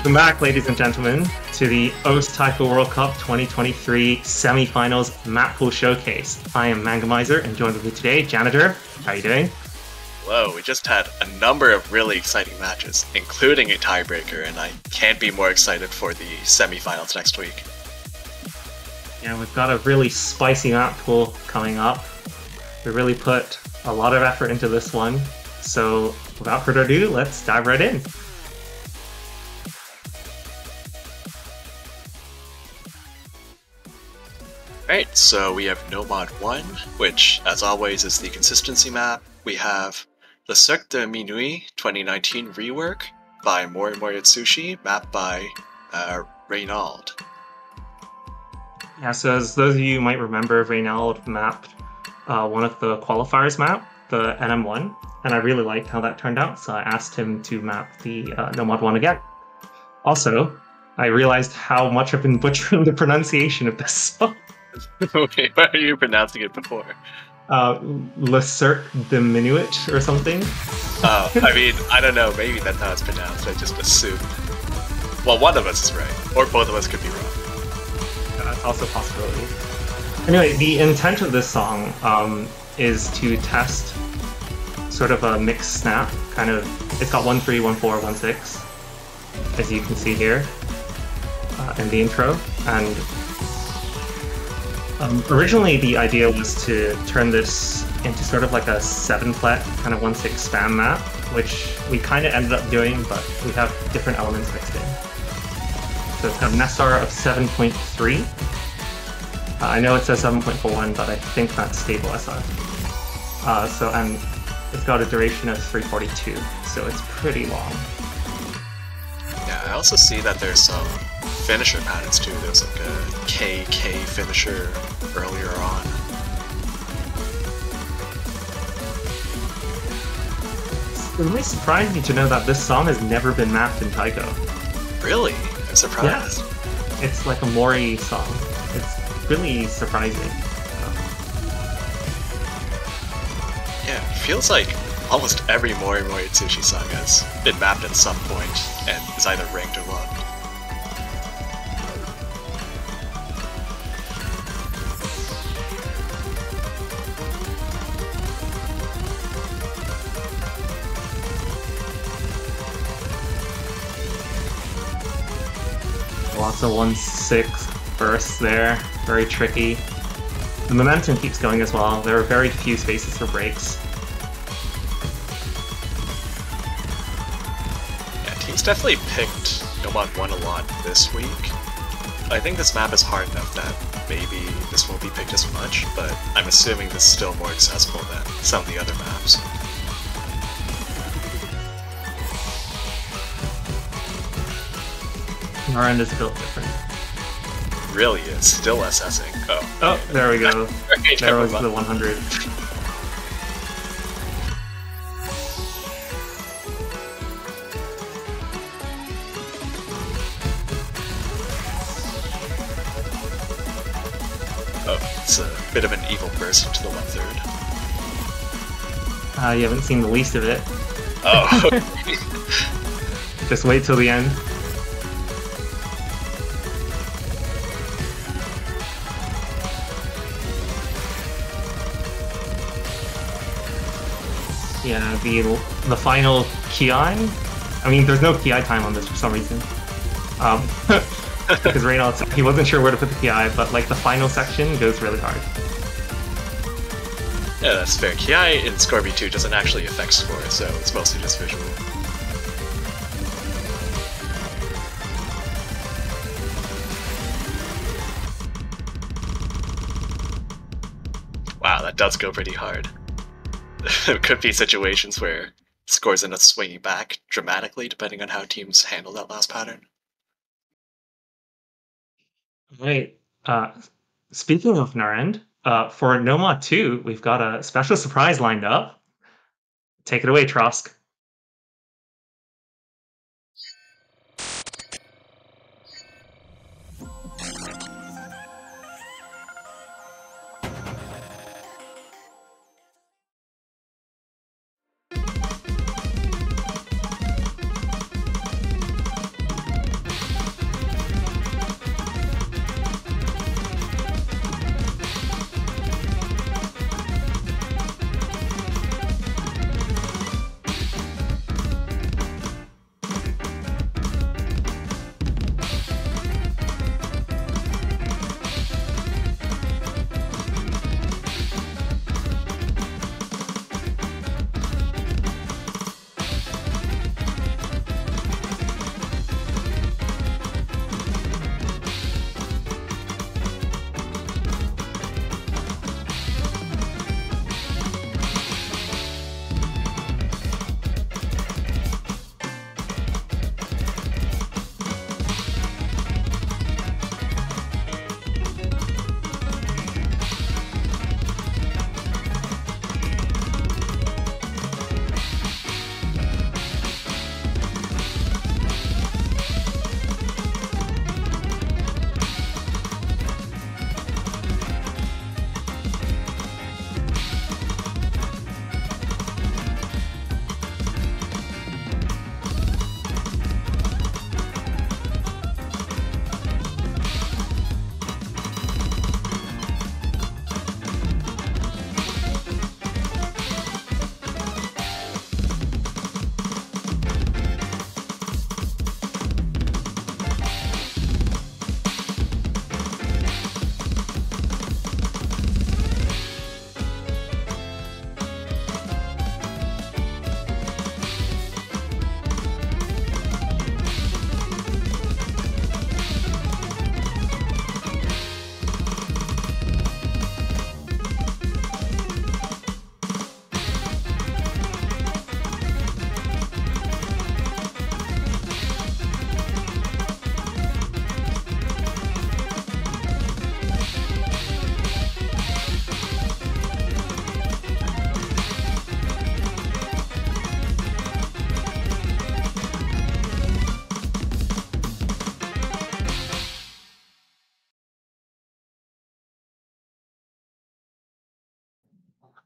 Welcome back, ladies and gentlemen, to the OS Taiko World Cup 2023 Semifinals Map Pool Showcase. I am Mangamizer, and joined with me today, Janitor. How are you doing? Hello, we just had a number of really exciting matches, including a tiebreaker, and I can't be more excited for the semifinals next week. Yeah, we've got a really spicy map pool coming up. We really put a lot of effort into this one, so without further ado, let's dive right in. Alright, so we have Nomad 1, which, as always, is the consistency map. We have the Cirque de Minuit 2019 rework by Mori Yatsushi, mapped by Reynald. Yeah, so as those of you might remember, Reynald mapped one of the qualifiers map, the NM1, and I really liked how that turned out, so I asked him to map the Nomad 1 again. Also, I realized how much I've been butchering the pronunciation of this song. Okay, how are you pronouncing it before? Le Cirque de Minuit or something. I mean, I don't know, maybe that's how it's pronounced, I just assume. Well, one of us is right, or both of us could be wrong. That's also a possibility. Anyway, the intent of this song is to test sort of a mixed snap, kind of, it's got 1-3, 1-4, 1-6, as you can see here in the intro, and originally the idea was to turn this into sort of like a 7-flet kind of 1-6 spam map, which we kind of ended up doing, but we have different elements mixed in. So it's got an SR of 7.3. I know it says 7.41, but I think that's stable SR. And it's got a duration of 342, so it's pretty long. Yeah, I also see that there's some finisher patterns too. There's like a KK finisher earlier on. It's really surprising to know that this song has never been mapped in Taiko. Really? I'm surprised. Yeah. It's like a Mori song. It's really surprising. Yeah, it feels like almost every Mori Yatsushi song has been mapped at some point and is either ranked or loved. Lots of 1-6 bursts there, very tricky. The momentum keeps going as well. There are very few spaces for breaks. Yeah, teams definitely picked Nomad 1 a lot this week. I think this map is hard enough that maybe this won't be picked as much, but I'm assuming this is still more accessible than some of the other maps. Our end is built different. Really is. Still assessing. Oh, there we go. Right, there was the 100. Oh, it's a bit of an evil burst into the 1/3. You haven't seen the least of it. Oh. Just wait till the end. Yeah, the final Ki. I mean, there's no Ki time on this for some reason. Because Reynald, he wasn't sure where to put the Ki, but like the final section goes really hard. Yeah, that's fair. Ki in Scorby 2 doesn't actually affect score, so it's mostly just visual. Wow, that does go pretty hard. There could be situations where scores end up swinging back dramatically depending on how teams handle that last pattern. Right. Speaking of Narend, for Noma 2, we've got a special surprise lined up. Take it away, Trosk.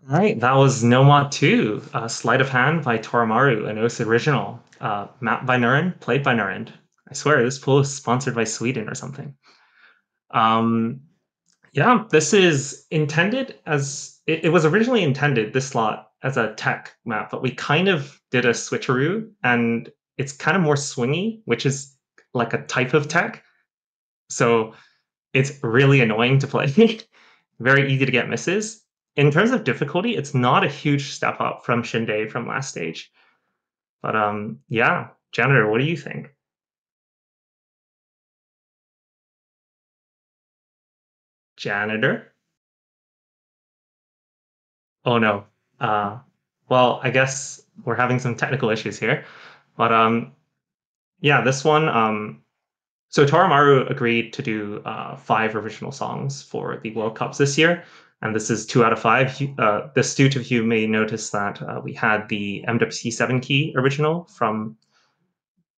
All right, that was No Mod 2, Sleight of Hand by Toramaru, an OS original. Map by Nurin, played by Nurin. I swear, this pool is sponsored by Sweden or something. Um, yeah, this is intended as it was originally intended, this slot, as a tech map, but we kind of did a switcheroo and it's kind of more swingy, which is like a type of tech. So it's really annoying to play. Very easy to get misses. In terms of difficulty, it's not a huge step up from Shinde from last stage. But yeah, Janitor, what do you think? Janitor? Oh no. Uh, well, I guess we're having some technical issues here. But yeah, this one. So Toramaru agreed to do 5 original songs for the World Cups this year, and this is 2 out of 5. The astute of you may notice that we had the MWC7 key original from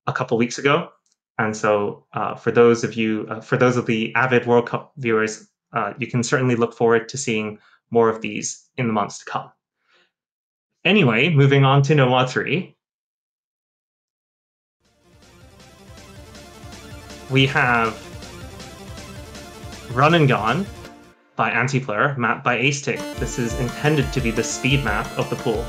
a couple weeks ago, and so for those of the avid World Cup viewers, you can certainly look forward to seeing more of these in the months to come. Anyway, moving on to Noah 3, we have Run and Gone by Antiplayer, mapped by Acetic. This is intended to be the speed map of the pool.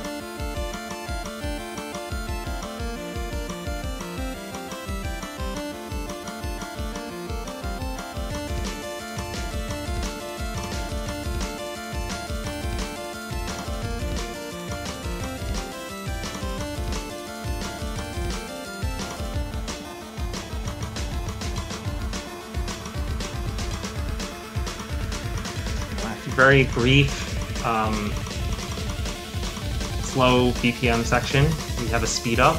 Very brief, slow BPM section. We have a speed up,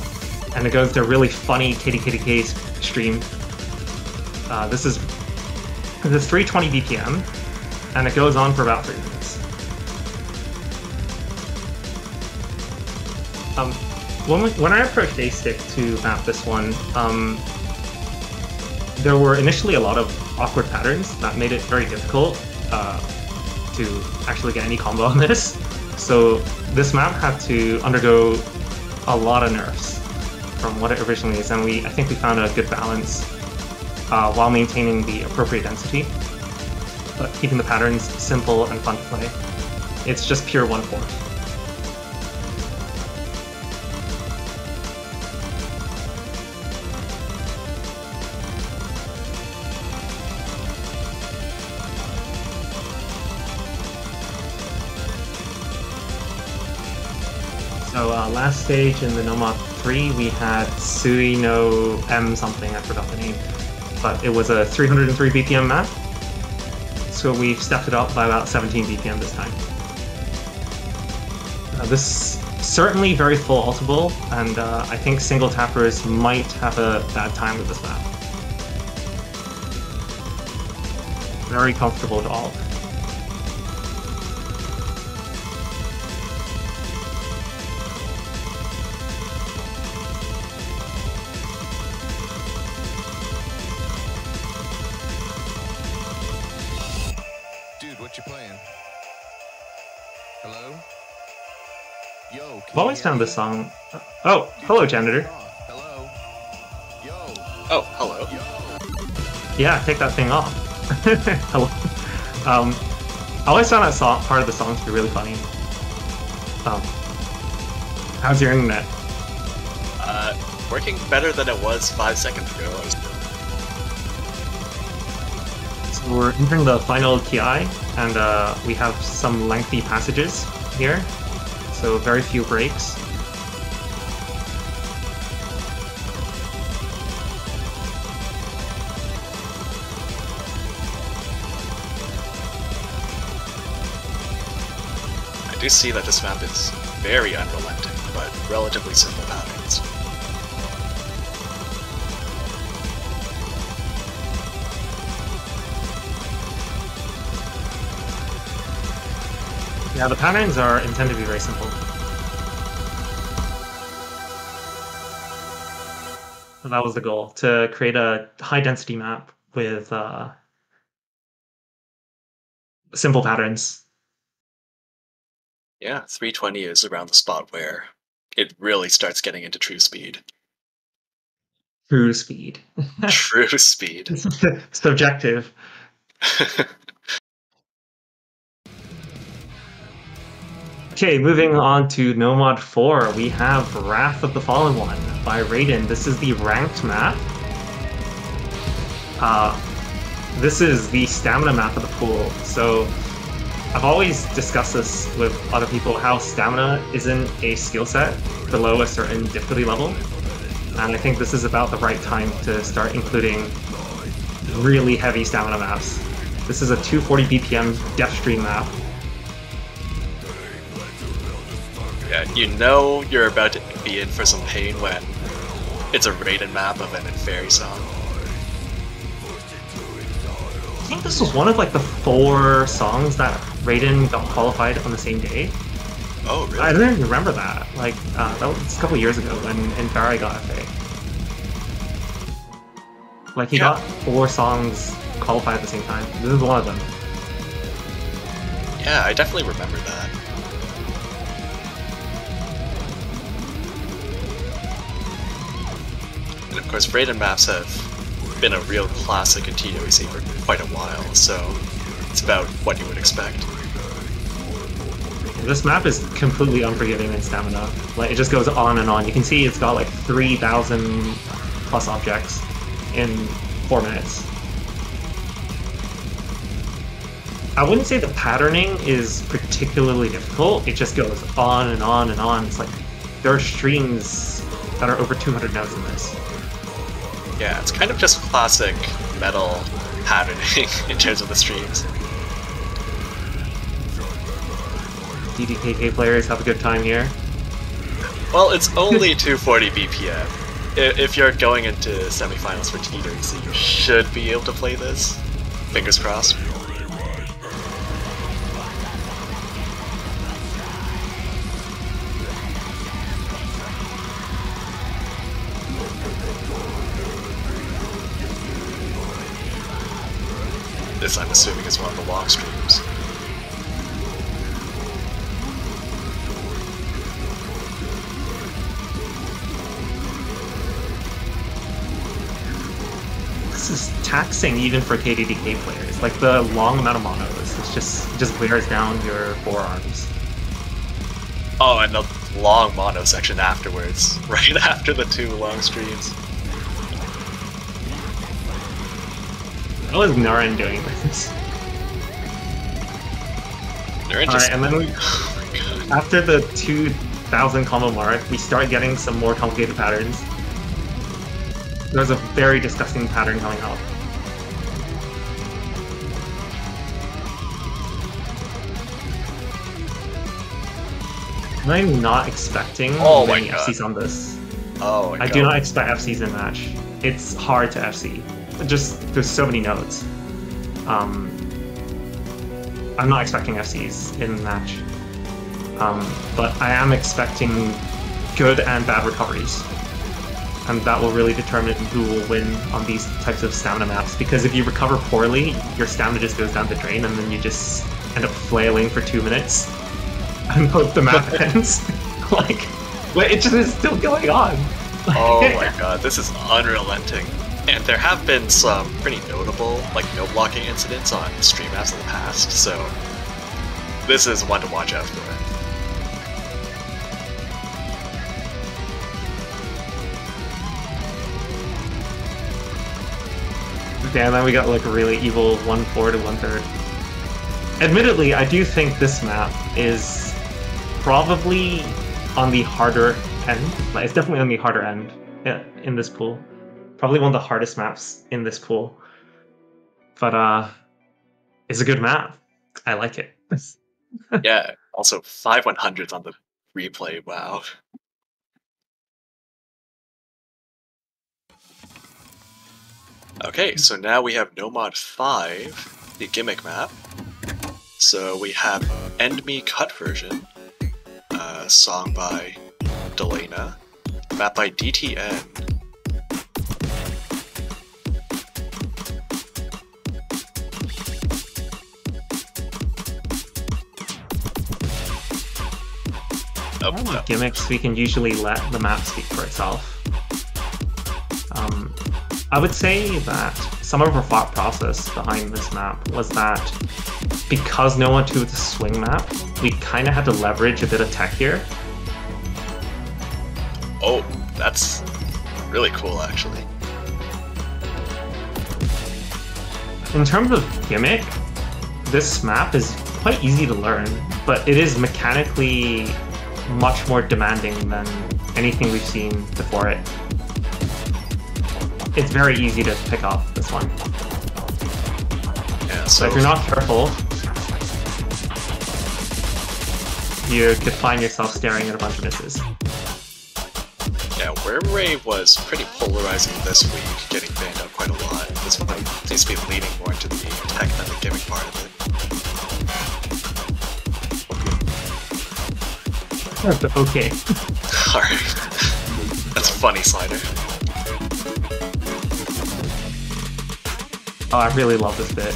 and it goes to a really funny kitty kitty kitty stream. This is 320 BPM, and it goes on for about 3 minutes. When I approached A-Stick to map this one, there were initially a lot of awkward patterns that made it very difficult to actually get any combo on this. So this map had to undergo a lot of nerfs from what it originally is, and I think we found a good balance while maintaining the appropriate density, but keeping the patterns simple and fun to play. It's just pure 1/4. So last stage in the Nomad 3, we had Sui no M something, I forgot the name, but it was a 303 BPM map. So we've stepped it up by about 17 BPM this time. This certainly very full ultable, and I think single tappers might have a bad time with this map. Very comfortable to ult. What you playing? Hello? Yo, I've always found this song. Oh, hello, Janitor. Hello? Yo. Oh, hello. Yo. Yeah, take that thing off. Hello. I always found that song, part of the song to be really funny. How's your internet? Working better than it was 5 seconds ago. So we're entering the final TI, and we have some lengthy passages here, so very few breaks. I do see that this map is very unrelenting, but relatively simple patterns. Yeah, the patterns are intended to be very simple. And that was the goal, to create a high-density map with simple patterns. Yeah, 320 is around the spot where it really starts getting into true speed. True speed. True speed. Subjective. Okay, moving on to No Mod 4, we have Wrath of the Fallen One by Raiden. This is the ranked map. This is the stamina map of the pool. So I've always discussed this with other people, how stamina isn't a skill set below a certain difficulty level. And I think this is about the right time to start including really heavy stamina maps. This is a 240 BPM Deathstream map. Yeah, you know you're about to be in for some pain when it's a Raiden map of an Inferi song. I think this was one of like the 4 songs that Raiden got qualified on the same day. Oh, really? I don't even remember that. Like, that was a couple years ago when Inferi got FA. Like, he got 4 songs qualified at the same time. This is one of them. Yeah, I definitely remember that. And of course, Raiden maps have been a real classic in TWC for quite a while, so it's about what you would expect. This map is completely unforgiving in stamina. Like, it just goes on and on. You can see it's got like 3,000 plus objects in 4 minutes. I wouldn't say the patterning is particularly difficult. It just goes on and on and on. It's like there are streams that are over 200 notes in this. Yeah, it's kind of just classic metal patterning in terms of the streams. DDKK players have a good time here. Well, it's only 240 BPM. If you're going into semifinals for TWC, you should be able to play this. Fingers crossed. This, I'm assuming, is one of the long streams. This is taxing even for KDDK players. Like the long amount of monos, it just wears down your forearms. Oh, and the long mono section afterwards, right after the 2 long streams. How is Naren doing this? Just... Alright, and then oh my God. after the 2,000 combo mark, we start getting some more complicated patterns. There's a very disgusting pattern coming up. I'm not expecting many FCs on this. Oh my God. I do not expect FCs in match. It's hard to FC. There's so many nodes. I'm not expecting FCs in match. But I am expecting good and bad recoveries. And that will really determine who will win on these types of stamina maps. Because if you recover poorly, your stamina just goes down the drain, and then you just end up flailing for 2 minutes, and hope the map ends. Like, but it just is still going on. Oh my God, this is unrelenting. And there have been some pretty notable, like, no-blocking incidents on stream maps in the past, so this is one to watch out for. Damn, then we got like a really evil 1-4 to 1/3. Admittedly, I do think this map is probably on the harder end. Like, it's definitely on the harder end in this pool. Probably one of the hardest maps in this pool. But it's a good map. I like it. Yeah, also 5 100s on the replay, wow. Okay, so now we have No Mod 5, the gimmick map. So we have End Me Cut version, song by Delena, map by DTN. Oh, With no. gimmicks, we can usually let the map speak for itself. I would say that some of our thought process behind this map was that because no one to the swing map, we kind of had to leverage a bit of tech here. Oh, that's really cool, actually. In terms of gimmick, this map is quite easy to learn, but it is mechanically much more demanding than anything we've seen before it. It's very easy to pick up this one. Yeah, So so if you're not careful, you could find yourself staring at a bunch of misses. yeah, Wormray was pretty polarizing this week, getting banned out quite a lot. This one seems to be leaning more into the tech than the gimmick part of it. Okay. Alright. That's funny, Slider. Oh, I really love this bit.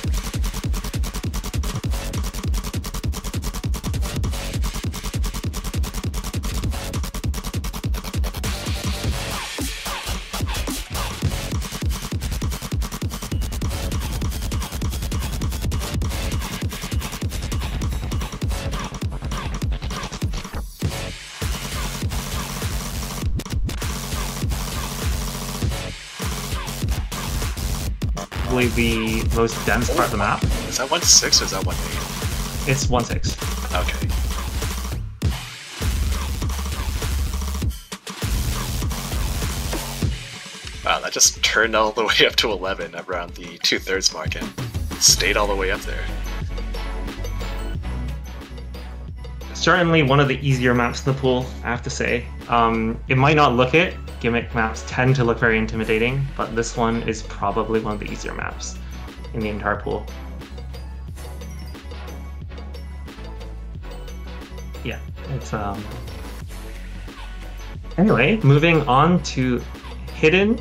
Probably the most dense part of the map. Is that 1-6 or is that 1-8? It's 1-6. Okay. Wow, that just turned all the way up to 11 around the 2/3 mark and stayed all the way up there. Certainly one of the easier maps in the pool, I have to say. It might not look it. Gimmick maps tend to look very intimidating, but this one is probably one of the easier maps in the entire pool. Yeah, it's Anyway, moving on to Hidden.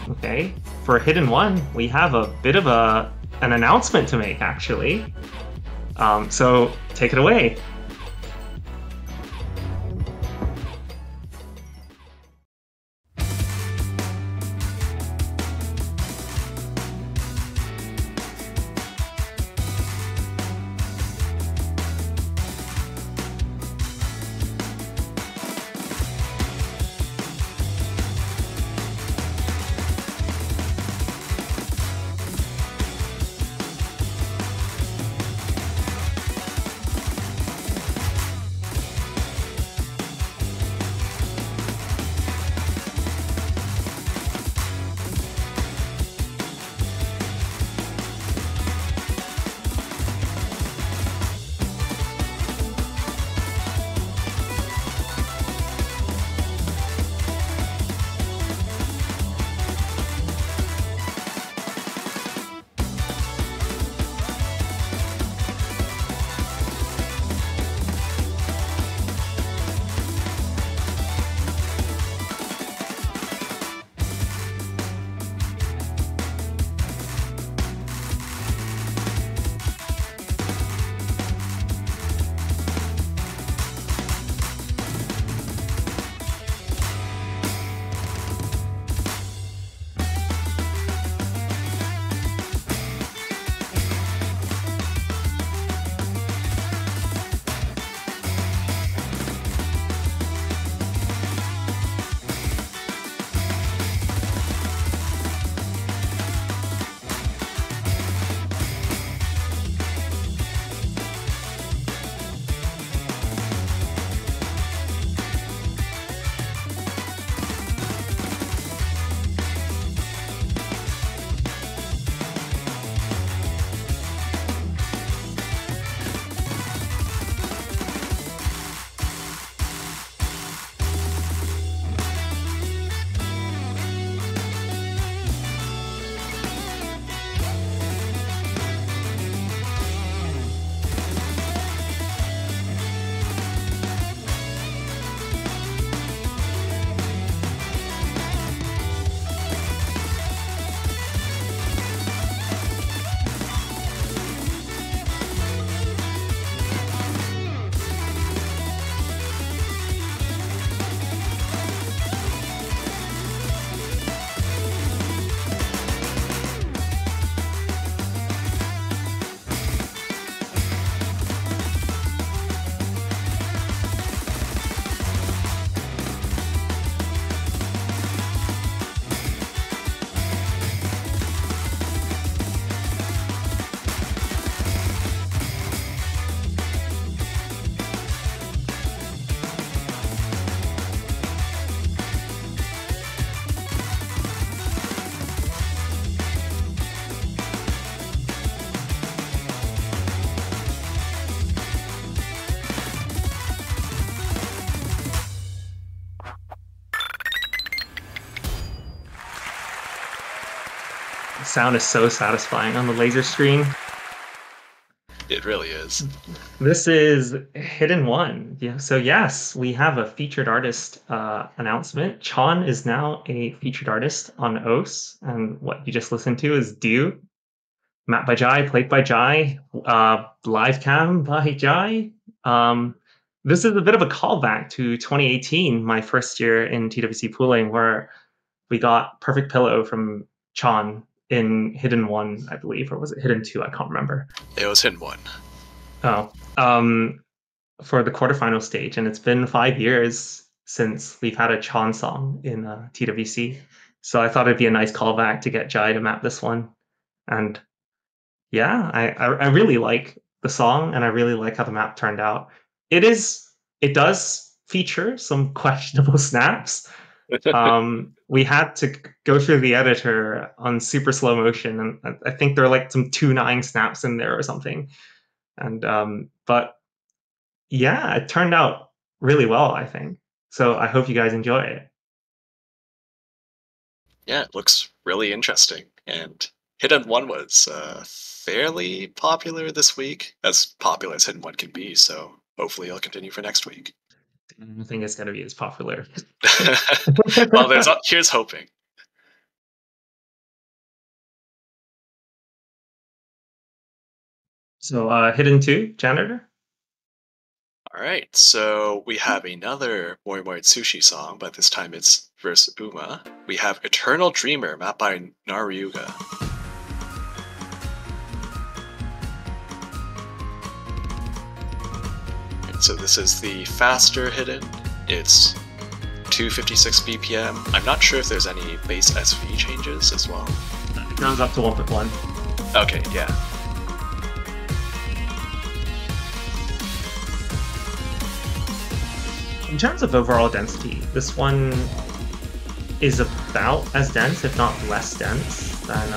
Okay, for Hidden 1, we have a bit of an announcement to make, actually. So take it away. sound is so satisfying on the laser screen. It really is. This is Hidden One. Yeah. So yes, we have a featured artist announcement. Chan is now a featured artist on OS, and what you just listened to is Do, map by Jai, played by Jai, live cam by Jai. This is a bit of a callback to 2018, my first year in TWC pooling, where we got Perfect Pillow from Chan in Hidden One, I believe, or was it Hidden Two? I can't remember. It was Hidden One. Oh, for the quarterfinal stage, and it's been 5 years since we've had a Chan song in TWC. So I thought it'd be a nice callback to get Jai to map this one. And yeah, I really like the song, and I really like how the map turned out. It does feature some questionable snaps. We had to go through the editor on super slow motion, and I think there are like some 2-9 snaps in there or something. And but yeah, it turned out really well, I think. So I hope you guys enjoy it. Yeah, it looks really interesting. And Hidden One was fairly popular this week, as popular as Hidden One can be, so hopefully it'll continue for next week. I don't think it's going to be as popular. Well, here's hoping. So Hidden 2, Janitor? Alright, so we have another Mori Mori Tsushi song, but this time it's versus Uma. We have Eternal Dreamer, mapped by Naryuga. So this is the faster Hidden. It's 256 BPM. I'm not sure if there's any base SV changes as well. It goes up to 1.1. Okay, yeah. In terms of overall density, this one is about as dense, if not less dense, than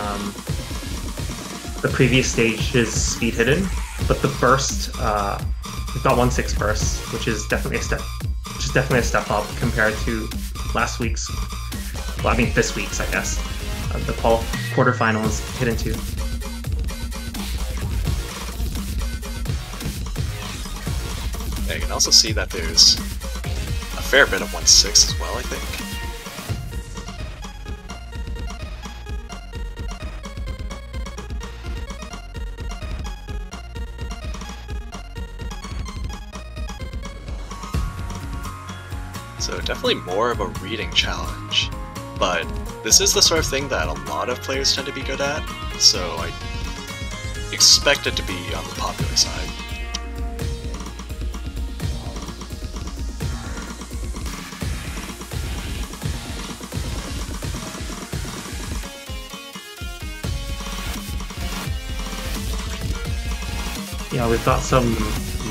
the previous stage's Speed Hidden. But the burst, we've got 1.6 burst, which is definitely a step up compared to last week's. Well, I mean this week's, I guess. The quarterfinals Hidden 2. Yeah, you can also see that there's a fair bit of 1.6 as well, I think. So definitely more of a reading challenge, but this is the sort of thing that a lot of players tend to be good at, so I expect it to be on the popular side. Yeah, we've got some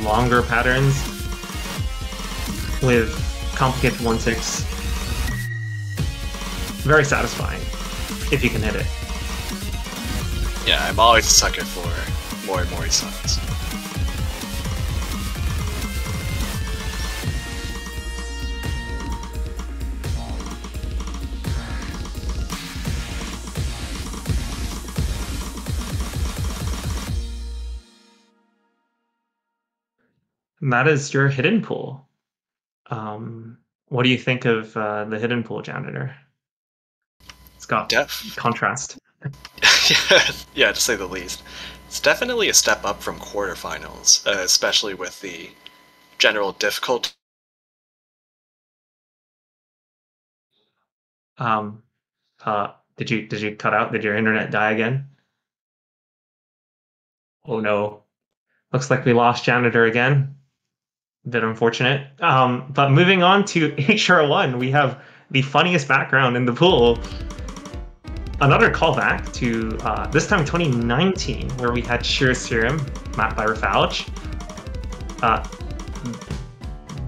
longer patterns with complicated 1.6. Very satisfying, if you can hit it. Yeah, I'm always a sucker for Mori Mori songs. And that is your hidden pool. What do you think of the hidden pool, Janitor? It's got contrast. Yeah, to say the least. It's definitely a step up from quarterfinals, especially with the general difficulty. Did you cut out? Did your internet die again? Oh no. Looks like we lost Janitor again. Bit unfortunate. But moving on to HR1, we have the funniest background in the pool. Another callback to this time 2019, where we had Sheer Serum mapped by Rafalge.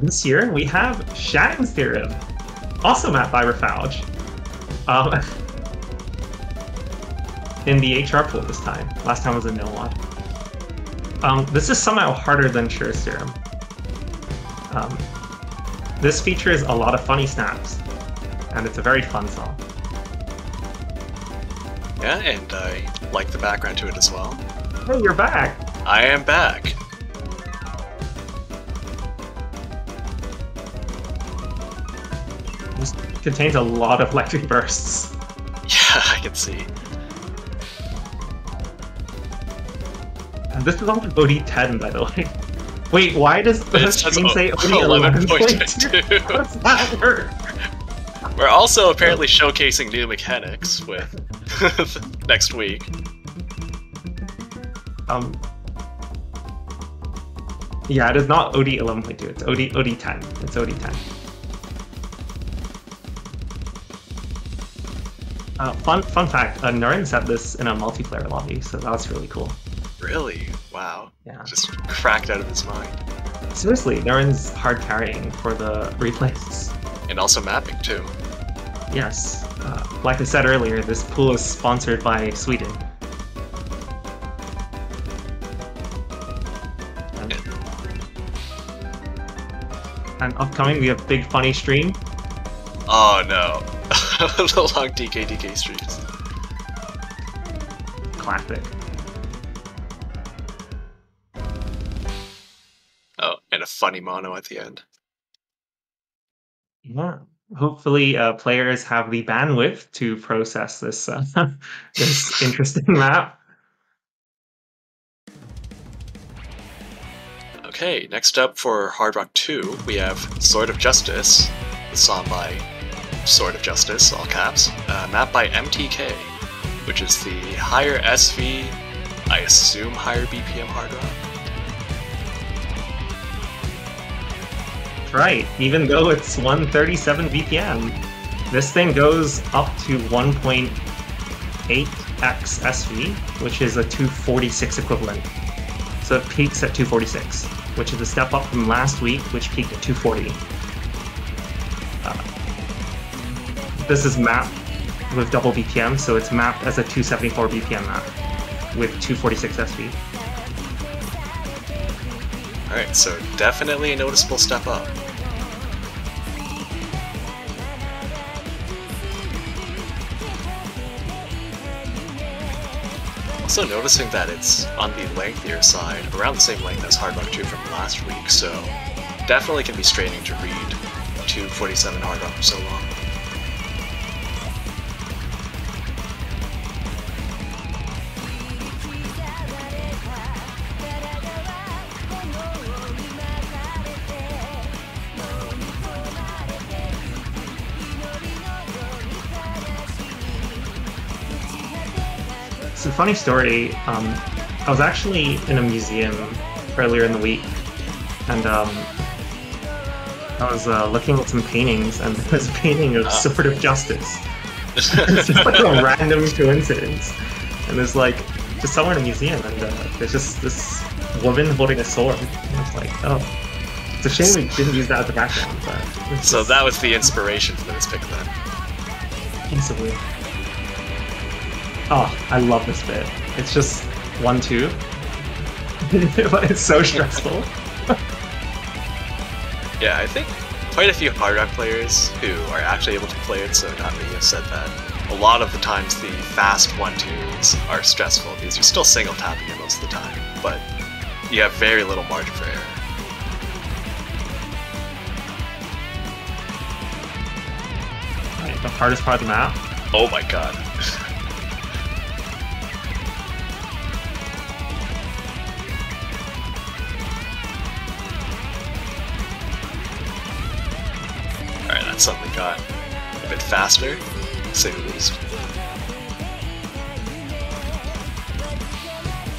This year we have Shatting's Theorem, also mapped by Rafalge. In the HR pool this time. Last time was a no mod. This is somehow harder than Sheer Serum. This features a lot of funny snaps, and it's a very fun song. Yeah, and I like the background to it as well. Hey, you're back! I am back! This contains a lot of electric bursts. Yeah, I can see. And this is on OD10, by the way. Wait, why does the It says stream say $11.2. OD11.2? How does that work? We're also apparently showcasing new mechanics with next week. Yeah, it is not OD11.2, it's OD10. It's OD10. Fun fact, Nurin set this in a multiplayer lobby, so that's really cool. Really? Wow. Yeah. Just cracked out of his mind. Seriously, Nurin's hard carrying for the replays. And also mapping, too. Yes. Like I said earlier, this pool is sponsored by Sweden. And upcoming, we have big funny stream. Oh no. The long DK streams. Classic. Oh, and a funny mono at the end. Yeah. Hopefully, players have the bandwidth to process this this interesting map. Okay, next up for Hard Rock 2, we have Sword of Justice, the song by Sword of Justice, all caps, mapped by MTK, which is the higher SV, I assume higher BPM Hard Rock. Right, even though it's 137 BPM, this thing goes up to 1.8x SV, which is a 246 equivalent. So it peaks at 246, which is a step up from last week, which peaked at 240. This is mapped with double BPM, so it's mapped as a 274 BPM map with 246 SV. Alright, so definitely a noticeable step up. Also noticing that it's on the lengthier side, around the same length as Hard Rock 2 from last week, so definitely can be straining to read 247 Hard Rock for so long. It's a funny story. I was actually in a museum earlier in the week, and I was looking at some paintings, and there was a painting of Sword of Justice. It's just like a random coincidence. And there's like, just somewhere in a museum, and there's just this woman holding a sword. And I was like, oh. It's a shame we didn't use that as a background, but... So that was the inspiration for this pick then. It's weird. Oh, I love this bit. It's just 1-2. But it's so stressful. Yeah, I think quite a few Hard Rock players who are actually able to play it, so not me, have said that a lot of the times the fast 1-2s are stressful because you're still single tapping it most of the time, but you have very little margin for error. Right, the hardest part of the map. Oh my god. Alright, that suddenly got a bit faster, to say the least.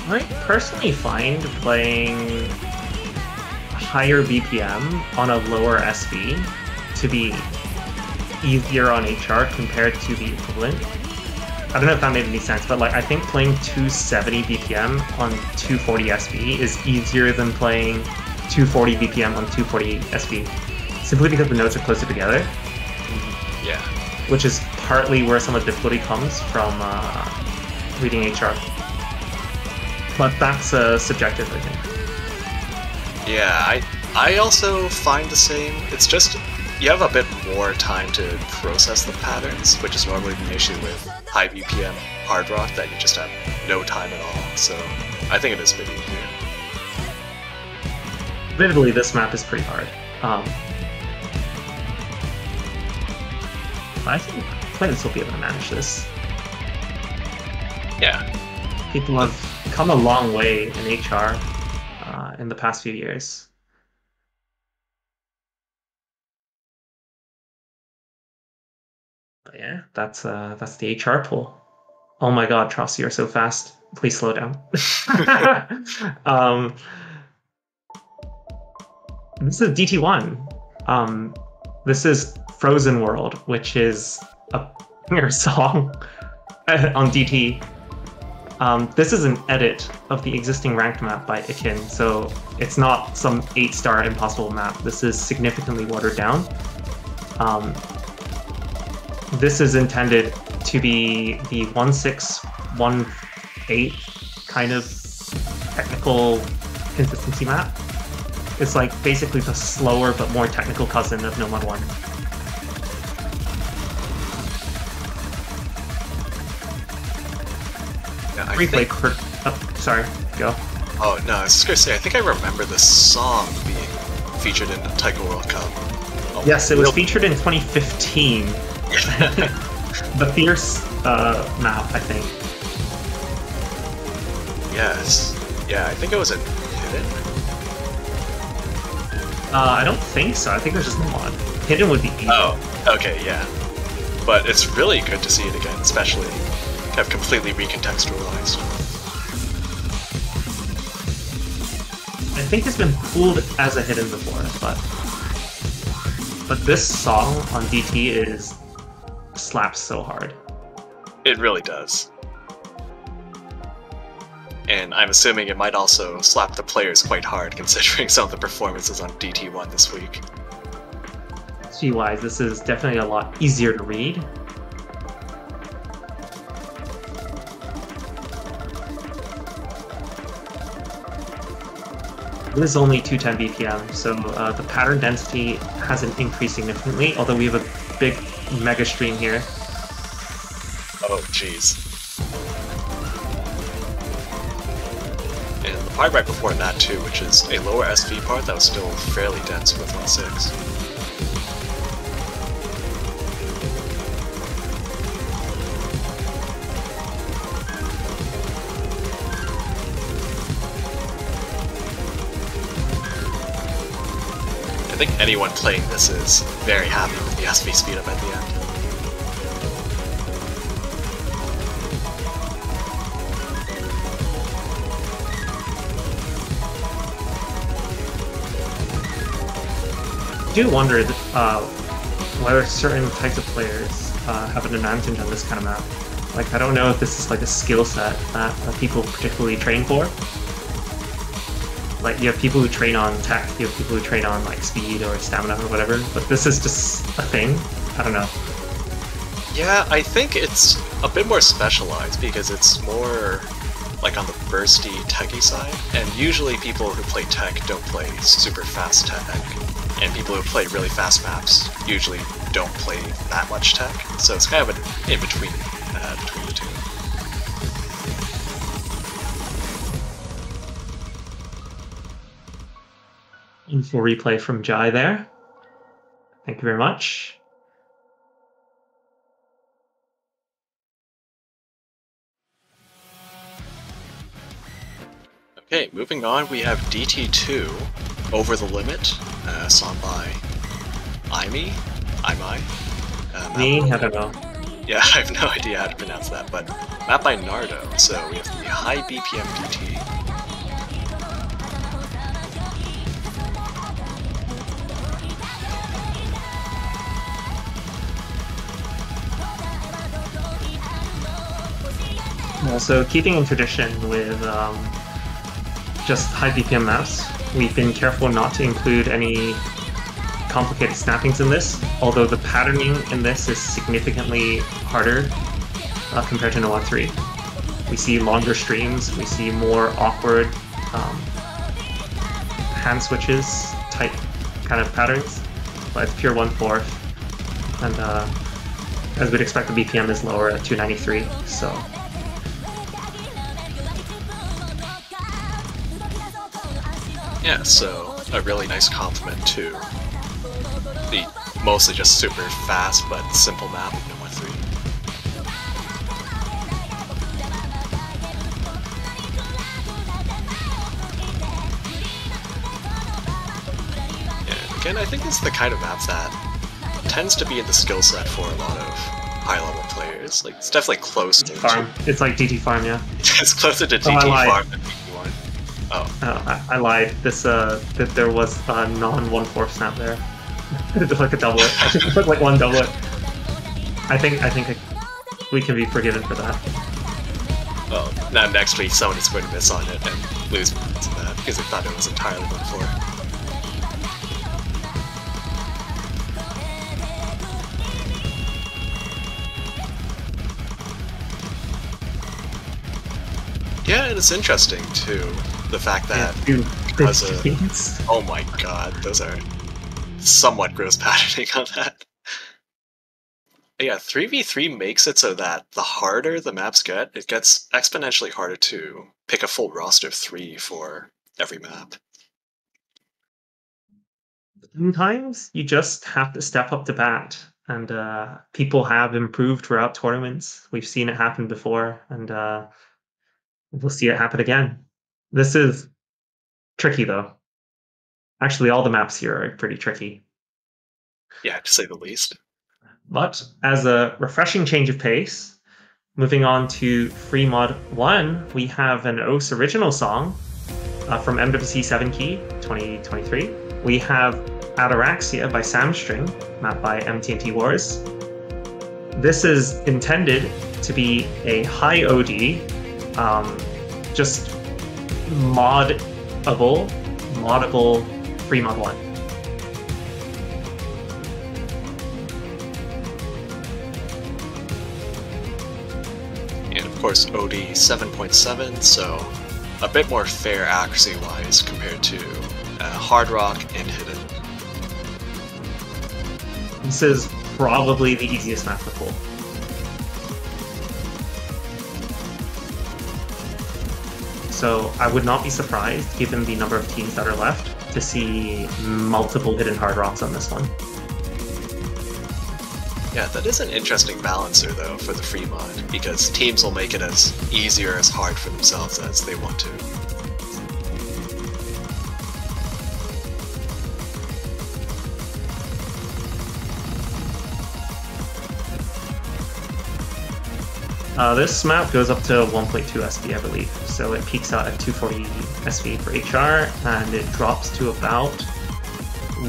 I personally find playing higher BPM on a lower SV to be easier on HR compared to the equivalent. I don't know if that made any sense, but like I think playing 270 BPM on 240 SV is easier than playing 240 BPM on 240 SV, simply because the notes are closer together. Yeah. Which is partly where some of the difficulty comes from reading HR. But that's subjective, I think. Yeah, I also find the same. It's just you have a bit more time to process the patterns, which is normally the issue with high BPM hard rock that you just have no time at all. So I think it is a bit easier. Admittedly, this map is pretty hard. I think players will be able to manage this. Yeah. People have come a long way in HR in the past few years. But yeah, that's the HR pool. Oh my god, Tross, you're so fast. Please slow down. This is DT1. This is Frozen World, which is a banger song on DT. This is an edit of the existing ranked map by Ikin, so it's not some 8-star impossible map. This is significantly watered down. This is intended to be the 1-6-1-8 kind of technical consistency map. It's like basically the slower but more technical cousin of Nomad 1. Yeah, Replay sorry, go. Oh no, I was just gonna say, I think I remember this song being featured in the Taiko World Cup. Oh, Yes, it was featured in 2015. The Fierce map, I think. Yes. Yeah, I think it was in Hidden. I don't think so. I think there's just no mod. Hidden would be easy. Oh, okay, yeah. But it's really good to see it again, especially kind of completely recontextualized. I think it's been pulled as a hidden before, but this song on DT slaps so hard. It really does. And I'm assuming it might also slap the players quite hard, considering some of the performances on DT1 this week. SG-wise, this is definitely a lot easier to read. It is only 210 BPM, so the pattern density hasn't increased significantly, although we have a big mega stream here. Oh, jeez. And the part right before that, too, which is a lower SV part that was still fairly dense with 1.6. I think anyone playing this is very happy with the SV speed up at the end. I do wonder whether certain types of players have an advantage on this kind of map. Like, I don't know if this is like a skill set that people particularly train for. Like, you have people who train on tech, you have people who train on like speed or stamina or whatever, but this is just a thing. I don't know. Yeah, I think it's a bit more specialized because it's more like on the bursty techy side, and usually people who play tech don't play super fast tech, and people who play really fast maps usually don't play that much tech, so it's kind of an in-between between the two. Full replay from Jai there. Thank you very much. Okay, moving on, we have DT2, Over the Limit, song by Aimee? Me? I don't know. Yeah, I have no idea how to pronounce that, but map by Nardo, so we have the high BPM DT. Also, keeping in tradition with just high BPM maps, we've been careful not to include any complicated snappings in this, although the patterning in this is significantly harder compared to Nomad 3. We see longer streams, we see more awkward hand switches type kind of patterns, but it's pure 1/4. And as we'd expect the BPM is lower at 293, so... Yeah, so a really nice compliment to the mostly just super fast but simple map of Nomad 3. Yeah, again, I think it's the kind of map that tends to be in the skill set for a lot of high-level players. Like, it's definitely close to... Farm. It's like DT Farm, yeah. It's closer to DT Farm than DT1. Oh. I lied. This that there was a non-1/4 snap there. Just like a doublet. I just put like one doublet. I think we can be forgiven for that. Well, now next week someone is going to miss on it and lose points in that because they thought it was entirely 1/4. Yeah, and it's interesting too, the fact that because of, oh my god, those are somewhat gross patterning on that. Yeah, 3v3 makes it so that the harder the maps get, it gets exponentially harder to pick a full roster of 3 for every map. Sometimes you just have to step up to bat, and people have improved throughout tournaments. We've seen it happen before, and we'll see it happen again. This is tricky, though. Actually, all the maps here are pretty tricky. Yeah, to say the least. But as a refreshing change of pace, moving on to Free Mod 1, we have an OS original song from MWC 7 Key 2023. We have Ataraxia by Samstring, mapped by MTNT Wars. This is intended to be a high OD, just moddable Free Mod 1. And of course OD 7.7, so a bit more fair accuracy-wise compared to Hard Rock and Hidden. This is probably the easiest map to pull. So I would not be surprised, given the number of teams that are left, to see multiple Hidden Hard Rocks on this one. Yeah, that is an interesting balancer though for the free mod, because teams will make it as easy or as hard for themselves as they want to. This map goes up to 1.2 SV, I believe, so it peaks out at 240 SV for HR, and it drops to about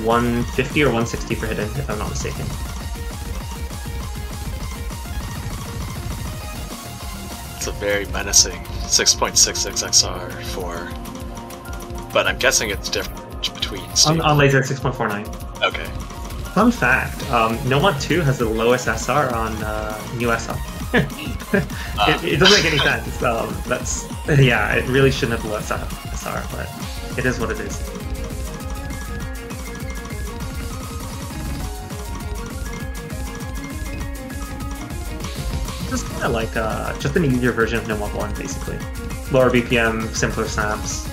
150 or 160 for Hidden, if I'm not mistaken. It's a very menacing 6.66 XR for, but I'm guessing it's different between Steam. On laser 6.49. Okay. Fun fact, Nomad 2 has the lowest SR on new SR. It doesn't make any sense. Yeah, it really shouldn't have low SR, but it is what it is. Just kind of like just an easier version of Nomad 1, basically. Lower BPM, simpler snaps,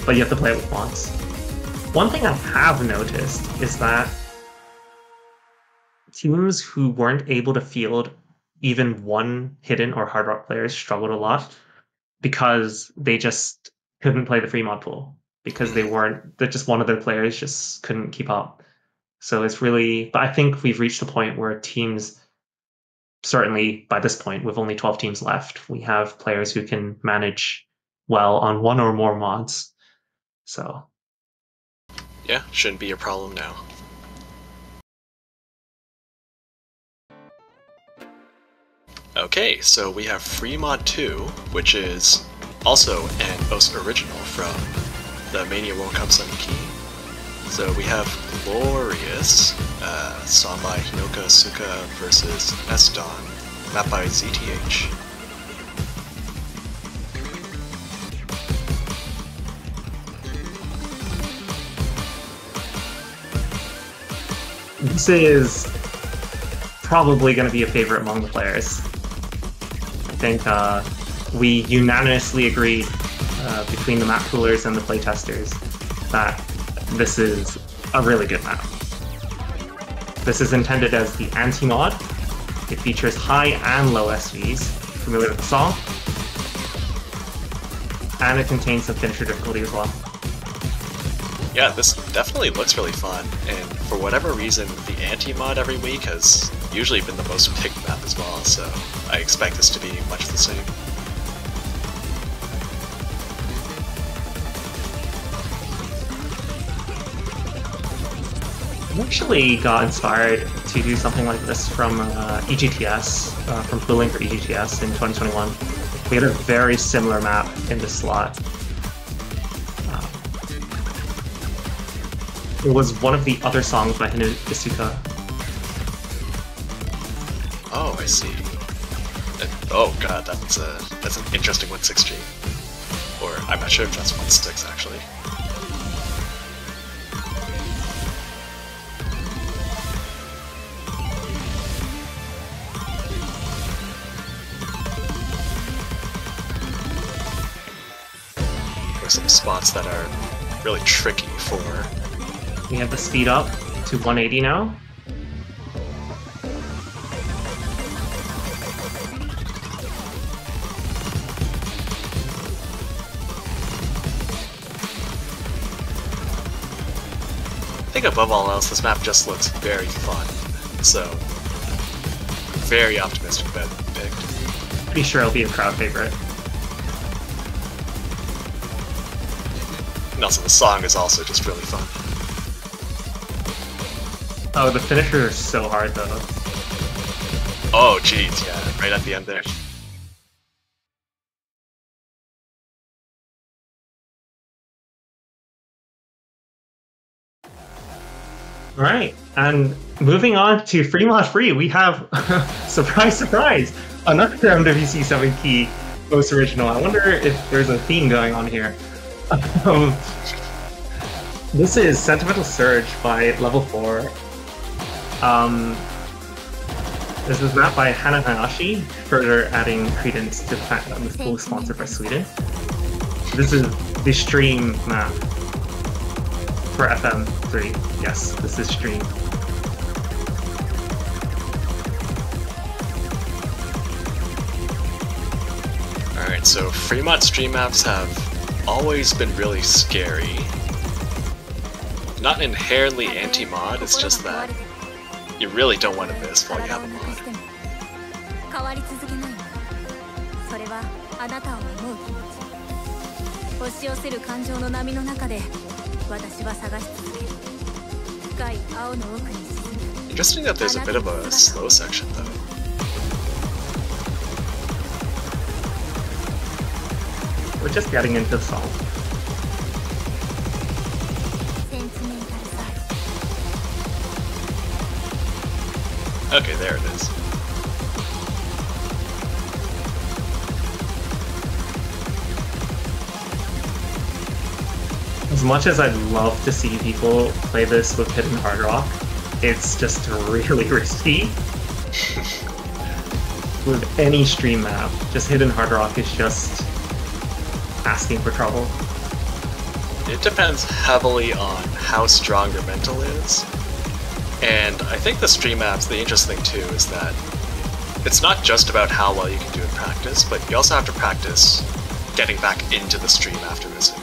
but you have to play it with mods. One thing I have noticed is that teams who weren't able to field even one Hidden or Hard Rock players struggled a lot because they just couldn't play the free mod pool because that just one of their players just couldn't keep up. So it's really, but I think we've reached a point where teams, certainly by this point, with only 12 teams left, we have players who can manage well on one or more mods. So yeah, shouldn't be a problem now. Okay, so we have Free Mod 2, which is also an OS original from the Mania World Cup 7 Key. So we have Glorious, song by Hinoka Asuka versus S-Dawn, mapped by ZTH. this is probably going to be a favorite among the players. I think we unanimously agreed between the map poolers and the playtesters that this is a really good map. This is intended as the anti-mod. It features high and low SVs, familiar with the song, and it contains some finisher difficulty as well. Yeah, this definitely looks really fun, and for whatever reason, the anti-mod every week has usually been the most picked map as well, so I expect this to be much the same. I actually got inspired to do something like this from EGTS, from pooling for EGTS in 2021. We had a very similar map in this slot. It was one of the other songs by Hinu Isuka. Oh, I see. Oh god, that's an interesting 1/6 stream. Or I'm not sure if that's 1/6 actually. There's some spots that are really tricky for. We have the speed up to 180 now. I think above all else, this map just looks very fun, so very optimistic about it being picked. Pretty sure it'll be a crowd favorite. And also the song is also just really fun. Oh, the finisher is so hard though. Oh geez, yeah, right at the end there. Alright, and moving on to Free Mod Free, we have, surprise, surprise, another MWC 7 key most original. I wonder if there's a theme going on here. This is Sentimental Surge by Level 4. This is mapped by Hana Hayashi, further adding credence to the fact that this pool is sponsored by Sweden. This is the stream map for FM3. Yes, this is stream. Alright, so Fremont stream maps have always been really scary. Not inherently anti-mod, it's just that you really don't want to miss while you have a mod. Interesting that there's a bit of a slow section though. We're just getting into the song. Okay, there it is. As much as I'd love to see people play this with Hidden Hard Rock, it's just really risky. With any stream map, just Hidden Hard Rock is just asking for trouble. It depends heavily on how strong your mental is. And I think the stream maps, the interesting thing too, is that it's not just about how well you can do in practice, but you also have to practice getting back into the stream after missing.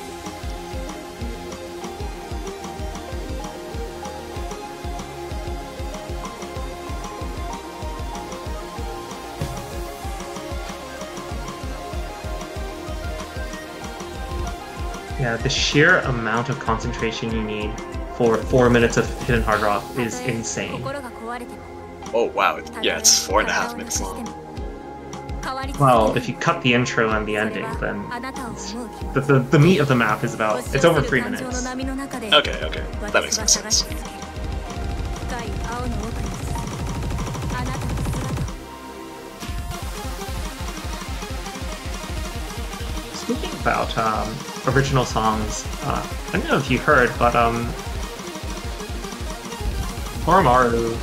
Yeah, the sheer amount of concentration you need for 4 minutes of Hidden Hard Rock is insane. Oh wow, yeah, it's 4.5 minutes long. Well, if you cut the intro and the ending, then the meat of the map is it's over 3 minutes. Okay, that makes more sense. Speaking about original songs, I don't know if you heard, but Horomaru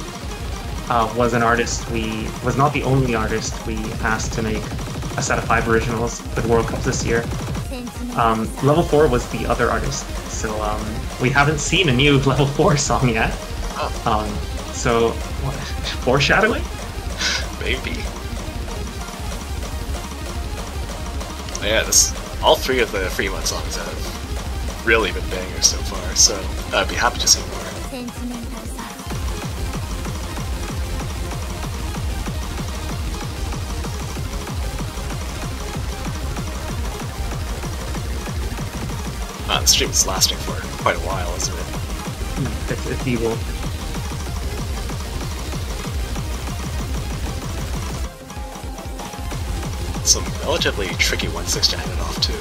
was not the only artist we asked to make a set of 5 originals for the World Cup this year. Level 4 was the other artist, so we haven't seen a new Level 4 song yet. So, what, foreshadowing? Maybe. Yeah, all 3 of the Fremont songs have really been bangers so far, so I'd be happy to see more. The stream is lasting for quite a while, isn't it? It's evil. Some relatively tricky 1/6 to end it off, too.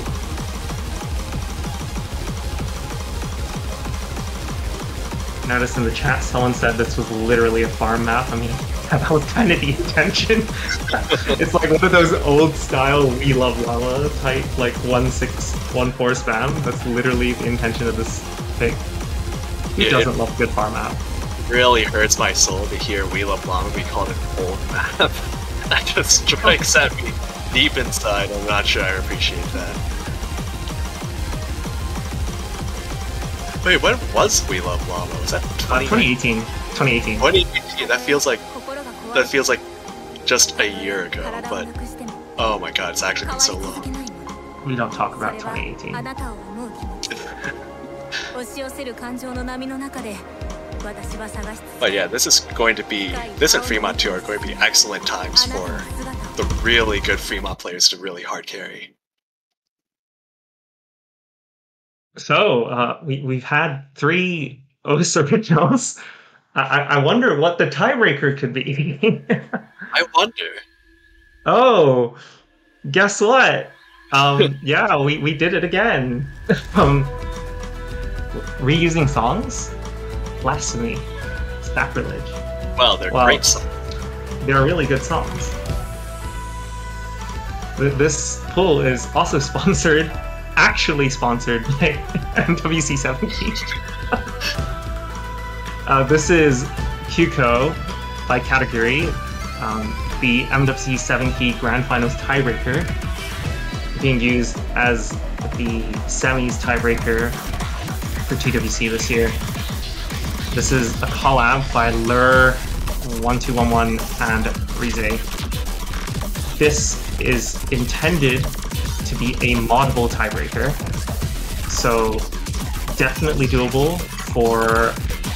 Notice in the chat someone said this was literally a farm map. I mean, that was kind of the intention. It's like one of those old style We Love Llama type, like 1/6, 1/4 spam. That's literally the intention of this thing. Who doesn't love a good farm map? Really hurts my soul to hear We Love Llama be called an old map. That just strikes at me deep inside. I'm not sure I appreciate that. Wait, when was We Love Llama? Was that 2018? 2018. 2018. That feels like just a year ago. But oh my god, it's actually been so long. We don't talk about 2018. But yeah, this and Fremont 2 are going to be excellent times for the really good Fremont players to really hard carry. So, we've had 3 OS originals. I wonder what the tiebreaker could be. I wonder. Oh, guess what? Yeah, we did it again. Reusing songs? Blasphemy. Sacrilege. Well, they're great songs. They're really good songs. This pool is also actually sponsored by MWC17. This is Kyuko by category, the MWC7 key Grand Finals tiebreaker, being used as the semis tiebreaker for TWC this year. This is a collab by Lur1211 and Rize. This is intended to be a moddable tiebreaker, so definitely doable for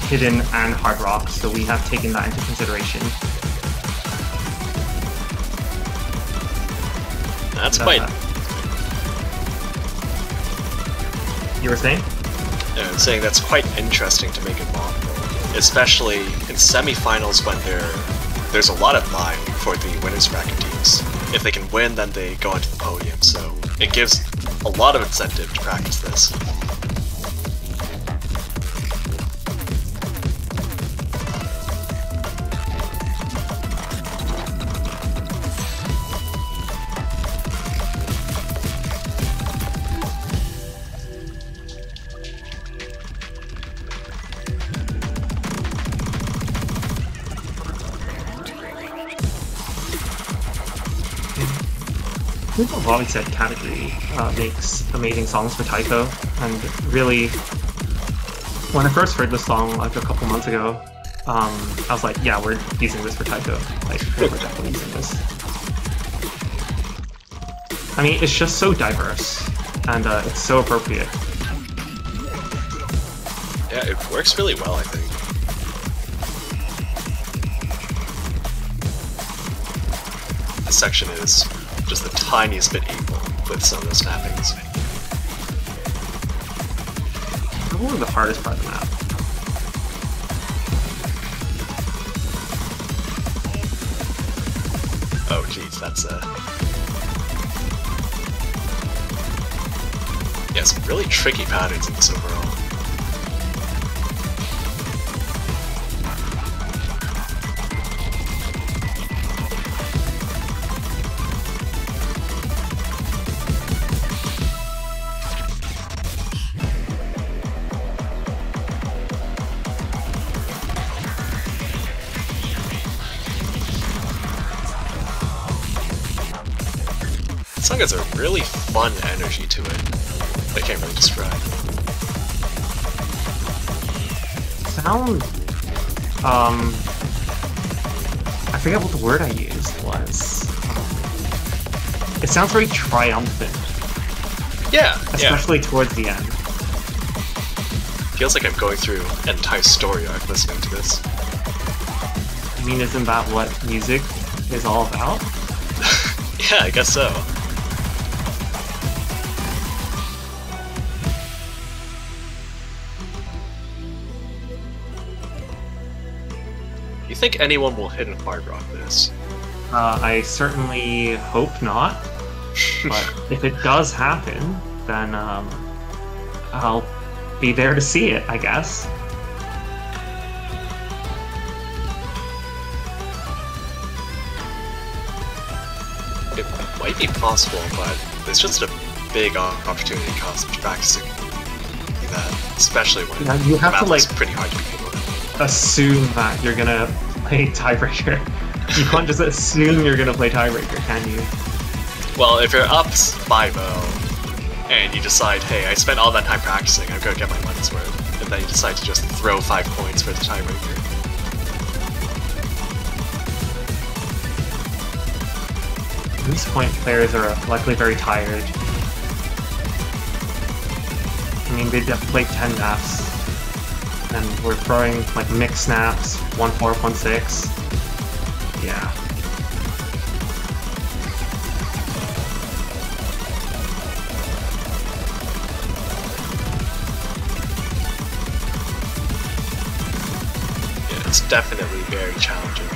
hidden and hard rock, so we have taken that into consideration. That's quite... You were saying? Yeah, I'm saying that's quite interesting to make it moddable, especially in semifinals when there's a lot of line for the winners bracket teams. If they can win, then they go onto the podium, so it gives a lot of incentive to practice this. I've always said category makes amazing songs for taiko, and really, when I first heard this song like a couple months ago, I was like, yeah, we're using this for taiko. Like, we're definitely using this. I mean, it's just so diverse, and it's so appropriate. Yeah, it works really well, I think. This section is just the tiniest bit equal with some of the snappings. Probably the hardest part of the map. Oh geez, that's yeah, some really tricky patterns in this overall. song has a really fun energy to it. I can't really describe. Sound, I forget what the word I used was. It sounds very triumphant. Yeah, especially towards the end. Feels like I'm going through an entire story arc listening to this. I mean, isn't that what music is all about? Yeah, I guess so. You think anyone will hit a hard rock this? I certainly hope not. But if it does happen, then I'll be there to see it, I guess. It might be possible, but it's just a big opportunity cost of practicing that, especially when you have to like pretty hard to begin with. Assume that you're gonna play tiebreaker. You can't just assume you're gonna play tiebreaker, can you? Well, if you're up 5-0 and you decide, hey, I spent all that time practicing, I'm gonna get my money's worth, and then you decide to just throw 5 points for the tiebreaker. At this point, players are likely very tired. I mean, they've played 10 maps, and we're throwing like mixed snaps, 1-4, 1-6. Yeah. It's definitely very challenging.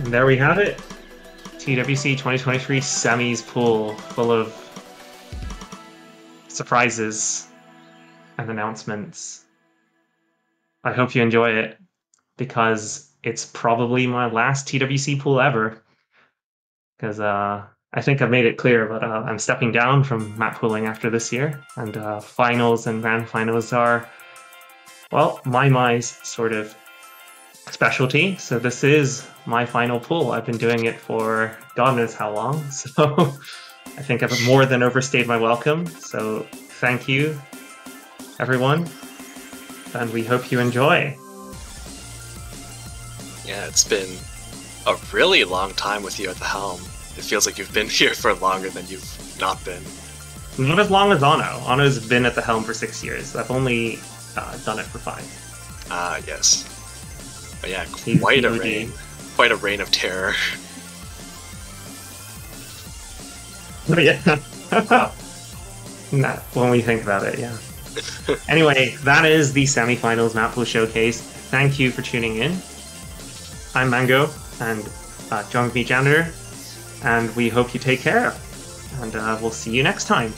And there we have it. TWC 2023 semis pool full of surprises and announcements. I hope you enjoy it because it's probably my last TWC pool ever. Because I think I've made it clear, but I'm stepping down from map pooling after this year, and finals and grand finals are, well, my sort of specialty. So this is my final pool. I've been doing it for God knows how long, so I think I've more than overstayed my welcome. So thank you, everyone, and we hope you enjoy. Yeah, it's been a really long time with you at the helm. It feels like you've been here for longer than you've not been. Not as long as Ano. Ano's been at the helm for 6 years. I've only done it for 5. Ah, yes. But yeah, quite a reign. Quite a reign of terror. Yeah. Nah, when we think about it, yeah. Anyway, that is the semifinals map pool showcase. Thank you for tuning in. I'm Mango, and join me, Janitor, and we hope you take care. And we'll see you next time.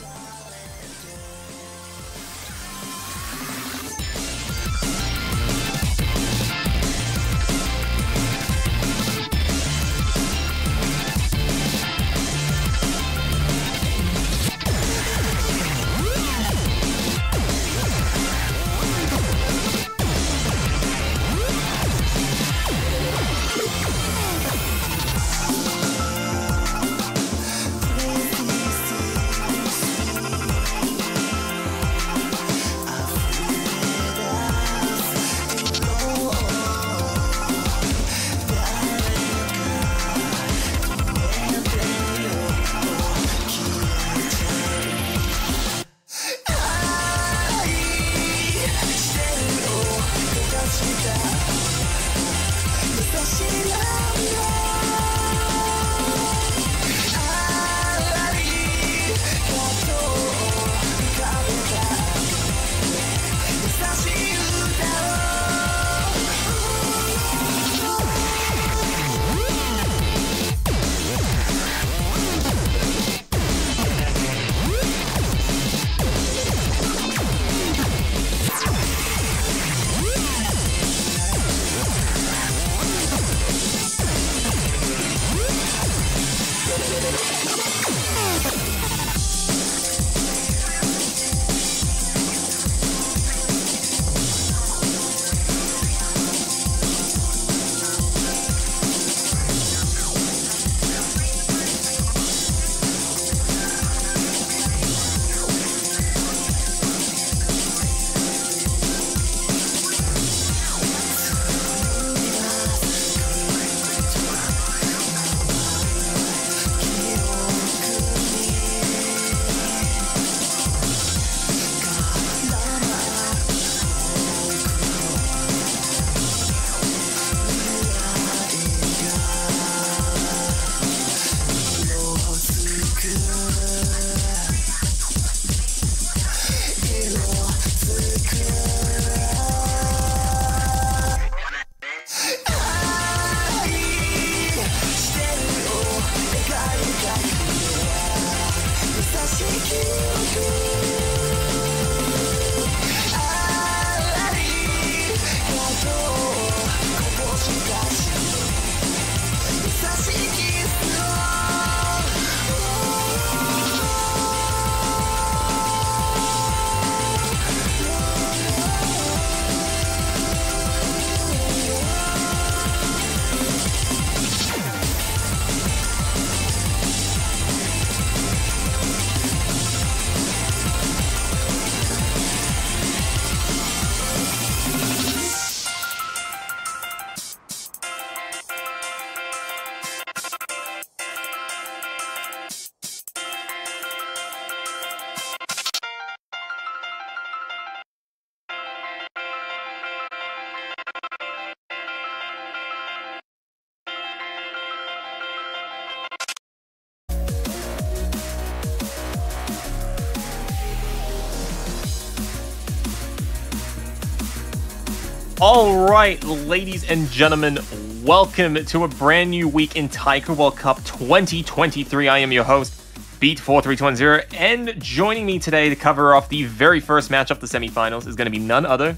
All right, ladies and gentlemen, welcome to a brand new week in Taiko World Cup 2023. I am your host, Beat43210, and joining me today to cover off the very first match of the semifinals is going to be none other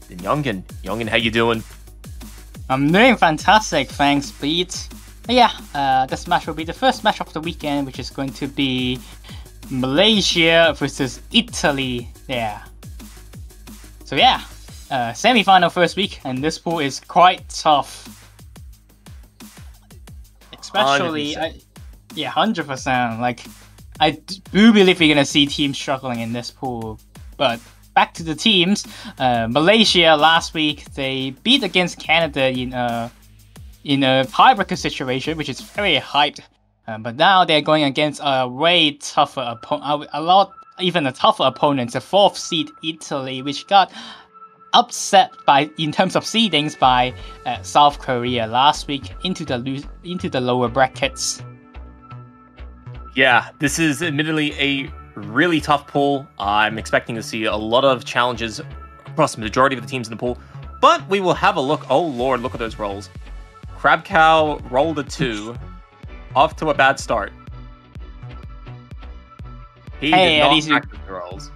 than Youngin. Youngin, how you doing? I'm doing fantastic, thanks, Beat. This match will be the first match of the weekend, which is going to be Malaysia versus Italy there. So semi-final first week, and this pool is quite tough. Especially, 100%. Like, I do believe we're gonna see teams struggling in this pool. But back to the teams, Malaysia last week they beat against Canada in a tiebreaker situation, which is very hyped. But now they're going against a way tougher opponent, even a tougher opponent, the 4th seed Italy, which got upset in terms of seedings by South Korea last week into the lower brackets. Yeah, this is admittedly a really tough pool. I'm expecting to see a lot of challenges across the majority of the teams in the pool, but we will have a look. Oh lord, look at those rolls. Crab Cow rolled a 2, off to a bad start. He did not practice the rolls.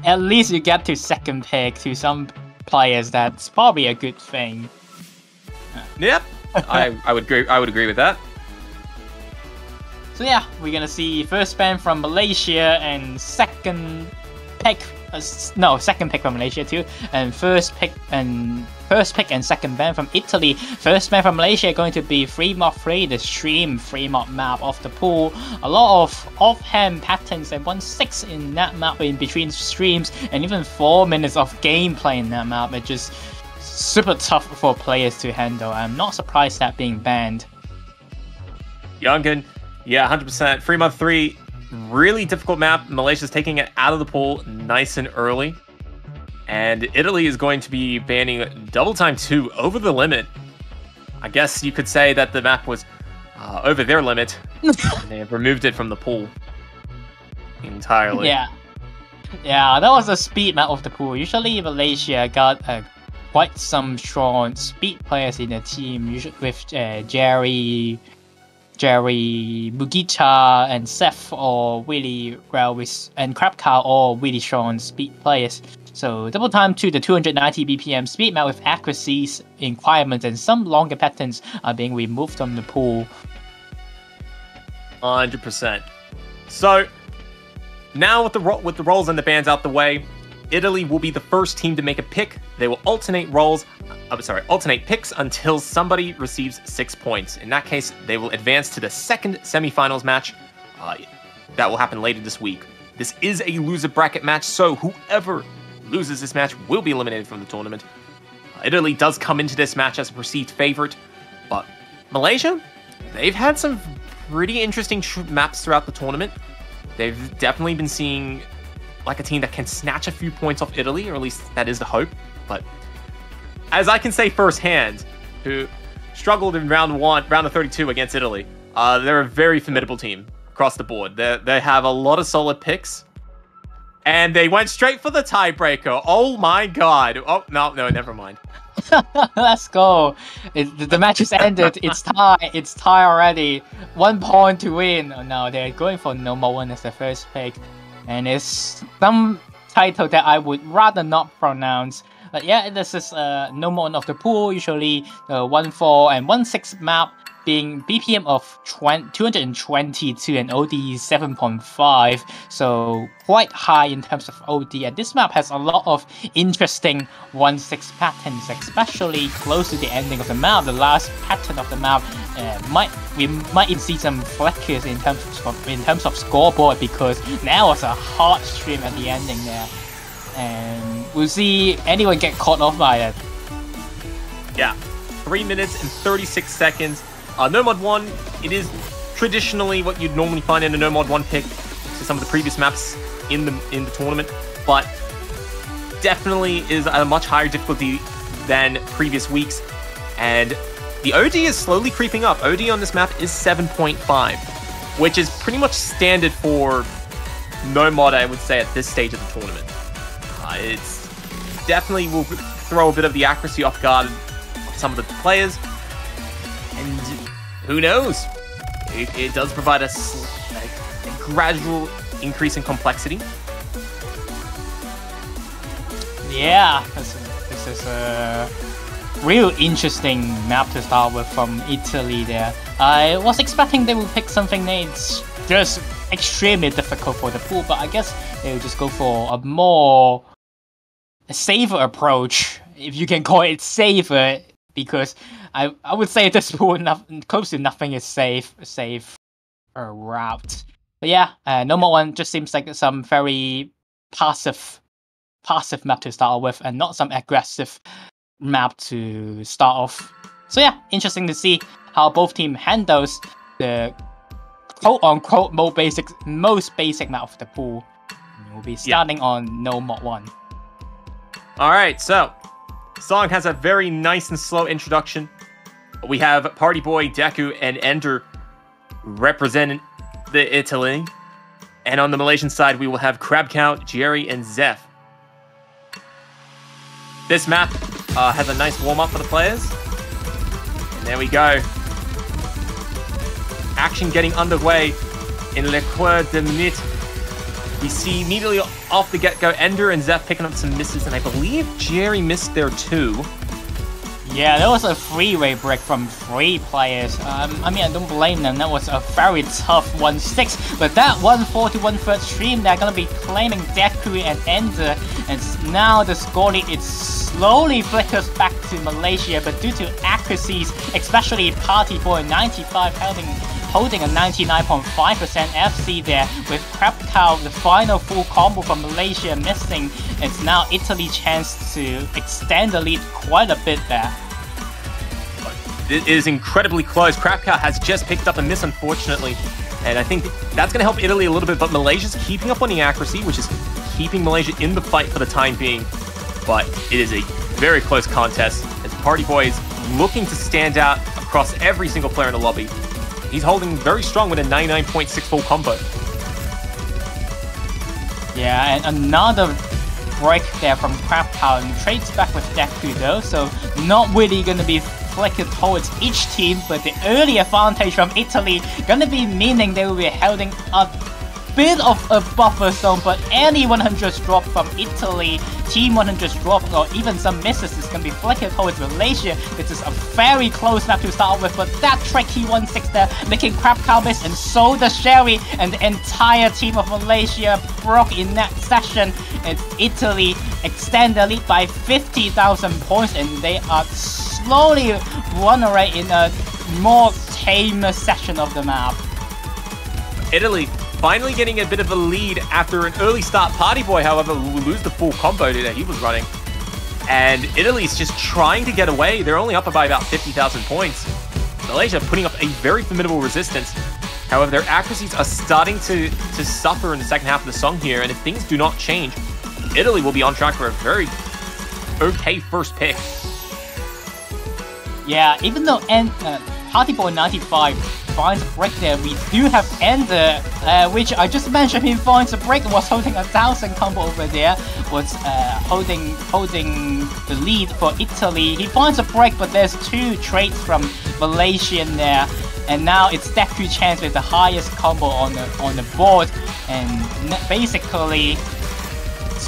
At least you get to second pick to some players. That's probably a good thing. Yep, I would agree with that. So we're gonna see first ban from Malaysia and second pick from Malaysia too, and first pick and second ban from Italy. First ban from Malaysia going to be 3-3, the stream 3-mod map of the pool. A lot of offhand patterns and 1-6 in that map in between streams, and even 4 minutes of gameplay in that map. It's just super tough for players to handle. I'm not surprised that being banned. Youngin, 100%. 3-3, really difficult map. Malaysia's taking it out of the pool nice and early. And Italy is going to be banning Double Time 2 over the limit. I guess you could say that the map was over their limit. And they have removed it from the pool entirely. Yeah, that was the speed map of the pool. Usually Malaysia got quite some strong speed players in the team, usually with Jerry Mugita and Seth, or really well and Crab Cow, all really strong speed players. So Double Time 2, the 290 BPM speed map with accuracies, requirements, and some longer patterns are being removed from the pool. 100%. So now with the rolls and the bans out the way, Italy will be the first team to make a pick. They will alternate picks until somebody receives 6 points. In that case, they will advance to the second semifinals match. That will happen later this week. This is a loser bracket match, so whoever loses this match will be eliminated from the tournament. Italy does come into this match as a perceived favorite, but Malaysia, they've had some pretty interesting maps throughout the tournament. They've definitely been seeing like a team that can snatch a few points off Italy, or at least that is the hope. But as I can say firsthand, who struggled in round of 32 against Italy, they're a very formidable team across the board. They have a lot of solid picks, and they went straight for the tiebreaker. Oh my god! Oh no, never mind. Let's go. The match is ended. It's tie. It's tie already. 1 point to win. Oh, no, they're going for No More One as the first pick. And it's some title that I would rather not pronounce. But this is No More One of the pool. Usually 1-4 and 1-6 map being BPM of 222 and OD 7.5, so quite high in terms of OD. And this map has a lot of interesting 1-6 patterns, especially close to the ending of the map. The last pattern of the map we might even see some flex in terms of scoreboard, because now was a hard stream at the ending there, and we'll see anyone get caught off by it. 3 minutes and 36 seconds. No Mod 1, it is traditionally what you'd normally find in a No Mod 1 pick to some of the previous maps in the tournament, but definitely is a much higher difficulty than previous weeks, and the OD is slowly creeping up. OD on this map is 7.5, which is pretty much standard for No Mod, I would say, at this stage of the tournament. It's definitely will throw a bit of the accuracy off guard of some of the players. And who knows? It does provide us a gradual increase in complexity. Yeah, this is a real interesting map to start with from Italy there. I was expecting they would pick something that's just extremely difficult for the pool, but I guess they would just go for a more safer approach, if you can call it safer, because I would say this pool close to nothing is safe route. But yeah, No More One just seems like some very passive map to start with, and not some aggressive map to start off. So yeah, interesting to see how both team handles the quote-unquote most basic map of the pool. We'll be starting on No Mod 1. Alright, so song has a very nice and slow introduction. We have Party Boy, Deku, and Ender representing the Italy. And on the Malaysian side, we will have Crab Count, Jerry, and Zeph. This map has a nice warm-up for the players. And there we go. Action getting underway in Le Coeur de Minute. We see immediately off the get-go Ender and Zeph picking up some misses, and I believe Jerry missed there too. Yeah, that was a three-way break from 3 players. I mean, I don't blame them. That was a very tough 1-6. But that 1-4 to 1-3 stream, they're gonna be claiming Deku and Ender. And now the score lead, it slowly flickers back to Malaysia. But due to accuracies, especially Party Boy 95 holding a 99.5% FC there, with Crab Cow, the final full combo from Malaysia missing. It's now Italy's chance to extend the lead quite a bit there. It is incredibly close. Crab Cow has just picked up a miss, unfortunately. And I think that's going to help Italy a little bit, but Malaysia's keeping up on the accuracy, which is keeping Malaysia in the fight for the time being. But it is a very close contest, as Party Boy is looking to stand out across every single player in the lobby. He's holding very strong with a 99.6 full combo. Yeah, and another break there from Crab Cow, and trades back with Deku though, so not really going to be flickered towards each team, but the early advantage from Italy going to be meaning they will be holding a bit of a buffer zone, but any 100s drop from Italy, team 100s drop, or even some misses is going to be flickered towards Malaysia. This is a very close map to start with, but that tricky 1-6 there, making Crab Cow miss, and so does Sherry, and the entire team of Malaysia broke in that session. And Italy extend the lead by 50,000 points, and they are slowly run away in a more tamer section of the map. Italy finally getting a bit of a lead after an early start. Party Boy, however, will lose the full combo that he was running. And Italy's just trying to get away. They're only up by about 50,000 points. Malaysia putting up a very formidable resistance. However, their accuracies are starting to suffer in the second half of the song here, and if things do not change, Italy will be on track for a very okay first pick. Yeah, even though Party Boy 95 finds a break there, we do have Ender, which I just mentioned, he finds a break, was holding a 1,000 combo over there, was holding the lead for Italy. He finds a break, but there's 2 trades from Malaysian there, and now it's Deku chance with the highest combo on the board, and basically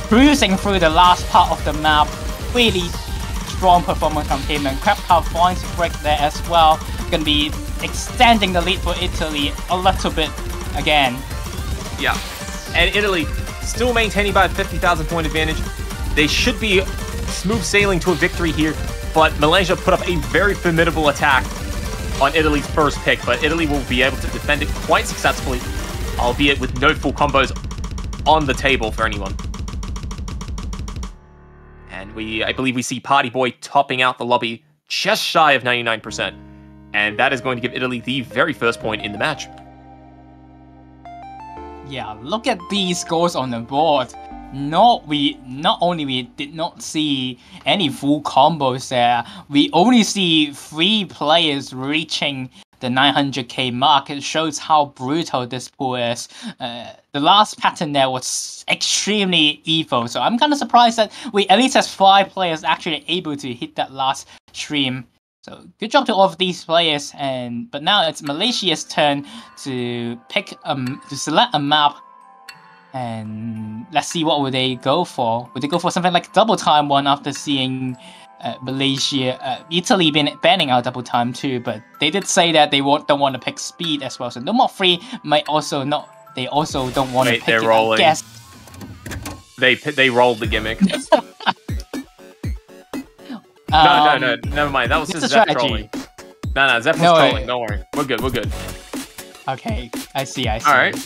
cruising through the last part of the map. Really strong performance from him, and Crab Cow finds a break there as well. Gonna be extending the lead for Italy a little bit again. Yeah, and Italy still maintaining by a 50,000 point advantage. They should be smooth sailing to a victory here, but Malaysia put up a very formidable attack on Italy's first pick, but Italy will be able to defend it quite successfully, albeit with no full combos on the table for anyone. And I believe we see Party Boy topping out the lobby just shy of 99%. And that is going to give Italy the very first point in the match. Yeah, look at these scores on the board. Not only we did not see any full combos there, we only see 3 players reaching the 900k mark. It shows how brutal this pool is. The last pattern there was extremely evil, so I'm kind of surprised that we at least has 5 players actually able to hit that last stream. So good job to all of these players. But now it's Malaysia's turn to select a map. And let's see what would they go for. Would they go for something like double time one after seeing Italy banning out double time too? But they did say that they don't want to pick speed as well. So no more free might also not. They also don't want to pick they're it, rolling. I guess. They rolled the gimmick. No, never mind. That was just Zeph trolling. No, Zeph was trolling. Don't worry. We're good. Okay, I see. All right.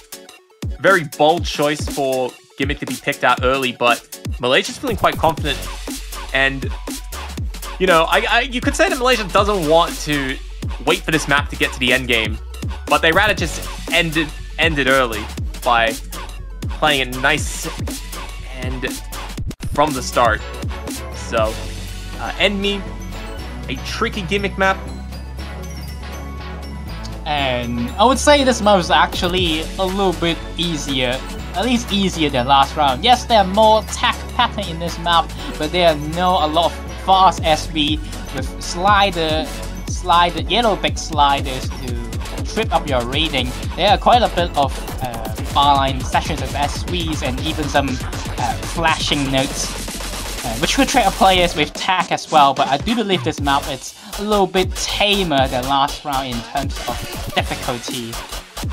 Very bold choice for gimmick to be picked out early, but Malaysia's feeling quite confident. And, you know, you could say that Malaysia doesn't want to wait for this map to get to the end game, but they rather just end it early by playing it nice and from the start. So, End Me, a tricky gimmick map. And I would say this map is actually a little bit easier, at least easier than last round. Yes, there are more attack pattern in this map, but there are a lot of fast SB with yellow big sliders to trip up your rating. There are quite a bit of bar-line sessions of SVs and even some flashing notes, which could trip up players with tech as well. But I do believe this map is a little bit tamer than last round in terms of difficulty.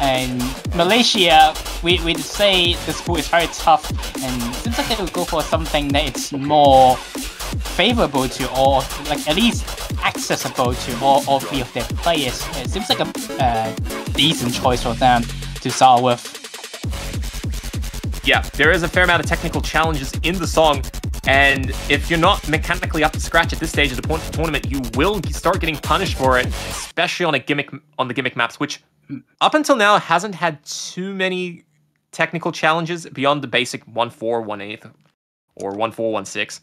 And Malaysia, we say this pool is very tough, and it seems like they will go for something that it's more favorable to all, like at least accessible to all 3 of their players. It seems like a decent choice for them to start with. Yeah, there is a fair amount of technical challenges in the song, and if you're not mechanically up to scratch at this stage of the tournament, you will start getting punished for it, especially on the gimmick maps, which up until now hasn't had too many technical challenges beyond the basic 1-4, 1-8, or 1-4, 1-6.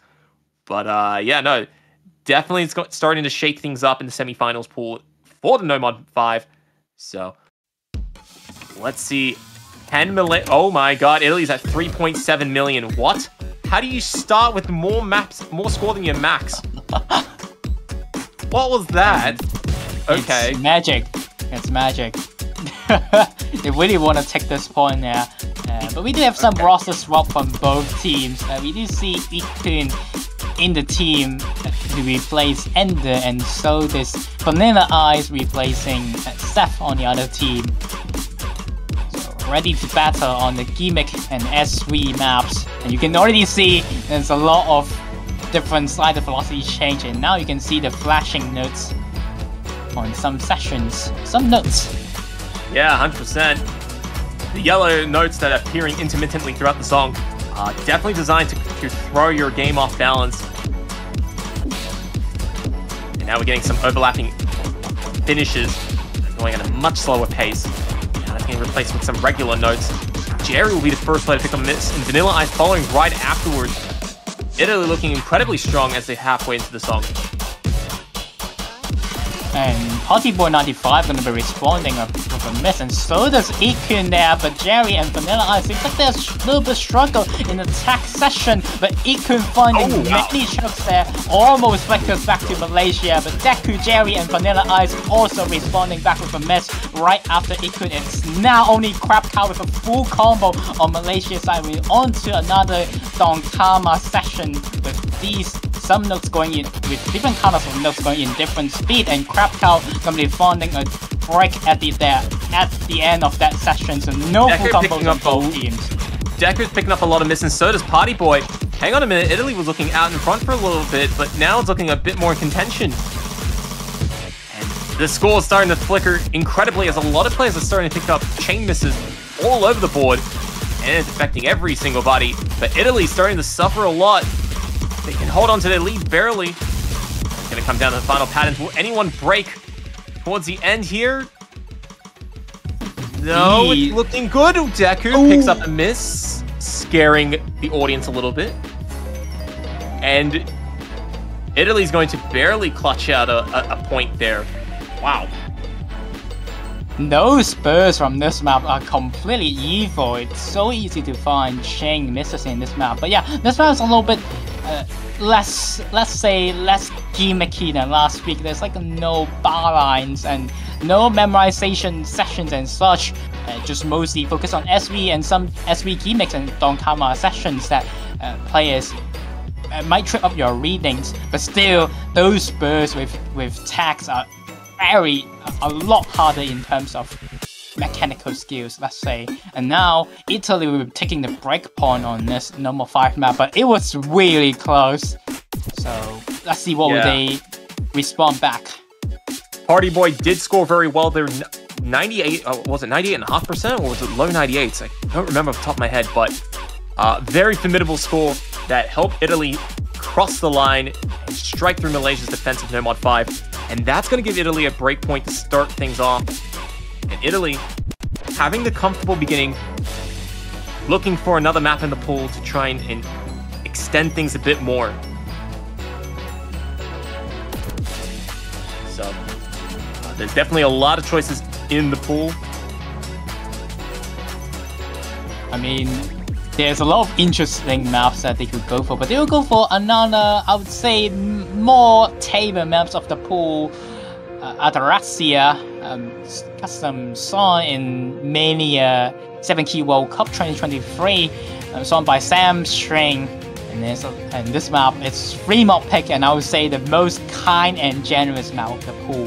But yeah, no, definitely it's starting to shake things up in the semifinals pool for the No Mod 5. So let's see. Oh my god, Italy's at 3.7 million. What? How do you start with more score than your max? What was that? Okay. It's magic. It's magic. They really want to take this point now. But we do have some roster swap from both teams. We do see Ikun in the team to replace Ender, and so this Vanilla Eyes replacing Seth on the other team. Ready to battle on the gimmick and SV maps, and you can already see there's a lot of different slider velocity change, and now you can see the flashing notes on some sessions, some notes. Yeah, 100%. The yellow notes that are appearing intermittently throughout the song are definitely designed to throw your game off balance. And now we're getting some overlapping finishes going at a much slower pace. Getting replaced with some regular notes. Jerry will be the first player to pick up this, and Vanilla Ice following right afterwards. Italy looking incredibly strong as they're halfway into the song. And Partyboy95 going to be responding with a miss, and so does Ikun there, but Jerry and Vanilla Ice seems like there's a little bit struggle in the attack session, but Ikun finding many chokes there, almost flickers back to Malaysia, but Deku, Jerry and Vanilla Ice also responding back with a miss right after Ikun. It's now only Crab Cow with a full combo on Malaysia's side. We're on to another Donkama session with these some notes going in with different colors of notes going in different speed, and Crab Cow gonna be finding a break at the end of that session, so no full combos on both teams. Deku's picking up a lot of misses, so does Party Boy. Hang on a minute, Italy was looking out in front for a little bit, but now it's looking a bit more in contention. And the score is starting to flicker incredibly as a lot of players are starting to pick up chain misses all over the board, and it's affecting every single body. But Italy's starting to suffer a lot. They can hold on to their lead barely. It's going to come down to the final patterns. Will anyone break towards the end here? No, it's looking good. Deku picks up a miss, scaring the audience a little bit. And Italy's going to barely clutch out a point there. Wow. those bursts from this map are completely evil. It's so easy to find chain misses in this map. But yeah, this map is a little bit less, let's say, less gimmicky than last week. There's like no bar lines and no memorization sessions and such. Just mostly focus on SV and some SV gimmicks and Donkama sessions that players might trip up your readings. But still, those bursts with tags are a lot harder in terms of mechanical skills, let's say. And now Italy will be taking the break point on this number 5 map, but it was really close. So let's see what will they respond back. Party Boy did score very well there. 98, was it 98.5% or was it low 98s? I don't remember off the top of my head, but very formidable score that helped Italy cross the line and strike through Malaysia's defensive No Mod 5. And that's going to give Italy a break point to start things off. And Italy, having the comfortable beginning, looking for another map in the pool to try and extend things a bit more. So, there's definitely a lot of choices in the pool. I mean, there's a lot of interesting maps that they could go for, but they will go for another, I would say, more tamer maps of the pool. Ataraxia, custom song in Mania 7 Key World Cup 2023, song by Sam String. And this map is free mod pick, and I would say the most kind and generous map of the pool.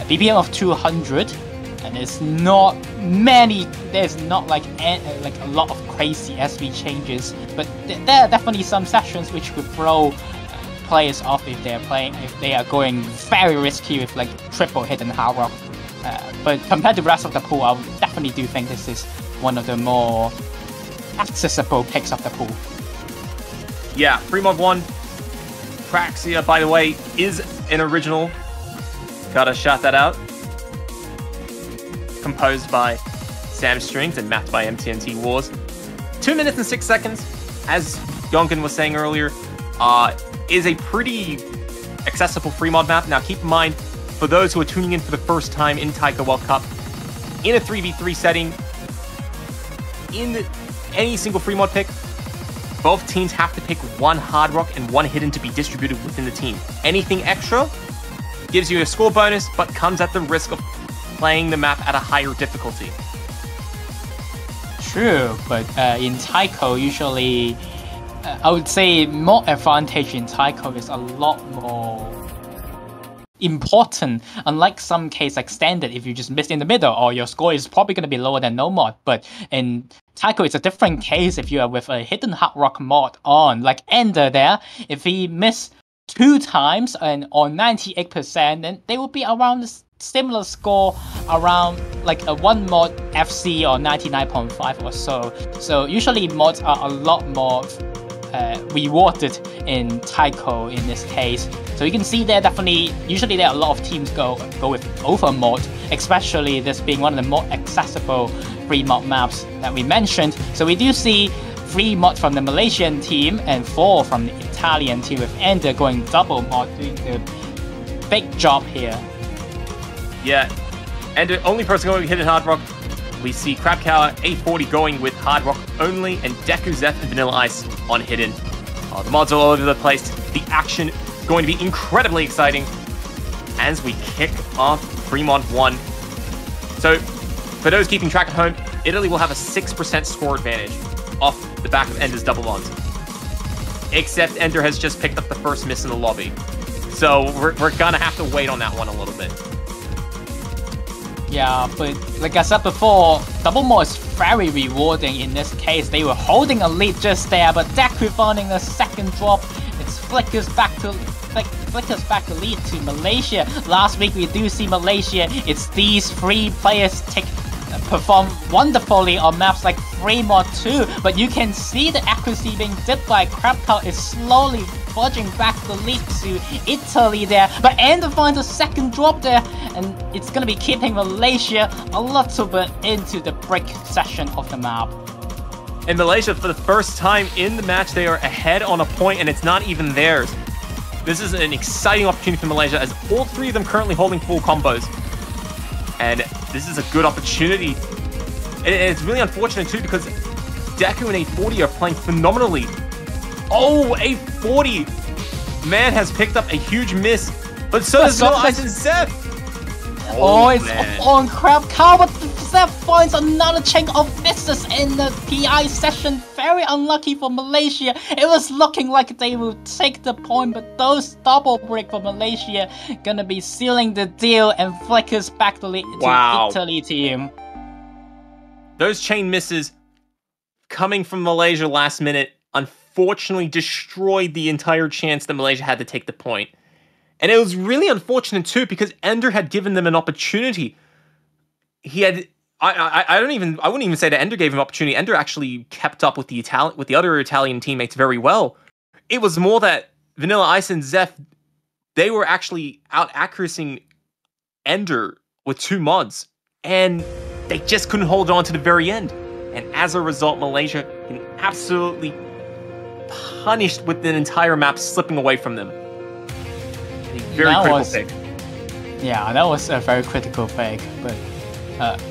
BPM of 200. And there's not like a lot of crazy SV changes, but there are definitely some sessions which could throw players off if they are going very risky with like triple hidden hard rock. But compared to the rest of the pool, I definitely do think this is one of the more accessible picks of the pool. Yeah, free mod 1. Praxia, by the way, is an original. Gotta shout that out. Composed by Sam Strings and mapped by MTNT Wars. 2 minutes and 6 seconds, as Yonkin was saying earlier, is a pretty accessible free mod map. Now keep in mind, for those who are tuning in for the first time in Taiko World Cup, in a 3v3 setting, in any single free mod pick, both teams have to pick one hard rock and one hidden to be distributed within the team. Anything extra gives you a score bonus, but comes at the risk of playing the map at a higher difficulty. True, but in Taiko, usually, I would say more advantage in Taiko is a lot more important. Unlike some case like standard, if you just missed in the middle, or your score is probably going to be lower than no mod. But in Taiko, it's a different case if you are with a hidden hard rock mod on, like Ender there. If he missed 2 times and on 98%, then they will be around this similar score, around like a 1 mod FC or 99.5 or so. So usually mods are a lot more rewarded in Taiko in this case. So you can see there definitely, usually there are a lot of teams go with over mod, especially this being one of the more accessible free mod maps that we mentioned. So we do see 3 mods from the Malaysian team and 4 from the Italian team, with Ender going double mod, doing the big job here. Yeah, and the only person going hidden hard rock, we see Crabcow A40 going with hard rock only, and Deku Zeph and Vanilla Ice on hidden. The mods are all over the place. The action going to be incredibly exciting as we kick off free mod 1. So, for those keeping track at home, Italy will have a 6% score advantage off the back of Ender's double mods. Except Ender has just picked up the first miss in the lobby. So we're gonna have to wait on that one a little bit. Yeah, but like I said before, double mod is very rewarding in this case. They were holding a lead just there, but Deku finding a second drop. It flickers back the lead to Malaysia. Last week we do see Malaysia. It's these 3 players perform wonderfully on maps like free mod 2, but you can see the accuracy being dipped by Crabcow is slowly fudging back the lead to Italy there, but Ender finds a second drop there, and it's going to be keeping Malaysia a little bit into the break session of the map. In Malaysia, for the first time in the match, they are ahead on a point, and it's not even theirs. This is an exciting opportunity for Malaysia, as all 3 of them currently holding full combos. And this is a good opportunity. And it's really unfortunate too because Deku and 840 are playing phenomenally. Oh, 840! Man has picked up a huge miss, but so does Vanilla Ice and Zeph. Oh, it's man. on Crab Cow, but Zeph finds another chain of misses in the PI session. Very unlucky for Malaysia. It was looking like they would take the point, but those double break for Malaysia gonna be sealing the deal and flick us back to the Italy team. Those chain misses coming from Malaysia last minute unfortunately destroyed the entire chance that Malaysia had to take the point. And it was really unfortunate too because Ender had given them an opportunity. He had I wouldn't even say that Ender gave him opportunity. Ender actually kept up with the other Italian teammates very well. It was more that Vanilla Ice and Zeph, they were actually out accuracying Ender with 2 mods, and they just couldn't hold on to the very end. And as a result, Malaysia getting absolutely punished with an entire map slipping away from them. A very critical pick. Yeah, that was a very critical pick, but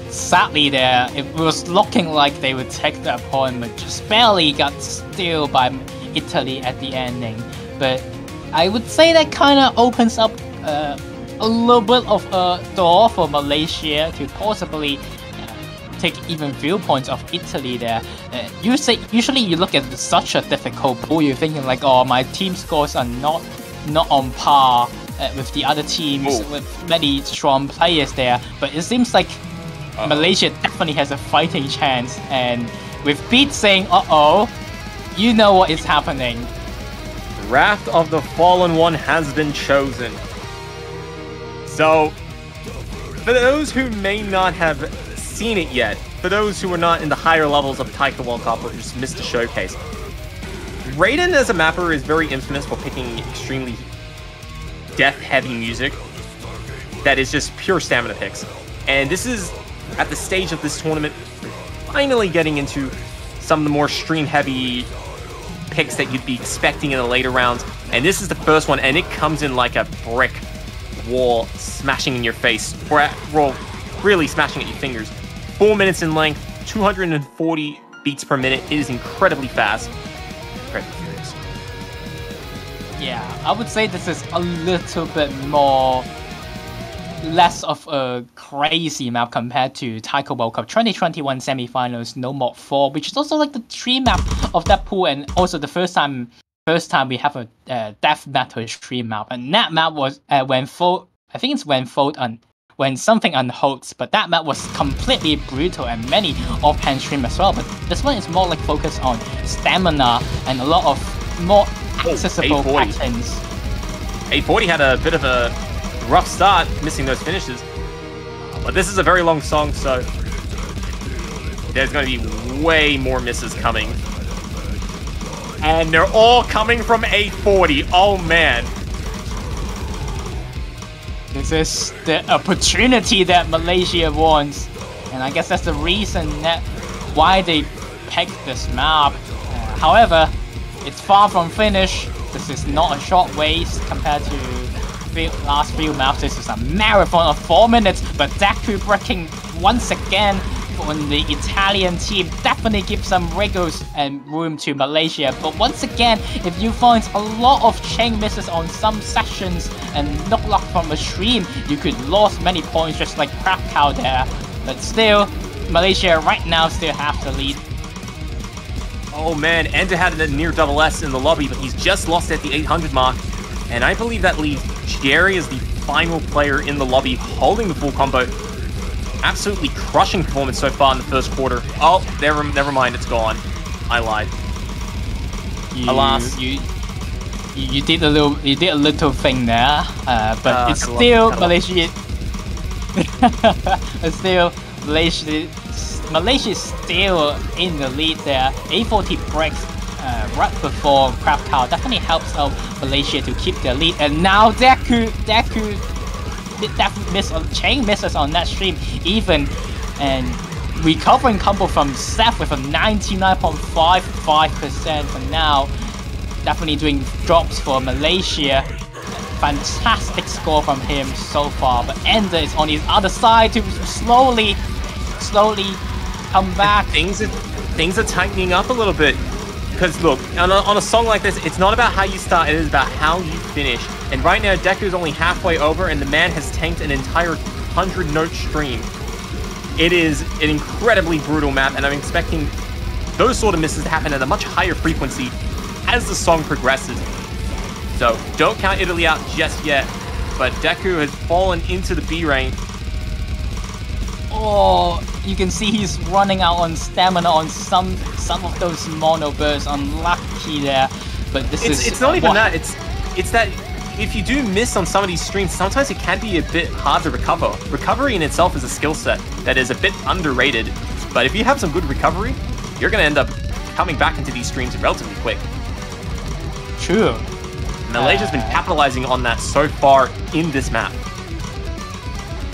sadly there, it was looking like they would take the point, but just barely got steal by Italy at the ending. But I would say that kind of opens up a little bit of a door for Malaysia to possibly take even viewpoints of Italy there. Usually you look at such a difficult pool, you're thinking like, oh, my team scores are not on par with the other teams, with many strong players there. But it seems like Malaysia definitely has a fighting chance, and with Beat saying, uh-oh, you know what is happening. Wrath of the Fallen One has been chosen. So, for those who may not have seen it yet, for those who are not in the higher levels of Taiko World Cup or just missed the showcase, Raiden as a mapper is very infamous for picking extremely death-heavy music that is just pure stamina picks. And this is, at the stage of this tournament, finally getting into some of the more stream-heavy picks that you'd be expecting in the later rounds. And this is the first one, and it comes in like a brick wall, smashing in your face, or really smashing at your fingers. 4 minutes in length, 240 beats per minute. It is incredibly fast. Incredibly furious. Yeah, I would say this is a little bit less of a crazy map compared to Taiko World Cup 2021 Semifinals No Mod 4, which is also like the stream map of that pool, and also the first time we have a death metal stream map. And that map was when something unholds, but that map was completely brutal and many offhand stream as well. But this one is more like focused on stamina and a lot of more accessible patterns. 840 had a bit of a rough start, missing those finishes. But this is a very long song, so there's going to be way more misses coming. And they're all coming from 840. Oh, man. This is the opportunity that Malaysia wants. And I guess that's the reason why they picked this map. However, it's far from finished. This is not a short race compared to the last few maps. This is a marathon of 4 minutes, but Deku breaking once again on the Italian team definitely gives some wriggles and room to Malaysia. But once again, if you find a lot of chain misses on some sessions and look like from a stream, you could lose many points just like Crab Cow there. But still, Malaysia right now still have the lead. Oh man, Ender had a near double S in the lobby, but he's just lost at the 800 mark. And I believe that leaves Jerry as the final player in the lobby, holding the full combo. Absolutely crushing performance so far in the first quarter. Oh, never mind, it's gone. I lied. Alas. You did a little thing there, but it's still Malaysia. It's still Malaysia is still in the lead there. 840 breaks right before Crab Cow definitely helps out Malaysia to keep their lead. And now Deku did that chain misses on that stream even, and recovering combo from Seth with a 99.55%, and now definitely doing drops for Malaysia. fantastic score from him so far, but Ender is on his other side to slowly come back. Things are tightening up a little bit. Because look, on a song like this, it's not about how you start, it is about how you finish. And right now, Deku's only halfway over, and the man has tanked an entire 100-note stream. It is an incredibly brutal map, and I'm expecting those sort of misses to happen at a much higher frequency as the song progresses. So don't count Italy out just yet, but Deku has fallen into the B range. Oh, you can see he's running out on stamina on some of those mono bursts. Unlucky there, but it's not even that. It's that if you do miss on some of these streams, sometimes it can be a bit hard to recover. Recovery in itself is a skill set that is a bit underrated, but if you have some good recovery, you're going to end up coming back into these streams relatively quick. True. Malaysia's been capitalizing on that so far in this map.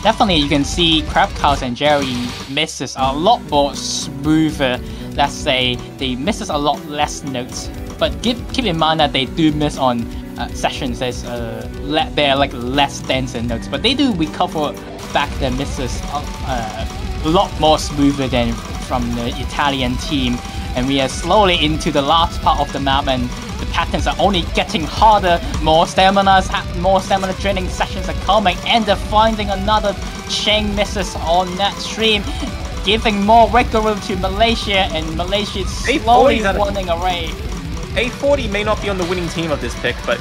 Definitely, you can see Crab Cows and Jerry misses are a lot more smoother. Let's say they misses a lot less notes, but keep in mind that they do miss on sessions that's they're like less dense in notes, but they do recover back their misses a lot more smoother than from the Italian team. And we are slowly into the last part of the map, and the patterns are only getting harder. More stamina draining sessions are coming, and they're finding another chain misses on that stream, giving more wiggle room to Malaysia, and Malaysia is slowly running away. A40 may not be on the winning team of this pick, but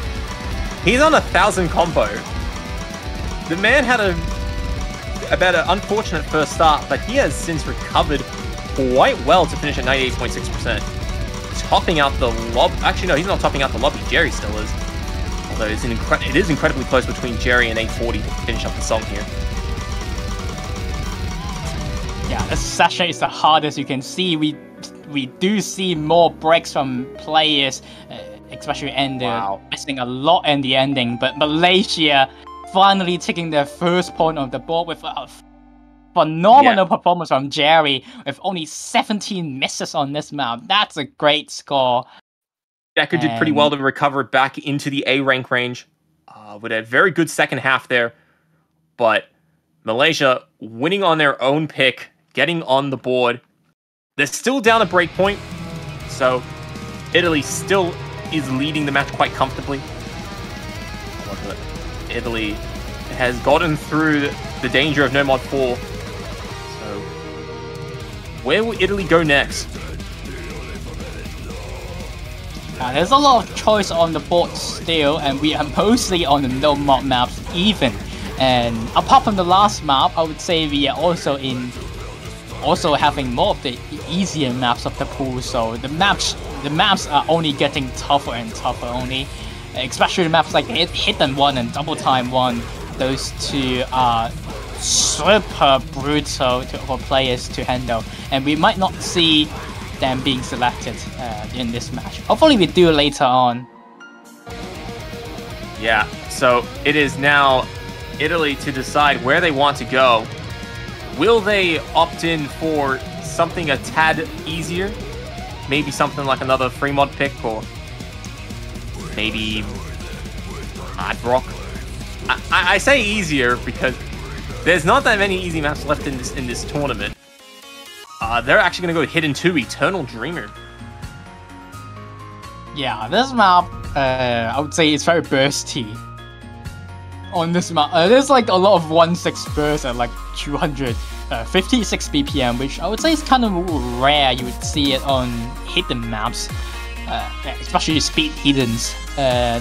he's on 1,000 combo. The man had about an unfortunate first start, but he has since recovered quite well to finish at 98.6%. Topping out the lobby. Actually, no, he's not topping out the lobby. Jerry still is. Although it is incredibly close between Jerry and A40 to finish up the song here. Yeah, this session is the hardest. You can see we do see more breaks from players, especially Ender missing a lot in the ending. But Malaysia finally taking their first point on the board with a phenomenal performance from Jerry with only 17 misses on this map. That's a great score. Deku did pretty well to recover back into the A rank range with a very good second half there. But Malaysia winning on their own pick, getting on the board. They're still down a break point, so Italy still is leading the match quite comfortably. Italy has gotten through the danger of no mod 4. So where will Italy go next? There's a lot of choice on the board still, and we are mostly on the no mod maps even. And apart from the last map, I would say we are also having more of the easier maps of the pool. So the maps are only getting tougher and tougher only. Especially maps like Hidden 1 and Double Time 1. Those two are super brutal for players to handle, and we might not see them being selected in this match. Hopefully we do later on. Yeah, so it is now Italy to decide where they want to go. Will they opt in for something a tad easier? Maybe something like another free mod pick, or maybe hard rock? I say easier because there's not that many easy maps left in this tournament. They're actually going to go Hidden 2, Eternal Dreamer. Yeah, this map, I would say it's very bursty. On this map, there's like a lot of 1-6 bursts at like 256 BPM, which I would say is kind of rare. You would see it on hidden maps, especially speed hiddens.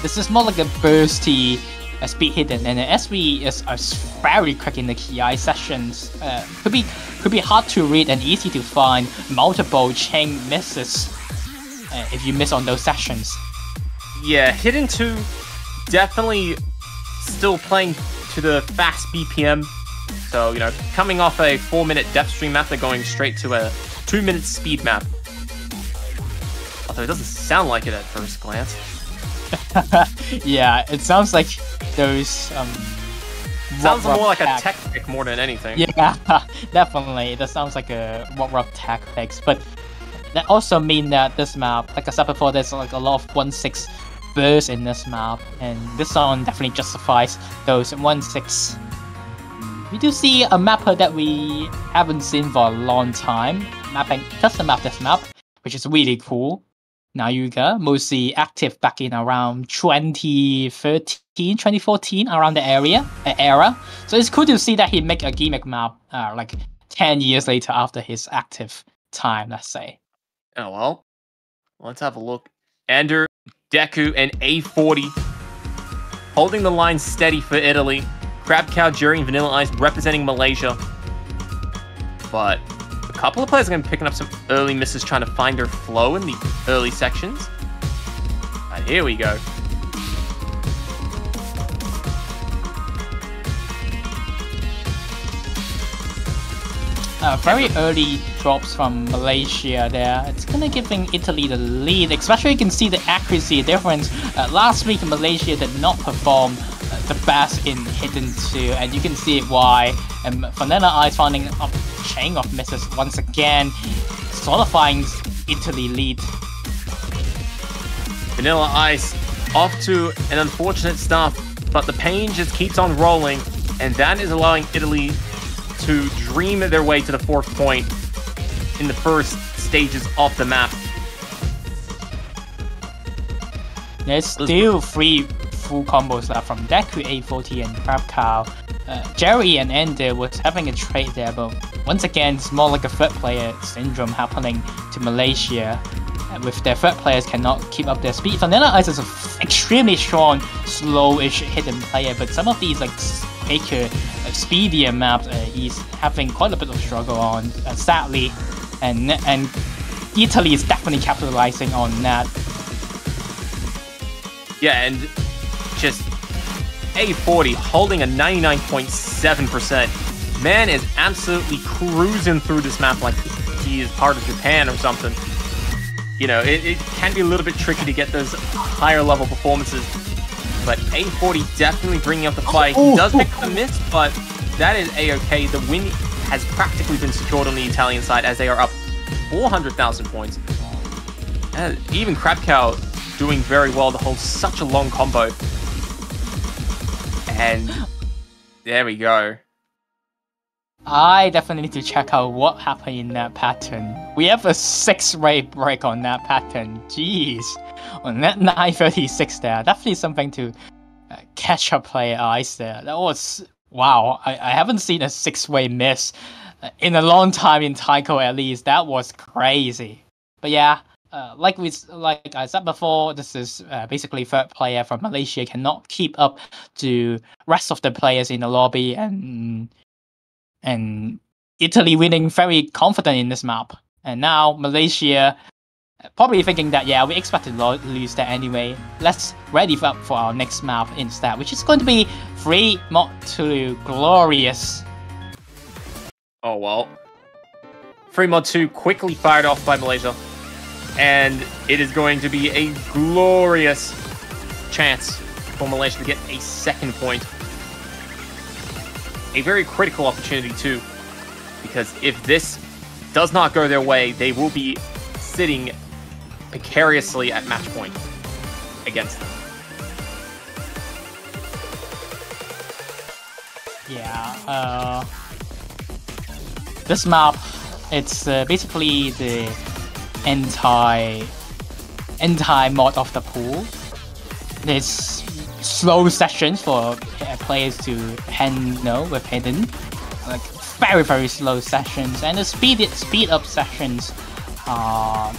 This is more like a bursty speed hidden, and SV is very quick in the KI sessions. Could be hard to read and easy to find multiple chain misses if you miss on those sessions. Yeah, Hidden 2 definitely still playing to the fast BPM. So, you know, coming off a 4-minute death stream map, they're going straight to a 2-minute speed map. Although it doesn't sound like it at first glance. Yeah, it sounds like those sounds more like a tech pick more than anything. Yeah, definitely. That sounds like a rough tech picks, but that also means that this map, like I said before, there's like a lot of 1-6 burst in this map, and this zone definitely justifies those 1-6. We do see a mapper that we haven't seen for a long time, mapping custom map this map, which is really cool. Nayuga, mostly active back in around 2013, 2014, around the era. So it's cool to see that he make a gimmick map like 10 years later after his active time, let's say. Oh, well. Let's have a look. Ender, Deku, and A40 holding the line steady for Italy. Crab Cow, Jerry, and Vanilla Ice representing Malaysia. But a couple of players are going to be picking up some early misses trying to find their flow in the early sections. And here we go. Very early drops from Malaysia there. It's gonna giving Italy the lead, especially you can see the accuracy difference. Last week Malaysia did not perform the best in Hidden 2, and you can see why. And Vanilla Ice finding a chain of misses once again, solidifying Italy lead. Vanilla Ice off to an unfortunate start, but the pain just keeps on rolling, and that is allowing Italy to dream their way to the 4th point in the first stages of the map. There's still 3 full combos left from Deku, A40, and Crab Cow. Jerry and Ender was having a trade there, but once again, it's more like a third player syndrome happening to Malaysia. With their third players cannot keep up their speed. Vanilla Ice is an extremely strong, slowish hidden player, but some of these like quicker, speedier maps, he's having quite a bit of struggle on, sadly, and Italy is definitely capitalizing on that. Yeah, and just A40 holding a 99.7%. Man is absolutely cruising through this map like he is part of Japan or something. You know, it can be a little bit tricky to get those higher level performances, but A40 definitely bringing up the fight. He does pick up a miss, but that is A-okay. The win has practically been secured on the Italian side as they are up 400,000 points. And even Crab Cow doing very well to hold such a long combo. And there we go. I definitely need to check out what happened in that pattern. We have a 6-ray break on that pattern. Jeez. On that 936 there. Definitely something to catch up player eyes there. That was... Wow. I haven't seen a 6-way miss in a long time in Taiko at least. That was crazy. But yeah, like I said before, this is basically third player from Malaysia cannot keep up to rest of the players in the lobby, and Italy winning very confident in this map. And now Malaysia probably thinking that, yeah, we expect to lose that anyway. Let's ready for our next map instead, which is going to be 3 Mod 2 Glorious. Oh well. 3 Mod 2 quickly fired off by Malaysia. And it is going to be a glorious chance for Malaysia to get a 2nd point. A very critical opportunity too, because if this does not go their way, they will be sitting precariously at match point against them. Yeah, this map, it's basically the anti-mod of the pool. There's slow sessions for players to handle with Hidden, like very, very slow sessions, and the speed up sessions are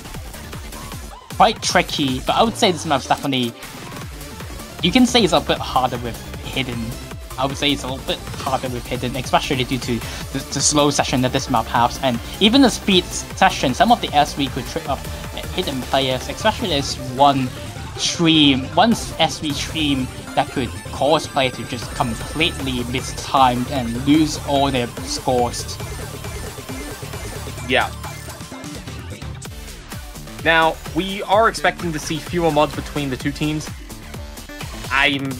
quite tricky, but I would say this map's definitely, you can say it's a bit harder with Hidden. I would say it's a little bit harder with Hidden, especially due to the slow session that this map has, and even the speed session, some of the SV could trip up Hidden players, especially there's one SV stream that could cause players to just completely mistimed and lose all their scores. Yeah. Now, we are expecting to see fewer mods between the two teams. I'm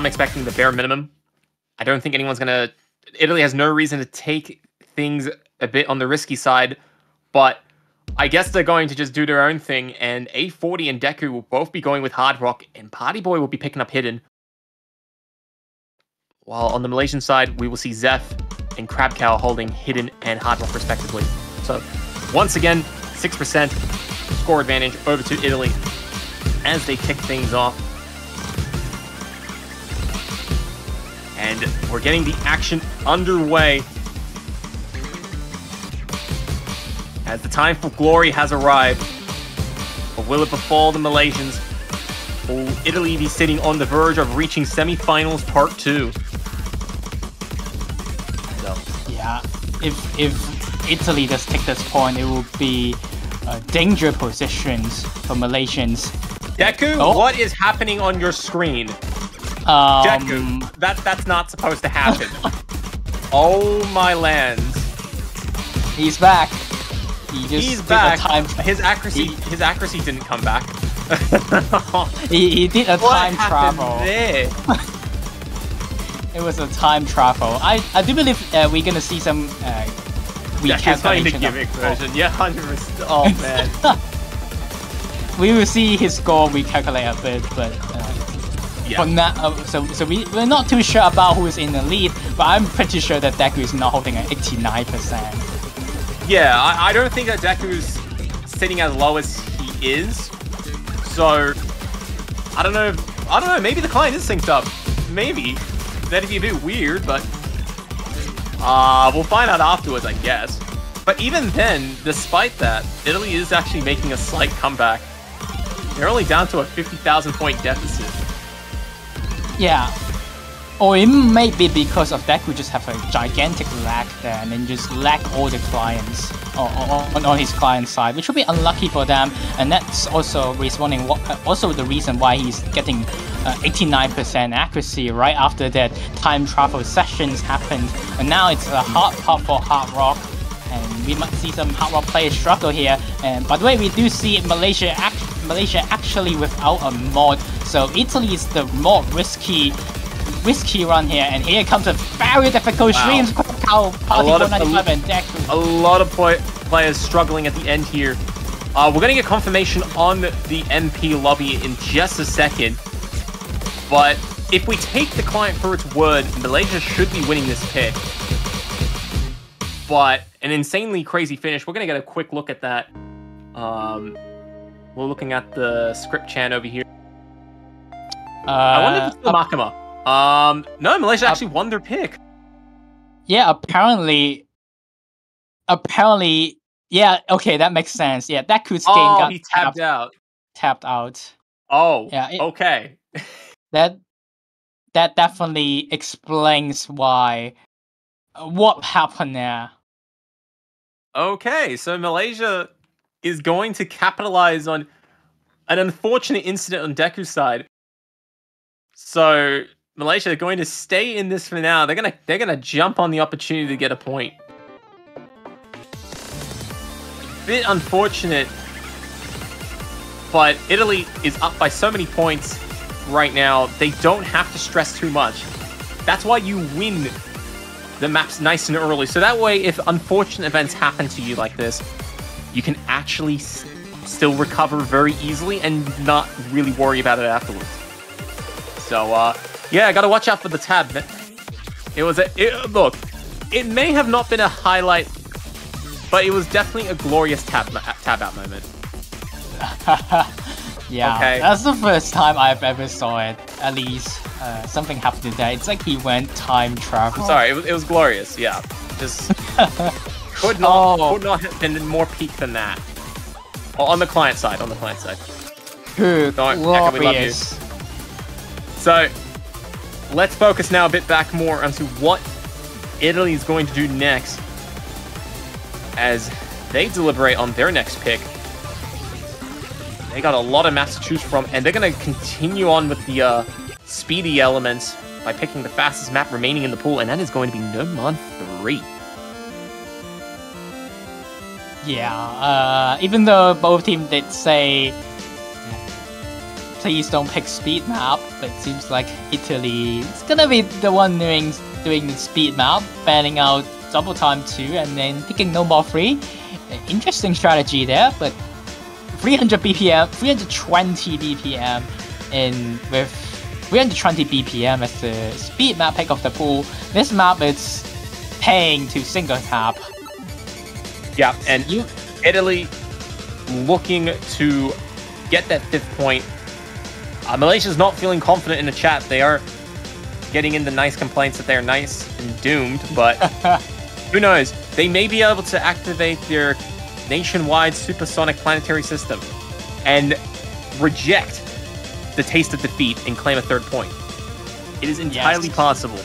expecting the bare minimum. I don't think anyone's gonna... Italy has no reason to take things a bit on the risky side, but I guess they're going to just do their own thing, and A40 and Deku will both be going with Hard Rock, and Party Boy will be picking up Hidden. While on the Malaysian side, we will see Zeph and Crab Cow holding Hidden and Hard Rock respectively. So, once again, 6% score advantage over to Italy as they kick things off. And we're getting the action underway as the time for glory has arrived. But will it befall the Malaysians? Will Italy be sitting on the verge of reaching semi-finals part 2? So. Yeah, if Italy does take this point, it will be danger positions for Malaysians. Deku, what is happening on your screen? Deku, that's not supposed to happen. Oh my lands. He's back. He's back. His accuracy didn't come back. he did a time travel. There? It was a time travel. I do believe we're gonna see some recalculation. The gimmick version. Yeah, 100%. Oh man. We will see his score recalculate a bit, but for now, so we're not too sure about who is in the lead, but I'm pretty sure that Deku is not holding an 89%. Yeah, I don't think that Deku's sitting as low as he is. So I don't know. Maybe the client is synced up. Maybe that'd be a bit weird, but we'll find out afterwards, I guess. But even then, despite that, Italy is actually making a slight comeback. They're only down to a 50,000 point deficit. Yeah. Or it may be because of Deku just have a gigantic lag there and then just lag all the clients on his client side, which will be unlucky for them. And that's also also the reason why he's getting 89% accuracy right after that time travel sessions happened. And now it's a hard part for Hard Rock. And we might see some Hard Rock players struggle here. And by the way, we do see Malaysia actually without a mod. So Italy is the more risky run here, and here comes a very difficult streams. A lot of players struggling at the end here. We're going to get confirmation on the MP lobby in just a second, but if we take the client for its word, Malaysia should be winning this pick. But an insanely crazy finish. We're going to get a quick look at that. We're looking at the script chan over here. I wonder if it's the Makama. No, Malaysia actually won their pick. Yeah, apparently, yeah, okay, that makes sense. Yeah, that Deku's game got he tapped out. Tapped out. Oh, yeah, okay. that definitely explains what happened there. Okay, so Malaysia is going to capitalize on an unfortunate incident on Deku's side. So Malaysia are going to stay in this for now. They're gonna jump on the opportunity to get a point. Bit unfortunate, but Italy is up by so many points right now. They don't have to stress too much. That's why you win the maps nice and early. So that way, if unfortunate events happen to you like this, you can actually still recover very easily and not really worry about it afterwards. So, yeah, I gotta watch out for the tab. Look, it may have not been a highlight, but it was definitely a glorious tab out moment. Yeah, okay. That's the first time I've ever saw it. At least something happened today. It's like he went time travel. I'm sorry, it was glorious. Yeah, just could not have been more peak than that. On the client side. Good, glorious. We love you. So, let's focus now a bit back more onto what Italy is going to do next as they deliberate on their next pick. They got a lot of maps to choose from, and they're going to continue on with the speedy elements by picking the fastest map remaining in the pool, and that is going to be Nomad 3. Yeah, even though both teams did say please don't pick speed map, but it seems like Italy is gonna be the one doing the speed map, banning out double time 2 and then picking no more 3. Interesting strategy there, but 300 BPM, 320 BPM with 320 BPM as the speed map pick of the pool. This map is paying to single tap. Yeah, and Italy looking to get that 5th point. Malaysia's not feeling confident in the chat. They are getting into nice complaints that they're nice and doomed, but who knows? They may be able to activate their nationwide supersonic planetary system and reject the taste of defeat and claim a 3rd point. It is entirely possible.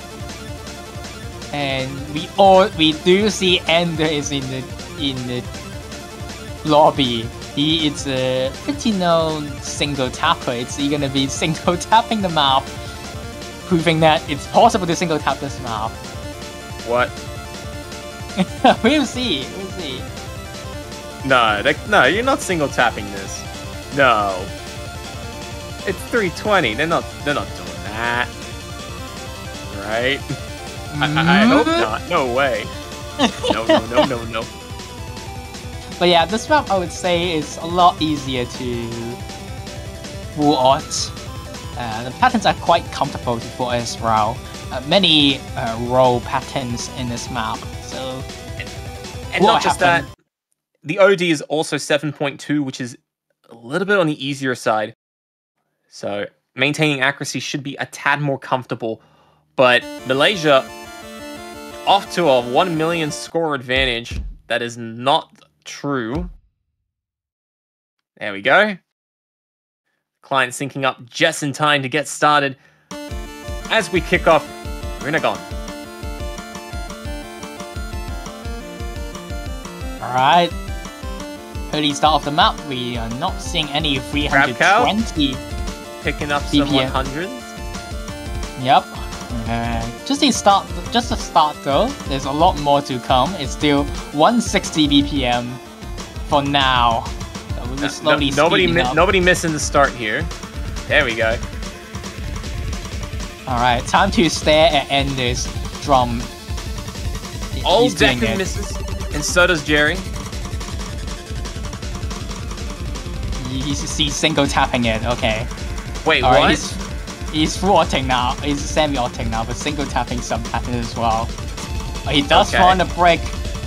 And we do see Ender is in the lobby. He is a pretty known single tapper. It's gonna be single tapping the map, proving that it's possible to single tap this map. What? We'll see. We'll see. No, you're not single tapping this. No. It's 320. They're not doing that. Right? I hope not. No way. No. But yeah, this map I would say is a lot easier to rule out. The patterns are quite comfortable to for as well. Many roll patterns in this map. So, and not just that, the OD is also 7.2, which is a little bit on the easier side. So maintaining accuracy should be a tad more comfortable. But Malaysia off to a 1 million score advantage. That is not true. There we go. Client syncing up just in time to get started. As we kick off, Renegon. Alright. Early start of the map, we are not seeing any 320 picking up some 100s. Yep. Just a start though. There's a lot more to come. It's still 160 BPM for now. So nobody missing the start here. There we go. Alright, time to stare at Ender's drum. All Deku misses, and so does Jerry. He's single tapping it, okay. Wait, what? He's full-auting now. He's semi-auting now, but single tapping some pattern as well. He does find a break,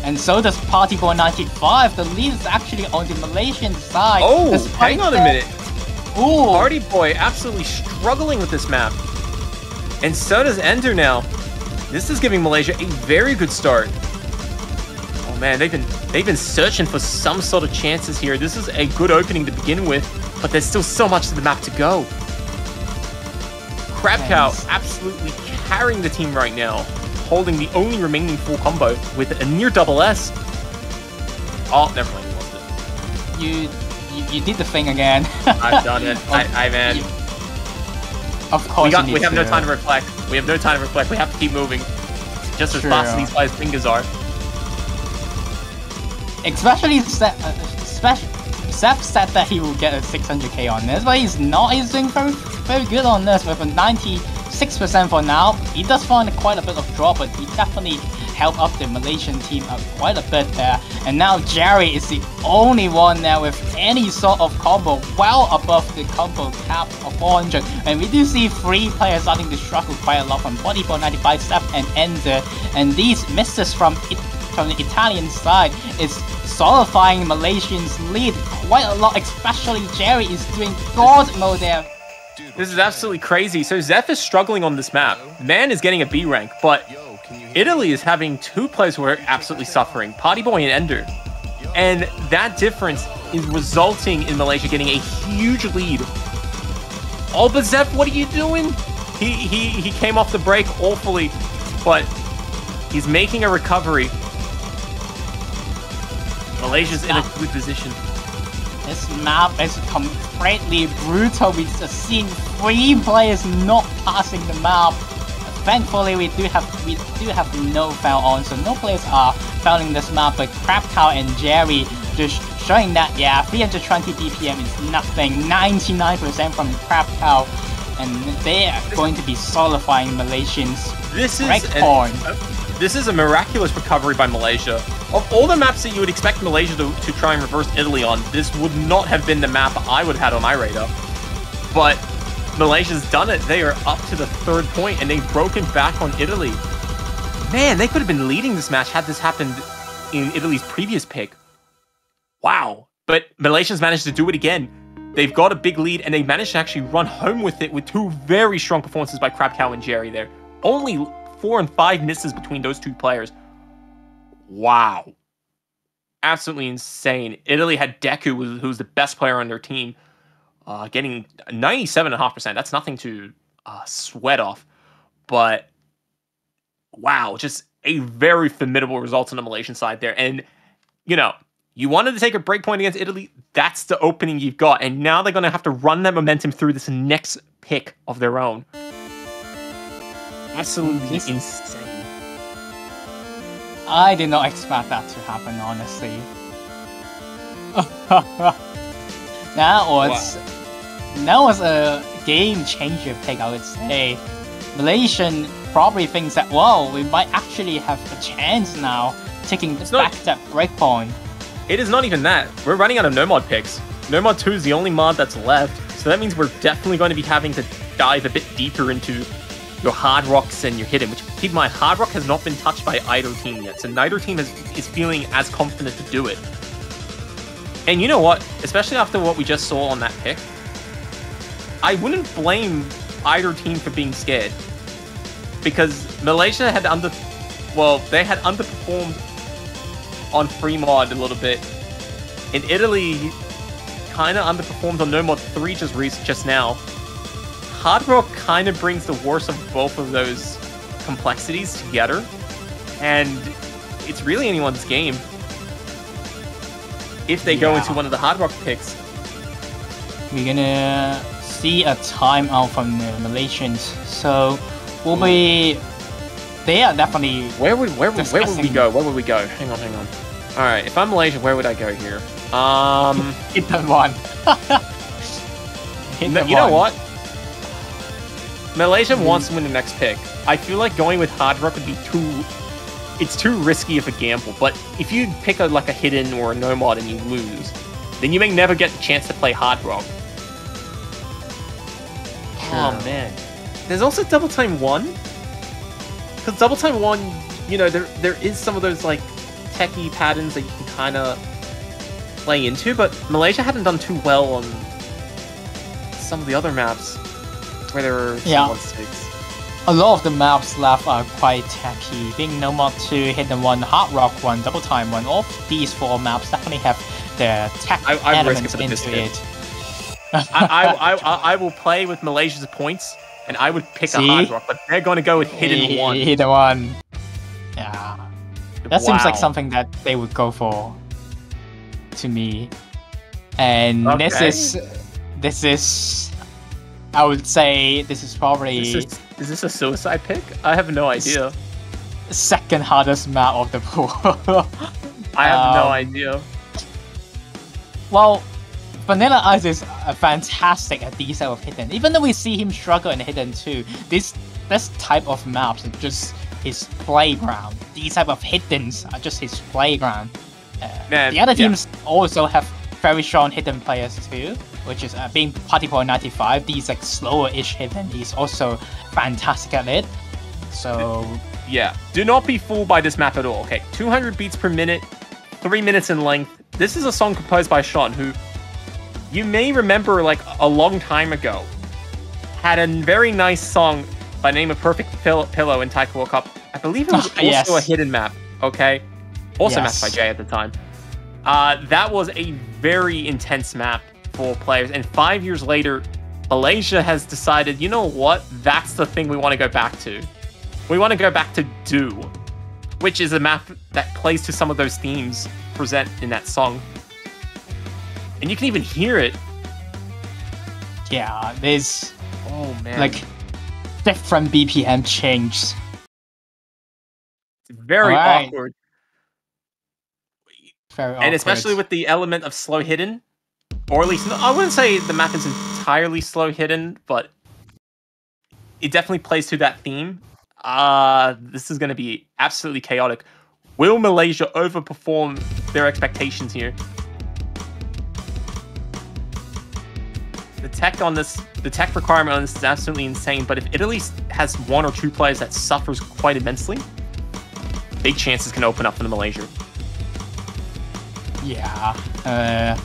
and so does Party Boy 95. The lead is actually on the Malaysian side. Oh, hang on a minute. Ooh. Party Boy absolutely struggling with this map. And so does Ender now. This is giving Malaysia a very good start. Oh man, they've been searching for some sort of chances here. This is a good opening to begin with, but there's still so much of the map to go. Crab Cow absolutely carrying the team right now, holding the only remaining full combo with a near double S. Oh, never mind, you lost it. You did the thing again. I've done it. I man. Of course, we have no time to reflect. We have no time to reflect. We have to keep moving, just as fast as these guys' fingers are. Especially Seth said that he will get a 600k on this, but he's not. He's doing very good on this with a 96% for now. He does find quite a bit of drop, but he definitely helped up the Malaysian team quite a bit there. And now Jerry is the only one there with any sort of combo well above the combo cap of 400. And we do see 3 players starting to struggle quite a lot from 4495, Seth and Ender. And these misses from the Italian side is solidifying Malaysian's lead quite a lot, especially Jerry is doing God mode there. This is absolutely crazy. So Zeph is struggling on this map. Man is getting a B rank, but Italy is having 2 players who are absolutely suffering, Party Boy and Ender. And that difference is resulting in Malaysia getting a huge lead. Oh, but Zeph, what are you doing? He came off the break awfully, but he's making a recovery. Malaysia's in a good position. This map is completely brutal. We're just seeing 3 players not passing the map. Thankfully, we do have no foul on, so no players are fouling this map. But Crab Cow and Jerry just showing that 320 BPM is nothing. 99% from Crab Cow, and they are going to be solidifying Malaysian's break point. This is a miraculous recovery by Malaysia. Of all the maps that you would expect Malaysia to try and reverse Italy on, this would not have been the map I would have had on my radar. But Malaysia's done it. They are up to the 3rd point, and they've broken back on Italy. Man, they could have been leading this match had this happened in Italy's previous pick. Wow. But Malaysia's managed to do it again. They've got a big lead, and they managed to actually run home with it with 2 very strong performances by Crab Cow and Jerry there. Only 4 and 5 misses between those 2 players. Wow. Absolutely insane. Italy had Deku, who's the best player on their team, getting 97.5%. That's nothing to sweat off. But, wow, just a very formidable result on the Malaysian side there. And, you know, you wanted to take a break point against Italy. That's the opening you've got. And now they're going to have to run that momentum through this next pick of their own. Absolutely insane. I did not expect that to happen, honestly. That was a game changer pick, I would say. Malaysian probably thinks that, well, we might actually have a chance now taking back that breakpoint. It is not even that. We're running out of no-mod picks. No-mod 2 is the only mod that's left, so that means we're definitely going to be having to dive a bit deeper into your Hard Rocks and your Hidden, which, keep in mind, Hard Rock has not been touched by either team yet, so neither team is feeling as confident to do it. And you know what? Especially after what we just saw on that pick, I wouldn't blame either team for being scared. Because Malaysia had they had underperformed on free mod a little bit. And Italy kind of underperformed on no mod 3 just now. Hard Rock kind of brings the worst of both of those complexities together. And it's really anyone's game. If they go into one of the Hard Rock picks. We're gonna see a timeout from the Malaysians. So we'll be... They are definitely... Where would we go? Where would we go? Hang on. Alright, if I'm Malaysia, where would I go here? Hit that one. You know what? Malaysia wants to win the next pick. I feel like going with Hard Rock would be it's too risky of a gamble. But if you pick a Hidden or a No Mod and you lose, then you may never get the chance to play Hard Rock. Oh man. There's also Double Time 1. Because Double Time 1, you know, there is some of those techie patterns that you can kind of play into, but Malaysia hadn't done too well on some of the other maps where there were some mistakes. A lot of the maps left are quite techy. Being No Mod 2, Hidden 1, Hard Rock 1, Double Time 1, all of these 4 maps definitely have their tech elements into it. I will play with Malaysia's points, and I would pick a Hard Rock, but they're going to go with Hidden 1. Hidden 1. Yeah. That seems like something that they would go for, to me. And this is, I would say, this is probably... Is this a suicide pick? I have no idea. Second hardest map of the pool. I have no idea. Well, Vanilla Ice is fantastic at these type of Hidden. Even though we see him struggle in Hidden too, this type of maps is just his playground. These type of Hiddens are just his playground. The other teams also have very strong Hidden players too, which is being Party Point 95. These slower-ish Hidden. He's also fantastic at it. So yeah, do not be fooled by this map at all. Okay, 200 beats per minute, 3 minutes in length. This is a song composed by Sean, who you may remember a long time ago had a very nice song by the name of Perfect Pillow in Taiko World Cup. I believe it was also a Hidden map, okay? Also mapped by Jay at the time. That was a very intense map for players, and 5 years later, Malaysia has decided, you know what? That's the thing we want to go back to. We want to go back to Do, which is a map that plays to some of those themes present in that song. And you can even hear it. Yeah, there's... Oh, man. Different BPM changes. It's very awkward. Very awkward. And especially with the element of slow hidden. Or at least, I wouldn't say the map is entirely slow hidden, but it definitely plays to that theme. This is going to be absolutely chaotic. Will Malaysia overperform their expectations here? The tech requirement on this is absolutely insane, but if Italy has 1 or 2 players that suffers quite immensely, big chances can open up for the Malaysia. Yeah.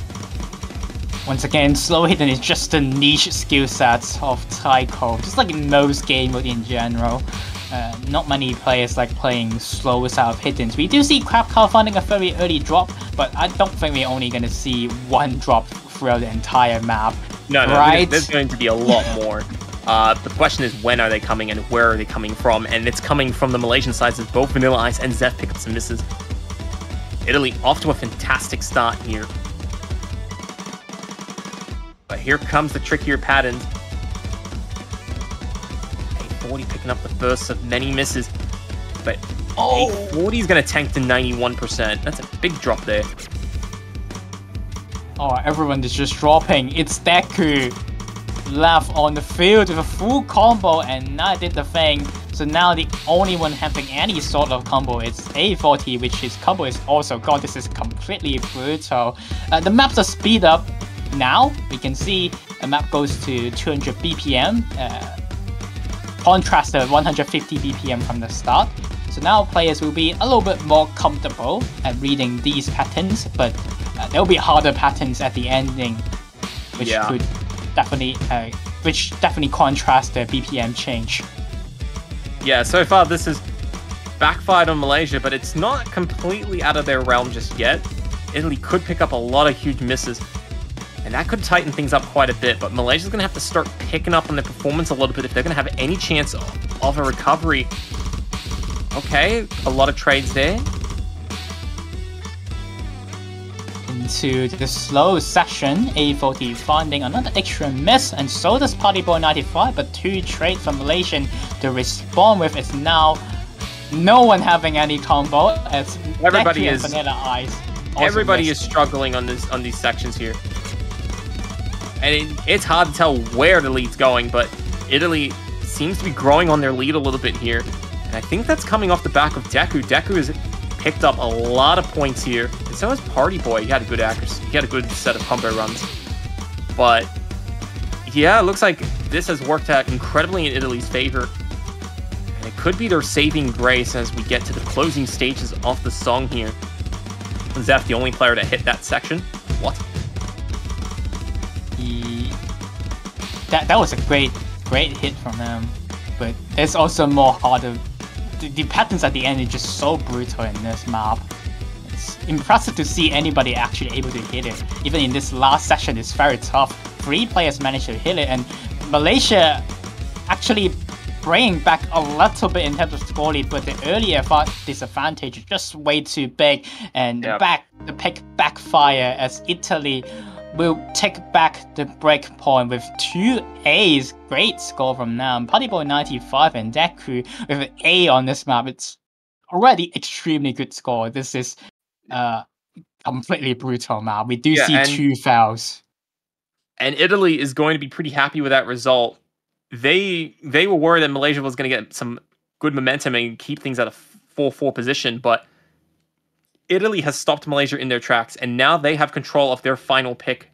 Once again, slow hidden is just a niche skill set of taiko, just like in most game mode in general. Not many players like playing slow side of hiddens. We do see Crabcow finding a very early drop, but I don't think we're only going to see 1 drop throughout the entire map. No, right? There's going to be a lot more. The question is, when are they coming and where are they coming from? And it's coming from the Malaysian sides as both Vanilla Ice and Zeph pick up some misses. Italy off to a fantastic start here. But here comes the trickier patterns. A40 picking up the first of many misses. But A40 is going to tank to 91%. That's a big drop there. Oh, everyone is just dropping. It's Deku left on the field with a full combo, and now did the thing. So now the only one having any sort of combo is A40, which his combo is also gone. This is completely brutal. The maps are speed up now. We can see the map goes to 200 BPM, contrast to 150 BPM from the start. So now players will be a little bit more comfortable at reading these patterns, but there'll be harder patterns at the ending, which could definitely, contrast the BPM change. Yeah, so far this has backfired on Malaysia, but it's not completely out of their realm just yet. Italy could pick up a lot of huge misses, and that could tighten things up quite a bit, but Malaysia's going to have to start picking up on their performance a little bit if they're going to have any chance of a recovery. Okay, a lot of trades there. Into the slow section, A40 finding another extra miss, and so does Partyboy95, but 2 trades from Malaysian to respond with. It's now no one having any combo, as everybody Deku is and Vanilla Ice. Everybody is struggling on these sections here. And it's hard to tell where the lead's going, but Italy seems to be growing on their lead a little bit here. And I think that's coming off the back of Deku. Deku has picked up a lot of points here. And so has Party Boy. He had a good accuracy. He had a good set of combo runs. But yeah, it looks like this has worked out incredibly in Italy's favor. And it could be their saving grace as we get to the closing stages of the song here. Zeph, the only player to hit that section. What? That was a great hit from him, but there's also more harder. The patterns at the end are just so brutal in this map. It's impressive to see anybody actually able to hit it. Even in this last session, it's very tough. 3 players managed to hit it, and Malaysia actually bringing back a little bit in terms of score lead, but the earlier disadvantage is just way too big, and the pick backfire as Italy will take back the break point with 2 A's. Great score from them. Partyboy95 and Deku with an A on this map. It's already extremely good score. This is completely brutal map. We do see 2 fouls. And Italy is going to be pretty happy with that result. They were worried that Malaysia was going to get some good momentum and keep things at a 4-4 position, but Italy has stopped Malaysia in their tracks, and now they have control of their final pick,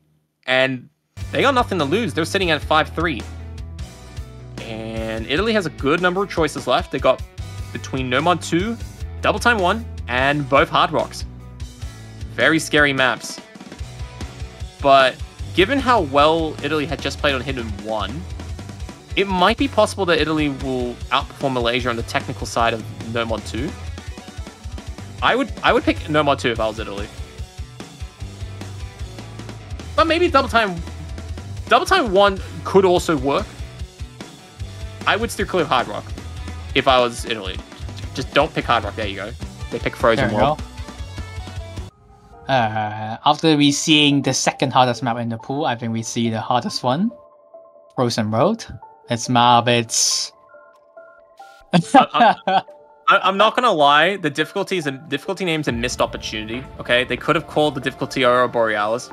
and they got nothing to lose. They're sitting at 5-3. And Italy has a good number of choices left. They got between No Mod 2, Double Time 1, and both Hard Rocks. Very scary maps. But given how well Italy had just played on Hidden 1, it might be possible that Italy will outperform Malaysia on the technical side of No Mod 2. I would pick No Mod 2 if I was Italy. But maybe Double Time 1 could also work. I would steer clear of Hard Rock if I was Italy. Just don't pick Hard Rock. There you go. They pick Frozen World. After we seeing the second hardest map in the pool, I think we see the hardest one, Frozen Road. This map, it's... I'm not gonna lie, the difficulty name's a missed opportunity, okay? They could have called the difficulty Aurora Borealis.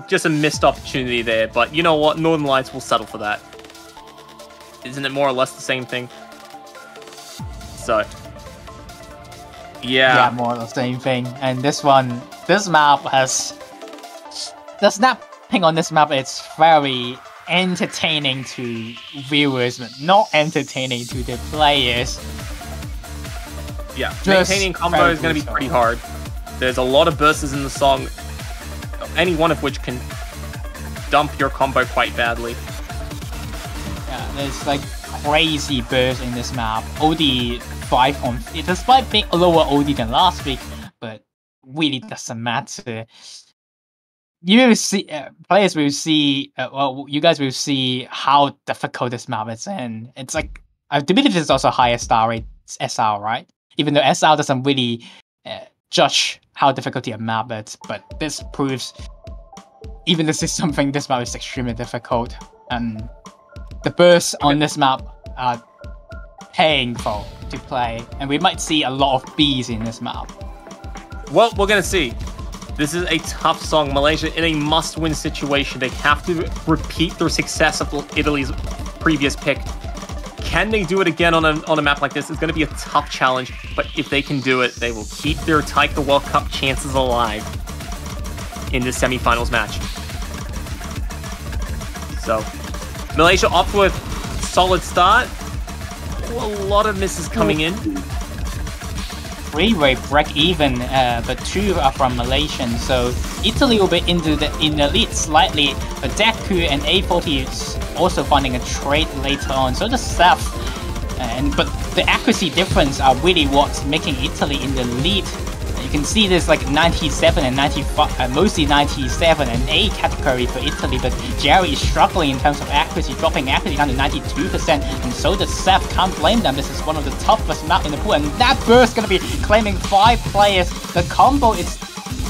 Just a missed opportunity there, but you know what? Northern Lights will settle for that. Isn't it more or less the same thing? So, yeah. Yeah, more of the same thing. And this map has the snapping on this map. It's very entertaining to viewers, but not entertaining to the players. Yeah, Just maintaining combo is going to be brutal. pretty hard. There's a lot of bursts in the song, any one of which can dump your combo quite badly. Yeah, there's like crazy bursts in this map. OD 5 on, despite being a lower OD than last week, but really doesn't matter. You will see, players will see, well, you guys will see how difficult this map is, and it's like, I believe it's also higher star rate SR, right? Even though SR doesn't really judge how difficult a map is, but this proves, even this is something, this map is extremely difficult, and the bursts on this map are painful to play, and we might see a lot of Bs in this map. Well, we're going to see. This is a tough song. Malaysia in a must-win situation. They have to repeat their success of Italy's previous pick. Can they do it again on a map like this? It's going to be a tough challenge, but if they can do it, they will keep their Taiko World Cup chances alive in this semifinals match. So, Malaysia off with solid start. A lot of misses coming in. Three-way break even, but 2 are from Malaysian, so Italy will be in the lead slightly, but Deku and A40 is also finding a trade later on, so does Seth. But the accuracy difference are really what's making Italy in the lead. You can see there's like 97 and 95, mostly 97 and A category for Italy, but Jerry is struggling in terms of accuracy, dropping accuracy down to 92%, and so does Seth. Can't blame them. This is one of the toughest maps in the pool, and that burst gonna be claiming 5 players. The combo is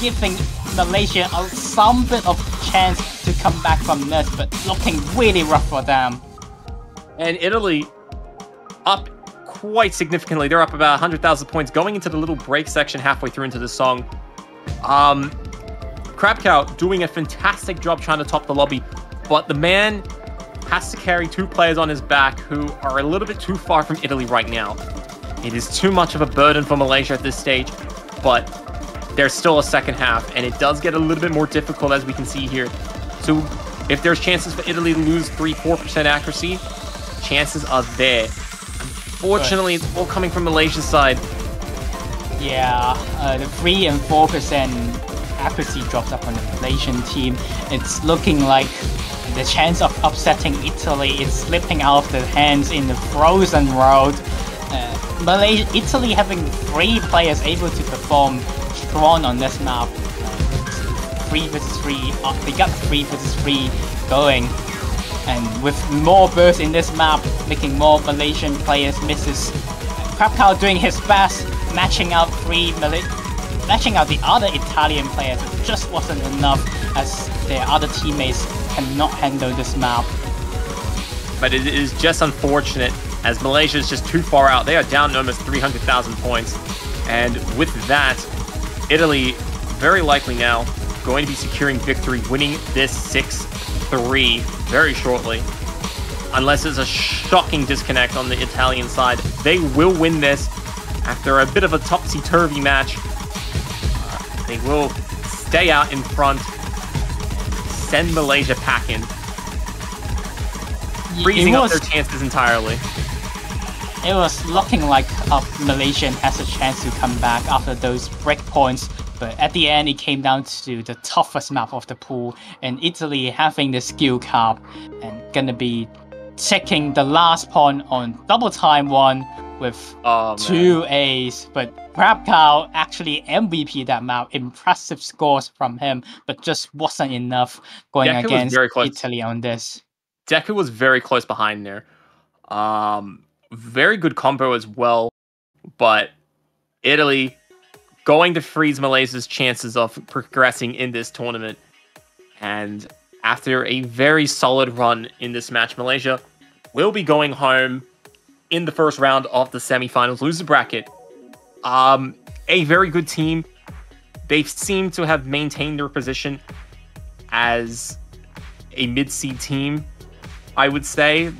giving Malaysia some bit of chance to come back from this, but looking really rough for them. And Italy up quite significantly. They're up about 100,000 points going into the little break section halfway through into the song. Crab Cow doing a fantastic job trying to top the lobby, but the man has to carry 2 players on his back who are a little bit too far from Italy right now. It is too much of a burden for Malaysia at this stage, but there's still a second half, and it does get a little bit more difficult as we can see here. So if there's chances for Italy to lose 3-4% accuracy, chances are there. Unfortunately, it's all coming from Malaysia's side. Yeah, the 3 and 4% accuracy dropped up on the Malaysian team. It's looking like the chance of upsetting Italy is slipping out of their hands in the frozen road. Italy having 3 players able to perform strong on this map. 3 vs 3, they got 3 vs 3 going. And with more bursts in this map, making more Malaysian players misses. Crab Cow doing his best, matching out the other Italian players, but just wasn't enough as their other teammates cannot handle this map. But it is just unfortunate as Malaysia is just too far out. They are down almost 300,000 points. And with that, Italy very likely now going to be securing victory, winning this 6-3 very shortly. Unless there's a shocking disconnect on the Italian side, they will win this after a bit of a topsy-turvy match. They will stay out in front, send Malaysia packing, freezing up their chances entirely. It was looking like Malaysian has a chance to come back after those breakpoints, but at the end it came down to the toughest map of the pool, and Italy having the skill cap and gonna be taking the last point on double time 1 with 2 A's. But Crab Cow actually MVP that map, impressive scores from him, but just wasn't enough going Deku against very close. Italy on this. Deku was very close behind there. Very good combo as well, but Italy going to freeze Malaysia's chances of progressing in this tournament. And after a very solid run in this match, Malaysia will be going home in the first round of the semifinals loser bracket. A very good team. They seem to have maintained their position as a mid-seed team, I would say.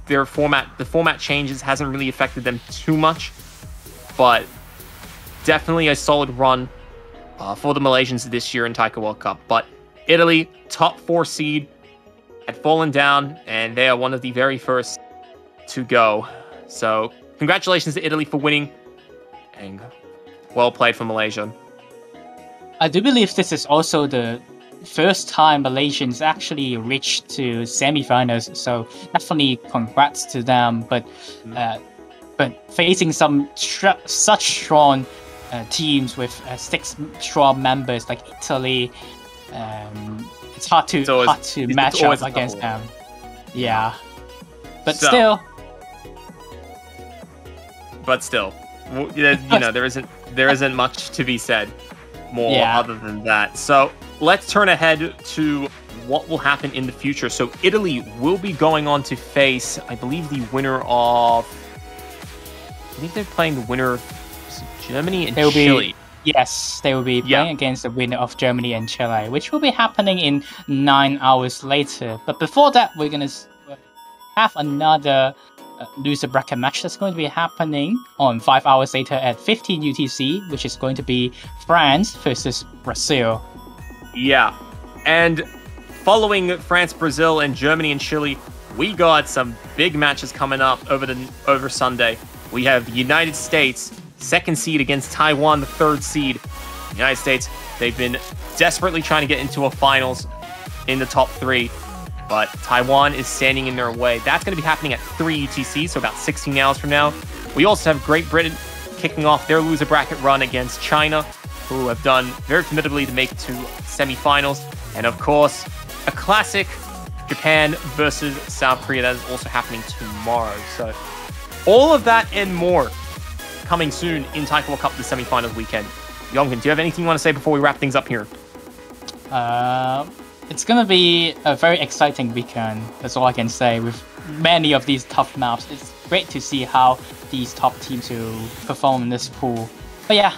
the format changes hasn't really affected them too much, but definitely a solid run for the Malaysians this year in Taiko World Cup. But Italy, top 4 seed, had fallen down, and they are one of the very first to go. So congratulations to Italy for winning, and well played for Malaysia. I do believe this is also the first time Malaysians actually reached to semifinals, so definitely congrats to them. But facing such strong teams with 6 strong members like Italy, it's hard to match up against them. Yeah, but still, there isn't much to be said more other than that. So let's turn ahead to what will happen in the future. So Italy will be going on to face, I believe, the winner of. I think they're playing the winner of Germany and Chile. Yes, they will be playing against the winner of Germany and Chile, which will be happening in 9 hours later. But before that, we're gonna have another loser bracket match that's going to be happening on 5 hours later at 15 UTC, which is going to be France versus Brazil. Yeah, and following France, Brazil, and Germany and Chile, we got some big matches coming up over Sunday. We have the United States, 2nd seed against Taiwan, the 3rd seed. The United States, they've been desperately trying to get into a finals in the top 3. But Taiwan is standing in their way. That's going to be happening at 3 UTC, so about 16 hours from now. We also have Great Britain kicking off their loser bracket run against China, who have done very formidably to make it to semifinals. And of course, a classic, Japan versus South Korea, that is also happening tomorrow. So all of that and more coming soon in Taiko World Cup, the semifinals weekend. Yongkin, do you have anything you want to say before we wrap things up here? It's going to be a very exciting weekend, that's all I can say, with many of these tough maps. It's great to see how these top teams will perform in this pool. But yeah,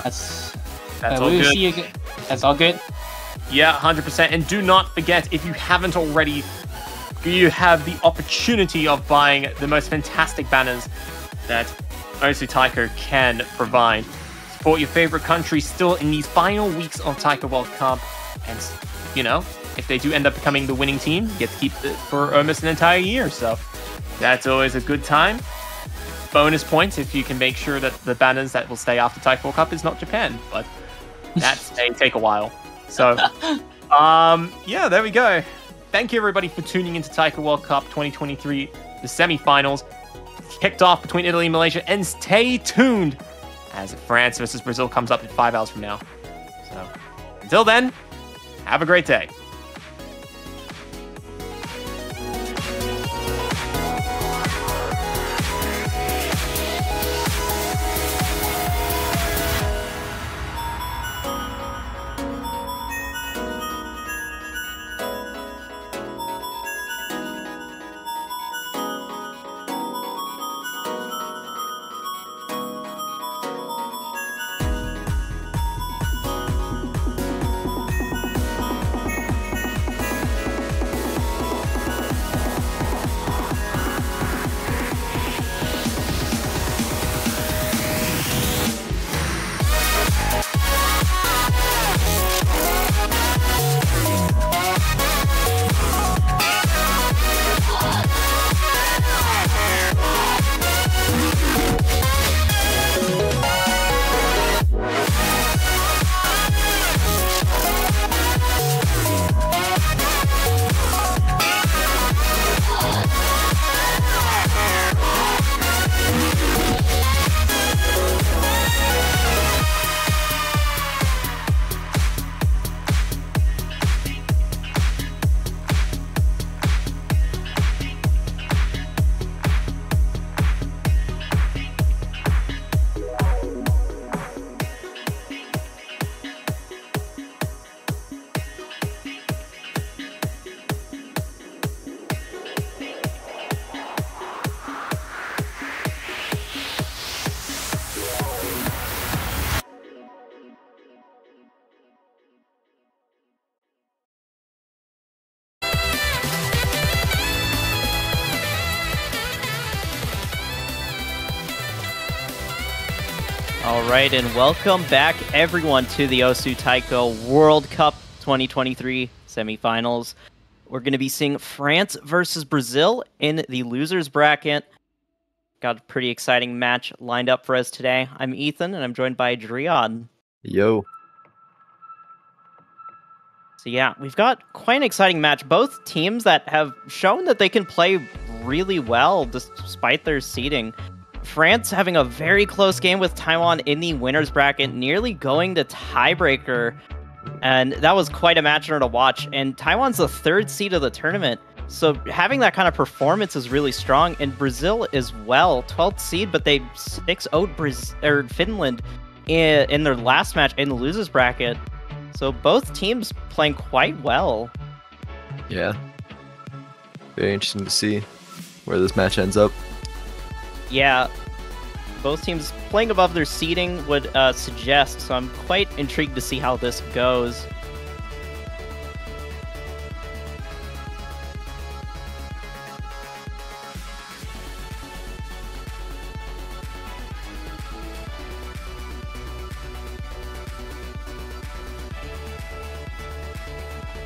that's all good. See you. That's all good. Yeah, 100%. And do not forget, if you haven't already, you have the opportunity of buying the most fantastic banners that Osu Taiko can provide. Support your favorite country still in these final weeks of Taiko World Cup. And, if they do end up becoming the winning team, you get to keep it for almost an entire year. So that's always a good time. Bonus points if you can make sure that the banners that will stay after Taiko World Cup is not Japan. But that may take a while. So, yeah, there we go. Thank you, everybody, for tuning into Taiko World Cup 2023, the semifinals. Kicked off between Italy and Malaysia. And stay tuned as France versus Brazil comes up in 5 hours from now. So, until then, have a great day. All right, and welcome back, everyone, to the Osu Taiko World Cup 2023 semifinals. We're going to be seeing France versus Brazil in the losers bracket. Got a pretty exciting match lined up for us today. I'm Ethan, and I'm joined by Driad. Yo. So yeah, we've got quite an exciting match. Both teams that have shown that they can play really well despite their seeding. France having a very close game with Taiwan in the winners bracket, nearly going to tiebreaker. And that was quite a match to watch. And Taiwan's the 3rd seed of the tournament. So having that kind of performance is really strong. And Brazil as well, 12th seed, but they 6-0'd Finland in their last match in the losers bracket. So both teams playing quite well. Yeah. Very interesting to see where this match ends up. Yeah, both teams playing above their seeding would suggest, so I'm quite intrigued to see how this goes.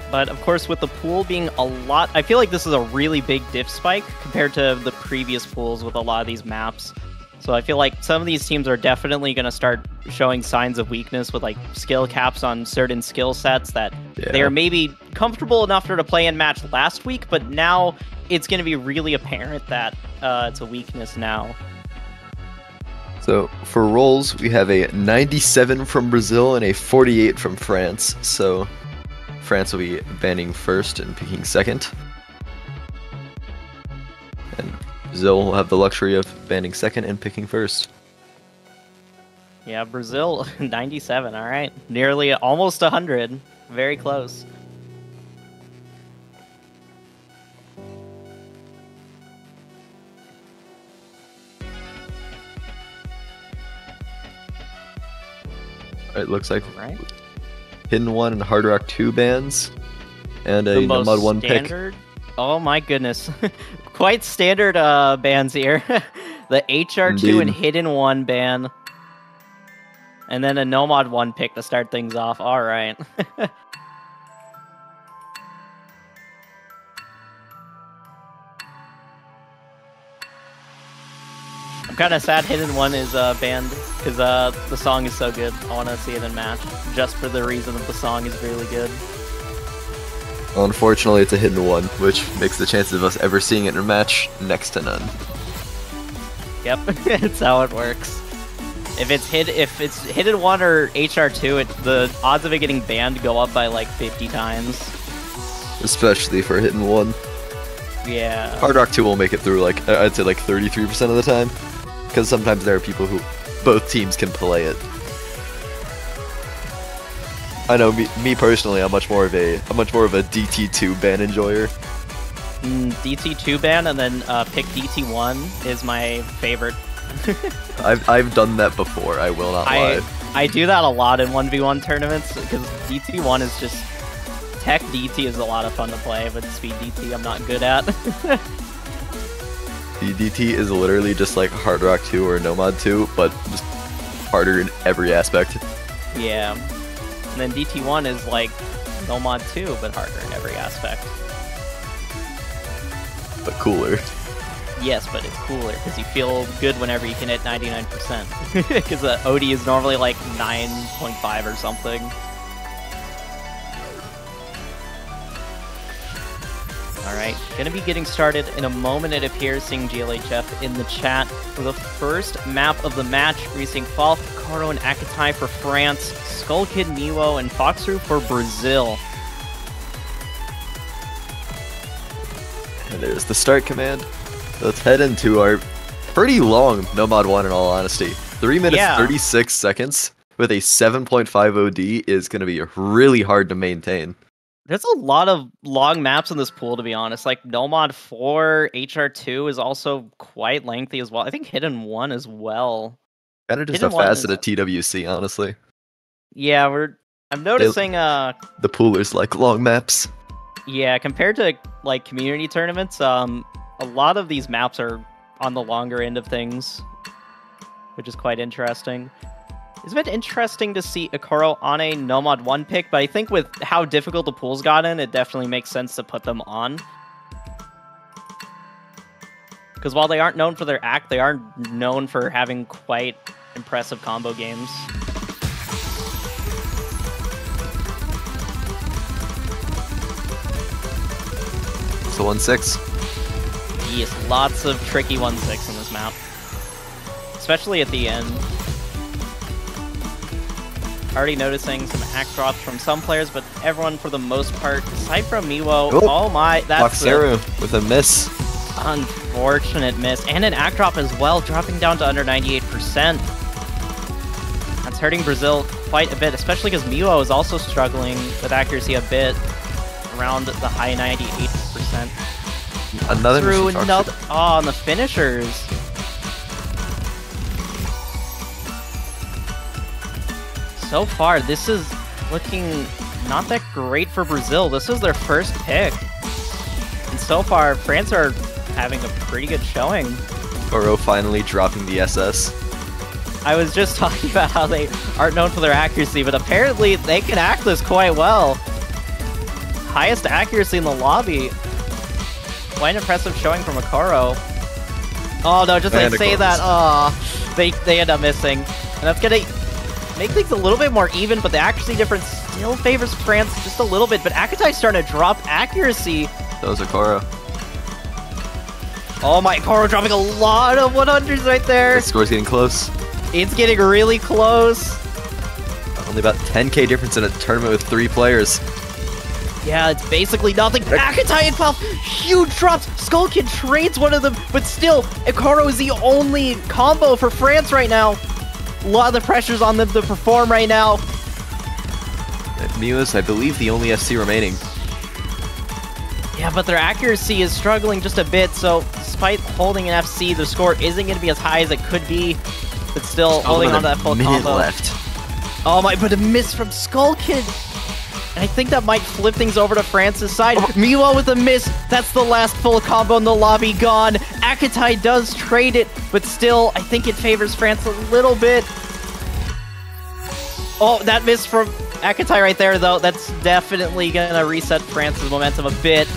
But of course, with the pool being a lot, I feel like this is a really big diff spike compared to the previous pools with a lot of these maps. So I feel like some of these teams are definitely going to start showing signs of weakness with like skill caps on certain skill sets that they are maybe comfortable enough to play in match last week, but now it's going to be really apparent that it's a weakness now. So for roles, we have a 97 from Brazil and a 48 from France. So France will be banning first and picking second. And Brazil will have the luxury of banning second and picking first. Yeah, Brazil, 97, all right. Nearly almost 100. Very close. It looks like Right. Hidden 1 and Hard Rock 2 bans, and a Nomad 1 standard? Pick. Oh my goodness. Quite standard bans here. The HR2 Indeed. and Hidden 1 ban. And then a Nomad 1 pick to start things off. Alright. I'm kind of sad Hidden 1 is banned, because the song is so good. I want to see it in match, just for the reason that the song is really good. Well, unfortunately, it's a Hidden 1, which makes the chances of us ever seeing it in a match next to none. Yep, it's how it works. If it's Hidden 1 or HR2, the odds of it getting banned go up by like 50 times. Especially for Hidden 1. Yeah. Hard Rock 2 will make it through, like, I'd say like 33% of the time. Because sometimes there are people who both teams can play it. I know me personally, I'm much more of a DT2 ban enjoyer. DT2 ban and then pick DT1 is my favorite. I've done that before, I will not lie. I do that a lot in 1v1 tournaments because DT1 is just tech DT is a lot of fun to play, but speed DT I'm not good at. The DT is literally just like Hard Rock 2 or Nomad 2, but just harder in every aspect. Yeah. And then DT1 is like Nomad 2, but harder in every aspect. But cooler. Yes, but it's cooler, because you feel good whenever you can hit 99%. Because the OD is normally like 9.5 or something. Alright, gonna be getting started in a moment, it appears, seeing GLHF in the chat. For the first map of the match, we're seeing Falk, Karo, and Akatai for France, Skull Kid, Miwo, and Foxru for Brazil. And there's the start command. Let's head into our pretty long Nomad 1 in all honesty. 3 minutes 36 seconds with a 7.5 OD is going to be really hard to maintain. There's a lot of long maps in this pool, to be honest. Like Nomad 4, HR2 is also quite lengthy as well. I think Hidden 1 as well. Kind of just a facet of TWC, honestly. Yeah, I'm noticing the poolers like long maps. Yeah, compared to like community tournaments, a lot of these maps are on the longer end of things, which is quite interesting. It's been interesting to see Ikoro on a no mod 1 pick, but I think with how difficult the pool's gotten, it definitely makes sense to put them on. Because while they aren't known for their act, they are known for having quite impressive combo games. It's a 1-6. Yes, lots of tricky 1-6 in this map. Especially at the end. Already noticing some act drops from some players, but everyone for the most part, aside from Miwo, oh my, that's Boxeru with a miss. Unfortunate miss. And an act drop as well, dropping down to under 98%. That's hurting Brazil quite a bit, especially because Miwo is also struggling with accuracy a bit, around the high 98%. Another Through another, on the finishers. So far, this is looking not that great for Brazil. This is their first pick. And so far, France are having a pretty good showing. Ikoro finally dropping the SS. I was just talking about how they aren't known for their accuracy, but apparently they can act this quite well. Highest accuracy in the lobby. Quite an impressive showing from Ikoro. Oh no, just like say that, they end up missing. And that's gonna make things a little bit more even, but the accuracy difference still favors France just a little bit. But Akatai's starting to drop accuracy. That was Ikoro. Oh my, Ikoro dropping a lot of 100s right there. The score's getting close. It's getting really close. Only about 10k difference in a tournament with 3 players. Yeah, it's basically nothing. Akatai and 12, huge drops. Skull Kid trades one of them, but still, Ikoro is the only combo for France right now. A lot of the pressure's on them to perform right now. Miu is, I believe, the only FC remaining. Yeah, but their accuracy is struggling just a bit, so despite holding an FC, the score isn't going to be as high as it could be, but still holding on to that full combo. Left. Oh my, but a miss from Skull Kid. And I think that might flip things over to France's side. Miwa with a miss. That's the last full combo in the lobby gone. Akatai does trade it, but still, I think it favors France a little bit. Oh, that miss from Akatai right there, though. That's definitely going to reset France's momentum a bit.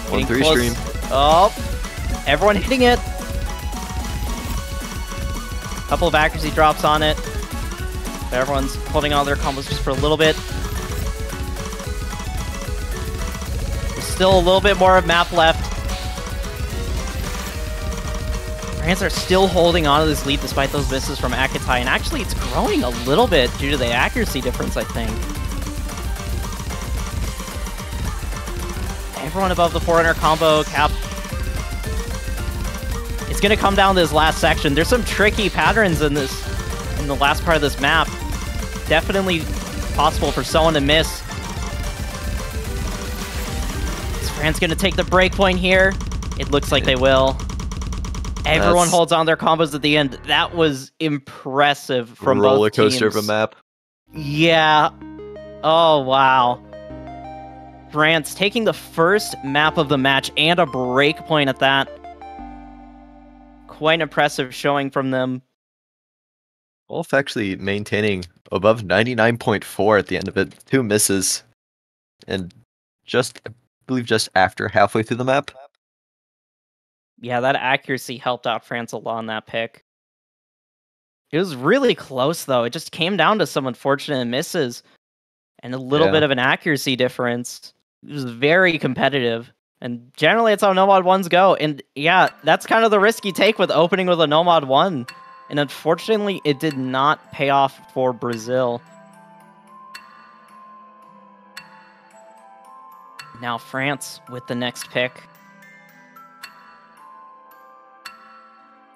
1-3 stream. Oh, everyone hitting it. Couple of accuracy drops on it. But everyone's holding on their combos just for a little bit. There's still a little bit more of map left. France are still holding on to this lead despite those misses from Akatai, and actually it's growing a little bit due to the accuracy difference, I think. Everyone above the 400 combo cap. It's gonna come down to this last section. There's some tricky patterns in the last part of this map. Definitely possible for someone to miss. Is France gonna take the break point here? It looks like they will. Everyone holds on their combos at the end. That was impressive from both teams. Roller coaster of a map. Yeah. Oh, wow. France taking the first map of the match and a break point at that. Quite an impressive showing from them. Wolf actually maintaining above 99.4 at the end of it. 2 misses. And just, I believe, just after halfway through the map. Yeah, that accuracy helped out France a lot on that pick. It was really close, though. It just came down to some unfortunate misses and a little bit of an accuracy difference. It was very competitive. And generally, it's how no mod 1s go. And yeah, that's kind of the risk you take with opening with a no mod 1. And unfortunately, it did not pay off for Brazil. Now France with the next pick.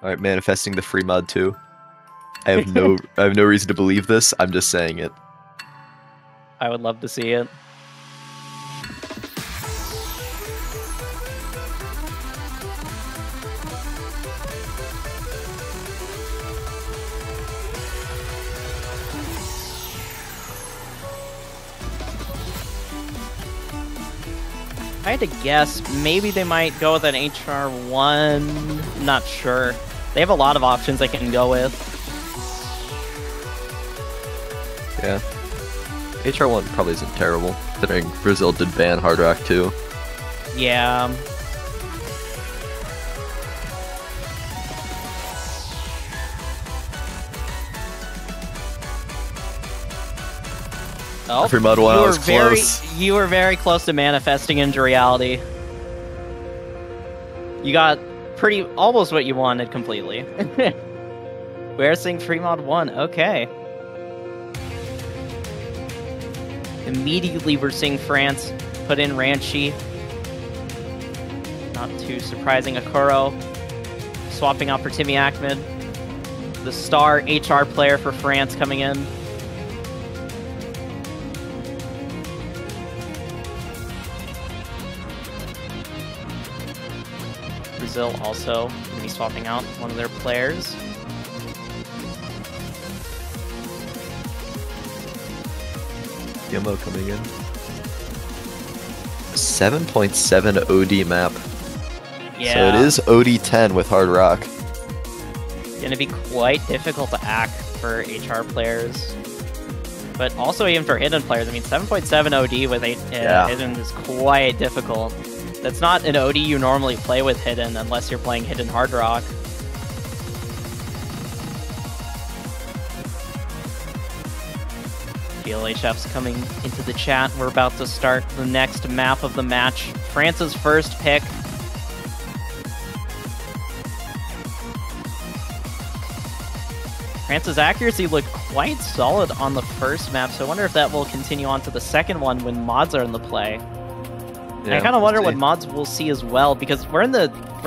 Alright, manifesting the free mod too. I have no reason to believe this, I'm just saying it. I would love to see it. If I had to guess, maybe they might go with an HR1. Not sure. They have a lot of options they can go with. Yeah. HR1 probably isn't terrible, considering Brazil did ban Hard Rock too. Yeah. Oh, Free Mod 1 was close. You were very close to manifesting into reality. You got almost what you wanted completely. We're seeing Free Mod 1, okay. Immediately we're seeing France put in Ranchi. Not too surprising, Akuro swapping out for Timmy Ackman. The star HR player for France coming in. Brazil also going to be swapping out one of their players. Yumbo coming in. 7.7 OD map. Yeah. So it is OD10 with Hard Rock. Going to be quite difficult to act for HR players. But also even for hidden players. I mean, 7.7 OD with hidden is quite difficult. That's not an OD you normally play with hidden unless you're playing hidden Hard Rock. PLHF's coming into the chat. We're about to start the next map of the match. France's first pick. France's accuracy looked quite solid on the first map, so I wonder if that will continue on to the second one when mods are in the play. Yeah, I kind of wonder what mods we'll see as well, because we're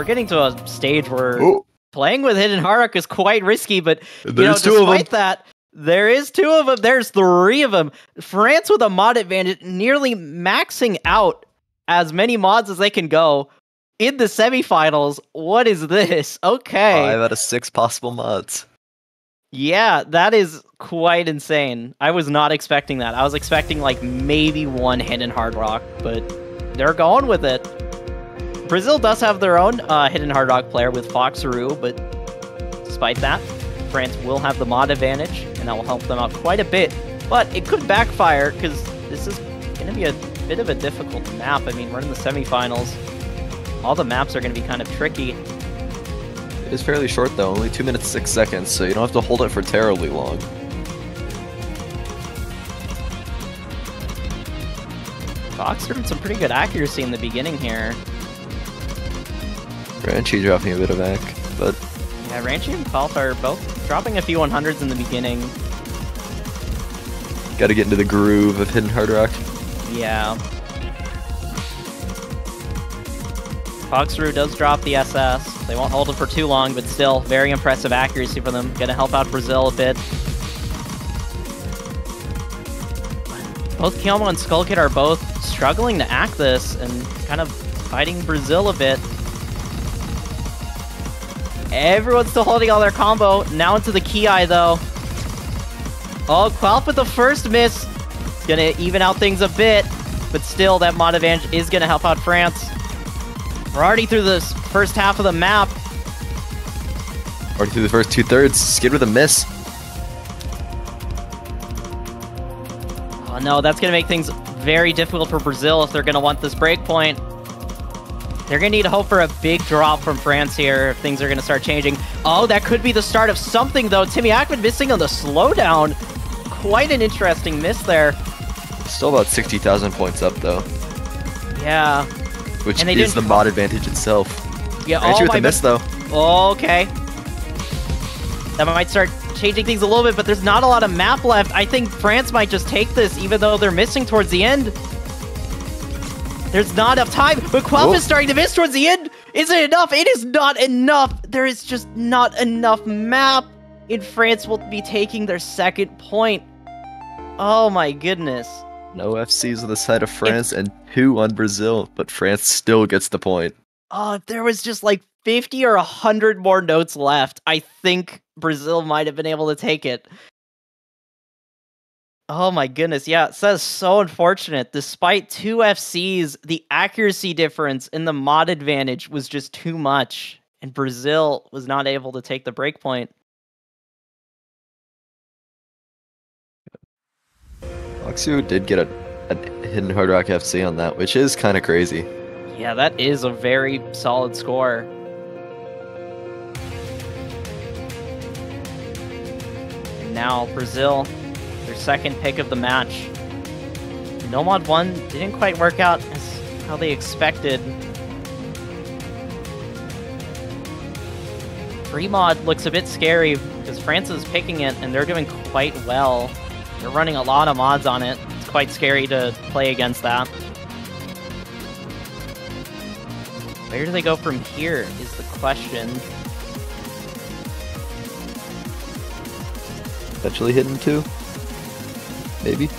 getting to a stage where playing with hidden Hard Rock is quite risky, but despite that, there is two of them. There's three of them. France with a mod advantage, nearly maxing out as many mods as they can go in the semifinals. What is this? Okay. 5 out of 6 possible mods. Yeah, that is quite insane. I was not expecting that. I was expecting like maybe one hidden Hard Rock, but they're going with it. Brazil does have their own hidden Hard Rock player with Foxaroo, but despite that, France will have the mod advantage, and that will help them out quite a bit. But it could backfire, because this is going to be a bit of a difficult map. I mean, we're in the semifinals. All the maps are going to be kind of tricky. It is fairly short, though. Only 2 minutes 6 seconds, so you don't have to hold it for terribly long. Fox had some pretty good accuracy in the beginning here. Ranchi dropping a bit of back, but... Yeah, Ranchi and Falth are both dropping a few 100s in the beginning. Gotta get into the groove of hidden Hard Rock. Yeah. Foxaroo does drop the SS. They won't hold it for too long, but still, very impressive accuracy for them. Gonna help out Brazil a bit. Both Kiyomo and Skullkid are both struggling to act this and kind of fighting Brazil a bit. Everyone's still holding all their combo. Now into the Ki though. Oh, Quelp with the first miss. It's gonna even out things a bit, but still that mod advantage is gonna help out France. We're already through this first half of the map. Already through the first 2/3. Skid with a miss. Oh no, that's gonna make things very difficult for Brazil if they're gonna want this breakpoint. They're gonna need to hope for a big drop from France here if things are gonna start changing. Oh, that could be the start of something though. Timmy Ackman missing on the slowdown. Quite an interesting miss there. Still about 60,000 points up though. Yeah. Which is the mod advantage itself. Yeah, Ranchi with the miss though. Okay. That might start changing things a little bit, but there's not a lot of map left. I think France might just take this, even though they're missing towards the end. There's not enough time, but Quelp is starting to miss towards the end. Is it enough? It is not enough. There is just not enough map. And France will be taking their second point. Oh my goodness. No FCs on the side of France and 2 on Brazil, but France still gets the point. Oh, if there was just like 50 or 100 more notes left, I think Brazil might have been able to take it. Oh my goodness, yeah, that's so unfortunate. Despite 2 FCs, the accuracy difference in the mod advantage was just too much, and Brazil was not able to take the breakpoint. Oxu did get a hidden Hard Rock FC on that, which is kind of crazy. Yeah, that is a very solid score. And now Brazil, their second pick of the match. Nomad 1 didn't quite work out as how they expected. Free mod looks a bit scary because France is picking it and they're doing quite well. They're running a lot of mods on it. It's quite scary to play against that. Where do they go from here is the question. Potentially hidden too? Maybe?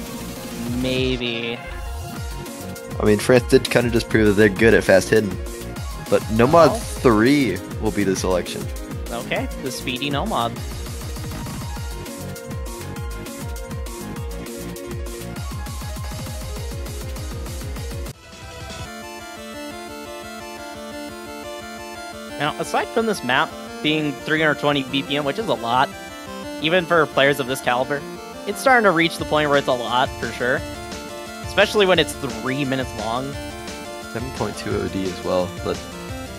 Maybe. I mean, France did kind of just prove that they're good at fast hidden. But Nomad 3 will be the selection. Okay, the speedy Nomad. Now, aside from this map being 320 BPM, which is a lot, even for players of this caliber, it's starting to reach the point where it's a lot, for sure. Especially when it's 3 minutes long. 7.2 OD as well, but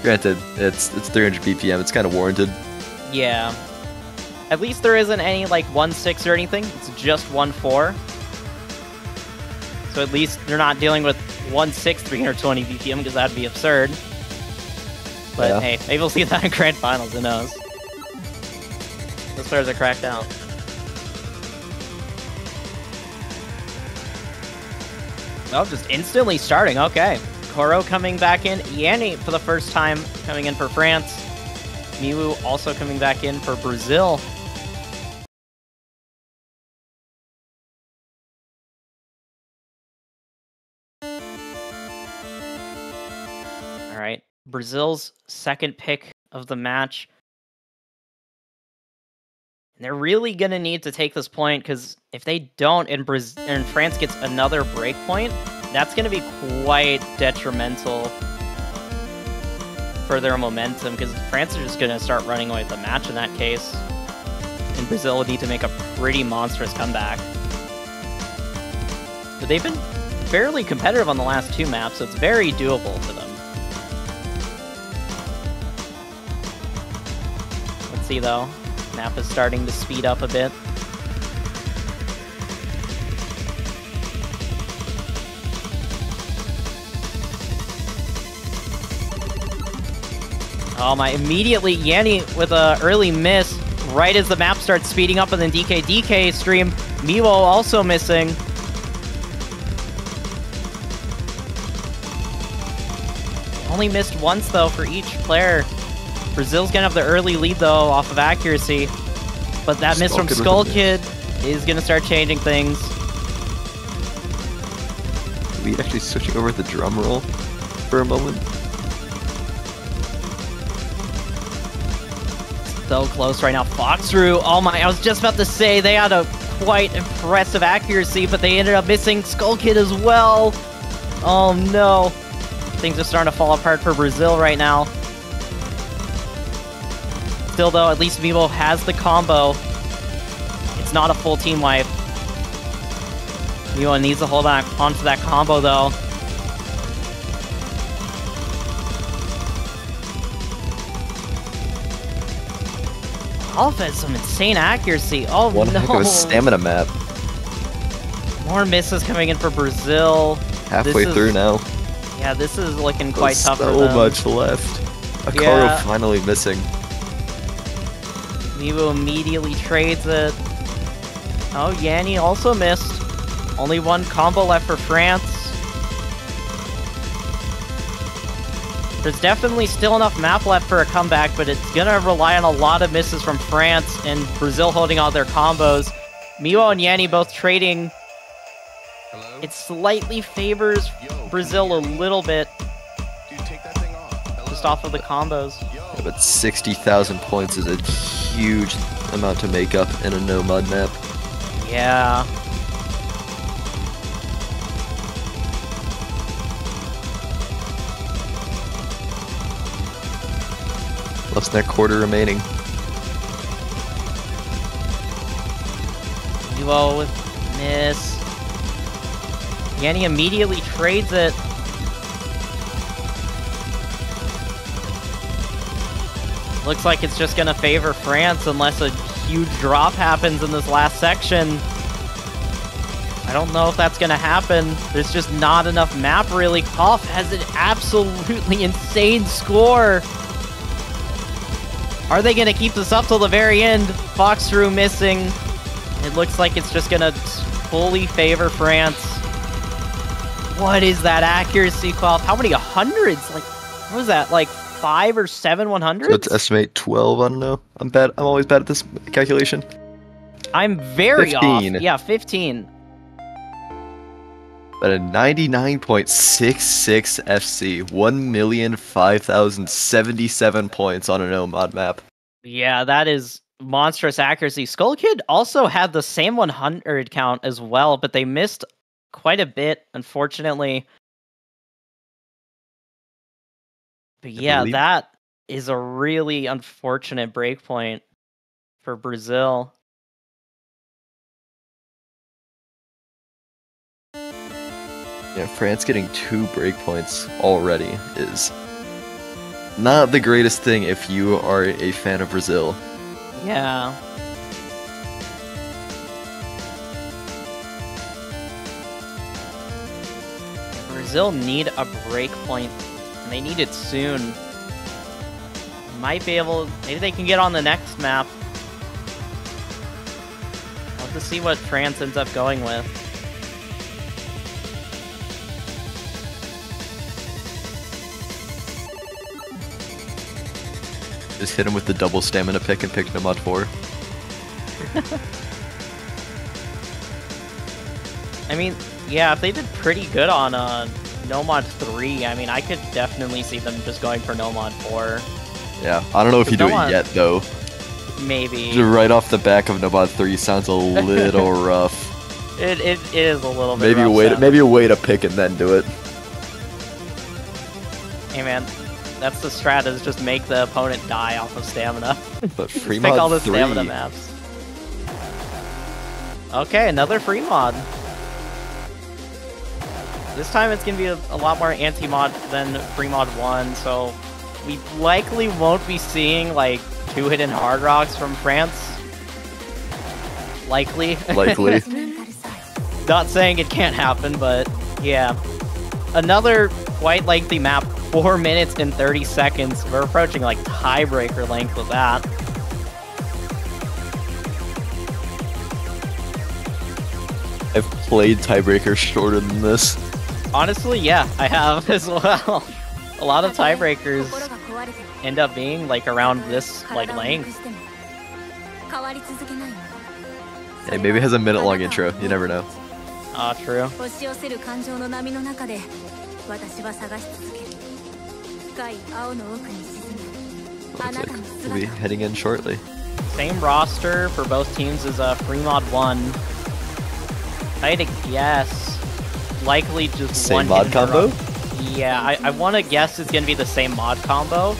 granted, it's 300 BPM, it's kind of warranted. Yeah. At least there isn't any, like, 1.6 or anything, it's just 1.4. So at least they're not dealing with 1.6 320 BPM, because that'd be absurd. But yeah. Hey, maybe we'll see that in Grand Finals, who knows. Those players are cracked out. Oh, just instantly starting, okay. Koro coming back in, Yanni for the first time coming in for France. Miwu also coming back in for Brazil. Alright, Brazil's second pick of the match. And they're really going to need to take this point, because if they don't and France gets another break point, that's going to be quite detrimental for their momentum, because France are just going to start running away with the match in that case. And Brazil will need to make a pretty monstrous comeback. But they've been fairly competitive on the last two maps, so it's very doable for them. Let's see, though. Map is starting to speed up a bit. Oh my, immediately Yanni with a early miss right as the map starts speeding up, and then DK stream. Miwo also missing. Only missed once though for each player. Brazil's gonna have the early lead though off of accuracy, but that miss from Skull Kid is gonna start changing things. We actually switching over the drum roll for a moment. So close right now. Foxroo, oh my, I was just about to say they had a quite impressive accuracy, but they ended up missing Skull Kid as well. Oh no. Things are starting to fall apart for Brazil right now. Still though, at least Miwo has the combo. It's not a full team wipe. Miwo needs to hold on onto that combo though. Alpha has some insane accuracy. Oh One no! heck of a stamina map. More misses coming in for Brazil. Halfway through now. Yeah, this is looking quite tough for so them. much left. Akaro Yeah. finally missing. Miwu immediately trades it. Oh, Yanni also missed. Only one combo left for France. There's definitely still enough map left for a comeback, but it's gonna rely on a lot of misses from France and Brazil holding all their combos. Miwo and Yanni both trading. Hello? It slightly favors Brazil a little bit, Dude, take that thing off. Hello? just off of the combos. Yo. But 60,000 points is a huge amount to make up in a no-mud map. Yeah. Less than a quarter remaining. Miwo with miss. Yanni immediately trades it. Looks like it's just gonna favor France unless a huge drop happens in this last section. I don't know if that's gonna happen. There's just not enough map, really. Koff has an absolutely insane score. Are they gonna keep this up till the very end? Foxtrue missing. It looks like it's just gonna fully favor France. What is that accuracy, Koff? How many hundreds? Like, what was that? Like 5 or 7 100s? Let's estimate 12. I don't know. I'm bad. I'm always bad at this calculation. I'm very 15. off. Yeah, 15. But a 99.66 FC, 1,005,077 points on a no-mod map. Yeah, that is monstrous accuracy. Skull Kid also had the same 100 count as well, but they missed quite a bit, unfortunately. But yeah, that is a really unfortunate breakpoint for Brazil. Yeah, France getting 2 breakpoints already is not the greatest thing if you are a fan of Brazil. Yeah. Brazil need a breakpoint, and they need it soon. Might be able, maybe they can get on the next map. I'll have to see what France ends up going with. Just hit him with the double stamina pick and pick Nomad 4. I mean, yeah, if they did pretty good on Nomad 3, I mean, I could definitely see them just going for Nomad 4. Yeah, I don't know if you do it yet, though. Maybe. Just right off the back of Nomad 3 sounds a little rough. It is a little bit rough. Maybe wait a pick and then do it. Hey, man. That's the strat, is just make the opponent die off of stamina. But free pick mod all the 3. stamina maps. Okay, another free mod. This time it's going to be a lot more anti-mod than free mod 1, so we likely won't be seeing like 2 hidden hard rocks from France. Likely. Likely. Not saying it can't happen, but yeah. Another quite lengthy map, 4 minutes and 30 seconds. We're approaching like tiebreaker length with that. I've played tiebreakers shorter than this. Honestly, yeah, I have as well. A lot of tiebreakers end up being like around this like length. Hey, maybe it has a minute-long intro. You never know. Ah, true. Looks like we'll be heading in shortly. Same roster for both teams as free mod 1. I'd guess likely just Same one mod hidden combo? rock. Yeah, I want to guess it's gonna be the same mod combo.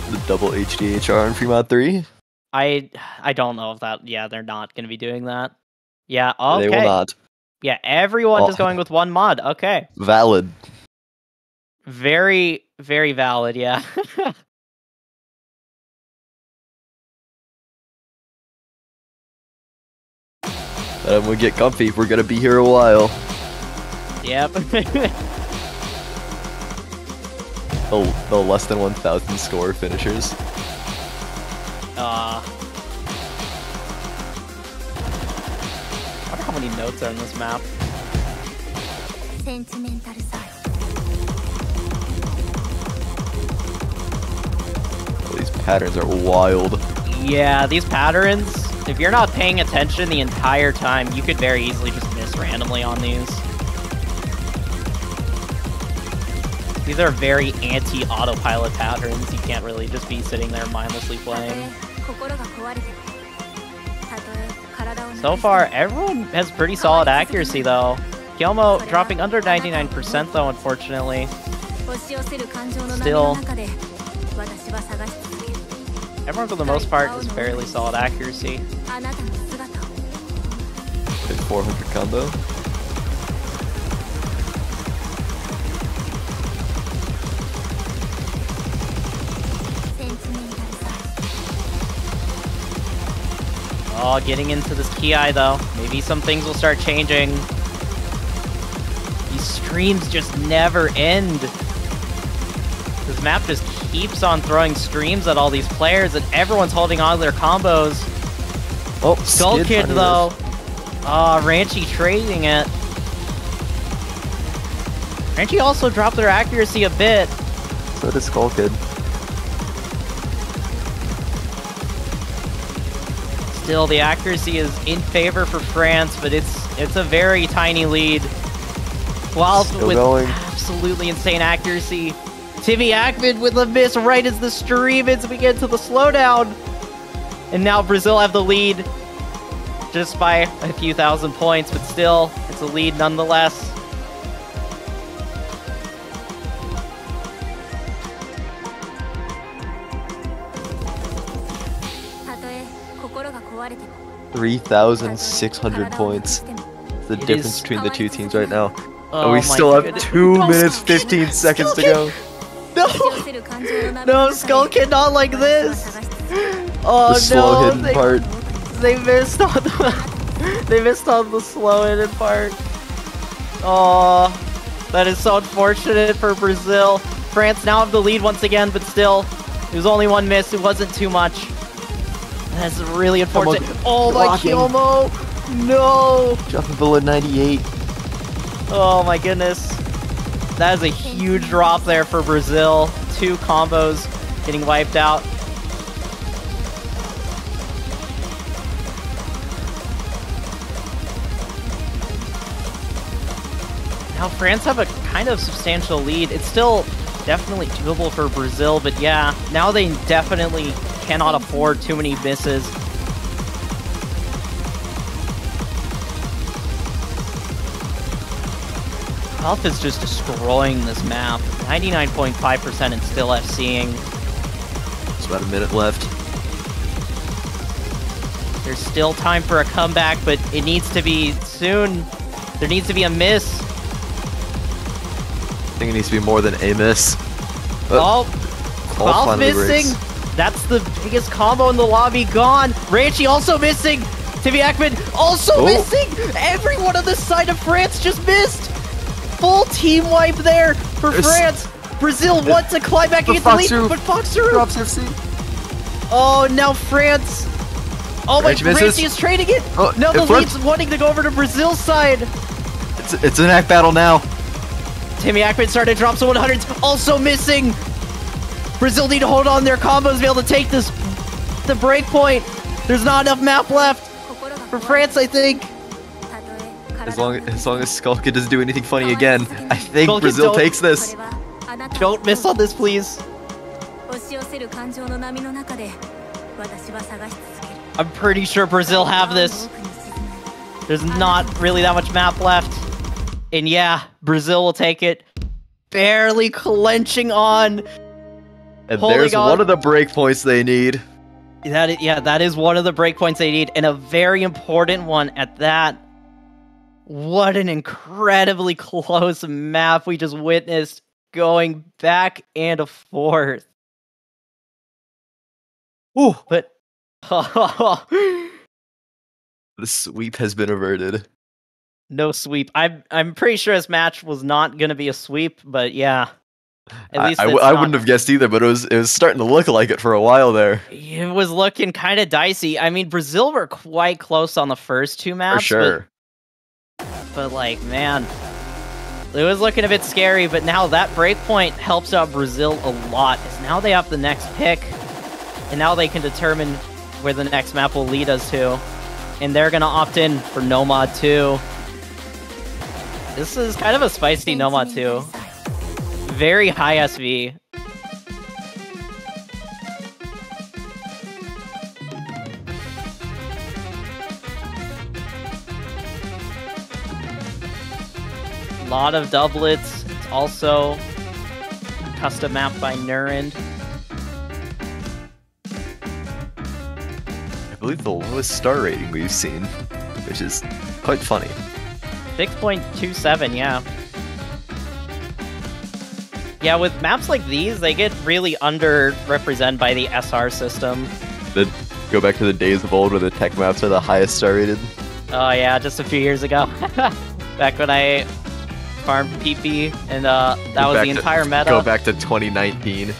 The double HDHR in free mod 3? I don't know if that. Yeah, they're not gonna be doing that. Yeah, okay. They will not. Yeah, everyone is going with one mod. Okay. Valid. Very, very valid, yeah. We'll get comfy. We're gonna be here a while. Yep. The less than 1,000 score finishers. I wonder how many notes are in this map. Oh, these patterns are wild. Yeah, these patterns, if you're not paying attention the entire time, you could very easily just miss randomly on these. These are very anti-autopilot patterns. You can't really just be sitting there mindlessly playing. So far, everyone has pretty solid accuracy, though. Gilmo dropping under 99%, though, unfortunately. Still, everyone, for the most part, has fairly solid accuracy. 400 combo. Oh, getting into this Ki though. Maybe some things will start changing. These streams just never end. This map just keeps on throwing streams at all these players, and everyone's holding on to their combos. Oh, Skull Skid Kid finally though. lives. Ranchi trading it. Ranchi also dropped their accuracy a bit. So does Skull Kid. Still, the accuracy is in favor for France, but it's a very tiny lead. While Still with going. absolutely insane accuracy, Timmy Ackman with a miss right as the stream ends. We get to the slowdown, and now Brazil have the lead, just by a few thousand points, but still, it's a lead nonetheless. Thank 3,600 points. The It difference is- between the two teams right now. Oh And we my still have goodness. 2 No, minutes, Skull Kid! 15 seconds to go. No! No, Skull Kid, not like this! Oh The slow no! hidden part. They missed on the they missed on the slow hidden part. Oh, that is so unfortunate for Brazil. France now have the lead once again, but still, it was only one miss. It wasn't too much. That's really unfortunate. Oh my blocking. Kyomo! No! Dropping below 98. Oh my goodness. That is a huge drop there for Brazil. 2 combos getting wiped out. Now France have a kind of substantial lead. It's still definitely doable for Brazil, but yeah, now they definitely cannot afford too many misses. Alpha is just destroying this map. 99.5% and still FCing. It's about a minute left. There's still time for a comeback, but it needs to be soon. There needs to be a miss. I think it needs to be more than a miss. Oh, Call Valve finally missing. breaks. That's the biggest combo in the lobby gone. Ranchi also missing. Timmy Ackman also Oh. missing. Everyone on the side of France just missed. Full team wipe there for There's- France. Brazil wants to climb back But and get the lead, Foxeru but Foxeru. Drops FC. Oh, now France. Oh my, Ranchi misses. Ranchi is trading it. Oh, Now the it flipped. lead's wanting to go over to Brazil's side. It's an act battle now. Timmy Ackman started to drop some 100s, also missing. Brazil need to hold on their combos to be able to take this, the break point. There's not enough map left for France, I think. As long as Skull Kid doesn't do anything funny again, I think Skull Kid, Brazil don't- takes this. Don't miss on this, please. I'm pretty sure Brazil have this. There's not really that much map left. And yeah, Brazil will take it. Barely clenching on. And Holding there's on. one of the breakpoints they need. That is one of the breakpoints they need, and a very important one at that. What an incredibly close map we just witnessed, going back and forth. Ooh. But The sweep has been averted. no sweep. I'm pretty sure this match was not gonna be a sweep, but yeah. At least I it's wouldn't not- have guessed either, but it was starting to look like it for a while there. It was looking kind of dicey. I mean, Brazil were quite close on the first 2 maps. For sure. But like, man, it was looking a bit scary, but now that breakpoint helps out Brazil a lot, as now they have the next pick, and now they can determine where the next map will lead us to. And they're gonna opt in for Nomad 2. This is kind of a spicy Nomad 2. Very high SV. Lot of doublets. It's also custom map by Nurend. I believe the lowest star rating we've seen. which is quite funny. 6.27, yeah. Yeah, with maps like these, they get really underrepresented by the SR system. Go back to the days of old where the tech maps are the highest star rated. Oh yeah, just a few years ago. Back when I farmed PP, and that was the entire meta. Go back to 2019.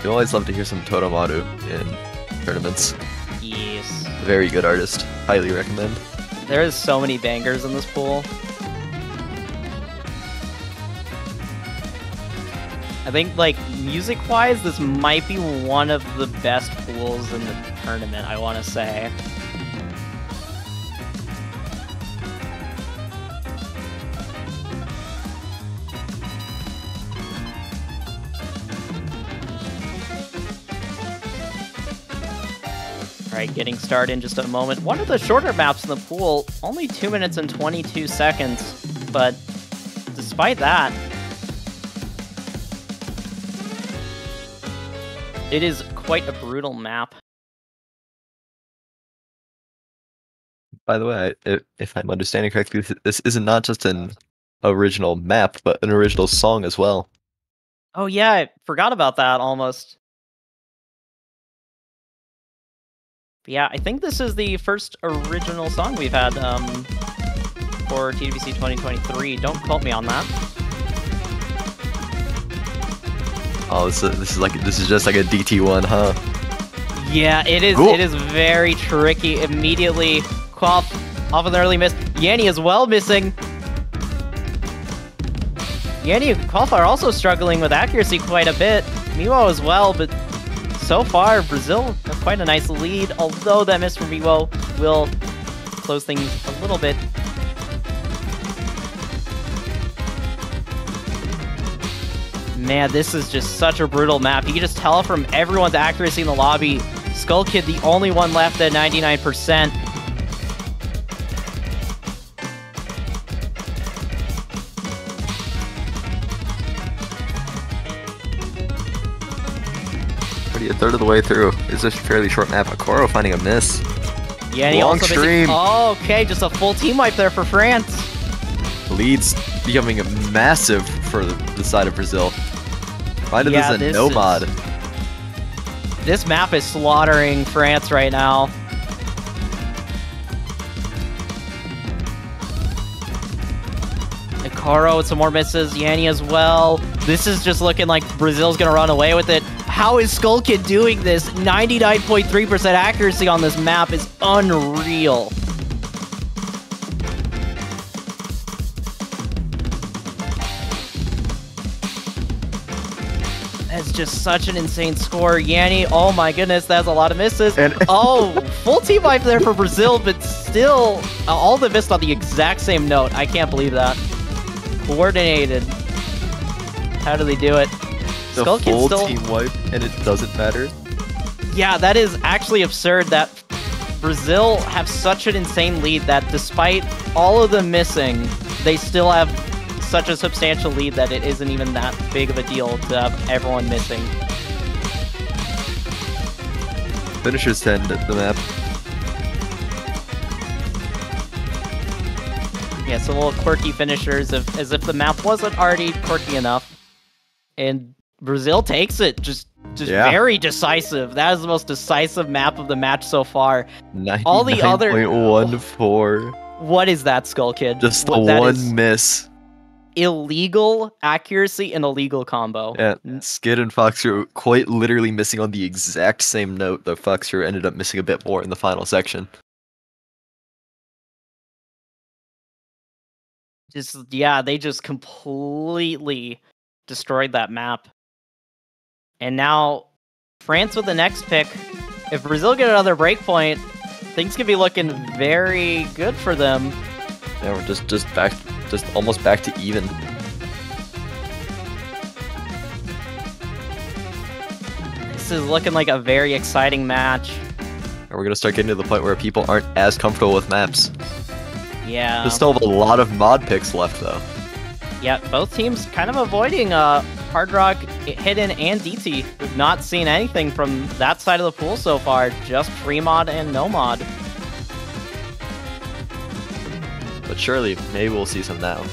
You always love to hear some Toromaru in tournaments. Yes. Very good artist. Highly recommend. There is so many bangers in this pool. I think, like, music-wise, this might be one of the best pools in the tournament, I want to say. Alright, getting started in just a moment. One of the shorter maps in the pool, only 2 minutes and 22 seconds, but despite that, it is quite a brutal map. By the way, if I'm understanding correctly, this is not just an original map, but an original song as well. Oh yeah, I forgot about that almost. But yeah, I think this is the first original song we've had for TWC 2023. Don't quote me on that. Oh, this is just like a DT1, huh? Yeah, it is. Cool. It is very tricky. Immediately, Quaff off an early miss. Yanni as well missing. Yanni and Quaff are also struggling with accuracy quite a bit. Miwo as well, but so far Brazil have quite a nice lead. Although that miss from Miwo will close things a little bit. Man, this is just such a brutal map. You can just tell from everyone's accuracy in the lobby. Skull Kid, the only one left at 99%. Already a third of the way through. It's a fairly short map. Akoro finding a miss. Yeah, and he Long also stream. Oh, okay, just a full team wipe there for France. Leads becoming massive for the side of Brazil. Find it Yeah, as a this no is- mod. This map is slaughtering France right now. Akoro with some more misses, Yanni as well. This is just looking like Brazil's gonna run away with it. How is Skull Kid doing this? 99.3% accuracy on this map is unreal. That's just such an insane score. Yanni, oh my goodness, that's a lot of misses. And Oh, full team wipe there for Brazil, but still, all the missed on the exact same note. I can't believe that. Coordinated. How do they do it? the Skull Kid full still... team wipe and it doesn't matter. Yeah, that is actually absurd that Brazil have such an insane lead that despite all of them missing, they still have such a substantial lead that it isn't even that big of a deal to have everyone missing. Finishers tend the map. Yeah, some little quirky finishers, as if the map wasn't already quirky enough. And Brazil takes it, just Yeah. very decisive. That is the most decisive map of the match so far. All the other- 99.14. What is that, Skull Kid? Just the That is one miss. illegal accuracy and illegal combo. Yeah, Skid and Foxtrot quite literally missing on the exact same note, though Foxtrot ended up missing a bit more in the final section. Yeah, they just completely destroyed that map. And now, France with the next pick. If Brazil get another breakpoint, things could be looking very good for them. Yeah, we're just almost back to even. This is looking like a very exciting match. And we're gonna start getting to the point where people aren't as comfortable with maps. Yeah. There's still a lot of mod picks left, though. Yeah, both teams kind of avoiding Hard Rock, Hidden, and DT. We've not seen anything from that side of the pool so far, just free mod and no mod. But surely, maybe we'll see some now.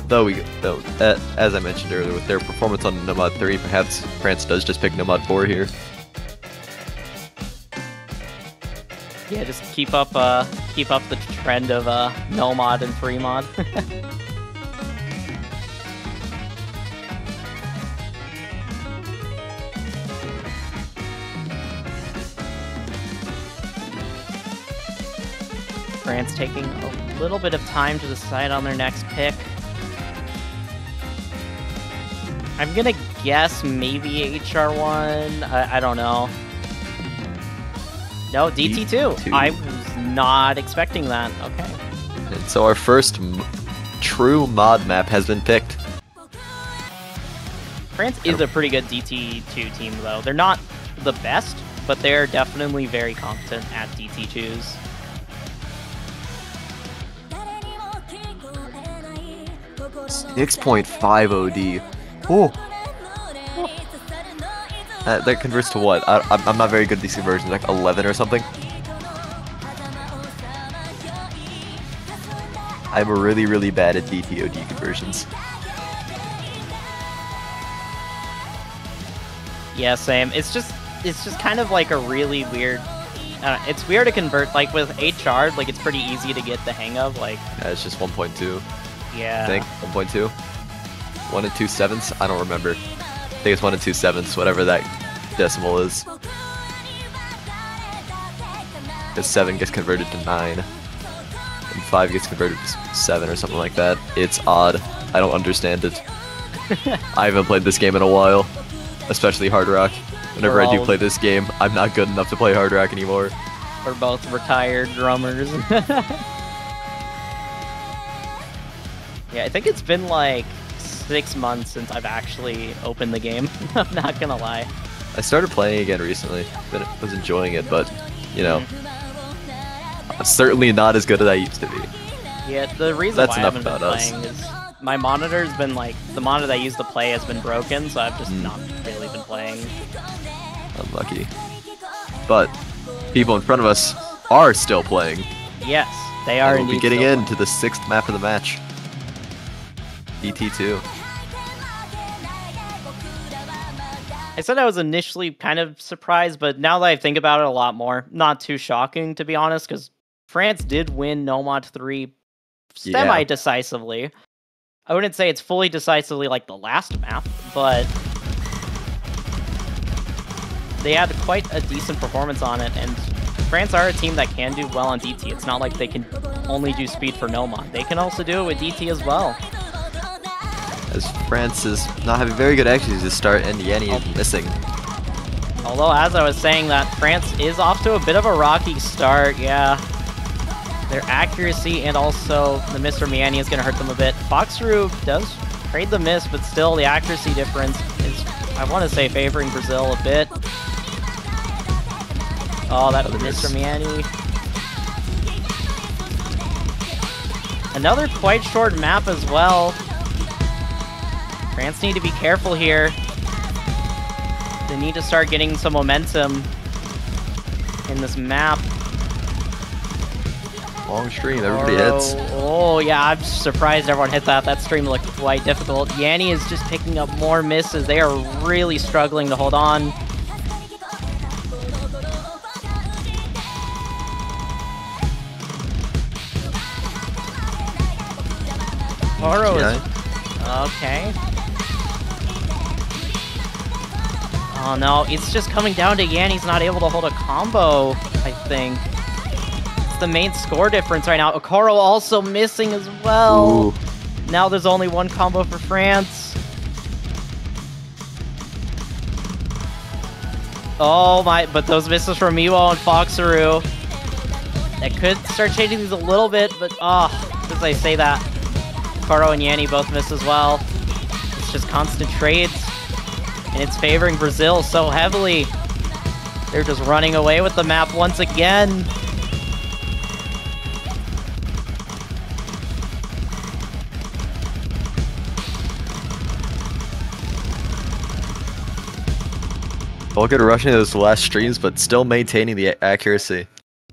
Though, as I mentioned earlier, with their performance on Nomad 3, perhaps France does just pick Nomad 4 here. Yeah, just keep up the trend of no mod and free mod. France taking a little bit of time to decide on their next pick. I'm gonna guess maybe HR1. I don't know. No, DT2. DT2. I was not expecting that. Okay. And so our first true mod map has been picked. France is a pretty good DT2 team, though. They're not the best, but they're definitely very competent at DT2s. .5 OD. Oh. That converts to what? I'm not very good at these conversions, like 11 or something. I'm really, really bad at DTOD conversions. Yeah, same. It's just kind of like a really weird. It's weird to convert. Like with HR, like it's pretty easy to get the hang of. Like Yeah, it's just 1.2. Yeah. I think 1.2. 1 and 2/7. I don't remember. I think it's 1 and 2/7, whatever that decimal is. Because 7 gets converted to 9. And 5 gets converted to 7 or something like that. It's odd. I don't understand it. I haven't played this game in a while. Especially Hard Rock. Whenever I do play this game, I'm not good enough to play Hard Rock anymore. We're both retired drummers. Yeah, I think it's been like 6 months since I've actually opened the game. I'm not gonna lie. I started playing again recently. Was enjoying it, but, you know, I'm certainly not as good as I used to be. Yeah, the reason That's why I enough haven't been about us. playing is my monitor's been like, the monitor I used to play has been broken, so I've just not really been playing. Unlucky. But people in front of us are still playing. Yes, they are And we'll be indeed getting still into the 6th map of the match. DT2. I said I was initially kind of surprised, but now that I think about it a lot more, not too shocking, to be honest, because France did win Nomad 3 semi-decisively. I wouldn't say it's fully decisively like the last map, but they had quite a decent performance on it, and France are a team that can do well on DT. It's not like they can only do speed for Nomad. They can also do it with DT as well. As France is not having very good actions to start, and Yanni is missing. Although, as I was saying, that France is off to a bit of a rocky start, yeah. Their accuracy and also the miss from Yanni is going to hurt them a bit. Foxroo does trade the miss, but still the accuracy difference is, I want to say, favoring Brazil a bit. Oh, that miss from Yanni. Another quite short map as well. France need to be careful here. They need to start getting some momentum in this map. Long stream, everybody hits. Oh, yeah, I'm surprised everyone hit that. That stream looked quite difficult. Yanni is just picking up more misses. They are really struggling to hold on. Oro is... Okay. Oh no, it's just coming down to Yanni's not able to hold a combo, I think. It's the main score difference right now. Okoro also missing as well. Ooh. Now there's only one combo for France. Oh my, but those misses from Miwo and Foxaroo. That could start changing these a little bit, but as I say that, Okoro and Yanni both miss as well. It's just constant trades. And it's favoring Brazil so heavily. They're just running away with the map once again. Skullkid rushing those last streams, but still maintaining the accuracy.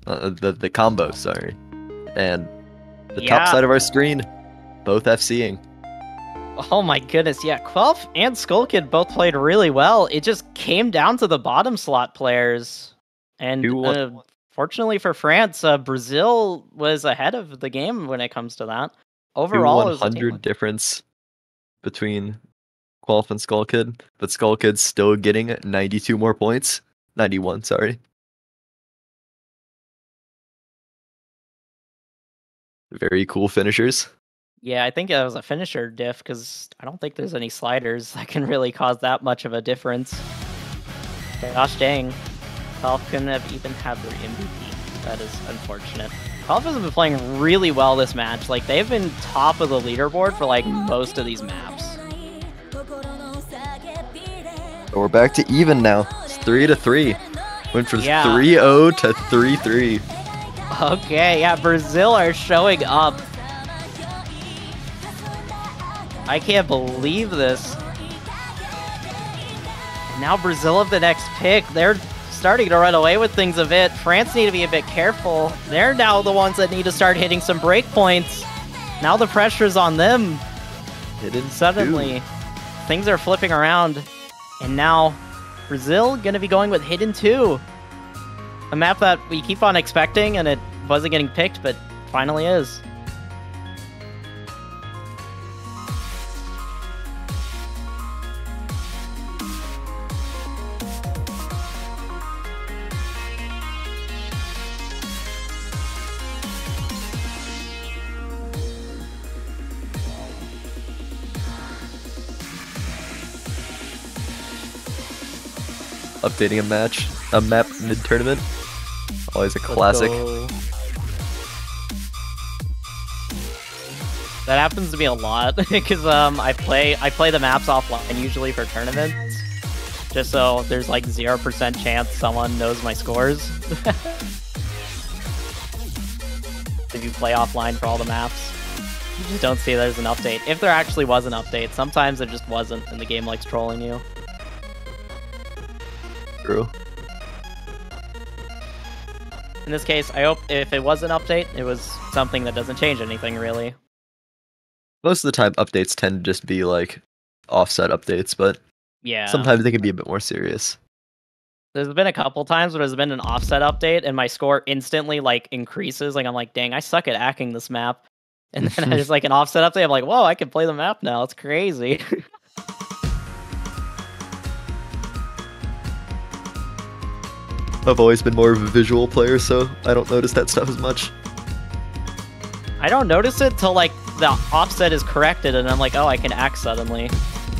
The combo, sorry. And the top side of our screen, both FCing. Oh my goodness, yeah. Quelf and Skullkid both played really well. It just came down to the bottom slot players. And fortunately for France, Brazil was ahead of the game when it comes to that. Overall, 100 difference between Quelf and Skullkid, but Skullkid's still getting 92 more points. 91, sorry. Very cool finishers. Yeah, I think that was a finisher diff, because I don't think there's any sliders that can really cause that much of a difference. Gosh dang. Quelf couldn't have even had their MVP. That is unfortunate. Quelf has been playing really well this match. Like, they've been top of the leaderboard for, like, most of these maps. We're back to even now. It's 3-3. Went from 3-0 to 3-3. Okay, yeah, Brazil are showing up. I can't believe this. And now Brazil have the next pick. They're starting to run away with things a bit. France need to be a bit careful. They're now the ones that need to start hitting some breakpoints. Now the pressure's on them. Suddenly, things are flipping around. And now, Brazil gonna be going with Hidden 2. A map that we keep on expecting, and it wasn't getting picked, but finally is. Updating a map mid-tournament. Always a classic. That happens to me a lot because I play the maps offline usually for tournaments, just so there's like 0% chance someone knows my scores. If you play offline for all the maps, you just don't see there's an update. If there actually was an update, sometimes there just wasn't, and the game likes trolling you. True. In this case, I hope if it was an update, it was something that doesn't change anything, really. Most of the time, updates tend to just be like offset updates, but yeah, sometimes they can be a bit more serious. There's been a couple times where there's been an offset update and my score instantly like increases. Like I'm like, dang, I suck at hacking this map. And then there's like an offset update. I'm like, whoa, I can play the map now. It's crazy. I've always been more of a visual player, so I don't notice that stuff as much. I don't notice it till like the offset is corrected and I'm like, oh, I can act suddenly.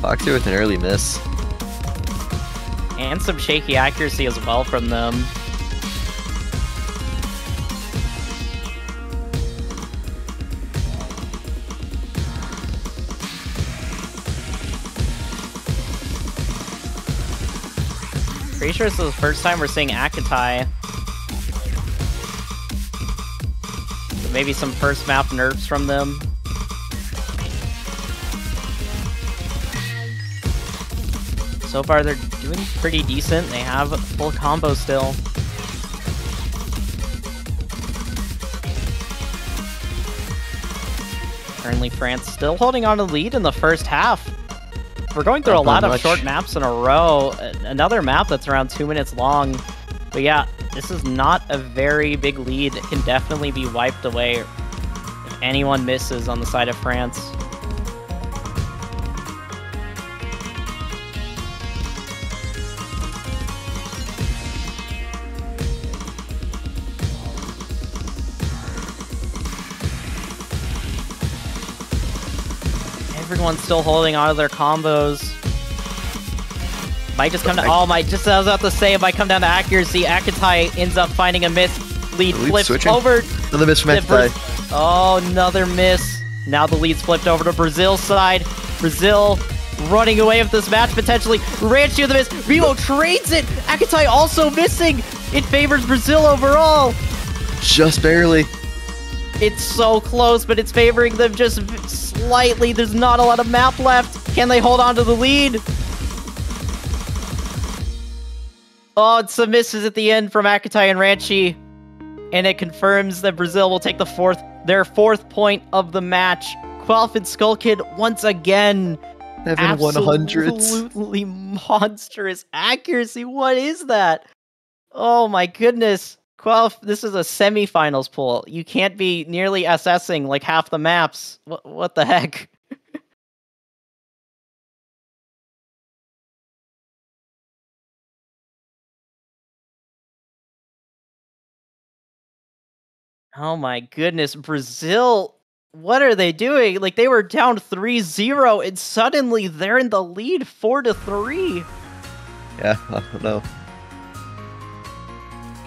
Foxy with an early miss. And some shaky accuracy as well from them. Pretty sure this is the first time we're seeing Akatai. So maybe some first map nerfs from them. So far they're doing pretty decent. They have a full combo still. Currently France still holding on to the lead in the first half. We're going through a lot of short maps in a row. Another map that's around 2 minutes long. But yeah, this is not a very big lead. It can definitely be wiped away if anyone misses on the side of France. Everyone's still holding on to their combos. Might just come down. Oh, just I was about to say, it might come down to accuracy. Akatai ends up finding a miss. Lead flips over. Another miss from Akatai. Oh, another miss. Now the lead's flipped over to Brazil's side. Brazil running away with this match potentially. Ranch with the miss. Remo trades it. Akatai also missing. It favors Brazil overall. Just barely. It's so close, but it's favoring them just slightly. There's not a lot of map left. Can they hold on to the lead? Oh, it's some misses at the end from Akatai and Ranchi. And it confirms that Brazil will take their fourth point of the match. Quelf and Skull Kid once again. 7/100s. Absolutely monstrous accuracy. What is that? Oh my goodness. Quelf, this is a semifinals pool. You can't be nearly assessing like half the maps. What the heck? Oh my goodness, Brazil, what are they doing? Like, they were down 3-0, and suddenly they're in the lead 4-3. Yeah, I don't know.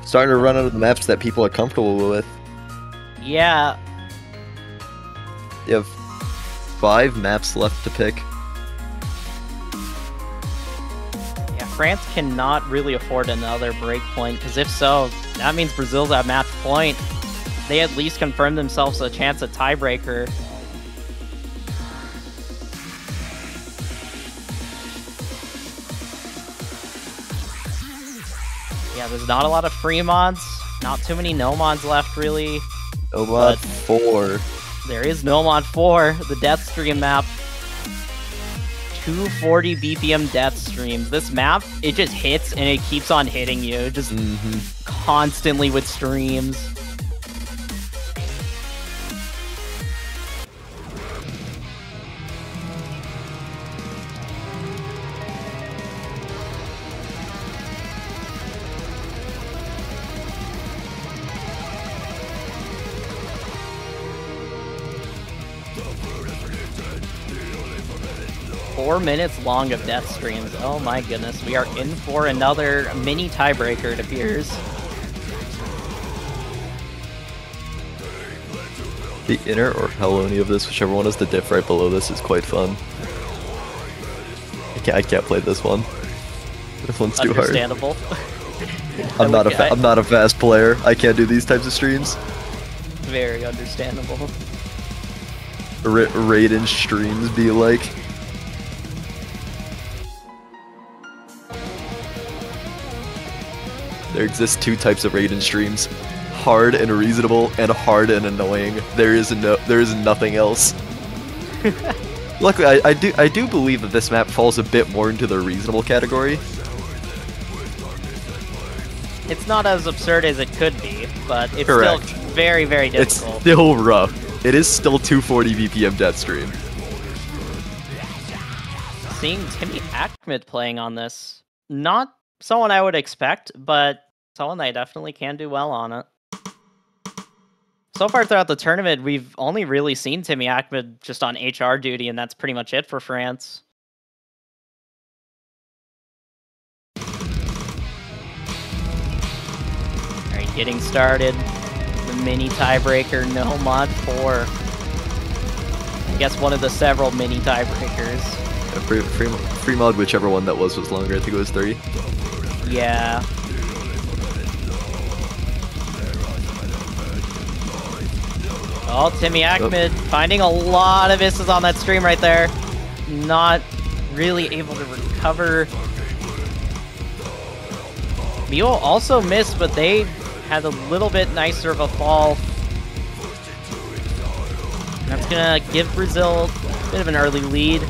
Starting to run out of the maps that people are comfortable with. Yeah. You have 5 maps left to pick. Yeah, France cannot really afford another break point, because if so, that means Brazil's at match point. They at least confirm themselves a chance at tiebreaker. Yeah, there's not a lot of free mods. Not too many no mods left, really. No mod 4. There is no mod 4, the death stream map. 240 BPM death streams. This map, it just hits and it keeps on hitting you. Just constantly with streams. Four minutes long of death streams. Oh my goodness, we are in for another mini tiebreaker, it appears. The inner or Heloni of this, whichever one is the diff right below this, is quite fun. I can't play this one. This one's too hard. Understandable. I'm not a fast player. I can't do these types of streams. Very understandable. Raiden streams be like. There exist 2 types of Raiden streams: hard and reasonable, and hard and annoying. There is nothing else. Luckily, I do believe that this map falls a bit more into the reasonable category. It's not as absurd as it could be, but it's Correct. still very, very difficult. It's still rough. It is still 240 BPM death stream. Seeing Timmy Ahmed playing on this, not someone I would expect, but someone that definitely can do well on it. So far throughout the tournament, we've only really seen Timmy Ahmed just on HR duty, and that's pretty much it for France. Alright, getting started. The mini tiebreaker, no mod 4. I guess one of the several mini tiebreakers. Free mod, whichever one that was longer. I think it was 3. Yeah. Oh, Timmy Ahmed finding a lot of misses on that stream right there. Not really able to recover. Mio also missed, but they had a little bit nicer of a fall. That's gonna give Brazil a bit of an early lead.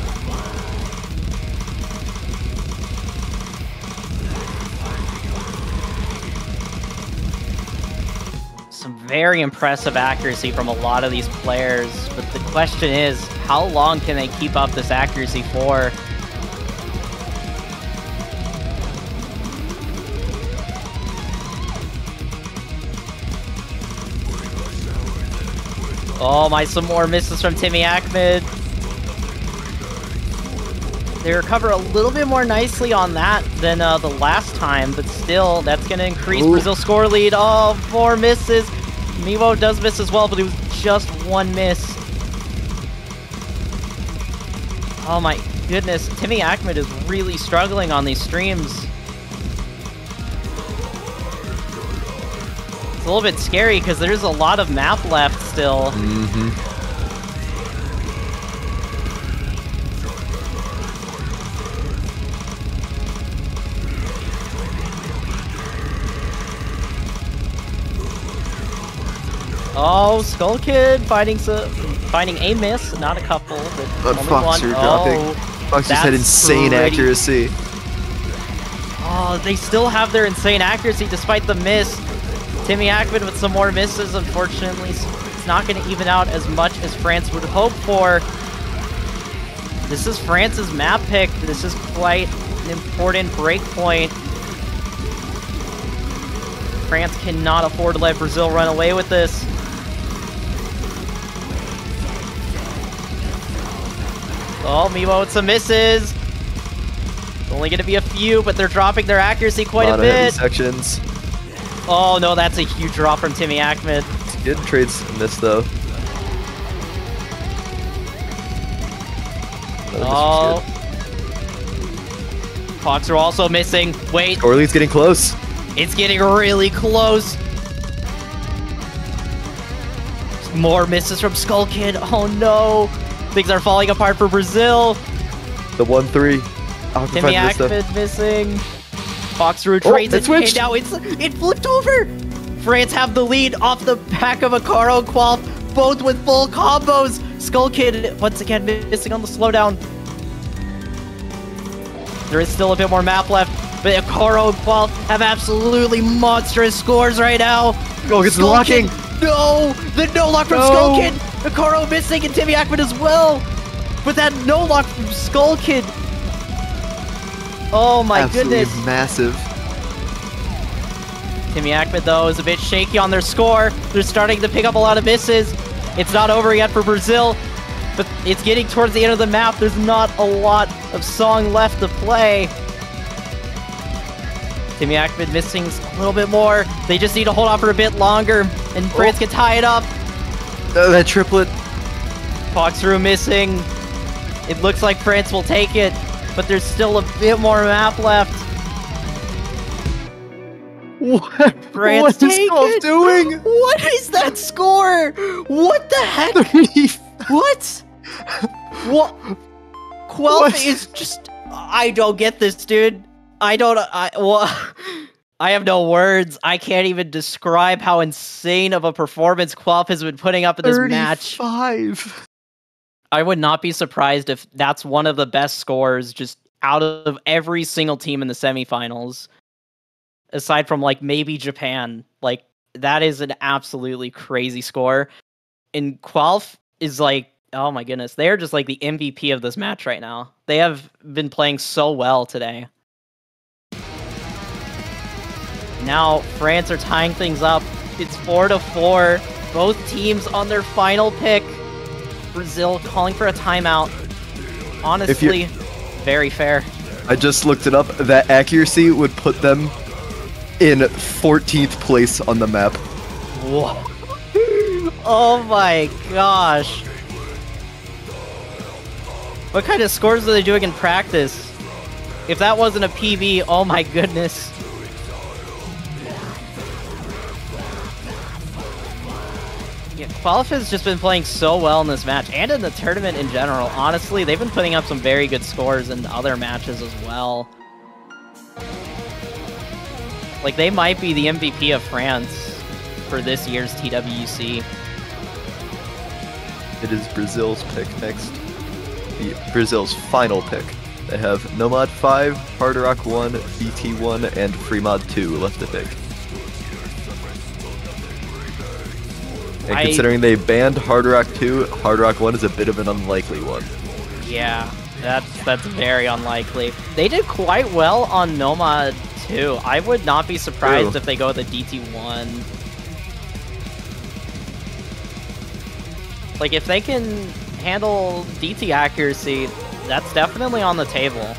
Some very impressive accuracy from a lot of these players, but the question is, how long can they keep up this accuracy for? Oh my, some more misses from Timmy Ahmed. They recover a little bit more nicely on that than the last time, but still, that's going to increase Brazil's score lead. Oh, 4 misses. Miwo does miss as well, but it was just 1 miss. Oh my goodness, Timmy Ahmed is really struggling on these streams. It's a little bit scary because there's a lot of map left still. Oh, Skull Kid finding a miss, not a couple, but only Fox, one. you're dropping. Oh, Fox just had that's insane pretty- accuracy. Oh, they still have their insane accuracy despite the miss. Timmy Ackman with some more misses, unfortunately. It's not going to even out as much as France would hope for. This is France's map pick. This is quite an important break point. France cannot afford to let Brazil run away with this. Oh, Mimo with some misses. It's only going to be a few, but they're dropping their accuracy quite a Lot of heavy bit. sections. Oh no, that's a huge drop from Timmy Ackman. Good trades miss though. Oh. Fox are also missing. Wait, Orly's getting close. it's getting really close. More misses from Skull Kid. Oh no. Things are falling apart for Brazil. The 1-3. Timmy Ackman missing. Foxroo trades it it, switched. and now it flipped over. France have the lead off the back of Akaro and Qualf, both with full combos. Skull Kid once again missing on the slowdown. There is still a bit more map left, but Akaro and Qualf have absolutely monstrous scores right now. Oh, it's Skull locking. Kid, no, the no lock from No. Skull Kid. Akaro missing and Timmy Ackman as well. But that no lock from Skull Kid. Oh my Absolutely goodness. massive. Timmy Ackman, though, is a bit shaky on their score. They're starting to pick up a lot of misses. It's not over yet for Brazil, but it's getting towards the end of the map. There's not a lot of song left to play. Timmy Ackman missing a little bit more. They just need to hold on for a bit longer, and France can tie it up. That triplet. Foxroo missing. It looks like France will take it, but there's still a bit more map left. What? France What is take Golf it. doing? What is that score? What the heck? What? What? Quelf What? is just... I don't get this, dude. I have no words. I can't even describe how insane of a performance Quelf has been putting up in this match. 35. I would not be surprised if that's one of the best scores just out of every single team in the semifinals. Aside from, like, maybe Japan. Like, that is an absolutely crazy score. And Quelf is, like, oh my goodness. They are just, like, the MVP of this match right now. They have been playing so well today. Now, France are tying things up. It's 4-4. Both teams on their final pick. Brazil calling for a timeout. Honestly, very fair. I just looked it up. That accuracy would put them in 14th place on the map. Whoa. Oh my gosh. What kind of scores are they doing in practice? If that wasn't a PB, oh my goodness. Yeah, Qualif has just been playing so well in this match, and in the tournament in general. Honestly, they've been putting up some very good scores in other matches as well. Like, they might be the MVP of France for this year's TWC. It is Brazil's pick next. Brazil's final pick. They have Nomad 5, Hard Rock 1, BT 1, and Fremod 2 left to pick. And considering they banned Hard Rock 2, Hard Rock 1 is a bit of an unlikely one. Yeah, that's very unlikely. They did quite well on Nomad 2. I would not be surprised if they go with a DT1. Like, if they can handle DT accuracy, that's definitely on the table.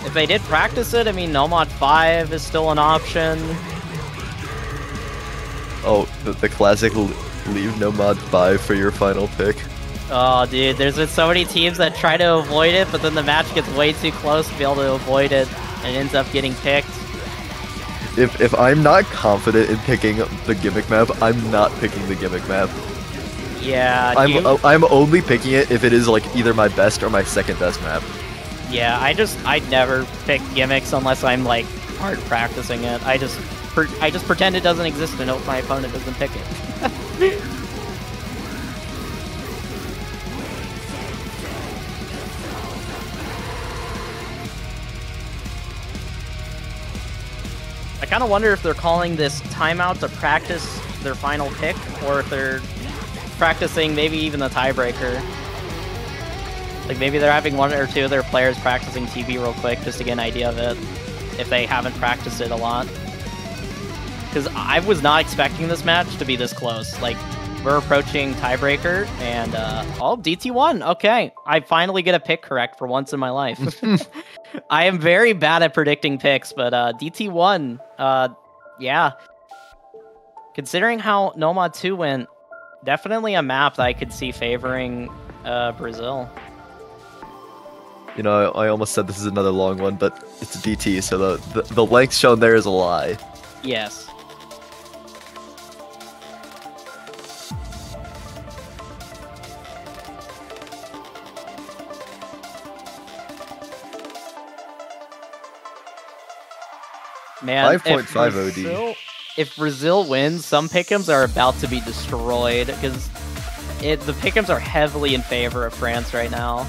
If they did practice it, I mean, Nomad 5 is still an option. Oh, the classic leave Nomad 5 for your final pick. Oh, dude, there's been so many teams that try to avoid it, but then the match gets way too close to be able to avoid it, and it ends up getting picked. If I'm not confident in picking the gimmick map, I'm not picking the gimmick map. Yeah, I'm only picking it if it is like either my best or my second best map. Yeah, I never pick gimmicks unless I'm like hard practicing it. I just pretend it doesn't exist and hope my opponent doesn't pick it. I kind of wonder if they're calling this timeout to practice their final pick, or if they're practicing maybe even the tiebreaker. Like maybe they're having one or two of their players practicing TV real quick just to get an idea of it, if they haven't practiced it a lot. Because I was not expecting this match to be this close. Like, we're approaching tiebreaker, and oh, DT won. Okay, I finally get a pick correct for once in my life. I am very bad at predicting picks, but DT won. Yeah. Considering how Nomad 2 went, definitely a map that I could see favoring Brazil. You know, I almost said this is another long one, but it's a DT, so the length shown there is a lie. Yes. Man, 5.5 OD. If Brazil wins, some pick'ems are about to be destroyed, because the pick'ems are heavily in favor of France right now.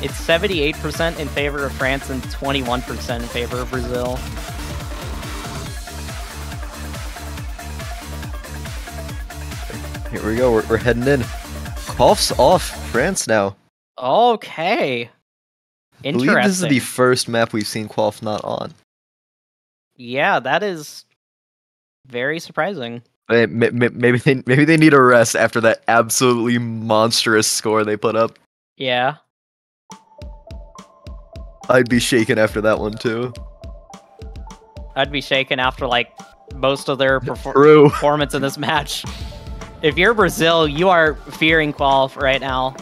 It's 78% in favor of France and 21% in favor of Brazil. Here we go, we're heading in. Qualf's off France now. Okay. I believe this is the first map we've seen Qualf not on. Yeah, that is very surprising. Maybe they need a rest after that absolutely monstrous score they put up. Yeah. I'd be shaken after that one too. I'd be shaken after like most of their performance in this match. If you're Brazil, you are fearing Qualf right now.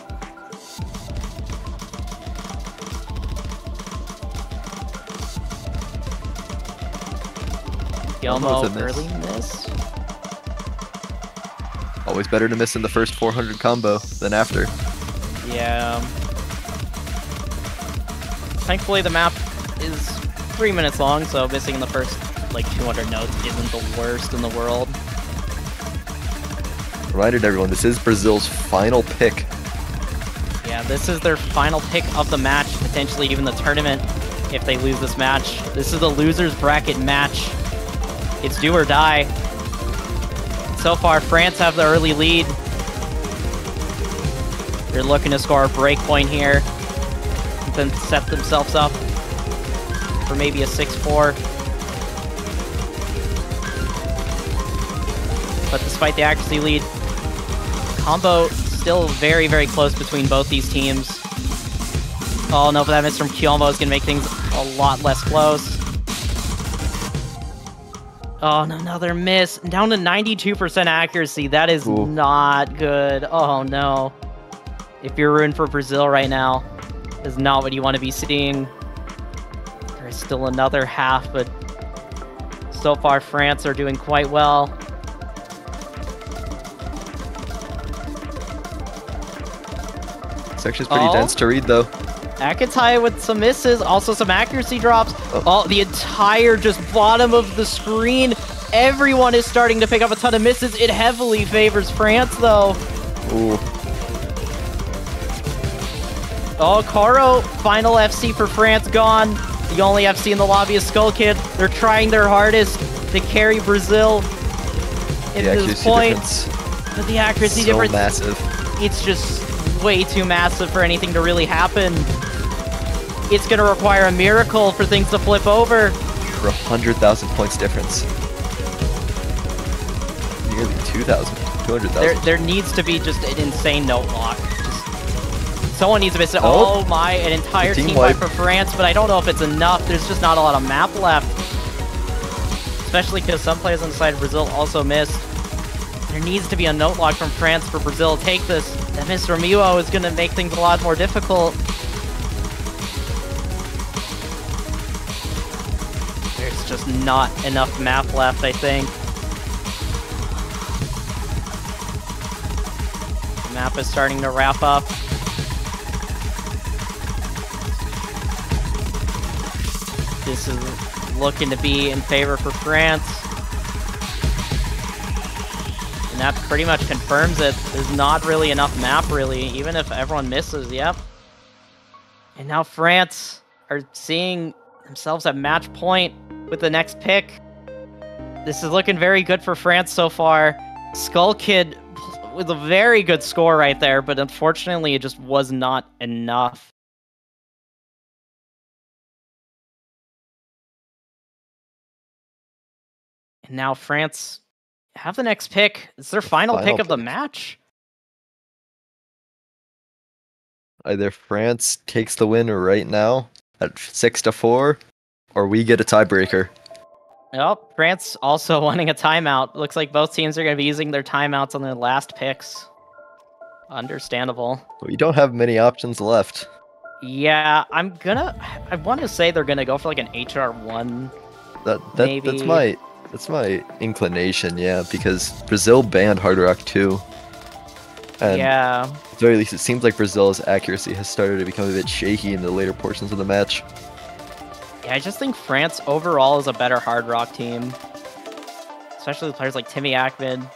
Gilmo early miss. Always better to miss in the first 400 combo than after. Yeah. Thankfully the map is 3 minutes long, so missing in the first like 200 notes isn't the worst in the world. Reminded everyone, this is Brazil's final pick. Yeah, this is their final pick of the match, potentially even the tournament if they lose this match. This is the loser's bracket match. It's do or die. So far, France have the early lead. They're looking to score a break point here, and then set themselves up for maybe a 6-4. But despite the accuracy lead, combo still very, very close between both these teams. Oh no, but that miss from Kyombo is going to make things a lot less close. Oh, no, another miss. Down to 92% accuracy. That is not good. Oh, no. If you're rooting for Brazil right now, is not what you want to be seeing. There is still another half, but so far France are doing quite well. Section's pretty dense to read, though. Akatai with some misses, also some accuracy drops. Oh, the entire just bottom of the screen. Everyone is starting to pick up a ton of misses. It heavily favors France, though. Ooh. Oh, Karo, final FC for France gone. The only FC in the lobby is Skull Kid. They're trying their hardest to carry Brazil at this point. But the accuracy difference, massive. It's just way too massive for anything to really happen. It's going to require a miracle for things to flip over. For 100,000 points difference. Nearly 2,000, 200,000. There needs to be just an insane note lock. Someone needs to miss it. Oh my, an entire team wipe for France, but I don't know if it's enough. There's just not a lot of map left. Especially because some players on the side of Brazil also missed. There needs to be a note lock from France for Brazil to take this. That miss from Muo is going to make things a lot more difficult. There's just not enough map left, I think. The map is starting to wrap up. This is looking to be in favor for France. And that pretty much confirms it. There's not really enough map, really, even if everyone misses, yep. And now France are seeing themselves at match point with the next pick. This is looking very good for France so far. Skull Kid with a very good score right there, but unfortunately it just was not enough. And now France have the next pick. It's their final pick of the match. Either France takes the win right now at 6-4, or we get a tiebreaker. Well, France also wanting a timeout. Looks like both teams are going to be using their timeouts on their last picks. Understandable. We don't have many options left. Yeah, I want to say they're going to go for like an HR1. That's my inclination, yeah, because Brazil banned Hard Rock 2. And yeah. at the very least, it seems like Brazil's accuracy has started to become a bit shaky in the later portions of the match. Yeah, I just think France overall is a better Hard Rock team. Especially with players like Timmy Ackman.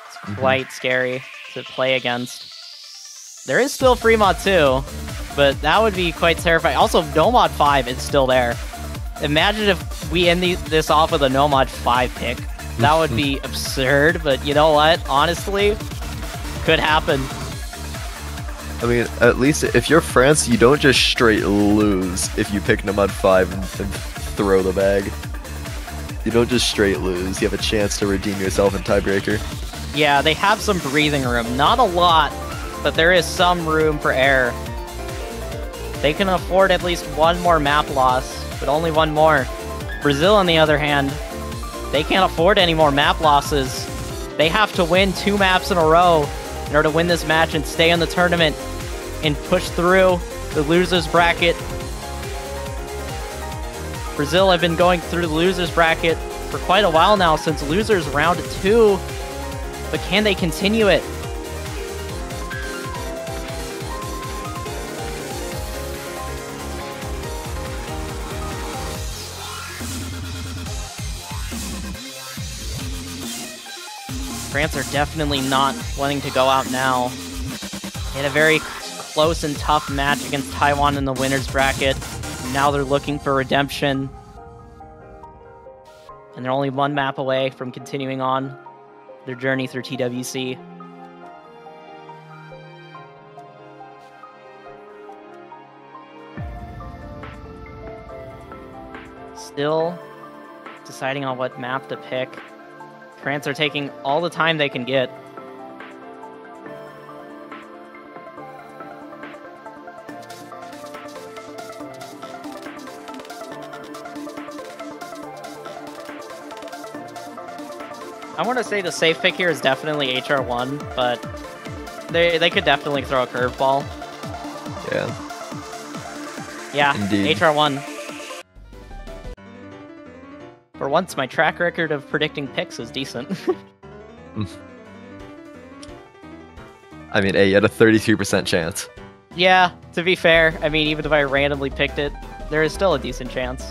It's quite scary to play against. There is still Fremont too, but that would be quite terrifying. Also, Nomad 5 is still there. Imagine if we end this off with a Nomad 5 pick. That would be absurd, but you know what? Honestly, could happen. I mean, at least if you're France, you don't just straight lose if you pick Nomad 5 and throw the bag. You don't just straight lose. You have a chance to redeem yourself in tiebreaker. Yeah, they have some breathing room. Not a lot, but there is some room for error. They can afford at least one more map loss, but only one more. Brazil, on the other hand, they can't afford any more map losses. They have to win 2 maps in a row in order to win this match and stay in the tournament and push through the losers bracket. Brazil have been going through the losers bracket for quite a while now, since losers round 2, but can they continue it? France are definitely not wanting to go out now. They had a very close and tough match against Taiwan in the winners bracket. Now they're looking for redemption. And they're only 1 map away from continuing on their journey through TWC. Still deciding on what map to pick. France are taking all the time they can get. I want to say the safe pick here is definitely HR1, but they could definitely throw a curveball. Yeah. Yeah, Indeed. HR1. For once, my track record of predicting picks is decent. I mean, hey, you had a 33% chance. Yeah, to be fair, I mean, even if I randomly picked it, there is still a decent chance.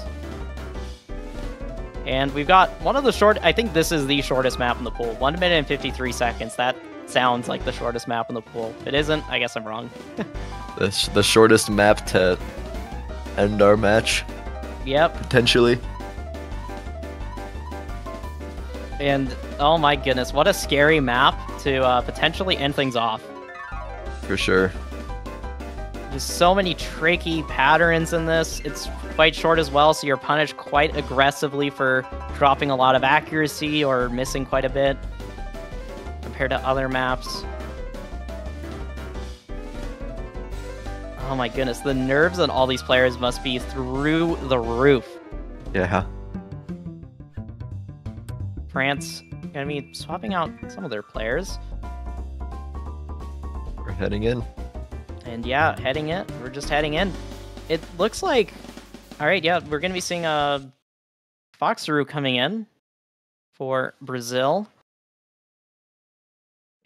And we've got one of the I think this is the shortest map in the pool. 1 minute and 53 seconds. That sounds like the shortest map in the pool. If it isn't, I guess I'm wrong. The shortest map to end our match. Yep. Potentially. And oh my goodness, what a scary map to potentially end things off. For sure. There's so many tricky patterns in this. It's quite short as well, so you're punished quite aggressively for dropping a lot of accuracy or missing quite a bit compared to other maps. Oh my goodness, the nerves on all these players must be through the roof. Yeah. France gonna be swapping out some of their players. We're heading in. And yeah, heading in. We're just heading in. It looks like... Alright, yeah, we're gonna be seeing Foxaroo coming in for Brazil.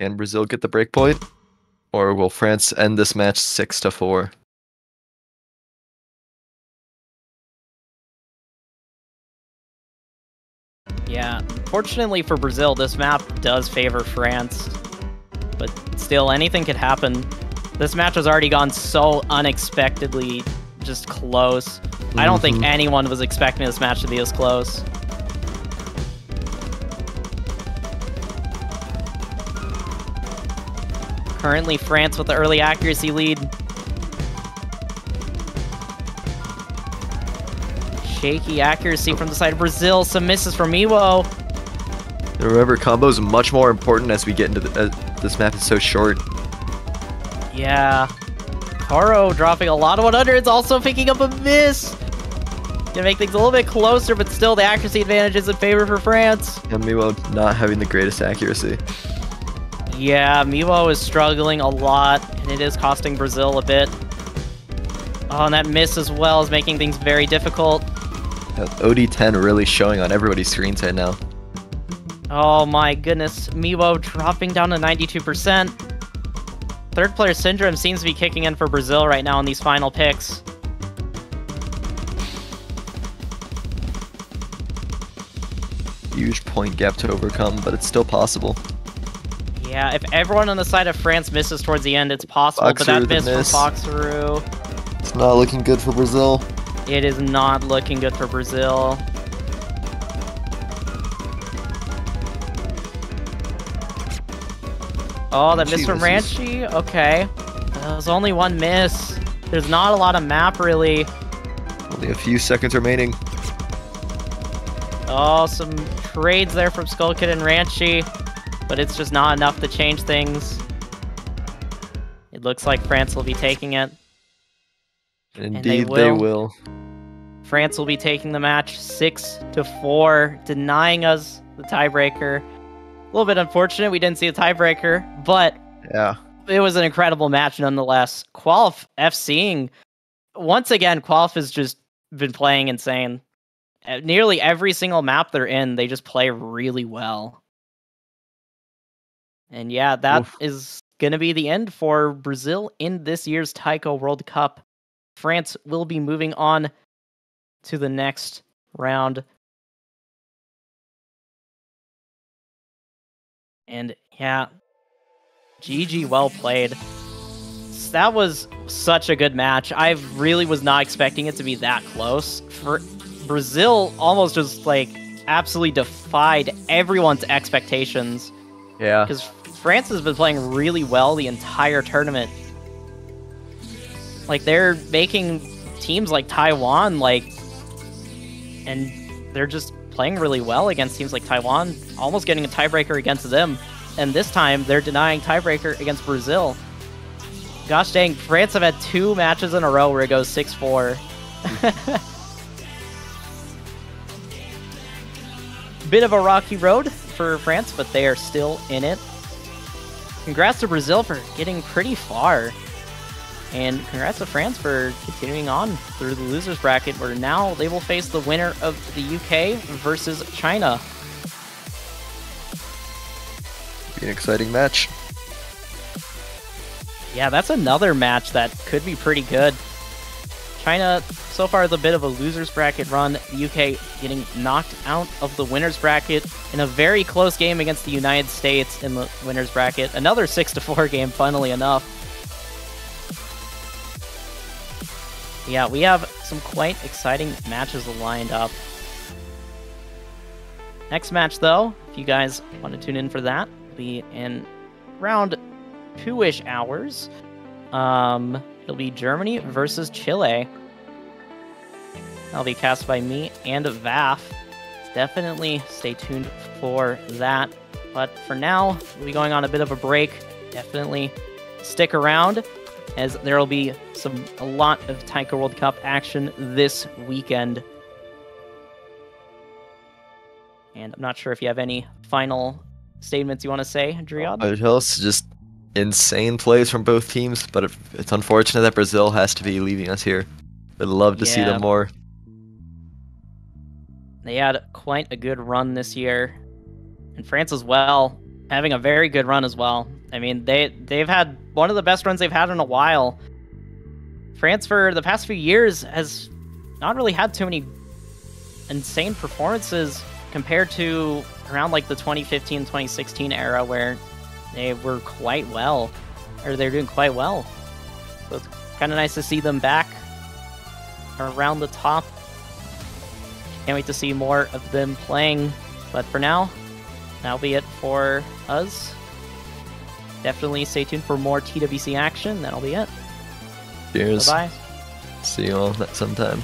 Can Brazil get the break point? Or will France end this match 6-4? Yeah, fortunately for Brazil, this map does favor France. But still, anything could happen. This match has already gone so unexpectedly just close. I don't think anyone was expecting this match to be this close. Currently, France with the early accuracy lead. Shaky accuracy from the side of Brazil. Some misses from Iwo. Remember, combos much more important as we get into this map is so short. Yeah. Karo dropping a lot of 100s, also picking up a miss. Gonna make things a little bit closer, but still the accuracy advantage is in favor for France. And Miwo not having the greatest accuracy. Yeah, Miwo is struggling a lot, and it is costing Brazil a bit. Oh, and that miss as well is making things very difficult. OD10 really showing on everybody's screens right now. Oh my goodness, Miwo dropping down to 92%. Third player syndrome seems to be kicking in for Brazil right now in these final picks. Huge point gap to overcome, but it's still possible. Yeah, if everyone on the side of France misses towards the end, it's possible, but that miss from Foxaroo. It's not looking good for Brazil. It is not looking good for Brazil. Oh, that miss from Ranchi? Okay. That was only one miss. There's not a lot of map, really. Only a few seconds remaining. Oh, some trades there from Skull Kid and Ranchi, but it's just not enough to change things. It looks like France will be taking it. Indeed, they will. France will be taking the match 6-4, denying us the tiebreaker. A little bit unfortunate we didn't see a tiebreaker, but yeah, it was an incredible match nonetheless. Qualif FCing, once again, Qualif has just been playing insane. Nearly every single map they're in, they just play really well. And yeah, that is going to be the end for Brazil in this year's Taiko World Cup. France will be moving on to the next round. And yeah, GG, well played. That was such a good match. I really was not expecting it to be that close. For Brazil, almost just like absolutely defied everyone's expectations. Yeah. Because France has been playing really well the entire tournament. Like, they're making teams like Taiwan, and they're just playing really well against teams like Taiwan, almost getting a tiebreaker against them. And this time, they're denying tiebreaker against Brazil. Gosh dang, France have had 2 matches in a row where it goes 6-4. Bit of a rocky road for France, but they are still in it. Congrats to Brazil for getting pretty far. And congrats to France for continuing on through the losers bracket, where now they will face the winner of the UK versus China. Be an exciting match. Yeah, that's another match that could be pretty good. China so far is a bit of a losers bracket run. The UK getting knocked out of the winners bracket in a very close game against the United States in the winners bracket. Another 6-4 game, funnily enough. Yeah, we have some quite exciting matches lined up. Next match, though, if you guys want to tune in for that, will be in around 2-ish hours. It'll be Germany versus Chile. That'll be cast by me and Vaf. Definitely stay tuned for that. But for now, we'll be going on a bit of a break. Definitely stick around, as there will be a lot of Taiko World Cup action this weekend. And I'm not sure if you have any final statements you want to say, Driad? Just insane plays from both teams, but it's unfortunate that Brazil has to be leaving us here. I'd love to see them more. They had quite a good run this year. And France as well, having a very good run as well. I mean, they've had one of the best runs they've had in a while. France, for the past few years, has not really had too many insane performances compared to around like the 2015-2016 era where they were quite well, or they're doing quite well. So it's kind of nice to see them back around the top. Can't wait to see more of them playing. But for now, that'll be it for us. Definitely stay tuned for more TWC action. That'll be it. Cheers. Bye-bye. See you all sometime.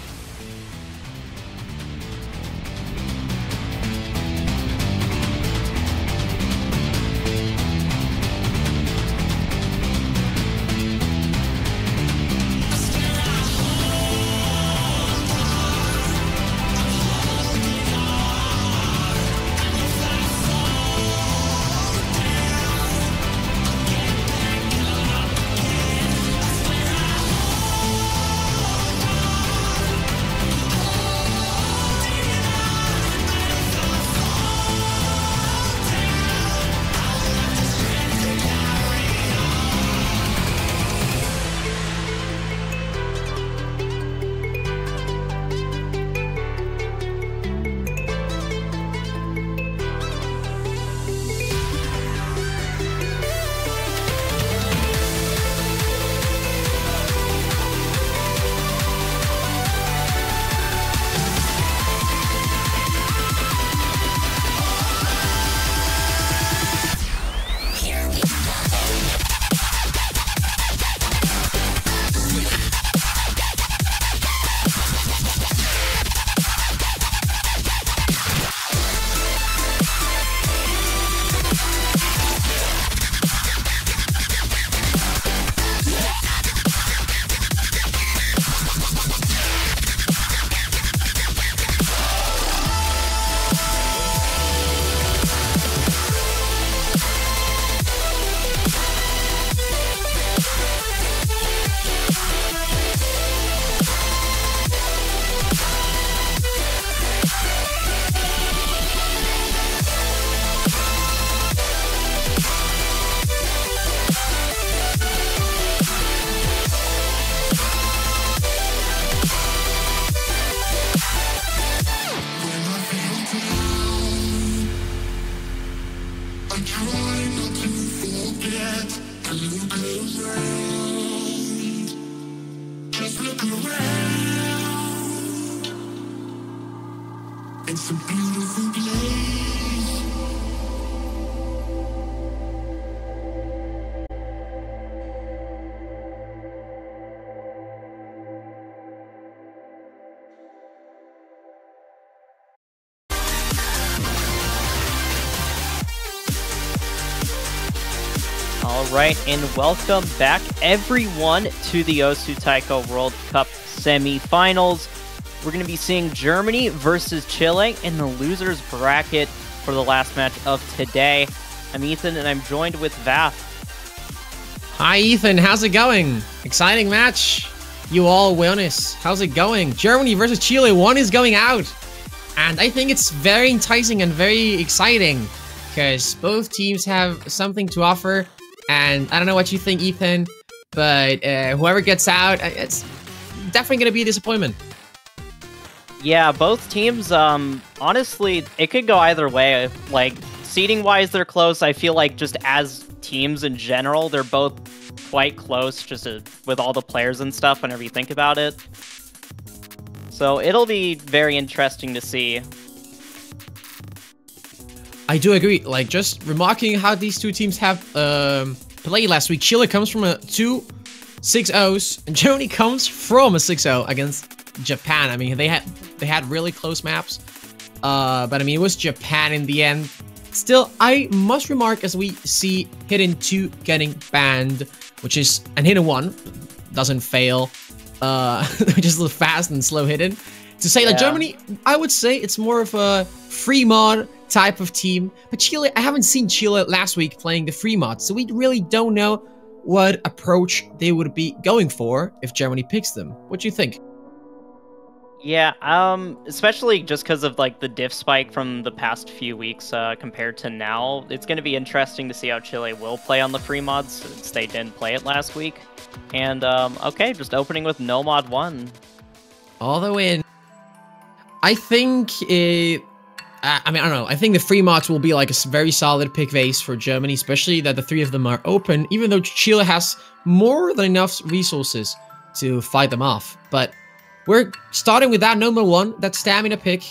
It's a beautiful place. All right, and welcome back everyone to the Osu Taiko World Cup semifinals. We're going to be seeing Germany versus Chile in the losers bracket for the last match of today. I'm Ethan, and I'm joined with Vath. Hi Ethan, how's it going? Exciting match. You all wellness. How's it going? Germany versus Chile, one is going out. And I think it's very enticing and very exciting because both teams have something to offer. And I don't know what you think, Ethan, but whoever gets out, it's definitely going to be a disappointment. Yeah, both teams, honestly, it could go either way. Like, seeding-wise, they're close. I feel like just as teams in general, they're both quite close, just with all the players and stuff whenever you think about it. So it'll be very interesting to see. I do agree. Like, just remarking how these two teams have played last week. Chile comes from a 2-6-0s, and Germany comes from a 6-0 against Japan. I mean, they had really close maps, but I mean, it was Japan in the end. Still, I must remark, as we see Hidden 2 getting banned, which is, and Hidden 1 doesn't fail, which is a little fast and slow Hidden, to say that Germany, I would say it's more of a free mod type of team, but Chile, I haven't seen Chile last week playing the free mod, so we really don't know what approach they would be going for if Germany picks them. What do you think? Yeah, especially just because of like the diff spike from the past few weeks compared to now. It's going to be interesting to see how Chile will play on the free mods since they didn't play it last week. And okay, just opening with no mod 1. All the way in. I think I mean, I don't know. I think the free mods will be like a very solid pick base for Germany, especially that the 3 of them are open, even though Chile has more than enough resources to fight them off. But we're starting with that number 1, that stamina pick.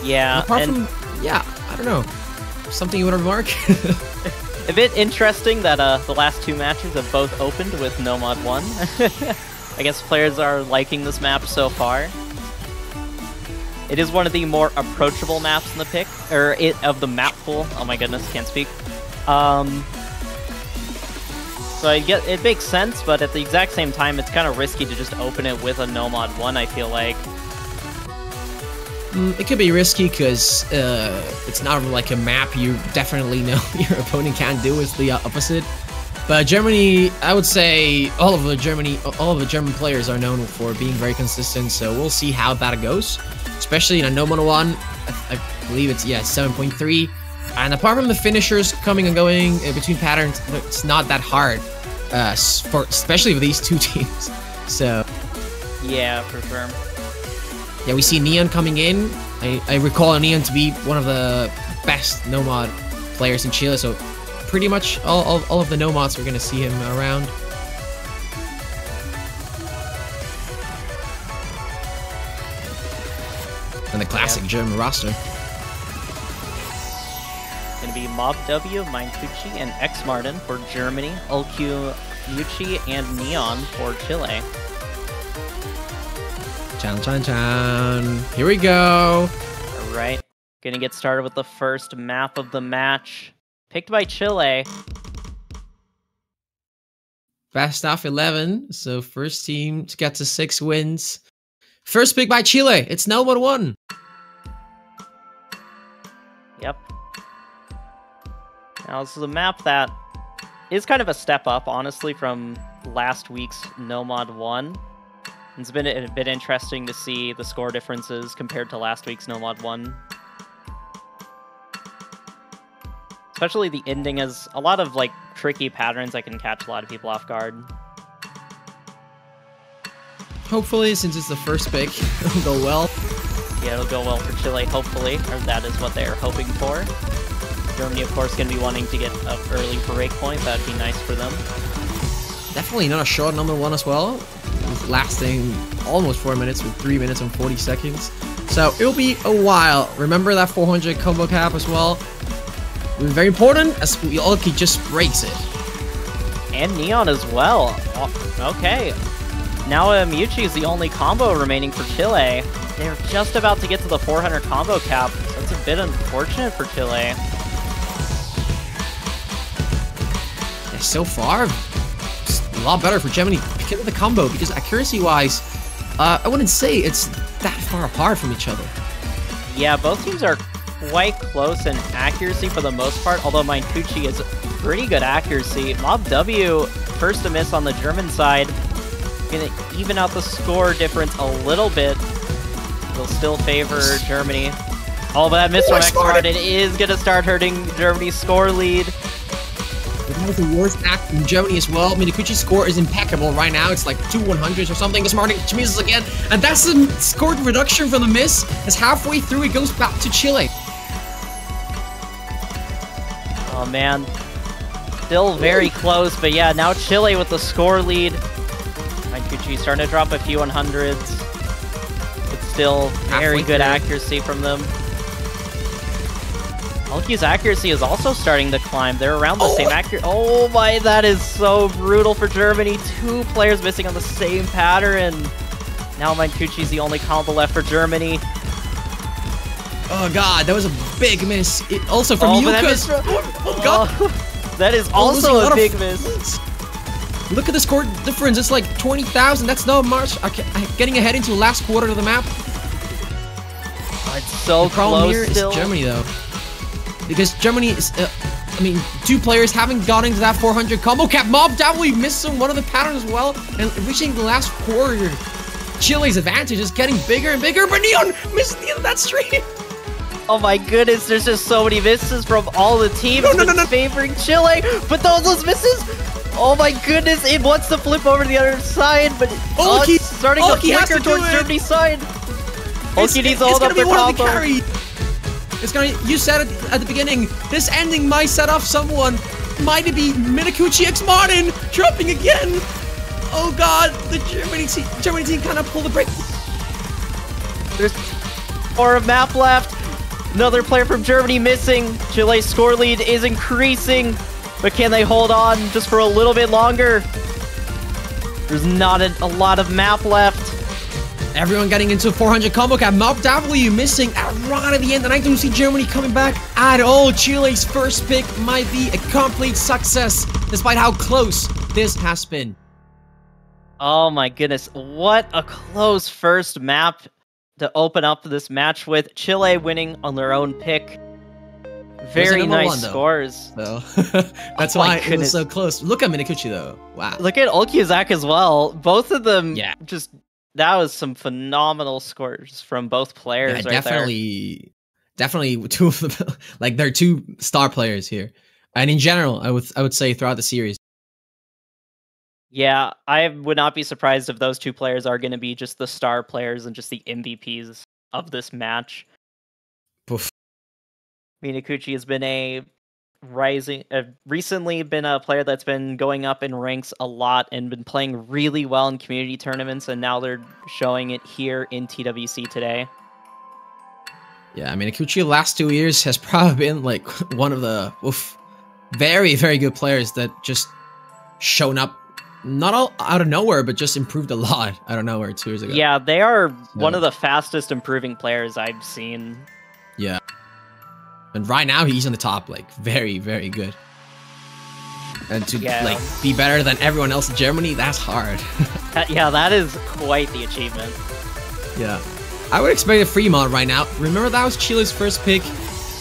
Yeah, Apart from, yeah, I don't know. Something you want to remark? A bit interesting that the last 2 matches have both opened with no mod 1. I guess players are liking this map so far. It is one of the more approachable maps in the pick, or of the map pool. Oh my goodness, can't speak. So it makes sense, but at the exact same time, it's kind of risky to just open it with a no mod 1, I feel like. It could be risky because it's not like a map you definitely know your opponent can't do. It's the opposite. But Germany, I would say all of the German players are known for being very consistent. So we'll see how that goes, especially in a no mod 1. I believe it's 7.3. And apart from the finishers coming and going between patterns, it's not that hard, especially for these 2 teams. So yeah, for sure. Yeah, we see Neon coming in. I recall Neon to be one of the best no-mod players in Chile, so pretty much all of the no-mods, we're going to see him around. And the classic German roster. Going to be Mob W, Mindtucci, and X Martin for Germany, LQ Mucci, and Neon for Chile. Chan. Here we go. Alright, gonna get started with the first map of the match. Picked by Chile. Best of 11, so first team to get to 6 wins. First pick by Chile, it's no mod 1. Yep. Now this is a map that is kind of a step up, honestly, from last week's no mod 1. It's been a bit interesting to see the score differences compared to last week's no mod 1. Especially the ending has a lot of like tricky patterns that can catch a lot of people off guard. Hopefully, since it's the first pick, it'll go well. Yeah, it'll go well for Chile, hopefully, or that is what they are hoping for. Germany, of course, going to be wanting to get an early break point. That'd be nice for them. Definitely not a short number 1 as well. Lasting almost 4 minutes with 3 minutes and 40 seconds. So it'll be a while. Remember that 400 combo cap as well. Very important as Ulki just breaks it. And Neon as well. Oh, okay. Now Mucci is the only combo remaining for Chile. They're just about to get to the 400 combo cap. So that's a bit unfortunate for Chile. Yeah, so far, a lot better for Germany because of the combo, because accuracy-wise, I wouldn't say it's that far apart from each other. Yeah, both teams are quite close in accuracy for the most part, although Mindtucci is pretty good accuracy. Mob W, first to miss on the German side, gonna even out the score difference a little bit. Will still favor Germany. Oh, but that miss from X Martin is gonna start hurting Germany's score lead. That was the worst act in Germany as well. Mindtucci's score is impeccable right now. It's like 2 100s or something. X Martin misses again, and that's the score reduction from the miss. As halfway through, it goes back to Chile. Oh man, still very close, but yeah, now Chile with the score lead. Mindtucci starting to drop a few 100s, but still very good accuracy from them. Ulki's accuracy is also starting to climb. They're around the same accuracy. Oh my, that is so brutal for Germany. 2 players missing on the same pattern. Now Mindtucci's the only combo left for Germany. Oh god, that was a big miss. Also from Yuka. Oh god. That is also a big miss. Look at the score difference. It's like 20,000. That's not much. Getting ahead into the last quarter of the map. It's so the problem close here still. Is Germany though. Because Germany is, I mean, 2 players haven't gotten to that 400 combo cap. Mob W missed one of the patterns as well, and reaching the last quarter. Chile's advantage is getting bigger and bigger, but Neon missed the end of that stream. Oh my goodness, there's just so many misses from all the teams favoring Chile, but those misses. Oh my goodness, it wants to flip over to the other side, but it's starting to flicker towards Germany's side. Ulki needs to hold up their combo. It's gonna. You said it at the beginning. This ending might set off someone. Might it be Minakuchi X Martin dropping again? Oh god, the Germany team kind of pulled the brake. There's 4 of map left. Another player from Germany missing. Chile's score lead is increasing, but can they hold on just for a little bit longer? There's not a lot of map left. Everyone getting into 400 combo cap. Mob W missing right at the end, and I don't see Germany coming back at all. Chile's first pick might be a complete success, despite how close this has been. Oh my goodness, what a close first map to open up this match with. Chile winning on their own pick. Very nice scores. So that's why it was so close. Look at Minakuchi though. Wow. Look at Ulkizak as well. Both of them just... That was some phenomenal scores from both players right definitely, definitely two of them. Like, they're 2 star players here. And in general, I would say throughout the series. Yeah, I would not be surprised if those 2 players are going to be just the star players and just the MVPs of this match. Poof. Minakuchi has been recently been a player that's been going up in ranks a lot and been playing really well in community tournaments, and now they're showing it here in TWC today. Yeah, I mean, Minakuchi last 2 years has probably been like one of the very, very good players that just shown up, not all out of nowhere, but just improved a lot out of nowhere 2 years ago. Yeah, they are one of the fastest improving players I've seen. Yeah. And right now he's on the top, like, very, very good. And to like be better than everyone else in Germany, that's hard. Yeah, that is quite the achievement. Yeah. I would expect a free mod right now. Remember, that was Chile's first pick.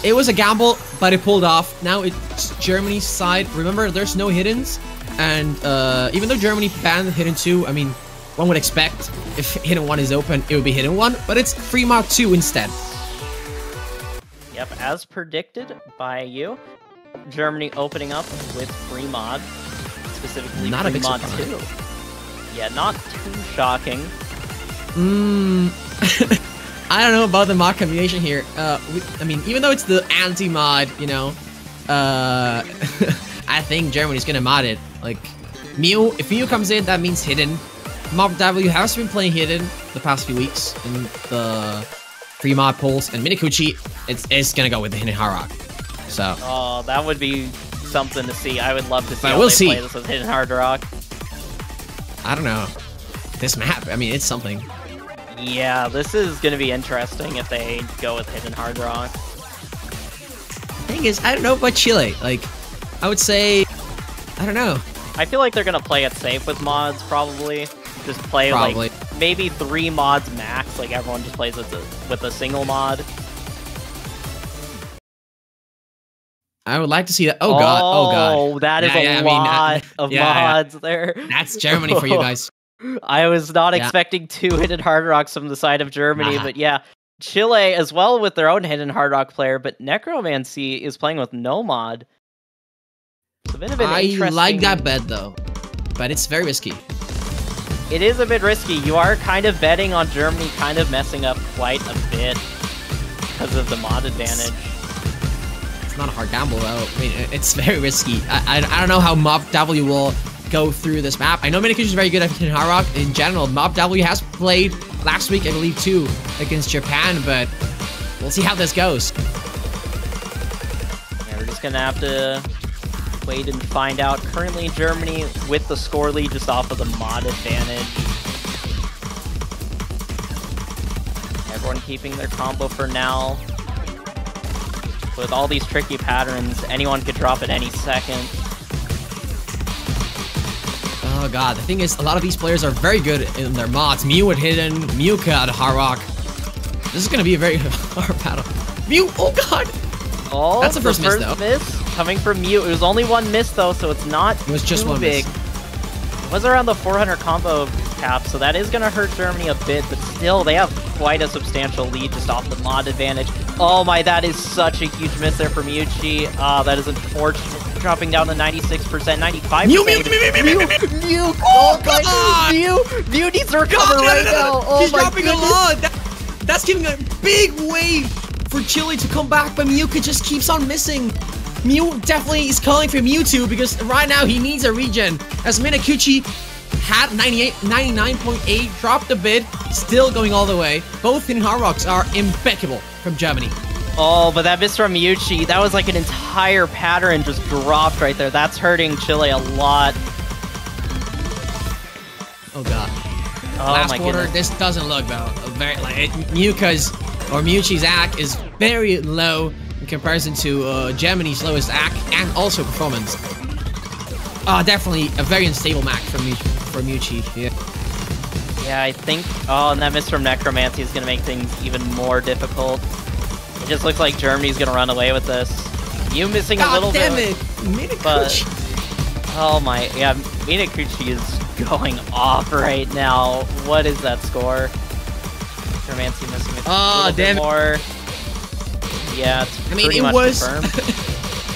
It was a gamble, but it pulled off. Now it's Germany's side. Remember, there's no hiddens. And even though Germany banned hidden 2, I mean, one would expect if hidden 1 is open, it would be hidden 1, but it's free mod 2 instead. Yep, as predicted by you, Germany opening up with free mod, specifically not free mod 2. Yeah, not too shocking. I don't know about the mod combination here. I mean, even though it's the anti-mod, you know, I think Germany's gonna mod it. Like, if Mew comes in, that means hidden. Mob W has been playing hidden the past few weeks in the free mod polls, and Minakuchi, it's gonna go with the hidden Hard Rock. So. Oh, that would be something to see. I would love to see how they play this with hidden Hard Rock. I don't know. This map, I mean, it's something. Yeah, this is gonna be interesting if they go with hidden Hard Rock. The thing is, I don't know about Chile. Like, I would say, I don't know. I feel like they're gonna play it safe with mods, probably. Just play like maybe 3 mods max. Like everyone just plays with a single mod. I would like to see that. Oh god! Oh god! Oh, that is a lot of mods there. That's Germany for you guys. I was not expecting 2 hidden Hard Rocks from the side of Germany, but yeah, Chile as well with their own hidden Hard Rock player, but Necromancy is playing with no mod. It's a bit of an interesting... I like that bet though, but it's very risky. It is a bit risky. You are kind of betting on Germany kind of messing up quite a bit because of the mod advantage. It's not a hard gamble though. I mean, it's very risky. I don't know how Mob W will go through this map. I know Minakuchi is very good at hitting Hard Rock in general. Mob W has played last week, I believe, too, against Japan, but we'll see how this goes. Yeah, we're just gonna have to wait and find out. Currently, Germany with the score lead just off of the mod advantage. Everyone keeping their combo for now. With all these tricky patterns, anyone could drop at any second. Oh god, the thing is, a lot of these players are very good in their mods. Mew at hidden, Mewka at Hard Rock. This is gonna be a very hard battle. Mew, oh god! Oh, that's the first miss though. Coming from Mew. It was only 1 miss though, so it's not It was just too 1 big. miss. It was around the 400 combo cap, so that is gonna hurt Germany a bit, but still, they have quite a substantial lead just off the mod advantage. Oh my, that is such a huge miss there for Miyuchi. That is unfortunate. dropping down to 96%, 95%. Mew! Oh come on! Mew needs to recover right now. Oh He's my dropping goodness. a lot. That's giving a big wave for Chile to come back, but Mewka just keeps on missing. Mew definitely is calling for Mewtwo because right now he needs a regen. As Minakuchi had 99.8, dropped a bit, still going all the way. Both in Hard Rocks are impeccable from Germany. Oh, but that miss from Miyuchi, that was like an entire pattern just dropped right there. That's hurting Chile a lot. Oh god. Oh Last my quarter, goodness. this doesn't look well. Mewka's or Mewtwo's AC is very low in comparison to Germany's lowest AC and also performance. Definitely a very unstable map for Mewtwo. Yeah, I think... Oh, and that miss from Necromancy is going to make things even more difficult. It just looks like Germany's going to run away with this. Mew missing a little damn bit. it! Minakuchi. But, oh my... Yeah, Minakuchi is going off right now. What is that score? Necromancy missing a little bit more. Yeah, it's pretty much confirmed.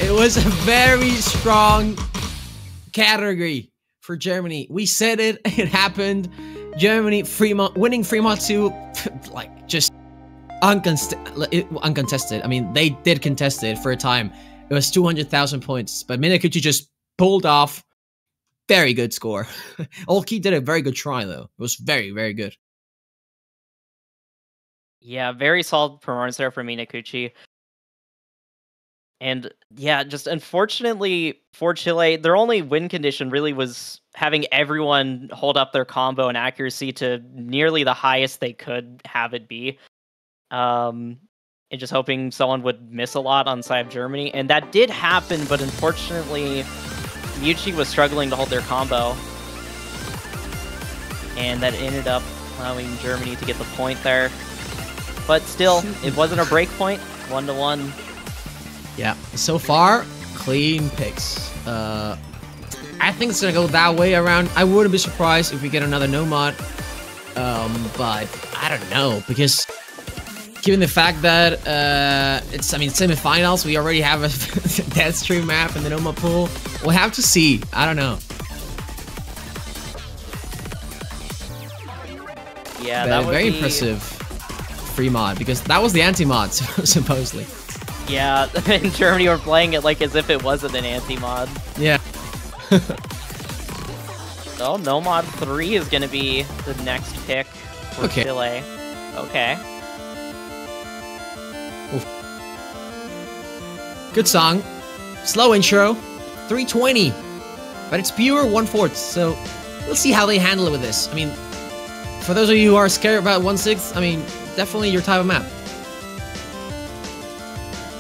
It was a very strong category for Germany. We said it. It happened. Germany, winning Fremont 2, like, just uncontested. I mean, they did contest it for a time. It was 200,000 points, but Minakuchi just pulled off. Very good score. Olki did a very good try, though. It was very, very good. Yeah, very solid performance there for Minakuchi. And yeah, just unfortunately for Chile, their only win condition really was having everyone hold up their combo and accuracy to nearly the highest they could have it be. And just hoping someone would miss a lot on side of Germany. And that did happen, but unfortunately, Mewtwo was struggling to hold their combo. And that ended up allowing Germany to get the point there. But still, it wasn't a break point. 1-1. Yeah, so far, clean picks. I think it's gonna go that way around. I wouldn't be surprised if we get another Nomad. But I don't know, because given the fact that it's, I mean, semifinals, we already have a Deathstream map in the Nomad pool. We'll have to see. I don't know. Yeah, But that would very be impressive free mod, because that was the anti-mod, supposedly. Yeah, in Germany we're playing it like as if it wasn't an anti-mod. Yeah. So, Nomad 3 is going to be the next pick for Okay. Chile. Okay. Good song. Slow intro. 320. But it's pure 1/4, so we'll see how they handle it with this. I mean, for those of you who are scared about 1/6, I mean, definitely your type of map.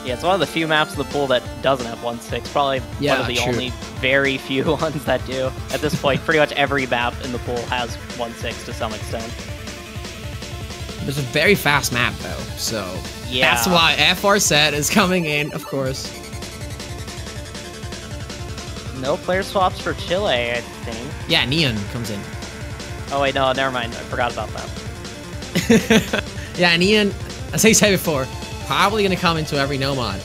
Yeah, it's one of the few maps in the pool that doesn't have 1/6. Probably one of the true. only very few ones that do. At this point, pretty much every map in the pool has 1/6 to some extent. It's a very fast map, though, so Yeah. that's why FR set is coming in, of course. No player swaps for Chile, I think. Yeah, Neon comes in. Oh wait, no, never mind. I forgot about that. Yeah, Neon, as I said before, probably gonna come into every Nomad.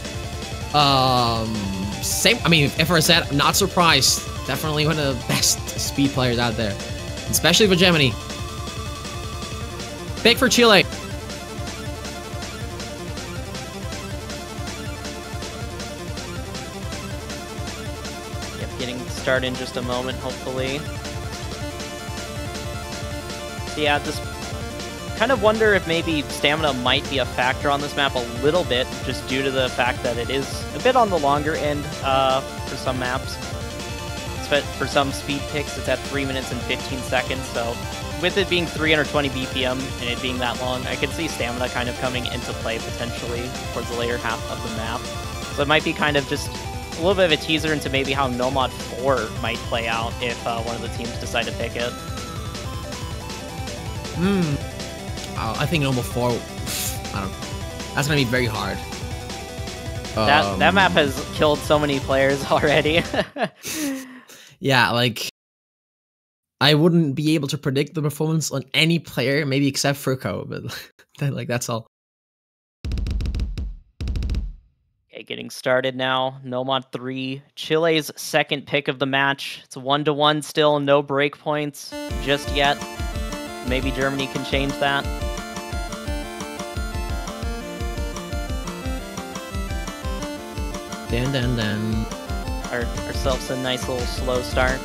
Same. I mean, FR set, I'm not surprised. Definitely one of the best speed players out there, especially for Germany. Big for Chile. Yep, getting started in just a moment, hopefully. So yeah, just kind of wonder if maybe stamina might be a factor on this map a little bit, just due to the fact that it is a bit on the longer end for some maps. But for some speed picks, it's at 3 minutes and 15 seconds, so with it being 320 BPM and it being that long, I could see stamina kind of coming into play potentially towards the later half of the map. So it might be kind of just a little bit of a teaser into maybe how Nomad 4 might play out if one of the teams decide to pick it. I think Nomad 4, I don't know. That's gonna be very hard. That map has killed so many players already. Yeah, like, I wouldn't be able to predict the performance on any player, maybe except Furco, but like, that's all. Okay, getting started now. Nomad 3, Chile's second pick of the match. It's 1-1 still, no break points just yet. Maybe Germany can change that. Dun. Ourselves a nice little slow start.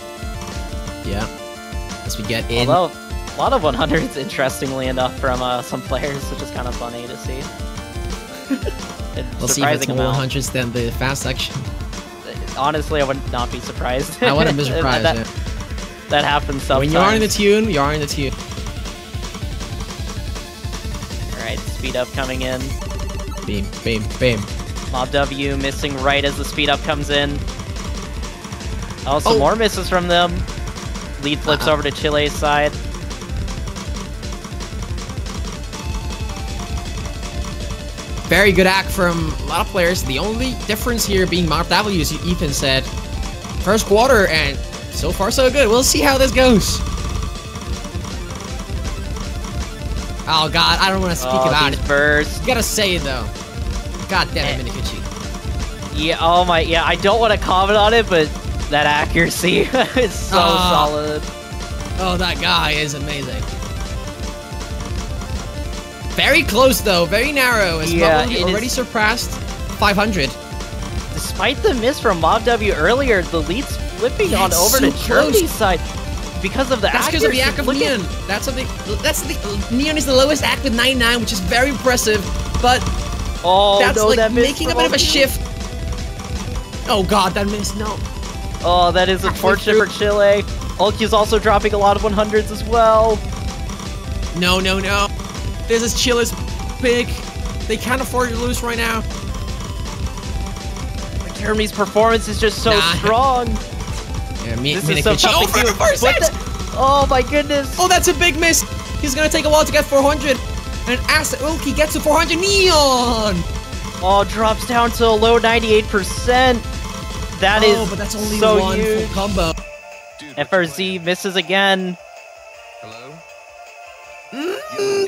Yeah. As we get in. Although, a lot of 100s, interestingly enough, from some players, which is kind of funny to see. We'll see if it's more 100s than the fast section. Honestly, I would not be surprised. I wouldn't be surprised, yeah. That happens sometimes. When you are in the tune, you are in the tune. Alright, speed up coming in. Beam, beam, beam. Mob W missing right as the speed up comes in. Oh, some more misses from them. Lead flips over to Chile's side. Very good act from a lot of players. The only difference here being Mob W, as Ethan said. First quarter, and so far so good. We'll see how this goes. Oh god, I don't want to speak about it. Bursts. You gotta say it though. God damn it, Minikuchi. Yeah, oh my, yeah, I don't want to comment on it, but that accuracy is so solid. Oh, that guy is amazing. Very close though, very narrow. As Mob already surpassed 500. Despite the miss from Mob W earlier, the lead's flipping on over to Germany's side because of the accuracy. That's because of the act of Neon. That's the Neon is the lowest act with 99, which is very impressive. But that's like that making a bit of a shift. Oh god, that miss, no. Oh, that is unfortunate for Chile. Ulki's also dropping a lot of 100s as well. No. This is Chile's pick. They can't afford to lose right now. Germany's performance is just so strong. Yeah, this is so tough to do. Oh my goodness. Oh, that's a big miss. He's gonna take a while to get 400. And as Ulki gets to 400, Neon! Oh, drops down to a low 98%. That is but that's only so one huge. full combo. FRZ misses again. Hello?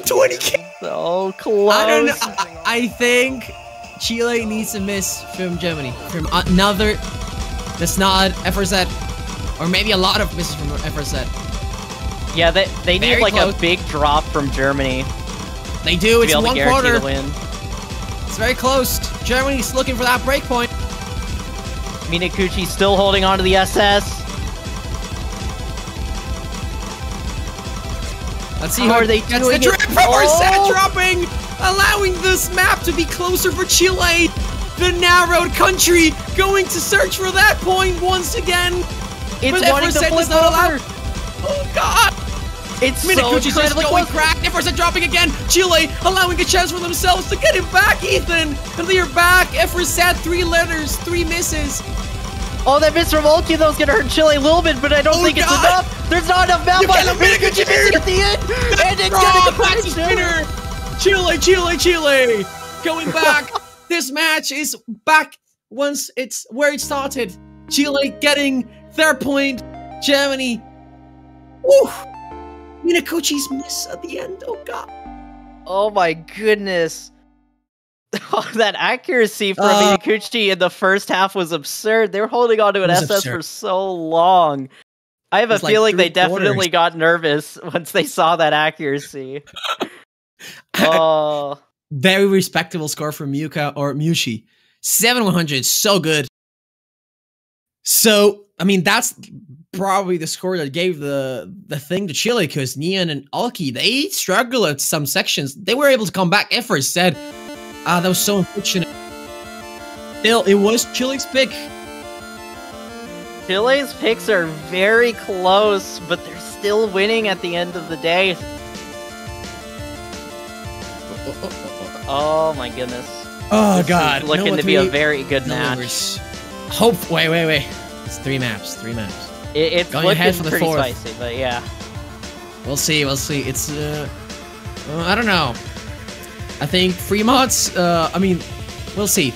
20k. So close. I don't know. I think Chile needs a miss from Germany. From another. That's not FRZ. Or maybe a lot of misses from FRZ. Yeah, they need like a big drop from Germany. They do. It's one quarter. Win. It's very close. Germany's looking for that breakpoint. Minakuchi still holding on to the SS. Let's see how are they doing it. Dropping, allowing this map to be closer for Chile. The narrowed country going to search for that point once again. It's wanting to flip not allowed. over. Oh god. It's Minakuchi's just going crack. FRZ dropping again. Chile allowing a chance for themselves to get him back, Ethan. And they are back. FRZ 3 letters, 3 misses. Oh, that miss from Ulki though is gonna hurt Chile a little bit, but I don't think it's enough. There's not enough map on Minakuchi missing at the end. And it's gonna go Chile. Going back. This match is back once it's where it started. Chile getting their point. Germany. Woo! Minakuchi's miss at the end. Oh god. Oh my goodness. Oh, that accuracy from Minakuchi in the first half was absurd. They were holding on to an SS for so long. I have a feeling they definitely got nervous once they saw that accuracy. Oh. Very respectable score from Muka or Mushi. 7-100, so good. So, I mean, that's probably the score that gave the thing to Chile, because Neon and Ulki, they struggled at some sections. They were able to come back. Effort said, that was so unfortunate. Still, it was Chile's pick. Chile's picks are very close, but they're still winning at the end of the day. Oh my goodness. Oh this god. Is looking to be a very good match. Wait. It's 3 maps. It's going looking ahead for the pretty fourth. spicy, but yeah. We'll see. It's, I don't know. I think free mods, I mean, we'll see.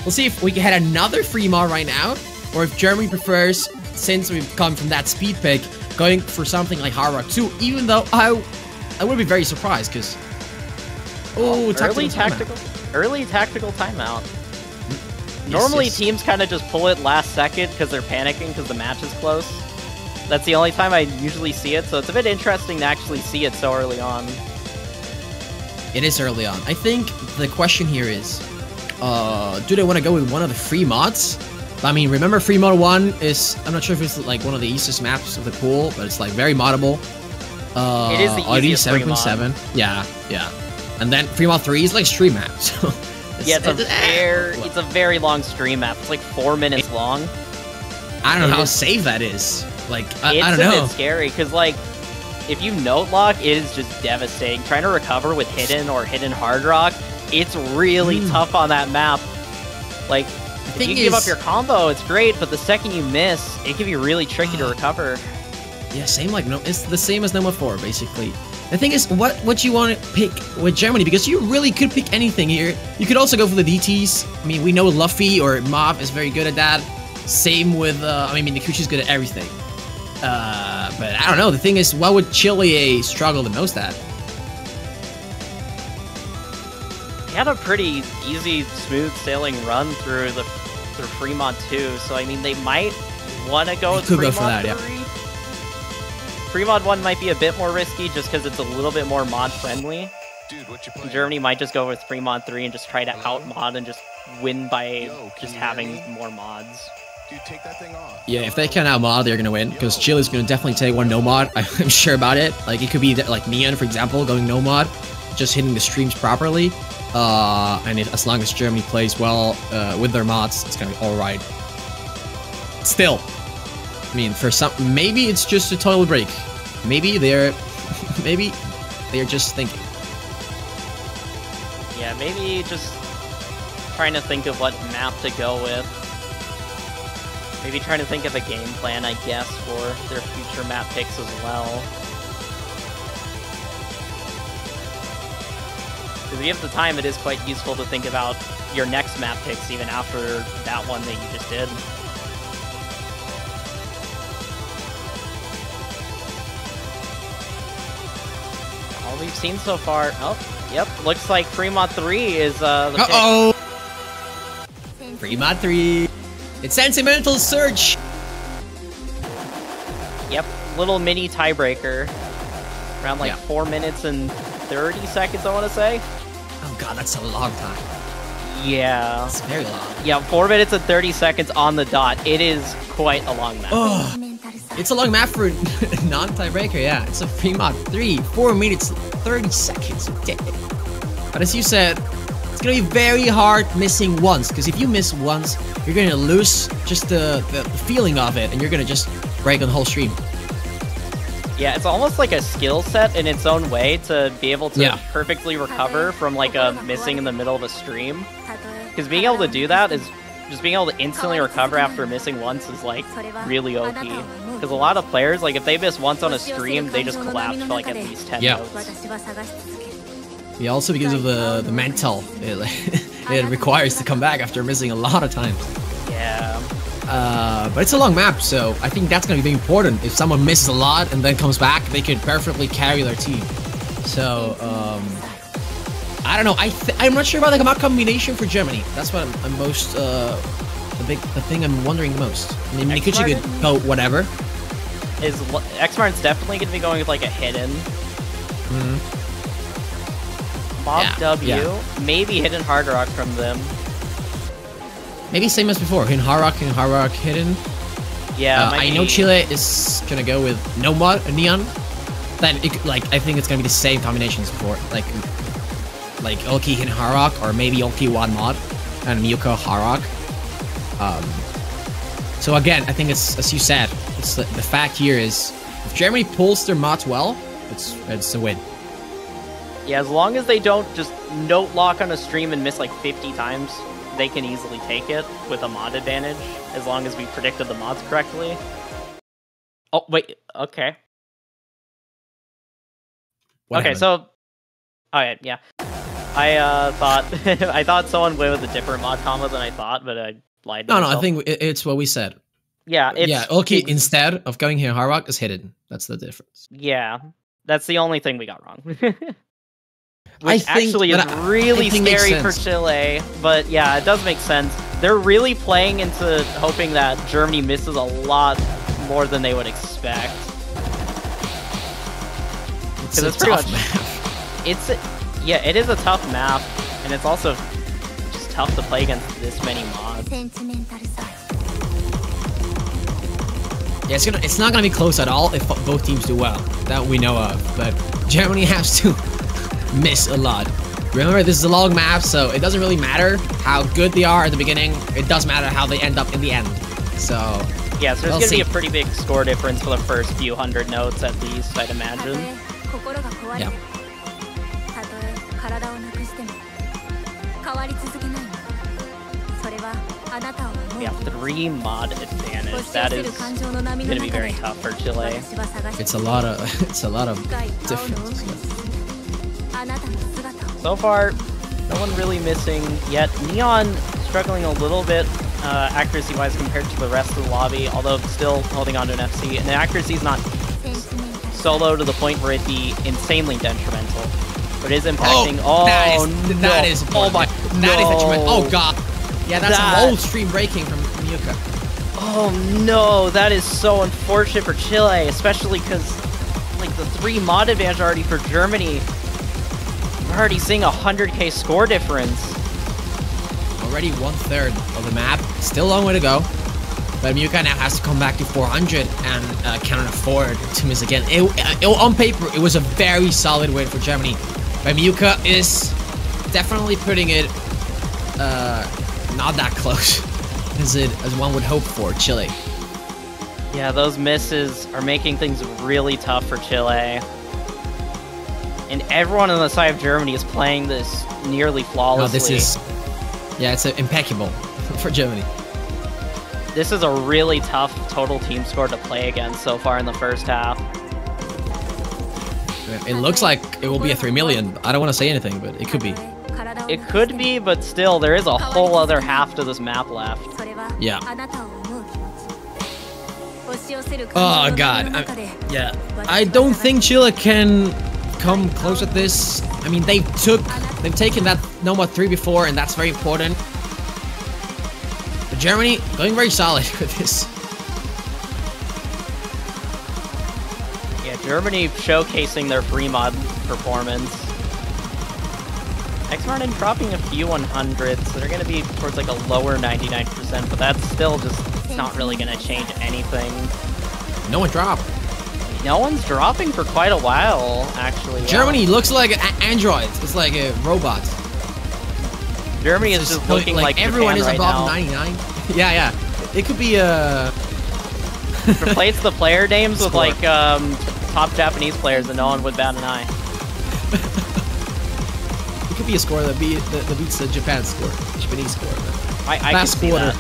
We'll see if we can had another free mod right now, or if Germany prefers, since we've come from that speed pick, going for something like Hard Rock 2, even though I would be very surprised, because... early tactical timeout. Normally, yes. teams kind of just pull it last second because they're panicking because the match is close. That's the only time I usually see it, so it's a bit interesting to actually see it so early on. It is early on. I think the question here is, do they want to go with one of the free mods? I mean, remember free mod 1 is, I'm not sure if it's like one of the easiest maps of the pool, but it's like very moddable. It is the easiest free mod. 7.7. Yeah. And then free mod 3 is like stream map, so... It's a very long stream map. It's like 4 minutes long. I don't know how safe that is. Like, I don't know. It's a bit scary, because, like, if you note lock, it is just devastating. Trying to recover with hidden or hidden hard rock, it's really tough on that map. Like, if you give up your combo, it's great, but the second you miss, it can be really tricky to recover. Yeah, same like no, it's the same as Noma 4, basically. The thing is, what you want to pick with Germany, because you really could pick anything here. You could also go for the DTs. I mean, we know Luffy or Mob is very good at that. Same with, I mean, Nikuchi's good at everything. But I don't know, the thing is, what would Chile struggle the most at? He had a pretty easy, smooth sailing run through Fremont 2, so I mean, they might want to go with Fremont 3. Fremont 1 might be a bit more risky just because it's a little bit more mod friendly. Dude, what you playing? Germany might just go with Fremont 3 and just try to out-mod and just win by just having more mods. Dude, take that thing off. Yeah, if they can out-mod, they're gonna win, because Chile's gonna definitely take one no-mod. I'm sure about it. Like, it could be like Neon, for example, going no-mod, just hitting the streams properly. And as long as Germany plays well with their mods, it's gonna be alright. Still, I mean, for some, maybe it's just a total break. Maybe they're just thinking. Yeah, maybe just trying to think of what map to go with. Maybe trying to think of a game plan, I guess, for their future map picks as well. Because if you have the time, it is quite useful to think about your next map picks even after that one that you just did. All we've seen so far... Oh, yep, looks like Fremont 3 is the pick. Fremont 3! It's Sentimental Search! Yep, little mini tiebreaker. Around like 4 minutes and 30 seconds, I want to say. Oh god, that's a long time. Yeah. It's very long. Yeah, 4 minutes and 30 seconds on the dot. It is quite a long map. Oh, it's a long map for non-tiebreaker, yeah. It's a Fremont 3, 4 minutes, 30 seconds. Okay. But as you said, it's gonna be very hard missing once, because if you miss once, you're gonna lose just the feeling of it, and you're gonna just break on the whole stream. Yeah, it's almost like a skill set in its own way to be able to perfectly recover from like a missing in the middle of a stream. Because being able to do that is just being able to instantly recover after missing once is like really OP. Because a lot of players, like if they miss once on a stream, they just collapse for like at least 10 notes. Yeah, also because of the mental it requires to come back after missing a lot of times. Yeah. But it's a long map, so I think that's going to be important. If someone misses a lot and then comes back, they could perfectly carry their team. So, I don't know. I'm not sure about the map combination for Germany. That's what I'm most, the thing I'm wondering the most. I mean, Nikuchi could go whatever. X-Martin's definitely going to be going with like a hidden. Mob W, maybe hidden hard rock from them. Maybe same as before, hidden hard rock, hidden. Yeah, I know Chile is gonna go with no mod, neon. Then I think it's gonna be the same combinations before, like Ulki hidden hard rock, or maybe Ulki one mod and Miyuko hard rock. So again, I think it's as you said. It's the fact here is if Germany pulls their mods well, it's a win. Yeah, as long as they don't just note lock on a stream and miss like 50 times, they can easily take it with a mod advantage, as long as we predicted the mods correctly. Oh, wait, okay. Okay, so... Alright, yeah. I thought someone went with a different mod combo than I thought, but I lied to myself. I think it's what we said. Yeah, Ulki, instead of going here hard rock, is hidden. That's the difference. Yeah, that's the only thing we got wrong. Which actually is really scary for Chile, but yeah, it does make sense. they're really playing into hoping that Germany misses a lot more than they would expect. It's a tough map. Yeah, it is a tough map, and it's also just tough to play against this many mods. Yeah, it's not gonna be close at all if both teams do well, that we know of. But Germany has to miss a lot. Remember, this is a long map, so it doesn't really matter how good they are at the beginning. It does matter how they end up in the end. So yeah, so there's gonna be a pretty big score difference for the first few hundred notes at least, I'd imagine. Yeah. Yeah, 3 mod advantage. That is gonna be very tough for Chile. It's a lot of difference. So far, no one really missing yet. Neon struggling a little bit accuracy-wise compared to the rest of the lobby, although still holding on to an FC. And the accuracy is not so low to the point where it'd be insanely detrimental. But it is impacting. That is detrimental. Oh god. Yeah, that's a whole stream breaking from Miyuka. Oh no, that is so unfortunate for Chile, especially because like the 3 mod advantage already for Germany. We're already seeing a 100k score difference. Already 1/3 of the map. Still a long way to go. But Miyuka now has to come back to 400 and cannot afford to miss again. On paper, it was a very solid win for Germany. But Miyuka is definitely putting it not that close as one would hope for Chile. Yeah, those misses are making things really tough for Chile. And everyone on the side of Germany is playing this nearly flawlessly. It's impeccable for Germany. This is a really tough total team score to play against so far in the first half. It looks like it will be a 3 million. I don't want to say anything, but it could be. It could be, but still, there is a whole other half to this map left. Yeah. Oh god. I don't think Chile can come close at this. I mean, they've taken that Nomad 3 before, and that's very important. But Germany going very solid with this. Yeah, Germany showcasing their free mod performance. X-Martin dropping a few 100s, so they're going to be towards like a lower 99%, but that's still just not really going to change anything. No one dropped. No one's dropping for quite a while, actually. Germany looks like an android. It's like a robot. Germany is just looking like everyone Japan is right above now. 99. Yeah. It could be Replace the player names with like top Japanese players and no one would bat an eye. It could be a score that beats the Japanese score. I can see that.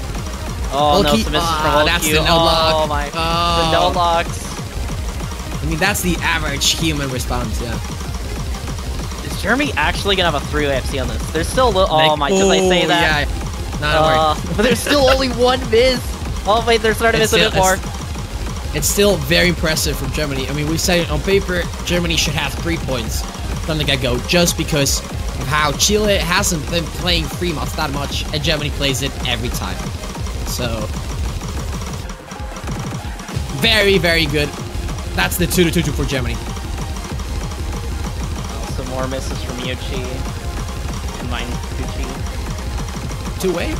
Oh no, some misses from that's the no lock. Oh my, the no locks. I mean, that's the average human response, yeah. Is Germany actually gonna have a 3 AFC on this? There's still a little. Oh my, did I say that? Yeah. Not worry. But there's still only 1 miss. Oh wait, they're starting to miss a bit more. It's still very impressive from Germany. I mean, we said it on paper, Germany should have 3 points from the get-go, just because of how Chile hasn't been playing free mods that much, and Germany plays it every time. So, very, very good. That's the 2-2-2 for Germany. Some more misses from Yuchi and mine Gucci. 2-way.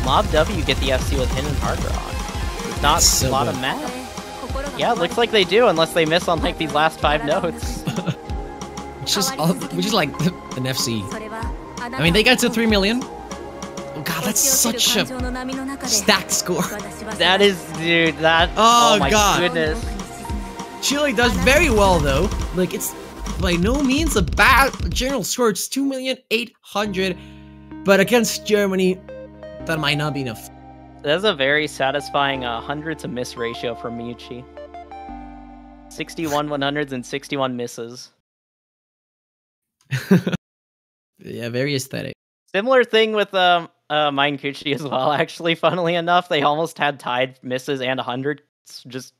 Mob W get the FC with Hidden Hard Rock. Not so a lot good. of map. Yeah, it looks like they do, unless they miss on like these last 5 notes. Which is like an FC. I mean, they got to 3 million. Oh god, that's such a stacked score. That is, dude, that. Oh, my god. goodness. Chile does very well though. Like, it's by no means a bad general score. It's 2,800,000, but against Germany, that might not be enough. That's a very satisfying 100 to miss ratio for Miyuchi. 61 100s and 61 misses. Yeah, very aesthetic. Similar thing with Mine Kuchi as well, actually, funnily enough. They almost had tied misses and 100. Just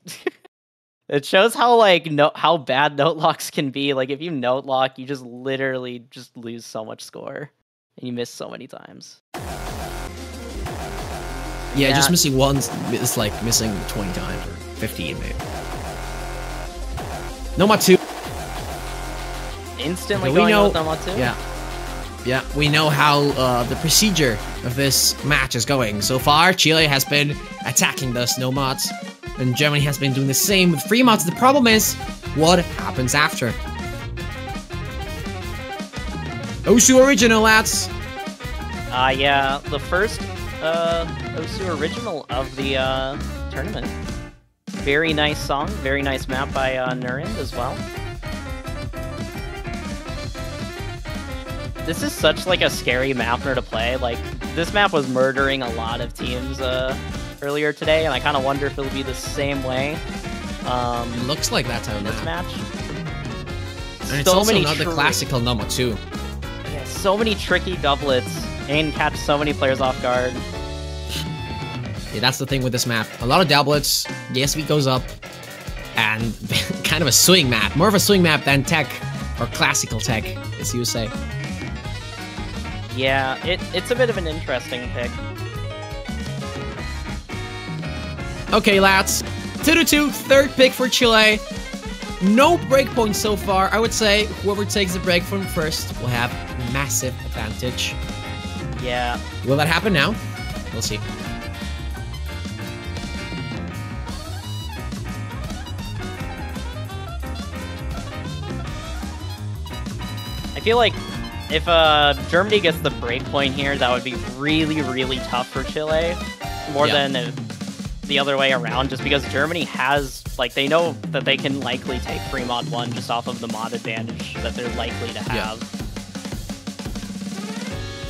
It shows how like how bad note locks can be. Like if you note lock, you just literally just lose so much score, and you miss so many times. Yeah, just missing one is like missing 20 times or 15 maybe. Nomad 2. Instantly Okay, going with Nomad 2? Yeah, we know how the procedure of this match is going. So far, Chile has been attacking those Nomads, and Germany has been doing the same with free mods. The problem is, what happens after? Osu original, lads! Yeah, the first Osu original of the tournament. Very nice song, very nice map by Nurind as well. This is such like a scary mapper to play. Like, this map was murdering a lot of teams earlier today, and I kind of wonder if it'll be the same way. It looks like that time this match. And it's also not the classical Nomad 2. Yeah, so many tricky doublets, and catch so many players off guard. Yeah, that's the thing with this map. A lot of doublets, the SV goes up, and kind of a swing map. More of a swing map than tech, or classical tech, as you say. Yeah, it's a bit of an interesting pick. Okay, lads. 2-2, third pick for Chile. No breakpoint so far. I would say whoever takes the breakpoint first will have massive advantage. Yeah. Will that happen now? We'll see. I feel like if Germany gets the breakpoint here, that would be really, really tough for Chile. More than the other way around, just because Germany has, like, they know that they can likely take free mod 1 just off of the mod advantage that they're likely to have.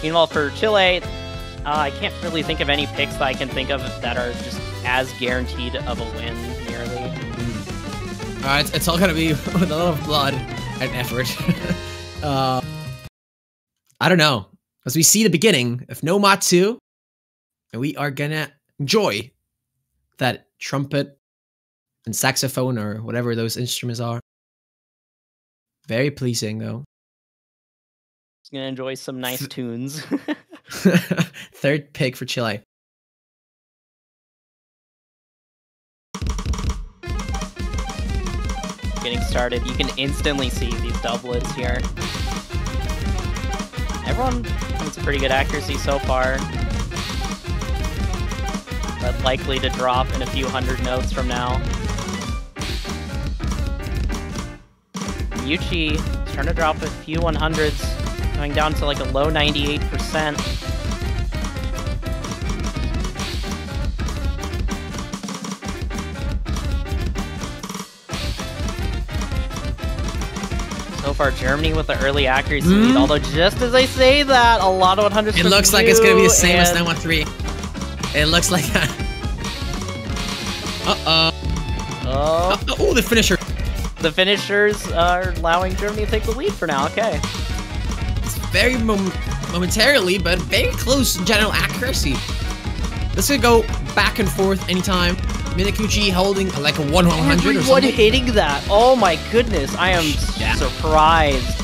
Meanwhile, for Chile, I can't really think of any picks that I can think of that are just as guaranteed of a win, nearly. Alright, it's all gonna be with a lot of blood and effort. I don't know. As we see the beginning of Nomad 2, and we are gonna enjoy that trumpet and saxophone or whatever those instruments are. Very pleasing, though. Just gonna enjoy some nice tunes. Third pick for Chile. Getting started, you can instantly see these doublets here. Everyone has a pretty good accuracy so far, but likely to drop in a few hundred notes from now. Yuchi is trying to drop a few 100s, going down to like a low 98%. So far, Germany with the early accuracy lead, although just as I say that, a lot of 100s It looks like it's going to be the same as Nomad 3. It looks like that. Oh, the finisher. The finishers are allowing Germany to take the lead for now, okay. It's very momentarily, but very close in general accuracy. This could go back and forth anytime. Minakuchi holding like a 100 or something. Hitting that. Oh my goodness, I am surprised.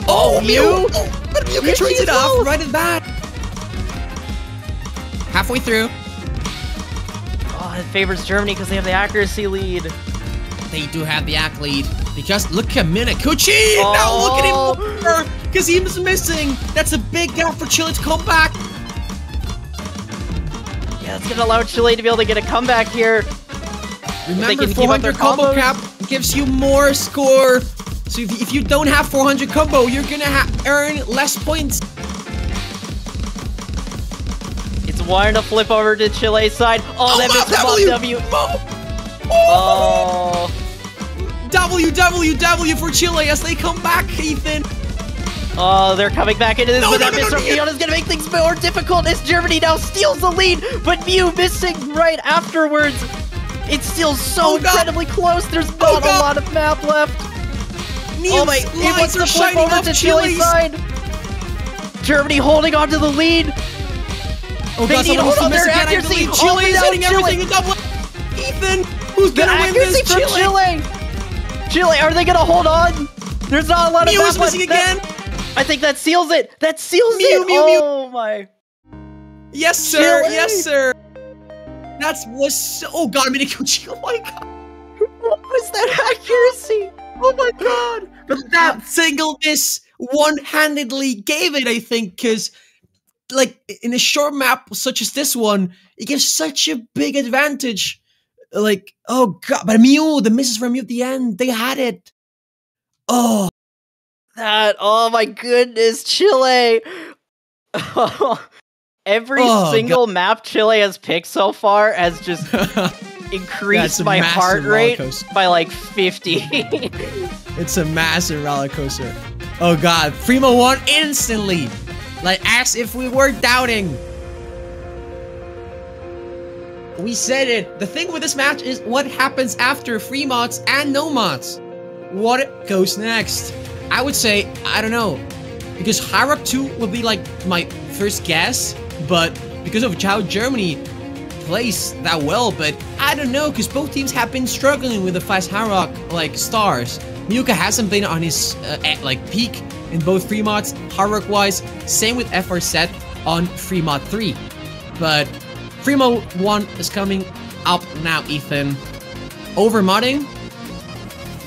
Oh, Mew! But Mew trades it off right at that. Halfway through. Oh, it favors Germany because they have the accuracy lead. They do have the acc lead. Because look at Minakuchi! Now look at him! Because he was missing! That's a big gap for Chile to come back! Yeah, it's gonna allow Chile to be able to get a comeback here. Remember, 400 combo cap gives you more score. So if you don't have 400 combo, you're gonna earn less points. It's wanting to flip over to Chile's side. Oh, that missed the W. Oh. WWW for Chile as they come back, Ethan. Oh, they're coming back into this, but that miss from Leon is gonna make things more difficult as Germany now steals the lead, but Mew missing right afterwards. It's still so incredibly close. There's not a lot of map left. Oh my, able to flip over to Chile's side. Germany holding on to the lead. Oh, they need to hold on their accuracy. Chile is hitting everything in double. Ethan. Who's The gonna win this? accuracy from Chile! Chile, are they gonna hold on? There's not a lot of Mew is map missing left. again! I think that seals it! That seals Mew, it! Mew, Mew. Oh my. Yes, sir! Chile! Yes, sir! That was so... Oh god, Minikuchi, oh my god! What was that accuracy? Oh my god! But that single miss one-handedly gave it, I think, because, like, in a short map such as this one, it gives such a big advantage. Like, oh god, but Mew, the misses from Mew at the end, they had it. Oh. Oh my goodness, Chile! Every single map Chile has picked so far has just increased my heart rate by like 50. It's a massive roller coaster. Oh god, Primo won instantly! Like, as if we were doubting. We said it. The thing with this match is what happens after free mods and no mods. What goes next? I would say, I don't know. Because Hyrule 2 would be like my first guess, but because of how Germany plays that well, but I don't know, because both teams have been struggling with the fast Hyrule like stars. Miyuka hasn't been on his like peak in both free mods, Hyrule wise. Same with FRZ on free mod 3. But free mod 1 is coming up now, Ethan. Over modding?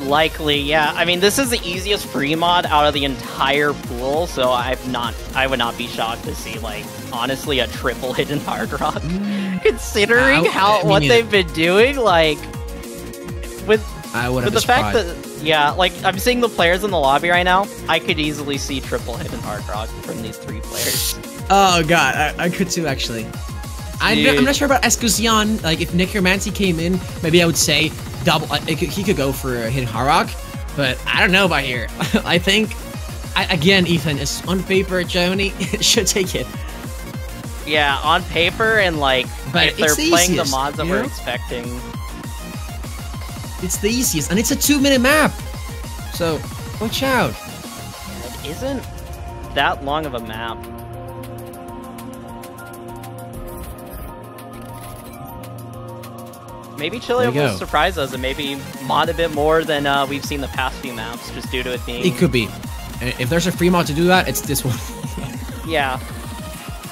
Likely, yeah. I mean, this is the easiest free mod out of the entire pool, so I would not be shocked to see, like, honestly, a triple hidden hard rock. Considering what they've been doing, like, with the fact that, yeah, like, I'm seeing the players in the lobby right now, I could easily see triple hidden hard rock from these 3 players. Oh god, I could too, actually. I'm not sure about Escosian. Like, if Necromancy came in, maybe I would say double. He could go for a hidden Harrock, but I don't know about here. I think, again, Ethan, is on paper, Germany should take it. Yeah, on paper, and like, but if they're playing the mods that we're expecting. It's the easiest, and it's a 2-minute map, so watch out. It isn't that long of a map. Maybe Chile will surprise us and maybe mod a bit more than we've seen the past few maps, just due to it being... It could be. If there's a free mod to do that, it's this one. Yeah.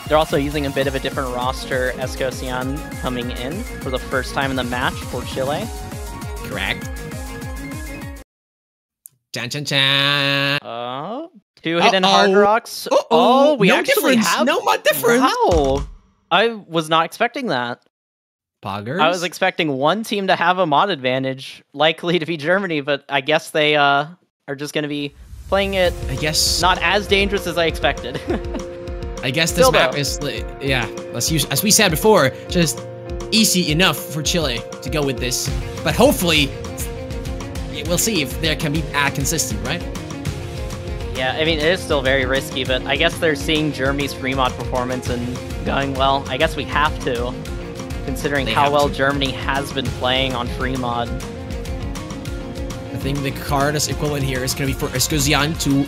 They're also using a bit of a different roster, Escosian coming in for the first time in the match for Chile. Correct. Chan chan chan. 2 hidden hard rocks. We no actually have... No mod difference. Wow. I was not expecting that. Poggers? I was expecting one team to have a mod advantage, likely to be Germany, but I guess they are just going to be playing it, I guess, not as dangerous as I expected. I guess this map is, yeah, as we said before, just easy enough for Chile to go with this. But hopefully, we'll see if they can be consistent, right? Yeah, I mean, it is still very risky, but I guess they're seeing Germany's free mod performance and going, well, I guess we have to. Considering how well Germany has been playing on free mod. I think the card's equivalent here is going to be for Escosian to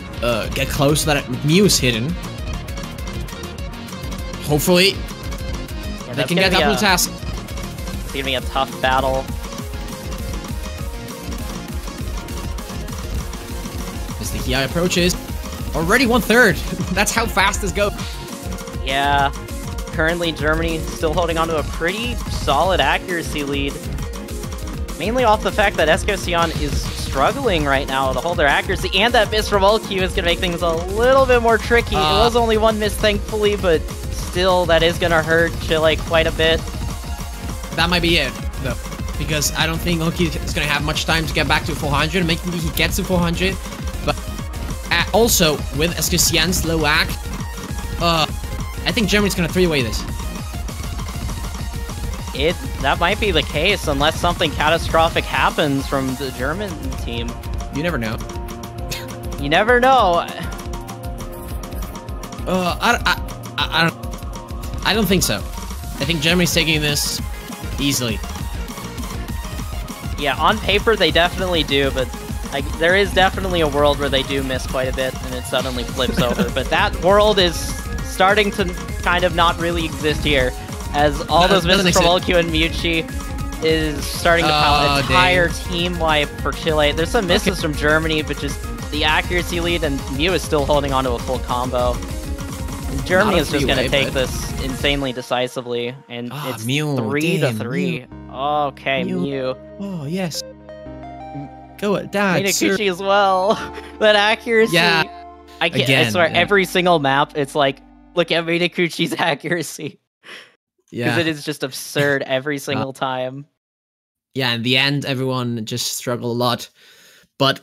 get close so that Mew is hidden. Hopefully, they can get double task. It's going to be a tough battle. As the Hiai approaches, already 1/3. That's how fast this goes. Yeah. Currently, Germany still holding on to a pretty solid accuracy lead. Mainly off the fact that Escosian is struggling right now to hold their accuracy, and that miss from Ulq is going to make things a little bit more tricky. It was only 1 miss, thankfully, but still, that is going to hurt Chile quite a bit. That might be it, though, because I don't think Ulq is going to have much time to get back to 400. Maybe he gets to 400, but also, with Escosian's low AC, I think Germany's gonna 3-way this. That might be the case unless something catastrophic happens from the German team. You never know. You never know. I don't think so. I think Germany's taking this easily. Yeah, on paper they definitely do, but there is definitely a world where they do miss quite a bit and it suddenly flips over. But that world is starting to kind of not really exist here, as all those misses from Ulq and Mewtwo is starting to pile an entire dang. team wipe for Chile. There's some misses from Germany, but just the accuracy lead, and Mew is still holding on to a full combo. Germany is just going to take this insanely decisively, and it's Mew, 3-3. Okay, Mew. Oh, yes. Go at that, Minakuchi as well. That accuracy. Yeah. I swear, every single map, it's like, look at Minakuchi's accuracy. Yeah. Because it is just absurd every single time. Yeah, in the end, everyone just struggled a lot. But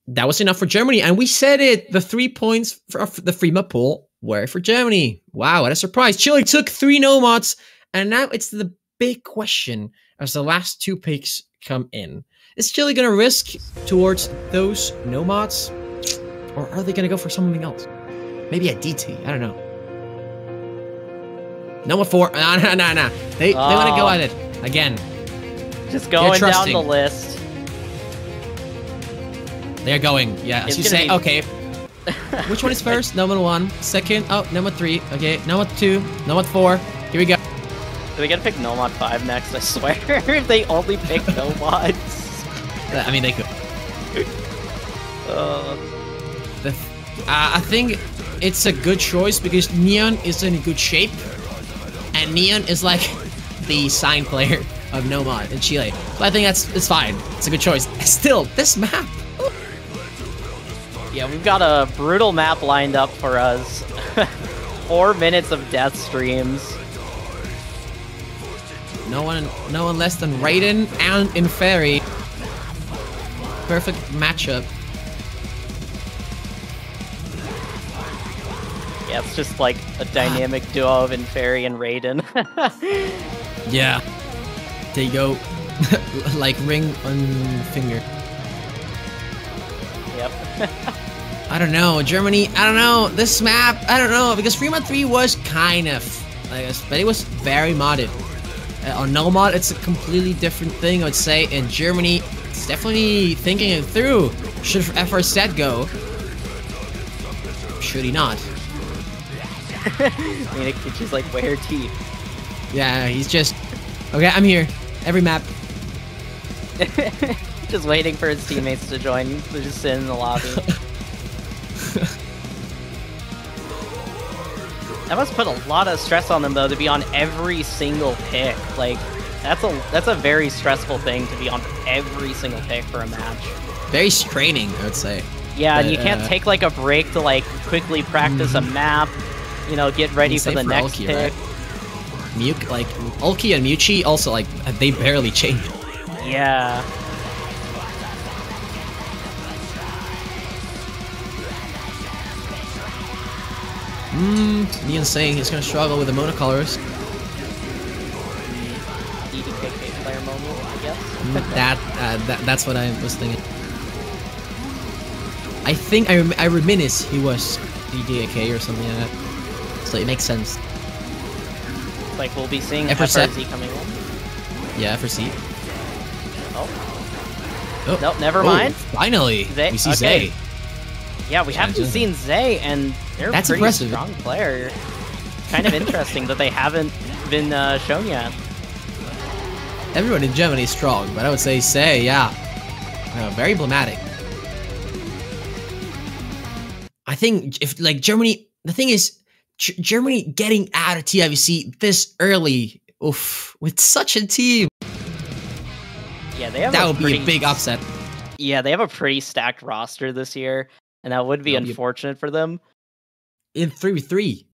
that was enough for Germany. And we said it, the 3 points for the free map pool were for Germany. Wow, what a surprise. Chile took 3 no-mods. And now it's the big question as the last 2 picks come in. Is Chile going to risk towards those no-mods? Or are they going to go for something else? Maybe a DT, I don't know. Number 4, no. They want to go at it again. Just going down the list. They're going, yeah, as you say, okay. Which one is first? Number 1. Second, number 3. Okay, number 2, number 4. Here we go. Do they get to pick Nomad 5 next? I swear, if they only pick Nomads. I mean, they could. I think it's a good choice because Neon is in a good shape. And Neon is like the sign player of Nomad in Chile. But I think it's fine. It's a good choice. Still, this map. Yeah, we've got a brutal map lined up for us. 4 minutes of death streams. No one less than Raiden and Inferi. Perfect matchup. Yeah, it's just like a dynamic duo of Inferi and Raiden. Yeah. There you go. Like ring on finger. Yep. I don't know. Germany, I don't know. This map, I don't know. Because Fremont 3 was kind of, I guess, but it was very modded. On no mod, it's a completely different thing, I would say. In Germany, it's definitely thinking it through. Should FRZ go? Should he not? Minakuchi's like, where teeth? Yeah, he's just... Okay, I'm here. Every map. Just waiting for his teammates to join. They're just sitting in the lobby. That must put a lot of stress on them, though, to be on every single pick. Like, that's a very stressful thing to be on every single pick for a match. Very straining, I would say. Yeah, and you can't take, like, a break to, like, quickly practice a map, you know, get ready for the next Ulki, pick. Right? Like, Ulki and Muchi also, like, they barely changed. Yeah. Neon's saying he's gonna struggle with the monocolors. EDKK player moment, I guess. That's what I was thinking. I think I reminisce he was EDK or something like that. So it makes sense. Like we'll be seeing FRZ FRZ coming in. Yeah, FRZ. Oh. Nope, never mind. Finally, we see Zay. Yeah, we haven't seen Zay, and they're a pretty impressive. Strong player. Kind of interesting that they haven't been shown yet. Everyone in Germany is strong, but I would say Zay, yeah. Very emblematic. I think if, like, Germany, the thing is, Germany getting out of TIVC this early, oof, with such a team. Yeah, they have that would be a big upset. Yeah, they have a pretty stacked roster this year, and that would be unfortunate for them. In 3v3.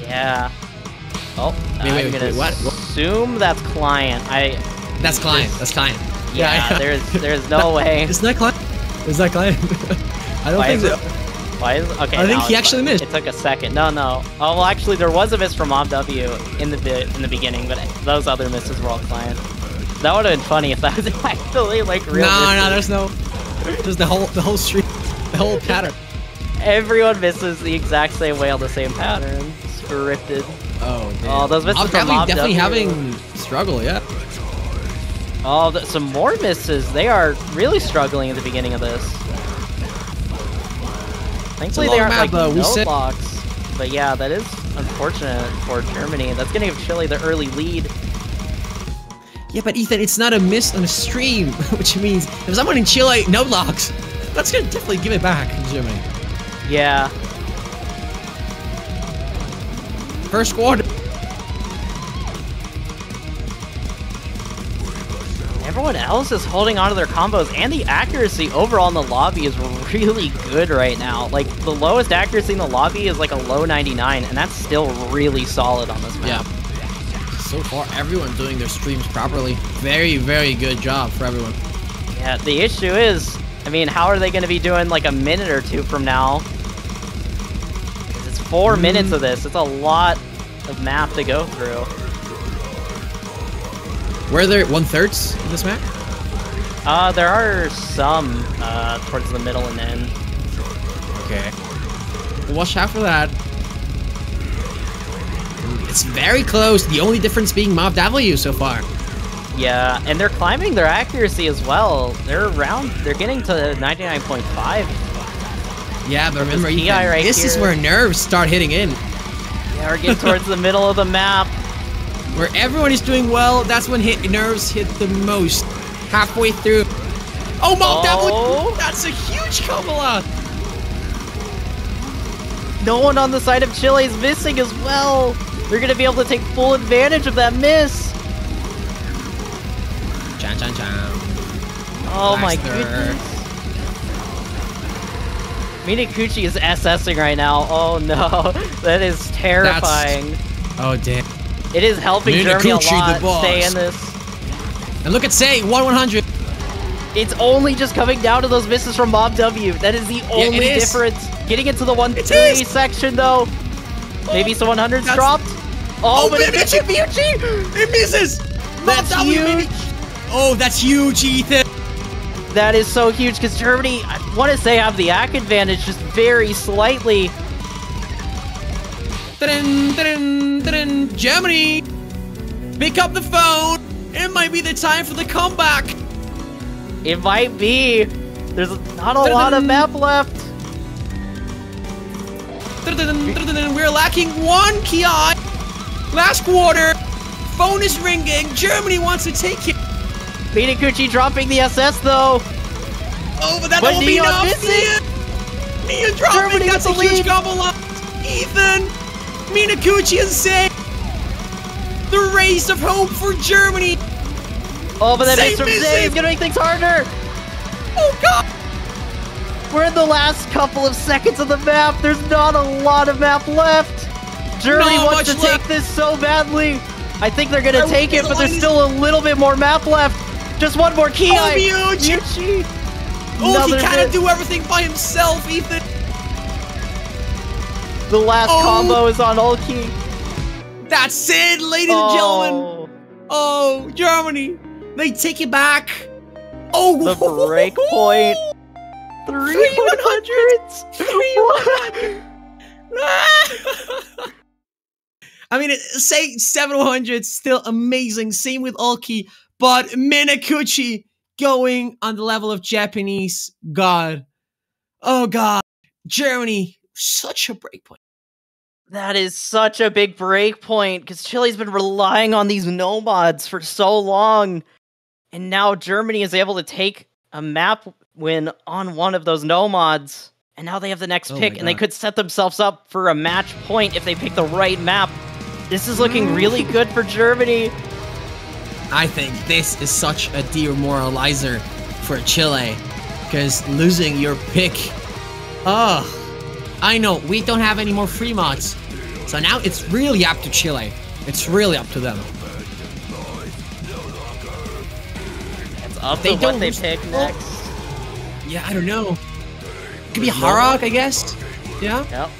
Yeah. Oh, wait, what? Assume that's client. That's client. That's client. Yeah. There's no way. It's not client. Is that client? I don't think so. Why is okay? I think he actually missed. It took a second. No. Oh, well, actually, there was a miss from MobW in the beginning, but those other misses were all client. That would have been funny if that was actually like real. No, there's no. Just the whole stream, the whole pattern. Everyone misses the exact same way on the same pattern. Scripted. Oh, damn. Oh, those misses from MobW. Definitely having struggle, yeah. Oh, some more misses. They are really struggling at the beginning of this. Thankfully, they aren't like no blocks. But yeah, that is unfortunate for Germany. That's going to give Chile the early lead. Yeah, but Ethan, it's not a miss on a stream, which means if someone in Chile no locks, that's gonna definitely give it back in Germany. Yeah. First quarter. Everyone else is holding on to their combos, and the accuracy overall in the lobby is really good right now. Like, the lowest accuracy in the lobby is like a low 99, and that's still really solid on this map. Yeah. So far, everyone doing their streams properly. Very, very good job for everyone. Yeah, the issue is, I mean, how are they going to be doing like a minute or two from now? 'Cause it's 4 minutes of this. It's a lot of map to go through. Were there 1/3 in this map? There are some towards the middle and end. Okay. Watch out for that. It's very close. The only difference being Mob W so far. Yeah, and they're climbing their accuracy as well. They're getting to 99.5. Yeah, but remember, This PI right this is here. where nerves start hitting in. Yeah, we're getting towards the middle of the map. Where everyone is doing well, that's when nerves hit the most. Halfway through. Oh, Mob W! That's a huge combo out! No one on the side of Chile is missing as well. They're going to be able to take full advantage of that miss. Chan chan chan. Oh my Blaster. goodness. Minakuchi is SSing right now. Oh no, that is terrifying. Oh damn. It is helping Germany a Minakuchi, the lot boss. stay in this. And look at Say, 1-100. It's only just coming down to those misses from Mob W. That is the only it is. difference. Getting into the 1-3 is. section though. Maybe some 100s That's- dropped. Oh, but it's Minakuchi! It misses! That's Mob W, huge. Oh, that's huge, Ethan. That is so huge because Germany, I want to say, have the ACK advantage just very slightly. Dun, dun, dun, Germany! Pick up the phone! It might be the time for the comeback! It might be. There's not a lot of map left. We're lacking 1 Ki. Last quarter. Phone is ringing. Germany wants to take it. Minakuchi dropping the SS though. Oh, but that But won't be Neon enough. missing. Neon dropping. Germany That's a with the huge lead. combo loss. Ethan. Minakuchi and Say. The race of hope for Germany. Oh, but that Zay miss from misses. Zay is gonna make things harder. Oh God. We're in the last couple of seconds of the map. There's not a lot of map left. Germany Not wants to much take left. this so badly. I think they're gonna I take it, but there's realize- still a little bit more map left. Just one more Ki. Oh, huge. Yuchi. Oh, he Another can't miss. do everything by himself, Ethan. The last Oh. combo is on Ulki. That's it, ladies and gentlemen. Oh, Germany. They take it back. Oh, The break point. 300s. 300. I mean, say 700, still amazing. Same with Ulki, but Minakuchi going on the level of Japanese god. Oh God, Germany, such a breakpoint. That is such a big break point because Chile's been relying on these nomads for so long. And now Germany is able to take a map win on one of those nomads. And now they have the next Oh pick, my and they God. could set themselves up for a match point if they pick the right map. This is looking really good for Germany. I think this is such a demoralizer for Chile, because losing your pick. Oh, I know, we don't have any more free mods. So now it's really up to Chile. It's really up to them. It's up They to what don't they lose- pick well- next. Yeah, I don't know. Could be Harrock, I guess. Yeah, Yep.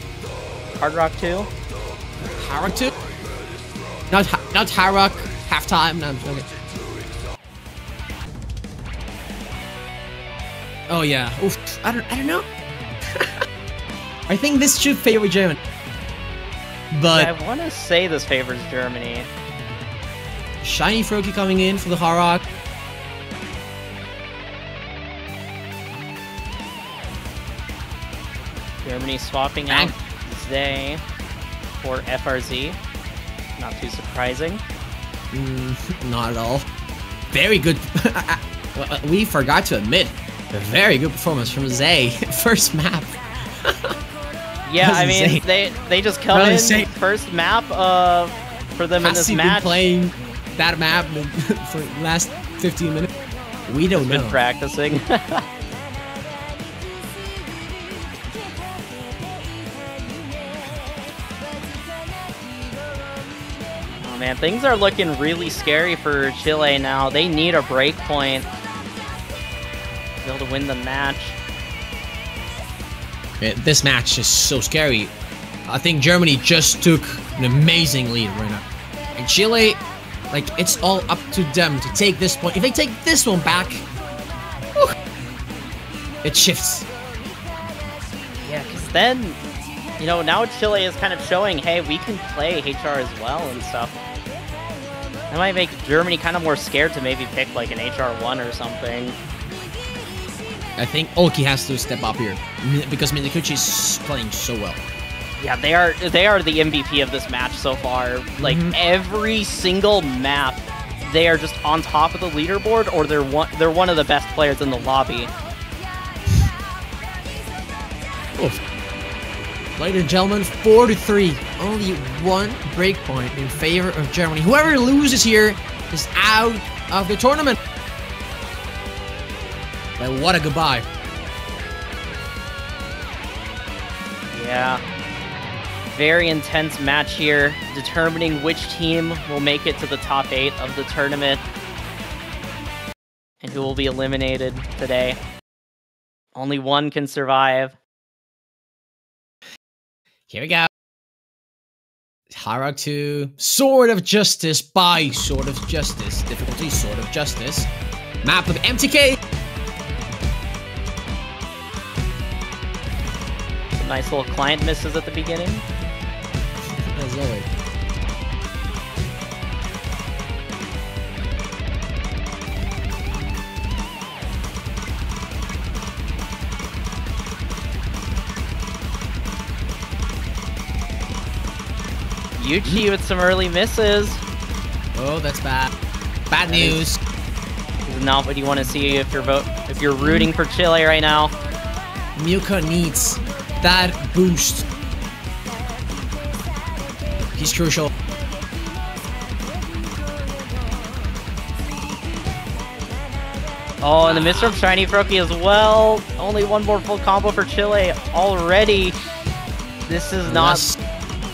Hard Rock 2. Harrock too. Not Harrock. Halftime. No, okay. Oh yeah. Oof. I don't know. I think this should favor Germany. But I want to say this favors Germany. Shiny Froakie coming in for the Harrock. Germany swapping out Zay for FRZ. Not too surprising. Not at all. very good. We forgot to admit, a very good performance from Zay. First map. Yeah, I mean, insane. they just come in Insane. first map for them in Has this he been match. playing that map for the last 15 minutes? We don't know. Been practicing. Oh man, things are looking really scary for Chile now. They need a break point to be able to win the match. Man, this match is so scary. I think Germany just took an amazing lead right now. And Chile, like, it's all up to them to take this point. If they take this one back, whew, it shifts. Yeah, because then, you know, now Chile is kind of showing, hey, we can play HR as well and stuff. That might make Germany kind of more scared to maybe pick like an HR1 or something. I think Olki has to step up here because Minakuchi is playing so well. Yeah, they are the MVP of this match so far. Like every single map, they are just on top of the leaderboard, or they're one of the best players in the lobby. Oof. Ladies and gentlemen, 4-3. Only one breakpoint in favor of Germany. Whoever loses here is out of the tournament. But what a goodbye. Yeah. Very intense match here, determining which team will make it to the top 8 of the tournament and who will be eliminated today. Only one can survive. Here we go. Hierarch 2. Sword of Justice by Sword of Justice. Difficulty, Sword of Justice. Map of MTK. Some nice little client misses at the beginning. As always. Yuchi with some early misses. Oh, that's bad. Bad news. This is not what you want to see if you're rooting for Chile right now. Muka needs that boost. He's crucial. Oh, and the miss from Shiny Froakie as well. Only one more full combo for Chile already. This is not...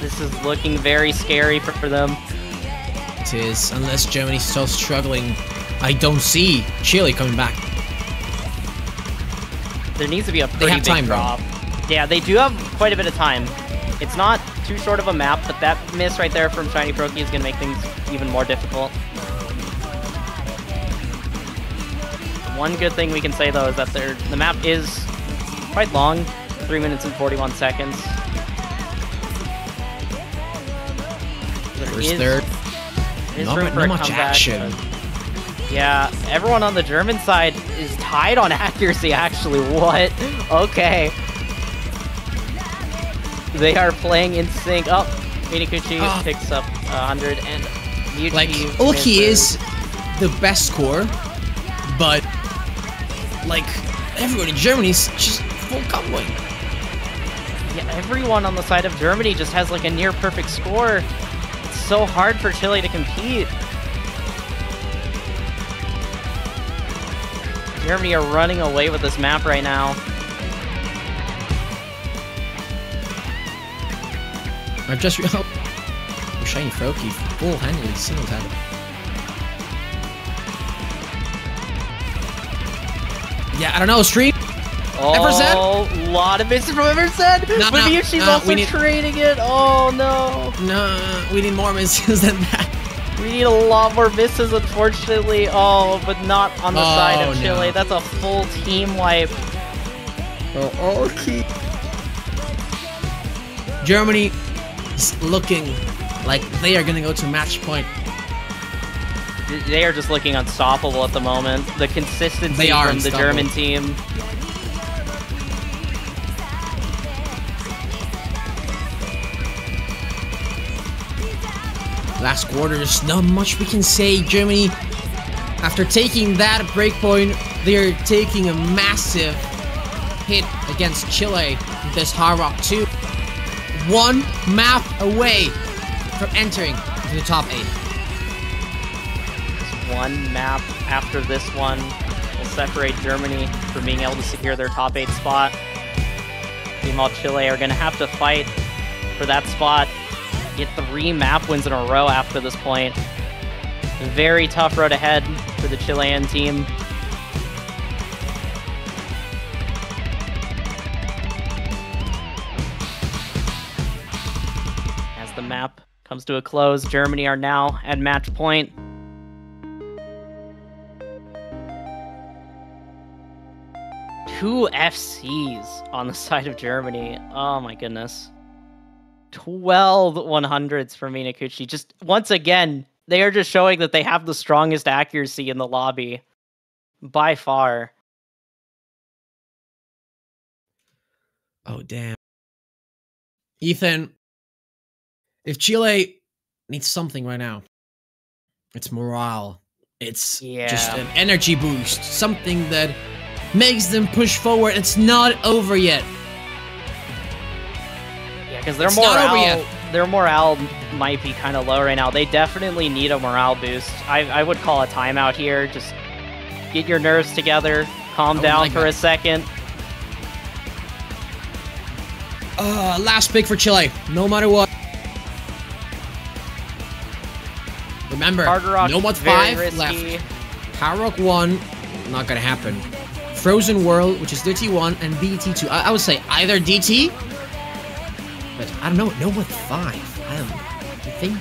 This is looking very scary for them. It is, unless Germany still struggling. I don't see Chile coming back. There needs to be a pretty big time, drop. Yeah, they do have quite a bit of time. It's not too short of a map, but that miss right there from Shiny Froakie is going to make things even more difficult. One good thing we can say, though, is that the map is quite long, 3 minutes and 41 seconds. There's not much action. Yeah, everyone on the German side is tied on accuracy, actually. What? Okay. They are playing in sync. Oh, Minakuchi picks up 100, and Yuchi like, Ulki is the best score, but like everyone in Germany is just full comboing. Yeah, everyone on the side of Germany just has like a near perfect score. It's so hard for Chile to compete. Germany are running away with this map right now. I've just realized Shiny Froakie full-handedly single-tapped. Yeah, I don't know, stream. Oh, a lot of misses from Emerson. But Yushi's also trading it. Oh no. No, we need more misses than that. We need a lot more misses, unfortunately. Oh, but not on the side of Chile. No. That's a full team wipe. Oh, okay. Germany is looking like they are gonna go to match point. They are just looking unstoppable at the moment. The consistency from the German team. Last quarter, there's not much we can say. Germany After taking that breakpoint, they're taking a massive hit against Chile with this Hard Rock 2. One map away from entering into the top 8. Just one map after this one will separate Germany from being able to secure their top 8 spot. Meanwhile, Chile are going to have to fight for that spot. Get 3 map wins in a row after this point. Very tough road ahead for the Chilean team. As the map comes to a close, Germany are now at match point. Two FCs on the side of Germany. Oh my goodness. 12 100s for Minakuchi. Just once again, they are just showing that they have the strongest accuracy in the lobby. By far. Oh, damn. Ethan, if Chile needs something right now, it's morale. It's just an energy boost. Something that makes them push forward. It's not over yet. Yeah, because their morale might be kind of low right now. They definitely need a morale boost. I would call a timeout here. Just get your nerves together. Calm down for a second. Last pick for Chile, no matter what. Remember, Nomad 5 left. Hard Rock 1, not gonna happen. Frozen World, which is DT1, and DT2. I would say either DT, but I don't know, Nomad 5. I don't think.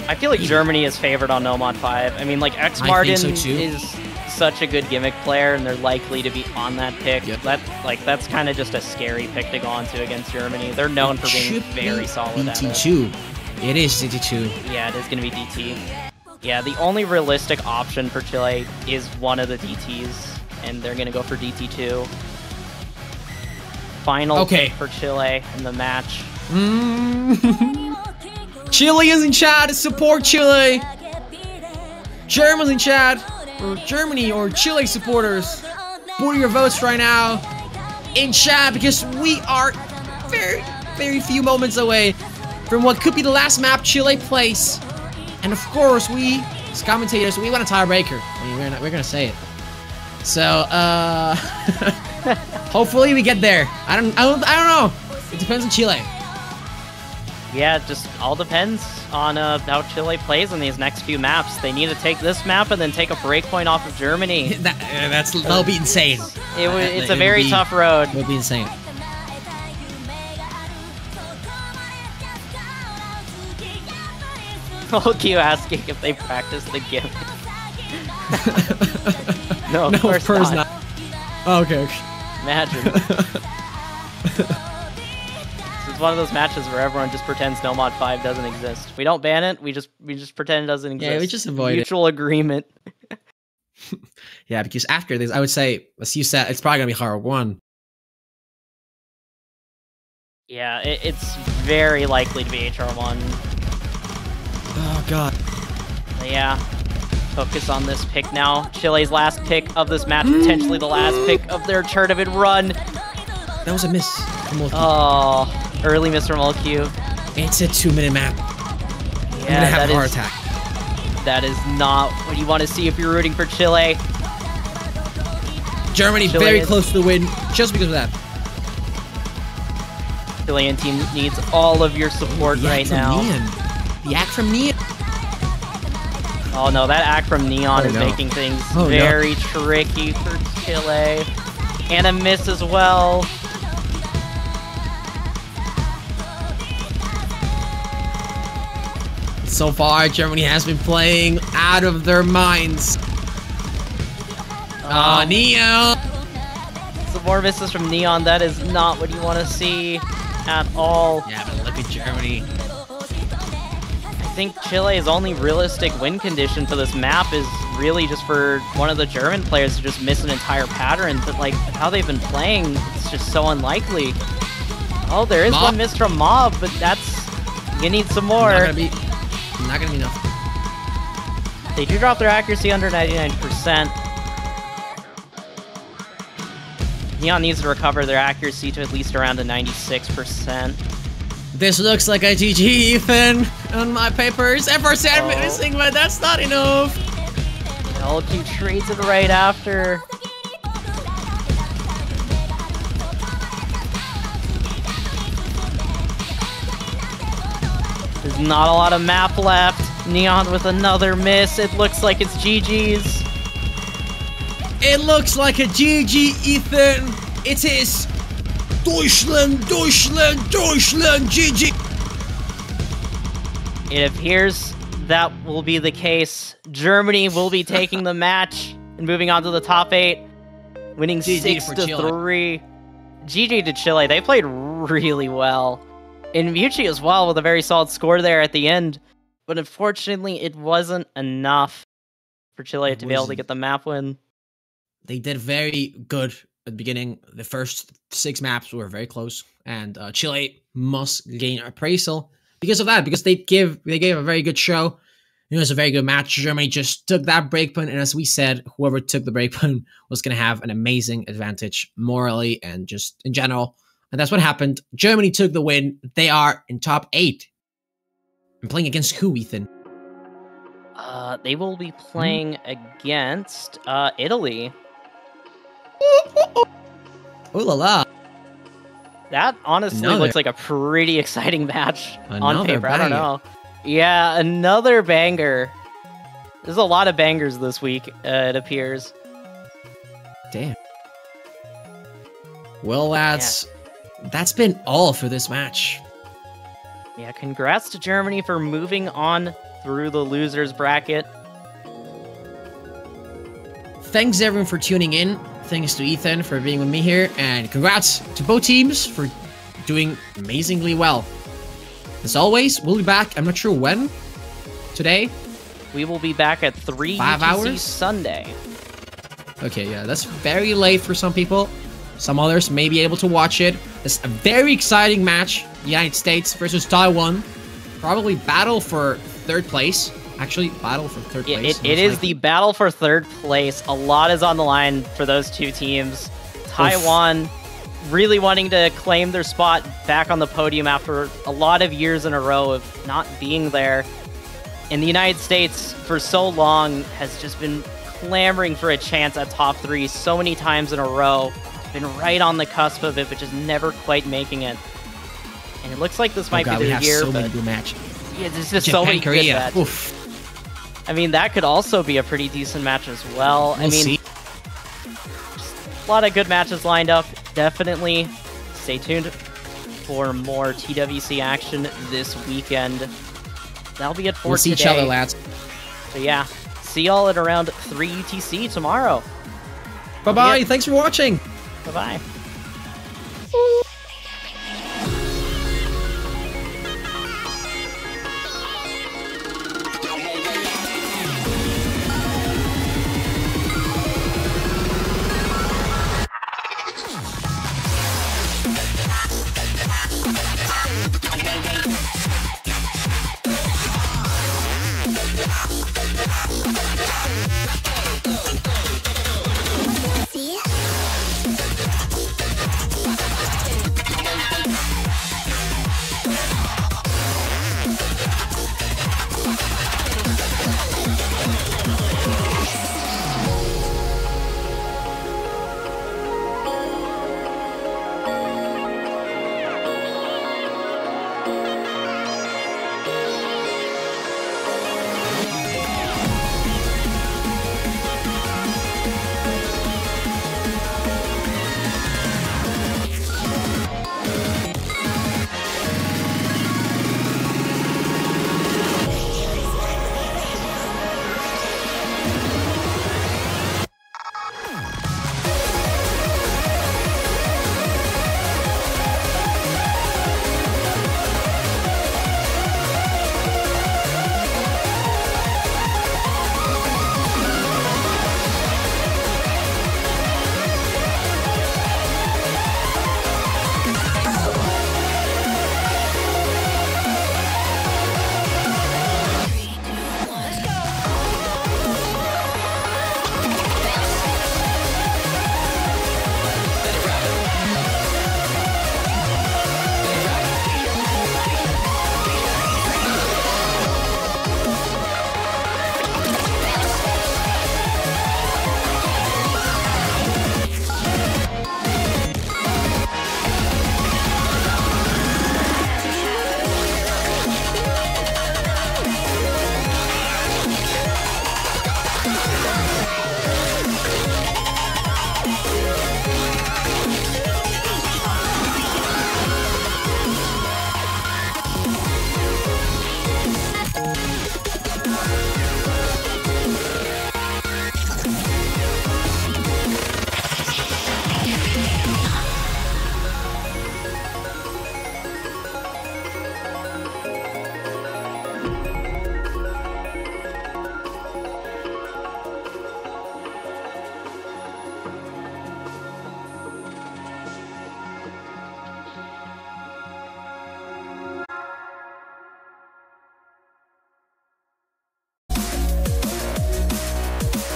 I feel like Germany is favored on Nomad 5. I mean, like, X Martin is such a good gimmick player, and they're likely to be on that pick. Yep. That's kind of just a scary pick to go onto against Germany. They're known for being very solid at it. DT2. It is DT2. Yeah, it is going to be DT. Yeah, the only realistic option for Chile is one of the DTs, and they're going to go for DT2. Final pick for Chile in the match. Chile is in chat. Support Chile. Germans in chat. Or Germany or Chile supporters. Put your votes right now in chat, because we are very, very few moments away from what could be the last map Chile plays. And of course, we, as commentators, we want a tiebreaker. I mean, we're gonna say it. So, hopefully we get there. I don't know. It depends on Chile. Yeah, it just all depends on how Chile plays in these next few maps. They need to take this map and then take a breakpoint off of Germany. That'll be insane. It's a very tough road. It'll be insane. Olkyu asking if they practice the gimmick. No, of course not. Oh, okay. Imagine. It's one of those matches where everyone just pretends Nomad 5 doesn't exist. We don't ban it. We just pretend it doesn't exist. Yeah, we just avoid Mutual agreement. Yeah, because after this, I would say, as you said, it's probably gonna be Hard Rock 1. Yeah, it's very likely to be HR1. Oh god. But yeah, focus on this pick now. Chile's last pick of this match, potentially the last pick of their tournament run. That was a miss from Olkyu. Oh, early miss from Olkyu. It's a 2-minute map. Yeah, I'm gonna have a heart attack. That is not what you want to see if you're rooting for Chile. Germany very close to the win, just because of that. Chilean team needs all of your support right now. The act from Neon. Oh no, that act from Neon is making things very tricky for Chile. And a miss as well. So far, Germany has been playing out of their minds. Oh, Neon! Some more misses from Neon. That is not what you want to see at all. Yeah, but look at Germany. I think Chile's only realistic win condition for this map is really just for one of the German players to just miss an entire pattern. But like how they've been playing, it's just so unlikely. Oh, there is one miss from Mob, but that's, you need some more. Not gonna be enough. They do drop their accuracy under 99%. Neon needs to recover their accuracy to at least around a 96%. This looks like a GG, Ethan, on my papers. FR7 missing, but that's not enough. LQ trades it right after. There's not a lot of map left. Neon with another miss. It looks like it's GG's. It looks like a GG, Ethan. It is Deutschland, Deutschland, Deutschland, GG. It appears that will be the case. Germany will be taking the match and moving on to the top 8, winning GG for 6-3. GG to Chile. They played really well. And Mucci as well with a very solid score there at the end. But unfortunately, it wasn't enough for Chile to be able to get the map win. They did very good at the beginning. The first 6 maps were very close. And Chile must gain appraisal because of that. Because they gave a very good show. It was a very good match. Germany just took that breakpoint. And as we said, whoever took the breakpoint was going to have an amazing advantage morally and just in general. And that's what happened. Germany took the win. They are in top 8. And playing against who, Ethan? They will be playing against Italy. Oh la la. That honestly looks like a pretty exciting match on paper. Banger. I don't know. Yeah, another banger. There's a lot of bangers this week, it appears. Damn. Well, lads, that's been all for this match. Yeah, congrats to Germany for moving on through the losers bracket. Thanks everyone for tuning in. Thanks to Ethan for being with me here. And congrats to both teams for doing amazingly well. As always, we'll be back. I'm not sure when. Today? We will be back at 3 5 UTC hours? Sunday. Okay, yeah, that's very late for some people. Some others may be able to watch it. It's a very exciting match. United States versus Taiwan. Probably battle for 3rd place. Actually, battle for 3rd place. It is the battle for 3rd place. A lot is on the line for those two teams. Taiwan really wanting to claim their spot back on the podium after a lot of years in a row of not being there. And the United States, for so long, has just been clamoring for a chance at top 3 so many times in a row. Been right on the cusp of it, but just never quite making it. And it looks like this might be their year. So many good matches. Yeah, there's just Japan, so many Korea. good matches. Oof. I mean, that could also be a pretty decent match as well. We'll see. Just a lot of good matches lined up. Definitely stay tuned for more TWC action this weekend. That'll be it for We'll see today. each other, lads. So yeah, see y'all at around 3 UTC tomorrow. Bye-bye. Yeah. Thanks for watching. Bye-bye. See ya.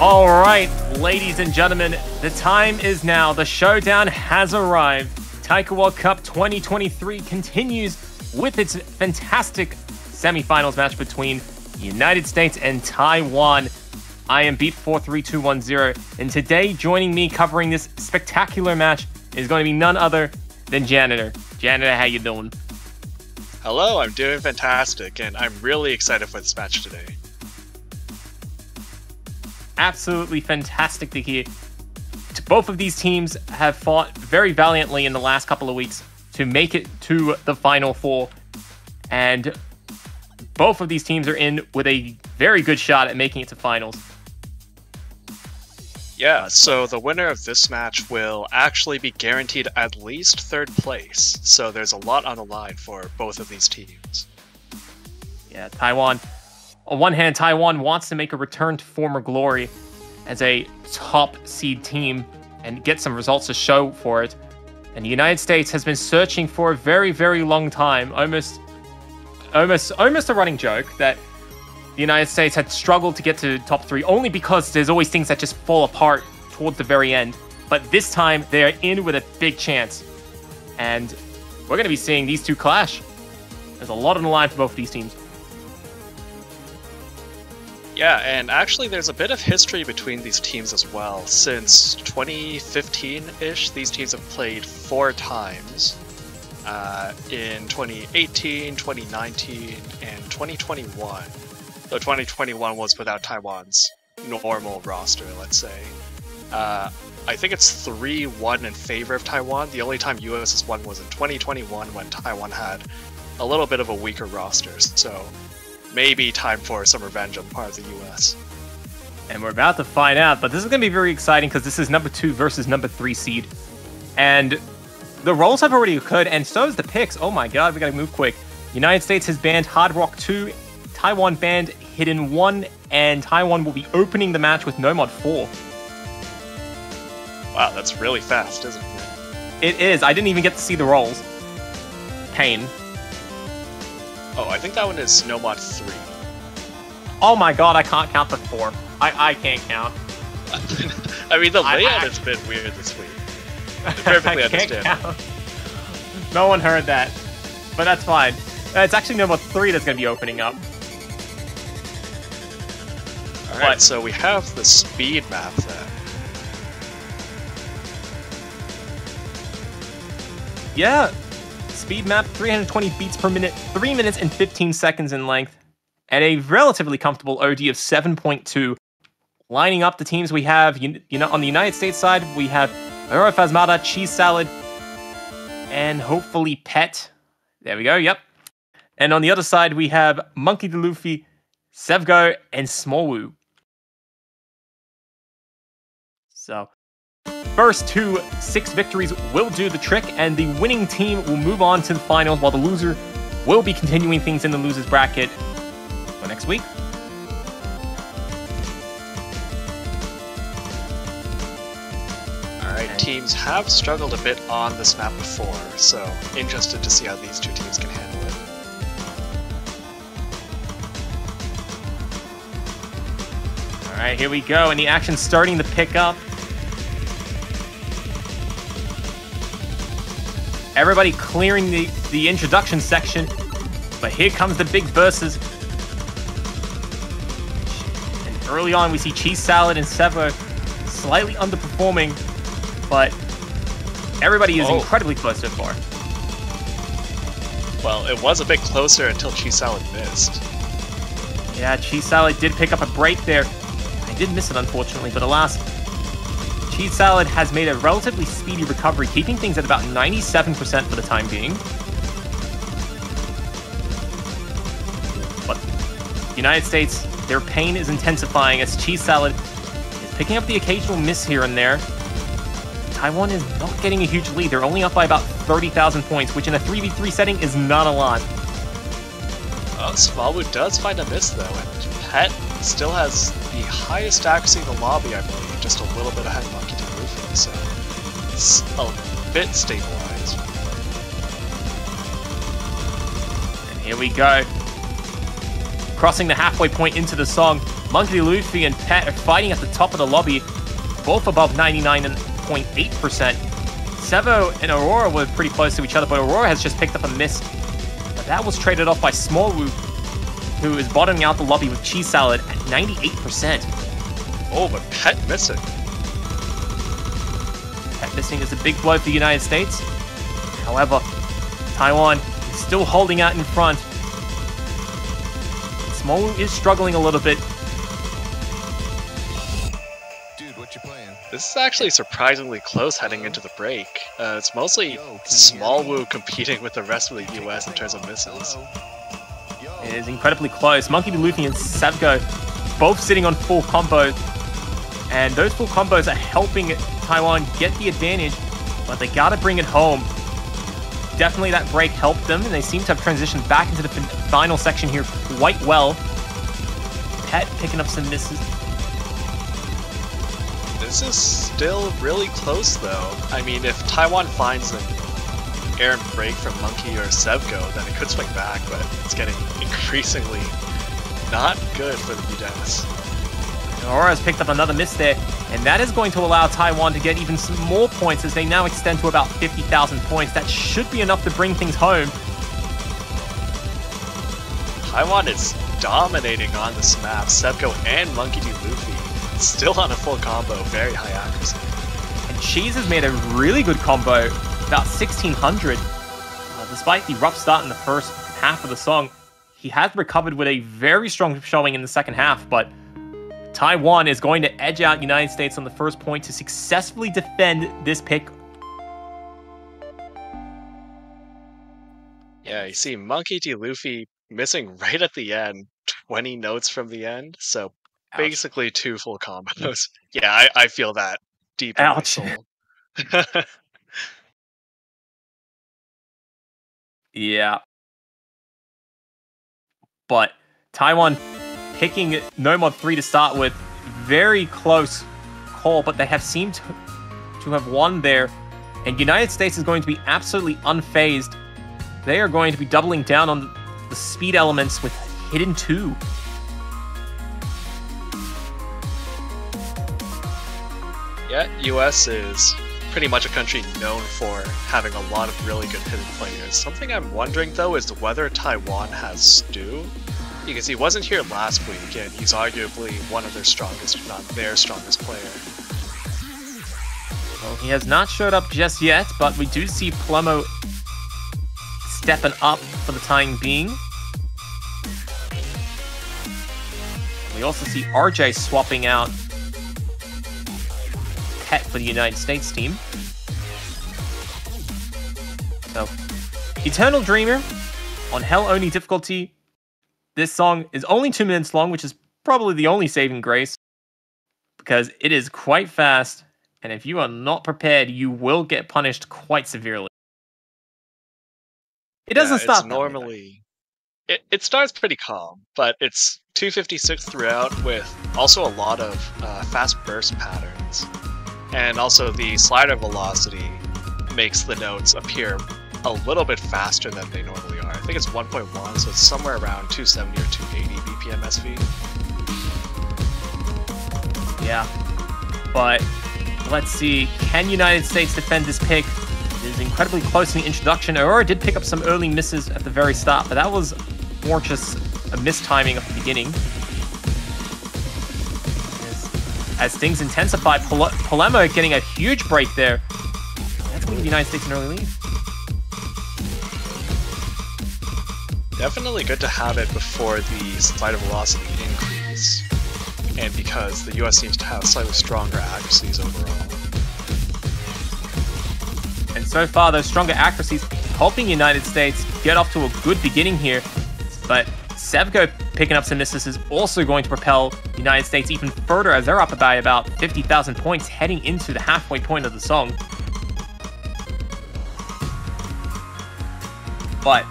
All right, ladies and gentlemen, the time is now. The showdown has arrived. Taiko World Cup 2023 continues with its fantastic semifinals match between the United States and Taiwan. I am Beat43210, and today joining me covering this spectacular match is going to be none other than Janitor. Janitor, how you doing? Hello, I'm doing fantastic, and I'm really excited for this match today. Absolutely fantastic to hear. Both of these teams have fought very valiantly in the last couple of weeks to make it to the Final Four, and both of these teams are in with a very good shot at making it to finals. Yeah, so the winner of this match will actually be guaranteed at least third place, so there's a lot on the line for both of these teams. Yeah, Taiwan. On one hand, Taiwan wants to make a return to former glory as a top seed team and get some results to show for it. And the United States has been searching for a very, very long time, almost a running joke that the United States had struggled to get to top 3 only because there's always things that just fall apart towards the very end. But this time, they are in with a big chance. And we're going to be seeing these two clash. There's a lot on the line for both of these teams. Yeah, and actually there's a bit of history between these teams as well. Since 2015-ish, these teams have played 4 times. In 2018, 2019, and 2021. So 2021 was without Taiwan's normal roster, let's say. I think it's 3-1 in favor of Taiwan. The only time US has won was in 2021 when Taiwan had a little bit of a weaker roster. So maybe time for some revenge on the part of the US. And we're about to find out, but this is going to be very exciting because this is number 2 versus number 3 seed. And the roles have already occurred, and so is the picks. Oh my god, we gotta move quick. United States has banned Hard Rock 2, Taiwan banned Hidden 1, and Taiwan will be opening the match with Nomad 4. Wow, that's really fast, isn't it? It is. I didn't even get to see the roles. Pain. Oh, I think that one is Nomad 3. Oh my god, I can't count the 4. I can't count. I mean, the layout has been weird this week. Perfectly understandable. No one heard that, but that's fine. It's actually Nomad 3 that's going to be opening up. Alright, so we have the speed map then. Yeah, speed map, 320 beats per minute, 3 minutes and 15 seconds in length, and a relatively comfortable OD of 7.2. Lining up the teams we have, on the United States side, we have Miro Phasmata, Cheese Salad, and hopefully Pet. There we go, yep. And on the other side, we have Monkey D. Luffy, Sevgo, and Smallwoo. So, first 2 6 victories will do the trick, and the winning team will move on to the finals, while the loser will be continuing things in the losers bracket for next week. Alright, teams have struggled a bit on this map before, so interested to see how these two teams can handle it. Alright, here we go, and the action's starting to pick up. Everybody clearing the introduction section, but here comes the big versus. And early on, we see Cheese Salad and Sever slightly underperforming, but everybody is incredibly close so far. Well, it was a bit closer until Cheese Salad missed. Yeah, Cheese Salad did pick up a break there. I did miss it, unfortunately, but alas, Cheese Salad has made a relatively speedy recovery, keeping things at about 97% for the time being. But the United States, their pain is intensifying as Cheese Salad is picking up the occasional miss here and there. Taiwan is not getting a huge lead. They're only up by about 30,000 points, which in a 3v3 setting is not a lot. Smallwood does find a miss though, and Pet still has the highest accuracy in the lobby, I believe, just a little bit ahead of Monkey D. Luffy, so it's a bit stabilized. And here we go. Crossing the halfway point into the song, Monkey Luffy and Pet are fighting at the top of the lobby, both above 99.8%. Sevo and Aurora were pretty close to each other, but Aurora has just picked up a miss. But that was traded off by Small Woo, who is bottoming out the lobby with Cheese Salad at 98%. Oh, but Pet missing. Pet missing is a big blow for the United States. However, Taiwan is still holding out in front. Small Woo is struggling a little bit. Dude, what you playing? This is actually surprisingly close heading into the break. It's mostly Small Woo competing with the rest of the US in terms of misses. It is incredibly close. Monkey D. Luffy and Savgo both sitting on full combos. And those full combos are helping Taiwan get the advantage, but they gotta bring it home. Definitely that break helped them, and they seem to have transitioned back into the final section here quite well. Pet picking up some misses. This is still really close though. I mean, if Taiwan finds an errant break from Monkey or Sevco, then it could swing back, but it's getting increasingly not good for the U-Dennis. Aurora has picked up another miss there, and that is going to allow Taiwan to get even some more points as they now extend to about 50,000 points. That should be enough to bring things home. Taiwan is dominating on this map. Sevco and Monkey D. Luffy still on a full combo, very high accuracy. And Cheese has made a really good combo, about 1,600. Despite the rough start in the first half of the song, he has recovered with a very strong showing in the second half, but Taiwan is going to edge out United States on the first point to successfully defend this pick. Yeah, you see Monkey D. Luffy missing right at the end, 20 notes from the end, so basically 2 full combos. Yeah, I feel that deep in my soul. Yeah. But Taiwan picking No Mod 3 to start with, very close call, but they have seemed to have won there. And United States is going to be absolutely unfazed. They are going to be doubling down on the speed elements with Hidden 2. Yeah, US is pretty much a country known for having a lot of really good hidden players. Something I'm wondering though is whether Taiwan has Stu, because he wasn't here last week and he's arguably one of their strongest, if not their strongest player. Well, he has not showed up just yet, but we do see Plemo stepping up for the time being. We also see RJ swapping out Pet for the United States team. So, Eternal Dreamer on Hell Only difficulty. This song is only 2 minutes long, which is probably the only saving grace, because it is quite fast, and if you are not prepared, you will get punished quite severely. It doesn't stop. It's normally... It starts pretty calm, but it's 256 throughout with also a lot of fast burst patterns. And also the slider velocity makes the notes appear a little bit faster than they normally are. I think it's 1.1, so it's somewhere around 270 or 280 BPM SV. Yeah, but let's see, can United States defend this pick? It is incredibly close in the introduction. Aurora did pick up some early misses at the very start, but that was more just a mistiming at the beginning. As things intensify, Polemo getting a huge break there. That's going to give the United States an early lead. Definitely good to have it before the slider velocity increase, and because the US seems to have slightly stronger accuracies overall. And so far, those stronger accuracies helping United States get off to a good beginning here. But Sevco picking up some misses is also going to propel the United States even further, as they're up by about 50,000 points heading into the halfway point of the song. But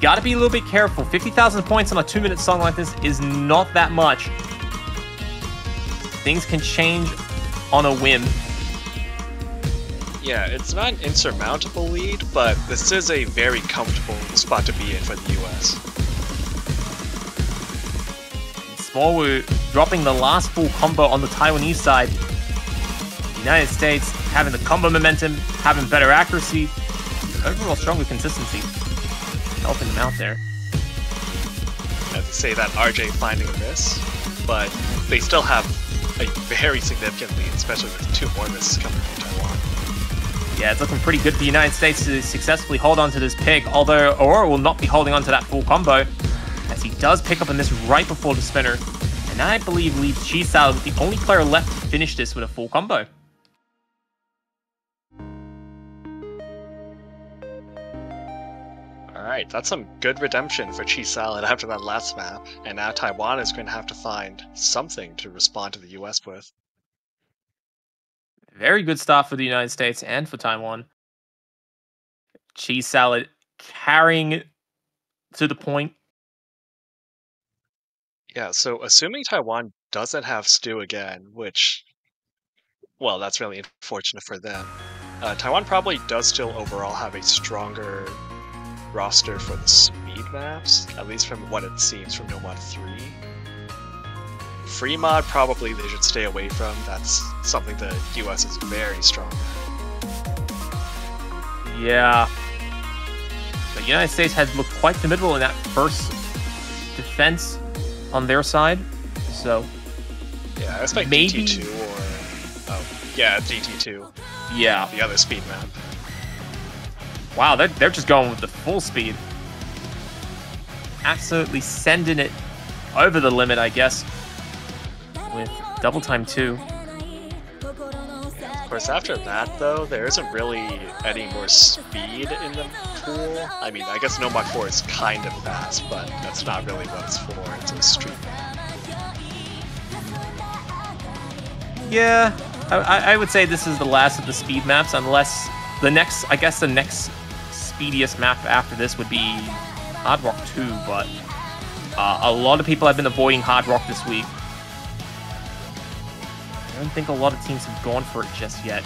gotta be a little bit careful. 50,000 points on a 2-minute song like this is not that much. Things can change on a whim. Yeah, it's not an insurmountable lead, but this is a very comfortable spot to be in for the US. Smallwood dropping the last full combo on the Taiwanese side. United States having the combo momentum, having better accuracy, overall stronger consistency, helping them out there. I have to say that RJ finding a miss, but they still have a very significant lead, especially with 2 more misses coming from Taiwan. Yeah, it's looking pretty good for the United States to successfully hold on to this pick, although Aurora will not be holding on to that full combo, as he does pick up a miss right before the spinner, and I believe leaves Chisao the only player left to finish this with a full combo. Alright, that's some good redemption for Chi Salad after that last map, and now Taiwan is going to have to find something to respond to the US with. Very good start for the United States and for Taiwan. Cheese Salad carrying to the point. Yeah, so assuming Taiwan doesn't have Stu again, which, well, that's really unfortunate for them, Taiwan probably does still overall have a stronger roster for the speed maps, at least from what it seems from Nomad 3. Free mod, probably they should stay away from. That's something the US is very strong at. Yeah. The United States had looked quite formidable in that first defense on their side, so yeah, I expect maybe DT2 or yeah, DT2. Yeah, the other speed map. Wow, they're just going with the full speed. Absolutely sending it over the limit, I guess, with double time 2. Of course, after that, though, there isn't really any more speed in the pool. I mean, I guess Nomad 4 is kind of fast, but that's not really what it's for. It's a street map. Yeah, I would say this is the last of the speed maps, unless the next, I guess the next speediest map after this would be Hard Rock 2, but a lot of people have been avoiding Hard Rock this week. I don't think a lot of teams have gone for it just yet.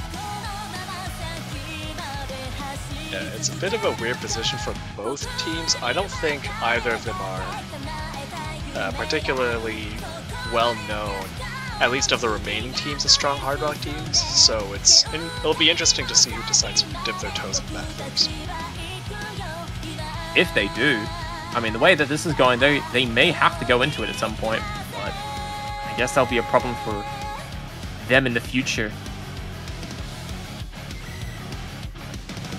Yeah, it's a bit of a weird position for both teams. I don't think either of them are particularly well known, at least of the remaining teams, as strong Hard Rock teams. So it'll be interesting to see who decides to dip their toes in that first. If they do, I mean, the way that this is going, they may have to go into it at some point, but I guess that'll be a problem for them in the future.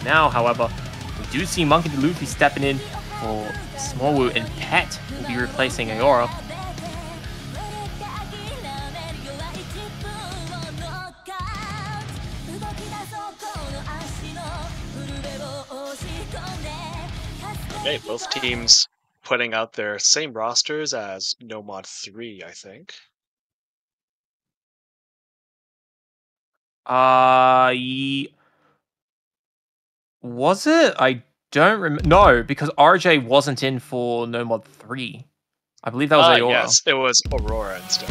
Now, however, we do see Monkey D. Luffy stepping in for Smallwood, and Pet will be replacing Aora. Okay, both teams putting out their same rosters as Nomad 3, I think. Was it? I don't remember. No, because RJ wasn't in for Nomad 3. I believe that was Aora. Yes, it was Aurora instead.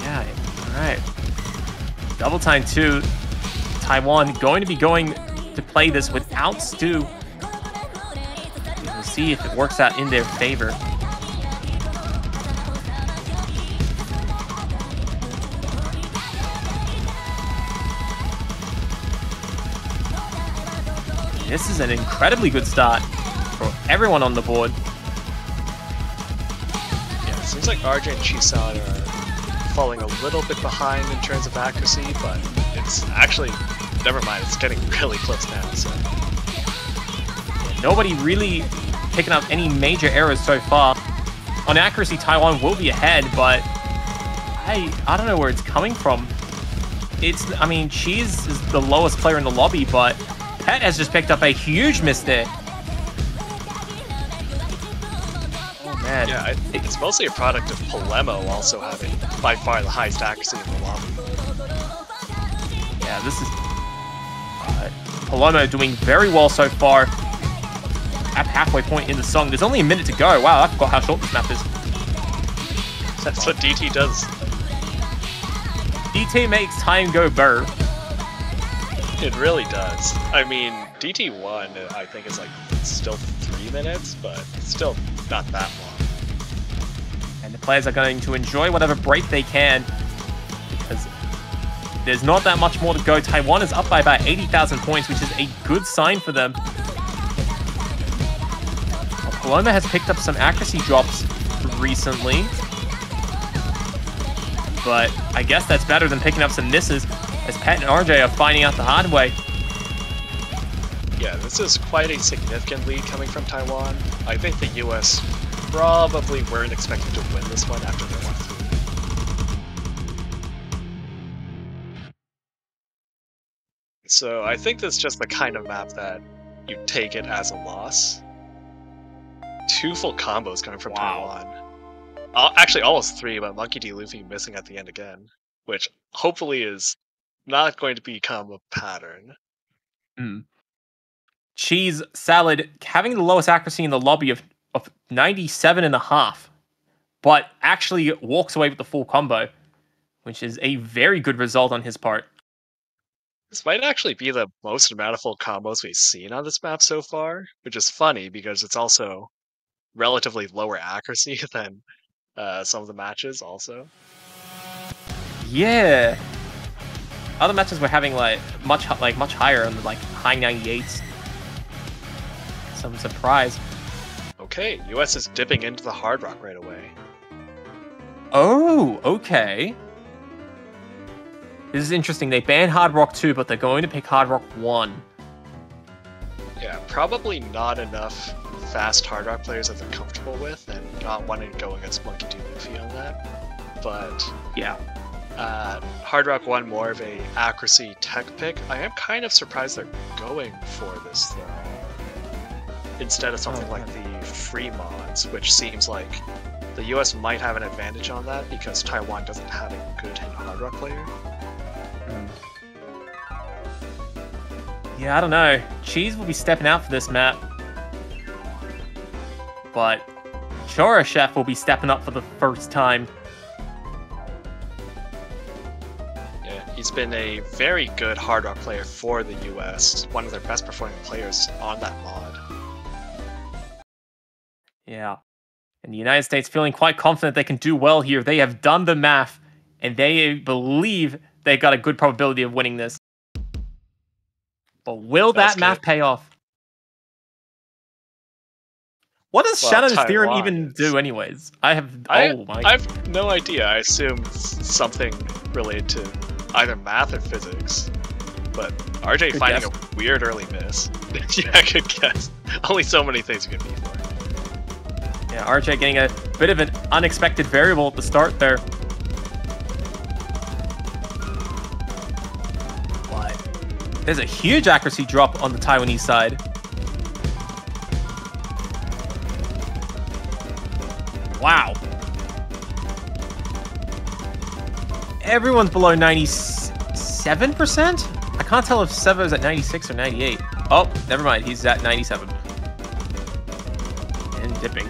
Yeah, alright. Double time 2. Taiwan going to be going to play this without Stu. We'll see if it works out in their favor. This is an incredibly good start for everyone on the board. Yeah, it seems like RJ and Chisada are falling a little bit behind in terms of accuracy, but it's actually, never mind, it's getting really close now. So. Yeah, nobody really picking up any major errors so far. On accuracy, Taiwan will be ahead, but I don't know where it's coming from. I mean, Cheese is the lowest player in the lobby, but Pet has just picked up a huge miss there. Oh man. Yeah, it's mostly a product of Polemo also having by far the highest accuracy in the lobby. Yeah, this is Polemo doing very well so far at halfway point in the song. There's only a minute to go. Wow, I forgot how short this map is. That's what DT does. DT makes time go burr. It really does. I mean, DT1, I think, is like still 3 minutes, but still not that long. players are going to enjoy whatever break they can because there's not that much more to go. Taiwan is up by about 80,000 points, which is a good sign for them. Well, Paloma has picked up some accuracy drops recently, but I guess that's better than picking up some misses, as Pat and RJ are finding out the hard way. Yeah, this is quite a significant lead coming from Taiwan. I think the US probably weren't expecting to win this one after their last lead. So I think this is just the kind of map that you take it as a loss. 2 full combos coming from Taiwan. Actually, almost 3, but Monkey D. Luffy missing at the end again, which hopefully is not going to become a pattern. Cheese Salad having the lowest accuracy in the lobby of 97.5, but actually walks away with the full combo, which is a very good result on his part. This might actually be the most amount of full combos we've seen on this map so far, which is funny because it's also relatively lower accuracy than some of the matches also. Yeah. Other matches were having much higher on the high 98s. Some surprise. Okay, US is dipping into the Hard Rock right away. Oh, okay. This is interesting. They banned Hard Rock 2, but they're going to pick Hard Rock 1. Yeah, probably not enough fast Hard Rock players that they're comfortable with, and not wanting to go against Monkey D. Luffy on that. But yeah, Hard Rock 1 more of a accuracy tech pick. I am kind of surprised they're going for this though, instead of something like the free mods, which seems like the US might have an advantage on that because Taiwan doesn't have a good Hard Rock player. Yeah, I don't know. Cheese will be stepping out for this map. But Chora Chef will be stepping up for the first time. Yeah, he's been a very good Hard Rock player for the US, one of their best performing players on that mod. Yeah. And the United States feeling quite confident they can do well here. They have done the math, and they believe they got a good probability of winning this. But will that math pay off? What does Shannon's theorem even do anyways? I have no idea. I assume something related to either math or physics. But RJ good finding guess. A weird early miss. Yeah, good guess. Only so many things you can be for. Yeah, RJ getting a bit of an unexpected variable at the start there. There's a huge accuracy drop on the Taiwanese side. Wow. Everyone's below 97%? I can't tell if Sevo's at 96 or 98. Oh, never mind. He's at 97. And dipping.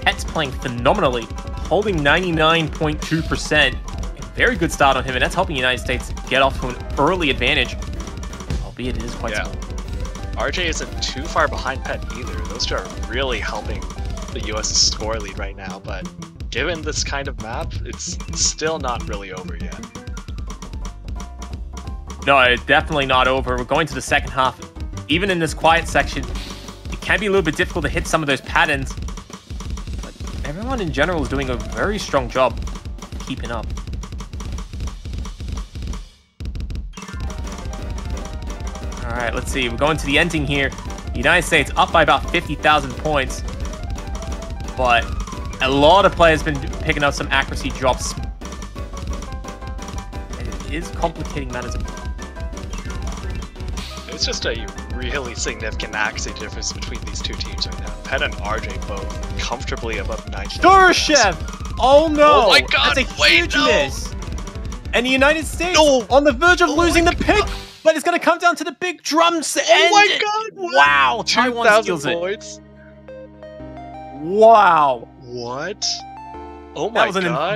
Pet's playing phenomenally, holding 99.2%. Very good start on him, and that's helping the United States get off to an early advantage, albeit it is quite small. RJ isn't too far behind Pet either. Those two are really helping the US's score lead right now, but given this kind of map, it's still not really over yet. No, definitely not over. We're going to the second half. Even in this quiet section, it can be a little bit difficult to hit some of those patterns, but everyone in general is doing a very strong job keeping up. All right, let's see. We're going to the ending here. The United States up by about 50,000 points, but a lot of players have been picking up some accuracy drops, and it is complicating matters. It's just a really significant accuracy difference between these two teams right now. Pet and RJ both comfortably above 90. Star Chef! Oh no! Oh my god! That's a huge miss! And the United States on the verge of losing the pick! But it's going to come down to the big drums. Oh my god! What? Wow, Taiwan steals points. Wow. What? Oh my god. That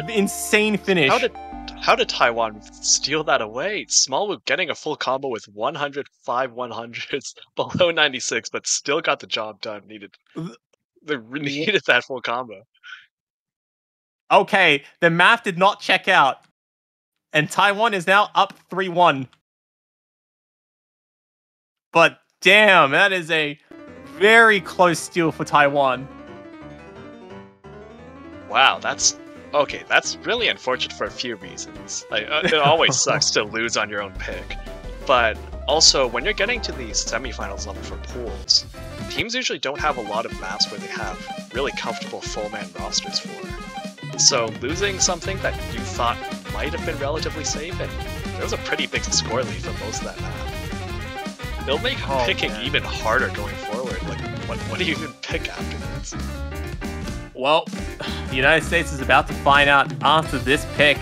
was an insane finish. How did Taiwan steal that away? Smallwood getting a full combo with 105 100s below 96, but still got the job done. Needed They really needed that full combo. Okay, the math did not check out. And Taiwan is now up 3-1. But damn, that is a very close steal for Taiwan. Wow, that's really unfortunate for a few reasons. It always sucks to lose on your own pick. But also, when you're getting to the semifinals level for pools, teams usually don't have a lot of maps where they have really comfortable full-man rosters for. So losing something that you thought might have been relatively safe, and there was a pretty big score lead for most of that map. It'll make picking even harder going forward. Like, what do you even pick afterwards? Well, the United States is about to find out after this pick.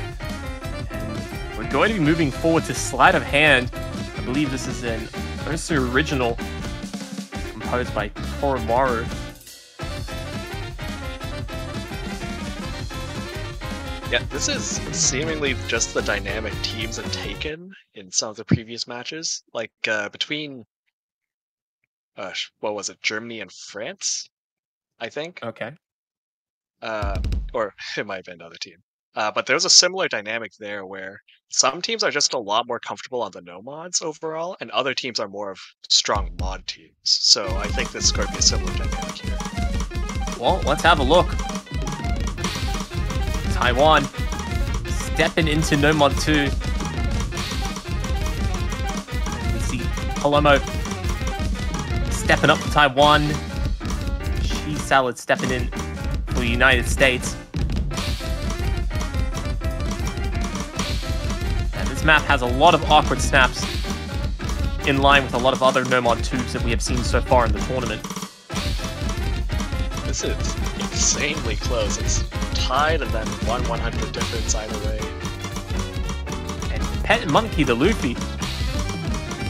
And we're going to be moving forward to Sleight of Hand. I believe this is an Ursa original composed by Koromaru. Yeah, this is seemingly just the dynamic teams have taken in some of the previous matches. Like, between... what was it? Germany and France? I think? Okay. Or it might have been another team. But there's a similar dynamic there where some teams are just a lot more comfortable on the no mods overall, and other teams are more of strong mod teams. So I think this is going to be a similar dynamic here. Well, let's have a look. Taiwan stepping into no mod 2. And we see Palomo stepping up for Taiwan. Cheese Salad stepping in for the United States. And this map has a lot of awkward snaps in line with a lot of other no mod 2s that we have seen so far in the tournament. This is insanely close. It's tied and then 1/100 difference either way. And Pet and Monkey, the Luffy,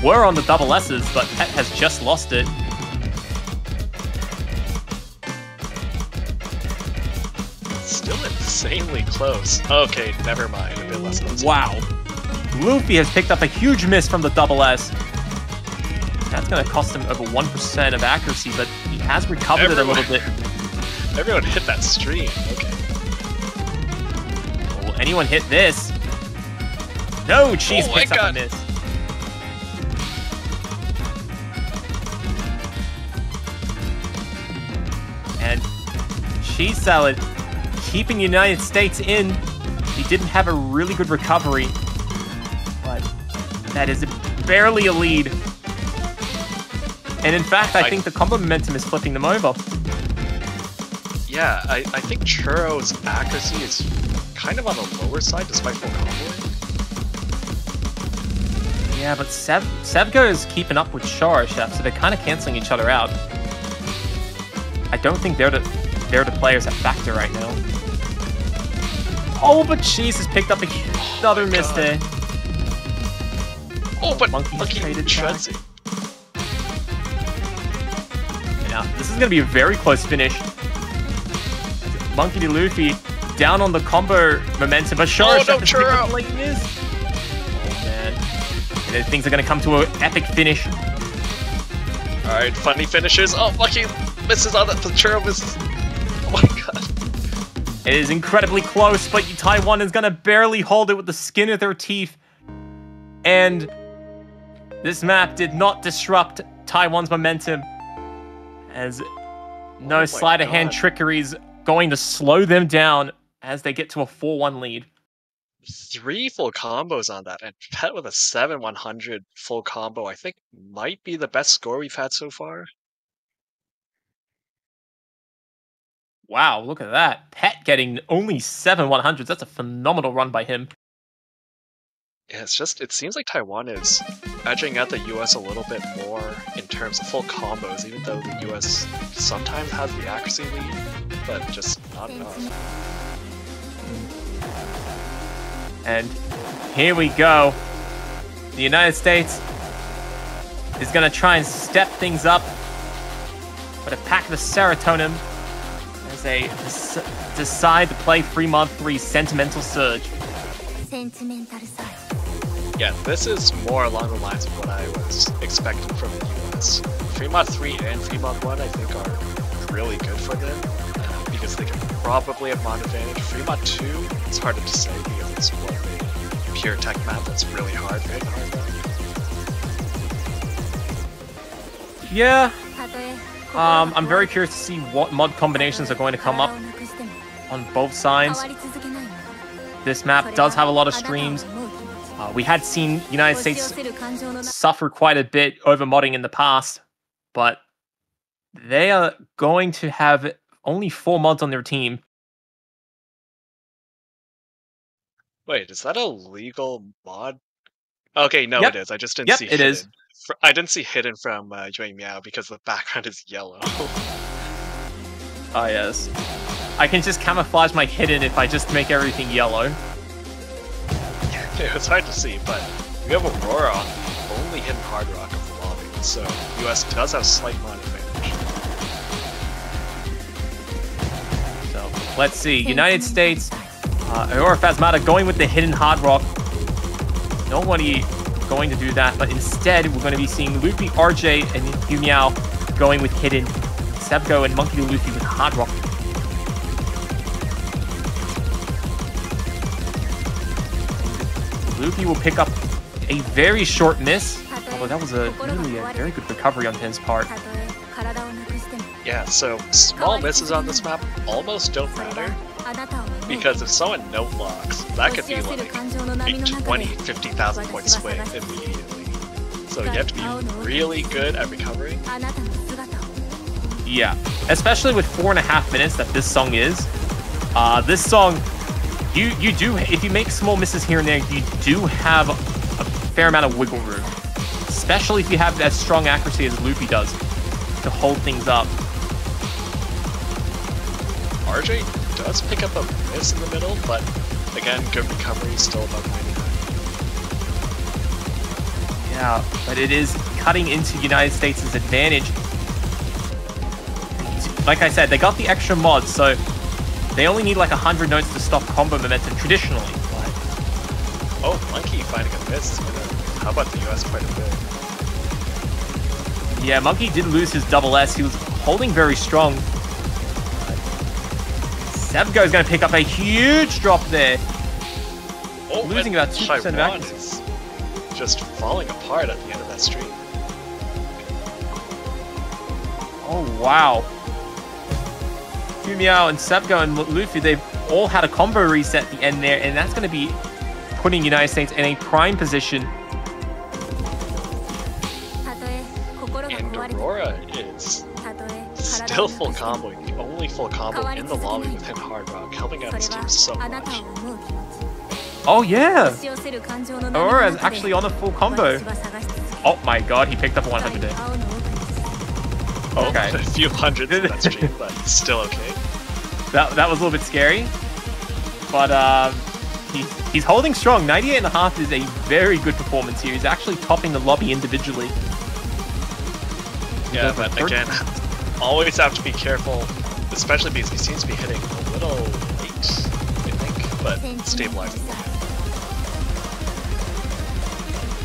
were on the double S's, but Pet has just lost it. Still insanely close. Okay, never mind. A bit less close. Wow. Luffy has picked up a huge miss from the double S. That's going to cost him over 1% of accuracy, but he has recovered it a little bit. Everyone hit that stream. Okay. Will anyone hit this? No, Cheese picks up a miss. And Cheese Salad keeping United States in. He didn't have a really good recovery, but that is barely a lead. And in fact, I think the combo momentum is flipping them over. Yeah, I think Churro's accuracy is kind of on the lower side despite full comboing. Yeah, but Sevgo is keeping up with Shara Chef, so they're kind of canceling each other out. I don't think they're the players that factor right now. Oh, but Cheese has picked up another miss there. Oh, but Monkey traded shreds it. Now, this is going to be a very close finish. Monkey D. Luffy down on the combo momentum, but Shara Chef has picked up a late miss. Oh, man. And things are going to come to an epic finish. Alright, funny finishes. Oh, Monkey misses on that. The Churro misses. Oh my god. It is incredibly close, but Taiwan is going to barely hold it with the skin of their teeth. And this map did not disrupt Taiwan's momentum, as no sleight of hand trickeries going to slow them down as they get to a 4-1 lead. 3 full combos on that, and Pet with a 7/100 full combo, I think might be the best score we've had so far. Wow, look at that. Pet getting only 7/100s. That's a phenomenal run by him. Yeah, it seems like Taiwan is edging out the US a little bit more in terms of full combos, even though the US sometimes has the accuracy lead, but just not enough. And here we go. The United States is going to try and step things up, but a pack of the serotonin as they decide to play 3 mod 3 Sentimental Surge. Yeah, this is more along the lines of what I was expecting from the US. 3 mod 3 and 3 mod 1 I think are really good for them because they can probably have mod advantage. Fremont 2, it's harder to say because it's more of a pure tech map that's really hard for hitting hard rock. Yeah. I'm very curious to see what mod combinations are going to come up on both sides. This map does have a lot of streams. We had seen United States suffer quite a bit over modding in the past, but they are going to have only 4 mods on their team. Wait, is that a legal mod? Okay, no, Yep. it is. I just didn't Yep, see it hidden. is. I didn't see hidden from Yue Miao because the background is yellow. Ah, yes. I can just camouflage my hidden if I just make everything yellow. It was hard to see, but we have Aurora on the only hidden hard rock of the lobby, so US does have slight mod advantage. So, let's see. United States, Aurora Phasmata going with the hidden hard rock. Nobody going to do that, but instead we're going to be seeing Luffy, RJ, and Yumiao going with hidden. Sebgo and Monkey D. Luffy with hard rock. Luffy will pick up a very short miss, although that was really a very good recovery on his part. Yeah, so small misses on this map almost don't matter, because if someone note locks, that could be like a 20, 50,000 point swing immediately. So you have to be really good at recovering. Yeah, especially with 4.5 minutes that this song is. This song, you do, if you make small misses here and there, you do have a fair amount of wiggle room. Especially if you have as strong accuracy as Luffy does to hold things up. RJ does pick up a miss in the middle, but again, good recovery, still above 99. Yeah, but it is cutting into United States' advantage. Like I said, they got the extra mods, so they only need like 100 notes to stop combo momentum traditionally. But... oh, Monkey finding a miss is gonna help out the US quite a bit. Yeah, Monkey did lose his double S. He was holding very strong. Sebgo is going to pick up a huge drop there. Oh, losing about 2% of Taiwan accuracy. is just falling apart at the end of that stream. Oh, wow. Yumiao and Sebgo and Luffy, they've all had a combo reset at the end there, and that's going to be putting United States in a prime position. And Aurora is still full comboing, the only full combo in the lobby with him Hard Rock, helping out his team so much. Oh yeah! Aurora is actually on a full combo. Oh my god, he picked up a 100 there. Okay. A few hundreds in that stream, but still okay. That was a little bit scary. But he's holding strong. 98.5 is a very good performance here. He's actually topping the lobby individually. Yeah, but again, always have to be careful, especially because he seems to be hitting a little late, I think, but stabilizing.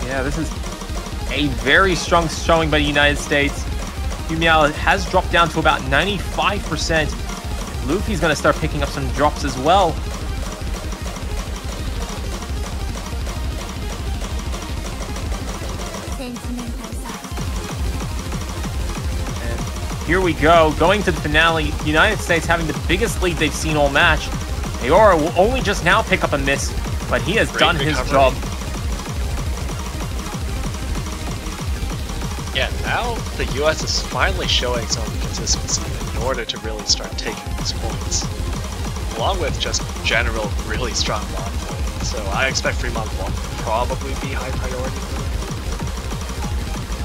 Yeah, this is a very strong showing by the United States. Yumiao has dropped down to about 95%. Luffy's going to start picking up some drops as well. Here we go, going to the finale. United States having the biggest lead they've seen all match. Aora will only just now pick up a miss, but he has done his job. Yeah, now the US is finally showing some consistency in order to really start taking these points. Along with just general really strong mod play. So I expect Fremont will probably be high priority for them.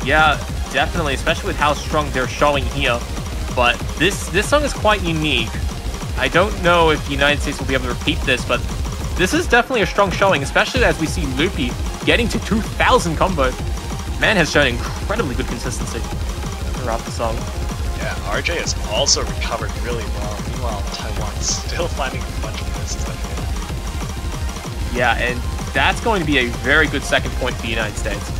Yeah, definitely, especially with how strong they're showing here. But this song is quite unique. I don't know if the United States will be able to repeat this, but this is definitely a strong showing, especially as we see Luffy getting to 2,000 combo. Man has shown incredibly good consistency throughout the song. Yeah, RJ has also recovered really well. Meanwhile, Taiwan's still finding a bunch of misses at the end. Yeah, and that's going to be a very good second point for the United States.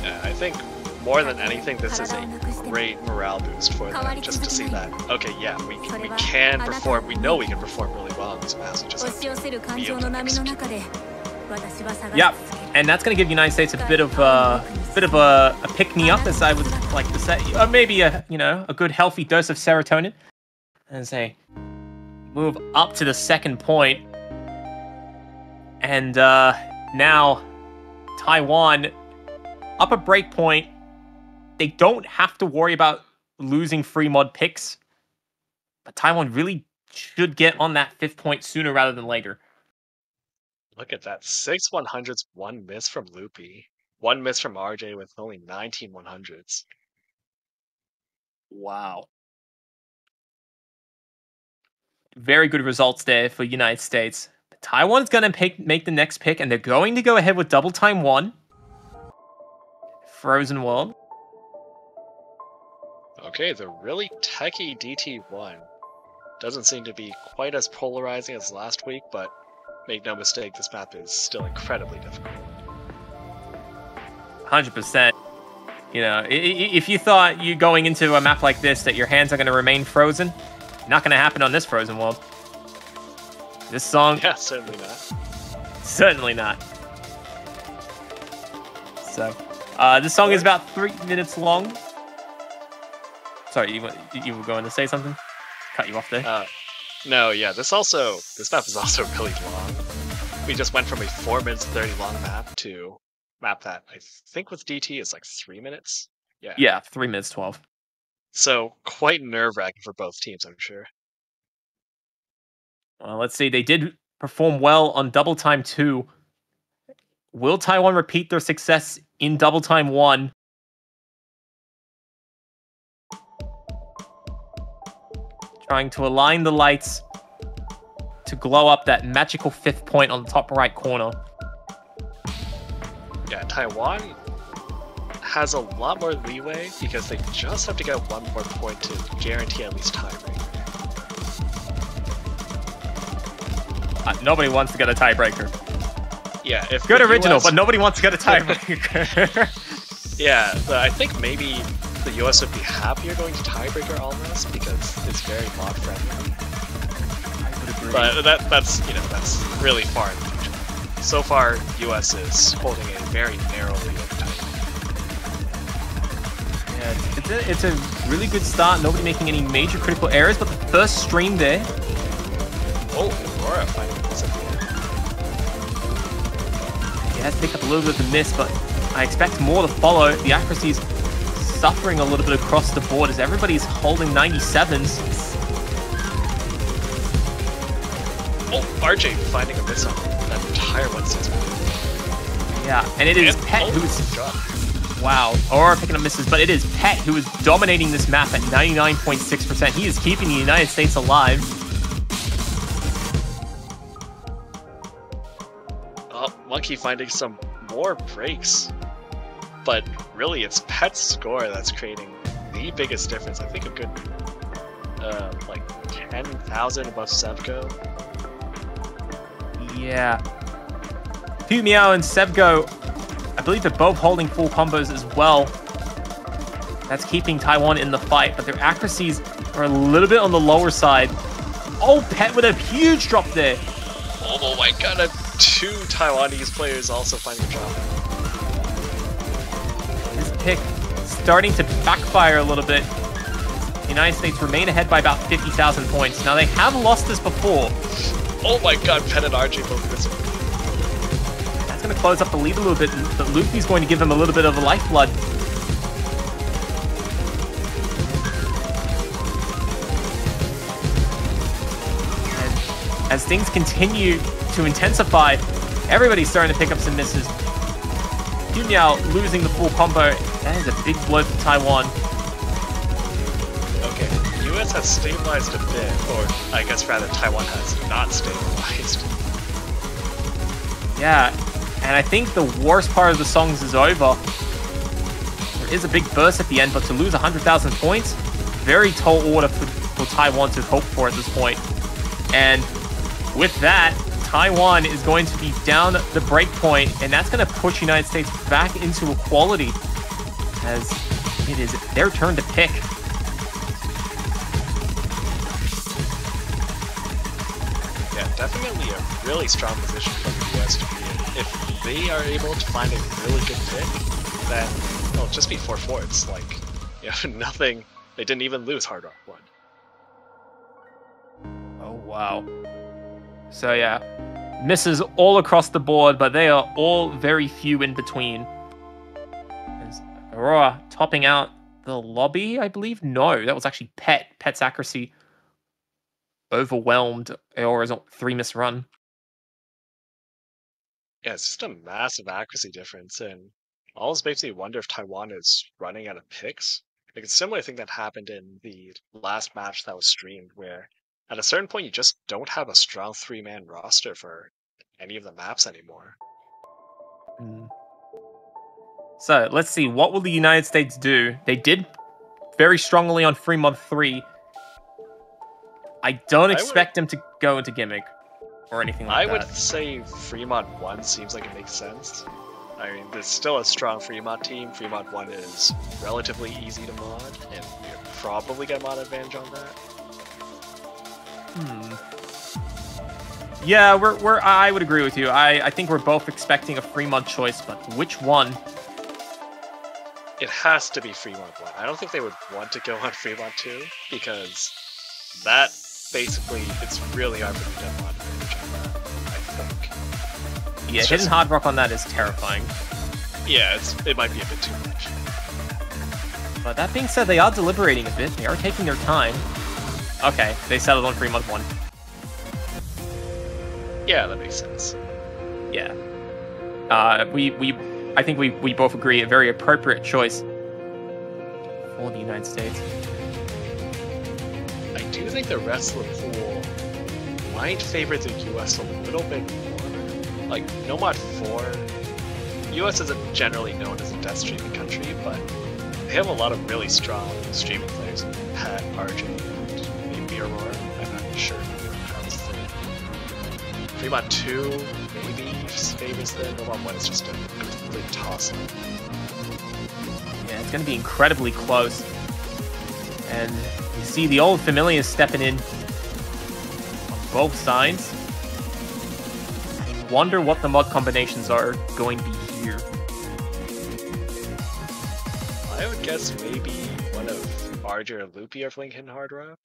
Yeah, I think more than anything, this is a great morale boost for them, just to see that, okay, yeah, we can perform, we know we can perform really well in these matches, we just have to be able to execute. Yep, and that's going to give United States a bit of a pick-me-up, as I would like to say, or maybe a good healthy dose of serotonin, and say move up to the second point, and now Taiwan up a break point. They don't have to worry about losing free mod picks, but Taiwan really should get on that 5th point sooner rather than later. Look at that. 6 100s, 1 miss from Loopy. 1 miss from RJ with only 19 100s. Wow. Very good results there for United States. Taiwan's going to make the next pick, and they're going to go ahead with double time 1. Frozen World. Okay, the really techie DT1. Doesn't seem to be quite as polarizing as last week, but make no mistake, this map is still incredibly difficult. 100%. You know, if you thought you going into a map like this that your hands are going to remain frozen, not going to happen on this Frozen World. This song... Yeah, certainly not. Certainly not. So, this song is about 3 minutes long. Sorry, you were going to say something? Cut you off there. No, yeah, this map is also really long. We just went from a 4 minutes 30 long map to map that I think with DT is like 3 minutes. Yeah, 3 minutes 12. So quite nerve-wracking for both teams, I'm sure. Well, let's see. They did perform well on double time 2. Will Taiwan repeat their success in double time 1? Trying to align the lights to glow up that magical 5th point on the top right corner. Yeah, Taiwan has a lot more leeway because they just have to get 1 more point to guarantee at least tiebreaker. Nobody wants to get a tiebreaker. Yeah, if good original, US... but nobody wants to get a tiebreaker. Yeah, but I think maybe the US would be happier going to tiebreaker almost because it's very mod friendly. I would agree. But that's really far in the future. So far, US is holding a very narrow lead over Taiwan. Yeah, it's a really good start. Nobody making any major critical errors, but the first stream there. Oh, Aurora finding this at the end. He has picked up a little bit of the miss, but I expect more to follow. The accuracy's suffering a little bit across the board as everybody's holding 97s. Oh, RJ finding a miss on that entire 1-6. Yeah, and it is Pet who is... Wow, Aurora picking up misses, but it is Pet who is dominating this map at 99.6%. He is keeping the United States alive. Oh, Monkey finding some more breaks. But really, it's Pet's score that's creating the biggest difference. I think a good, like 10,000 above Sevco. Yeah. Pu Miao and Sevco, I believe they're both holding full combos as well. That's keeping Taiwan in the fight, but their accuracies are a little bit on the lower side. Oh, Pet with a huge drop there. Oh my god, 2 Taiwanese players also finding a drop. This pick starting to backfire a little bit. The United States remain ahead by about 50,000 points. Now, they have lost this before. Oh my god, Pet and RJ both missing. That's going to close up the lead a little bit, but Luffy's going to give him a little bit of a lifeblood. And as things continue to intensify, everybody's starting to pick up some misses. Pu Miao losing the full combo. That is a big blow for Taiwan. Okay, the US has stabilized a bit, or I guess rather Taiwan has not stabilized. Yeah, and I think the worst part of the songs is over. There is a big burst at the end, but to lose 100,000 points, very tall order for Taiwan to hope for at this point. And with that, Taiwan is going to be down the break point, and that's going to push United States back into equality. as it is their turn to pick. Yeah, definitely a really strong position for the US to be in. If they are able to find a really good pick, then it'll just be 4-4. It's like, nothing. They didn't even lose Hard Rock 1. Oh, wow. So, yeah. Misses all across the board, but they are all very few in between. Is Aurora topping out the lobby, I believe? No, that was actually Pet. Pet's accuracy overwhelmed Aurora's 3-miss run. Yeah, it's just a massive accuracy difference, and I almost makes me wonder if Taiwan is running out of picks. Like, it's a similar thing that happened in the last match that was streamed, where at a certain point you just don't have a strong 3-man roster for any of the maps anymore. So, let's see. What will the United States do? They did very strongly on Free Mod 3. I don't expect them to go into Gimmick or anything like that. I would say Fremont 1 seems like it makes sense. I mean, there's still a strong Fremont team. Fremont 1 is relatively easy to mod, and you probably get mod advantage on that. Yeah, I would agree with you. I think we're both expecting a Fremont choice, but which one? It has to be Fremont 1. I don't think they would want to go on Fremont 2, because that basically, it's really hard for them to get mod advantage on that, I think. Yeah, hitting Hard Rock on that is terrifying. Yeah, it might be a bit too much. But that being said, they are deliberating a bit. They are taking their time. Okay, they settled on Fremont 1. Yeah, that makes sense. Yeah. I think we both agree a very appropriate choice for the United States. I do think the rest of the pool might favor the US a little bit more. Like, Nomad 4, US isn't generally known as a death streaming country, but they have a lot of really strong streaming players. Pat, RJ, and maybe Aurora. I'm not sure how this thing. Fremont 2 maybe favors them. Nomad 1 is just a complete toss-up. Yeah, it's going to be incredibly close. And you see the old familiar stepping in on both sides. I wonder what the mod combinations are going to be here. I would guess maybe one of RJ or Loopy are playing Hidden Hard Rock.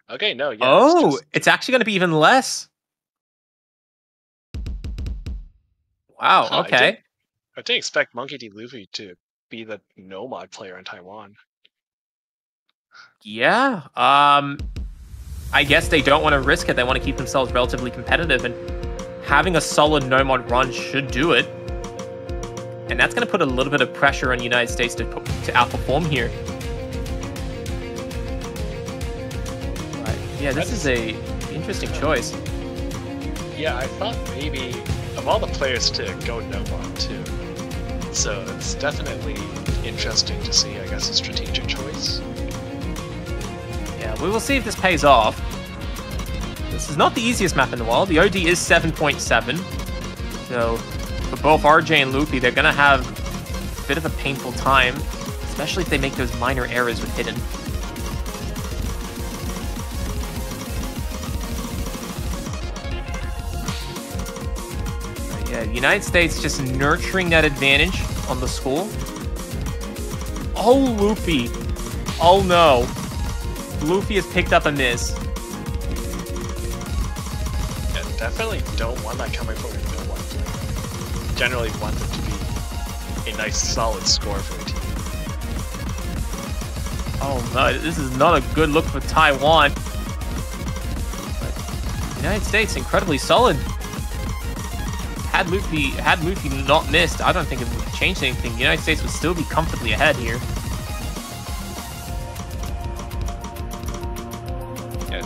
Okay, no, yeah. Oh, it's actually going to be even less. Wow, okay. I didn't expect Monkey D. Luffy to be the no-mod player in Taiwan. Yeah, I guess they don't want to risk it. They want to keep themselves relatively competitive, and having a solid no-mod run should do it. And that's going to put a little bit of pressure on the United States to outperform here. But yeah, this is a interesting choice. Yeah, I thought maybe of all the players to go no-mod too. So it's definitely interesting to see, I guess, a strategic choice. Yeah, we will see if this pays off. This is not the easiest map in the world. The OD is 7.7. So for both RJ and Loopy, they're going to have a bit of a painful time, especially if they make those minor errors with Hidden. But yeah, United States just nurturing that advantage on the score. Oh, Loopy. Oh, no. Luffy has picked up a miss. Yeah, definitely don't want that coming from a no-one player. Generally want it to be a nice, solid score for the team. Oh no, this is not a good look for Taiwan. But United States incredibly solid. Had Luffy not missed, I don't think it would have changed anything. The United States would still be comfortably ahead here.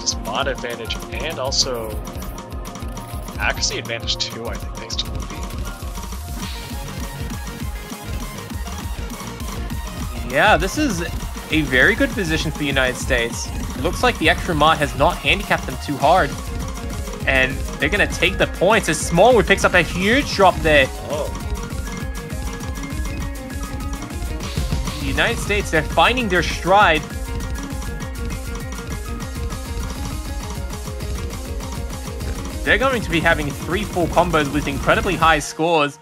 Just mod advantage and also accuracy advantage too, I think, thanks to Luffy. Yeah, this is a very good position for the United States. It looks like the extra mod has not handicapped them too hard. And they're going to take the points as Smallwood picks up a huge drop there. Oh. United States, they're finding their stride. They're going to be having 3 full combos with incredibly high scores.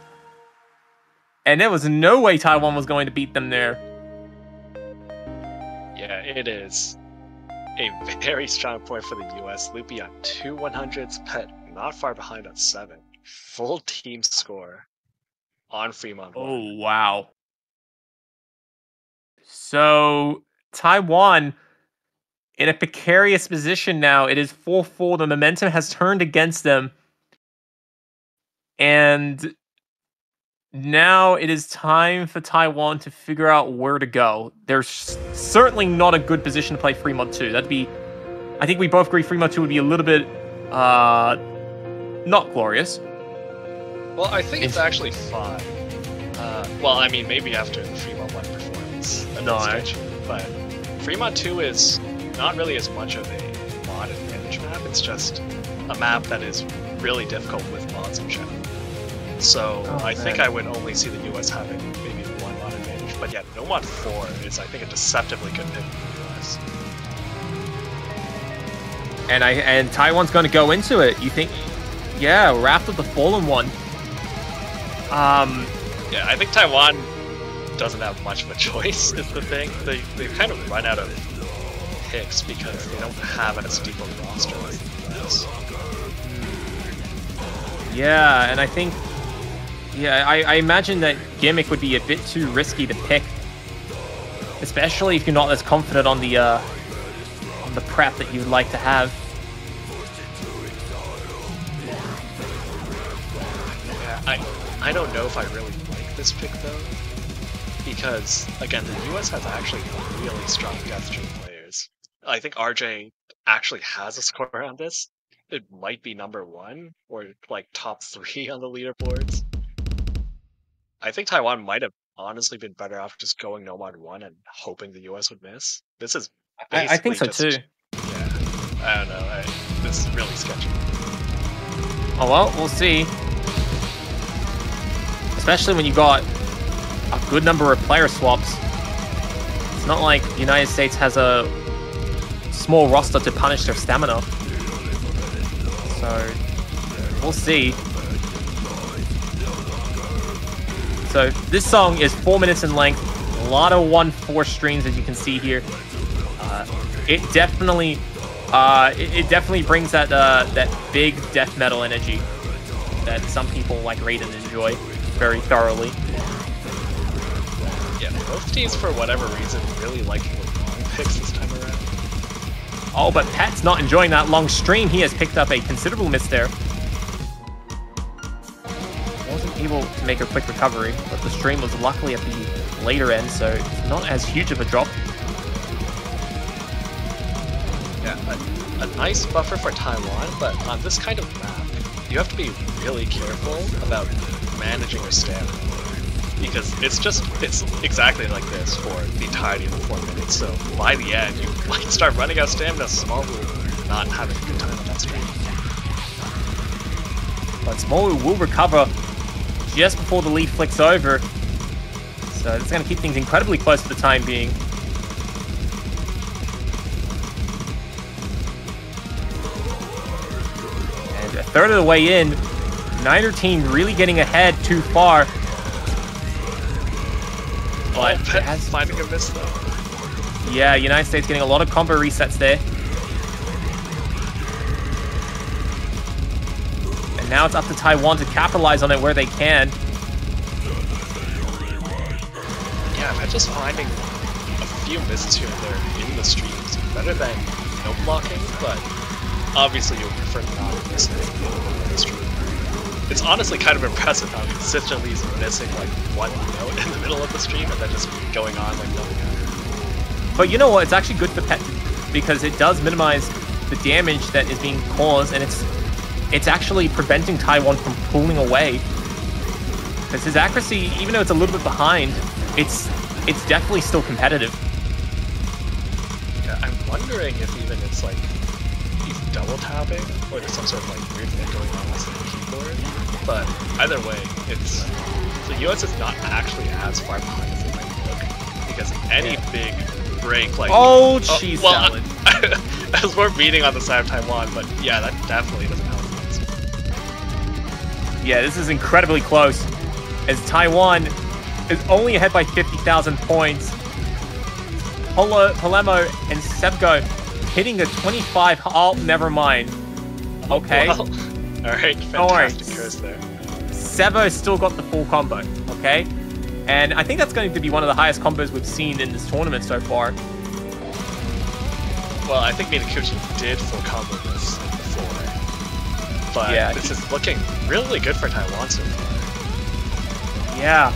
And there was no way Taiwan was going to beat them there. Yeah, it is a very strong point for the US. Loopy on 2 100s, but not far behind on 7. Full team score on Fremont 1. Oh, wow. So, Taiwan in a precarious position now. It is 4-4. The momentum has turned against them. And now it is time for Taiwan to figure out where to go. They're certainly not a good position to play Fremont 2. That'd be... I think we both agree Fremont 2 would be a little bit... not glorious. Well, I think it's actually fine. Well, I mean, maybe after the Fremont 1 performance. No, but Fremont 2 is not really as much of a mod advantage map. It's just a map that is really difficult with mods in general. So I think I would only see the US having maybe 1 mod advantage. But yeah, no mod 4 is, I think, a deceptively good pick for the US. And Taiwan's going to go into it. You think? Yeah, Wrath of the Fallen One. Yeah, I think Taiwan doesn't have much of a choice, is the thing. They've kind of run out of picks because they don't have as deep a roster as the US. Yeah, and I think... Yeah, I imagine that Gimmick would be a bit too risky to pick. Especially if you're not as confident on the prep that you'd like to have. Yeah, I don't know if I really like this pick though, because again, the US has actually really strong Death Stream players. I think RJ actually has a score on this. It might be number 1 or like top 3 on the leaderboards. I think Taiwan might have honestly been better off just going no mod 1 and hoping the US would miss. This is I think so too. Yeah, I don't know. This is really sketchy. Oh well, we'll see. Especially when you got a good number of player swaps. It's not like the United States has a small roster to punish their stamina. So, we'll see. So, this song is 4 minutes in length. A lot of 1/4 streams, as you can see here. It definitely brings that that big death metal energy that some people like Raiden enjoy very thoroughly. Yeah, both teams, for whatever reason, really liking the long picks this time around. Oh, but Pat's not enjoying that long stream. He has picked up a considerable miss there. Wasn't able to make a quick recovery, but the stream was luckily at the later end, so it's not as huge of a drop. Yeah, a nice buffer for Taiwan, but on this kind of map, you have to be really careful about managing your stamina. Because it's exactly like this for the entirety of the 4 minutes, so by the end, you might start running out of stamina, Smallwood not having a good time on that stream. But Smallwood will recover just before the lead flicks over, so it's going to keep things incredibly close for the time being. And a third of the way in, neither team really getting ahead too far. But Pet's finding a miss though. Yeah, United States getting a lot of combo resets there. And now it's up to Taiwan to capitalize on it where they can. Yeah, I'm just finding a few misses here and there in the streams. Better than no blocking, but obviously you would prefer not missing in the stream. It's honestly kind of impressive how consistently he's missing like 1 note in the middle of the stream and then just going on like nothing happened. But you know what? It's actually good for Pet because it does minimize the damage that is being caused, and it's actually preventing Taiwan from pulling away. Because his accuracy, even though it's a little bit behind, it's definitely still competitive. Yeah, I'm wondering if even it's like he's double tapping or there's some sort of like weird thing going on with the keyboard. But either way, the US is not actually as far behind as it might look, because any big break, like... Oh, cheese salad. As we're reading on the side of Taiwan, but yeah, that definitely doesn't help things. Yeah, this is incredibly close, as Taiwan is only ahead by 50,000 points. Polemo and Sevgo hitting a 25. Oh, never mind. Okay. Well, alright, fantastic curse there. Sevo's still got the full combo, okay? And I think that's going to be one of the highest combos we've seen in this tournament so far. Well, I think Minakuchi did full combo this before. But yeah, this is looking really good for Taiwan so far. Yeah,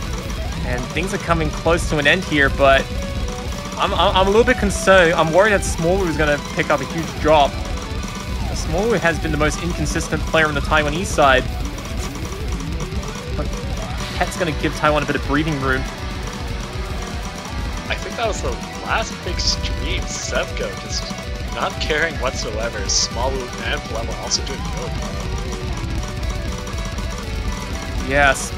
and things are coming close to an end here, but I'm a little bit concerned. I'm worried that Smallwood is going to pick up a huge drop. Smallwood has been the most inconsistent player on the Taiwanese side. But Pet's going to give Taiwan a bit of breathing room. I think that was the last big stream. Sevgo just not caring whatsoever. Smallwood and Polemo also doing really well. Yes.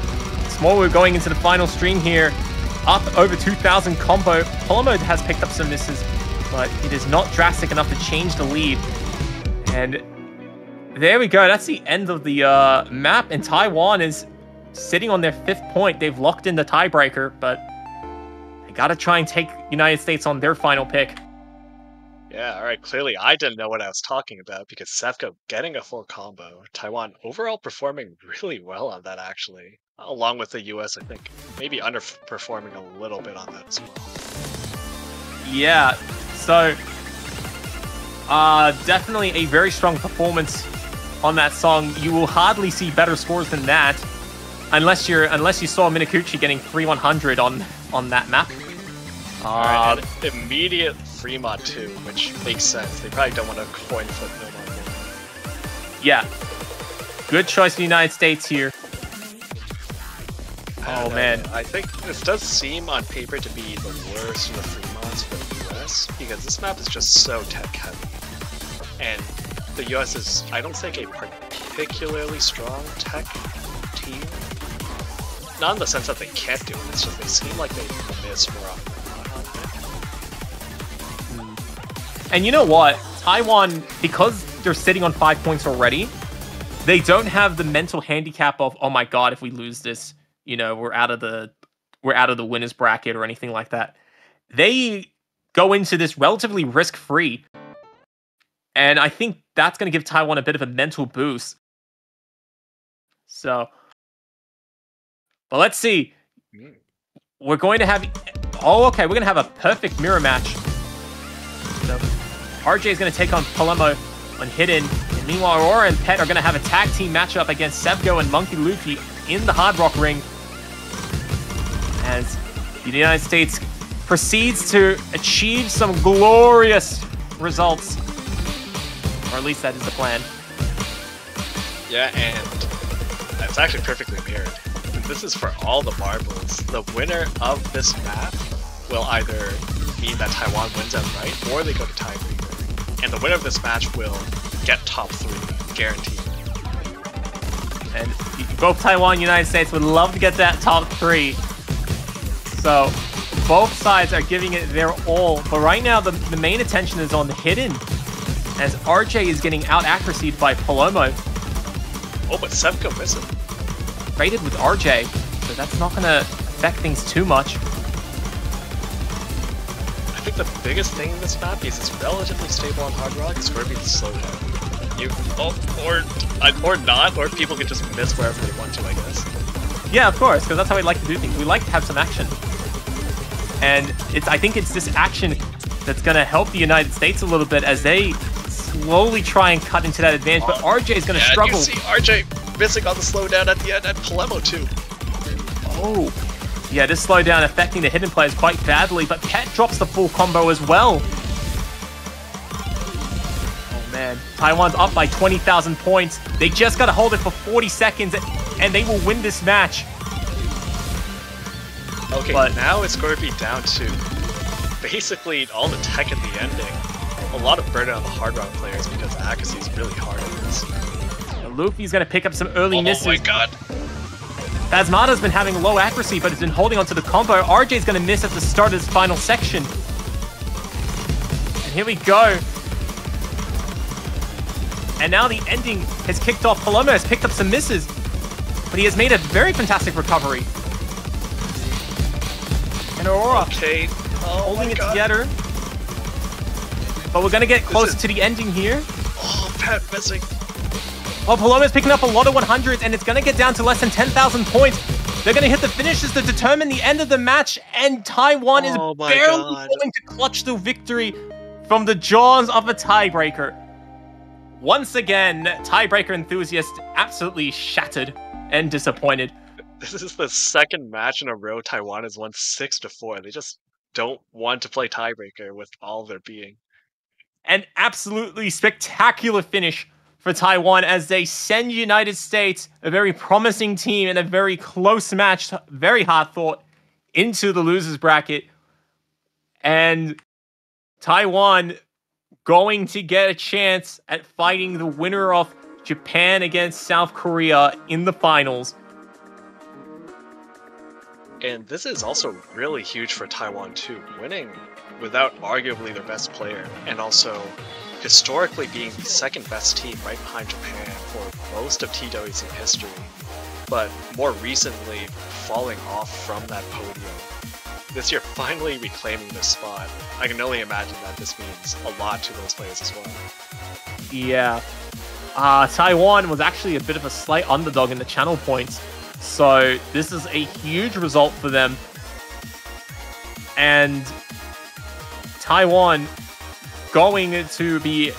Smallwood going into the final stream here. Up over 2,000 combo. Polemo has picked up some misses, but it is not drastic enough to change the lead. And there we go. That's the end of the map. And Taiwan is sitting on their 5th point. They've locked in the tiebreaker, but they got to try and take United States on their final pick. Yeah, alright. Clearly, I didn't know what I was talking about because Sevgo getting a full combo. Taiwan overall performing really well on that, actually. Along with the US, I think. Maybe underperforming a little bit on that as well. Yeah, so definitely a very strong performance on that song. You will hardly see better scores than that, unless you saw Minakuchi getting 3-100 on that map. Alright, and immediate free mod 2, which makes sense. They probably don't want to coin flip no mod 1. Yeah, good choice for the United States here. Oh man, I think this does seem on paper to be the worst of the free mods for the US, because this map is just so tech heavy. And the US is, I don't think, a particularly strong tech team. Not in the sense that they can't do it, it's just they seem like they miss more often than not. And you know what? Taiwan, because they're sitting on 5 points already, they don't have the mental handicap of, oh my god, if we lose this, you know, we're out of the winners bracket or anything like that. They go into this relatively risk-free. And I think that's going to give Taiwan a bit of a mental boost. So, but let's see. We're going to have, oh, okay, we're going to have a perfect mirror match. So, RJ is going to take on Polemo on Hidden. And meanwhile, Aurora and Pet are going to have a tag team matchup against Sevgo and Monkey Luffy in the Hard Rock Ring. As the United States proceeds to achieve some glorious results. Or at least that is the plan. Yeah, and it's actually perfectly mirrored. This is for all the marbles. The winner of this map will either mean that Taiwan wins outright, or they go to tiebreaker. And the winner of this match will get top 3, guaranteed. And both Taiwan and United States would love to get that top 3. So both sides are giving it their all. But right now, the main attention is on the Hidden, as RJ is getting out-accuracied by Polemo. Oh, but Sevgo missing. Rated with RJ, so that's not going to affect things too much. I think the biggest thing in this map is it's relatively stable on Hard Rock. It's going to be the slowdown. Or not, or people can just miss wherever they want to, I guess. Yeah, of course, because that's how we like to do things. We like to have some action. And I think it's this action that's going to help the United States a little bit as they slowly try and cut into that advantage. But RJ is going to struggle. You see RJ missing on the slowdown at the end, and Polemo too. Oh, yeah, this slowdown affecting the Hidden players quite badly, but Pet drops the full combo as well. Oh man, Taiwan's up by 20,000 points. They just got to hold it for 40 seconds, and they will win this match. Okay, but now it's going to be down to basically all the tech at the ending. A lot of burden on the Hard Rock players because accuracy is really hard in this. Luffy's going to pick up some early misses. Oh my god. Phasmata's been having low accuracy, but has been holding onto the combo. RJ's going to miss at the start of this final section. And here we go. And now the ending has kicked off. Paloma has picked up some misses, but he has made a very fantastic recovery. And Aurora holding it together. But we're going to get closer to the ending here. Oh, Pat missing. Oh, Paloma's picking up a lot of 100s, and it's going to get down to less than 10,000 points. They're going to hit the finishes to determine the end of the match, and Taiwan is barely going to clutch the victory from the jaws of a tiebreaker. Once again, tiebreaker enthusiasts absolutely shattered and disappointed. This is the second match in a row Taiwan has won 6-4. They just don't want to play tiebreaker with all their being. An absolutely spectacular finish for Taiwan as they send United States, a very promising team in a very close match, very hard fought, into the losers bracket. And Taiwan going to get a chance at fighting the winner of Japan against South Korea in the finals. And this is also really huge for Taiwan too, winning without arguably their best player, and also historically being the second best team right behind Japan for most of TWC history, but more recently falling off from that podium. This year finally reclaiming this spot. I can only imagine that this means a lot to those players as well. Yeah. Taiwan was actually a bit of a slight underdog in the channel points, so this is a huge result for them. And Taiwan going to be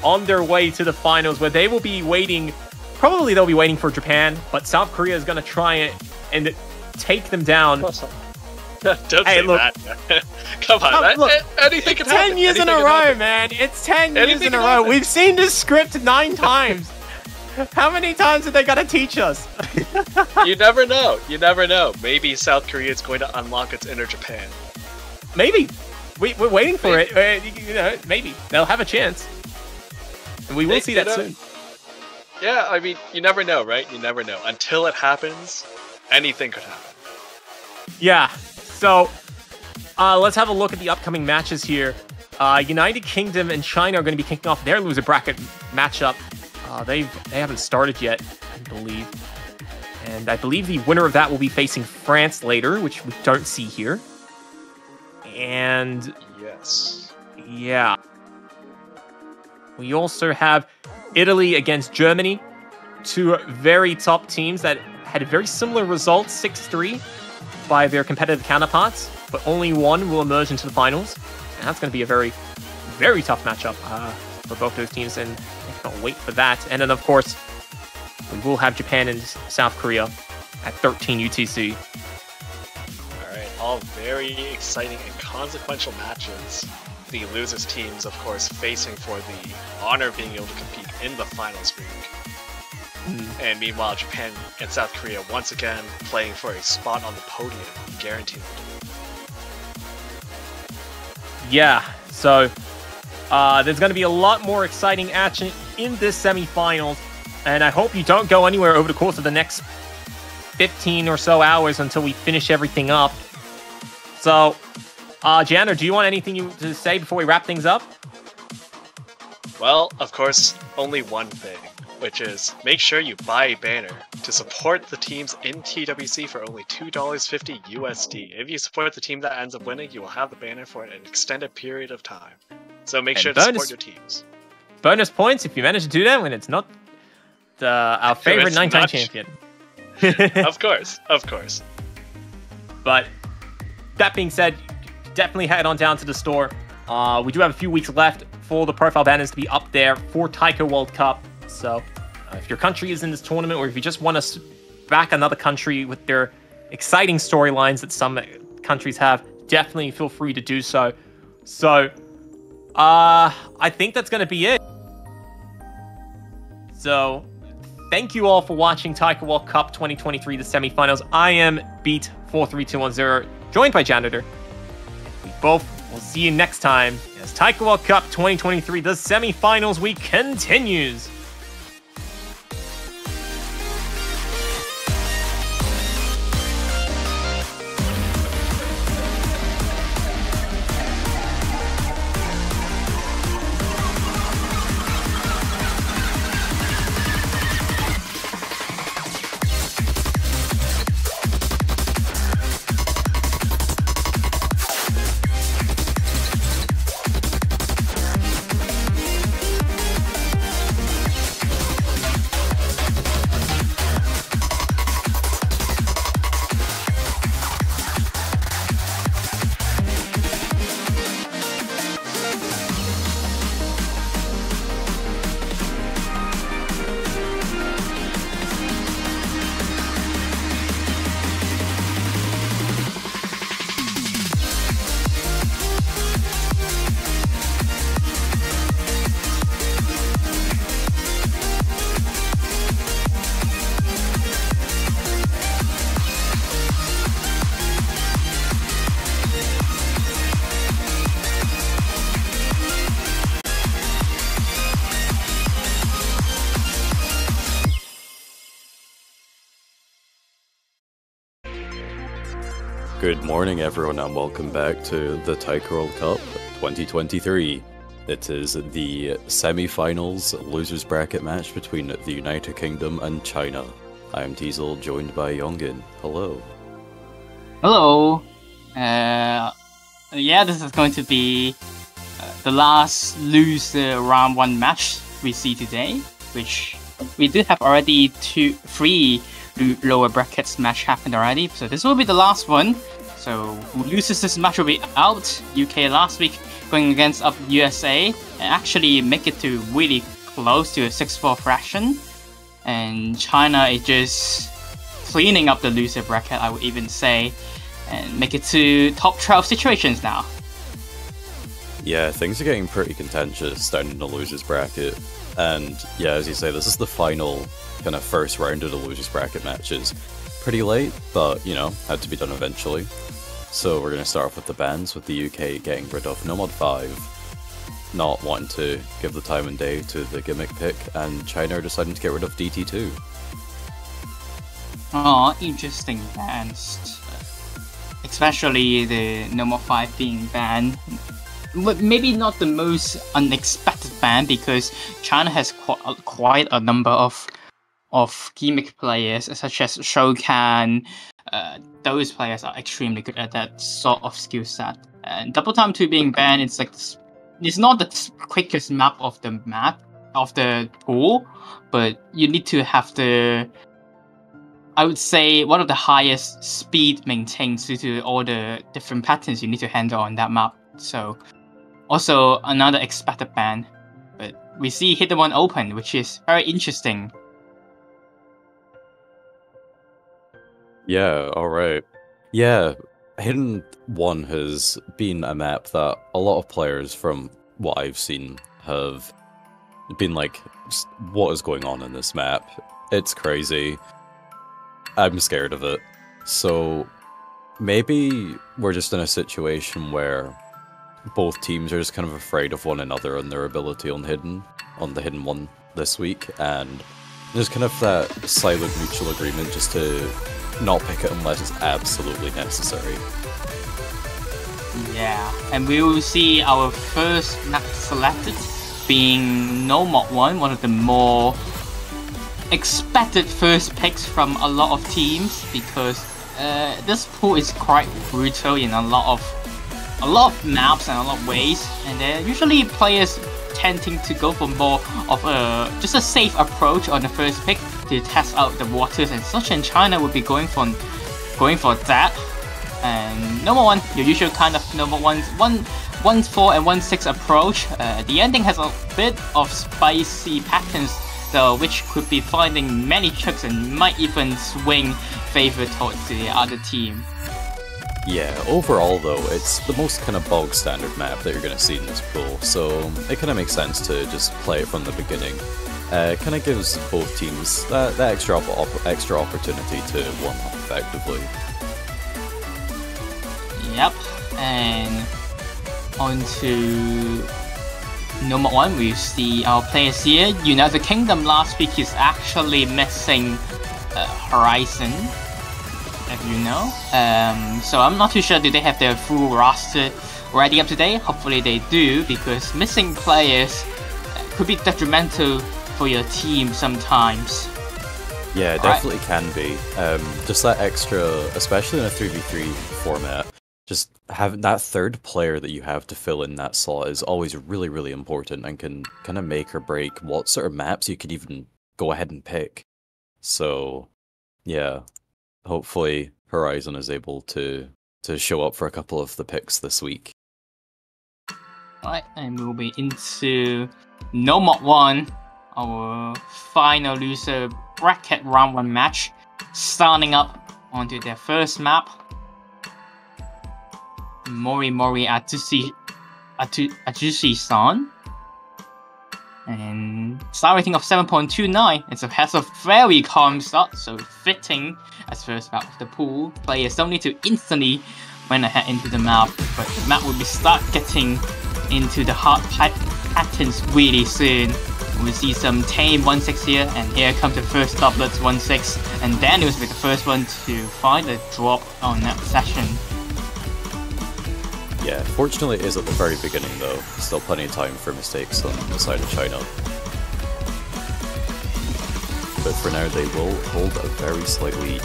on their way to the finals, where they will be waiting, probably they'll be waiting for Japan, but South Korea is going to try and take them down. Don't say that. Come on, look, anything can happen. 10 years in a row, man. It's 10 years in a row. We've seen this script 9 times. How many times did they got to teach us? You never know. You never know. Maybe South Korea is going to unlock its inner Japan. Maybe. We're waiting for it. You know, maybe. They'll have a chance. And we will see that soon. Yeah, I mean, you never know, right? You never know. Until it happens, anything could happen. Yeah. So, let's have a look at the upcoming matches here. United Kingdom and China are going to be kicking off their loser bracket matchup. They haven't started yet, I believe. And I believe the winner of that will be facing France later, which we don't see here. And yes, yeah. We also have Italy against Germany, two very top teams that had very similar results, 6-3, by their competitive counterparts, but only one will emerge into the finals. And that's going to be a very, very tough matchup for both those teams, and I can't wait for that. And then, of course, we will have Japan and South Korea at 13 UTC. All very exciting and consequential matches. The losers teams, of course, facing for the honor of being able to compete in the finals week. And meanwhile, Japan and South Korea once again playing for a spot on the podium, guaranteed. Yeah, so there's going to be a lot more exciting action in this semifinals, and I hope you don't go anywhere over the course of the next 15 or so hours until we finish everything up. So, Jana, do you want anything to say before we wrap things up? Well, of course, only one thing, which is make sure you buy a banner to support the teams in TWC for only $2.50 USD. If you support the team that ends up winning, you will have the banner for an extended period of time. So make sure to support your teams. Bonus points if you manage to do that when it's not our favorite 9-time champion. Of course, of course. But that being said, definitely head on down to the store. We do have a few weeks left for the profile banners to be up there for Taiko World Cup. So if your country is in this tournament, or if you just want to back another country with their exciting storylines that some countries have, definitely feel free to do so. So I think that's going to be it. So thank you all for watching Taiko World Cup 2023, the semifinals. I am Beat43210, joined by Janitor. We both will see you next time as Taiko World Cup 2023, the semifinals week continues. Good morning, everyone, and welcome back to the Taiko World Cup 2023. It is the semi-finals losers bracket match between the United Kingdom and China. I am Teasel, joined by Yongin. Hello. Hello. Yeah, this is going to be the last loser round 1 match we see today, which we do have already 3 lower brackets match happened already, so this will be the last one. So who loses this match will be out. UK last week going against up USA and actually make it to really close to a 6-4 fraction. And China is just cleaning up the loser bracket, I would even say, and make it to top 12 situations now. Yeah, things are getting pretty contentious down in the losers bracket. And yeah, as you say, this is the final kind of first round of the losers bracket matches. Pretty late, but you know, had to be done eventually. So we're going to start off with the bans, with the UK getting rid of No Mod 5, not wanting to give the time and day to the gimmick pick, and China are deciding to get rid of DT2. Oh, interesting bans. Especially the No Mod 5 being banned. But maybe not the most unexpected ban, because China has quite a number of gimmick players, such as Shoukan. Those players are extremely good at that sort of skill set. And Double Time 2 being banned, it's not the quickest map of the pool, but you need to have I would say one of the highest speed maintained due to all the different patterns you need to handle on that map. So also another expected ban, but we see Hidden One open, which is very interesting. Yeah, alright. Yeah, Hidden One has been a map that a lot of players, from what I've seen, have been like, what is going on in this map? It's crazy. I'm scared of it. So maybe we're just in a situation where both teams are just kind of afraid of one another and their ability on the Hidden One this week, and there's kind of that silent mutual agreement just to not pick it unless it's absolutely necessary. Yeah, and we will see our first map selected being No Mod 1, one of the more expected first picks from a lot of teams, because this pool is quite brutal in a lot of maps and a lot of ways, and they're usually players tending to go for more of just a safe approach on the first pick to test out the waters and such, and China would be going for that. And No Mod 1, your usual kind of No Mod 1 1-4 and 1-6 approach. The ending has a bit of spicy patterns though, which could be finding many tricks and might even swing favor towards the other team. Yeah, overall though, it's the most kind of bog standard map that you're going to see in this pool, so it kind of makes sense to just play it from the beginning. It kind of gives both teams that extra opportunity to warm up effectively. Yep, and on to No Mod 1, we see our players here. United Kingdom last week is actually missing Horizon, if you know. So I'm not too sure, do they have their full roster ready up to date? Hopefully they do, because missing players could be detrimental for your team sometimes. Yeah, it definitely can be. Just that extra, especially in a 3v3 format, just having that third player that you have to fill in that slot is always really, really important and can kind of make or break what sort of maps you could even go ahead and pick. So, yeah, hopefully Horizon is able to show up for a couple of the picks this week. Alright, and we'll be into No Mod 1, our final loser bracket round 1 match, starting up onto their first map. Mori Atsushi-san. And star rating of 7.29. It has a very calm start, so fitting as first map of the pool. Players don't need to instantly went ahead into the map, but the map will be start getting into the hard patterns really soon. We'll see some tame 1-6 here, and here comes the first doublets 1-6, and Daniels will be the first one to find a drop on that session. Yeah, fortunately it is at the very beginning though. Still plenty of time for mistakes on the side of China. But for now they will hold a very slight lead.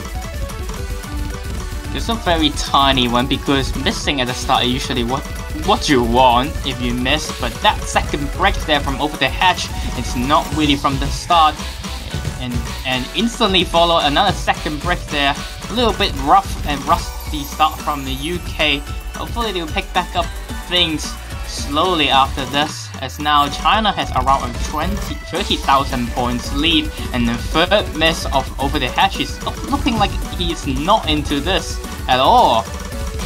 It's a very tiny one because missing at the start is usually what you want if you miss, but that second break there from over the hedge, it's not really from the start. And instantly follow another second break there. A little bit rough and rusty start from the UK. Hopefully they'll pick back up things slowly after this, as now China has around a 30,000 points lead, and the third miss of over the hedge is looking like he's not into this at all.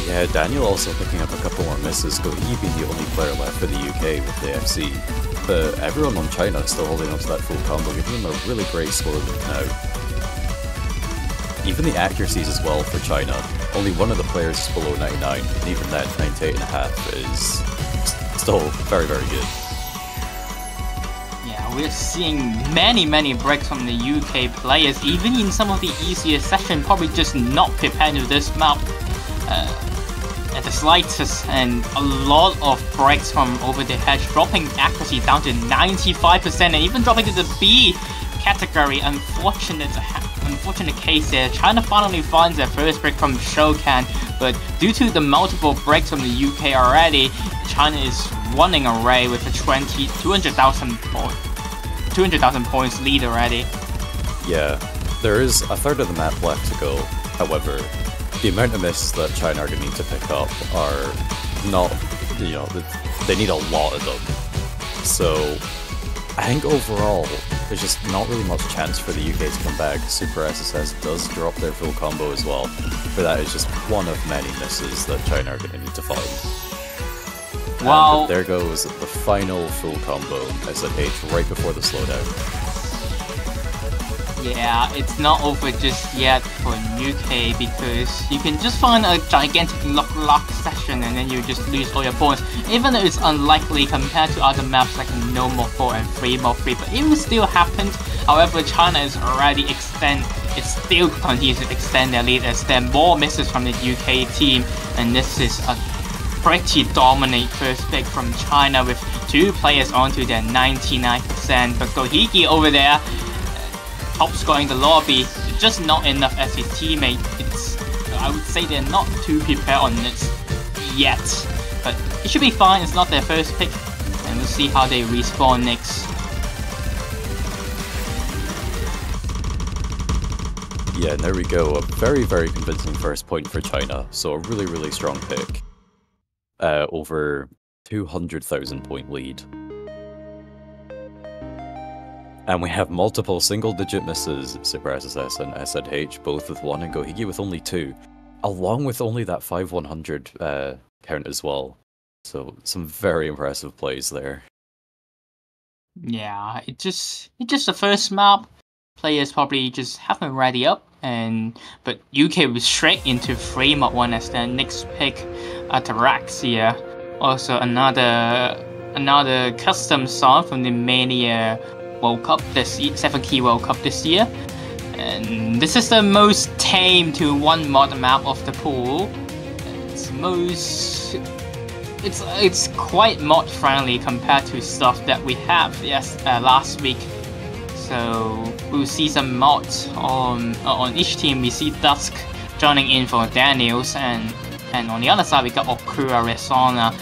Yeah, Daniel also picking up a couple more misses, but he being the only player left for the UK with the FC. But everyone on China is still holding on to that full combo, giving them a really great score lead now. Even the accuracies as well for China. Only one of the players is below 99, and even that 98.5 is still very, very good. Yeah, we're seeing many breaks from the UK players, even in some of the easier sessions, probably just not prepared to this map at the slightest, and a lot of breaks from over the hedge, dropping accuracy down to 95% and even dropping to the B category. Unfortunate case there. China finally finds their first break from Shokan, but due to the multiple breaks from the UK already, China is running away with a 200,000 points lead already. Yeah, there is a third of the map left to go. However, the amount of misses that China are going to need to pick up are not, they need a lot of them. So I think overall, there's just not really much chance for the UK to come back. Super SSS does drop their full combo as well, but that is just one of many misses that China are going to need to find. Wow. And there goes the final full combo, SSH, right before the slowdown. Yeah, it's not over just yet for UK, because you can just find a gigantic lock session and then you just lose all your points, even though it's unlikely compared to other maps like No More 4 and 3 More 3, but it will still happen. However, China is already it still continues to extend their lead as there are more misses from the UK team, and this is a pretty dominant first pick from China with 2 players onto their 99%, but Gohiki over there top scoring the lobby, just not enough as his teammate. I would say they're not too prepared on this yet, but it should be fine. It's not their first pick, and we'll see how they respawn next. Yeah, and there we go. A very, very convincing first point for China. So a really, really strong pick. Over 200,000 point lead. And we have multiple single-digit misses, Super SSS and SZH, both with 1 and Gohiki with only 2, along with only that 5-100 count as well. So some very impressive plays there. Yeah, it's just the first map. Players probably just haven't ready up, but UK was straight into 3 mod 1 as their next pick, Ataraxia. Also another custom song from the Mania World Cup this 7 Key World Cup this year, and this is the most tame to 1 mod map of the pool. It's quite mod friendly compared to stuff that we have last week. So we'll see some mods on each team. We see Dusk joining in for Daniels, and on the other side we got Okura Resona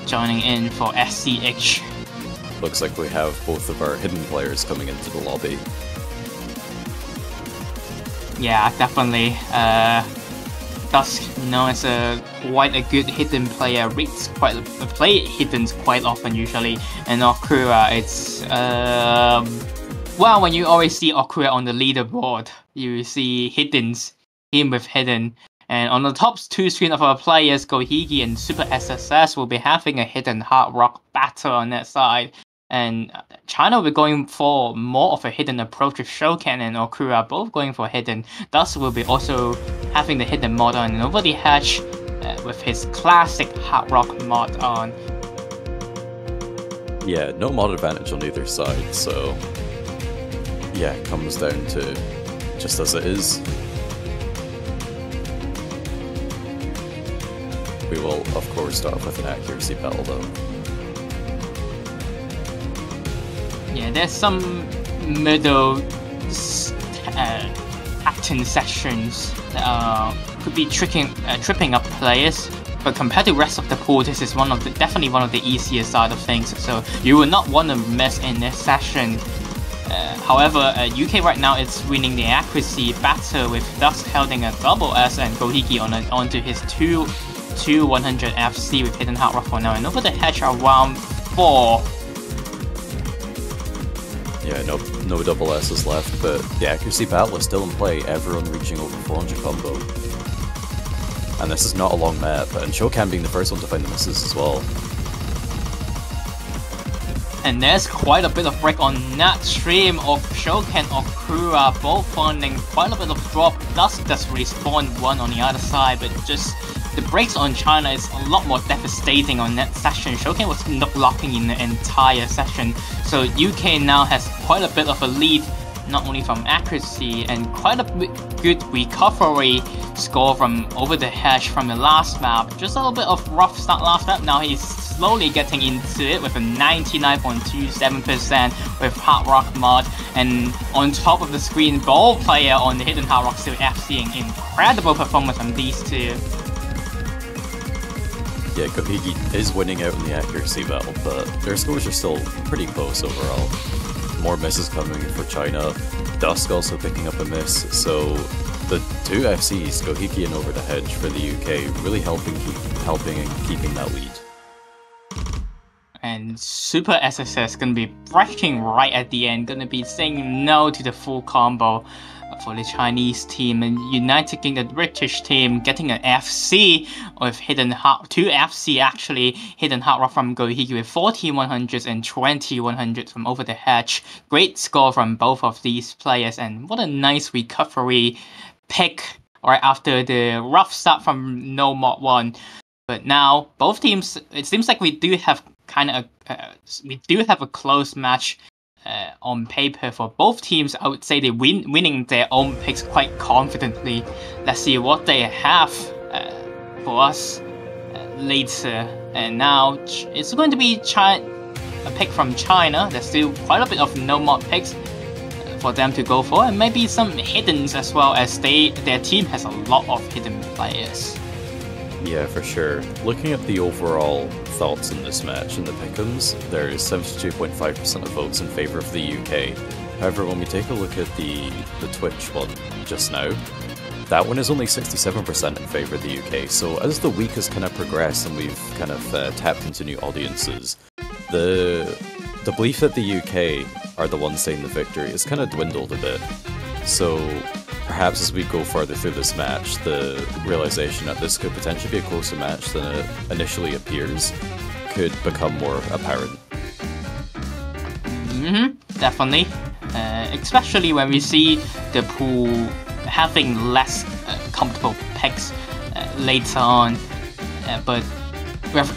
joining in for SCH. Looks like we have both of our hidden players coming into the lobby. Yeah, definitely. Dusk, known as quite a good hidden player, reads play hidden quite often usually, and Okura, it's well, when you always see Okura on the leaderboard, you see him with hidden. And on the top 2 screen of our players, Gohiki and Super SSS will be having a hidden hard rock battle on that side. And China will be going for more of a hidden approach with Shokan and Okura, both going for hidden. Thus will be also having the hidden mod on over the hatch with his classic hard rock mod on. Yeah, no mod advantage on either side, so yeah, it comes down to just as it is. We will, of course, start off with an accuracy battle, though. Yeah, there's some middle acting sections that could be tripping up players. But compared to the rest of the pool, this is definitely one of the easier side of things. So you will not want to miss in this session. However, UK right now is winning the accuracy battle with Dusk holding a double S and Gohiki onto his 2-100 FC with Hidden Hard Rock for now. And over the hedge around 4. Yeah, no double S's left, but the accuracy battle is still in play, everyone reaching over 400 combo. And this is not a long map, and Shokan being the first one to find the misses as well. And there's quite a bit of break on that stream of Shokan or Kura, both finding quite a bit of drop. Dusk does respawn one on the other side, but just the breaks on China is a lot more devastating on that session. Shokan was not locking in the entire session, so UK now has quite a bit of a lead, not only from accuracy and quite a good recovery score from over the hedge from the last map. Just a little bit of rough start last map, now he's slowly getting into it with a 99.27% with Hard Rock mod, and on top of the screen, ball player on the Hidden Hard Rock still FCing. Incredible performance from these two. Yeah, Gohiki is winning out in the accuracy battle, but their scores are still pretty close overall. More misses coming for China, Dusk also picking up a miss, so the two FCs, Gohiki and Over the Hedge for the UK, really helping and keeping that lead. And Super SSS gonna be breaking right at the end, gonna be saying no to the full combo for the Chinese team, and uniting the British team, getting an FC with two FC actually, Hidden Hard Rock from Gohiki with 14-100s and 20-100s from Over the Hedge. Great score from both of these players, and what a nice recovery pick right after the rough start from No Mod 1. But now both teams, it seems like we do have a close match on paper for both teams. I would say they're winning their own picks quite confidently. Let's see what they have for us later. And now it's going to be a pick from China. There's still quite a bit of no mod picks for them to go for, and maybe some hiddens as well, as their team has a lot of hidden players. Yeah, for sure. Looking at the overall thoughts in this match in the pick'ems, there is 72.5% of votes in favour of the UK. However, when we take a look at the Twitch one just now, that one is only 67% in favour of the UK. So as the week has kind of progressed and we've kind of tapped into new audiences, the belief that the UK are the ones saying the victory is kind of dwindled a bit. So perhaps as we go further through this match, the realization that this could potentially be a closer match than it initially appears could become more apparent. Definitely. Especially when we see the pool having less comfortable picks later on. But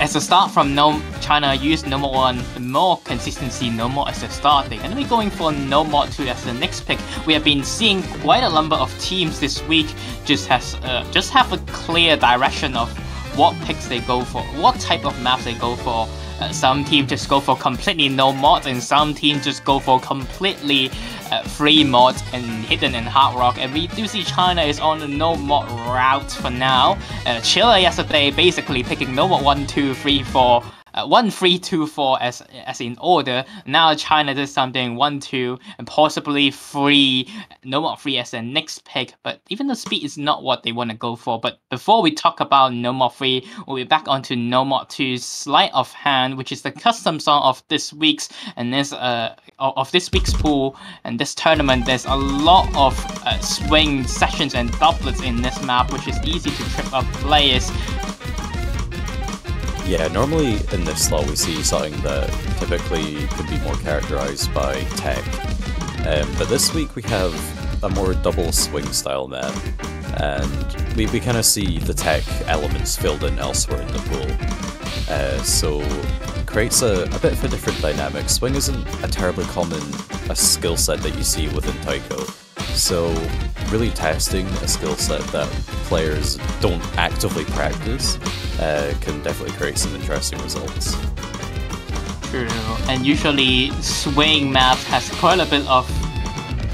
as a start from China used No Mod 1, the more consistency No Mod as a start, they're going to be going for No Mod 2 as the next pick. We have been seeing quite a number of teams this week just have a clear direction of what picks they go for, what type of maps they go for. Some teams just go for completely no mods, and some teams just go for completely free mods and hidden and hard rock. And we do see China is on the no mod route for now. Chile yesterday basically picking no mod 1, 2, 3, 4. 1, 3, 2, 4 as in order. Now China does something 1, 2, and possibly 3, no mod 3 as the next pick. But even the speed is not what they want to go for. But before we talk about no mod 3, we'll be back onto no mod 2's Sleight of Hand, which is the custom song of this week's pool and this tournament. There's a lot of swing sessions and doublets in this map, which is easy to trip up players. Yeah, normally in this slot we see something that typically could be more characterized by tech. But this week we have a more double swing style map, and we kind of see the tech elements filled in elsewhere in the pool. So creates a bit of a different dynamic. Swing isn't a terribly common skill set that you see within taiko. So really testing a skill set that players don't actively practice can definitely create some interesting results. True. And usually swing maps has quite a bit of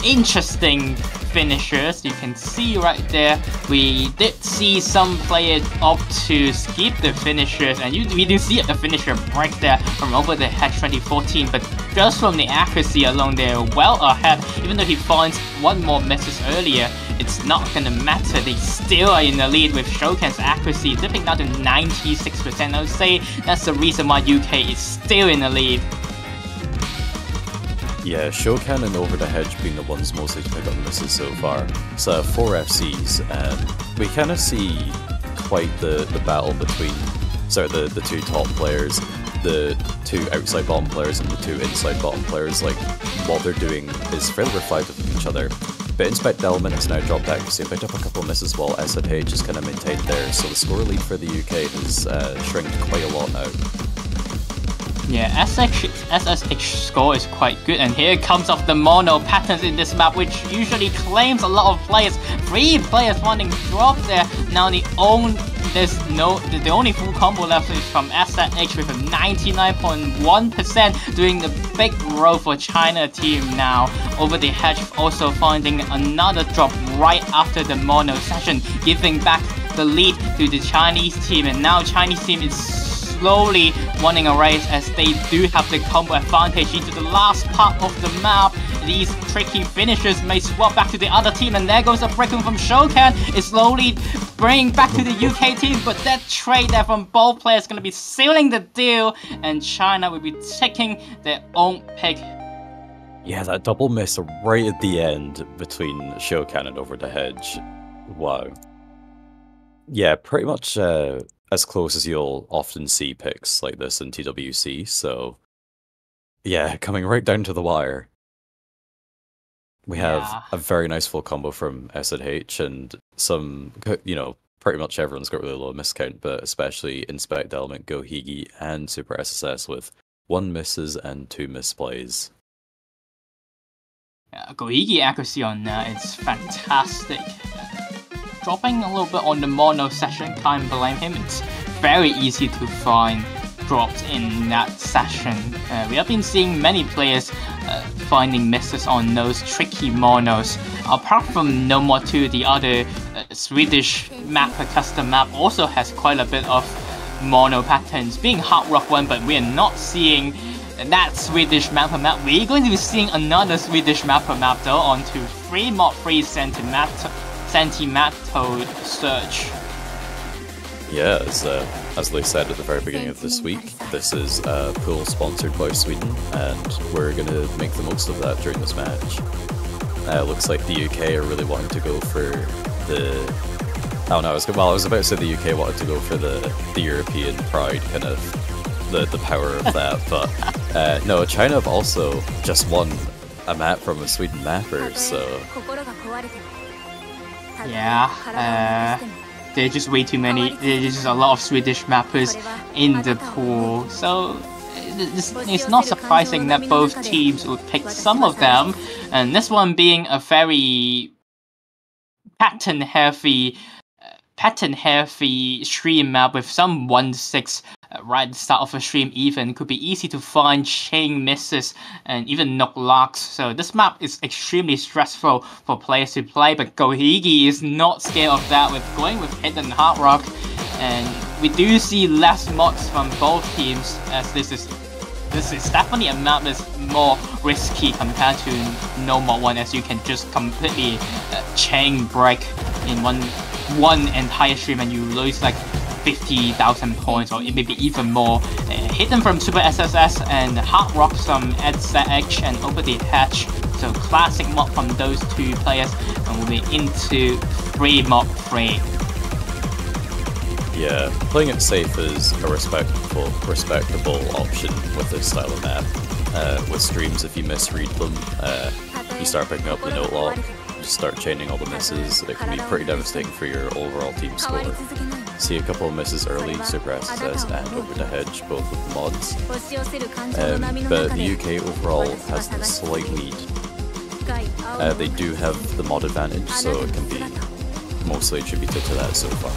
interesting finishers. You can see right there, we did see some players opt to skip the finishers, and we do see a finisher break there from over the hedge 2014, but just from the accuracy alone, they're well ahead. Even though he finds one more misses earlier, it's not gonna matter. They still are in the lead with Shokan's accuracy dipping down to 96%. I would say that's the reason why UK is still in the lead. Yeah, Shokan and Over the Hedge being the ones mostly to pick up misses so far. So 4 FCs, and we kind of see quite the battle between the two top players, the two outside bottom players and the two inside bottom players. Like, what they're doing is fairly reflective of each other. But Inspect Element has now dropped accuracy and picked up a couple of misses while SFH has kind of maintained there, so the score lead for the UK has shrinked quite a lot now. Yeah, SSH score is quite good, and here comes off the mono patterns in this map, which usually claims a lot of players. 3 players finding drop there. Now the only full combo left is from SSH with a 99.1%, doing the big roll for China team now. Over the hedge also finding another drop right after the mono session, giving back the lead to the Chinese team, and now Chinese team is slowly winning a race as they do have the combo advantage into the last part of the map. These tricky finishers may swap back to the other team, and there goes a breakthrough from Shokan. It's slowly bringing back to the UK team, but that trade there from both players is going to be sealing the deal, and China will be taking their own pick. Yeah, that double miss right at the end between Shokan and Over the Hedge. Wow. Yeah, pretty much as close as you'll often see picks like this in TWC, so yeah, coming right down to the wire. We have a very nice full combo from SH and some, pretty much everyone's got really low miss count, but especially Inspect Element, Gohigi, and Super SSS with 1 misses and 2 misplays. Yeah, Gohigi accuracy on that is fantastic. Dropping a little bit on the mono session, can't blame him. It's very easy to find drops in that session. We have been seeing many players finding misses on those tricky monos. Apart from No More 2, the other Swedish map, a custom map, also has quite a bit of mono patterns, being Hard Rock 1, but we are not seeing that Swedish mapper map. We're going to be seeing another Swedish mapper map though onto 3 mod 3 Sentimental Search. Yeah, as they said at the very beginning of this week, this is a pool sponsored by Sweden, and we're going to make the most of that during this match. Looks like the UK are really wanting to go for the... Oh no, I was about to say the UK wanted to go for the European pride, kind of the power of that, but no, China have also just won a map from a Sweden mapper, so... Yeah, there are just way too many. There's just a lot of Swedish mappers in the pool, so it's not surprising that both teams would pick some of them, and this one being a very pattern-heavy stream map with some 1-6 right at the start of a stream even. Could be easy to find chain misses and even knock locks, so this map is extremely stressful for players to play, but Gohigi is not scared of that with going with Hidden Hard Rock, and we do see less mods from both teams, as this is definitely a map that's more risky compared to No More 1, as you can just completely chain break in one entire stream and you lose like 50,000 points or maybe even more. Hidden from Super SSS and Hard Rock some SH and Over the Hedge. So classic mod from those two players, and we'll be into 3 mod 3. Yeah, playing it safe is a respectable option with this style of map. With streams, if you misread them, you start picking up the note lock, you start chaining all the misses, it can be pretty devastating for your overall team score. See a couple of misses early, Super SSS and Over the Hedge, both with mods. But the UK overall has the slight lead. They do have the mod advantage, so it can be mostly attributed to that so far.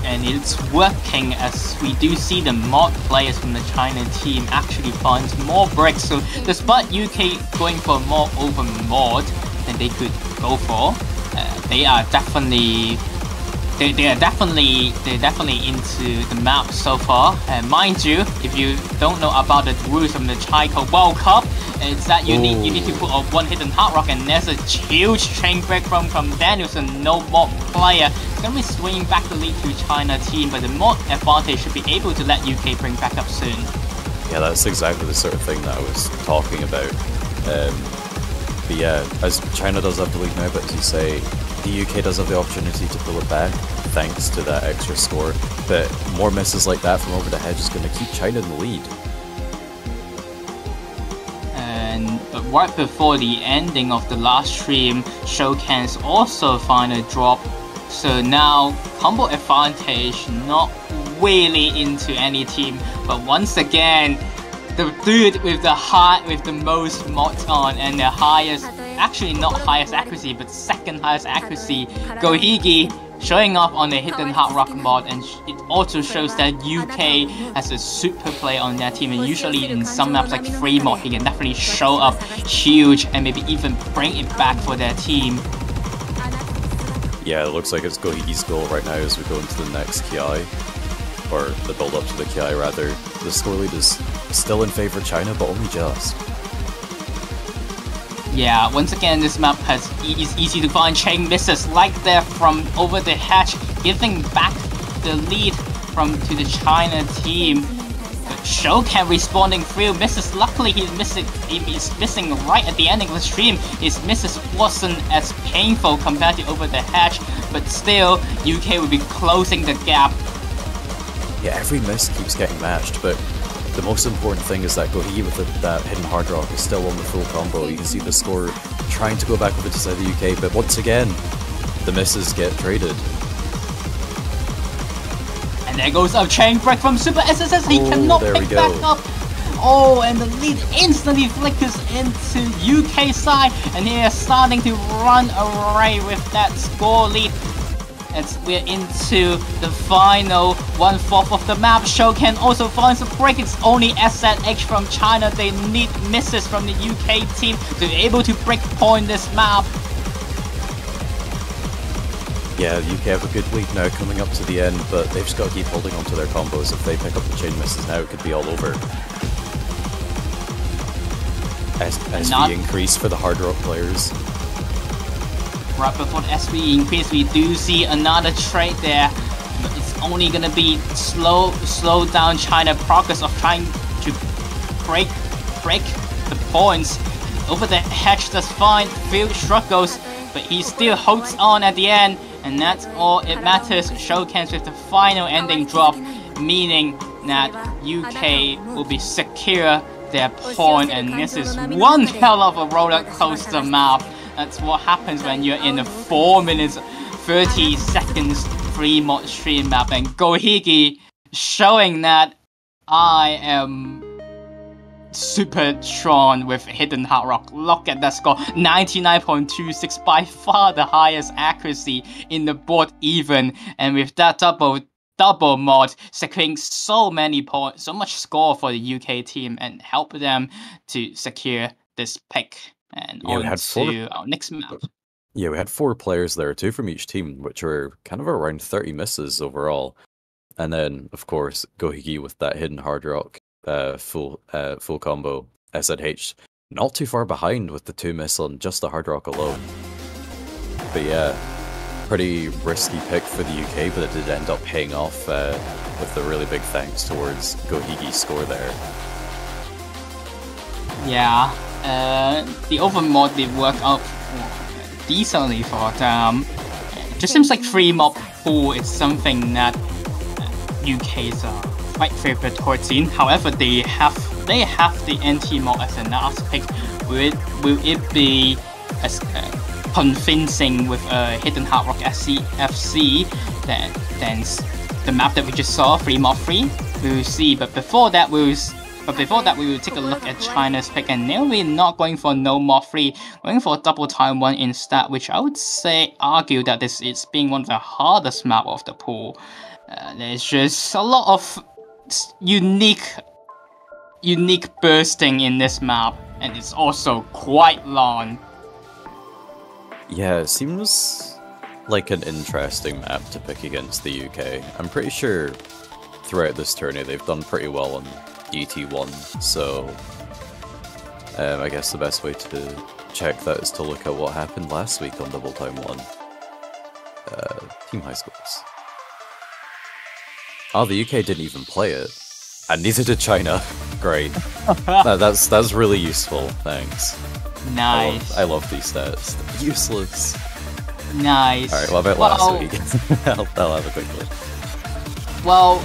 And it's working, as we do see the mod players from the China team actually find more breaks. So despite UK going for more over mod than they could go for, they are definitely they're definitely into the map so far. And mind you, if you don't know about the rules from the Taiko World Cup, it's that you need to put on one hidden hard rock, and there's a huge chain break from Danielson. No mod player. It's gonna be swinging back the lead to China team, but the mod advantage should be able to let UK bring back up soon. Yeah, that's exactly the sort of thing that I was talking about. But yeah, as China does have the lead now, but as you say, the UK does have the opportunity to pull it back thanks to that extra score. But more misses like that from over the hedge is going to keep China in the lead. But right before the ending of the last stream, Showcans also find a drop. So now combo advantage not really into any team, but once again, the dude with the most mods on and the highest, actually not highest accuracy, but second highest accuracy, Gohigi, showing off on the hidden hard rock mod, and it also shows that UK has a super player on their team, and usually in some maps like free mod, he can definitely show up huge and maybe even bring it back for their team. Yeah, it looks like it's Gohigi's goal right now as we go into the next Ki. Or the build up to the Ki rather. The score lead is still in favor of China, but only just. Yeah, once again, this map is easy to find chain misses like that from over the hatch, giving back the lead to the China team. But Showcan responding through misses. Luckily, he's missing right at the ending of the stream. His misses wasn't as painful compared to over the hatch, but still, UK will be closing the gap. Yeah, every miss keeps getting matched, but the most important thing is that Gohigi with that hidden hard rock is still on the full combo. You can see the score trying to go back over to side the UK, but once again, the misses get traded. And there goes a chain break from Super SSS. He cannot pick back up. Oh, and the lead instantly flickers into UK side, and they are starting to run away with that score lead. As we're into the final 1/4 of the map, Showcan also finds a break. It's only SZH from China. They need misses from the UK team to be able to break point this map. Yeah, the UK have a good lead now coming up to the end, but they've just got to keep holding on to their combos. If they pick up the chain misses now, it could be all over. SV increase for the hard rock players. Right before the SV increase, we do see another trade there. But it's only gonna be slow down China progress of trying to break the points. Over the hedge does fine, Phil struggles, but he still holds on at the end, and that's all it matters. Showcans with the final ending drop, meaning that UK will be secure their point, and this is one hell of a roller coaster map. That's what happens when you're in a 4 minutes 30 seconds free mod stream map, and Gohigi showing that I am super strong with hidden hard rock. Look at that score, 99.26, by far the highest accuracy in the board even, and with that double mod, securing so many points, so much score for the UK team, and help them to secure this pick. And on to our next map. Yeah, we had 4 players there, 2 from each team, which were kind of around 30 misses overall. And then, of course, Gohigi with that hidden hard rock full combo. SZH not too far behind with the 2 miss on just the hard rock alone. But yeah, pretty risky pick for the UK, but it did end up paying off with a really big thanks towards Gohigi's score there. Yeah, the overmod did work out decently for them. It just seems like free mob pool is something that UK's quite favorite towards in. However, they have the anti-mod as a last pick. Will it be as convincing with Hidden Hard Rock FC than the map that we just saw, free mod free? We'll see. But before that, we'll But before that, we will take a look at China's pick, and they'll be not going for no mod 3, going for double time 1 instead, which I would say argue that this is being one of the hardest map of the pool. There's just a lot of unique bursting in this map, and it's also quite long. Yeah, it seems like an interesting map to pick against the UK. I'm pretty sure throughout this tourney they've done pretty well on DT1, so I guess the best way to check that is to look at what happened last week on Double Time 1. Team high scores. Oh, the UK didn't even play it. And neither did China. Great. That's really useful, thanks. Nice. I love these stats. They're useless. Nice. Alright, what about last week? I'll have a quick look. Well,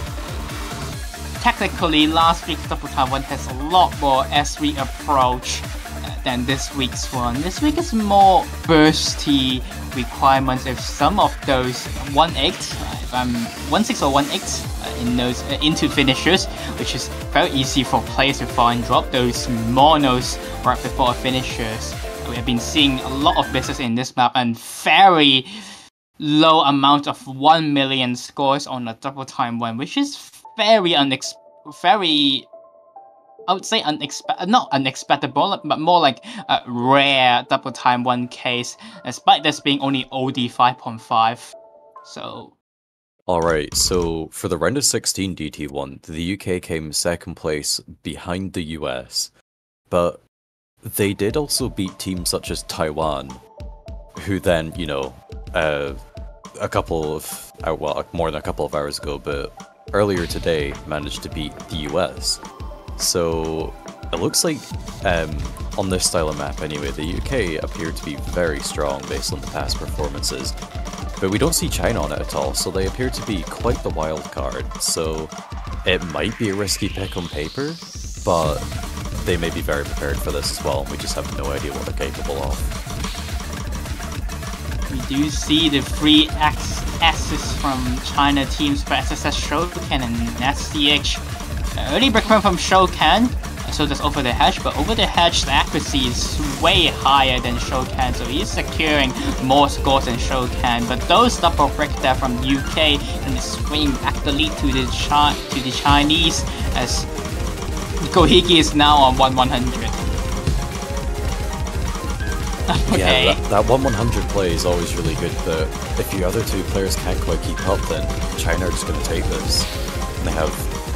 technically last week's Double Time 1 has a lot more SRE approach than this week's one. This week is more bursty requirements of some of those 1-8, if I'm 1-6 or 1-8 in those into finishers, which is very easy for players to find drop those monos right before finishers. We have been seeing a lot of misses in this map and very low amount of 1 million scores on a Double Time 1, which is very I would say not unexpected, but more like a rare Double Time 1 case, despite this being only OD 5.5. So. Alright, so for the round of 16 DT1, the UK came second place behind the US, but they did also beat teams such as Taiwan, who then, you know, a couple of, well, more than a couple of hours ago, but earlier today managed to beat the US. So it looks like, on this style of map anyway, the UK appear to be very strong based on the past performances. But we don't see China on it at all, so they appear to be quite the wild card. So it might be a risky pick on paper, but they may be very prepared for this as well, and we just have no idea what they're capable of. We do see the 3 assists from China teams for SSS Shokan and SCH. Early breakpoint from Shokan, so does Over the Hedge, but Over the Hedge's accuracy is way higher than Shokan, so he's securing more scores than Shokan. But those double break there from UK and swing back the lead to the Chinese, as Gohiki is now on 1-100. Okay. Yeah, that 1-100 play is always really good, but if the other two players can't quite keep up, then China are just going to take this. And they have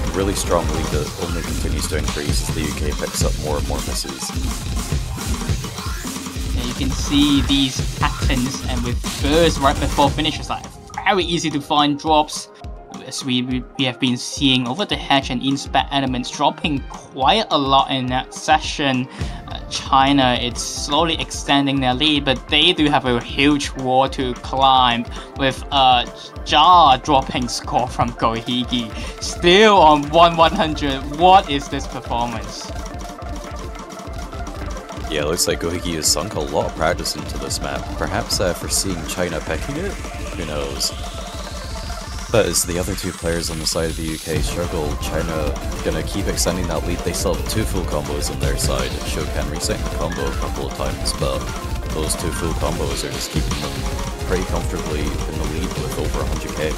a really strong lead that only continues to increase as the UK picks up more and more misses. Yeah, you can see these patterns, and with bursts right before finishes are very easy to find drops. As we have been seeing Over the Hedge and Inspect elements dropping quite a lot in that session. China, it's slowly extending their lead, but they do have a huge wall to climb with a jaw-dropping score from Gohiki. Still on 1-100, what is this performance? Yeah, it looks like Gohiki has sunk a lot of practice into this map. Perhaps foreseeing China picking it? Who knows? But as the other two players on the side of the UK struggle, China gonna keep extending that lead. They still have 2 full combos on their side. Shokan resetting the combo a couple of times, but those 2 full combos are just keeping them pretty comfortably in the lead with over 100k.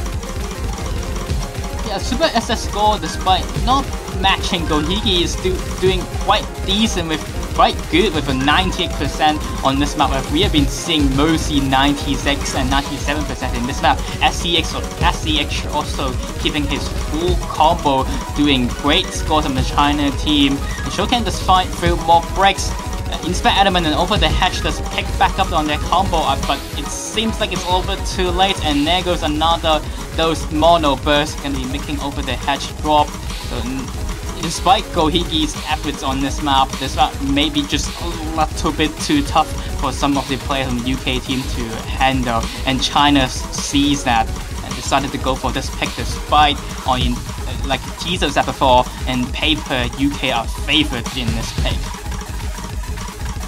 Yeah, Super SS score, despite not matching Gohiki, is doing quite decent with quite good with a 98% on this map. We have been seeing mostly 96 and 97% in this map. SCH also keeping his full combo, doing great scores on the China team. And Shokan does fight through more breaks. Inspect Element and Over the Hedge does pick back up on their combo, but it seems like it's a little bit too late, and there goes another those mono bursts can be making Over the Hedge drop. So, despite Gohiki's efforts on this map may be just a little bit too tough for some of the players on the UK team to handle, and China sees that and decided to go for this pick despite like Jesus said before, in paper UK are favored in this pick.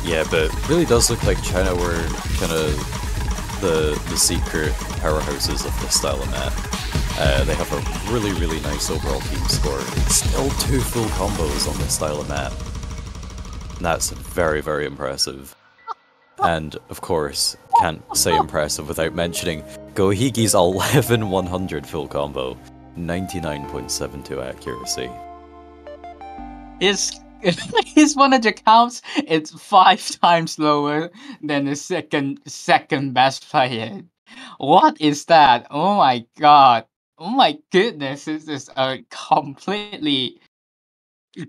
Yeah, but it really does look like China were kind of the secret powerhouses of this style of map. They have a really, really nice overall team score. It's still 2 full combos on this style of map. And that's very, very impressive. And, of course, can't say impressive without mentioning Gohigi's 11-100 full combo. 99.72 accuracy. His 100 counts, it's 5 times lower than the second best player. What is that? Oh my god. Oh my goodness, this is a completely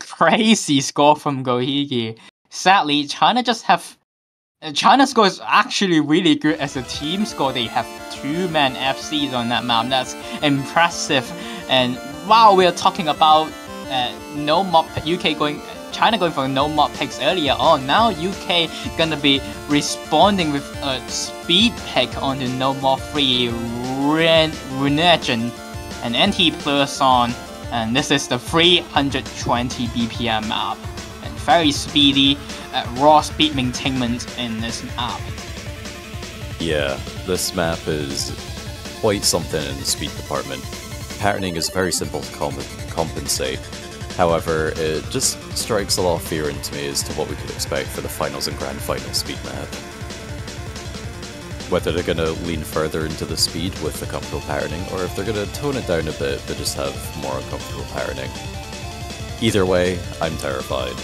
crazy score from Gohigi. Sadly, China's score is actually really good as a team score. They have 2-man FCs on that map. That's impressive. And while we're talking about no mob China going for no mob picks earlier on, now UK gonna be responding with a speed pick on the no mob 3 Renegin and NT plus on, and this is the 320 BPM map. And very speedy, raw speed maintainment in this map. Yeah, this map is quite something in the speed department. Patterning is very simple to compensate. However, it just strikes a lot of fear into me as to what we could expect for the finals and grand final speed map. Whether they're going to lean further into the speed with the comfortable patterning, or if they're going to tone it down a bit but just have more uncomfortable patterning. Either way, I'm terrified.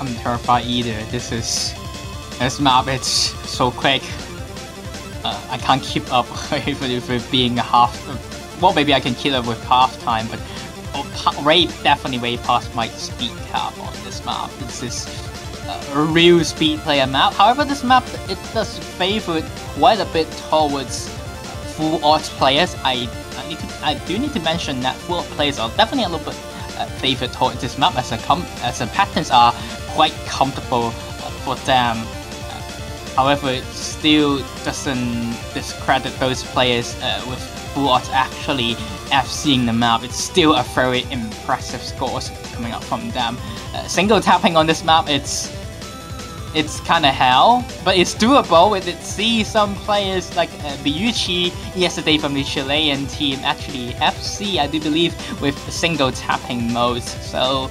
I'm terrified either. This map, it's so quick. I can't keep up with it being half. Well, maybe I can keep up with half time, but definitely way past my speed cap on this map. This is a real speed player map. However, this map, it does favor quite a bit towards full odds players. I do need to mention that full odds players are definitely a little bit favored towards this map, as the patterns are quite comfortable for them. However, it still doesn't discredit those players with full odds actually FCing the map. It's still a very impressive scores coming up from them. Single tapping on this map, it's kind of hell, but it's doable. We did see some players like Biyuchi yesterday from the Chilean team actually FC, I do believe, with single tapping modes. So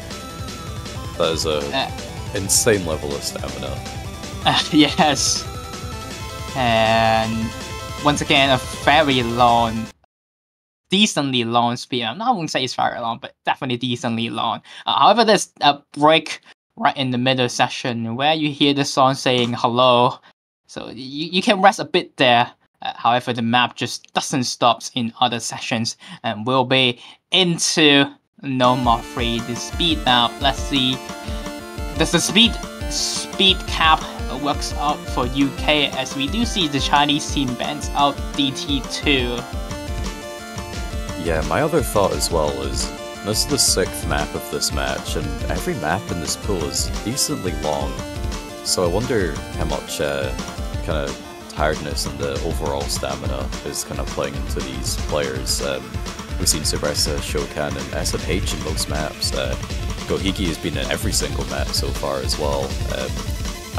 that is a insane level of stamina. Yes, and once again, a very long, decently long speed. I wouldn't say it's very long, but definitely decently long. However, there's a break right in the middle session where you hear the song saying hello, so you can rest a bit there. However, the map just doesn't stop in other sessions, and we'll be into No More 3, the speed map. Let's see, does the speed cap works out for UK, as we do see the Chinese team bans out DT2. Yeah, my other thought as well is, this is the 6th map of this match, and every map in this pool is decently long. So I wonder how much kind of tiredness and the overall stamina is kind of playing into these players. We've seen Subressa, Shokan, and SMH in most maps. Gohigi has been in every single map so far as well.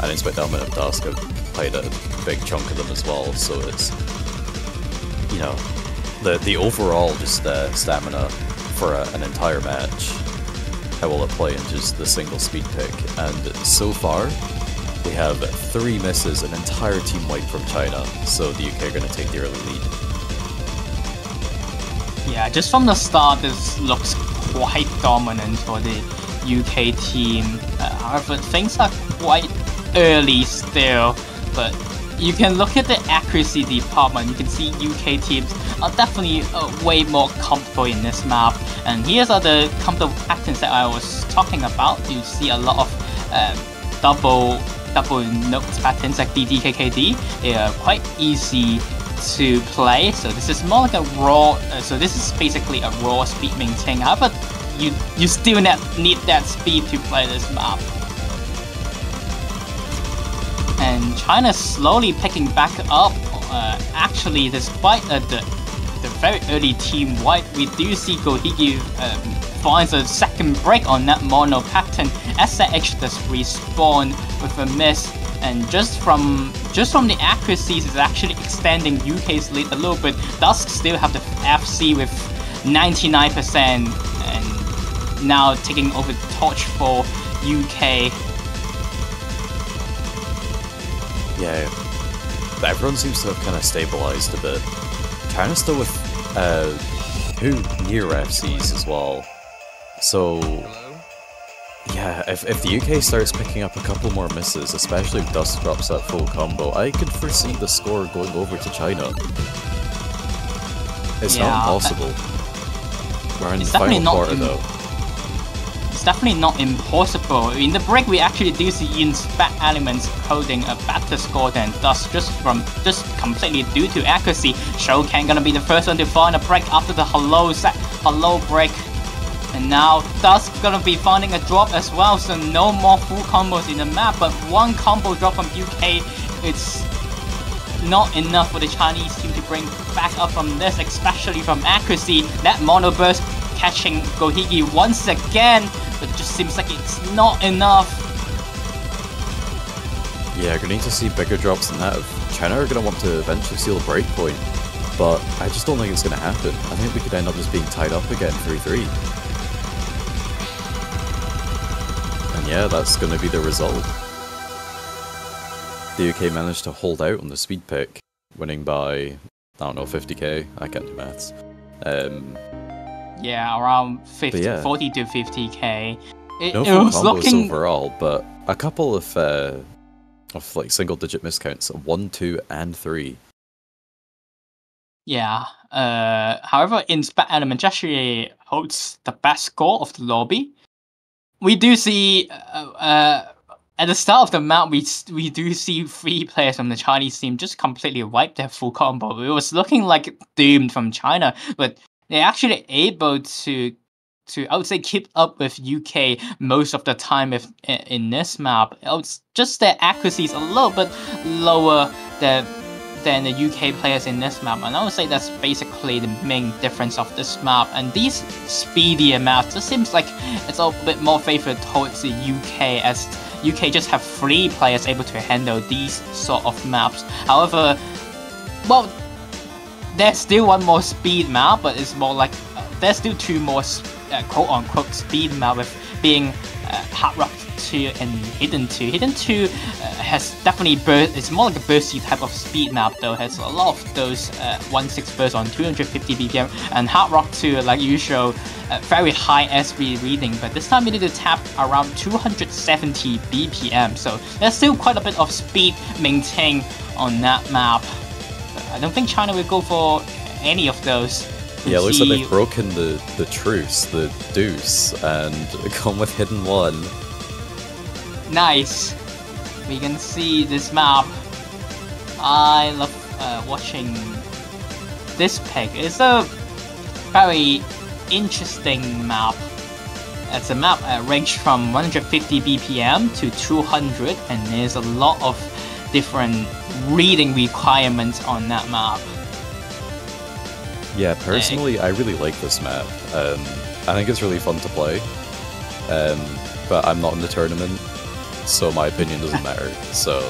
And Inspectorman and Dusk have played a big chunk of them as well, so it's, you know, the overall just stamina for an entire match. How will it play into just the single speed pick? And so far, we have 3 misses, an entire team wipe from China, so the UK are going to take the early lead. Yeah, just from the start, this looks quite dominant for the UK team. However, things are quite early still, but you can look at the accuracy department. You can see UK teams are definitely way more comfortable in this map. And here's are the comfortable patterns that I was talking about. You see a lot of double notes patterns like DDKKD. They are quite easy to play. So this is more like a raw. So this is basically a raw speed maintain. However, you still need that speed to play this map. And China's slowly picking back up. Actually, despite the very early team wipe, we do see Gohigi finds a second break on that mono pattern. SH does respawn with a miss, and just from just from the accuracies, it's actually extending UK's lead a little bit. Dusk still have the FC with 99% and now taking over the torch for UK. Yeah, everyone seems to have kind of stabilized a bit. China's still with 2 near FCs as well. So, yeah, if the UK starts picking up a couple more misses, especially if Dusk drops that full combo, I could foresee the score going over to China. It's not impossible. We're in the final quarter though. It's definitely not impossible. In the break, we actually do see Ian's Spec Elements holding a better score than Dusk just completely due to accuracy. Shoukan gonna be the first one to find a break after the hello break. And now Dusk gonna be finding a drop as well, so no more full combos in the map, but one combo drop from UK, it's not enough for the Chinese team to bring back up from this, especially from accuracy. That mono burst catching Gohigi once again, but it just seems like it's not enough. Yeah, we're going to need to see bigger drops than that. China are going to want to eventually steal a breakpoint, but I just don't think it's going to happen. I think we could end up just being tied up again 3-3. And yeah, that's going to be the result. The UK managed to hold out on the speed pick, winning by, I don't know, 50k? I can't do maths. Yeah, around 40 to 50k. No full combos overall, but a couple of like single-digit miscounts, 1, 2, and 3. Yeah. However, in Spec Element actually holds the best score of the lobby. We do see at the start of the map, we do see 3 players from the Chinese team just completely wipe their full combo. It was looking like doomed from China, but they're actually able to I would say keep up with UK most of the time in this map. It's just their accuracy is a little bit lower than the UK players in this map, and I would say that's basically the main difference of this map. And these speedier maps, it seems like it's a bit more favored towards the UK, as UK just have 3 players able to handle these sort of maps. However, well, there's still one more speed map, but it's more like there's still 2 more quote-unquote speed map, with being Hard Rock 2 and Hidden 2. Hidden 2 has definitely it's more like a bursty type of speed map though, has a lot of those 1/6 burst on 250 BPM, and Hard Rock 2, like usual, very high SV reading, but this time we need to tap around 270 BPM, so there's still quite a bit of speed maintained on that map. But I don't think China will go for any of those. Yeah, it looks like they've broken the truce, the deuce, and gone with Hidden 1. Nice. We can see this map. I love watching this pick. It's a very interesting map. It's a map ranged from 150 BPM to 200, and there's a lot of different reading requirements on that map. Yeah, personally, I really like this map. I think it's really fun to play, but I'm not in the tournament, so my opinion doesn't matter. So,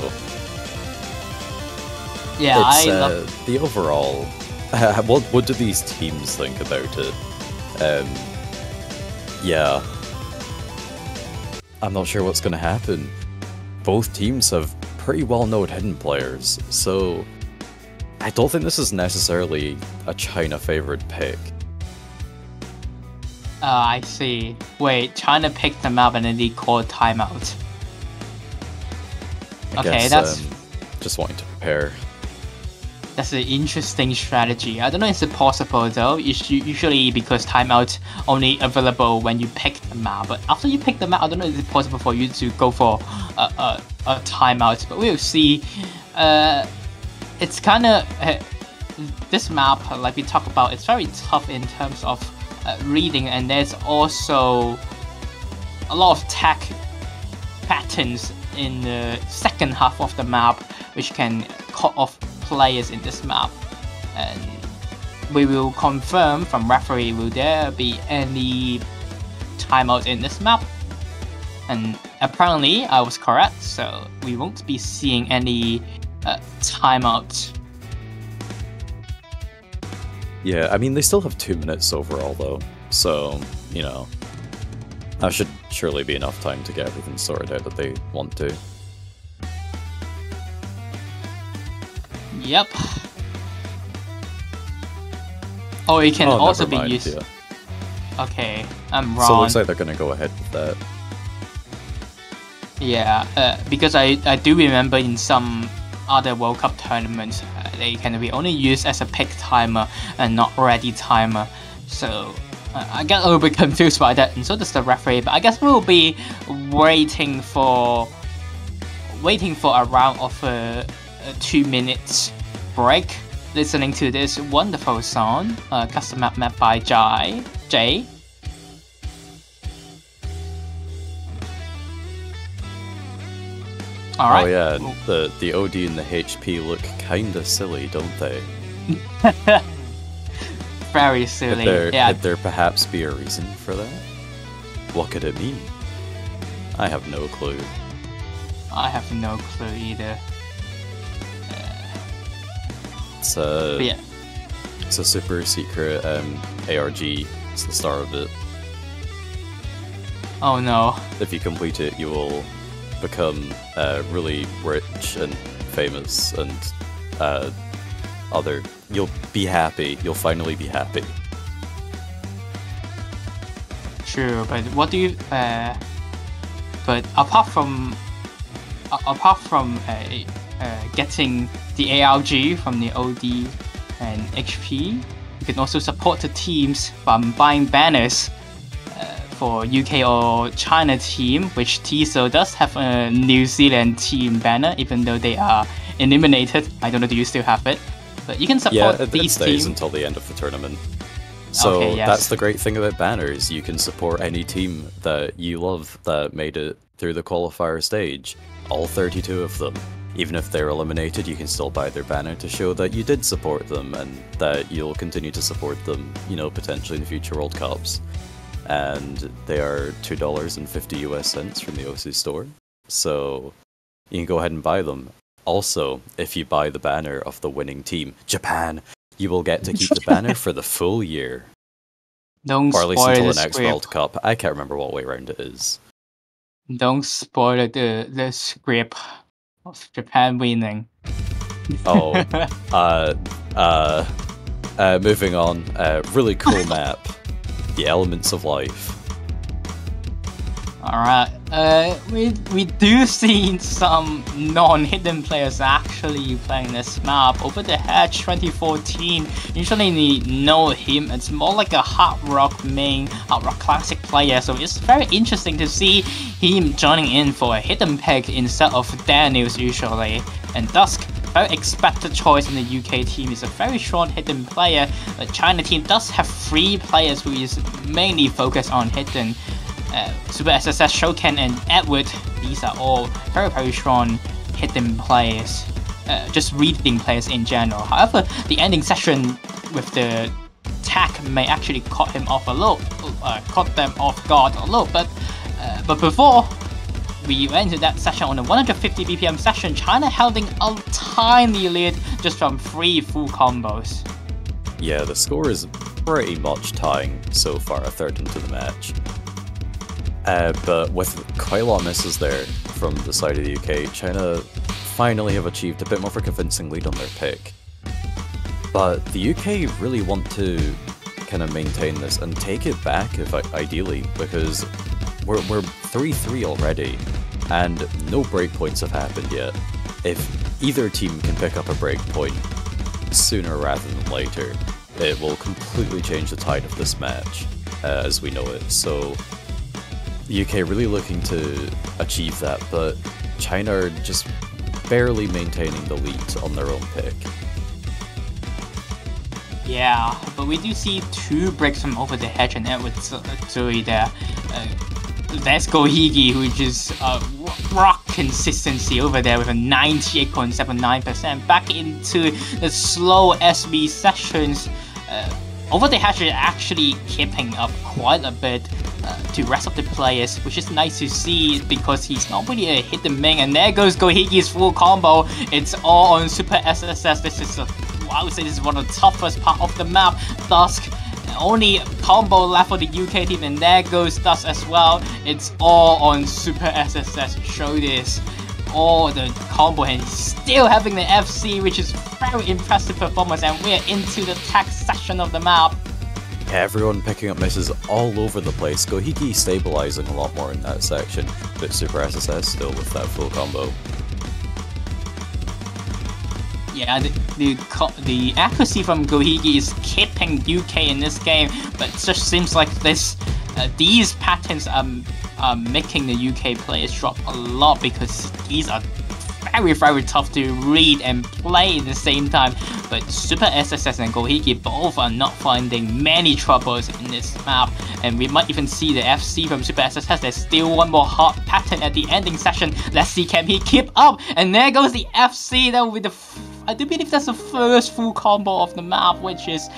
yeah, it's, I love the overall. What do these teams think about it? Yeah, I'm not sure what's going to happen. Both teams have pretty well-known hidden players, so I don't think this is necessarily a China-favored pick. I see. Wait, China picked them up and then they called timeout. I guess, that's just wanting to prepare. That's an interesting strategy. I don't know if it's possible though. Usually because timeout only available when you pick the map. But after you pick the map, I don't know if it's possible for you to go for a timeout. But we'll see. It's kind of this map, like we talked about, it's very tough in terms of reading, and there's also a lot of tech patterns in the second half of the map which can cut off players in this map. And we will confirm from referee, will there be any timeout in this map? And apparently I was correct, so we won't be seeing any timeout. Yeah, I mean, they still have 2 minutes overall, though. So, you know, that should surely be enough time to get everything sorted out that they want to. Yep. Oh, it can also never be mind, used. yeah. Okay, I'm wrong. So it looks like they're going to go ahead with that. Yeah, because I do remember in some other World Cup tournaments, they can be only used as a pick timer and not ready timer. So I get a little bit confused by that, and so does the referee. But I guess we'll be waiting for a round of a 2 minutes break, listening to this wonderful song, custom map by Jay. All right. Oh yeah, the OD and the HP look kinda silly, don't they? Very silly. Could there perhaps be a reason for that? What could it mean? I have no clue. I have no clue either. It's a super secret ARG. It's the star of it. Oh no. If you complete it, you will become really rich and famous and you'll be happy. You'll finally be happy. True, but what do you but apart from getting the ARG from the OD and HP, you can also support the teams by buying banners for UK or China team, which TSO does have a New Zealand team banner, even though they are eliminated. I don't know, do you still have it? But you can support these it stays teams until the end of the tournament. So okay, yes. That's the great thing about banners. You can support any team that you love that made it through the qualifier stage. All 32 of them. Even if they're eliminated, you can still buy their banner to show that you did support them and that you'll continue to support them, you know, potentially in future World Cups. And they are $2.50 US cents from the OC store. So you can go ahead and buy them. Also, if you buy the banner of the winning team, Japan, you will get to keep the banner for the full year. Don't or at least spoil until the the next script. World Cup. I can't remember what way round it is. Don't spoil the script of Japan winning. Oh, moving on. Really cool map. The Elements of Life. Alright, we do see some non-hidden players actually playing this map. Over the Hedge 2014, usually we know him, it's more like a hard rock main, hard rock classic player, so it's very interesting to see him joining in for a hidden pick instead of Daniels usually. And Dusk, very expected choice in the UK team, is a very strong hidden player. The China team does have 3 players who is mainly focused on hidden. Super SSS, Shoken and Edward, these are all very strong hidden players, just reading players in general. However, the ending session with the tag may actually caught them off guard a little, but before we went into that session on a 150 BPM session, China holding a tiny lead just from 3 full combos. Yeah, the score is pretty much tying so far, a third into the match. But with quite a lot of misses there from the side of the UK, China finally have achieved a bit more of a convincing lead on their pick. But the UK really want to kind of maintain this and take it back, if ideally, because we're 3-3 already, and no breakpoints have happened yet. If either team can pick up a breakpoint sooner rather than later, it will completely change the tide of this match, as we know it. So the UK really looking to achieve that, but China are just barely maintaining the lead on their own pick. Yeah, but we do see 2 breaks from Over the Hedge and Edward Zui there. Let's go Higi, which is rock consistency over there with a 98.79%. Back into the slow SB sessions. Over the Hedge is actually keeping up quite a bit. to rest of the players, which is nice to see because he's not really a hidden main. And there goes Gohiki's full combo. It's all on Super SSS. This is I would say this is one of the toughest part of the map. Dusk, only combo left for the UK team, and there goes Dusk as well. It's all on Super SSS. Show this. All the combo and still having the FC, which is very impressive performance, and we're into the tech section of the map. Everyone picking up misses all over the place. Gohiki stabilizing a lot more in that section, but Super SSS still with that full combo. Yeah, the accuracy from Gohiki is keeping UK in this game, but it just seems like these patterns are making the UK players drop a lot because these are very, very tough to read and play at the same time. But Super SSS and Gohiki both are not finding many troubles in this map, and we might even see the FC from Super SSS. There's still one more hot pattern at the ending session. Let's see, can he keep up? And there goes the FC. That will be I do believe that's the first full combo of the map, which is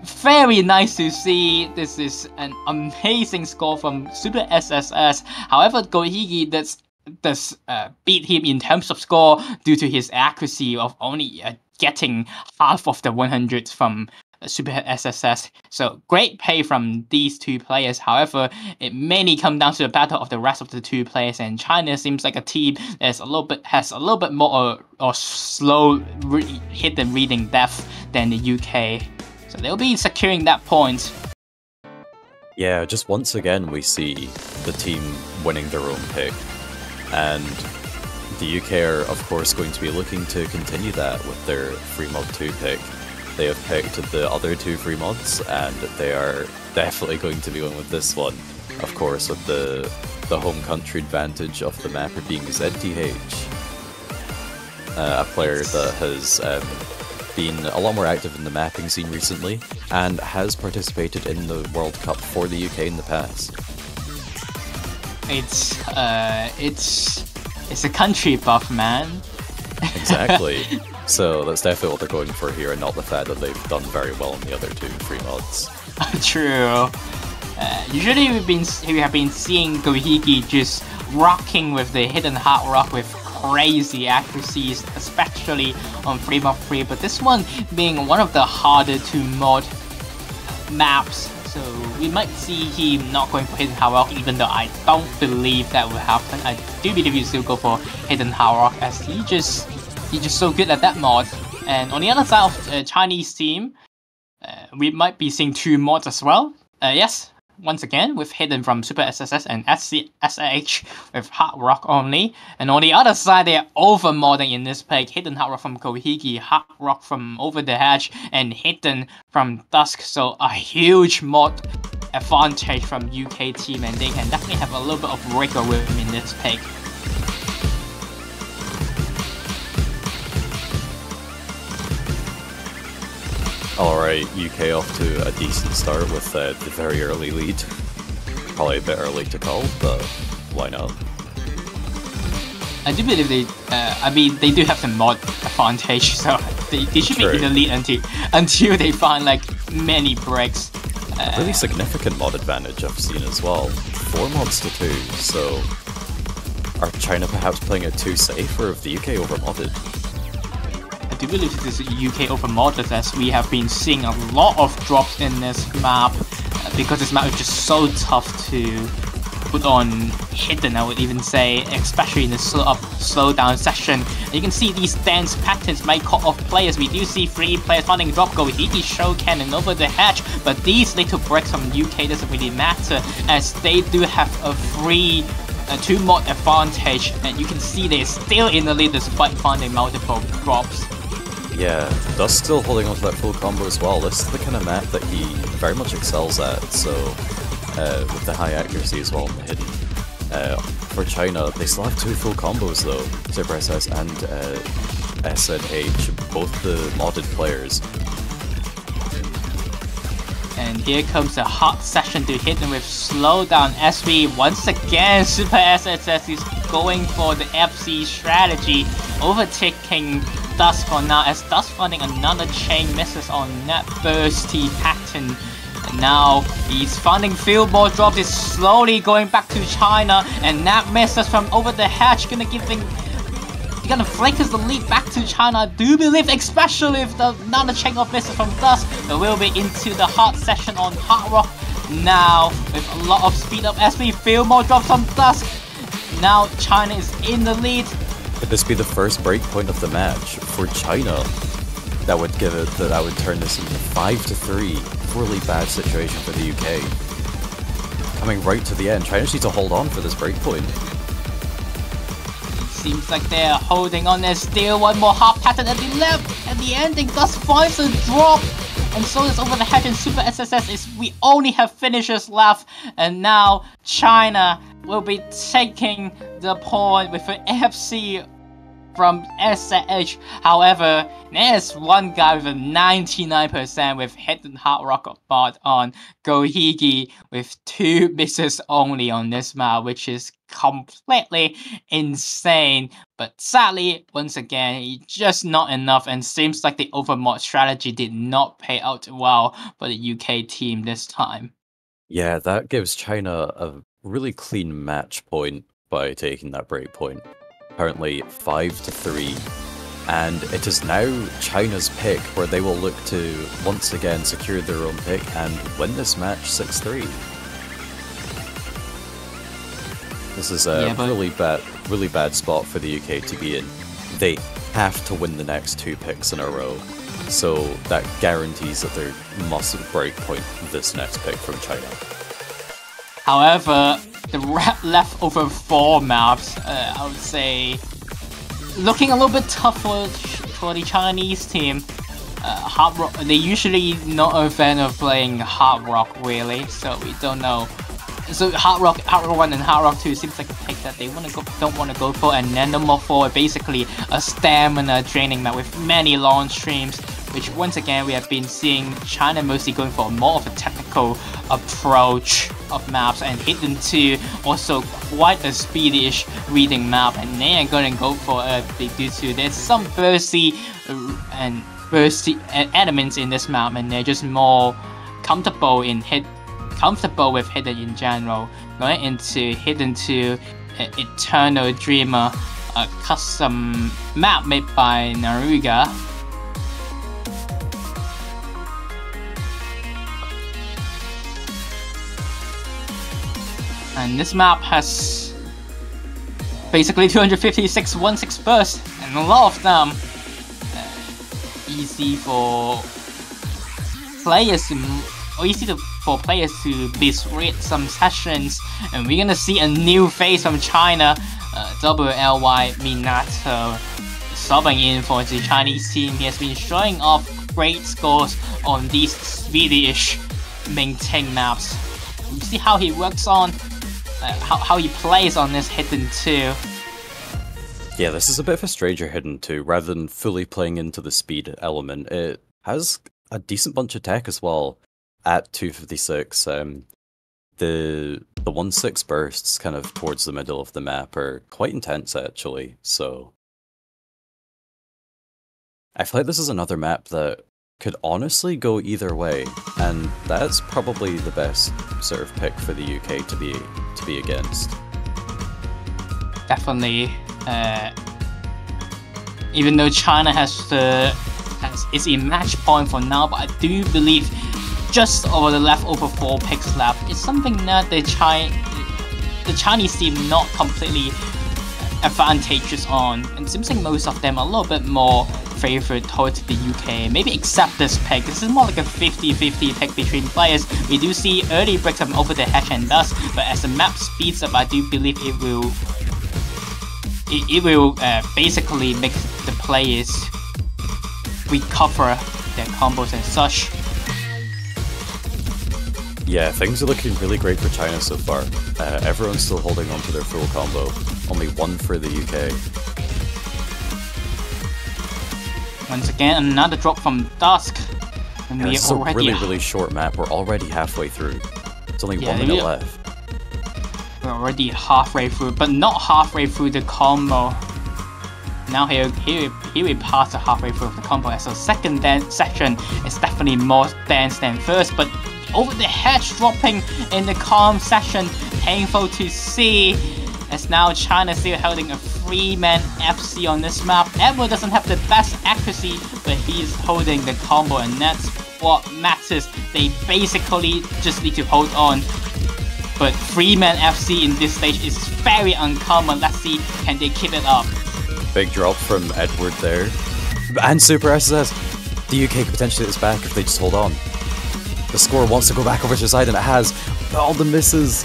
very nice to see. This is an amazing score from Super SSS. However, Gohiki does beat him in terms of score due to his accuracy of only getting half of the 100 from Super SSS. So great play from these two players. However, it mainly comes down to the battle of the rest of the two players, and China seems like a team that's has a little bit more or slow hidden reading depth than the UK. So they'll be securing that point. Yeah, just once again we see the team winning their own pick, and the UK are of course going to be looking to continue that with their free mod 2 pick. They have picked the other two free mods, and they are definitely going to be going with this one. Of course, with the home country advantage of the mapper being ZTH, a player that has been a lot more active in the mapping scene recently, and has participated in the World Cup for the UK in the past. It's a country buff, man. Exactly. So that's definitely what they're going for here, and not the fact that they've done very well in the other two free mods. True. Usually we have been seeing Gohiki just rocking with the hidden hard rock with crazy accuracies, especially on free mod 3, but this one being one of the harder to mod maps. So we might see him not going for hidden hard rock, even though I don't believe that will happen. I do believe he'll still go for hidden hard rock, as he's just so good at that mod. And on the other side of the Chinese team, we might be seeing two mods as well. Yes, once again with hidden from Super SSS and SH with hard rock only. And on the other side, they are over modding in this pick. Hidden hard rock from Gohiki, hard rock from Over the Hedge, and hidden from Dusk. So a huge mod advantage from UK team, and they can definitely have a little bit of wiggle room in this pick. Alright, UK off to a decent start with the very early lead. Probably a bit early to call, but why not? I do believe they do have the mod advantage, so they should be in the lead until they find like many breaks. A really significant mod advantage I've seen as well. 4 mods to 2, so are China perhaps playing it too safe, or have the UK over-modded? I do believe this is UK over-modded, as we have been seeing a lot of drops in this map, because this map is just so tough to put on hidden, I would even say, especially in the slow down section. And you can see these dance patterns might cut off players. We do see 3 players finding drop Gohiki, show cannon Over the Hedge, but these little breaks from UK doesn't really matter, as they do have a free 2 mod advantage, and you can see they're still in the lead despite finding multiple drops. Yeah, Dust still holding on to that full combo as well. This is the kind of map that he very much excels at, so with the high accuracy as well on the hidden. For China, they still have 2 full combos though, Super SS and SNH, both the modded players. And here comes a hot session to hit them with slowdown SV. Once again, Super SSS is going for the FC strategy, overtaking Dust for now, as Dust finding another chain misses on that bursty pattern. And now he's finding field more drops. He's slowly going back to China, and that misses from over the hedge, gonna flank us the lead back to China. I do believe, especially if another chain of misses from Dusk, that will be into the hard session on Hard Rock. Now, with a lot of speed up as we feel more drops from Dusk. Now, China is in the lead. Could this be the first breakpoint of the match for China? That would turn this into 5-3. Really bad situation for the UK. Coming right to the end, China needs to hold on for this breakpoint. Seems like they're holding on. There's still one more hard pattern at the left. At the ending, Dusk finds a drop. And so is over the hedge and Super SSS. We only have finishers left. And now China will be taking the point with an AFC from SH. However, there's one guy with a 99% with hidden Hard Rock bot on Gohigi with 2 misses only on this map, which is completely insane. But sadly, once again, it's just not enough, and seems like the overmod strategy did not pay out well for the UK team this time. Yeah, that gives China a really clean match point by taking that break point. Currently 5-3, and it is now China's pick where they will look to once again secure their own pick and win this match 6-3. This is a really bad spot for the UK to be in. They have to win the next 2 picks in a row, so that guarantees that they must break point this next pick from China. However, the left over 4 maps, I would say, looking a little bit tough for the Chinese team. Hard Rock, they usually not a fan of playing Hard Rock really, so we don't know. So Hard Rock 1 and Hard Rock 2 seems like a pick that they don't want to go for, and then number 4 basically a stamina draining map with many long streams, which once again we have been seeing China mostly going for more of a technical approach of maps, and Hidden 2 also quite a speedy-ish reading map, and they are going to go for it due to there's some bursty elements in this map, and they're just more comfortable with Hidden in general. Going into Hidden 2, Eternal Dreamer, a custom map made by Naruga. And this map has basically 256 1/6 bursts, and a lot of them easy for players to disrupt some sessions. And we're gonna see a new face from China, WLY Minato subbing in for the Chinese team. He has been showing off great scores on these speedy-ish maintain maps. You see how he works on how he plays on this Hidden 2. Yeah, this is a bit of a stranger Hidden 2. Rather than fully playing into the speed element, it has a decent bunch of tech as well at 256. The 1/6 bursts kind of towards the middle of the map are quite intense actually, so I feel like this is another map that could honestly go either way, and that's probably the best sort of pick for the UK to be against. Definitely, even though China is in match point for now, but I do believe just over the leftover 4 picks left is something that the Chinese team not completely advantageous on, and seems like most of them are a little bit more favored towards the UK, maybe except this pick. This is more like a 50-50 pick between players. We do see early breaks from over the hedge and Dusk, but as the map speeds up, I do believe it will basically make the players recover their combos and such. Yeah, things are looking really great for China so far. Everyone's still holding on to their full combo. Only 1 for the UK. Once again, another drop from Dusk. And yeah, this is a really short map. We're already halfway through. It's only 1 minute left. We're already halfway through, but not halfway through the combo. Now here we pass the halfway through the combo, so second section is definitely more dense than first, but over the hedge, dropping in the calm section. Painful to see. As now China still holding a 3-man FC on this map. Edward doesn't have the best accuracy, but he's holding the combo, and that's what matters. They basically just need to hold on. But 3-man FC in this stage is very uncommon. Let's see, can they keep it up? Big drop from Edward there. And Super SSS. The UK could potentially get this back if they just hold on. The score wants to go back over to the side, and it has. But all the misses.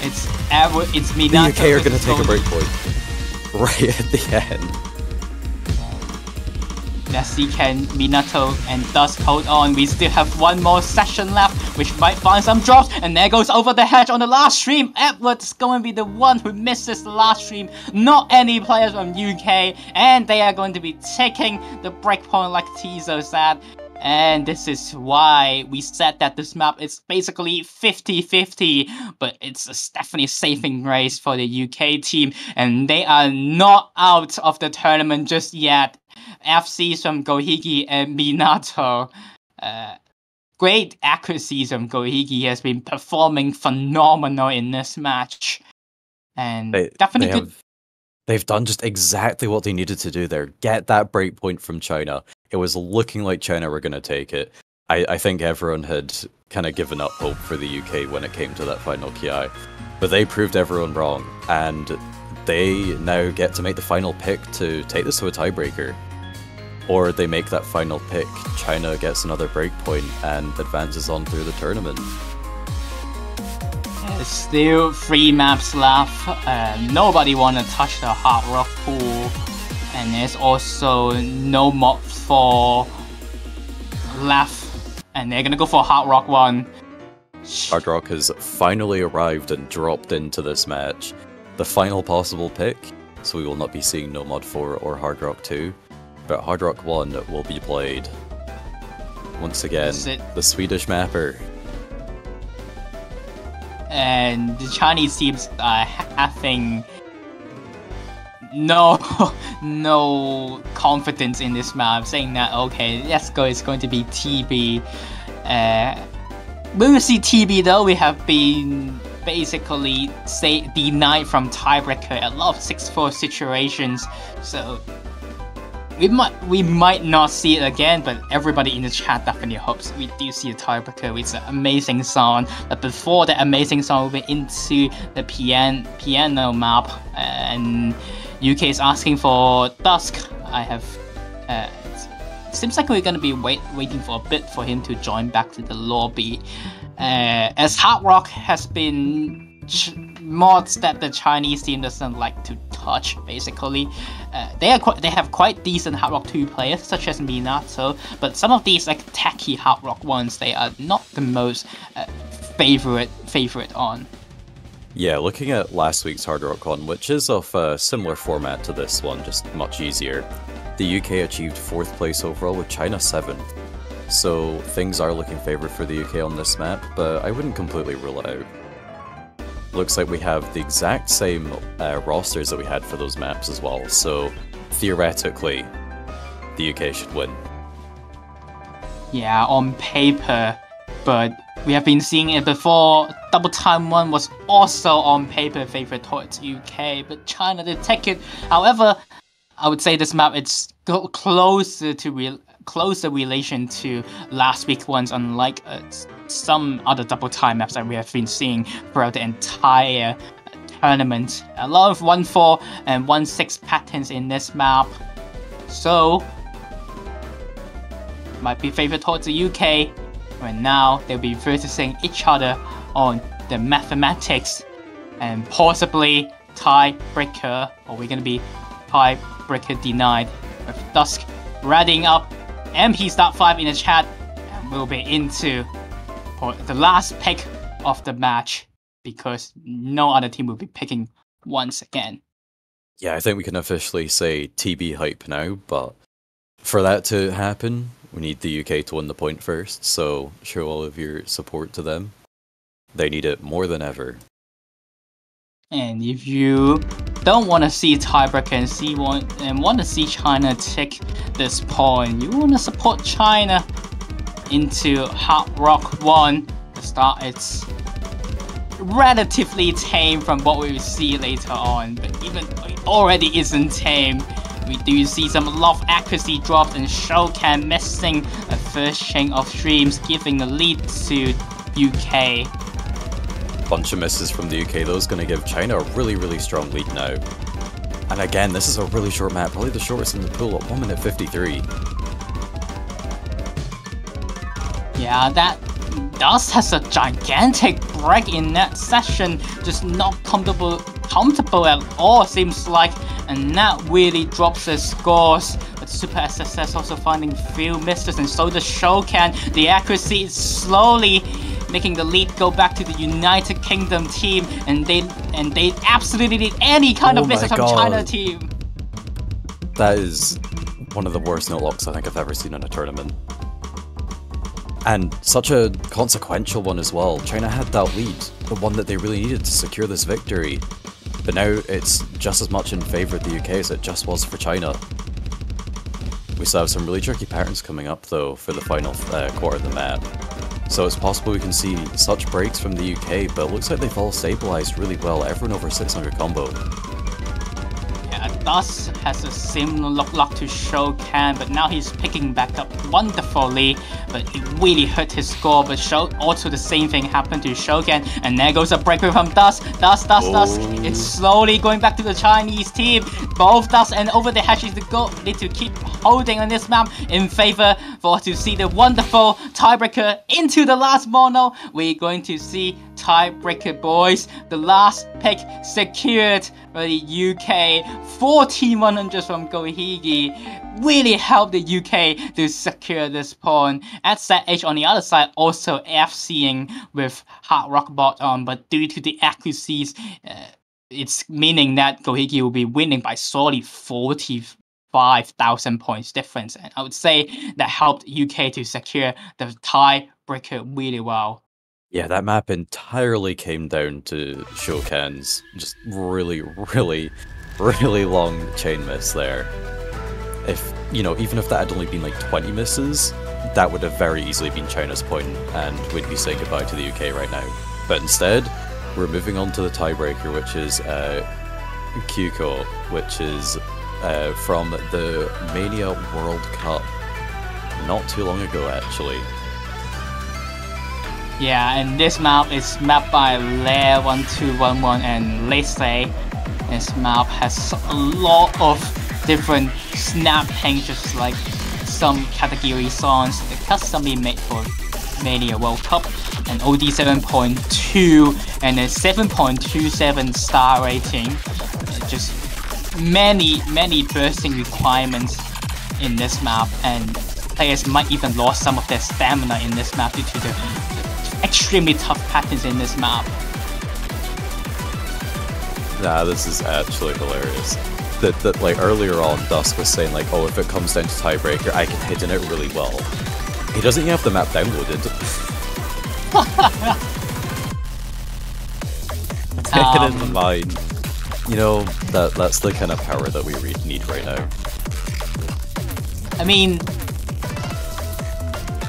It's Edward, it's Minato. The UK are going to take a breakpoint right at the end. Let's see, can Minato and Dusk hold on? We still have one more session left, which might find some drops, and there goes over the hedge on the last stream. Edward's going to be the one who misses the last stream, not any players from UK, and they are going to be taking the breakpoint like Tizo said. And this is why we said that this map is basically 50-50, but it's definitely a saving grace for the UK team, and they are not out of the tournament just yet. FCs from Gohiki and Minato. Great accuracies from Gohiki has been performing phenomenal in this match. And definitely good. They've done just exactly what they needed to do there. Get that breakpoint from China. It was looking like China were going to take it. I think everyone had kind of given up hope for the UK when it came to that final KI. But they proved everyone wrong. And they now get to make the final pick to take this to a tiebreaker. Or they make that final pick, China gets another breakpoint and advances on through the tournament. There's still 3 maps left. Nobody wanna touch the Hard Rock pool, and there's also no mod 4 left, and they're gonna go for Hard Rock 1. Hard Rock has finally arrived and dropped into this match. The final possible pick, so we will not be seeing no mod 4 or Hard Rock 2, but Hard Rock 1 will be played. Once again, the Swedish mapper. And the Chinese teams are having no confidence in this map, saying that okay, let's go, it's going to be TB. We will see TB though. We have been basically denied from tiebreaker a lot of 6-4 situations, so we might not see it again, but everybody in the chat definitely hopes we do see a tiebreaker with an amazing song. But before the amazing song, we'll be into the piano map, and UK is asking for Dusk. I have. Seems like we're gonna be waiting for a bit for him to join back to the lobby, as Hard Rock has been mods that the Chinese team doesn't like to touch. Basically, they have quite decent Hard Rock 2 players such as Minato, but some of these like tacky Hard Rock ones, they are not the most favorite on. Yeah, looking at last week's Hard Rock Con, which is of a similar format to this one, just much easier, the UK achieved 4th place overall with China 7th. So things are looking favored for the UK on this map, but I wouldn't completely rule it out. Looks like we have the exact same rosters that we had for those maps as well, so theoretically, the UK should win. Yeah, on paper, but we have been seeing it before. Double Time 1 was also on paper favored towards UK, but China did take it. However, I would say this map it's closer relation to last week's ones, unlike some other Double Time maps that we have been seeing throughout the entire tournament. A lot of 1-4 and 1-6 patterns in this map, so might be favored towards the UK. Right now they'll be versusing each other on the mathematics and possibly tiebreaker, or we're gonna be tiebreaker denied, with Dusk readying up MP Start 5 in the chat, and we'll be into the last pick of the match, because no other team will be picking once again. Yeah, I think we can officially say TB hype now, but for that to happen, we need the UK to win the point first, so show all of your support to them. They need it more than ever. And if you don't want to see tiebreaker and want to see China take this point, you want to support China into Hard Rock 1. The start it's relatively tame from what we will see later on, but even it already isn't tame. We do see some loft accuracy drops and Shokan missing a first chain of streams, giving the lead to UK. Bunch of misses from the UK though is going to give China a really strong lead now. And again, this is a really short map, probably the shortest in the pool at 1 minute 53. Yeah, that Dust has a gigantic break in that session, just not comfortable at all seems like, and that really drops the scores. But Super SSS also finding few misses, and so does Shokan. The accuracy is slowly making the lead go back to the United Kingdom team, and they absolutely need any kind of misses from China team. That is one of the worst no locks I think I've ever seen in a tournament. And such a consequential one as well. China had that lead, the one that they really needed to secure this victory. But now it's just as much in favour of the UK as it just was for China. We still have some really tricky patterns coming up though for the final quarter of the map. So it's possible we can see such breaks from the UK, but it looks like they've all stabilised really well, everyone over 600 combo. Yeah, Dust has a similar lock to Shokan, but now he's picking back up wonderfully, but it really hurt his score. But also the same thing happened to Shokan, and there goes a breakaway from Dust. Dust. It's slowly going back to the Chinese team. Both Dust and Over the Hash need to keep holding on this map in favor for to see the wonderful tiebreaker into the last mono. We're going to see tiebreaker, boys. The last pick secured by the UK. 1400 from Gohigi really helped the UK to secure this pawn. At set H on the other side also FCing with Hard Rock bot on, but due to the accuracies, it's meaning that Gohigi will be winning by solely 45,000 points difference, and I would say that helped UK to secure the tiebreaker really well. Yeah, that map entirely came down to Shokan's just really long chain miss there. If, you know, even if that had only been like 20 misses, that would have very easily been China's point, and we'd be saying goodbye to the UK right now. But instead, we're moving on to the tiebreaker, which is Kyuko, which is from the Mania World Cup not too long ago, actually. Yeah, and this map is mapped by Lair1211 and Lacey. This map has a lot of different snapping, just like some category songs customly made for Mania World Cup, and OD 7.2 and a 7.27 star rating. Just many bursting requirements in this map, and players might even lose some of their stamina in this map due to the extremely tough patterns in this map. Nah, this is actually hilarious. That like earlier on, Dusk was saying like, oh, if it comes down to tiebreaker, I can hit in it really well. He doesn't even have the map downloaded. Take it in the mind. You know, that's the kind of power that we need right now. I mean,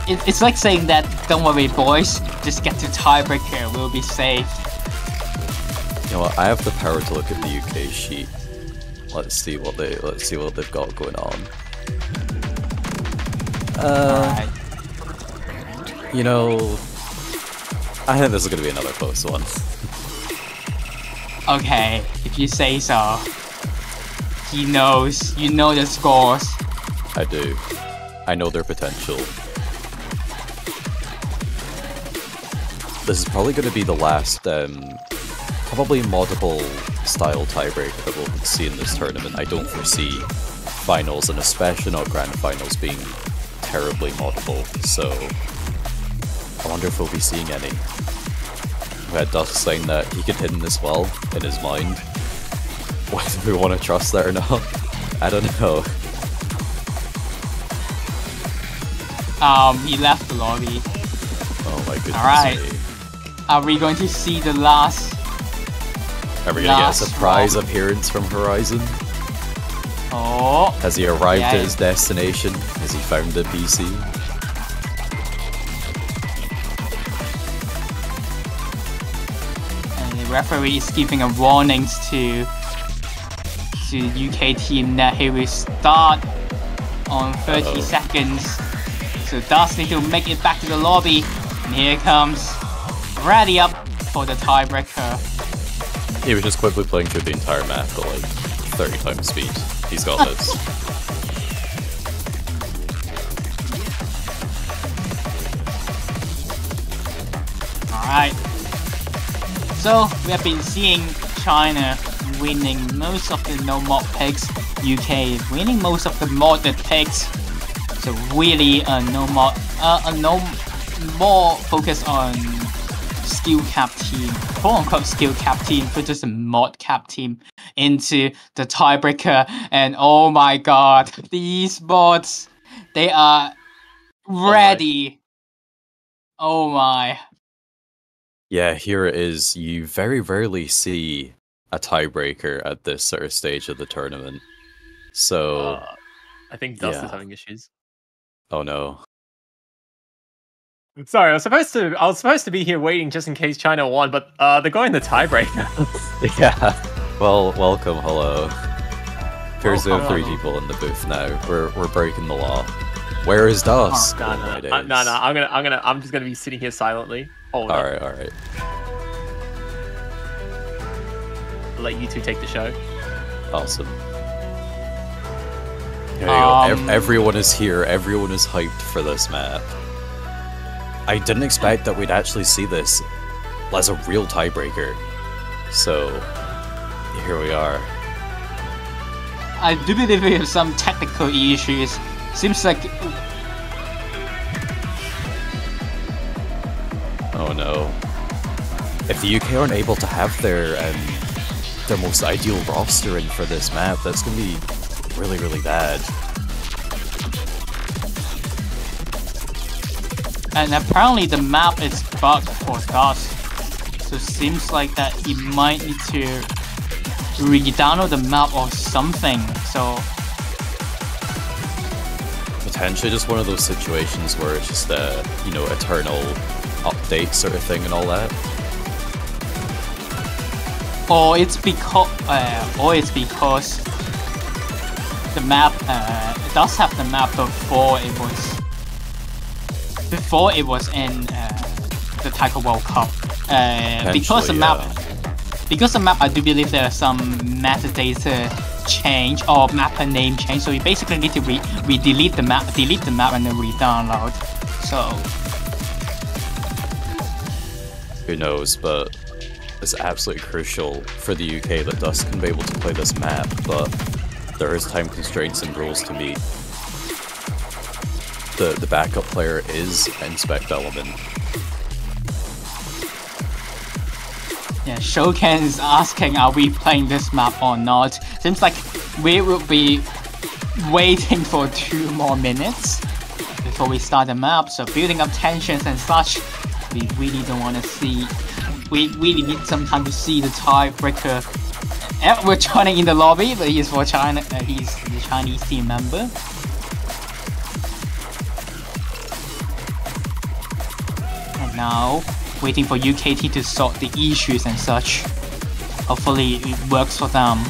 it's like saying that, don't worry boys, just get to tiebreaker, we'll be safe. You know what, I have the power to look at the UK sheet. Let's see what they've got going on. Alright. You know, I think this is gonna be another close one. Okay, if you say so. He knows. You know the scores. I do. I know their potential. This is probably going to be the last, probably moddable style tiebreaker that we'll see in this tournament. I don't foresee finals, and especially not grand finals, being terribly moddable, so I wonder if we'll be seeing any. We had Dusk saying that he could hit in this well in his mind. Whether we want to trust that or not, I don't know. He left the lobby. Oh my goodness. Alright. Are we going to see the last? Are we going to get a surprise appearance from Horizon? Oh. Has he arrived at his destination? Has he found the PC? referee is giving a warnings to UK team that he will start on 30 seconds. So Dust need to make it back to the lobby. And here comes ready up for the tiebreaker. He was just quickly playing through the entire map at like 30 times speed. He's got this. Alright. So we have been seeing China winning most of the no mod picks, UK winning most of the modded picks. So really no more focus on skill cap team, quote unquote skill cap team, but just a mod cap team into the tiebreaker. And oh my god, these mods, they are ready. Oh my. Yeah, here it is. You very rarely see a tiebreaker at this sort of stage of the tournament. So I think Dust is having issues. Oh no. Sorry, I was supposed to be here waiting just in case China won, but they're going the tiebreaker. Yeah. Well, welcome, hello. Appears there are 3 hello. people in the booth now. We're breaking the law. Where is Dust? No, I'm just gonna be sitting here silently. Alright, alright. I'll let you two take the show. Awesome. There you go. Everyone is here. Everyone is hyped for this map. I didn't expect that we'd actually see this as a real tiebreaker. So, here we are. I do believe we have some technical issues. Seems like... Oh no. If the UK aren't able to have their most ideal roster in for this map, that's going to be really, really bad. And apparently the map is bugged for Dust. So it seems like that he might need to re-download the map or something. So Potentially just one of those situations where it's just a, eternal update sort of thing and all that. or it's because the map does have the map before it was in the Taiko World Cup. Because the map, I do believe there are some metadata change or mapper name change. So you basically need to delete the map and then re-download. So who knows, but it's absolutely crucial for the UK that Dust can be able to play this map, but there is time constraints and rules to meet. The backup player is Inspect Element. yeah, Shoken is asking, are we playing this map or not? Seems like we will be waiting for 2 more minutes before we start the map, so building up tensions and such. We really don't want to see. We really need some time to see the tiebreaker. We're joining in the lobby, but he's for China. He's the Chinese team member. And now, waiting for UKT to sort the issues and such. Hopefully, it works for them.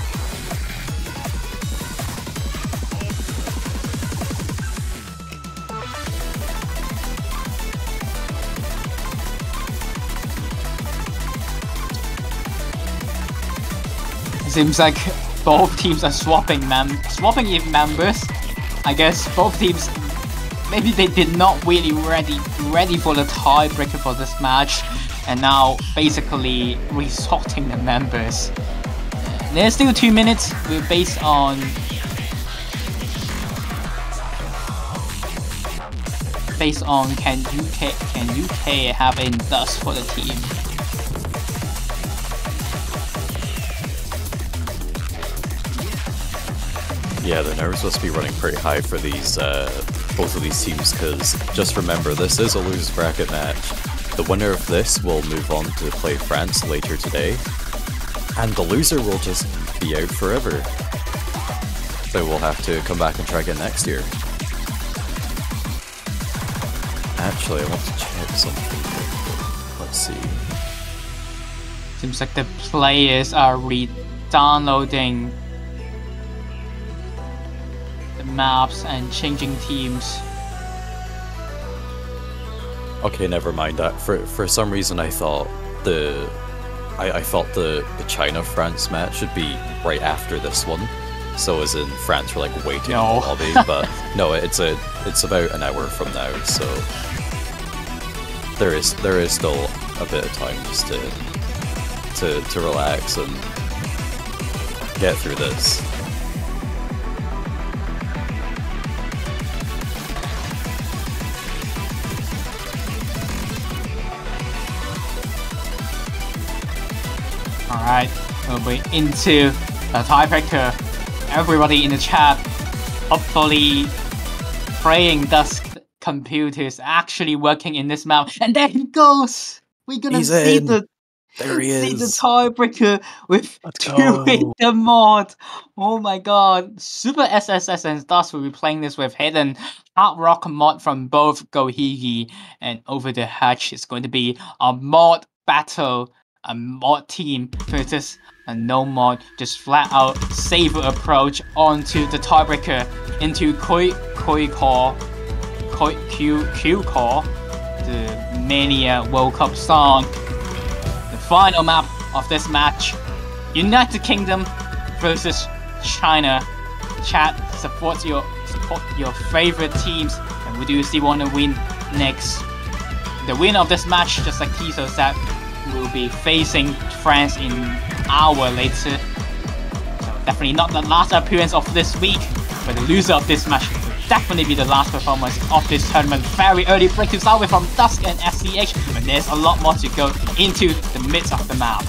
Seems like both teams are swapping members. I guess both teams, maybe they did not really ready for the tiebreaker for this match, and now basically resorting the members. There's still 2 minutes. We're based on can UK have a dust for the team. Yeah, the nerves must be running pretty high for these both of these teams, because just remember, this is a losers bracket match. The winner of this will move on to play France later today, and the loser will just be out forever. So we'll have to come back and try again next year. Actually, I want to check something. Let's see. Seems like the players are re-downloading the maps and changing teams. Okay, never mind that. For some reason, I thought the China-France match should be right after this one. So as in France were like waiting in the lobby, but no, it's about an hour from now. So there is still a bit of time just to relax and get through this. Alright, we'll be into a tiebreaker. Everybody in the chat hopefully praying Dusk computer is actually working in this map. And there he goes! We're gonna see the tiebreaker with the mod. Oh my god. Super SSS and Dusk will be playing this with hidden hard rock mod from both Gohigi and Over the Hatch. It's going to be a mod battle. A mod team versus a no mod, just flat out saver approach onto the tiebreaker into Q Core, the Mania World Cup song. The final map of this match, United Kingdom versus China. Chat, support your favorite teams, and who do you see want to win next? The winner of this match, just like Tiso said, will be facing France in an hour later. So definitely not the last appearance of this week, but the loser of this match will definitely be the last performance of this tournament. Very early break to start with from Dusk and SCH, but there's a lot more to go into the midst of the map.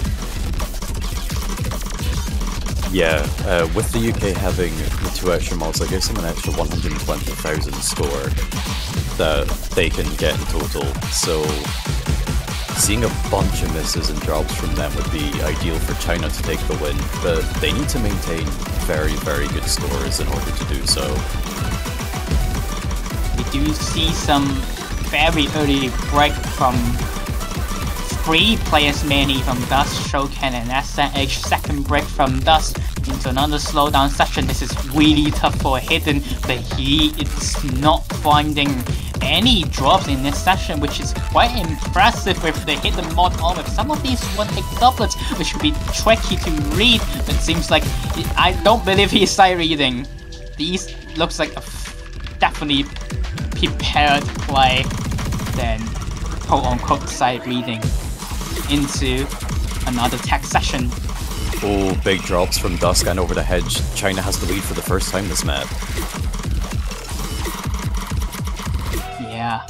Yeah, with the UK having the 2 extra mods, that gives them an extra 120,000 score that they can get in total. So seeing a bunch of misses and drops from them would be ideal for China to take the win, but they need to maintain very, very good scores in order to do so. We do see some very early break from 3 players mainly from Dust, Shokan and SNH. Second break from Dust into another slowdown session. This is really tough for Hidden, but he is not finding any drops in this session, which is quite impressive with the Hidden mod on with some of these one-hit doublets, which would be tricky to read, but it seems like I don't believe he's side reading. These looks like a definitely prepared play than quote-unquote side reading into another tech session. Oh, big drops from Dusk and Over the Hedge. China has the lead for the first time this map. Yeah,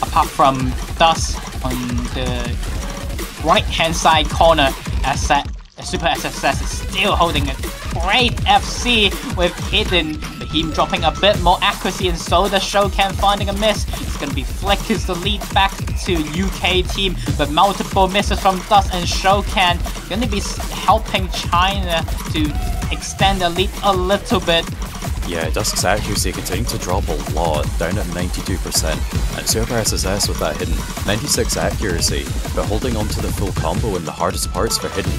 apart from Dusk on the right-hand side corner, Super SSS is still holding a great FC with Hidden, but him dropping a bit more accuracy, and so the Shokan finding a miss. It's going to be Flickers the lead back to UK team, but multiple misses from Dust and Shokan going to be helping China to extend the lead a little bit. Yeah, Dusk's accuracy continuing to drop a lot, down at 92%, and Super SSS with that Hidden 96 accuracy, but holding on to the full combo in the hardest parts for Hidden.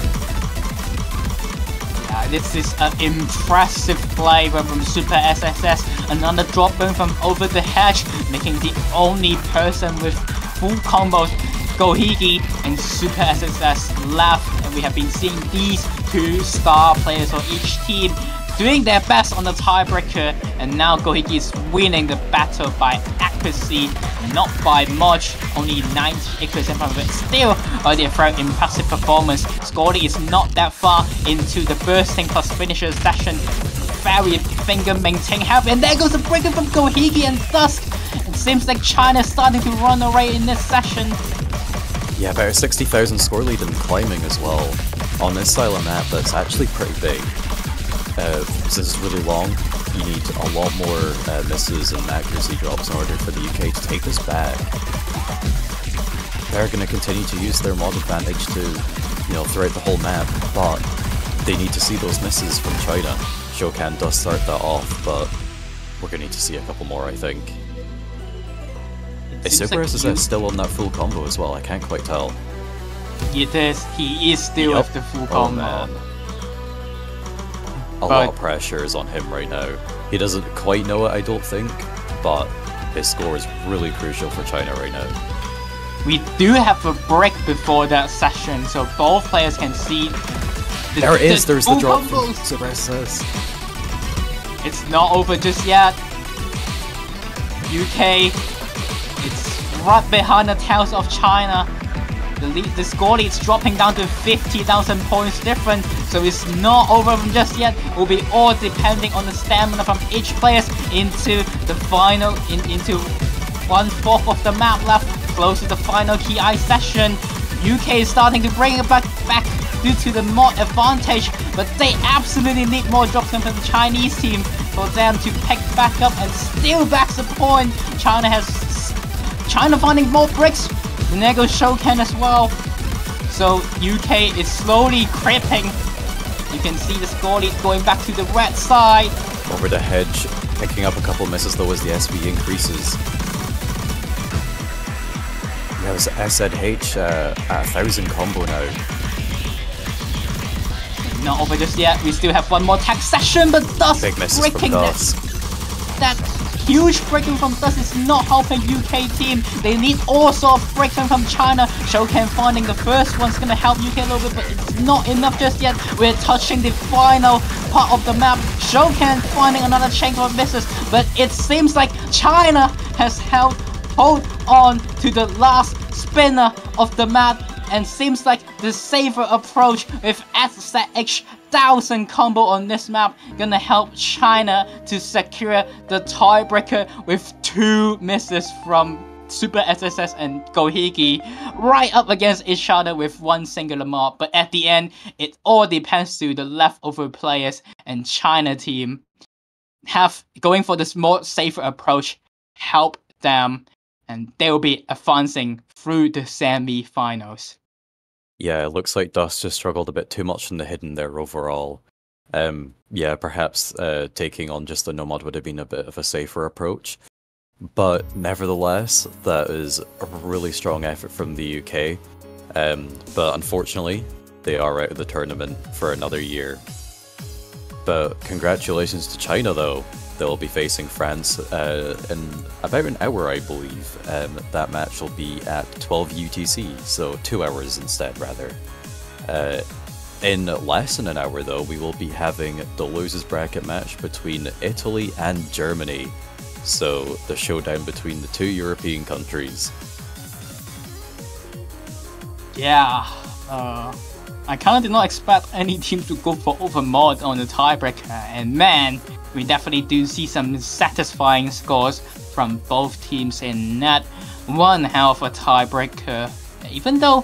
Yeah, this is an impressive play from Super SSS. Another drop boom from Over the Hedge, making the only person with full combos Gohigi and Super SSS left, and we have been seeing these 2 star players for each team doing their best on the tiebreaker, and now Gohigi is winning the battle by accuracy, not by much, only 98% from it. Still, a very impressive performance. Scoring is not that far into the bursting plus finisher session. Very finger maintain health, and there goes the breaker from Gohigi and Dusk. It seems like China is starting to run away in this session. Yeah, about a 60,000 score lead in climbing as well. On this style of map, that's actually pretty big. This is really long. You need a lot more misses and accuracy drops in order for the UK to take this back. They're going to continue to use their mod advantage to, throughout the whole map, but they need to see those misses from China. Shokan does start that off, but we're going to need to see a couple more, I think. Is Super SSS still on that full combo as well? I can't quite tell. It is. He is still Yup. with the full Oh, combo. man. A lot of pressure is on him right now. He doesn't quite know it, I don't think, but his score is really crucial for China right now. We do have a break before that session, so both players can see. There it is. There's the full drop from combos. Zabresis. It's not over just yet. UK, it's right behind the tails of China. The score lead's dropping down to 50,000 points different, so it's not over from just yet. It will be all depending on the stamina from each player into the final, into 1/4 of the map left, close to the final KI session. UK is starting to bring it back due to the mod advantage, but they absolutely need more drops from the Chinese team for them to pick back up and steal back the point. China finding more bricks. The Nego Shokan as well. So UK is slowly creeping. You can see the score lead going back to the red side. Over the hedge, picking up a couple misses though as the SV increases. There's SZH at 1,000 combo now. Not over just yet. We still have one more tag session, but Dust Big misses breaking from Dust. that huge breaking from Dust is not helping UK team. They need all sort of breaking from China. Shokan finding the first one's gonna help UK a little bit, but it's not enough just yet. We're touching the final part of the map. Shokan finding another chain of misses, but it seems like China has hold on to the last spinner of the map, and seems like the safer approach with SZH 1,000 combo on this map gonna help China to secure the tiebreaker with 2 misses from Super SSS and Gohiki right up against each other with 1 singular mob. But at the end, it all depends to the leftover players, and China team have going for this more safer approach help them, and they will be advancing through the semi-finals. Yeah, it looks like Dust just struggled a bit too much in the hidden there overall. Yeah, perhaps taking on just the Nomad would have been a bit of a safer approach. But nevertheless, that is a really strong effort from the UK. But unfortunately, they are out of the tournament for another year. But congratulations to China though. They'll be facing France in about an hour, I believe. That match will be at 12 UTC, so 2 hours instead, rather. In less than an hour, though, we will be having the losers bracket match between Italy and Germany. So the showdown between the 2 European countries. Yeah, I kind of did not expect any team to go for overmod on the tiebreaker, and man, we definitely do see some satisfying scores from both teams in that one hell of a tiebreaker. Even though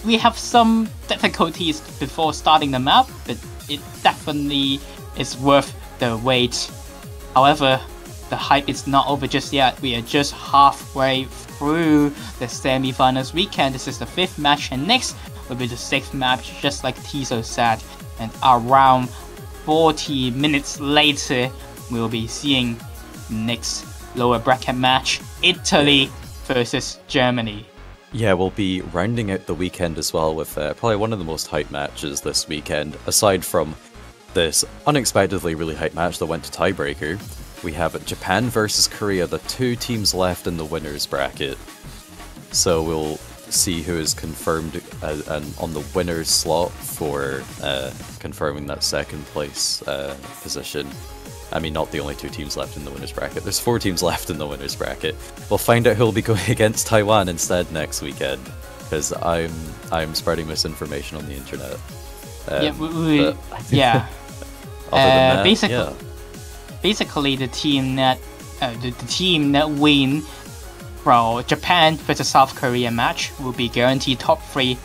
we have some difficulties before starting the map, but it definitely is worth the wait. However, the hype is not over just yet. We are just halfway through the semi-finals weekend. This is the 5th match, and next will be the 6th match, just like Tiso said. And around 40 minutes later, we will be seeing next lower bracket match, Italy versus Germany. Yeah, we'll be rounding out the weekend as well with probably one of the most hyped matches this weekend. Aside from this unexpectedly really hyped match that went to tiebreaker, we have Japan versus Korea, the 2 teams left in the winners bracket. So we'll see who is confirmed on the winners slot for confirming that 2nd place position. I mean, not the only 2 teams left in the winners bracket. There's 4 teams left in the winners bracket. We'll find out who'll be going against Taiwan instead next weekend, because I'm spreading misinformation on the internet. Yeah, Other than that, yeah. Basically, the team that win from Japan versus South Korea match will be guaranteed top 3,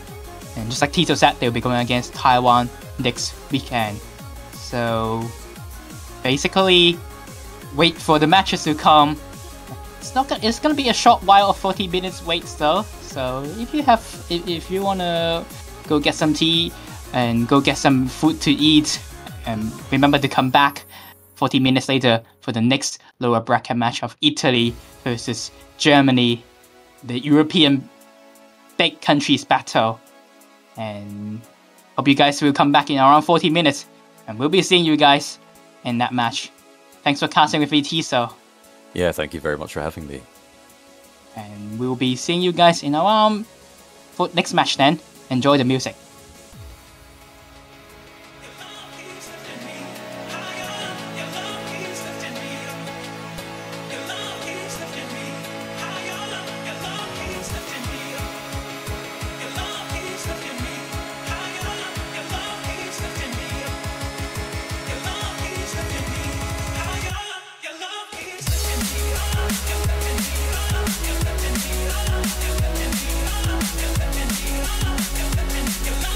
and just like Tito said, they'll be going against Taiwan next weekend. So basically, wait for the matches to come. It's gonna be a short while of 40 minutes wait though. So if you wanna go get some tea and go get some food to eat, and remember to come back 40 minutes later for the next lower bracket match of Italy versus Germany, the European big countries battle. And hope you guys will come back in around 40 minutes. And we'll be seeing you guys in that match. Thanks for casting with me, Tiso. Yeah, thank you very much for having me. And we'll be seeing you guys in around for next match then. Enjoy the music. Your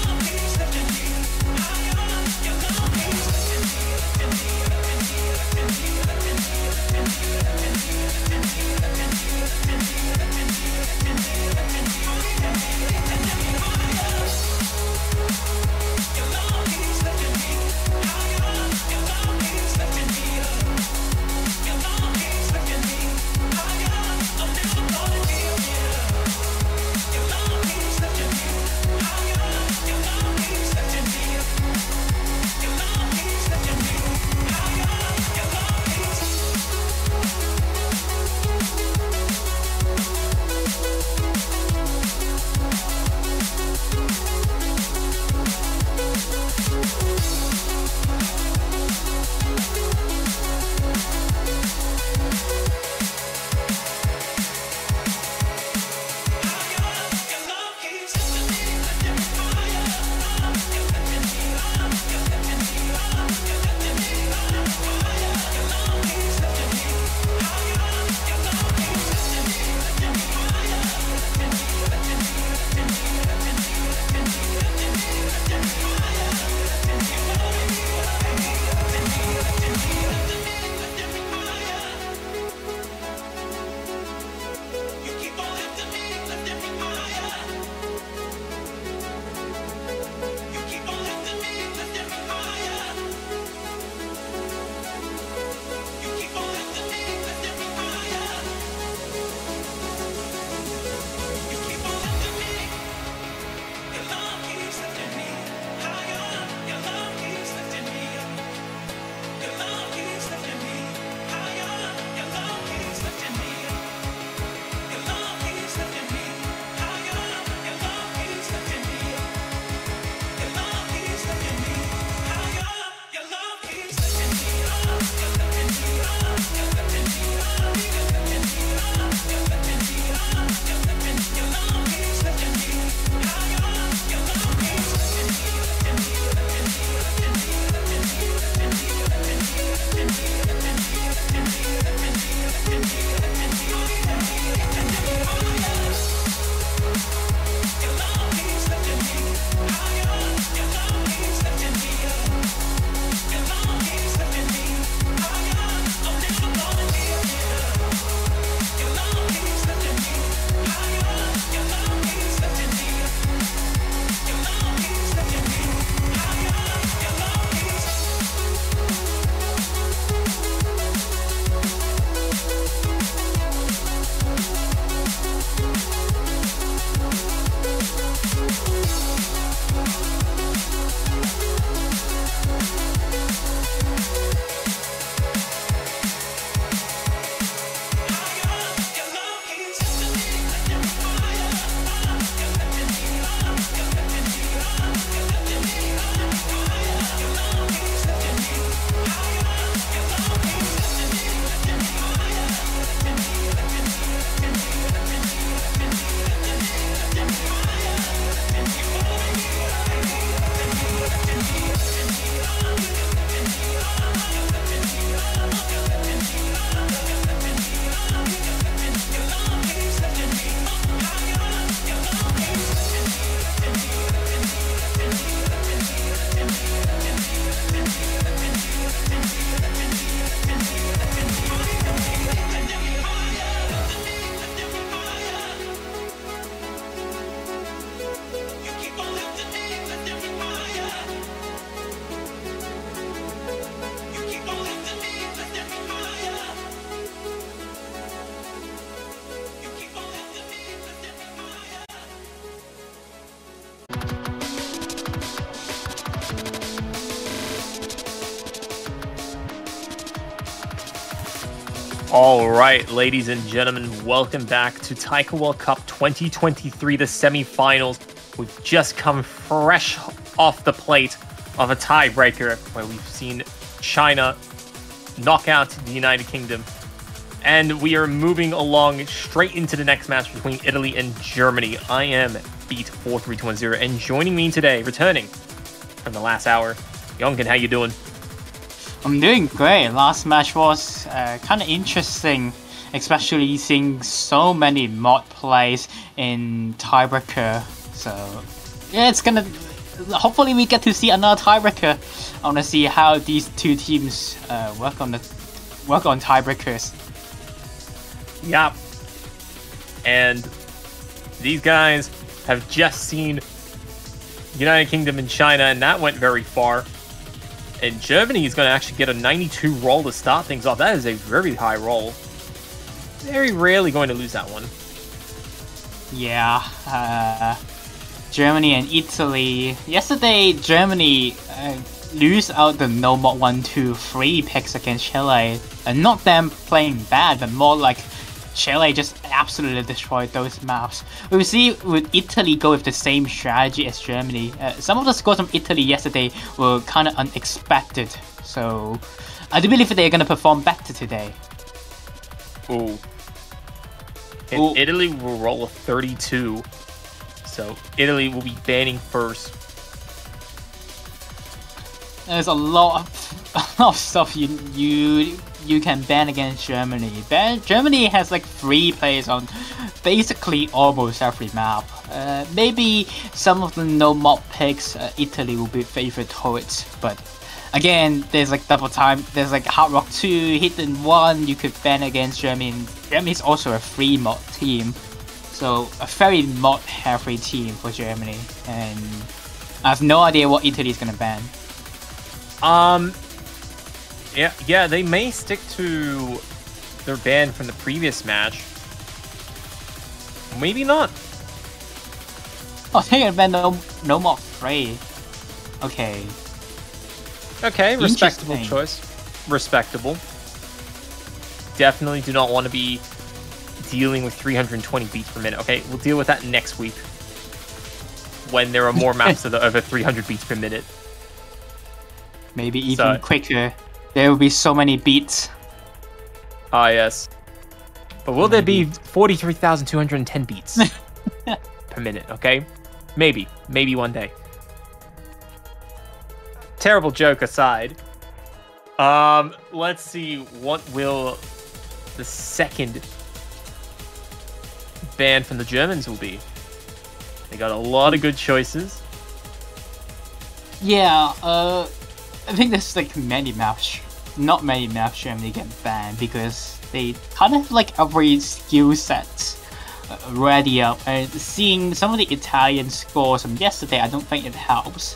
All right, ladies and gentlemen, welcome back to Taiko World Cup 2023, the semi-finals. We've just come fresh off the plate of a tiebreaker where we've seen China knock out the United Kingdom. And we are moving along straight into the next match between Italy and Germany. I am Beat43210, and joining me today, returning from the last hour, Yonkin, how you doing? I'm doing great. Last match was kind of interesting, especially seeing so many mod plays in tiebreaker. So yeah, it's gonna. Hopefully, we get to see another tiebreaker. I want to see how these two teams work on tiebreakers. Yup. And these guys have just seen United Kingdom and China, and that went very far. And Germany is going to actually get a 92 roll to start things off. That is a very high roll. Very rarely going to lose that one. Yeah, Germany and Italy. Yesterday, Germany lose out the no mod 1-2-3 picks against Chile. And not them playing bad, but more like Chile just absolutely destroyed those maps. We'll see with Italy go with the same strategy as Germany. Some of the scores from Italy yesterday were kind of unexpected. So I do believe they're going to perform better today. Ooh. And Italy will roll a 32. So Italy will be banning first. There's a lot of stuff you can ban against Germany. Germany has like 3 players on basically almost every map. Maybe some of the no mod picks Italy will be favored towards, but again, there's like double time. There's like Hard Rock 2, Hidden 1 you could ban against Germany. Germany is also a 3 mod team, so a very mod heavy team for Germany, and I have no idea what Italy is gonna ban. Yeah, they may stick to their ban from the previous match. Maybe not. Oh, they're gonna ban no mod 3. Okay. Okay, respectable choice. Respectable. Definitely do not want to be dealing with 320 beats per minute. Okay, we'll deal with that next week when there are more maps of over 300 beats per minute. Maybe even quicker. There will be so many beats. Ah, yes. But will there be 43,210 beats per minute, okay? Maybe. Maybe one day. Terrible joke aside. Let's see. What will the second ban from the Germans will be? They got a lot of good choices. Yeah, I think there's like many maps, not many maps Germany get banned because they kind of like every skill set ready up. And seeing some of the Italian scores from yesterday, I don't think it helps.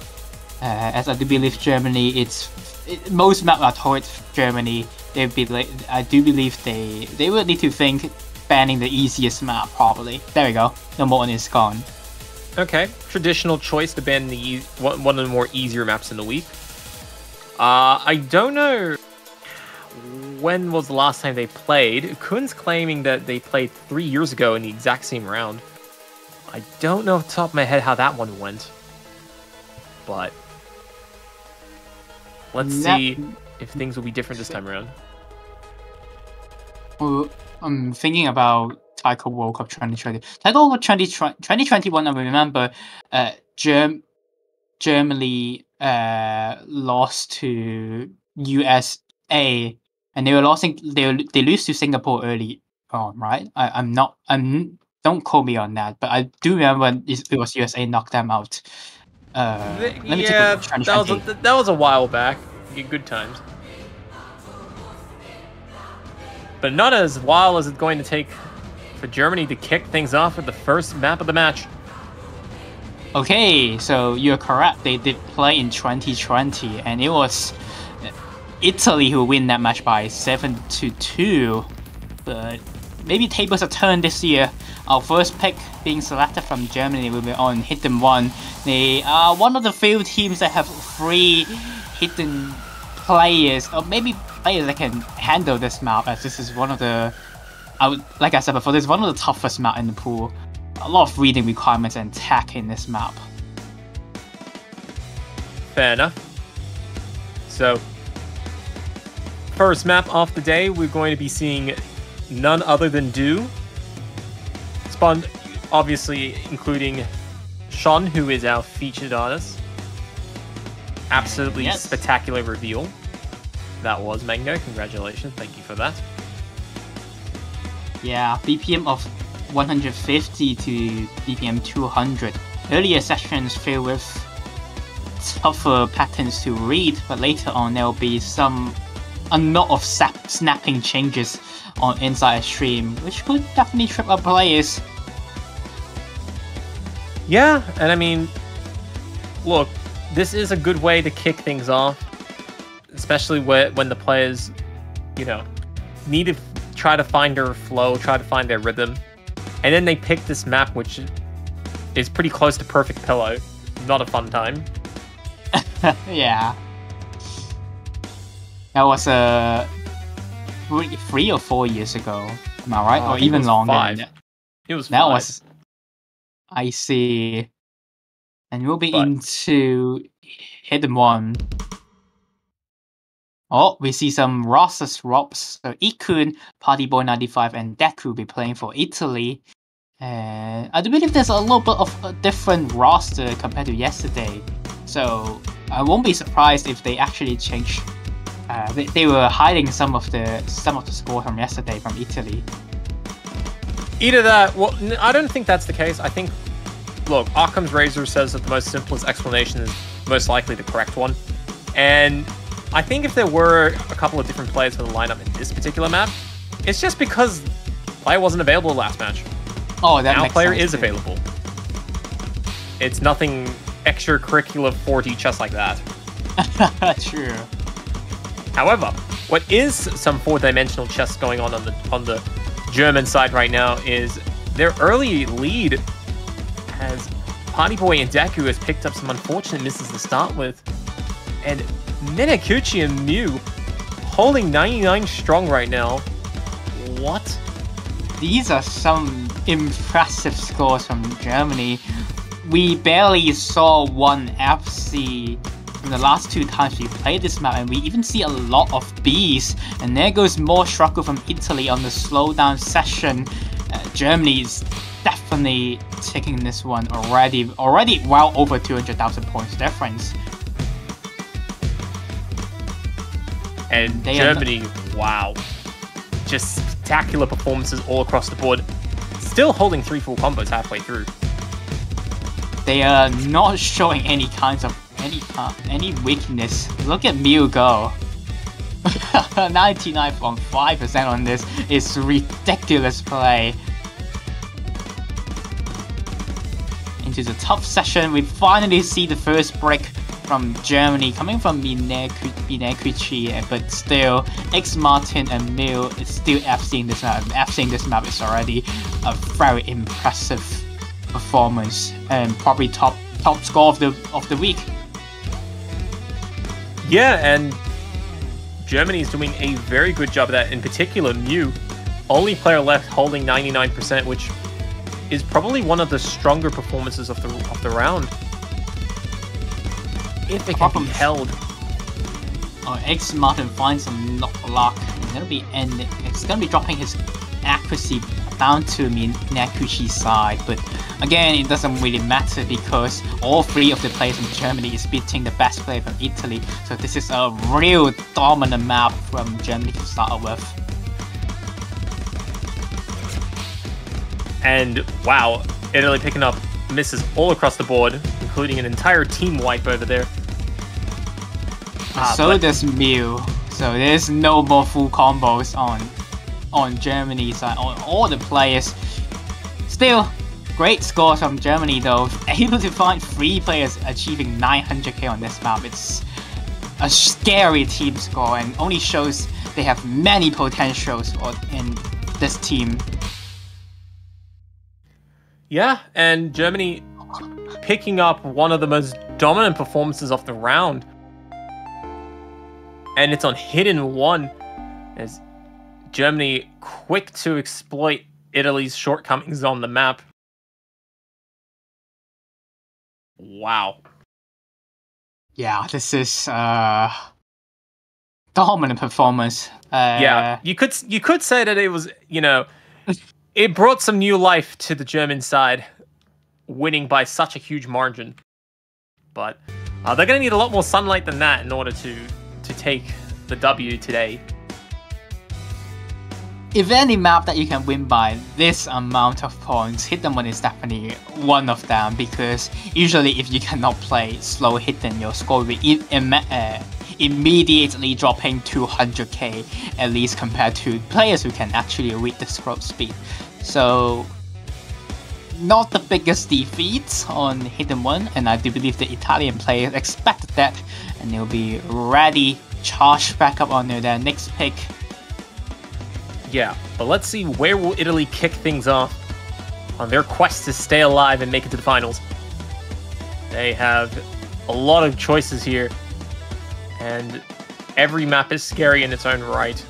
As I do believe Germany, most maps are towards Germany. I do believe they would need to think banning the easiest map probably. There we go. No more one is gone. Okay, traditional choice to ban one of the more easier maps in the week. I don't know when was the last time they played. Kun's claiming that they played 3 years ago in the exact same round. I don't know off the top of my head how that one went. But let's see if things will be different this time around. Well, I'm thinking about Taiko World Cup 2020. Taiko World Cup 2021, I remember Germany lost to USA, and they lose to Singapore early on, right? Don't quote me on that, but I do remember it was USA knocked them out. Let me take a look. That was a while back. Good times. But not as wild as it's going to take for Germany to kick things off with the first map of the match. Okay, so you're correct. They did play in 2020, and it was Italy who win that match by 7-2. But maybe tables have turned this year. Our first pick being selected from Germany will be on Hidden 1. They are one of the few teams that have 3 hidden players, or maybe players that can handle this map, as this is one of the, like I said before, this is one of the toughest map in the pool. A lot of reading requirements and tech in this map. Fair enough. So, first map of the day, we're going to be seeing none other than Do. Spawned, obviously, including Sean, who is our featured artist. Absolutely spectacular reveal. That was Mango. Congratulations. Thank you for that. Yeah, BPM of 150 to BPM 200. Earlier sessions filled with tougher patterns to read, but later on there will be a lot of snapping changes on inside stream, which could definitely trip up players. Yeah, and I mean, look, this is a good way to kick things off, especially when the players, you know, need to try to find their flow, try to find their rhythm, and then they pick this map, which is pretty close to Perfect Pillow. Not a fun time. Yeah. That was 3 or 4 years ago. Am I right? Or even longer. 5. It was 5. That was. I see. And we'll be into Hidden One. Oh, we see some roster swaps. So Ikun, Partyboy95, and Deku will be playing for Italy. And I do believe there's a little bit of a different roster compared to yesterday. So I won't be surprised if they actually change. They were hiding some of the score from yesterday from Italy. Either that. Well, I don't think that's the case. I think, look, Occam's Razor says that the most simplest explanation is most likely the correct one, and I think if there were a couple of different players for the lineup in this particular map, it's just because player wasn't available last match. Oh, that now makes player sense is too. available. It's nothing extracurricular 4D chess like that. True. However, what is some 4-dimensional chess going on the German side right now is their early lead has Partyboy and Deku has picked up some unfortunate misses to start with, and Minakuchi and Mew holding 99 strong right now. What? These are some impressive scores from Germany. We barely saw one FC in the last 2 times we played this map, and we even see a lot of Bs. And there goes more struggle from Italy on the slowdown session. Germany is definitely taking this one already well over 200,000 points difference. And Germany, wow. Just spectacular performances all across the board. Still holding 3 full combos halfway through. They are not showing any kinds of any weakness. Look at Mew go. 99.5% on this is ridiculous play. Into the top session, we finally see the first break from Germany coming from Minakuchi, but still X Martin and Mew is still FCing this map. FCing this map is already a very impressive performance and probably top score of the week. Yeah, and Germany is doing a very good job of that. In particular, Mew, only player left holding 99%, which is probably one of the stronger performances of the round. If it can be held. Oh, X Martin finds some luck. It's gonna be dropping his accuracy down to Minakuchi's side, but again, it doesn't really matter because all 3 of the players from Germany is beating the best player from Italy. So this is a real dominant map from Germany to start with. And wow, Italy picking up misses all across the board, including an entire team wipe over there. So does Mew. So there's no more full combos on Germany's side, on all the players. Still, great scores from Germany though. Able to find 3 players achieving 900k on this map. It's a scary team score and only shows they have many potentials in this team. Yeah, and Germany picking up one of the most dominant performances of the round. and it's on Hidden 1 as Germany quick to exploit Italy's shortcomings on the map. Wow. Yeah, this is dominant performance. Yeah, you could say that it was, it brought some new life to the German side, winning by such a huge margin. But they're going to need a lot more sunlight than that in order to take the W today. If any map that you can win by this amount of points, Hidden 1 is definitely one of them, because usually if you cannot play slow Hidden, your score will immediately dropping 200k, at least compared to players who can actually read the scroll speed. So, not the biggest defeat on Hidden 1, and I do believe the Italian players expected that, and they'll be ready, charge back up on their next pick. Yeah, but let's see, where will Italy kick things off on their quest to stay alive and make it to the finals? They have a lot of choices here, and every map is scary in its own right.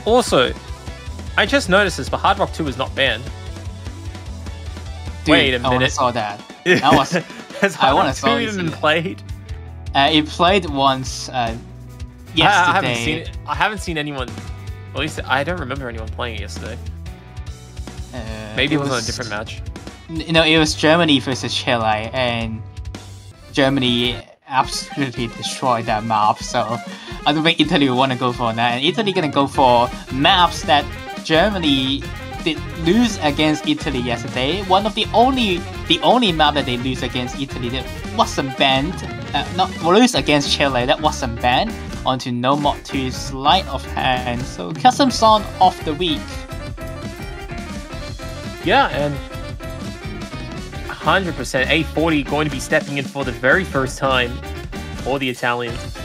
Also, I just noticed this, but Hard Rock 2 is not banned. Dude, Wait a minute. I saw that. That was. Has Hard Rock 2 even been played? It played once yesterday. I haven't seen it. I haven't seen anyone. At least I don't remember anyone playing it yesterday. Maybe it was on a different match. No, it was Germany versus Chile, and Germany absolutely destroyed that map. So I don't think Italy will want to go for that. And Italy gonna go for maps that Germany did lose against Italy yesterday. One of the only map that they lose against Italy that wasn't banned. Not lose against Chile that wasn't banned. Onto No Mod 2's sleight of hand. So custom song of the week. Yeah, and 100% A40 going to be stepping in for the very first time for the Italians.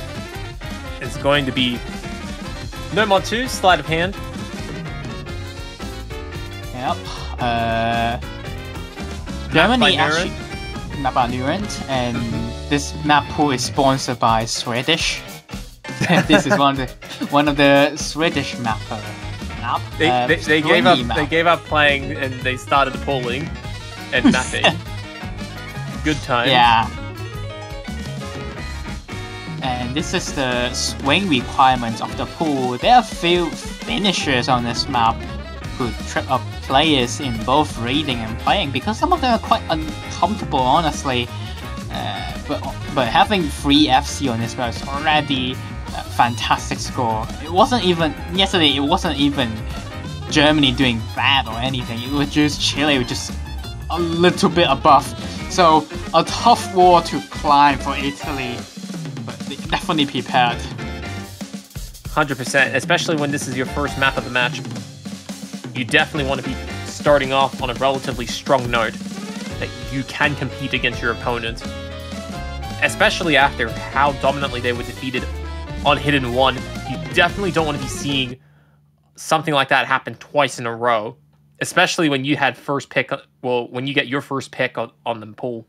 It's going to be No Mod 2, sleight of hand. Yep. Germany actually map by Nurent, and this map pool is sponsored by Swedish. This is one of the Swedish map. They gave up playing and they started pulling and mapping. Good time. Yeah. And this is the swing requirements of the pool. There are a few finishers on this map who trip up players in both reading and playing, because some of them are quite uncomfortable, honestly. But having 3 FC on this map is already a fantastic score. It wasn't even Germany doing bad or anything. It was just Chile just a little bit above. So a tough wall to climb for Italy, but they definitely prepared. 100%, especially when this is your first map of the match. You definitely want to be starting off on a relatively strong note that you can compete against your opponent. Especially after how dominantly they were defeated on Hidden 1. You definitely don't want to be seeing something like that happen twice in a row. Especially when you had first pick, well, when you get your first pick on the pool.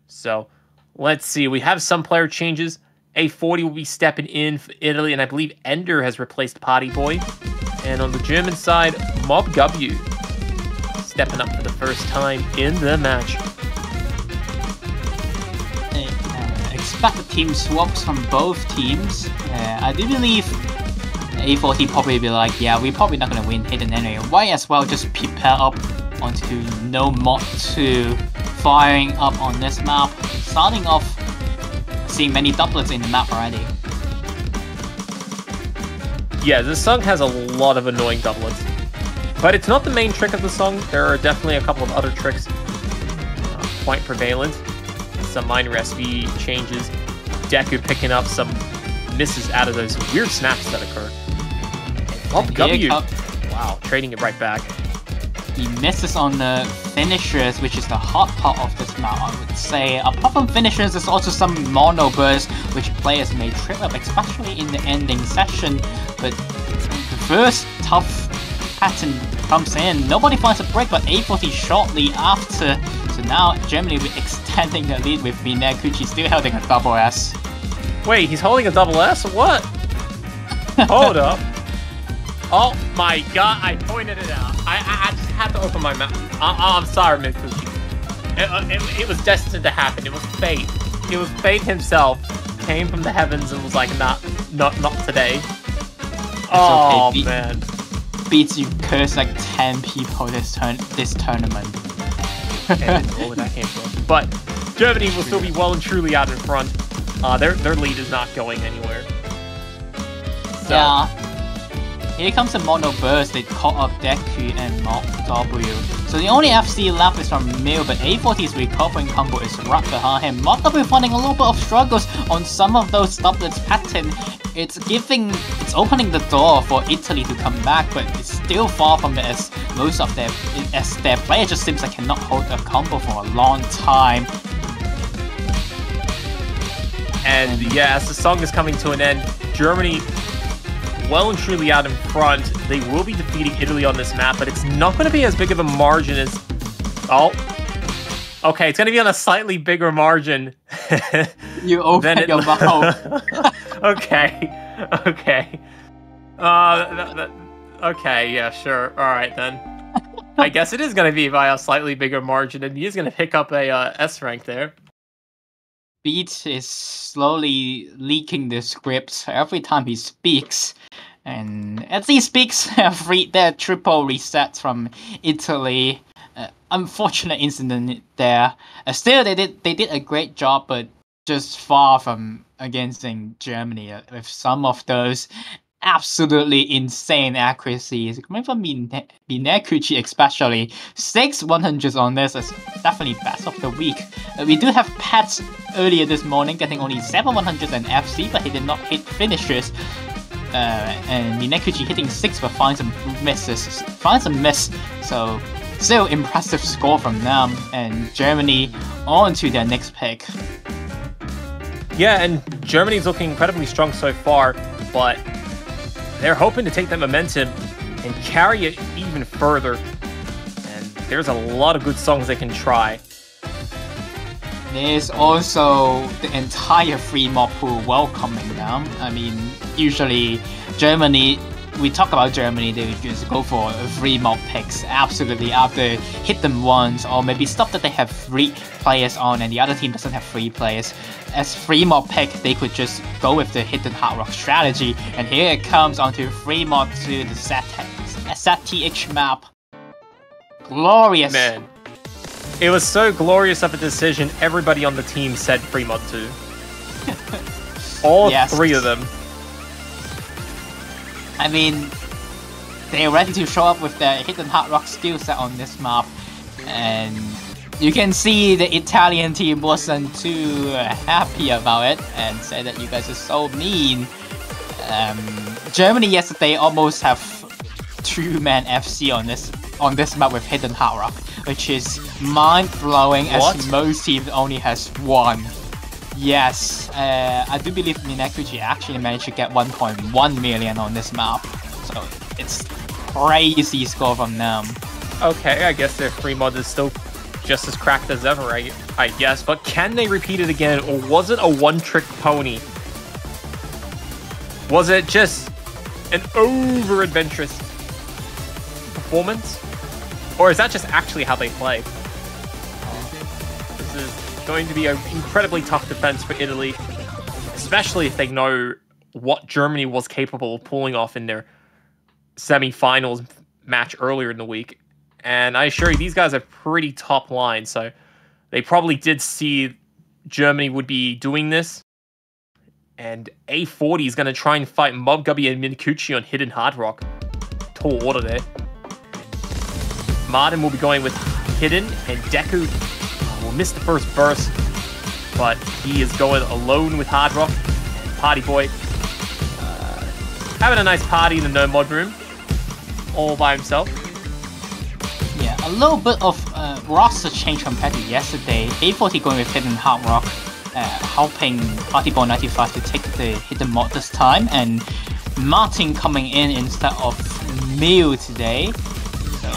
So, let's see. We have some player changes. A40 will be stepping in for Italy, and I believe Ender has replaced Party Boy. And on the German side, Mob W stepping up for the first time in the match. Expect the team swaps from both teams. I do believe A40 probably be like, yeah, we're probably not going to win Hidden anyway. Why as well just prepare up onto No Mod 2, firing up on this map, starting off seeing many doublets in the map already. Yeah, this song has a lot of annoying doublets. But it's not the main trick of the song. There are definitely a couple of other tricks quite prevalent. Some minor SV changes. Deku picking up some misses out of those weird snaps that occur. W, wow, trading it right back. He misses on the finishers, which is the hard part of this map, I would say. Apart from finishers, there's also some mono bursts, which players may trip up, especially in the ending session. But the first tough pattern comes in. Nobody finds a break, but A40 shortly after. So So now Germany will be extending the lead with Minakuchi still holding a double S. Wait, he's holding a double S? What? Hold up. Oh my god, I pointed it out. I just had to open my mouth. I'm sorry, Minakuchi. It was destined to happen. It was fate. It was fate himself. Came from the heavens and was like, not today. Oh okay. man. Beats you curse like 10 people this tournament. Okay, where that came from. But Germany will still be well and truly out in front. Their lead is not going anywhere. So. Yeah. Here comes the Mono Burst. They caught up Deku and Mock W. So the only FC left is from Mill, but A40's recovering combo is right behind him. Mock W finding a little bit of struggles on some of those doublets pattern. It's opening the door for Italy to come back, but it's still far from it as their player just seems like cannot hold a combo for a long time. And yeah, as the song is coming to an end, Germany well and truly out in front. They will be defeating Italy on this map, but it's not going to be as big of a margin as... Oh. Okay, it's going to be on a slightly bigger margin. You open your mouth. Okay. Okay. Okay, yeah, sure. Alright then. I guess it is going to be by a slightly bigger margin, and he is going to pick up a S rank there. Beat is slowly leaking the script every time he speaks. And as he speaks, there are triple resets from Italy. Unfortunate incident there. Still, they did a great job, but just far from against Germany with some of those absolutely insane accuracies. Coming from Minakuchi especially. 6 100s on this is definitely best of the week. We do have Pets earlier this morning getting only 7 100s and FC, but he did not hit finishes. And Minakuchi hitting 6 but finds some misses. Finds a miss, so still impressive score from them. And Germany on to their next pick. Yeah, and Germany's looking incredibly strong so far, but they're hoping to take that momentum and carry it even further. And there's a lot of good songs they can try. There's also the entire free mob pool welcoming them. I mean, usually Germany, we talk about Germany, they just go for free mob picks absolutely after hit them once, or maybe stuff that they have free players on and the other team doesn't have free players. As free mob pick, they could just go with the hidden hard rock strategy, and here it comes onto free mob to the ZTH map. Glorious. Man, it was so glorious of a decision. Everybody on the team said free mod 2. All yes. 3 of them. I mean, they're ready to show up with their hidden hard rock skill set on this map, and you can see the Italian team wasn't too happy about it and said that you guys are so mean. Germany yesterday almost have 2-man FC on this map with hidden hard rock, which is mind-blowing as most teams only has 1. Yes, I do believe Minakuchi actually managed to get 1.1 million on this map, so it's crazy score from them. Okay, I guess their free mod is still just as cracked as ever, I guess, but can they repeat it again, or was it a one-trick pony? Was it just an over-adventurous performance? Or is that just actually how they play? This is going to be an incredibly tough defense for Italy, especially if they know what Germany was capable of pulling off in their semi-finals match earlier in the week. And I assure you, these guys are pretty top line, so they probably did see Germany would be doing this. And A40 is going to try and fight Mob Gubby and Minakuchi on Hidden Hard Rock. Tall order there. Martin will be going with Hidden, and Deku will miss the first burst, but he is going alone with Hard Rock. And Party Boy having a nice party in the no mod room, all by himself. Yeah, a little bit of roster change compared to yesterday. A40 going with Hidden Hard Rock, helping Party Boy 95 to take the hidden mod this time, and Martin coming in instead of Mew today. So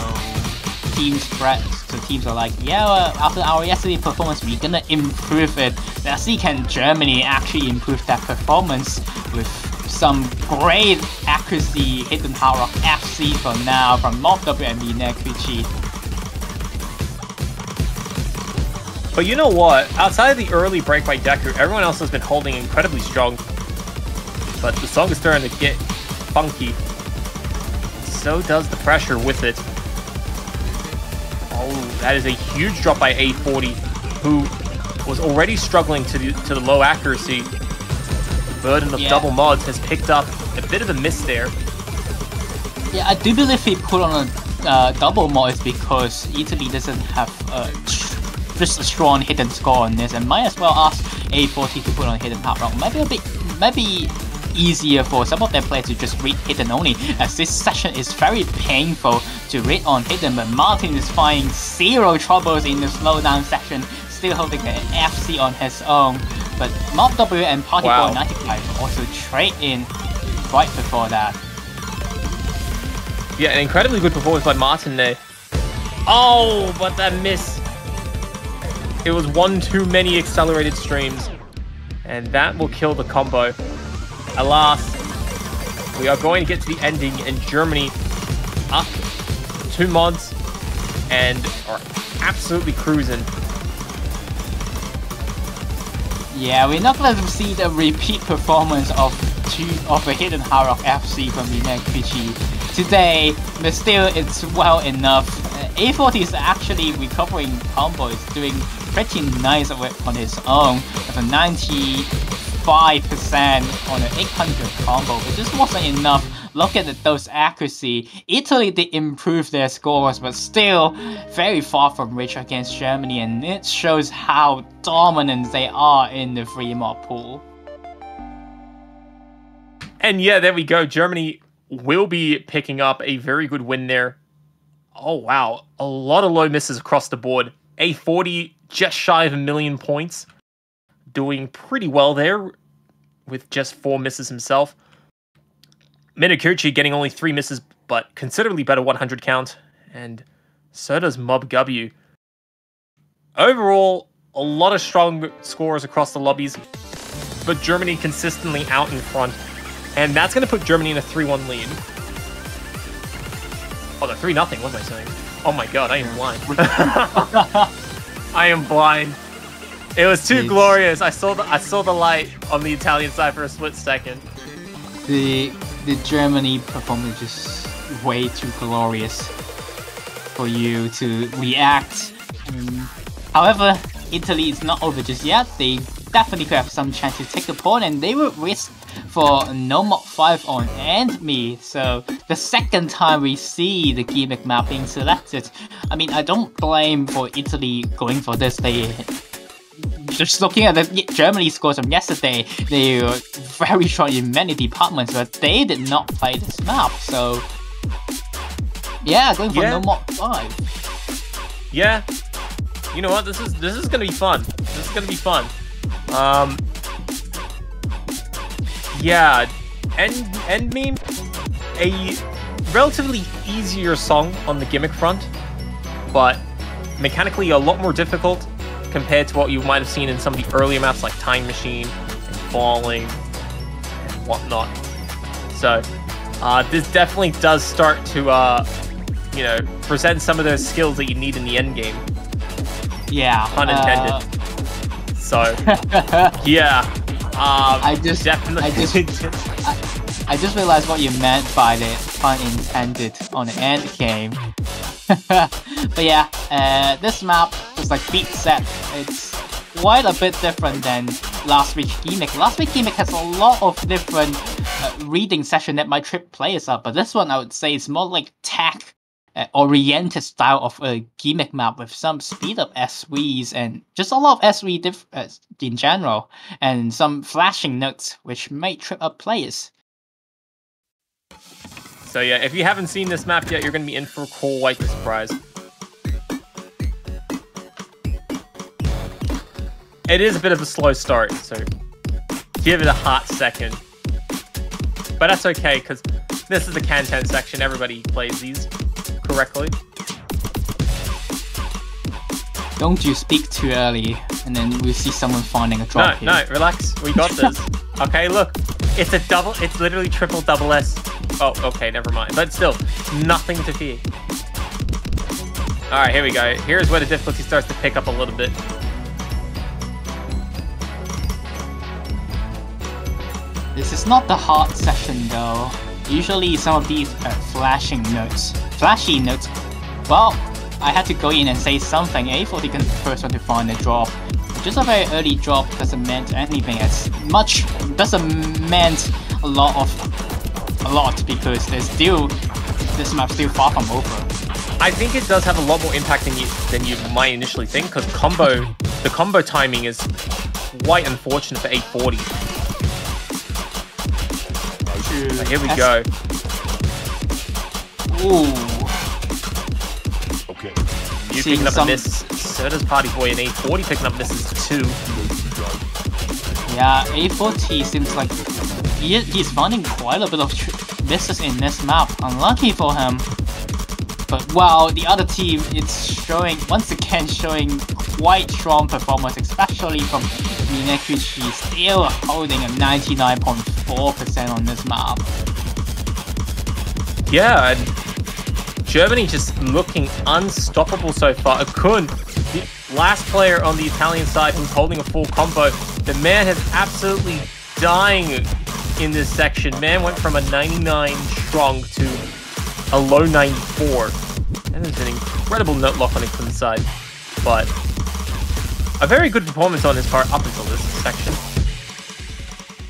team spread. So teams are like, yeah, well, after our yesterday performance, we're gonna improve it. Let's see, can Germany actually improve that performance with some great accuracy hidden hard rock FC for now from Mob W and Minakuchi. But you know what? Outside of the early break by Deku, everyone else has been holding incredibly strong. But the song is starting to get funky. So does the pressure with it. Oh, that is a huge drop by A40, who was already struggling to the low accuracy. Burden of double mods has picked up a bit of a miss there. Yeah, I do believe he put on a double mod is because Italy doesn't have just a strong hidden score on this, and might as well ask A40 to put on hidden hard rock. Maybe easier for some of their players to just read hidden only, as this session is very painful to read on hidden, but Martin is finding zero troubles in the slowdown section, still holding the FC on his own. But Mob W and Party Boy 95 also trade in right before that. Yeah, an incredibly good performance by Martin there. Oh, but that miss. It was one too many accelerated streams, and that will kill the combo. Alas, we are going to get to the ending, and Germany up 2 mods and are absolutely cruising. Yeah, we're not going to see the repeat performance of a hidden hard rock FC from Minakuchi today, but still it's well enough. A40 is actually recovering combos, doing pretty nice of it on his own with a 95% on an 800 combo, but this wasn't enough. Look at those accuracy. Italy did improve their scores, but still very far from reach against Germany, and it shows how dominant they are in the free mod pool. And yeah, there we go. Germany will be picking up a very good win there. Oh wow, a lot of low misses across the board. A40 just shy of 1 million points, doing pretty well there with just 4 misses himself. Minakuchi getting only 3 misses, but considerably better 100 count, and so does Mob W. Overall, a lot of strong scores across the lobbies, but Germany consistently out in front, and that's going to put Germany in a 3-1 lead. Oh, the 3-0, what am I saying? Oh my god, I am blind. I am blind. It was too glorious. I saw the light on the Italian side for a split second. The Germany performance is way too glorious for you to react. However, Italy is not over just yet. They definitely could have some chance to take the point, and they would risk for no mod 5 on and me. So the second time we see the gimmick map being selected, I mean, I don't blame for Italy going for this. They just looking at the Germany scores from yesterday, they were very strong in many departments, but they did not play this map. So yeah, going for no mod 5. Yeah. You know what? This is gonna be fun. This is gonna be fun. Yeah, End Meme, a relatively easier song on the gimmick front, but mechanically a lot more difficult compared to what you might have seen in some of the earlier maps like Time Machine and Falling and whatnot. So this definitely does start to you know, present some of those skills that you need in the end game. Yeah. Pun intended. So yeah. I just realized what you meant by the pun intended on the end game. But yeah, this map is like beat set. It's quite a bit different than last week's gimmick. Last week's gimmick has a lot of different reading session that might trip players up, but this one I would say is more like tech oriented style of a gimmick map with some speed up SVs and just a lot of SV in general, and some flashing notes which may trip up players. So yeah, if you haven't seen this map yet, you're going to be in for quite the surprise. It is a bit of a slow start, so give it a hot second. But that's okay, because this is the Kanten section. Everybody plays these correctly. Don't you speak too early, and then we'll see someone finding a drop here. No, relax. We got this. Okay, look. It's a double. It's literally triple double S. Oh, okay, never mind. But still, nothing to fear. All right, here we go. Here's where the difficulty starts to pick up a little bit. This is not the hard section though. Usually some of these flashy notes. Well, I had to go in and say something. A40 can be the first one to find the drop. Just a very early drop doesn't mean anything as much. Doesn't mean a lot because there's still this map's still far from over. I think it does have a lot more impact than you might initially think, because the combo timing is quite unfortunate for A40. But here we go. Ooh. Okay. You picking up a miss. So does Party Boy, and A40 picking up misses too. Yeah, A40 seems like he's finding quite a bit of misses in this map. Unlucky for him. But wow, the other team, it's once again showing quite strong performance, especially from Minakuchi, still holding a 99.4% on this map. Yeah, and Germany just looking unstoppable so far. Akun, the last player on the Italian side who's holding a full combo. The man is absolutely dying in this section. Man went from a 99 strong to a low 94. That is an incredible nut lock on Akun's side. But a very good performance on his part up until this section.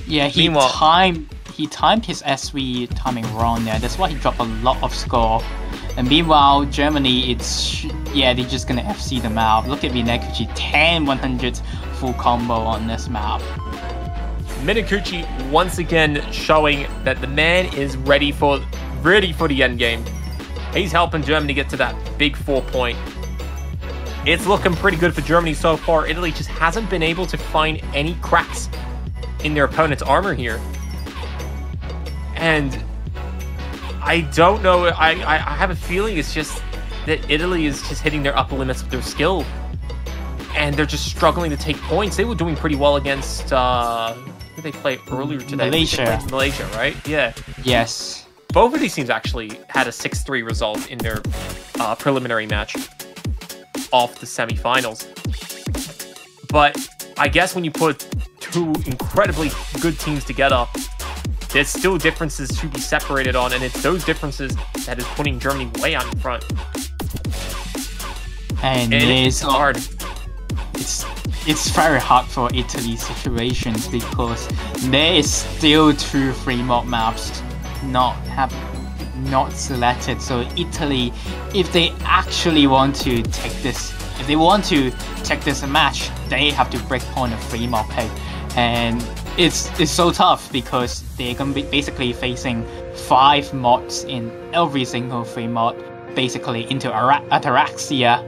Yeah, he timed his SV timing wrong there. That's why he dropped a lot of score. And meanwhile, Germany, they're just gonna FC them out. Look at Minakuchi, 10-100 full combo on this map. Minakuchi once again showing that the man is ready for the end game. He's helping Germany get to that big 4 point. It's looking pretty good for Germany so far. Italy just hasn't been able to find any cracks in their opponent's armor here. And I don't know, I have a feeling it's just that Italy is just hitting their upper limits of their skill. And they're just struggling to take points. They were doing pretty well against, who did they play earlier today? Malaysia, right? Yeah. Yes. Both of these teams actually had a 6-3 result in their preliminary match off the semifinals. But I guess when you put two incredibly good teams together, there's still differences to be separated on, and it's those differences that is putting Germany way out in front. And it's hard. It's very hard for Italy's situations because there is still 2 free mod maps not selected. So Italy, if they actually want to take this, match, they have to break point a free mod pick, and it's so tough because they're gonna be basically facing 5 mods in every single free mod, basically into Ataraxia.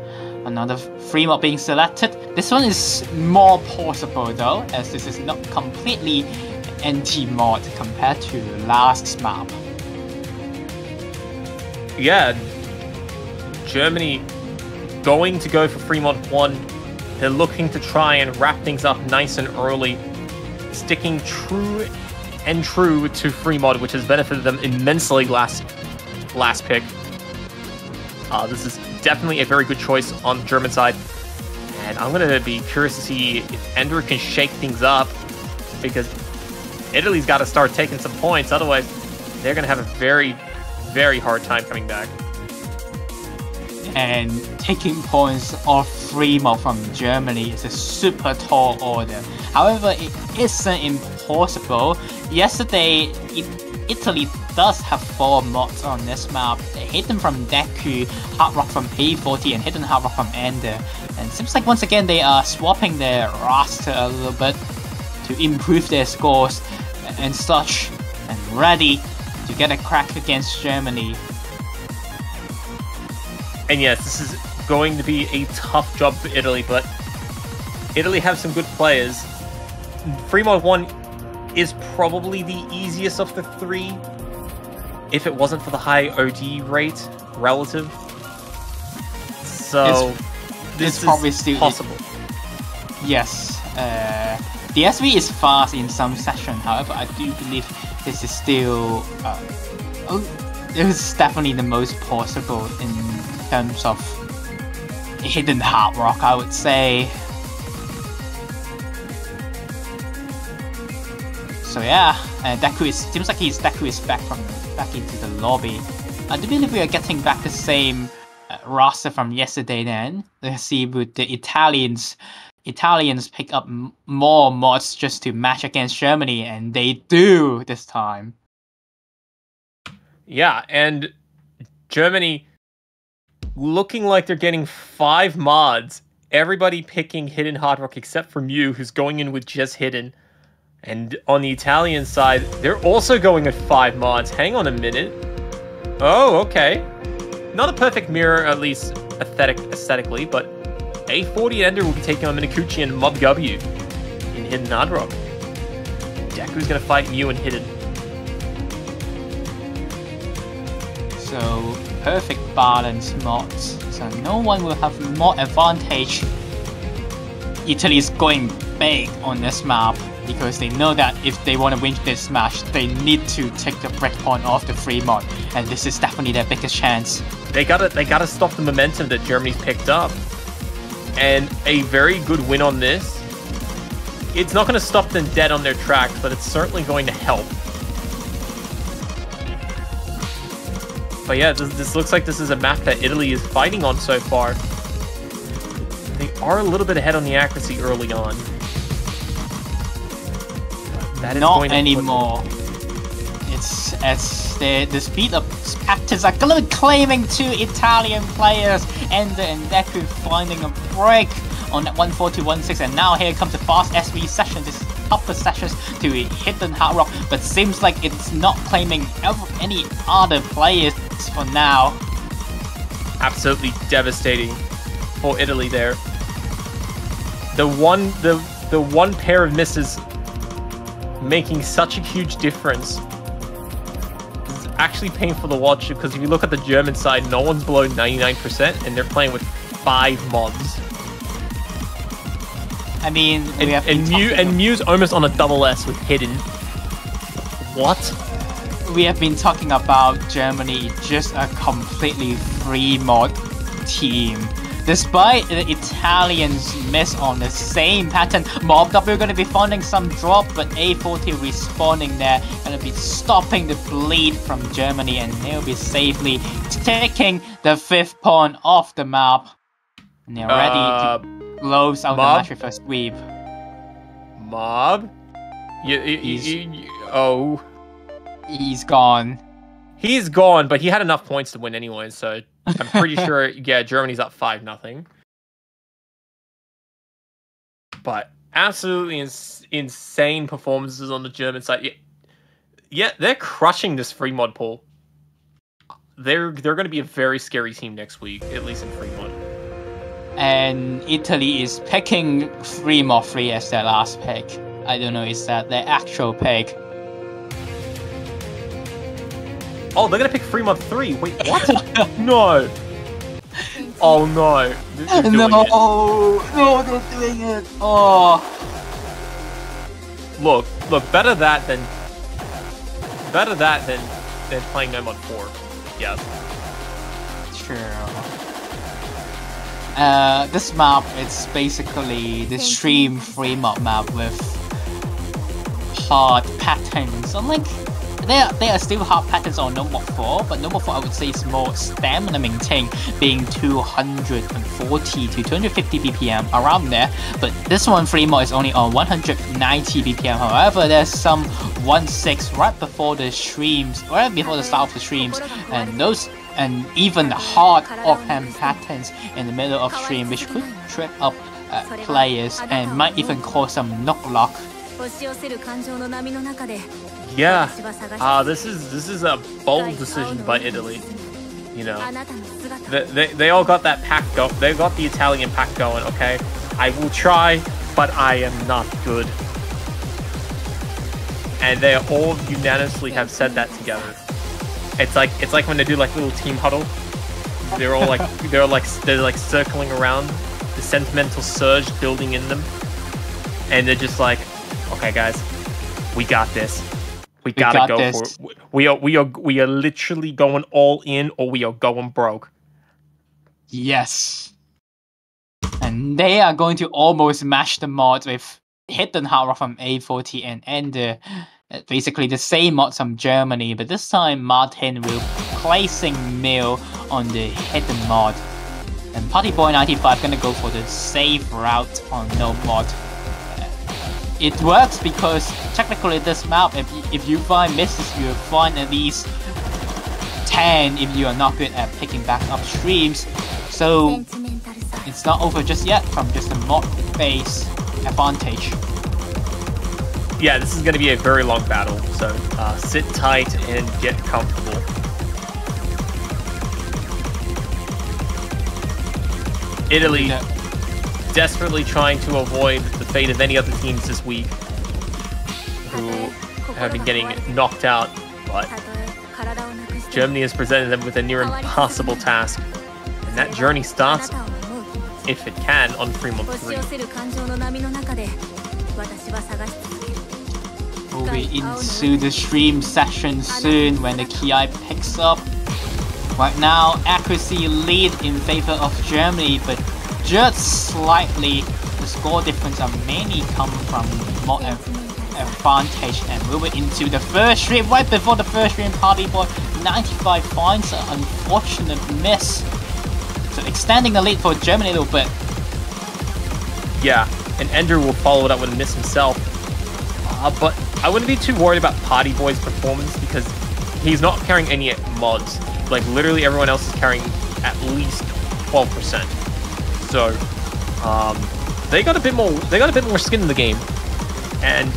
Another free mod being selected. This one is more possible though, as this is not completely anti-mod compared to the last map. Yeah, Germany going to go for free mod 1. They're looking to try and wrap things up nice and early, sticking true to free mod, which has benefited them immensely last pick. This is definitely a very good choice on the German side, and I'm going to be curious to see if Ender can shake things up, because Italy's got to start taking some points, otherwise they're going to have a very, very hard time coming back. And taking points off free mod from Germany is a super tall order. However, it isn't impossible. Yesterday, Italy does have 4 mods on this map. Hidden from Deku, Hard Rock from A40, and Hidden Hard Rock from Ender. And it seems like once again they are swapping their roster a little bit to improve their scores and such, and ready to get a crack against Germany. And yes, this is going to be a tough job for Italy, but Italy have some good players. Free mod 1 is probably the easiest of the 3, if it wasn't for the high OD rate relative. So this probably is still possible. Yes. The SV is fast in some session. However, I do believe this is still. It is definitely the most possible in terms of hidden hard rock, I would say. So yeah, Deku seems like Deku is back into the lobby. I do believe we are getting back the same roster from yesterday. Then let's see, would the Italians pick up more mods just to match against Germany, and they do this time. Yeah, and Germany looking like they're getting 5 mods. Everybody picking Hidden Hard Rock except for Mew, who's going in with just Hidden. And on the Italian side, they're also going at 5 mods. Hang on a minute. Oh, okay. Not a perfect mirror, at least aesthetically, but A40 Ender will be taking on Minakuchi and Mob W in Hidden Hard Rock. Deku's gonna fight Mew and Hidden. So perfect balance mods. So no one will have more advantage. Italy is going big on this map because they know that if they want to win this match, they need to take the breakpoint off the free mod, and this is definitely their biggest chance. They gotta stop the momentum that Germany's picked up, and a very good win on this. It's not going to stop them dead on their tracks, but it's certainly going to help. But yeah, this looks like this is a map that Italy is fighting on so far. They are a little bit ahead on the accuracy early on. That is not anymore. It's as the speed of patterns are claiming to Italian players. Ender and Deku finding a break on that 140-16, and now here comes the fast SV session. This upper sessions to Hidden Hard Rock, but seems like it's not claiming any other players for now. Absolutely devastating for Italy there. The one pair of misses making such a huge difference. It's actually painful to watch because if you look at the German side, no one's below 99%, and they're playing with 5 mods. I mean, Mew's almost on a double S with Hidden. What? We have been talking about Germany just a completely free mod team. Despite the Italians miss on the same pattern, Mob W are going to be finding some drop, but A40 respawning there, going to be stopping the bleed from Germany, and they'll be safely taking the 5th pawn off the map. And they're ready to close out the match with a sweep. Mob? Oh. He's gone. He's gone, but he had enough points to win anyway, so I'm pretty sure, yeah, Germany's up 5-0. But absolutely insane performances on the German side. Yeah, they're crushing this free mod pool. They're going to be a very scary team next week, at least in free mod. And Italy is picking free mod 3 as their last pick. I don't know, is that their actual pick? Oh, they're gonna pick free mod 3. Wait, what? No. Oh no. No, they're doing it. Oh. Look. Better that than playing no mod 4. Yes. True. This map, it's basically the stream free mod map with hard patterns. Unlike there are still hard patterns on No Mod 4, but No Mod 4 I would say is more stamina maintain, being 240 to 250 BPM around there. But this one free mod is only on 190 BPM. However, there's some 1.6 right before the streams, right before the start of the streams, and even hard offhand patterns in the middle of stream, which could trip up players and might even cause some knock lock. Yeah, this is a bold decision by Italy. You know, they all got that pack go. They got the Italian pack going. Okay, I will try, but I am not good. And they all unanimously have said that together. It's like when they do like little team huddle. They're like circling around the sentimental surge building in them, and they're just like, okay, guys, we got this. We gotta go for it. We are literally going all in, or we are going broke. Yes. And they are going to almost match the mod with Hidden Hard Rock from A40 and Ender. Basically the same mod from Germany, but this time Martin will placing Mill on the hidden mod. And Party Boy 95 gonna go for the safe route on no mod. It works because technically this map, if you find misses, you find at least 10 if you are not good at picking back up streams. So it's not over just yet from just a mod base advantage. Yeah, this is going to be a very long battle, so sit tight and get comfortable. Italy desperately trying to avoid the fate of any other teams this week who have been getting knocked out, but Germany has presented them with a near impossible task, and that journey starts, if it can, on Fremont 3. We'll be into the stream session soon when the KI picks up. Right now, accuracy lead in favor of Germany, but just slightly the score difference are mainly come from mod advantage. And moving into the first stream, right before the first stream, Party Boy 95 finds an unfortunate miss. So extending the lead for Germany a little bit. Yeah, and Ender will follow it up with a miss himself. But I wouldn't be too worried about Party Boy's performance because he's not carrying any mods. Like literally everyone else is carrying at least 12%. So they got a bit more skin in the game. And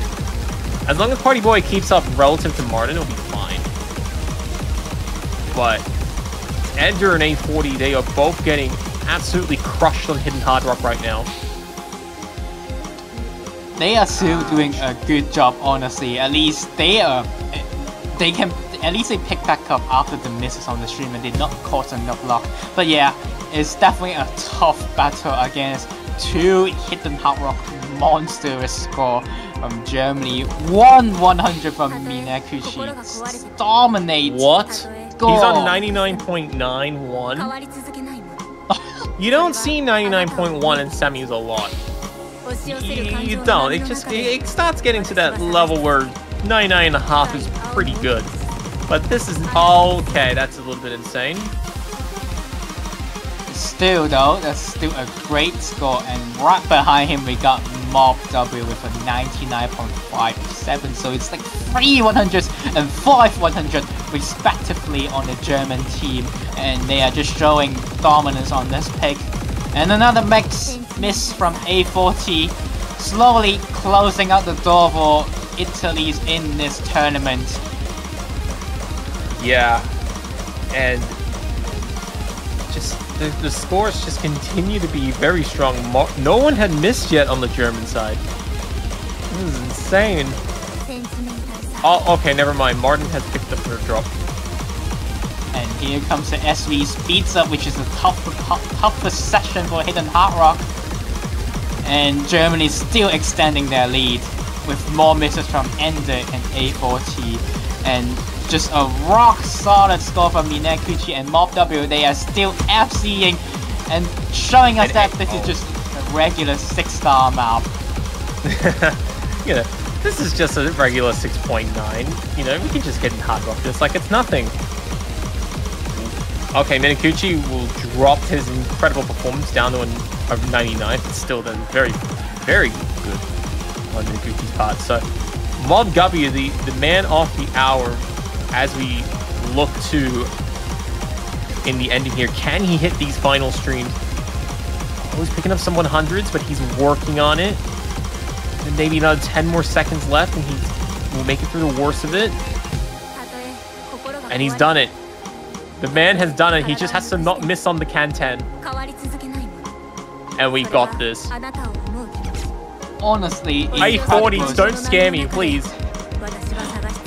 as long as Party Boy keeps up relative to Martin, it'll be fine. But Ender and A40, they are both getting absolutely crushed on Hidden Hard Rock right now. They are still doing a good job, honestly. At least they can pick back up after the misses on the stream and did not cause enough luck. But yeah, it's definitely a tough battle against two Hidden Hard Rock monstrous score from Germany. 100 from Minakuchi. Dominate. What? Score. He's on 99.91. You don't see 99.1 in semis a lot. You don't. It starts getting to that level where 99.5 is pretty good. But this is okay. That's a little bit insane. Still though, that's still a great score. And right behind him, we got Mob W with a 99.57. So it's like 3 100s and 5 100 respectively on the German team, and they are just showing dominance on this pick. And another miss from A40, slowly closing out the door for Italy's in this tournament. Yeah, and just the scores just continue to be very strong. No one had missed yet on the German side. This is insane. Oh, okay, never mind. Martin has picked up their drop. And here comes the SV Speeds Up, which is the toughest session for Hidden Hard Rock. And Germany is still extending their lead with more misses from Ender and A40. And just a rock solid score from Minakuchi and Mob W. They are still FCing and showing us that this is just a regular 6-star map. You know, this is just a regular 6.9. You know, we can just get in Hard Rock this like it's nothing. Okay, Minakuchi will drop his incredible performance down to a 99, but still then very, very good on Minakuchi's part. So, Mob W, the man of the hour, as we look to in the ending here. Can he hit these final streams? Oh, he's picking up some 100s, but he's working on it. And maybe another 10 more seconds left, and he will make it through the worst of it. And he's done it. The man has done it. He just has to not miss on the Can-10. And we got this. Honestly, A40s, don't scare me, please.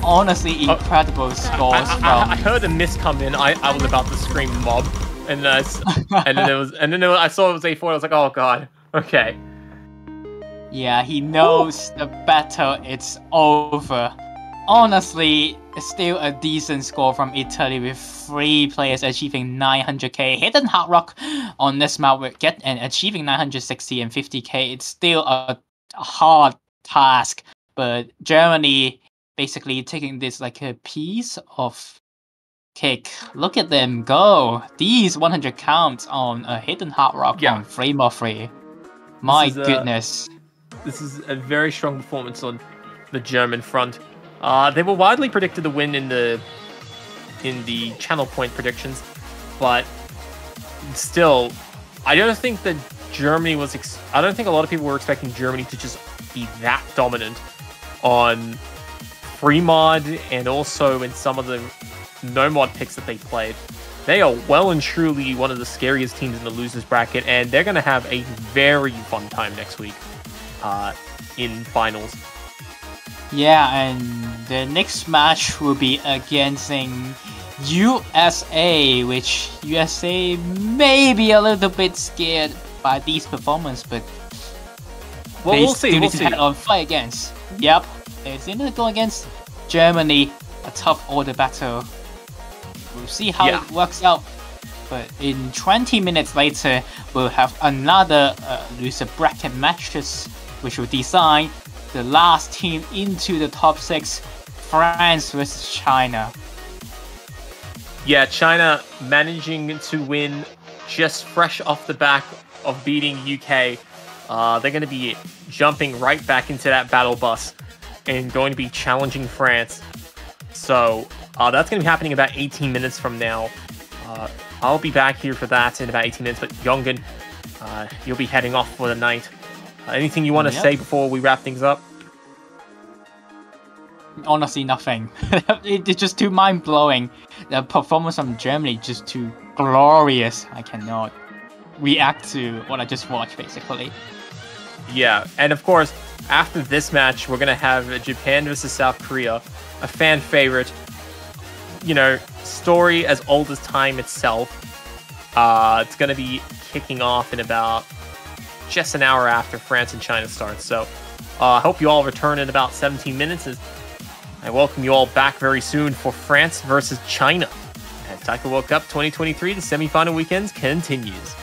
Honestly, incredible scores I heard a miss come in. I was about to scream mob. And and then I saw it was A4. I was like, oh god, okay. Yeah, he knows the battle it's over. Honestly, it's still a decent score from Italy with 3 players achieving 900k. Hidden Hard Rock on this map will get and achieving 960 and 50k. It's still a hard task, but Germany basically taking this like a piece of cake. Look at them go! These 100 counts on a Hidden Hard Rock on Frame of 3. My goodness. This is a very strong performance on the German front. They were widely predicted to win in the channel point predictions, but still, I don't think that Germany was. I don't think a lot of people were expecting Germany to just be that dominant on free mod and also in some of the no mod picks that they played. They are well and truly one of the scariest teams in the losers bracket, and they're going to have a very fun time next week in finals. Yeah, and the next match will be against USA, which USA may be a little bit scared by these performances, but we'll see. Need to head on fight against. Yep, they still need to go against Germany, a tough order battle. We'll see how it works out. But in 20 minutes later, we'll have another loser bracket matches, which will decide the last team into the top 6, France versus China. Yeah, China managing to win just fresh off the back of beating UK. They're going to be jumping right back into that battle bus and going to be challenging France. So that's going to be happening about 18 minutes from now. I'll be back here for that in about 18 minutes, but Yongen, you'll be heading off for the night. Anything you want to say before we wrap things up? Honestly, nothing. It's just too mind-blowing. The performance from Germany just too glorious. I cannot react to what I just watched, basically. Yeah, and of course, after this match, we're going to have Japan versus South Korea, a fan favorite. You know, story as old as time itself. It's going to be kicking off in about just an hour after France and China start. So I hope you all return in about 17 minutes. I welcome you all back very soon for France versus China. As Taiko World Cup 2023, the semi-final weekends continues.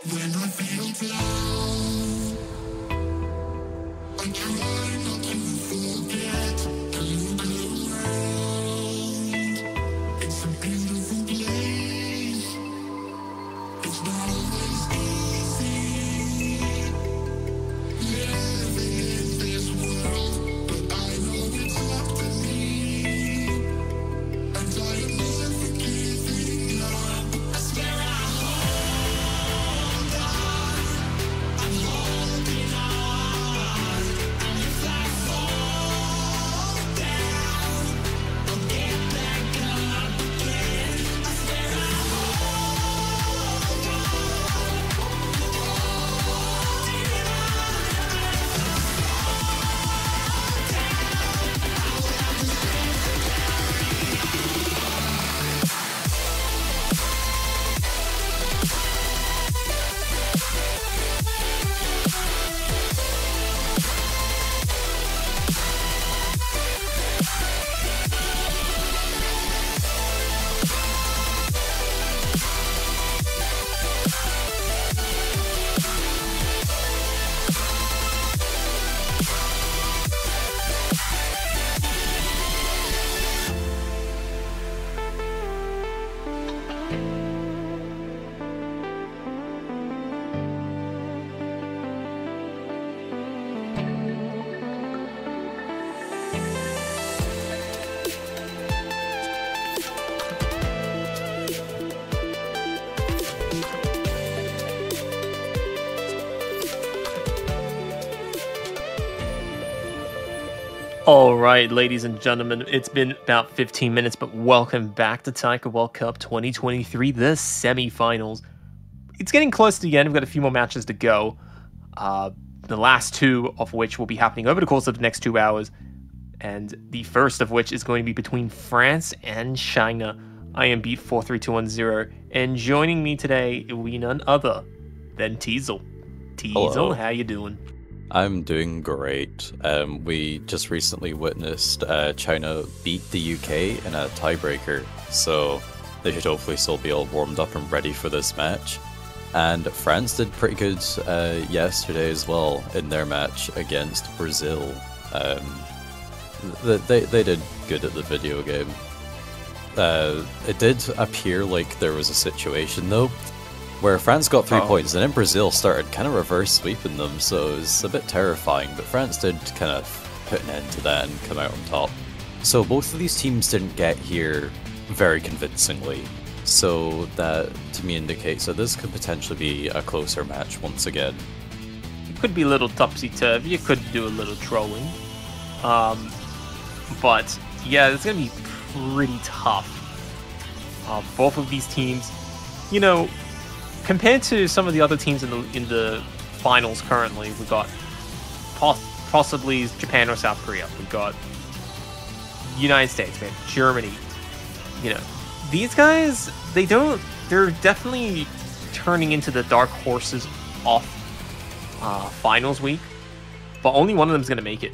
When I feel down, I try not to forget and look around. It's a beautiful place. It's not always easy living in this world, but I know it's up to me, and I am never giving up. I swear I hold on, I'm holding on, and if I fall down, I'll get back up again. I swear I hold Alright, ladies and gentlemen, it's been about 15 minutes, but welcome back to Taiko World Cup 2023, the semifinals. It's getting close to the end. We've got a few more matches to go. The last two of which will be happening over the course of the next 2 hours. And the first of which is going to be between France and China. I am Beat43210, and joining me today will be none other than Teasel. Teasel, Hello. how you doing? I'm doing great. We just recently witnessed China beat the UK in a tiebreaker, so they should hopefully still be all warmed up and ready for this match. And France did pretty good yesterday as well in their match against Brazil. They did good at the video game. It did appear like there was a situation though where France got 3 points and then Brazil started kind of reverse sweeping them, so it was a bit terrifying, but France did kind of put an end to that and come out on top. So both of these teams didn't get here very convincingly, so that to me indicates that this could potentially be a closer match once again. It could be a little topsy-turvy, you could do a little trolling. But yeah, it's going to be pretty tough. Both of these teams, you know, compared to some of the other teams in the finals currently, we've got possibly Japan or South Korea. We've got United States, we have Germany. You know, these guys, they're definitely turning into the dark horses off finals week, but only one of them is going to make it.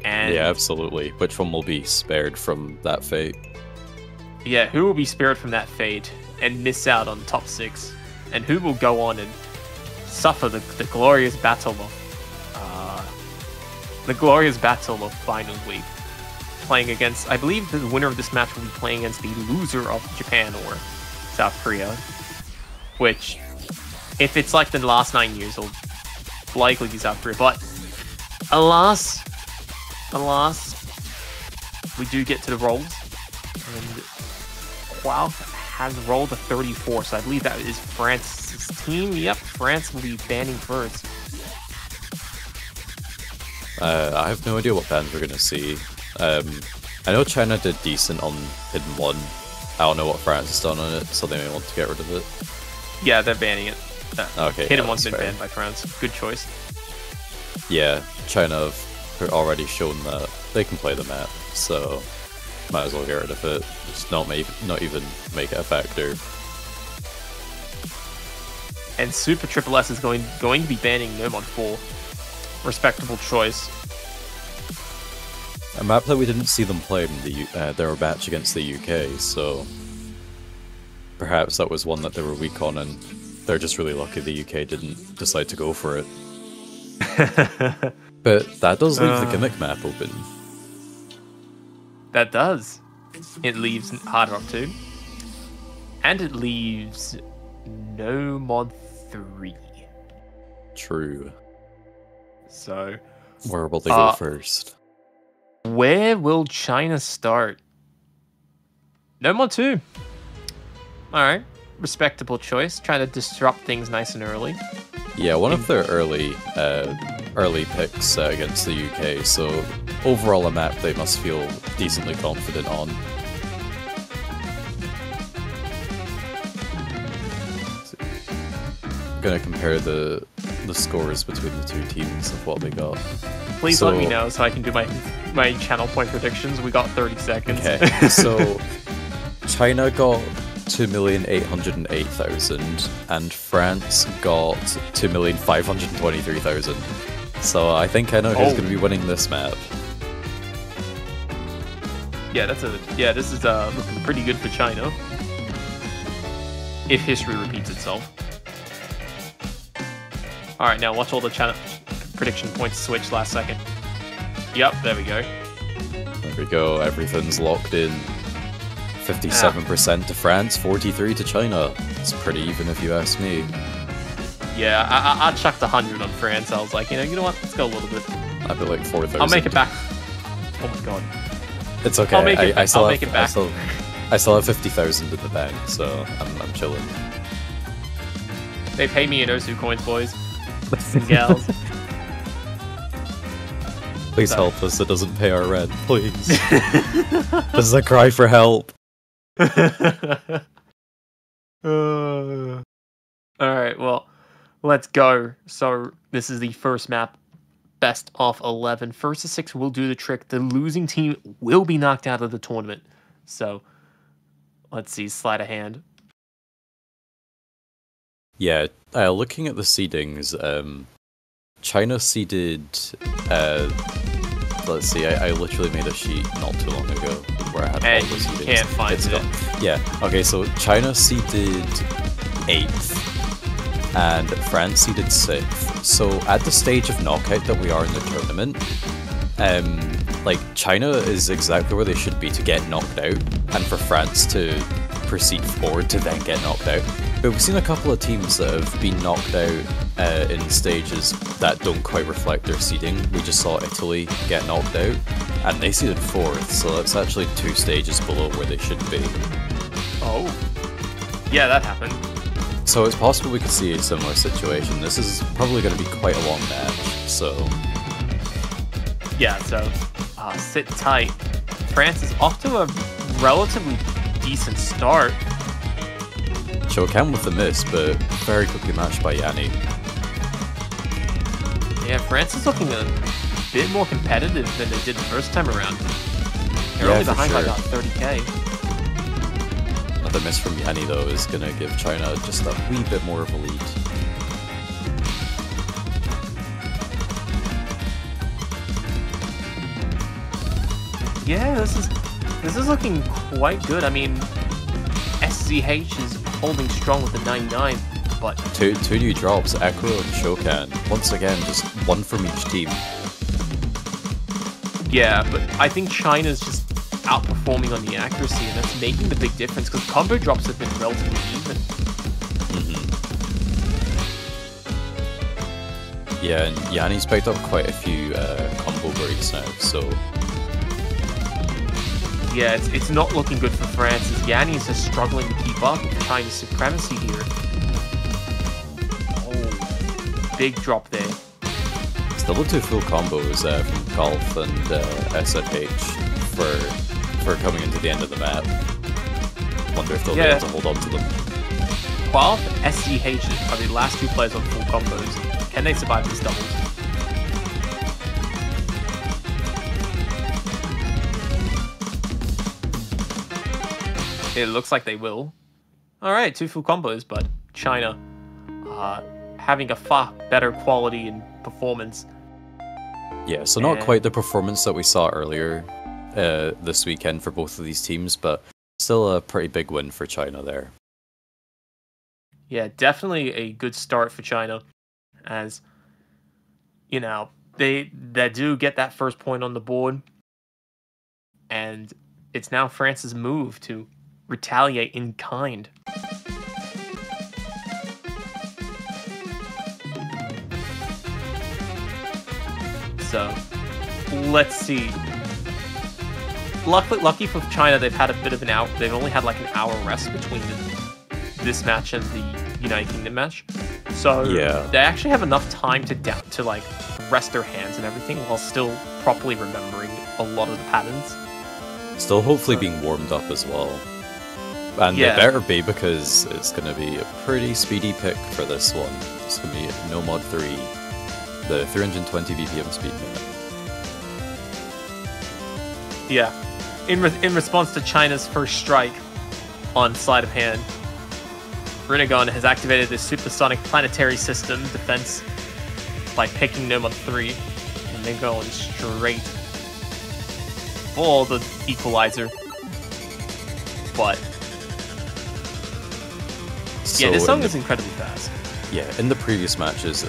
And yeah, absolutely. Which one will be spared from that fate? Yeah, who will be spared from that fate and miss out on top 6? And who will go on and suffer the glorious battle of finals week, playing against, I believe the winner of this match will be playing against the loser of Japan or South Korea, which, if it's like the last 9 years, will likely be South Korea. But alas, we do get to the rolls, and Qualf has rolled a 34, so I believe that is France's team. Yep, France will be banning first. I have no idea what bans we're going to see. I know China did decent on Hidden 1. I don't know what France has done on it, so they may want to get rid of it. Yeah, they're banning it. Okay, Hidden yeah, 1's been fair. banned by France. Good choice. Yeah, China have already shown that they can play the map, so might as well get rid of it. Just not even make it a factor. And Super Triple S is going to be banning Nomad 4. Respectable choice. A map that we didn't see them play in their match against the UK, so perhaps that was one that they were weak on and they're just really lucky the UK didn't decide to go for it. But that does leave the gimmick map open. That does. It leaves Hard Rock 2. And it leaves No Mod 3. True. So... Where will they go first? Where will China start? No Mod 2. Alright. Respectable choice. Trying to disrupt things nice and early. Yeah, one of their early picks against the UK, so overall a map they must feel decently confident on. I'm gonna compare the scores between the two teams of what they got. Please let me know so I can do my channel point predictions. We got 30 seconds. Okay, so China got 2,808,000 and France got 2,523,000. So I think I know who's going to be winning this map. Yeah, this is looking pretty good for China. If history repeats itself. Alright, now watch all the channel prediction points switch last second. Yep, there we go. There we go, everything's locked in. 57% to France, 43% to China. It's pretty even if you ask me. Yeah, I chucked 100 on France. I was like, you know what? Let's go a little bit. I'd be like 4,000. I'll make it back. Oh my god. It's okay. I'll make it back. I still have 50,000 in the bank, so I'm chilling. They pay me in Osu coins, boys. And gals. Please help us. It doesn't pay our rent, please. This is a cry for help. Alright, well, let's go. So, this is the first map. Best of 11. First to 6 will do the trick. The losing team will be knocked out of the tournament. So, let's see. Sleight of hand. Yeah, looking at the seedings, China seeded... let's see, I literally made a sheet not too long ago where I had all the seedings. Can't find it. Yeah, okay, so China seeded 8th, and France seeded 6th. So at the stage of knockout that we are in the tournament, like, China is exactly where they should be to get knocked out, and for France to proceed forward to then get knocked out. But we've seen a couple of teams that have been knocked out in stages that don't quite reflect their seeding. We just saw Italy get knocked out, and they seeded 4th, so that's actually 2 stages below where they should be. Oh. Yeah, that happened. So it's possible we could see a similar situation. This is probably going to be quite a long match, so... Yeah, so sit tight. France is off to a relatively decent start. Chokan with the miss, but very quickly matched by Yanni. Yeah, France is looking a bit more competitive than they did the first time around. They're only behind by about 30k. Another miss from Yanni, though, is going to give China just a wee bit more of a lead. Yeah, this is looking quite good. I mean, SZH is holding strong with the 99, but... Two new drops, Ekro and Shokan. Once again, just one from each team. Yeah, but I think China's just outperforming on the accuracy, and that's making the big difference, because combo drops have been relatively even. Yeah, and Yanni's picked up quite a few combo breaks now, so... Yeah, it's not looking good for France, as Yanni is just struggling to keep up with China's supremacy here. Oh, big drop there. Still 2 full combos from Golf and SFH for coming into the end of the map. Wonder if they'll be able to hold on to them. Qualf and SCH are the last 2 players on full combos. Can they survive these doubles? It looks like they will. Alright, 2 full combos, but China having a far better quality and performance. Yeah, so not quite the performance that we saw earlier this weekend for both of these teams, but still a pretty big win for China there. Yeah, definitely a good start for China, as you know they do get that first point on the board, and it's now France's move to retaliate in kind. So, let's see. Lucky for China, they've had a bit of an out. They've only had like an hour rest between this match and the United Kingdom match. So Yeah. they actually have enough time to like rest their hands and everything while still properly remembering a lot of the patterns. Still hopefully being warmed up as well. And Yeah. it better be, because it's going to be a pretty speedy pick for this one. It's going to be No Mod 3, the 320 BPM speed limit. Yeah. In response to China's first strike on sleight of hand, Rinnegan has activated this supersonic planetary system defense by picking Nomad 3, and they're going straight for the equalizer. But yeah, this song is incredibly fast. Yeah, in the previous matches,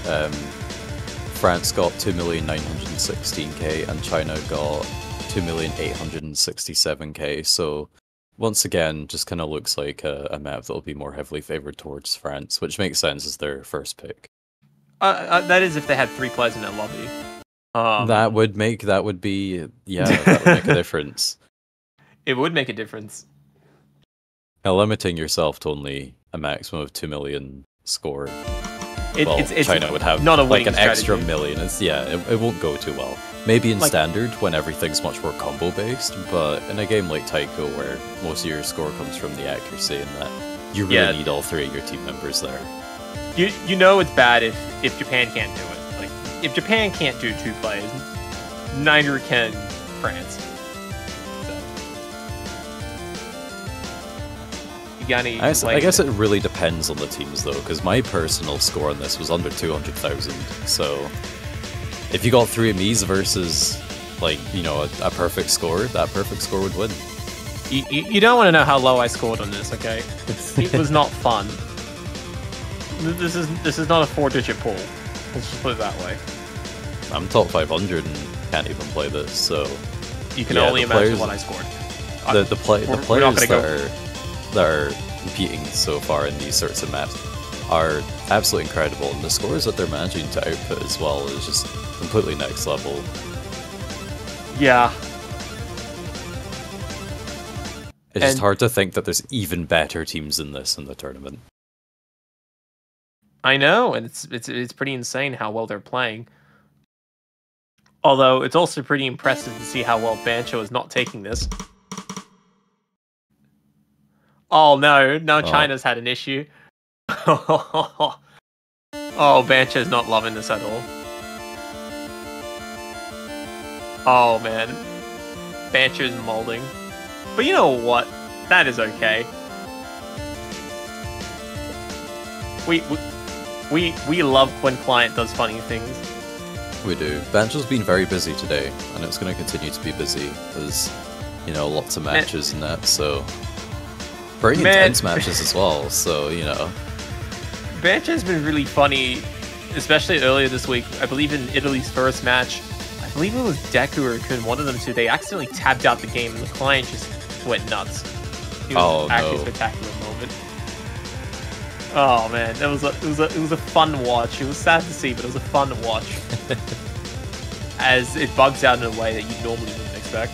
France got 2,916k and China got 2,867k. So once again, just kind of looks like a map that will be more heavily favored towards France, which makes sense as their first pick. That is if they had 3 players in their lobby. That would make that would make a difference. It would make a difference. Now, limiting yourself to only a maximum of 2 million score. It's China would have not a like an winning extra strategy. million. It won't go too well. Maybe in Like- standard when everything's much more combo based, but in a game like Taiko where most of your score comes from the accuracy and that, you really need all 3 of your team members there. You know it's bad if Japan can't do it. Like if Japan can't do 2 players, neither can France. So you got any? I guess it really depends on the teams though, because my personal score on this was under 200,000. So if you got 3 of me's versus like, you know, a perfect score, that perfect score would win. You don't want to know how low I scored on this, okay? It was not fun. This is not a 4-digit pool. Let's just put it that way. I'm top 500 and can't even play this, so You can yeah, only the imagine players- what I scored. the we're not players gonna that are competing so far in these sorts of maps are absolutely incredible, and the scores that they're managing to output as well is just completely next level. Yeah. It's just And- hard to think that there's even better teams than this in the tournament. I know, and it's pretty insane how well they're playing. Although it's also pretty impressive to see how well Bancho is not taking this. Oh no, now China's had an issue. Oh, Bancho's not loving this at all. Oh man, Bancho's molding. But you know what? That is okay. We love when client does funny things. We do. Bancho's been very busy today, and it's going to continue to be busy. There's, you know, lots of matches and that, so very intense matches as well. So you know, Bancho's been really funny, especially earlier this week. I believe in Italy's first match, I believe it was Deku or Kun, one of them two. They accidentally tabbed out the game, and the client just went nuts. It was actually a spectacular moment. Oh man, it was a fun watch. It was sad to see, but it was a fun watch. As it bugs out in a way that you normally wouldn't expect.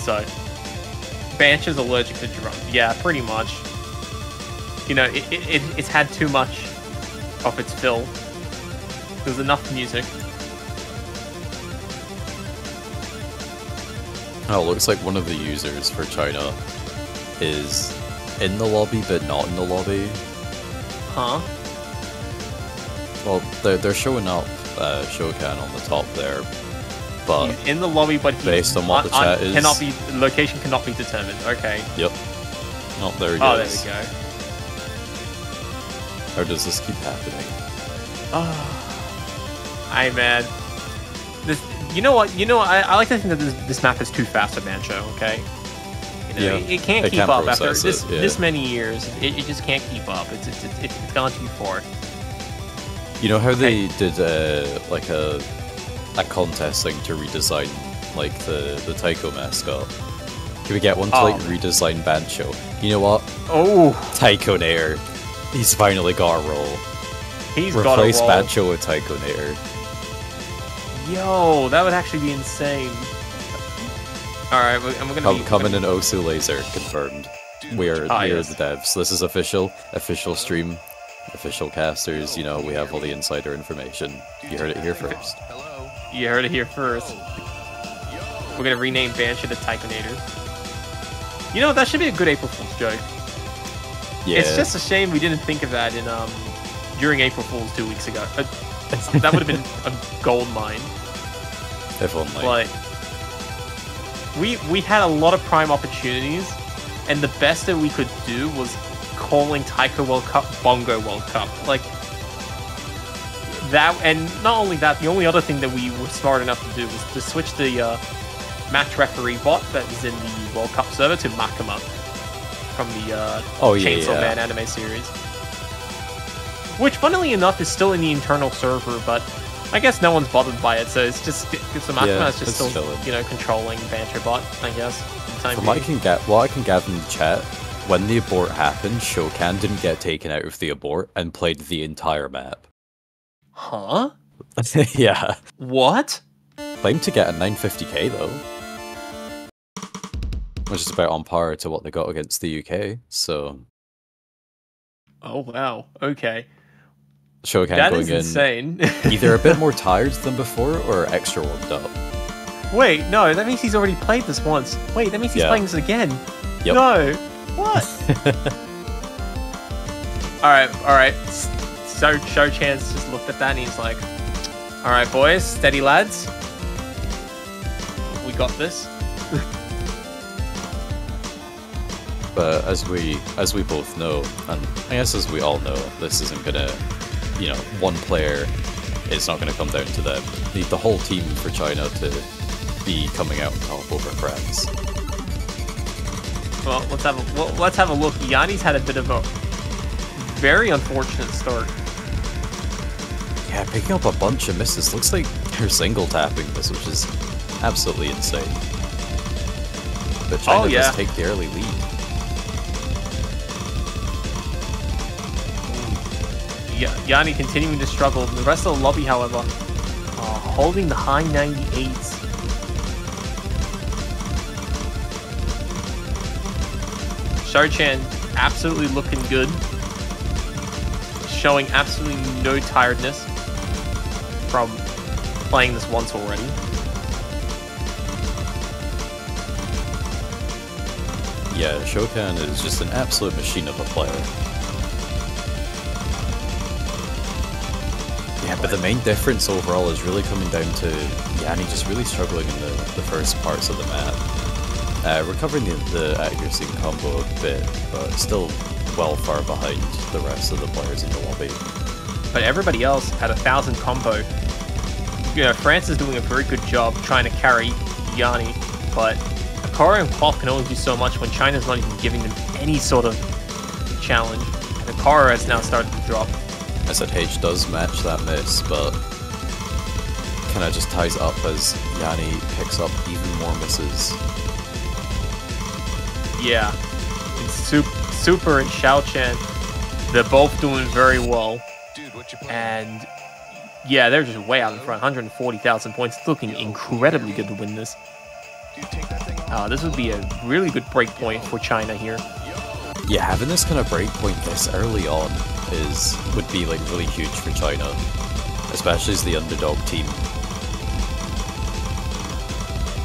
So, Bancho's allergic to drums. Yeah, pretty much. You know, it's had too much of its fill. There's enough music. oh, it looks like one of the users for China is in the lobby but not in the lobby. Huh? Well, they're showing up Shokan on the top there, but He's in the lobby, but he's based on what the chat is, location cannot be determined. Okay. Yep. Oh, there he Oh, goes. there we go. Or does this keep happening? Oh. Aye, man. This, you know what? I like to think that this map is too fast for Bancho. Okay. You know, Yeah, it can't it keep can't up after process it, yeah. this many years. It just can't keep up. It's gone too far. You know how they did like a contest thing to redesign like the Taiko mascot? Can we get one to like redesign Bancho? You know what? Oh, Taiko Nair. He's finally got a role. He's got a Replace role. Bancho with Taiko Nair. Yo, that would actually be insane. Alright, and we're gonna be... Coming in Osu Laser, confirmed. We're the devs. This is official stream, official casters, you know, we have all the insider information. You heard it here first. Hello. You heard it here first. We're gonna rename Banshee to Taikonator. You know, that should be a good April Fool's joke. Yeah. It's just a shame we didn't think of that in during April Fool's 2 weeks ago. That would have been a gold mine. If only. Like, we had a lot of prime opportunities, and the best that we could do was calling Taiko World Cup Bongo World Cup. Like that, and not only that, the only other thing that we were smart enough to do was to switch the match referee bot that was in the World Cup server to Makima from the Chainsaw Man anime series. Which, funnily enough, is still in the internal server, but I guess no one's bothered by it, so it's just so Makima is just still chilling. you know, controlling Bancho bot, I guess. for the time From what I can gather in the chat, when the abort happened, Shokan didn't get taken out of the abort and played the entire map. Huh? Yeah. What? Claimed to get a 950k though. Which is about on par to what they got against the UK, so... Oh wow, okay. Shokan That going is in insane. either a bit more tired than before or extra warmed up. Wait, no, that means he's already played this once. Wait, that means he's playing this again. Yep. No. What? alright. So Show-chan's just looked at that and he's like, alright boys, steady lads. We got this. But as we both know, and I guess as we all know, this isn't gonna, you know, one player, it's not gonna come down to them. Need the whole team for China to be coming out on top over France. Well, let's have a look. Yanni's had a bit of a very unfortunate start. Yeah, picking up a bunch of misses. Looks like they're single tapping this, which is absolutely insane. But China does take the early lead. Yanni continuing to struggle. The rest of the lobby, however, holding the high 98s. Shou-chan absolutely looking good. Showing absolutely no tiredness from playing this once already. Yeah, Shokan is just an absolute machine of a player. Yeah, but the main difference overall is really coming down to Yanni just really struggling in the first parts of the map. Recovering the accuracy and combo a bit, but still well far behind the rest of the players in the lobby. But everybody else had 1,000 combo. You know, France is doing a very good job trying to carry Yanni, but Akara and Quaff can only do so much when China's not even giving them any sort of challenge. And Akara has now started to drop. I said H does match that miss, but kind of just ties it up as Yanni picks up even more misses. Yeah, and Super and Shou-chan, they're both doing very well. Dude, what you playing? And yeah, they're just way out in front, 140,000 points, looking incredibly good to win this. Dude, take that thing off. This would be a really good break point for China here. Yeah, having this kind of break point this early on would be like really huge for China, especially as the underdog team.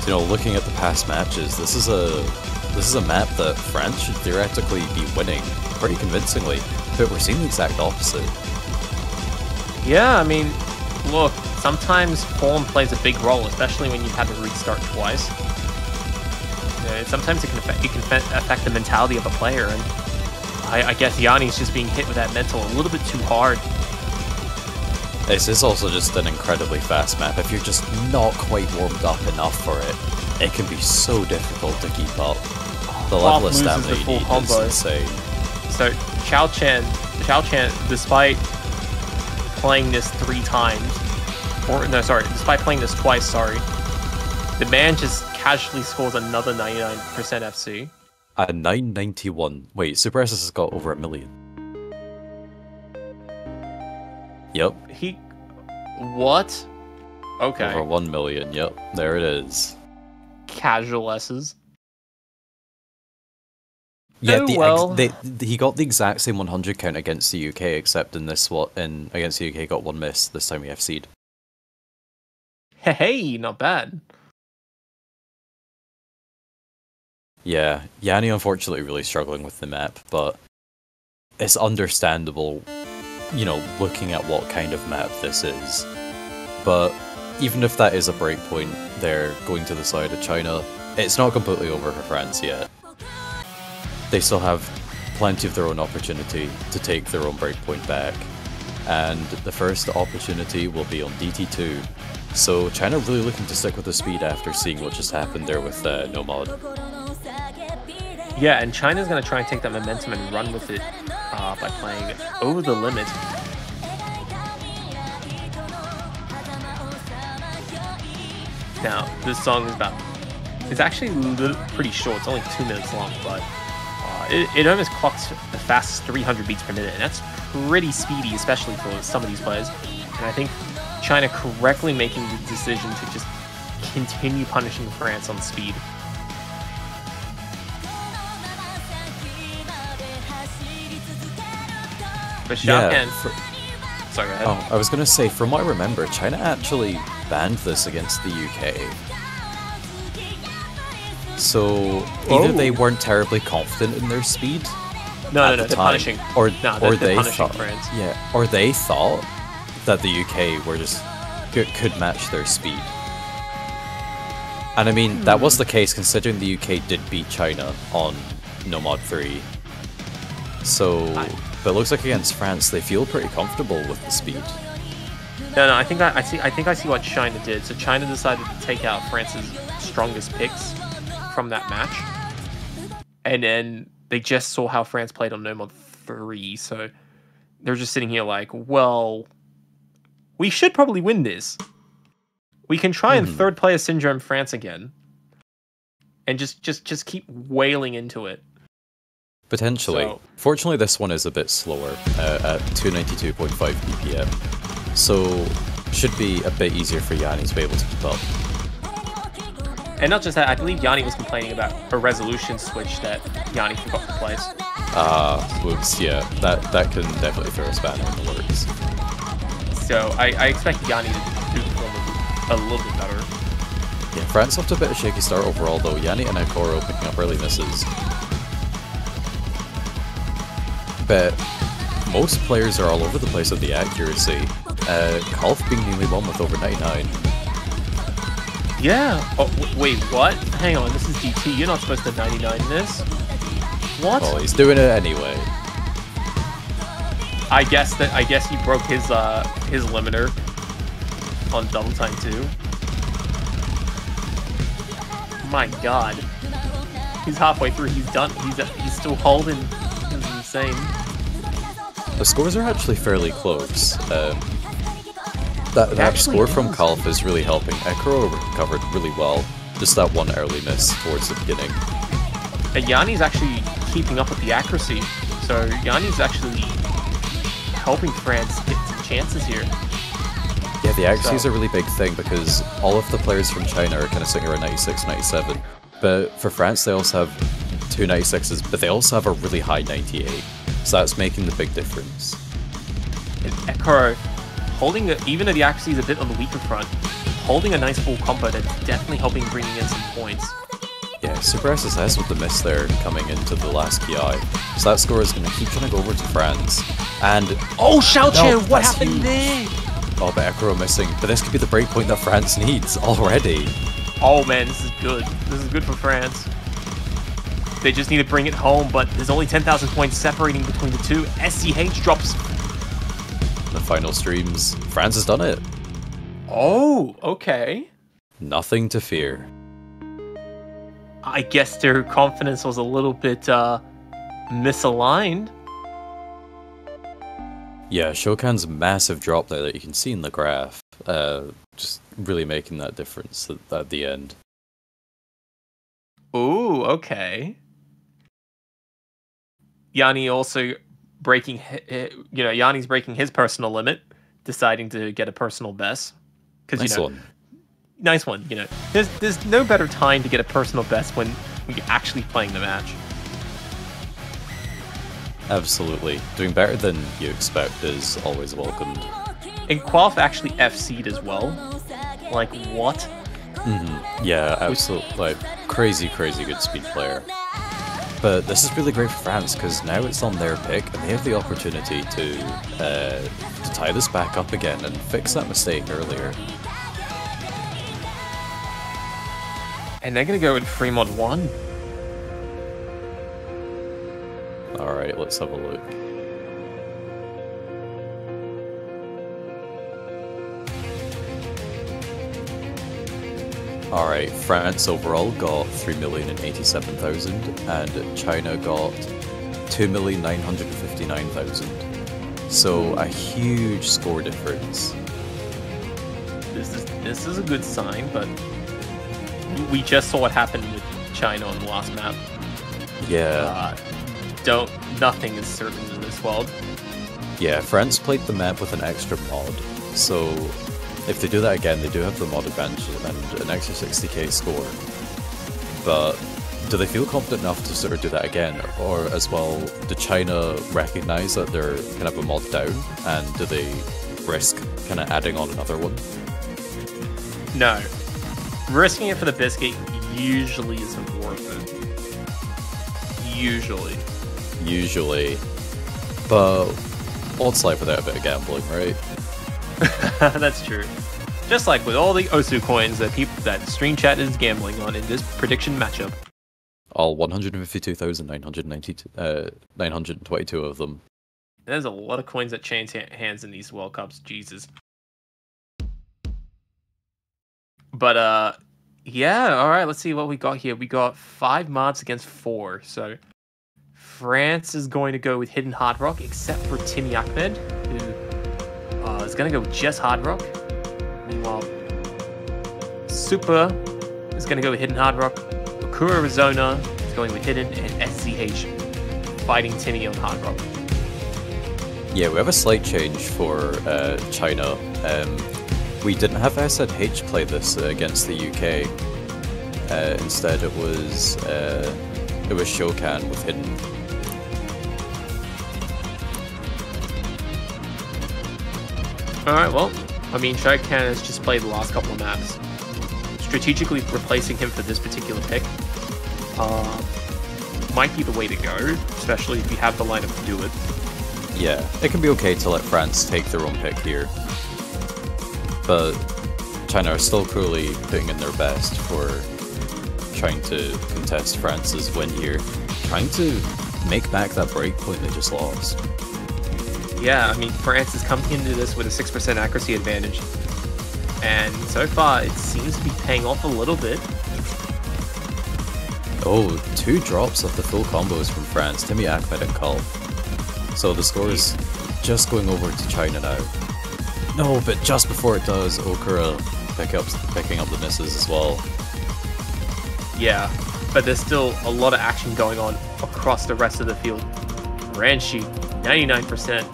So, you know, looking at the past matches, this is a map that France should theoretically be winning pretty convincingly, but we're seeing the exact opposite. Yeah, I mean, look, sometimes form plays a big role, especially when you've had to restart twice. Sometimes it can affect the mentality of a player, and I guess Yanni's just being hit with that mental a little bit too hard. This is also just an incredibly fast map. If you're just not quite warmed up enough for it, it can be so difficult to keep up. The level of loses stamina the you full need combo. is insane. So Chao Chen, despite playing this 3 times, despite playing this twice, the man just casually scores another 99% FC. At 991. Wait, Super S has got over 1 million. Yep. What? Okay. Over 1 million, yep. There it is. Casual S's. Yeah, Oh, well. he got the exact same 100 count against the UK, except in this one, against the UK got 1 miss. This time we FC'd. Hey, not bad. Yeah, Yanni unfortunately really struggling with the map, but it's understandable, you know, looking at what kind of map this is. But even if that is a breakpoint, they're going to the side of China. It's not completely over for France yet. They still have plenty of their own opportunity to take their own breakpoint back. And the first opportunity will be on DT2. So China really looking to stick with the speed after seeing what just happened there with Nomad. Yeah, and China's going to try and take that momentum and run with it by playing over the limit. Now, this song is it's actually pretty short. It's only 2 minutes long, but it almost clocks the fastest 300 beats per minute, and that's pretty speedy, especially for some of these players. And I think China correctly making the decision to just continue punishing France on speed. But Xiaocan... Sorry, go ahead. Oh, I was going to say, from what I remember, China actually banned this against the UK. So either they weren't terribly confident in their speed. No, they're punishing. Or they're they punishing thought, France. Yeah, or they thought that the UK were just could match their speed. And I mean, that was the case considering the UK did beat China on Nomad 3. So, but it looks like against France, they feel pretty comfortable with the speed. No, I think I see what China did. So China decided to take out France's strongest picks from that match, and then they just saw how France played on Nomad 3. So they're just sitting here like, well, we should probably win this. We can try and third player syndrome France again, and just keep wailing into it. Potentially. So, fortunately, this one is a bit slower at 292.5 BPM, so should be a bit easier for Yanni to be able to keep up. and not just that, I believe Yanni was complaining about a resolution switch that Yanni forgot to place. Whoops, yeah, that can definitely throw a spanner in the works. So I expect Yanni to do a little bit better. Yeah, France off to a bit of a shaky start overall though. Yanni and Akoro picking up early misses. But most players are all over the place with the accuracy. Kolf being the only one with over 99. Yeah. Oh, wait, what? Hang on, this is GT. You're not supposed to 99 this. What? Well, he's doing it anyway. I guess he broke his limiter on double time too. My God. He's halfway through. He's done. He's still holding. This is insane. The scores are actually fairly close. That score from Kolf is really helping. Ekro recovered really well. Just that one early miss towards the beginning. And Yanni's actually keeping up with the accuracy. So Yanni's actually helping France get some chances here. Yeah, the accuracy is a really big thing because all of the players from China are kind of sitting around 96, 97. But for France, they also have two 96s, but they also have a really high 98. So that's making the big difference. And Ekro holding even though the accuracy is a bit on the weaker front, holding a nice full combo that's definitely helping bringing in some points. Yeah, Super SSS with the miss there coming into the last KI. So that score is going to keep trying to go over to France. And... Oh, Xiaochen! No, what happened there? Oh, but Ekro missing. But this could be the breakpoint that France needs already. Oh man, this is good. This is good for France. They just need to bring it home, but there's only 10,000 points separating between the two. SCH drops... The final streams. France has done it. Oh, okay. Nothing to fear. I guess their confidence was a little bit misaligned. Yeah, Shokan's massive drop there that you can see in the graph, just really making that difference at the end. Ooh, okay. Yanni also breaking, Yanni's breaking his personal limit, deciding to get a personal best. Nice one. Nice one. There's no better time to get a personal best when you're actually playing the match. Absolutely. Doing better than you expect is always welcomed. And Quaff actually FC'd as well. Like, what? Mm-hmm. Yeah, absolutely. Like, crazy good speed player. But this is really great for France, because now it's on their pick, and they have the opportunity to tie this back up again and fix that mistake earlier. And they're going to go with free mod 1. Alright, let's have a look. Alright, France overall got 3,087,000 and China got 2,959,000. So a huge score difference. This is a good sign, but we just saw what happened with China on the last map. Yeah. Nothing is certain in this world. Yeah, France played the map with an extra mod, so if they do that again, they do have the mod advantage and an extra 60k score. But do they feel confident enough to sort of do that again? Or as well, do China recognize that they're kind of a mod down, and do they risk kind of adding on another one? No. Risking it for the biscuit usually isn't worth it. Usually. But odds life without a bit of gambling, right? That's true. Just like with all the Osu coins that Stream Chat is gambling on in this prediction matchup. All 152,922 of them. There's a lot of coins that change hands in these World Cups. Jesus. But yeah. All right. Let's see what we got here. We got 5 mobs against 4. So France is going to go with Hidden Hard Rock, except for Timmy Ahmed, who is going to go with just Hard Rock. Meanwhile, Super is going to go with Hidden Hard Rock. Okura Arizona is going with Hidden, and SCH fighting Timmy on Hard Rock. Yeah, we have a slight change for China. We didn't have SNH play this against the UK. Instead, it was Shokan with Hidden. Alright, well, I mean, Shokan has just played the last couple of maps. Strategically replacing him for this particular pick might be the way to go, especially if you have the lineup to do it. Yeah, it can be okay to let France take their own pick here. But China are still clearly putting in their best for trying to contest France's win here. Trying to make back that break point they just lost. Yeah, I mean, France is coming into this with a 6% accuracy advantage. And so far, it seems to be paying off a little bit. Oh, 2 drops of the full combos from France, Timmy Ahmed and Kulf. So the score is just going over to China now. No, but just before it does, Okura picking up the misses as well. Yeah, but there's still a lot of action going on across the rest of the field. Ranshi, 99%,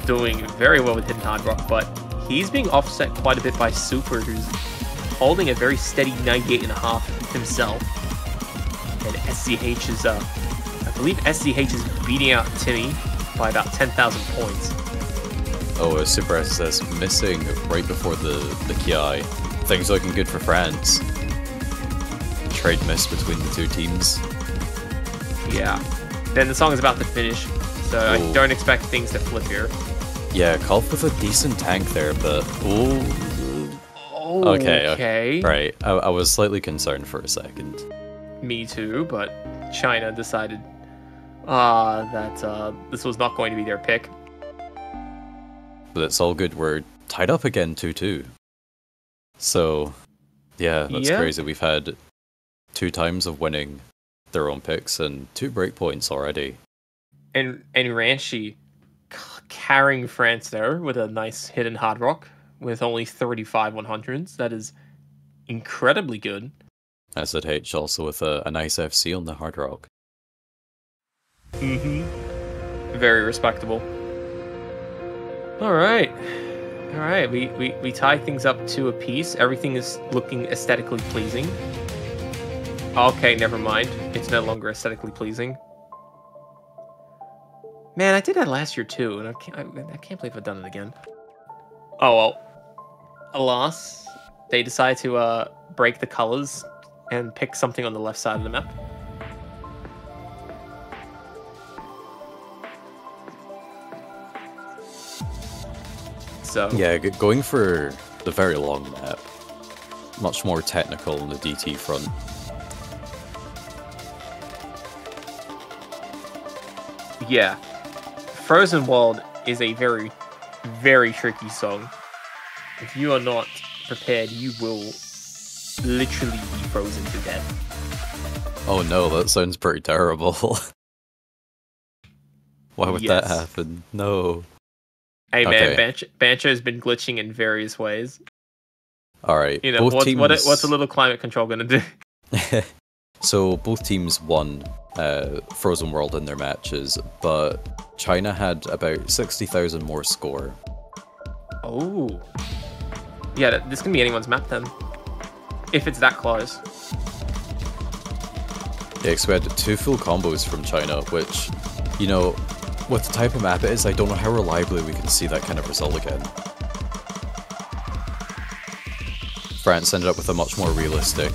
doing very well with Hidden Hard Rock, but he's being offset quite a bit by Super, who's holding a very steady 98.5 himself. And SCH is, I believe SCH is beating out Timmy by about 10,000 points. Oh, a Super SSS missing right before the Kiai. Things looking good for France. Trade miss between the two teams. Yeah. Then the song is about to finish, so I don't expect things to flip here. Yeah, Kulf with a decent tank there, but... Ooh. Okay. Right, I was slightly concerned for a second. Me too, but China decided that this was not going to be their pick. But it's all good, we're tied up again 2-2. So, yeah, that's crazy. We've had 2 times of winning their own picks and 2 breakpoints already. And Ranchi carrying France there with a nice hidden hard rock with only 35 100s. That is incredibly good. SZH also with a nice FC on the hard rock. Very respectable. All right. We tie things up to a piece. Everything is looking aesthetically pleasing. Okay, never mind. It's no longer aesthetically pleasing. Man, I did that last year too, and I can't believe I've done it again. Oh well. Alas, they decide to break the colors and pick something on the left side of the map. So yeah, going for the very long map. Much more technical on the DT front. Yeah. Frozen World is a very, very tricky song. If you are not prepared, you will literally be frozen to death. Oh no, that sounds pretty terrible. Why would that happen? No. Hey man, Bancho's been glitching in various ways. Alright, you know, what's a little climate control gonna do? So both teams won Frozen World in their matches, but China had about 60,000 more score. Oh. Yeah, this can be anyone's map then. If it's that close. Yeah, so we had 2 full combos from China, which, you know, with the type of map it is, I don't know how reliably we can see that kind of result again. France ended up with a much more realistic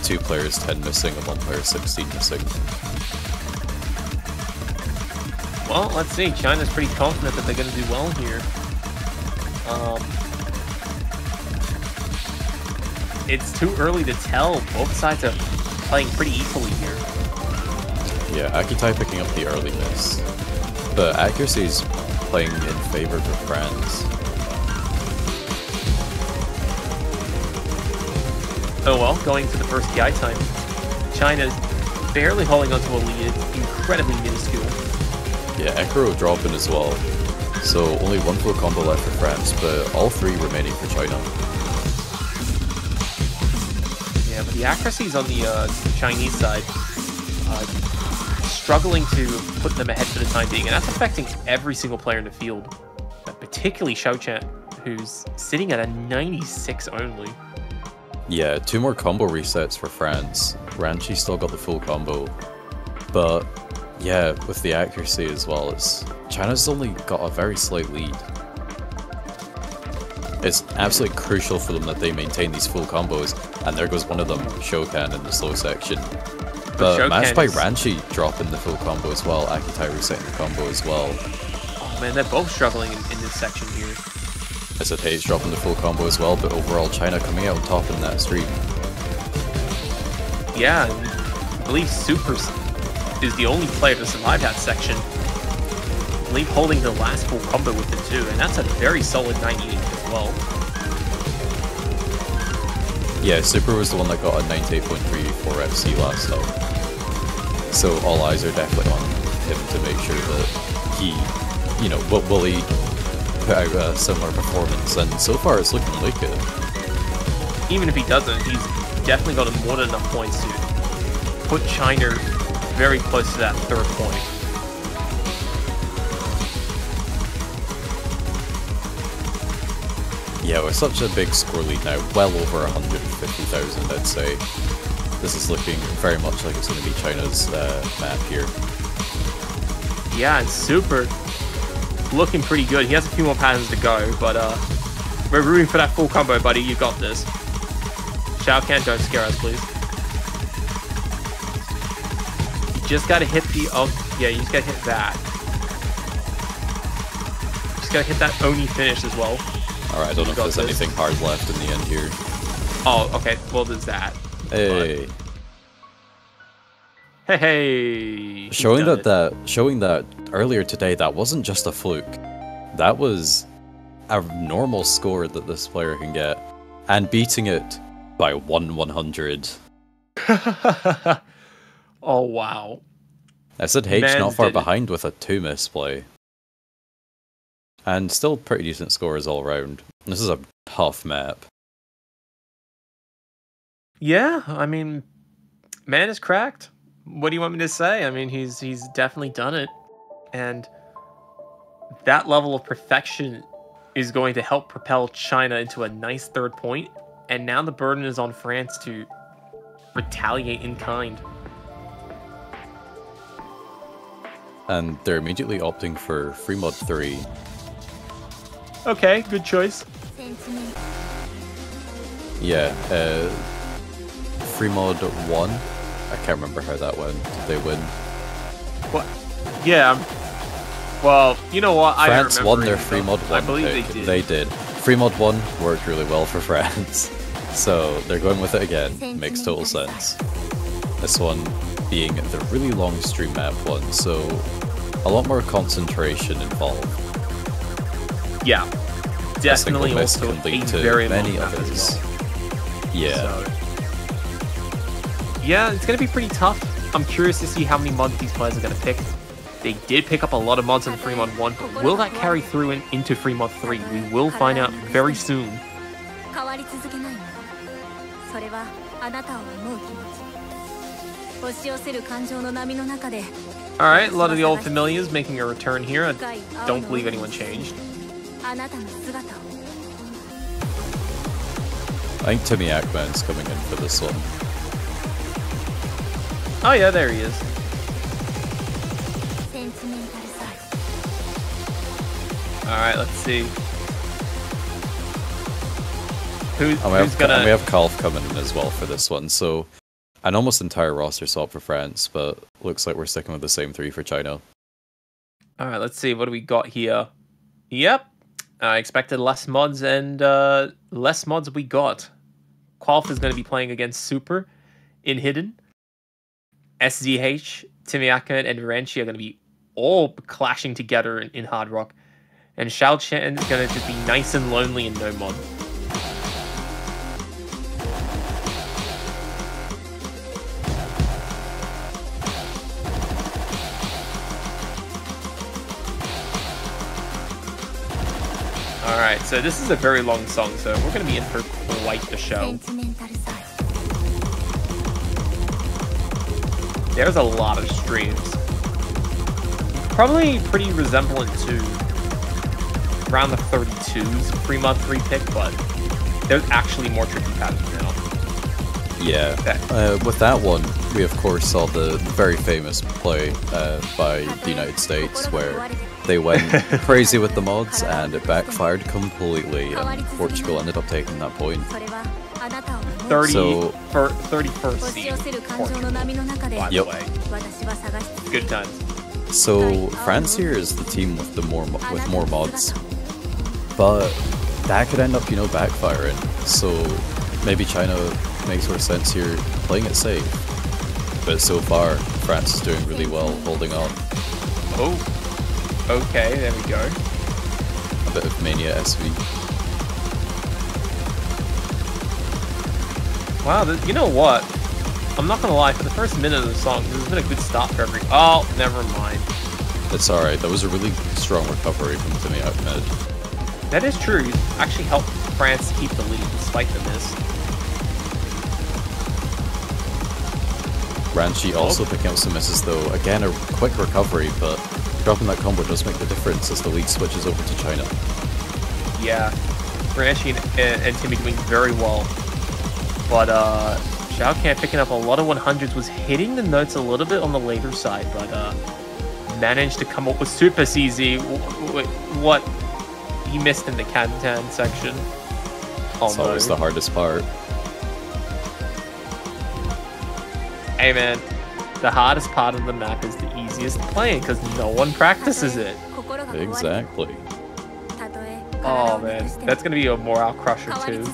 2 players 10 missing and 1 player 16 missing. Well, let's see. China's pretty confident that they're going to do well here. It's too early to tell. Both sides are playing pretty equally here. Yeah, Akitai picking up the early miss. But accuracy's playing in favor for France. Oh well, going to the first PI time. China's barely holding onto a lead. It's incredibly minuscule. Yeah, Ekro dropping as well. So only 1 full combo left for France, but all 3 remaining for China. Yeah, but the accuracy's on the Chinese side. Struggling to put them ahead for the time being, and that's affecting every single player in the field. Particularly Xiaochan, who's sitting at a 96 only. Yeah, 2 more combo resets for France. Ranchi still got the full combo. But yeah, with the accuracy as well, China's only got a very slight lead. It's absolutely crucial for them that they maintain these full combos, and there goes one of them, Shokan, in the slow section. But matched by Ranchi dropping the full combo as well, Akitai resetting the combo as well. Oh man, they're both struggling in this section here. SZH dropping the full combo as well, but overall China coming out on top in that streak. Yeah, I believe Super is the only player to survive that section. I believe holding the last full combo with the 2, and that's a very solid 98 as well. Yeah, Super was the one that got a 98.34 FC last time. So all eyes are definitely on him to make sure that he, you know, will he put out a similar performance, and so far it's looking like it. Even if he doesn't, he's definitely got more than enough points to put China very close to that 3rd point. Yeah, with such a big score lead now, well over 150,000 I'd say. This is looking very much like it's going to be China's map here. Yeah, and Super looking pretty good. He has a few more patterns to go, but we're rooting for that full combo, buddy. You got this. Shao Kahn, don't scare us, please. You just gotta hit the... Oh, yeah, you just gotta hit that. You just gotta hit that Oni finish as well. Alright, I don't know if there's anything hard left in the end here. Oh, okay. Well, there's that. Hey. But... Hey. Showing that earlier today, that wasn't just a fluke. That was a normal score that this player can get, and beating it by 1/100. Oh, wow. I said H Mans not far did it. behind with a 2 misplay. And still pretty decent scores all around. This is a tough map. Yeah, I mean, man is cracked. What do you want me to say? I mean, he's definitely done it. And that level of perfection is going to help propel China into a nice 3rd point. And now the burden is on France to retaliate in kind. And they're immediately opting for free mod 3. Okay, good choice. Yeah, free mod 1. I can't remember how that went. Did they win? What? Yeah. Well, you know what? France I won their free mod 1 I believe pick. they did. Free mod 1 worked really well for France. So they're going with it again. Makes total sense. This one being the really long stream map one, so a lot more concentration involved. Yeah. A Definitely single miss also can lead a to very many long map as others. well. Yeah. So, yeah, it's going to be pretty tough. I'm curious to see how many mods these players are going to pick. They did pick up a lot of mods in free mod 1, but will that carry through into free mod 3? We will find out very soon. 変わり続けないの。それはあなたを思う気持ち。押し寄せる感情の波の中で。Alright, a lot of the old familiars making a return here. I don't believe anyone changed. あなたの姿を。 I think Timmy Ackman's coming in for this one. Oh yeah, there he is. センチメンタルサイズ。 Alright, let's see. Who's And gonna... we have Kalf coming in as well for this one, so an almost entire roster swap for France, but looks like we're sticking with the same 3 for China. Alright, let's see. What do we got here? Yep. I expected less mods, and less mods we got. Qualf is going to be playing against Super in Hidden. SZH, Timmy Ahmed, and Renchi are going to be all clashing together in Hard Rock. And Xiao Chen is going to just be nice and lonely in no mod. Alright, so this is a very long song, so we're going to be in for quite the セ show. ンチメンタルサイズ。 There's a lot of streams. Probably pretty resemblant to around the 32s free mod 3 pick, but there's actually more tricky patterns now. Yeah. Okay. With that one, we of course saw the very famous play by the United States where they went crazy with the mods and it backfired completely, and Portugal ended up taking that point. それはあなたを思う。 So- 31st 押し seed 寄せる感情の Portugal, 波の中で。 by the Yep. way. 私は探し続ける。 Good times. So France here is the team with more mods, but that could end up, backfiring. So maybe China makes more sense here playing it safe. But so far, France is doing really well, holding on. Oh, okay, there we go. A bit of Mania SV. Wow, you know what? I'm not gonna lie, for the first minute of the song, this has been a good stop for every... Oh, never mind. It's alright, that was a really strong recovery from Timmy Ahmed. That is true. He's actually helped France keep the lead despite the miss. Ranchi also picking up some misses though. Again, a quick recovery, but dropping that combo does make the difference as the lead switches over to China. Yeah, Ranchi and Timmy doing very well. But Xiao Can picking up a lot of 100s, was hitting the notes a little bit on the later side, but managed to come up with Super CZ. What he missed in the Cantan section. It's always the hardest part. Hey man, the hardest part of the map is the easiest to play because no one practices it. Exactly. Oh man, that's gonna be a morale crusher too.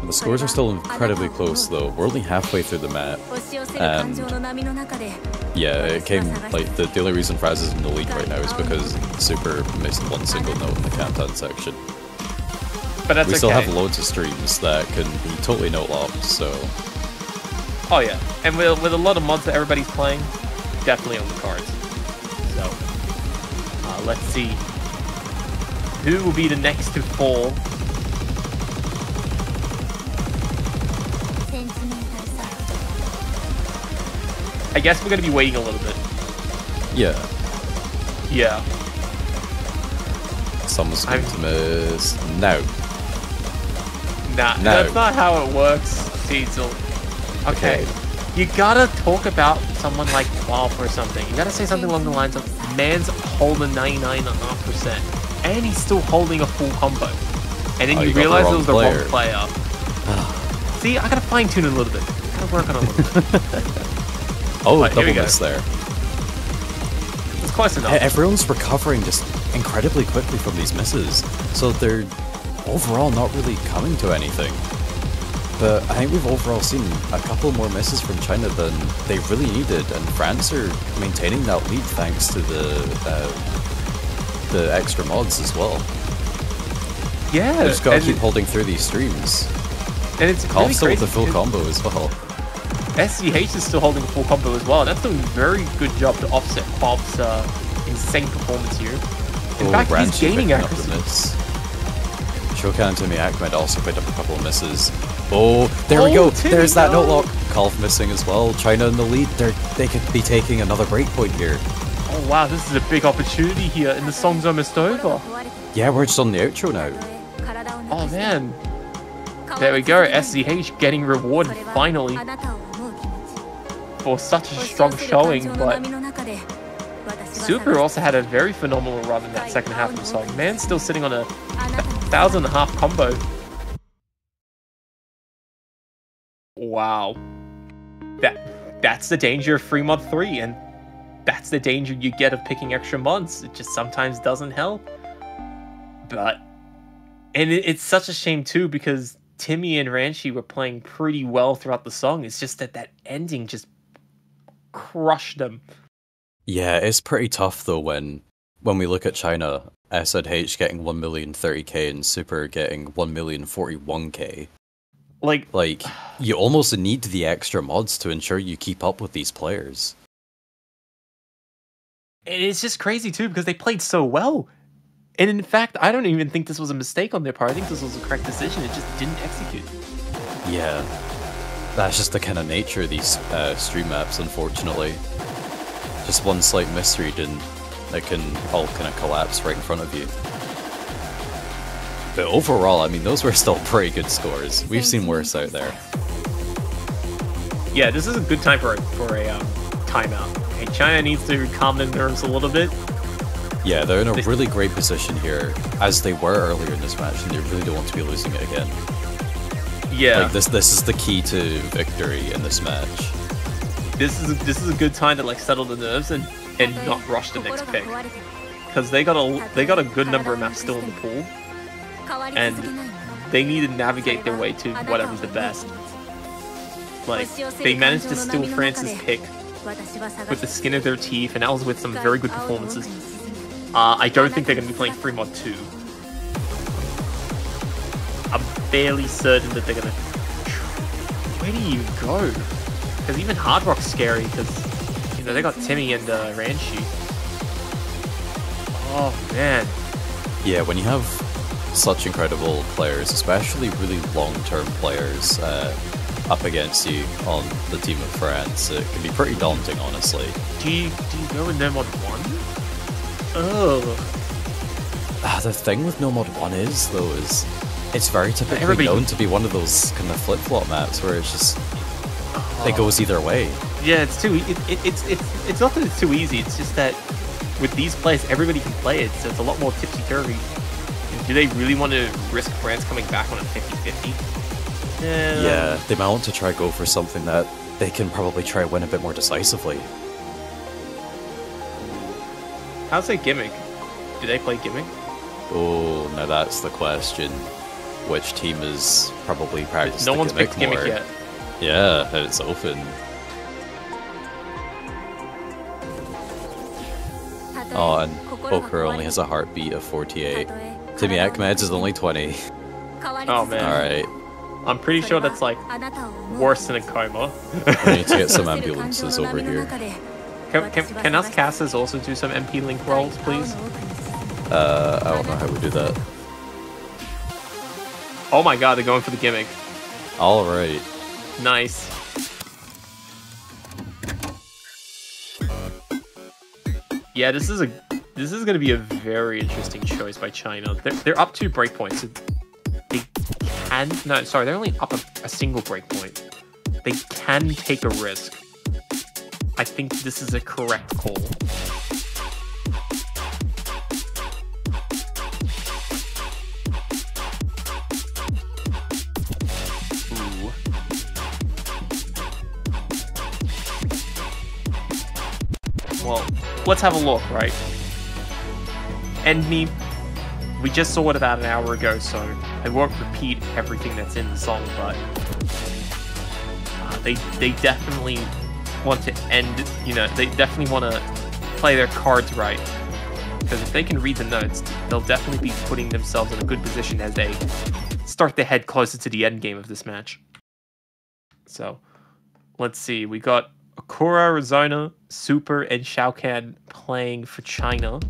The scores are still incredibly close though. We're only halfway through the map. And yeah, it came like the only reason France is in the lead right now is because Super missed one single note in the Canton section. But that's we still okay. have loads of streams that can be totally note locked, so Oh yeah, and with a lot of mods that everybody's playing, definitely on the cards. So, let's see who will be the next to fall. I guess we're gonna be waiting a little bit. Yeah. Yeah. Someone's going to miss. No. Nah, No. that's not how it works, Diesel. Okay. You gotta talk about someone like 12 or something. You gotta say something along the lines of, man's holding 99.5%, and he's still holding a full combo. And then you realize it was the wrong player. See, I gotta fine tune it a little bit. Gotta work on it a little bit. Oh, Right, double miss there. It's close enough. Everyone's recovering just incredibly quickly from these misses, so they're overall not really coming to anything. But I think we've overall seen a couple more misses from China than they really needed, and France are maintaining that lead thanks to the extra mods as well. Yeah, They just gotta keep holding through these streams. And it's Calf's really still with crazy the full combo as well. SCH is still holding a full combo as well. That's doing a very good job to offset Qualf's insane performance here. In fact, he's Ranchi gaining picking up the accuracy. miss. Shokan and Timmy Ahmed also picked up a couple of misses. Oh, there we go. Timmy, There's that no. note lock. Calf missing as well. China in the lead. They could be taking another breakpoint here. Oh wow, this is a big opportunity here, and the song's almost over. Yeah, we're just on the outro now. Oh man. There we go, SCH getting rewarded finally for such a strong showing, but Super also had a very phenomenal run in that second half of the song. Man's still sitting on a 1,500 combo. Wow. That's the danger of free mod 3, and that's the danger you get of picking extra mods. It just sometimes doesn't help. But it's such a shame too, because Timmy and Ranchi were playing pretty well throughout the song. It's just that ending just crushed them. Yeah, it's pretty tough though when we look at China, SNH getting 1,030,000 and Super getting 1,041,000. Like, you almost need the extra mods to ensure you keep up with these players. And it's just crazy too, because they played so well. And in fact, I don't even think this was a mistake on their part. I think this was a correct decision. It just didn't execute. Yeah, that's just the kind of nature of these stream maps, unfortunately. Just one slight misread and it can all kind of collapse right in front of you. But overall, I mean, those were still pretty good scores. We've seen worse out there. Yeah, this is a good time for a timeout. Okay, China needs to calm their nerves a little bit. Yeah, they're in a really great position here, as they were earlier in this match, and they really don't want to be losing it again. Yeah, like this is the key to victory in this match. This is a good time to like settle the nerves and not rush the next pick, because they got a good number of maps still in the pool, and they need to navigate their way to whatever's the best. Like, they managed to steal France's pick with the skin of their teeth, and that was with some very good performances. I don't think they're going to be playing free mod 2. I'm fairly certain that they're going to... Where do you go? Because even Hard Rock's scary, because, you know, they got Timmy and Ranchi. Oh, man. Yeah, when you have such incredible players, especially really long-term players, up against you on the team of France, it can be pretty daunting, honestly. Do you go with them on 1? Oh. The thing with No Mod 1 is, though, is it's very typically known to be one of those kind of flip-flop maps where it's just it goes either way. Yeah, it's too. It's not that it's too easy. It's just that with these players, everybody can play it, so it's a lot more tipsy-turvy. Do they really want to risk France coming back on a 50-50? Yeah, they might want to try go for something that they can probably try win a bit more decisively. How's their gimmick? Do they play gimmick? Oh, now that's the question. Which team is probably practicing No one's picked gimmick yet. Yeah, it's open. Oh, and Poker only has a heartbeat of 48. Timmy Ahmed's is only 20. Oh man. Alright. I'm pretty sure that's like worse than a coma. We need to get some ambulances over here. Can us casters also do some MP Link rolls, please? I don't know how we do that. Oh my god, they're going for the gimmick. Alright. Nice. Yeah, this is going to be a very interesting choice by China. They're up 2 breakpoints. So they can... No, sorry, they're only up a single breakpoint. They can take a risk. I think this is a correct call. Ooh. Well, let's have a look, right? End me. We just saw it about an hour ago, so I won't repeat everything that's in the song, but they definitely want to end, you know, they definitely want to play their cards right. Because if they can read the notes, they'll definitely be putting themselves in a good position as they start to head closer to the end game of this match. So, let's see. We got Akura, Arizona, Super, and Shao Kahn playing for China.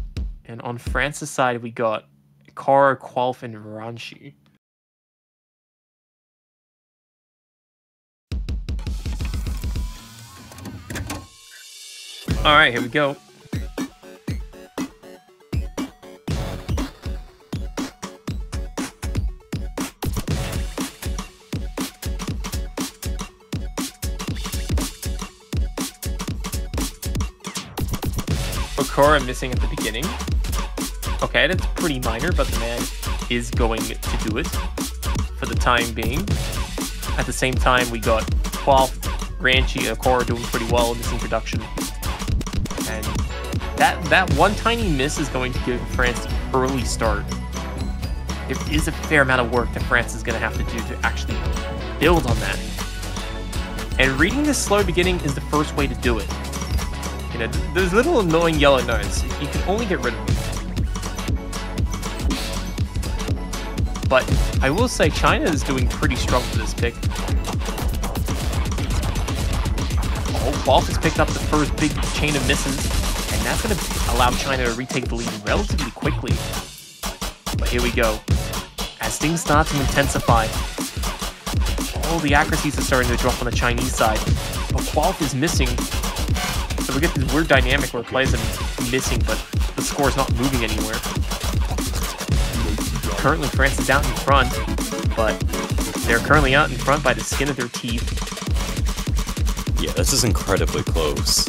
And on France's side, we got Kara, Qualf, and Ranshi. Alright, here we go. Okura missing at the beginning. Okay, that's pretty minor, but the man is going to do it for the time being. At the same time, we got Qualf, Ranchi, and Okura doing pretty well in this introduction. And that one tiny miss is going to give France an early start. There is a fair amount of work that France is going to have to do to actually build on that. And reading this slow beginning is the first way to do it. You know, those little annoying yellow nodes, you can only get rid of them. But I will say China is doing pretty strong for this pick. Oh, Wolf has picked up the first big chain of misses, and that's going to allow China to retake the lead relatively quickly. But here we go. As things start to intensify, all the accuracies are starting to drop on the Chinese side. But Qualf is missing. So we get this weird dynamic where players are missing, but the score is not moving anywhere. Currently, France is out in front, but they're currently out in front by the skin of their teeth. Yeah, this is incredibly close.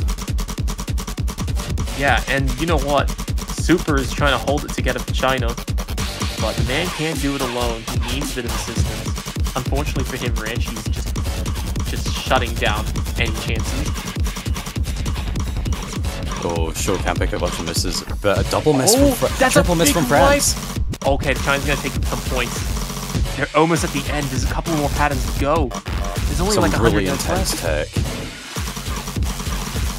Yeah, and you know what? Super is trying to hold it together for China, but the man can't do it alone. He needs a bit of assistance. Unfortunately for him, Ranchi's just shutting down any chances. Oh, Sho can't pick up a bunch of misses, but a double miss from that's triple miss from France. Okay, China's gonna take some points. They're almost at the end. There's a couple more patterns to go. There's only Some like 100 really nodes intense left. tech.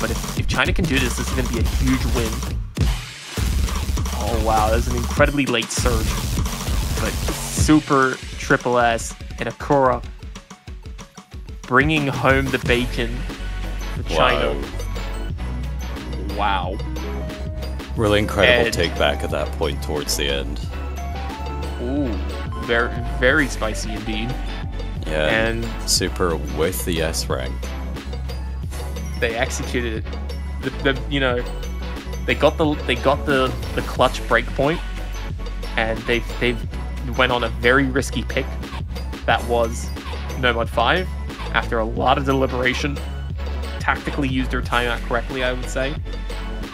But if China can do this, this is gonna be a huge win. Oh wow, that's an incredibly late surge. But Super, Triple S, and Akura bringing home the bacon for China. Wow. Really incredible take back at that point towards the end. Ooh, very, very spicy indeed. Yeah, and Super with the S rank. They executed it. You know, they got the clutch break point, and they went on a very risky pick. That was Nomad 5 after a lot of deliberation. Tactically used their timeout correctly, I would say.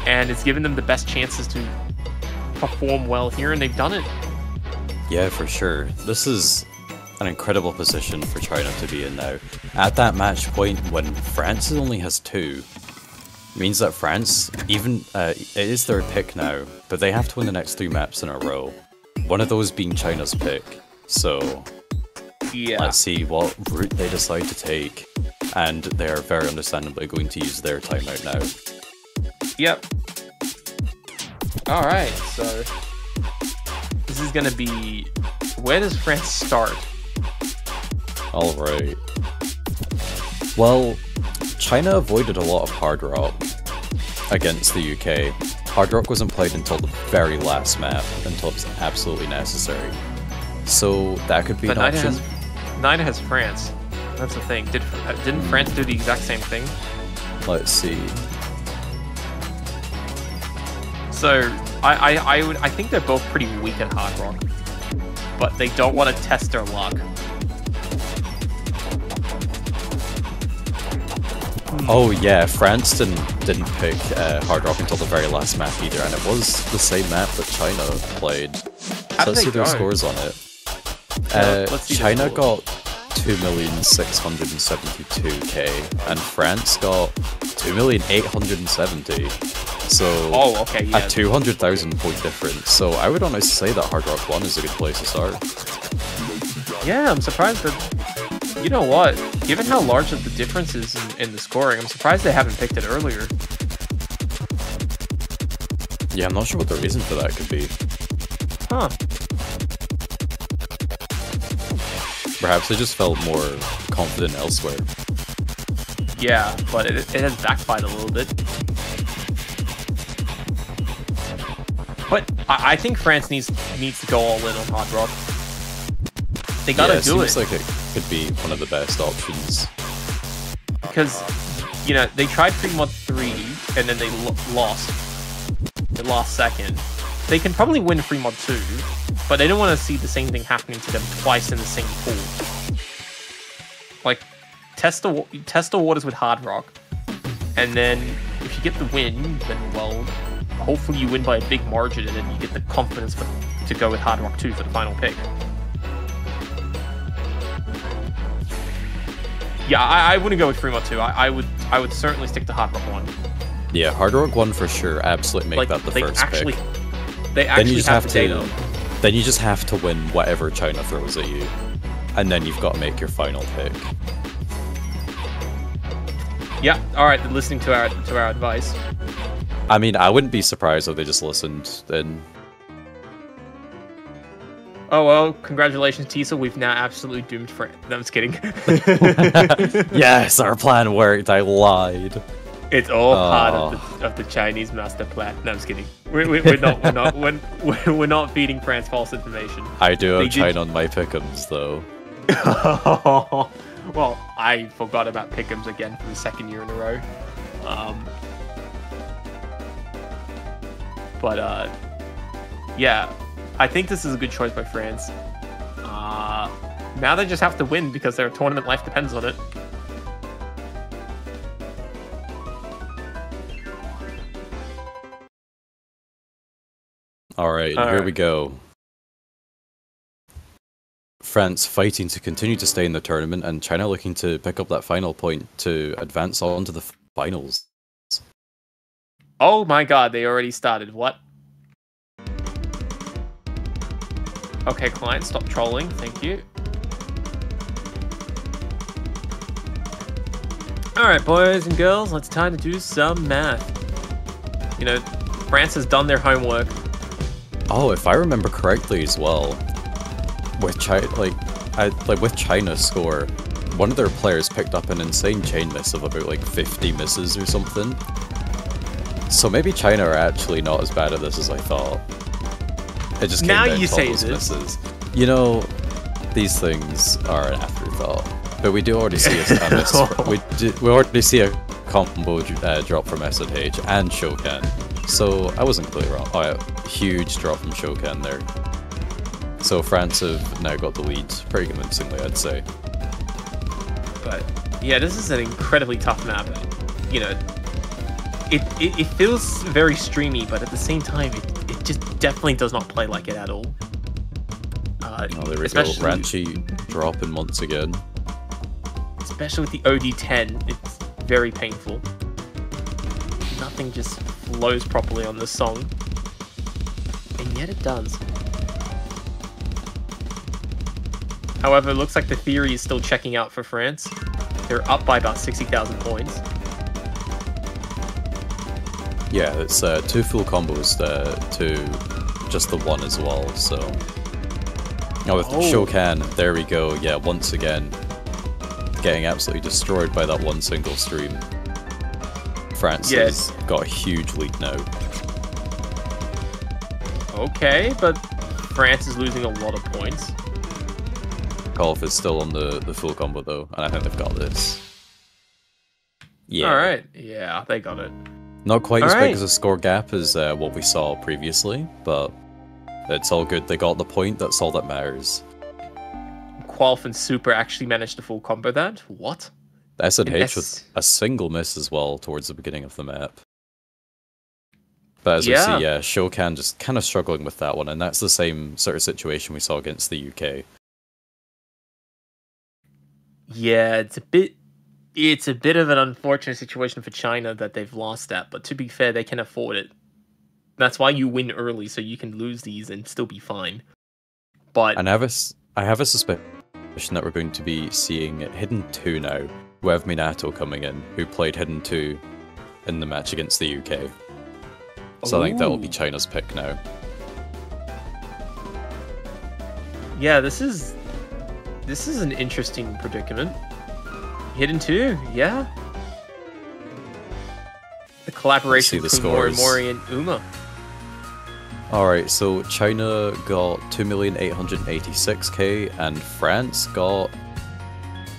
And it's given them the best chances to perform well here, and they've done it. Yeah, for sure. This is an incredible position for China to be in now. At that match point, when France only has 2, means that France, even it is their pick now, but they have to win the next 3 maps in a row. One of those being China's pick. So yeah, let's see what route they decide to take. And they are very understandably going to use their timeout now. Yep. Alright, so this is gonna be... Where does France start? Alright. Well, China avoided a lot of Hard Rock against the UK. Hard Rock wasn't played until the very last map, until it was absolutely necessary. So that could be But an option. Neither has France. That's the thing. Didn't France do the exact same thing? Let's see. So I think they're both pretty weak at Hard Rock, but they don't want to test their luck. Oh yeah, France didn't pick Hard Rock until the very last map either, and it was the same map that China played. How So let's did see they their go? scores on it. Let's see their China scores. got 2,672,000, and France got 2,870,000. So Oh, okay, yeah. a 200,000 point difference. So I would honestly say that Hard Rock 1 is a good place to start. Yeah, I'm surprised that. You know what? Given how large of the difference is in the scoring, I'm surprised they haven't picked it earlier. Yeah, I'm not sure what the reason for that could be. Huh. Perhaps they just felt more confident elsewhere. Yeah, but it has backfired a little bit. But I think France needs to go all in on Hard Rock. They gotta Yeah, do it. seems like it could be one of the best options. Because, you know, they tried Free Mod 3 and then they lost. They lost second. They can probably win Free Mod 2, but they don't want to see the same thing happening to them twice in the same pool. Like, test the waters with Hard Rock, and then if you get the win, then, well, hopefully you win by a big margin, and then you get the confidence to go with Hard Rock 2 for the final pick. Yeah, I wouldn't go with Free Mod 2. I would certainly stick to Hard Rock 1. Yeah, Hard Rock 1 for sure. Absolutely make that the first pick. They Then you actually just have have the to. data. Then you just have to win whatever China throws at you, and then you've got to make your final pick. Yeah, alright, they're listening to our advice. I mean, I wouldn't be surprised if they just listened. Then Oh well, congratulations, Tisa. We've now absolutely doomed France. No, I'm just kidding. yes, our plan worked. I lied. It's all part of the Chinese master plan. No, I'm just kidding. We're not feeding France false information. I do They have did- China on my pick'ems though. Well, I forgot about Pick'ems again for the second year in a row. Yeah, I think this is a good choice by France. Now they just have to win because their tournament life depends on it. Alright, here we go. France fighting to continue to stay in the tournament, and China looking to pick up that final point to advance on to the finals. Oh my god, they already started. What? Okay, client, stop trolling. Thank you. Alright, boys and girls, it's time to do some math. You know, France has done their homework. Oh, if I remember correctly as well, with China, with China's score, one of their players picked up an insane chain miss of about like 50 misses or something. So maybe China are actually not as bad at this as I thought. It just came Now down you to all say those it. misses. You know, these things are an afterthought, but we do already see a miss. We already see a combo drop from SNH and Shokan. So I wasn't completely wrong. Oh yeah, huge drop from Shokan there. So France have now got the lead pretty convincingly, I'd say. But yeah, this is an incredibly tough map. You know, it feels very streamy, but at the same time, it just definitely does not play like it at all. Oh, there we go. Especially- Ranchi dropping once again. Especially with the OD10, it's very painful. Nothing just flows properly on this song. And yet it does. However, it looks like the theory is still checking out for France. They're up by about 60,000 points. Yeah, it's 2 full combos to just the 1 as well, so... Oh, with Shokan, there we go. Yeah, once again, getting absolutely destroyed by that one single stream. France has got a huge lead now. Okay, but France is losing a lot of points. Golf is still on the full combo though, and I think they've got this. Yeah. Alright, yeah, they got it. Not quite as big as a score gap as what we saw previously, but it's all good. They got the point, that's all that matters. Qualf and Super actually managed to full combo that? What? SNH with a single miss as well towards the beginning of the map. But as we see, Shokan just kind of struggling with that one, and that's the same sort of situation we saw against the UK. Yeah, it's a bit of an unfortunate situation for China that they've lost that, but to be fair, they can afford it. That's why you win early, so you can lose these and still be fine. But and I have a suspicion that we're going to be seeing Hidden 2 now. We have Minato coming in, who played Hidden 2 in the match against the UK. So I think that will be China's pick now. Yeah, this is an interesting predicament. Hidden 2, yeah. The collaboration between Mori and Uma. Alright, so China got 2,886,000 and France got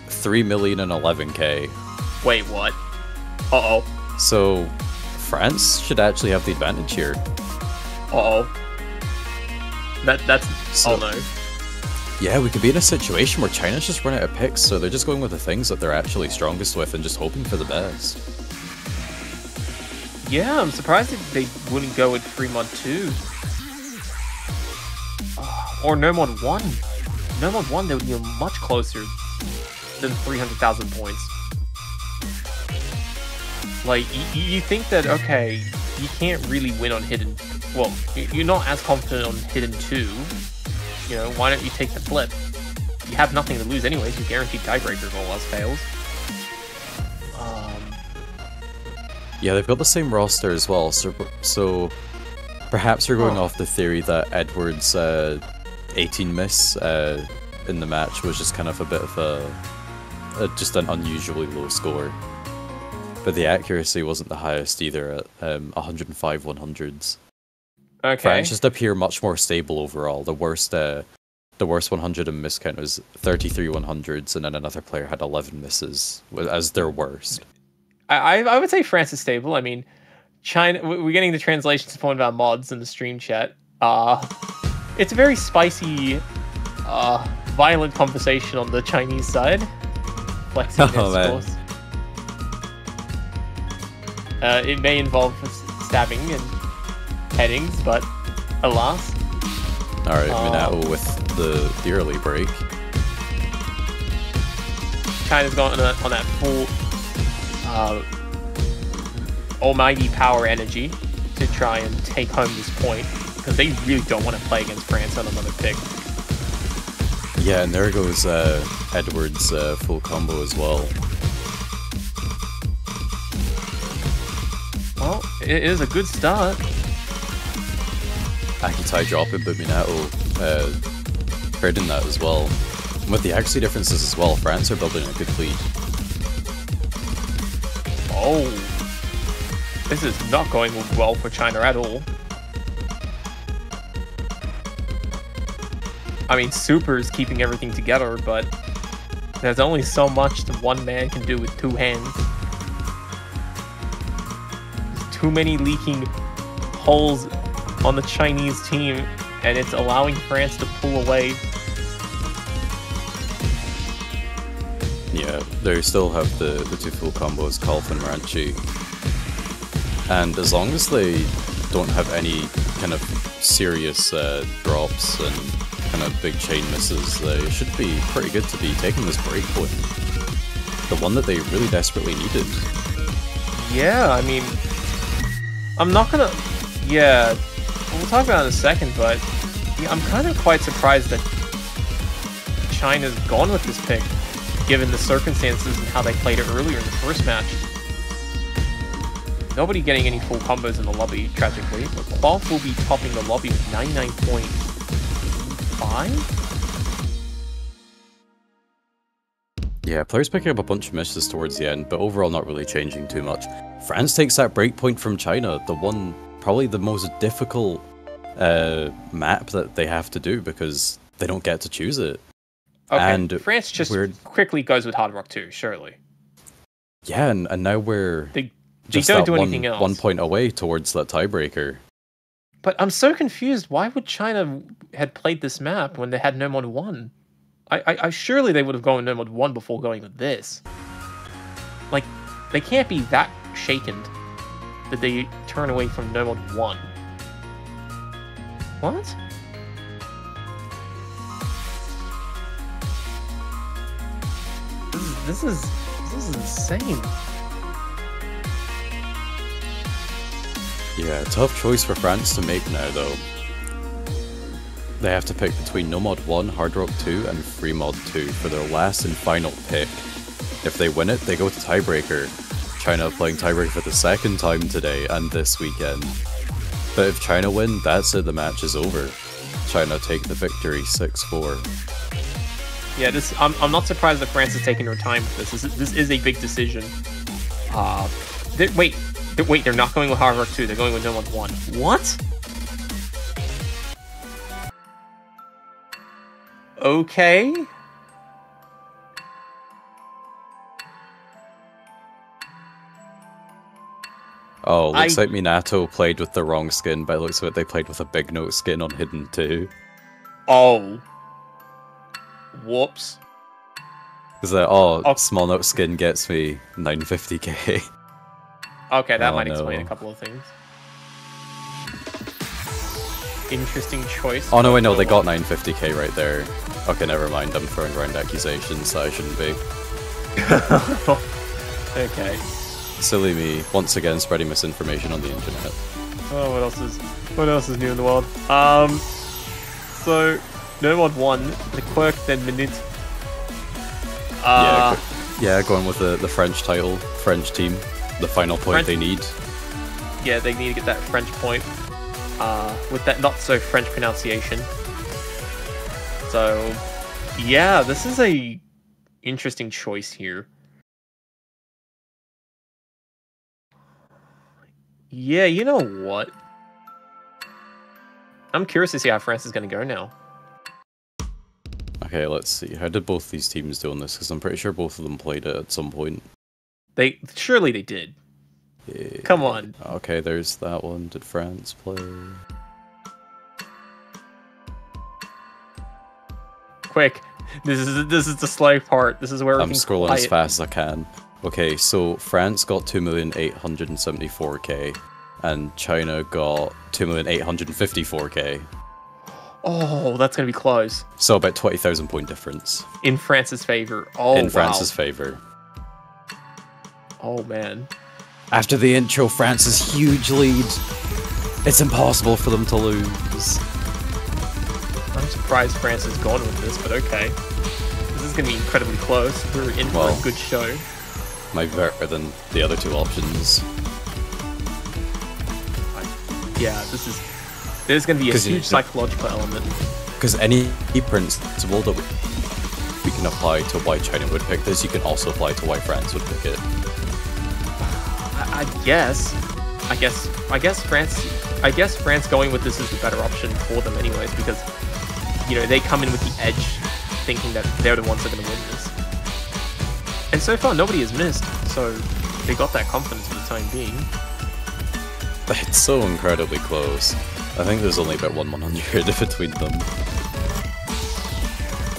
3,011,000. Wait, what? Uh-oh. So France should actually have the advantage here. Uh-oh. That's... oh no. Yeah, we could be in a situation where China's just run out of picks, so they're just going with the things that they're actually strongest with and just hoping for the best. Yeah, I'm surprised that they wouldn't go with free mod 2. Or no mod 1. No mod 1, they would be much closer than 300,000 points. Like, you think that, okay, you can't really win on Hidden... Well, you're not as confident on Hidden 2. You know, why don't you take the flip? You have nothing to lose anyways, you're guaranteed tiebreaker if all else fails. Yeah, they've got the same roster as well, so perhaps you're going off the theory that Edward's 18 miss in the match was just kind of a bit of just an unusually low score. But the accuracy wasn't the highest either at 105 100s. Okay. France just appear much more stable overall. The worst 100 in miss count was 33 100s, and then another player had 11 misses as their worst. I would say France is stable. I mean, China. We're getting the translations point about mods in the stream chat. It's a very spicy, violent conversation on the Chinese side. Flexing their scores. It may involve stabbing and headings, but alas. Alright, Minato with the early break. China's gone on that full almighty power energy to try and take home this point, because they really don't want to play against France on another pick. Yeah, and there goes Edward's full combo as well. Well, it is a good start. Akitai dropping, but Minato trading that as well. And with the accuracy differences as well, France are building a good lead. Oh, this is not going well for China at all. I mean, Super is keeping everything together, but there's only so much that one man can do with two hands. There's too many leaking holes on the Chinese team, and it's allowing France to pull away. Yeah, they still have the two full combos, Kolf and Ranchi. And as long as they don't have any kind of serious drops and kind of big chain misses, they should be pretty good to be taking this break point. The one that they really desperately needed. Yeah, I mean, I'm not gonna... Yeah, we'll talk about it in a second, but yeah, I'm kind of quite surprised that China's gone with this pick, given the circumstances and how they played it earlier in the first match. Nobody getting any full combos in the lobby, tragically, but Qualf will be topping the lobby with 99.5? Yeah, players picking up a bunch of misses towards the end, but overall not really changing too much. France takes that break point from China, probably the most difficult map that they have to do because they don't get to choose it. Okay, and France just quickly goes with Hard Rock 2, surely. Yeah, and now we're they just don't that do anything else. 1 point away towards that tiebreaker. But I'm so confused. Why would China had played this map when they had no mod 1? I surely they would have gone no mod 1 before going with this. Like, they can't be that shaken that they turn away from no mod 1. What? This is insane. Yeah, tough choice for France to make now, though. They have to pick between No Mod 1, Hard Rock 2, and Free Mod 2 for their last and final pick. If they win it, they go to tiebreaker. China playing tiebreaker for the second time today and this weekend. But if China win, that's it, the match is over. China take the victory 6-4. Yeah, I'm not surprised that France is taking their time with this. This is a big decision. Wait, they're not going with Hard Rock 2, they're going with No Mod 1. What? Okay. Oh, looks like Minato played with the wrong skin, but it looks like they played with a Big Note skin on Hidden too. Oh. Whoops. Is that, Small Note skin gets me 950k. Okay, that might explain a couple of things. Interesting choice. Oh no, wait, no, they got 950k right there. Okay, never mind, I'm throwing around accusations that I shouldn't be. Okay. Silly me, once again spreading misinformation on the internet. Oh, what else is new in the world? So, No Mod 1, the Quirk, then Minute. Yeah, going with the French title, French team, the final point they need. Yeah, they need to get that French point, with that not so French pronunciation. So, yeah, this is a interesting choice here. Yeah, you know what? I'm curious to see how France is going to go now. Okay, let's see. How did both these teams do on this? Because I'm pretty sure both of them played it at some point. Surely they did. Yeah. Come on. Okay, there's that one. Did France play? Quick. This is the slow part. This is where I'm scrolling as fast as I can. Okay, so France got 2,874k, and China got 2,854k. Oh, that's gonna be close. So about 20,000 point difference. In France's favor. Oh, in France's favor. Oh man. After the intro, France's huge lead. It's impossible for them to lose. I'm surprised France is gone with this, but okay. This is gonna be incredibly close. We're in for a good show. Might be better than the other two options. Yeah, there's going to be a huge psychological element. Because any principle that we can apply to why China would pick this, you can also apply to why France would pick it. I guess France going with this is the better option for them anyways, because they come in with the edge, thinking that they're the ones that are going to win this. And so far, nobody has missed, so they got that confidence for the time being. It's so incredibly close. I think there's only about 1/100 between them.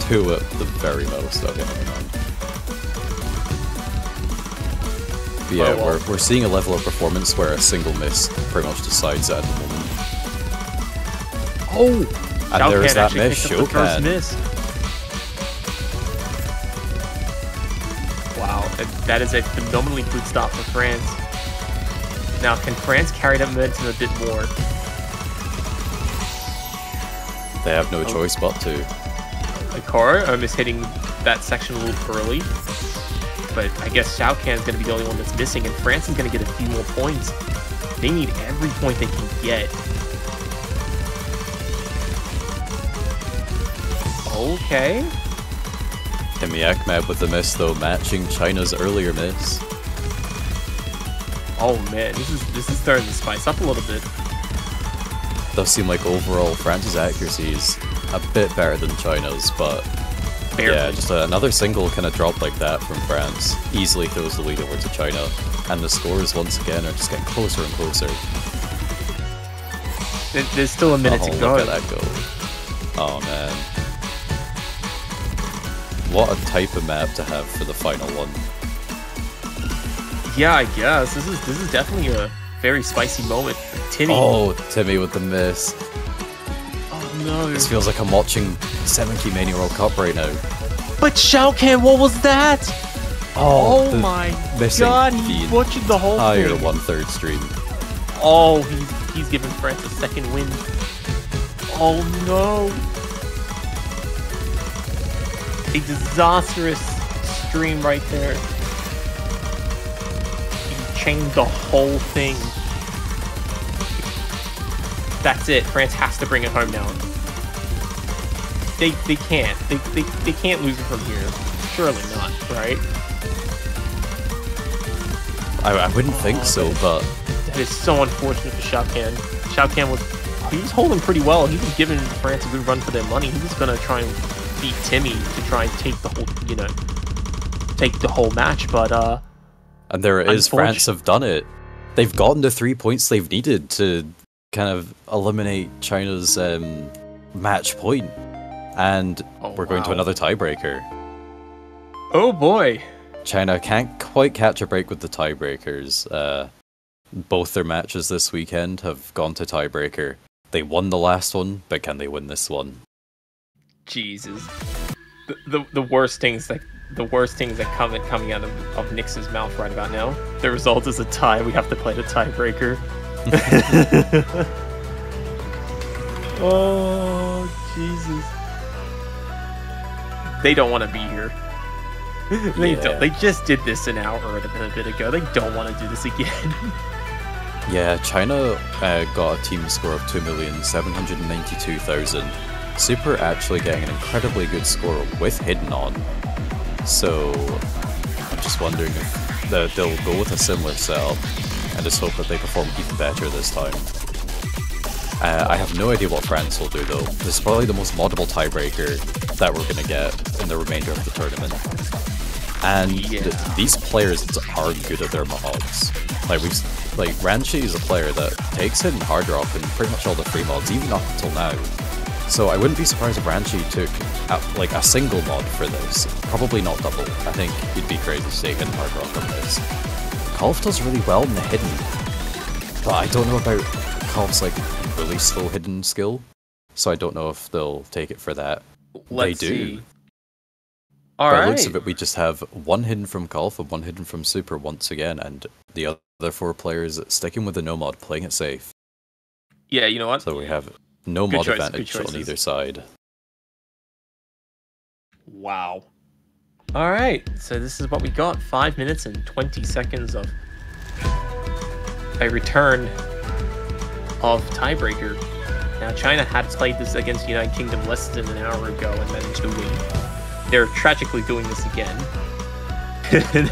2 at the very most. Okay, never mind. But yeah, we're seeing a level of performance where a single miss pretty much decides it at the moment. Oh! And there's that miss, Shokan. Wow, that is a phenomenally good start for France. Now, can France carry that momentum a bit more? They have no choice but to. Ikaro almost hitting that section a little early. But I guess Shao Kahn's going to be the only one that's missing, and France is going to get a few more points. They need every point they can get. Okay. Timmy Ahmed with the miss though, matching China's earlier miss. Oh man, this is starting to spice up a little bit. Does seem like overall France's accuracy is a bit better than China's, but Barely. yeah, just another single kind of drop like that from France easily throws the lead over to China, and the scores once again are just getting closer and closer. There's still a minute to go. Look at that go. Oh man. What a type of map to have for the final one. Yeah, I guess. This is definitely a very spicy moment. Timmy. Oh, Timmy with the miss. Oh no. This feels like I'm watching 7 Key Mania World Cup right now. But Xiaocan, what was that? Oh the my missing god, he the butchered the whole entire thing. 1/3 stream. Oh, he's giving France a second win. Oh no. A disastrous stream right there. He changed the whole thing. That's it. France has to bring it home now. They can't. They can't lose it from here. Surely not, right? I wouldn't think so, but That is so unfortunate for Xiaocan. Xiaocan was holding pretty well. He was giving France a good run for their money. He was gonna try and beat Timmy to try and take the whole match, but and there it is. France have done it. They've gotten the 3 points they've needed to kind of eliminate China's match point, and we're going to another tiebreaker. Oh boy. China can't quite catch a break with the tiebreakers. Both their matches this weekend have gone to tiebreaker. They won the last one, but can they win this one? Jesus. The worst things that coming out of Nyx's mouth right about now. The result is a tie. We have to play the tiebreaker. Oh Jesus. They don't want to be here. They don't. They just did this an hour and a bit ago. They don't want to do this again. Yeah, China got a team score of 2,792,000. Super actually getting an incredibly good score with Hidden on. So I'm just wondering if they'll go with a similar setup and just hope that they perform even better this time. I have no idea what France will do though. This is probably the most moddable tiebreaker that we're gonna get in the remainder of the tournament. And these players are good at their mods. Like Ranchi is a player that takes Hidden Hard Rock in pretty much all the free mods, even up until now. So I wouldn't be surprised if Ranchi took a single mod for this. Probably not double. I think he'd be crazy to take Hidden Hard Rock on this. Kolf does really well in the hidden, but I don't know about Kolf's really slow hidden skill. So I don't know if they'll take it for that. Let's they do. See. By the looks of it, we just have one hidden from Kolf and one hidden from Super once again, and the other 4 players sticking with the no mod, playing it safe. Yeah, you know what? So we have no mod advantage on either side. Wow. Alright, so this is what we got. 5 minutes and 20 seconds of a return of tiebreaker. Now, China had played this against United Kingdom less than an hour ago and managed to win. They're tragically doing this again. And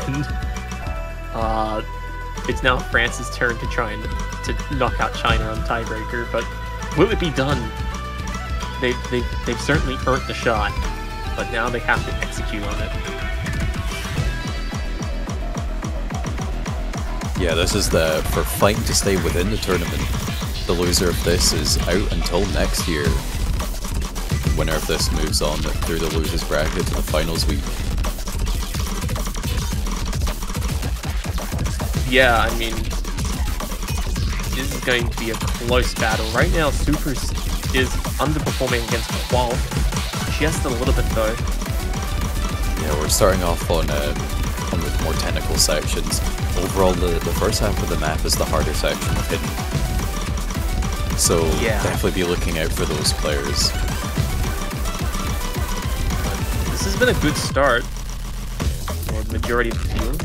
it's now France's turn to try and to knock out China on tiebreaker, but will it be done? They've certainly earned the shot, but now they have to execute on it. Yeah, this is for fighting to stay within the tournament. The loser of this is out until next year. The winner of this moves on through the losers bracket to the finals week. Yeah, I mean, this is going to be a close battle. Right now, Super is underperforming against Qual. Just a little bit, though. Yeah, we're starting off on the more technical sections. Overall, the first half of the map is the harder section of Hidden. So definitely be looking out for those players. This has been a good start for the majority of the field.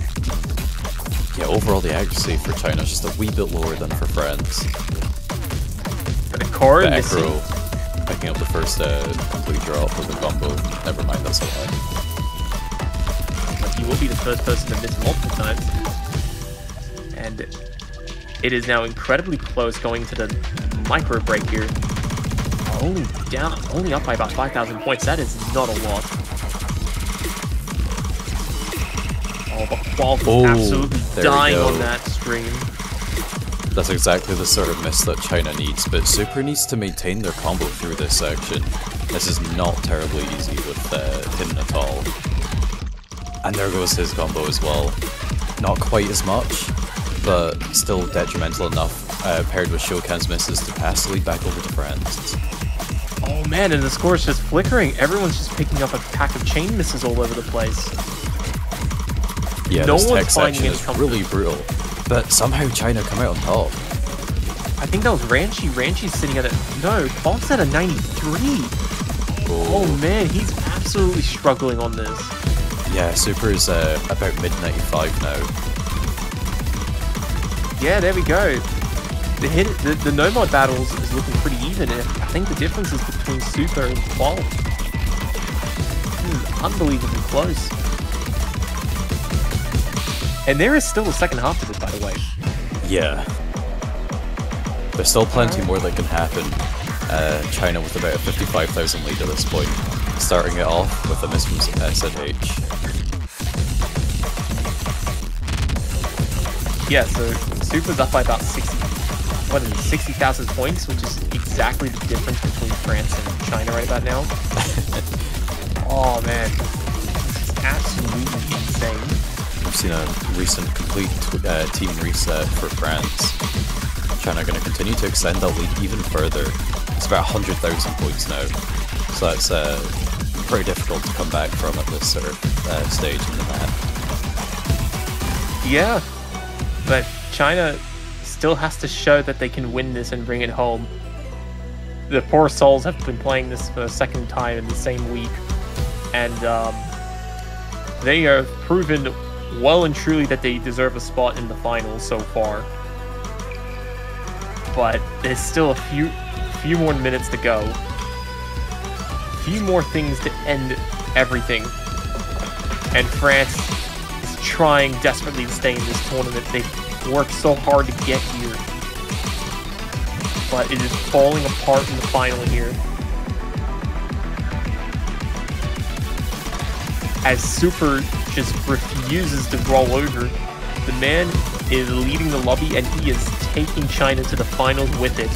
Yeah, overall the accuracy for China is just a wee bit lower than for France. The core the missing. Ekro picking up the first complete drop with the combo. Never mind, that's a lie. You will be the first person to miss multiple times. And it is now incredibly close going to the micro break here. Only up by about 5,000 points. That is not a lot. Oh, but Qual is absolutely dying on that stream. That's exactly the sort of miss that China needs, but Super needs to maintain their combo through this section. This is not terribly easy with Hidden at all. And there goes his combo as well. Not quite as much, but still detrimental enough, paired with Shokan's misses to pass the lead back over to France. Oh man, and the score is just flickering. Everyone's just picking up a pack of chain misses all over the place. Yeah, no this tech one's finding section any is comfort. really brutal. But somehow China come out on top. I think that was Ranchi. Ranchi's sitting at a... No, Fox at a 93. Oh man, he's absolutely struggling on this. Yeah, Super is about mid-95 now. Yeah, there we go. The Nomad battles is looking pretty even, and I think the difference is between Super and Qual. Unbelievably close. And there is still a second half to this, by the way. Yeah. There's still plenty more that can happen. China with about a 55,000 lead at this point. Starting it off with a miss from SNH. Yeah, so Super's up by about 60,000 points, which is exactly the difference between France and China right about now. Oh man, this is absolutely insane. We've seen a recent complete team reset for France. China are going to continue to extend that lead even further. It's about 100,000 points now, so that's very difficult to come back from at this sort of stage in the map. Yeah, but China still has to show that they can win this and bring it home. The poor souls have been playing this for a second time in the same week, and they have proven well and truly that they deserve a spot in the finals so far. But there's still a few more minutes to go. A few more things to end everything. And France is trying desperately to stay in this tournament. They've worked so hard to get here. But it is falling apart in the final here. As Super just refuses to roll over, the man is leading the lobby and he is taking China to the finals with it.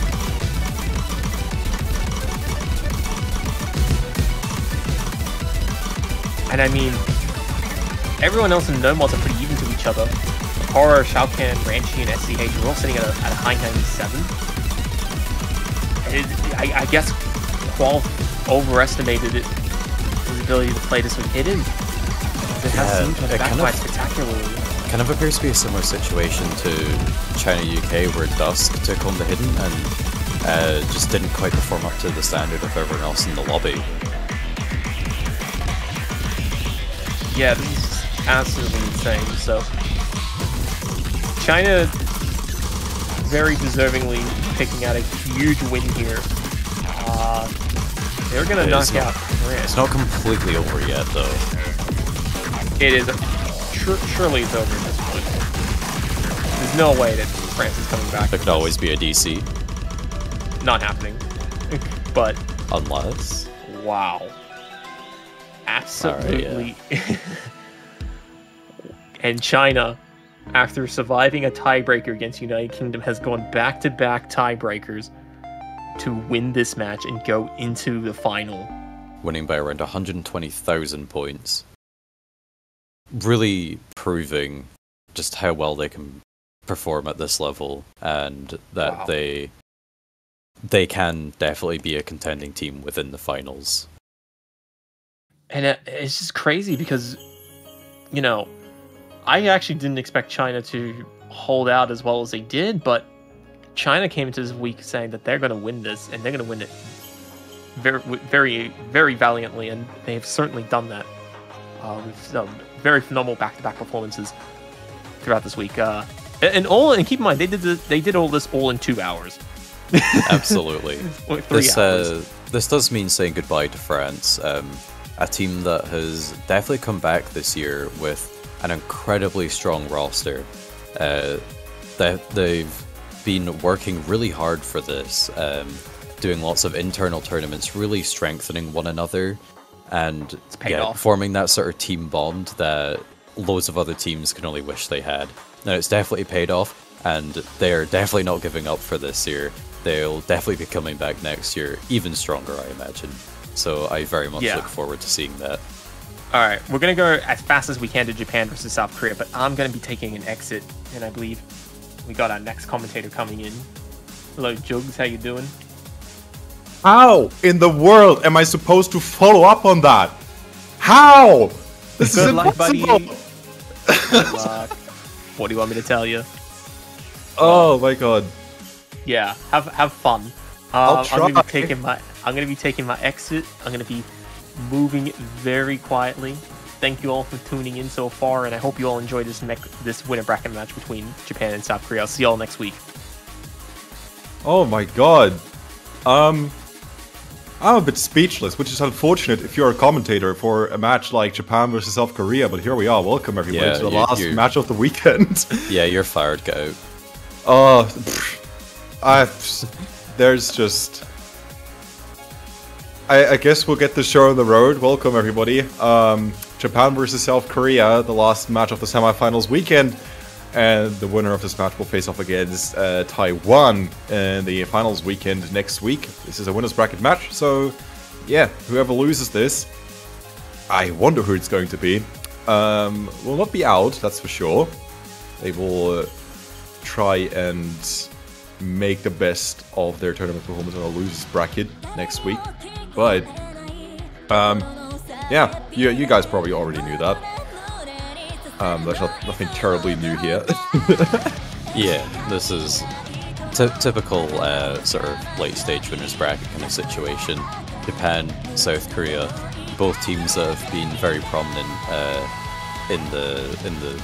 And I mean, everyone else in Nomads are pretty even to each other. Horror, Shao-Kahn, Ranchi, and SCH are all sitting at a high 97. I guess Qual overestimated his ability to play this with Hidden. It has seemed to have backfired spectacularly. Kind of appears to be a similar situation to China-UK, where Dusk took on the Hidden and just didn't quite perform up to the standard of everyone else in the lobby. Yeah, this is absolutely insane. So, China very deservingly picking out a huge win here. They're gonna knock out France. It's not completely over yet, though. It is. Surely it's over at this point. There's no way that France is coming back. There could always be a DC. Not happening. But unless. Wow. Absolutely. Right, yeah. And China, after surviving a tiebreaker against United Kingdom, has gone back-to-back tiebreakers to win this match and go into the final. Winning by around 120,000 points. Really proving just how well they can perform at this level, and that they can definitely be a contending team within the finals. And it's just crazy because, you know, I actually didn't expect China to hold out as well as they did, but China came into this week saying that they're going to win this, and they're going to win it very, very, very valiantly, and they've certainly done that. With some very phenomenal back-to-back performances throughout this week. And keep in mind, they did all this all in 2 hours. Absolutely. 3 hours. This does mean saying goodbye to France. a team that has definitely come back this year with an incredibly strong roster. They've been working really hard for this, doing lots of internal tournaments, really strengthening one another, and forming that sort of team bond that loads of other teams can only wish they had. Now, it's definitely paid off, and they're definitely not giving up for this year. They'll definitely be coming back next year, even stronger, I imagine. So I very much look forward to seeing that. All right, we're going to go as fast as we can to Japan versus South Korea, but I'm going to be taking an exit, and I believe we got our next commentator coming in. Hello, Jugs, how you doing? How in the world am I supposed to follow up on that? How? This is impossible. Good luck. What do you want me to tell you? Oh my god. Yeah, have fun. I'll try. I'm gonna be taking my exit. I'm gonna be moving very quietly. Thank you all for tuning in so far, and I hope you all enjoyed this winner bracket match between Japan and South Korea. I'll see you all next week. Oh my god. I'm a bit speechless, which is unfortunate if you're a commentator for a match like Japan versus South Korea, but here we are. Welcome everybody to the last match of the weekend. Yeah, you're fired, get out. There's just... I guess we'll get the show on the road. Welcome everybody. Japan versus South Korea, the last match of the semifinals weekend. And the winner of this match will face off against Taiwan in the finals weekend next week. This is a winner's bracket match, so yeah, whoever loses this, I wonder who it's going to be. Will not be out, that's for sure. They will try and make the best of their tournament performance on a loser's bracket next week. But, yeah, you guys probably already knew that. There's nothing terribly new here. Yeah, this is typical sort of late stage winners bracket kind of situation. Japan, South Korea, both teams that have been very prominent in the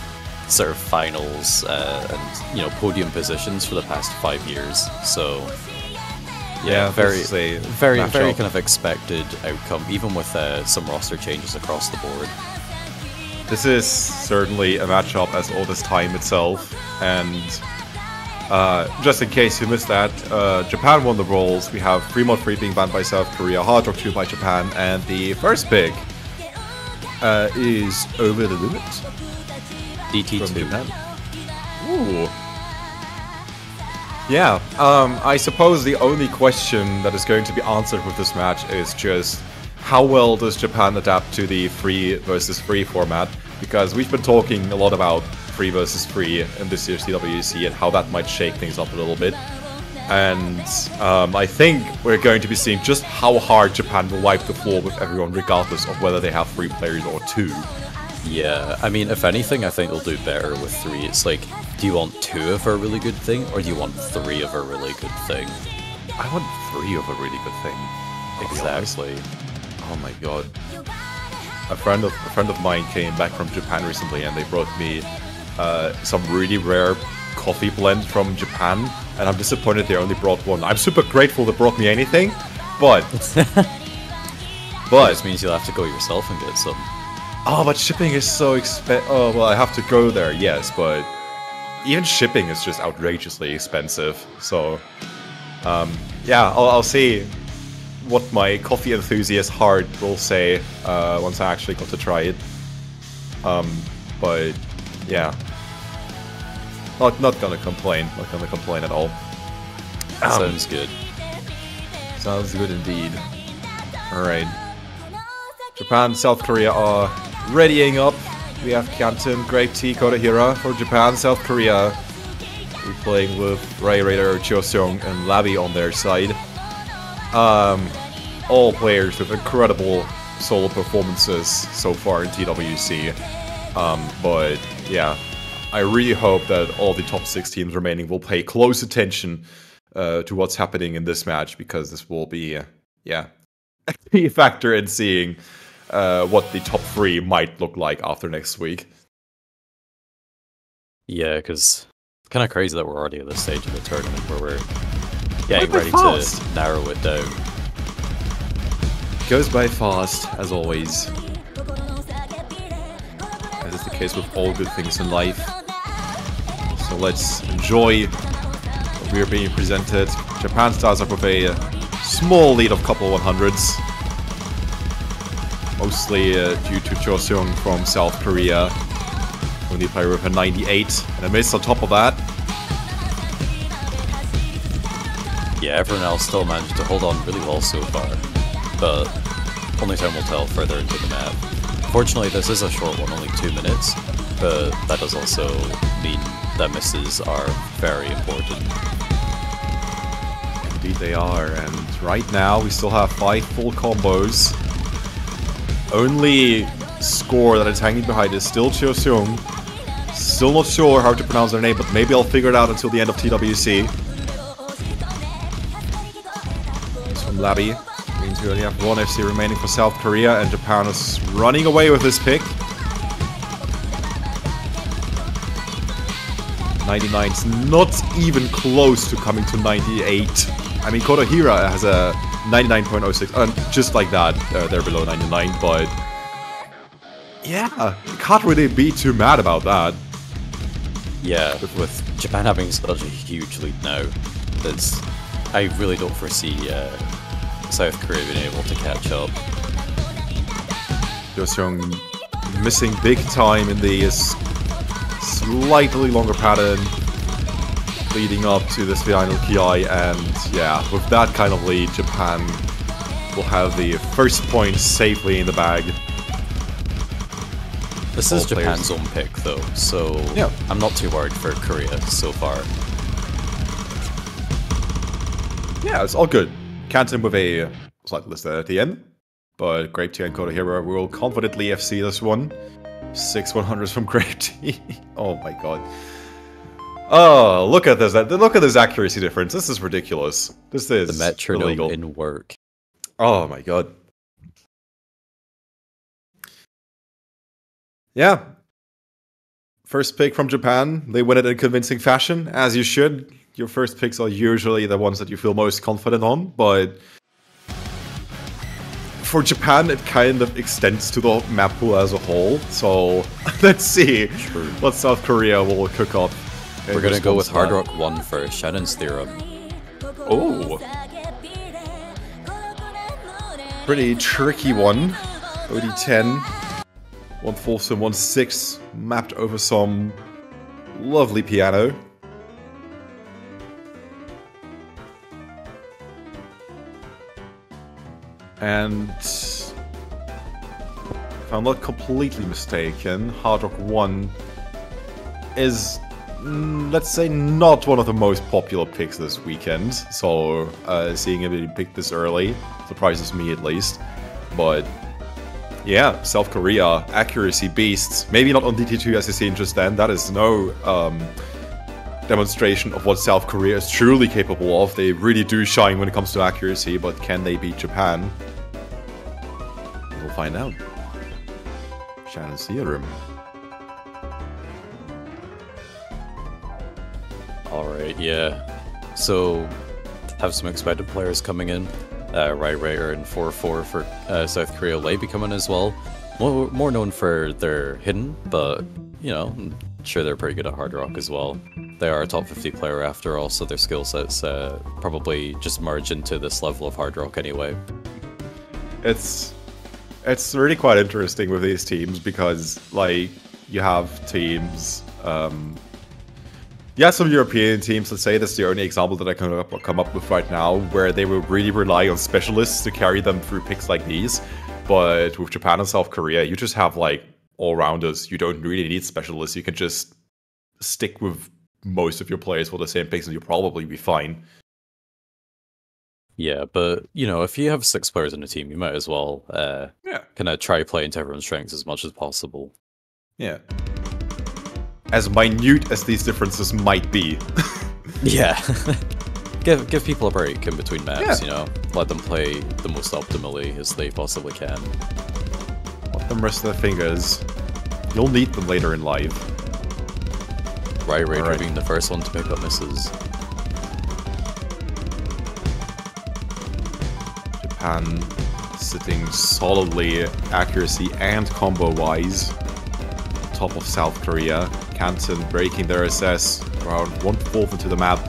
sort of finals and podium positions for the past 5 years. So yeah, very kind of expected outcome, even with some roster changes across the board. This is certainly a matchup as old as time itself, and just in case you missed that, Japan won the rolls. We have Fremont Free being banned by South Korea, Hard Rock 2 by Japan, and the first pick is Over the Limit. DT2. From Japan. Ooh. Yeah, I suppose the only question that is going to be answered with this match is just how well does Japan adapt to the free versus free format? Because we've been talking a lot about free versus free in this year's TWC and how that might shake things up a little bit. And I think we're going to be seeing just how hard Japan will wipe the floor with everyone, regardless of whether they have 3 players or 2. Yeah, I mean, if anything, I think they'll do better with 3. It's like, do you want 2 of a really good thing, or do you want 3 of a really good thing? I want 3 of a really good thing. Exactly. Oh my god. A friend of mine came back from Japan recently and they brought me some really rare coffee blend from Japan, and I'm disappointed they only brought 1. I'm super grateful they brought me anything, but... But... This means you'll have to go yourself and get some. Oh, but shipping is so expensive. Oh, well, I have to go there, yes, but... Even shipping is just outrageously expensive, so... yeah, I'll see what my coffee enthusiast heart will say once I actually got to try it. But yeah, not gonna complain. Not gonna complain at all. Sounds good. Sounds good indeed. All right. Japan, South Korea are readying up. We have Canton, Great T, Kodahira for Japan, South Korea. We're playing with Ray Raider, Choseong, and Labi on their side. All players with incredible solo performances so far in TWC. But yeah, I really hope that all the top 6 teams remaining will pay close attention to what's happening in this match, because this will be, yeah, a key factor in seeing what the top 3 might look like after next week. Yeah, because it's kind of crazy that we're already at this stage of the tournament where we're getting ready to narrow it down. Goes by fast, as always. As is the case with all good things in life. So let's enjoy what we are being presented. Japan starts up with a small lead of couple 100s. Mostly due to Cho Seung from South Korea. Only player with a 98 and a miss on top of that. Yeah, everyone else still managed to hold on really well so far, but only time will tell further into the map. Fortunately, this is a short one, only 2 minutes, but that does also mean that misses are very important. Indeed they are, and right now we still have 5 full combos. Only score that is hanging behind is still Cho Seung. Still not sure how to pronounce their name, but maybe I'll figure it out until the end of TWC. It's from Labby. Means we only have 1 FC remaining for South Korea, and Japan is running away with this pick. 99's not even close to coming to 98. I mean, Kotohira has a 99.06, just like that, they're below 99, but yeah, you can't really be too mad about that. Yeah, with Japan having such a huge lead now, I really don't foresee South Korea being able to catch up. Cho Seung missing big time in the slightly longer pattern leading up to this final KI, and yeah, with that kind of lead, Japan will have the first point safely in the bag. This is Japan's own pick though, so yeah. I'm not too worried for Korea so far. Yeah, it's all good. Canton with a slight list at the end, but Grape Tea and Kotohira will confidently FC this one. 6 100s from Grape Tea. Oh my god. Oh, look at this! Look at this accuracy difference. This is ridiculous. This is the metronome illegal. in work. Oh my god. Yeah. First pick from Japan. They win it in convincing fashion, as you should. Your first picks are usually the ones that you feel most confident on, but for Japan, it kind of extends to the map pool as a whole. So let's see what South Korea will cook up. We're gonna go with Hard Rock 1 first, Shannon's Theorem. Oh. Pretty tricky one. OD10. 1 Folsom, 1 6. Mapped over some lovely piano. And if I'm not completely mistaken, Hard Rock 1 is, let's say, not one of the most popular picks this weekend. So seeing him being picked this early surprises me at least. But yeah, South Korea, accuracy beasts. Maybe not on DT2 as you seen just then. That is no demonstration of what South Korea is truly capable of. They really do shine when it comes to accuracy, but can they beat Japan? We'll find out. Shannon's Theorem. Alright, yeah. So, have some expected players coming in. Ryder and 4-4 for South Korea Lei coming as well. More known for their hidden, but, you know, I'm sure they're pretty good at Hard Rock as well. They are a top 50 player after all, so their skill sets probably just merge into this level of Hard Rock anyway. It's really quite interesting with these teams because, like, you have teams, yeah, some European teams, let's say, that's the only example that I can come up with right now, where they will really rely on specialists to carry them through picks like these. But with Japan and South Korea, you just have, like, all-rounders. You don't really need specialists. You can just stick with most of your players for the same picks and you'll probably be fine. Yeah, but, you know, if you have 6 players in a team, you might as well kind of try play into everyone's strengths as much as possible. Yeah. As minute as these differences might be. Yeah. Give people a break in between maps, you know? Let them play the most optimally as they possibly can. Let them rest their fingers. You'll need them later in life. Ryder being the first one to pick up misses. Japan sitting solidly accuracy and combo-wise. Top of South Korea. Canton breaking their SS around 1/4 into the map.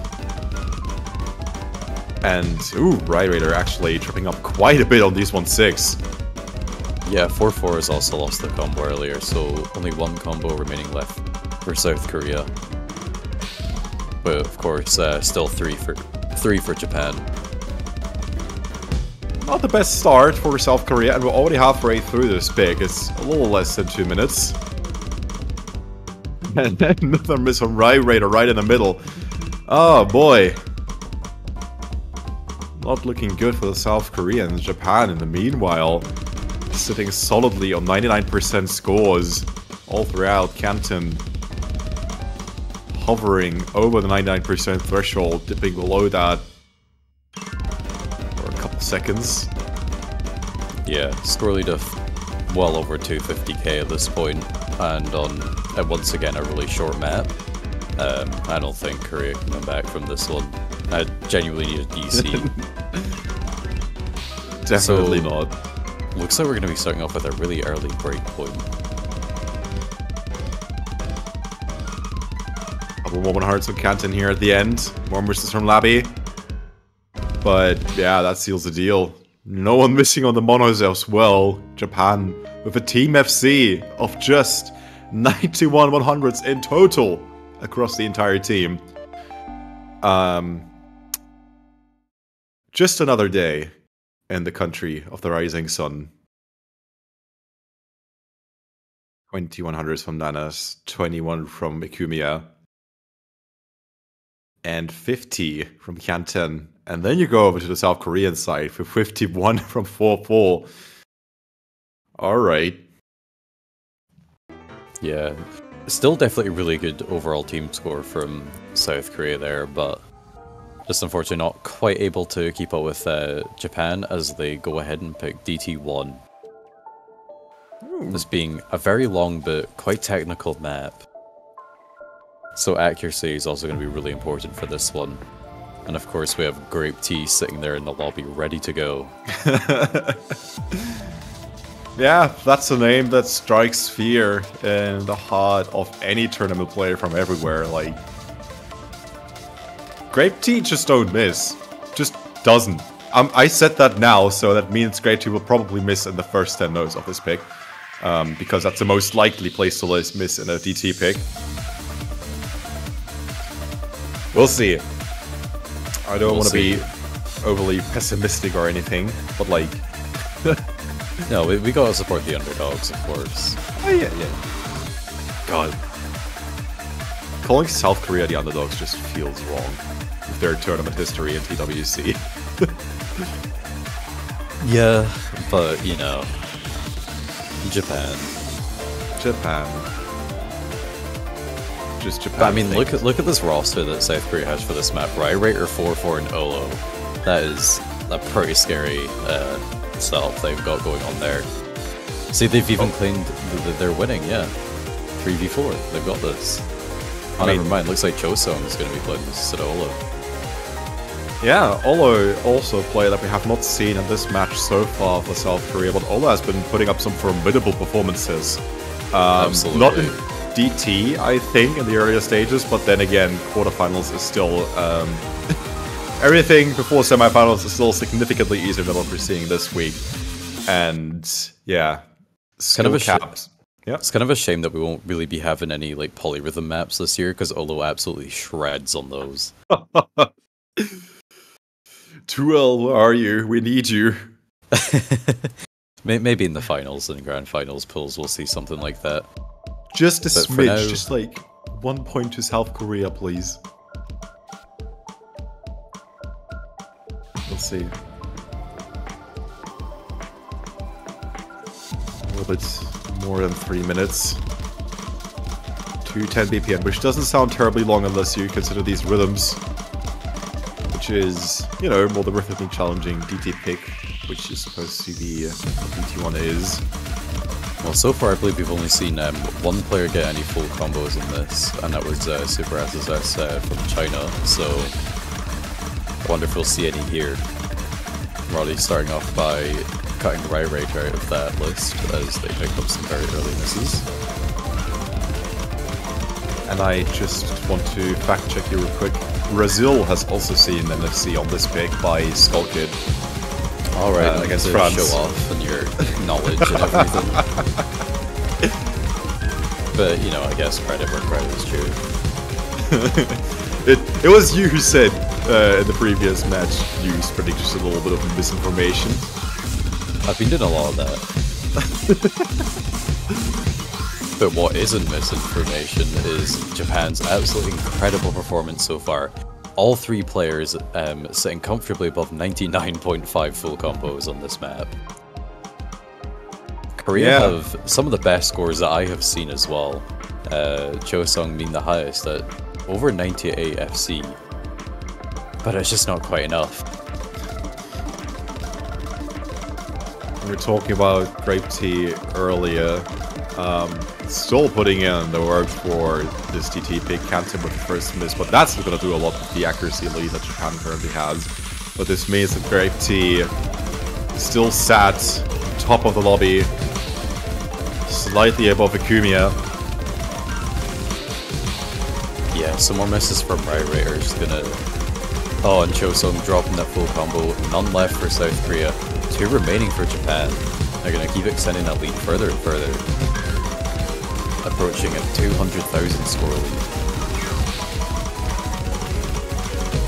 And, ooh, Riot Raider actually tripping up quite a bit on these 1-6. Yeah, 4-4 has also lost the combo earlier, so only one combo remaining left for South Korea. But of course, still three for Japan. Not the best start for South Korea, and we're already halfway through this pick. It's a little less than 2 minutes. And then another miss from Riot Raider right in the middle. Oh boy. Not looking good for the South Koreans. Japan, in the meanwhile, sitting solidly on 99% scores all throughout. Canton hovering over the 99% threshold, dipping below that for a couple seconds. Yeah, score lead of well over 250k at this point, and on once again a really short map. I don't think Korea can come back from this one. I genuinely need a DC. Definitely not. Looks like we're going to be starting off with a really early break point. Couple moment hearts with Canton here at the end. More misses from Labby. But yeah, that seals the deal. No one missing on the monos as well. Japan with a Team FC of just 91 100s in total across the entire team. Just another day in the country of the rising sun. 2100s from Nanas, 21 from Ikumiya, and 50 from Canton. And then you go over to the South Korean side for 51 from 4-4. Alright. Yeah, still definitely a really good overall team score from South Korea there, but just unfortunately not quite able to keep up with Japan as they go ahead and pick DT1. This being a very long but quite technical map. So accuracy is also going to be really important for this one. And of course we have Grape Tea sitting there in the lobby ready to go. Yeah, that's a name that strikes fear in the heart of any tournament player from everywhere. Like, Grape Tea just don't miss. Just doesn't. I said that now, so that means Grape Tea will probably miss in the first 10 nodes of this pick. Because that's the most likely place to miss in a DT pick. We'll see. I don't want to be overly pessimistic or anything, but like... No, we gotta support the underdogs, of course. Oh yeah. God. Calling South Korea the underdogs just feels wrong with their tournament history in TWC. Yeah, but you know, Japan. Just Japan. I mean, look at this roster that South Korea has for this map. Riot Raider 4-4 and Olo. That is a pretty scary setup they've got going on there. See, they've even claimed that they're winning. Yeah, 3v4. They've got this. Oh, never mind. Looks like Chosong is going to be playing this instead of Olo. Yeah, Olo also a player that we have not seen in this match so far for South Korea, but Olo has been putting up some formidable performances. Absolutely. Not in DT, I think, in the earlier stages, but then again, quarterfinals is still... everything before semifinals is still significantly easier than what we're seeing this week. And, yeah, kind of a caps. Yeah. It's kind of a shame that we won't really be having any like polyrhythm maps this year, because Olo absolutely shreds on those. 2L, where are you? We need you. Maybe in the finals and grand finals pools we'll see something like that. Just a But smidge, now... just like 1 point to South Korea, please. Let's see. A little bit more than 3 minutes. 210 BPM, which doesn't sound terribly long unless you consider these rhythms. Which is, you know, more the rhythmically challenging DT pick, which is supposed to be what DT1 is. Well, so far I believe we've only seen one player get any full combos in this, and that was Super SSS from China, so I wonder if we'll see any here. We're already starting off by cutting Rai Rage out of that list as they picked up some very early misses. And I just want to fact check you real quick. Brazil has also seen NFC on this pick by Skullkid. Alright, against to France. show off and your knowledge and everything. But, you know, I guess credit where credit is due. It was you who said in the previous match you predicted just a little bit of misinformation. I've been doing a lot of that. But what isn't misinformation is Japan's absolutely incredible performance so far. All three players sitting comfortably above 99.5 full combos on this map. Korea have some of the best scores that I have seen as well. Chosung being the highest at over 98 FC. But it's just not quite enough. We were talking about Grape Tea earlier. Still putting in the work for this TT pick. Canton with the first miss, but that's not going to do a lot with the accuracy lead that Japan currently has. But this means that Grape Tea still sat top of the lobby, slightly above Ikumiya. Yeah, some more misses from Rai Raiders. Gonna. Oh, and Chosung dropping that full combo. None left for South Korea. 2 remaining for Japan. They're gonna keep extending that lead further and further. Approaching a 200,000 score lead.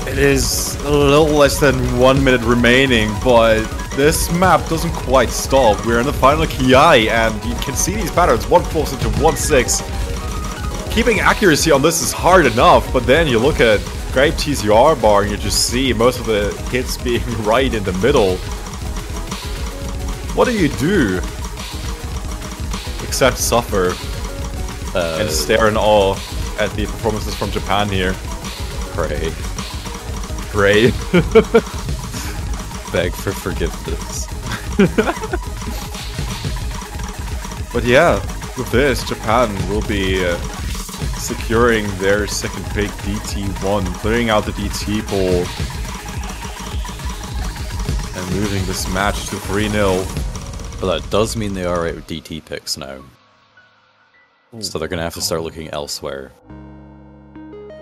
It is a little less than 1 minute remaining, but this map doesn't quite stop. We're in the final Kiai, and you can see these patterns. 1-4 into 1-6. Keeping accuracy on this is hard enough, but then you look at Grape Tea's UR bar and you just see most of the hits being right in the middle. What do you do? Except suffer. And stare in awe at the performances from Japan here. Pray. Pray. Beg for forgiveness. But yeah, with this, Japan will be securing their second pick, DT1, clearing out the DT pool, and moving this match to 3-0. But that does mean they are out of DT picks now. So they're going to have to start looking elsewhere.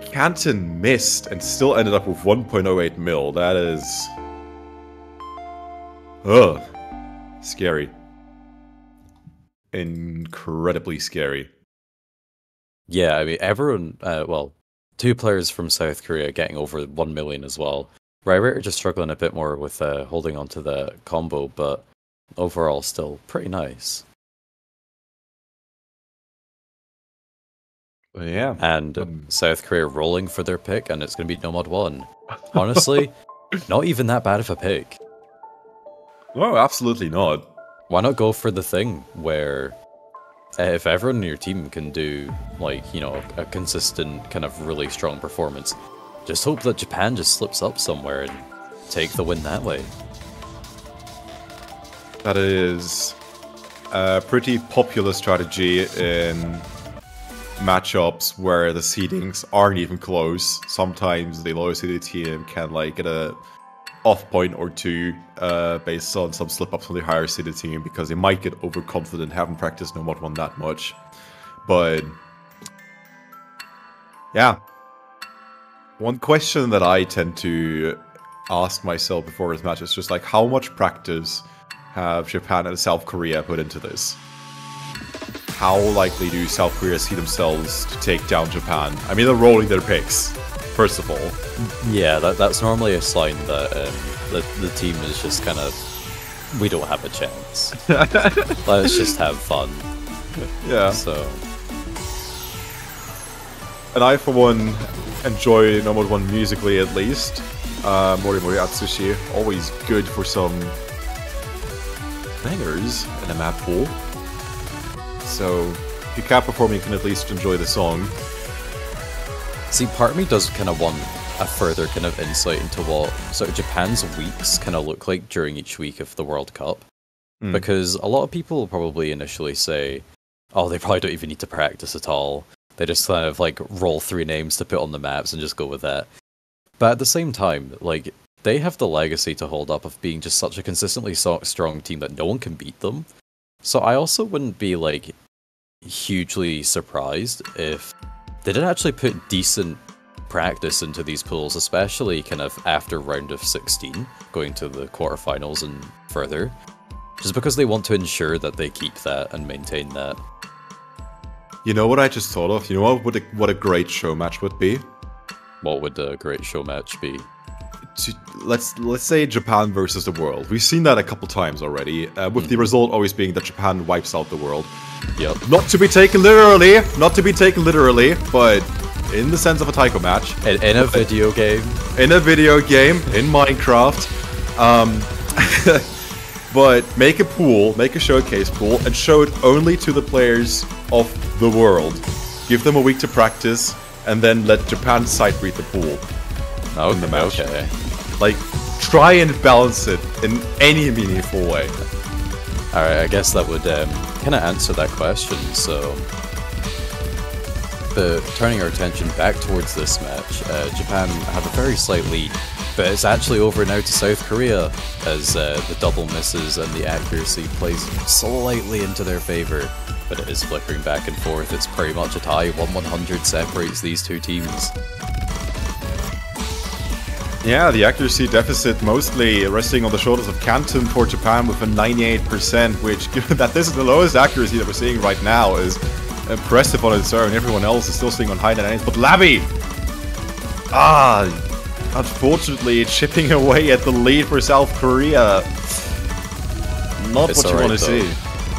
Canton missed and still ended up with 1.08 mil. That is... ugh. Scary. Incredibly scary. Yeah, I mean, everyone... well, 2 players from South Korea getting over 1 million as well. Rai are just struggling a bit more with holding on to the combo, but overall still pretty nice. Yeah. And South Korea rolling for their pick, and it's going to be Nomad 1. Honestly, not even that bad of a pick. No, absolutely not. Why not go for the thing where if everyone in your team can do, like, you know, a consistent kind of really strong performance, just hope that Japan just slips up somewhere and take the win that way. That is a pretty popular strategy in matchups where the seedings aren't even close. Sometimes the lower seeded team can like get a off point or two based on some slip-ups from the higher seeded team because they might get overconfident, haven't practiced Nomad 1 that much. But yeah, one question that I tend to ask myself before this match is just like, how much practice have Japan and South Korea put into this? How likely do South Korea see themselves to take down Japan? I mean, they're rolling their picks, first of all. Yeah, that's normally a sign that the team is just kind of, we don't have a chance. Let's just have fun. Yeah. So. And I, for one, enjoy Nomad 1 musically at least. Mori Mori Atsushi, always good for some bangers in a map pool. So, if you can't perform, you can at least enjoy the song. See, part of me does kind of want a further kind of insight into what sort of Japan's weeks kind of look like during each week of the World Cup. Because a lot of people will probably initially say, oh, they probably don't even need to practice at all. They just kind of like roll 3 names to put on the maps and just go with that. But at the same time, like, they have the legacy to hold up of being just such a consistently strong team that no one can beat them. So I also wouldn't be like hugely surprised if they did actually put decent practice into these pools, especially kind of after round of 16, going to the quarterfinals and further, just because they want to ensure that they keep that and maintain that. You know what I just thought of? You know what a great show match would be? What would a great show match be? Let's say Japan versus the world. We've seen that a couple times already, with the result always being that Japan wipes out the world. Yep. Not to be taken literally, but in the sense of a taiko match. In a video game. In a video game, in Minecraft. But make a pool, make a showcase pool, and show it only to the players of the world. Give them a week to practice, and then let Japan sideread the pool. In the match. Okay. Like, try and balance it in any meaningful way. Alright, I guess that would kind of answer that question, so... turning our attention back towards this match, Japan have a very slight lead, but it's actually over now to South Korea, as the double misses and the accuracy plays slightly into their favour, but it is flickering back and forth. It's pretty much a tie. 1-100 separates these two teams. Yeah, the accuracy deficit mostly resting on the shoulders of Canton for Japan with a 98%, which, given that this is the lowest accuracy that we're seeing right now, is impressive on its own. Everyone else is still sitting on high 90s, but Labby! Unfortunately, chipping away at the lead for South Korea. Not what you want to see.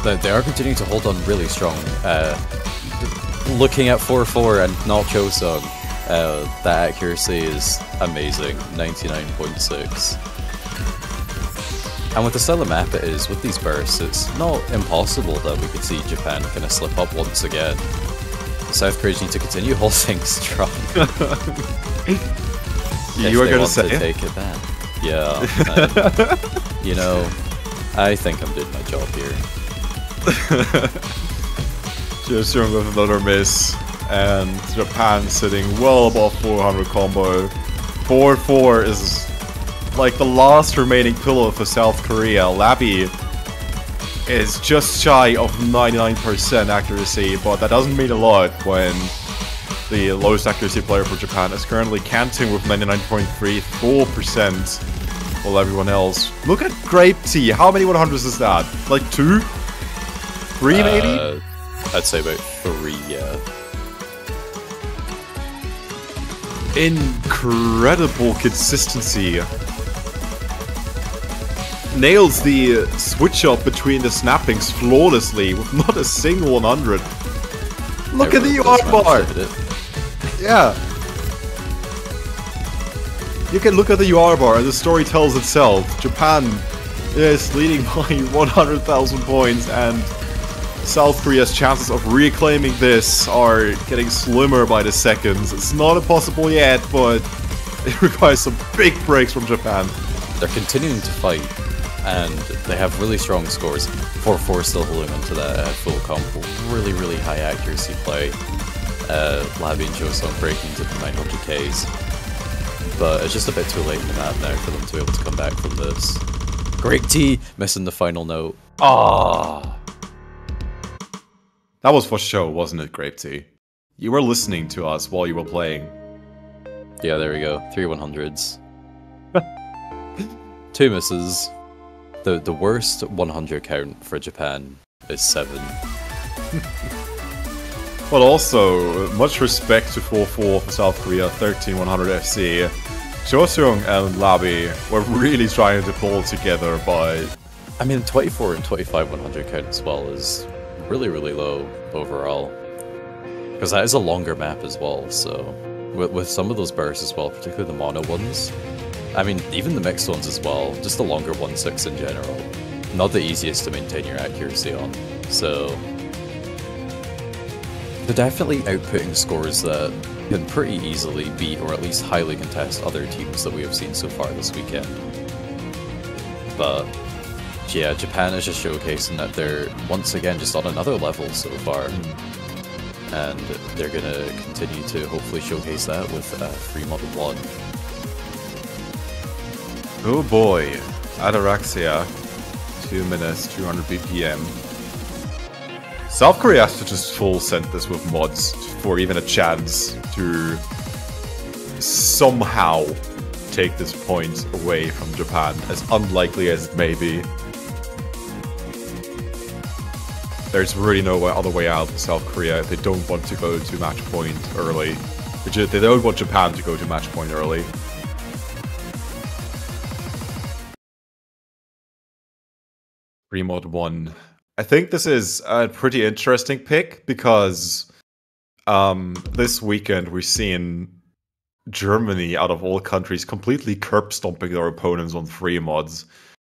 They are continuing to hold on really strong. Looking at 4-4 and not Chosung, that accuracy is amazing, 99.6. And with the style of map it is, with these bursts, it's not impossible that we could see Japan kind of slip up once again. The South Koreans need to continue holding strong. You were going to say take it back. Yeah. You know, I think I'm doing my job here. Just with another miss, and Japan sitting well above 400 combo. 4-4 is like the last remaining pillar for South Korea. Labby is just shy of 99% accuracy, but that doesn't mean a lot when the lowest accuracy player for Japan is currently Canting with 99.34%, while everyone else. Look at Grape Tea. How many 100s is that? Like 2? 3 maybe? I'd say about 3, yeah. Incredible consistency. Nails the switch up between the snappings flawlessly with not a single 100. Look at the UR bar! Yeah. You can look at the UR bar and the story tells itself. Japan is leading by 100,000 points, and South Korea's chances of reclaiming this are getting slimmer by the seconds. It's not impossible yet, but it requires some big breaks from Japan. They're continuing to fight, and they have really strong scores. 4-4 still holding on to that full comp. Really, really high accuracy play. Labby and Chosung breaking to the 900Ks. But it's just a bit too late in the map now for them to be able to come back from this. Great T missing the final note. Ah. That was for show, wasn't it, Grape Tea? You were listening to us while you were playing. Yeah, there we go. 3 100s. 2 misses. The worst 100 count for Japan is 7. But also, much respect to 4-4 for South Korea, 13-100 FC. Chosung and Labby were really trying to pull together, but... I mean, 24 and 25 100 count as well is really, really low overall. Because that is a longer map as well, so... With some of those bursts as well, particularly the mono ones. I mean, even the mixed ones as well, just the longer 1-6 in general. Not the easiest to maintain your accuracy on, so... They're definitely outputting scores that can pretty easily beat or at least highly contest other teams that we have seen so far this weekend. But yeah, Japan is just showcasing that they're once again just on another level so far. And they're gonna continue to hopefully showcase that with Free Model 1. Oh boy. Ataraxia. 2 minutes, 200 BPM. South Korea has to just full send this with mods for even a chance to somehow take this point away from Japan, as unlikely as it may be. There's really no other way out for South Korea if they don't want to go to match point early. They don't want Japan to go to match point early. Remod 1. I think this is a pretty interesting pick because this weekend we've seen Germany, out of all countries, completely curb stomping their opponents on 3 mods.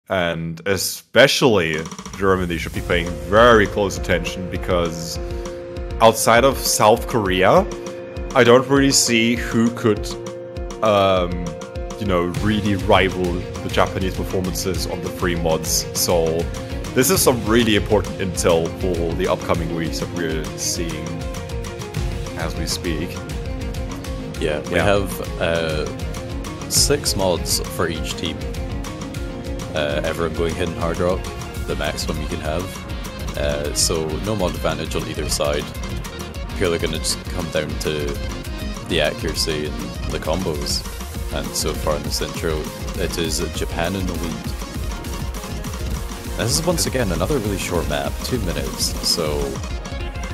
And especially Germany should be paying very close attention because outside of South Korea, I don't really see who could, really rival the Japanese performances on the 3 mods. So this is some really important intel for the upcoming weeks that we're seeing as we speak. Yeah, we have 6 mods for each team. Everyone going hidden hard rock, the maximum you can have. So no mod advantage on either side. Purely going to just come down to the accuracy and the combos. And so far in this intro, it is Japan in the lead. This is once again another really short map, 2 minutes. So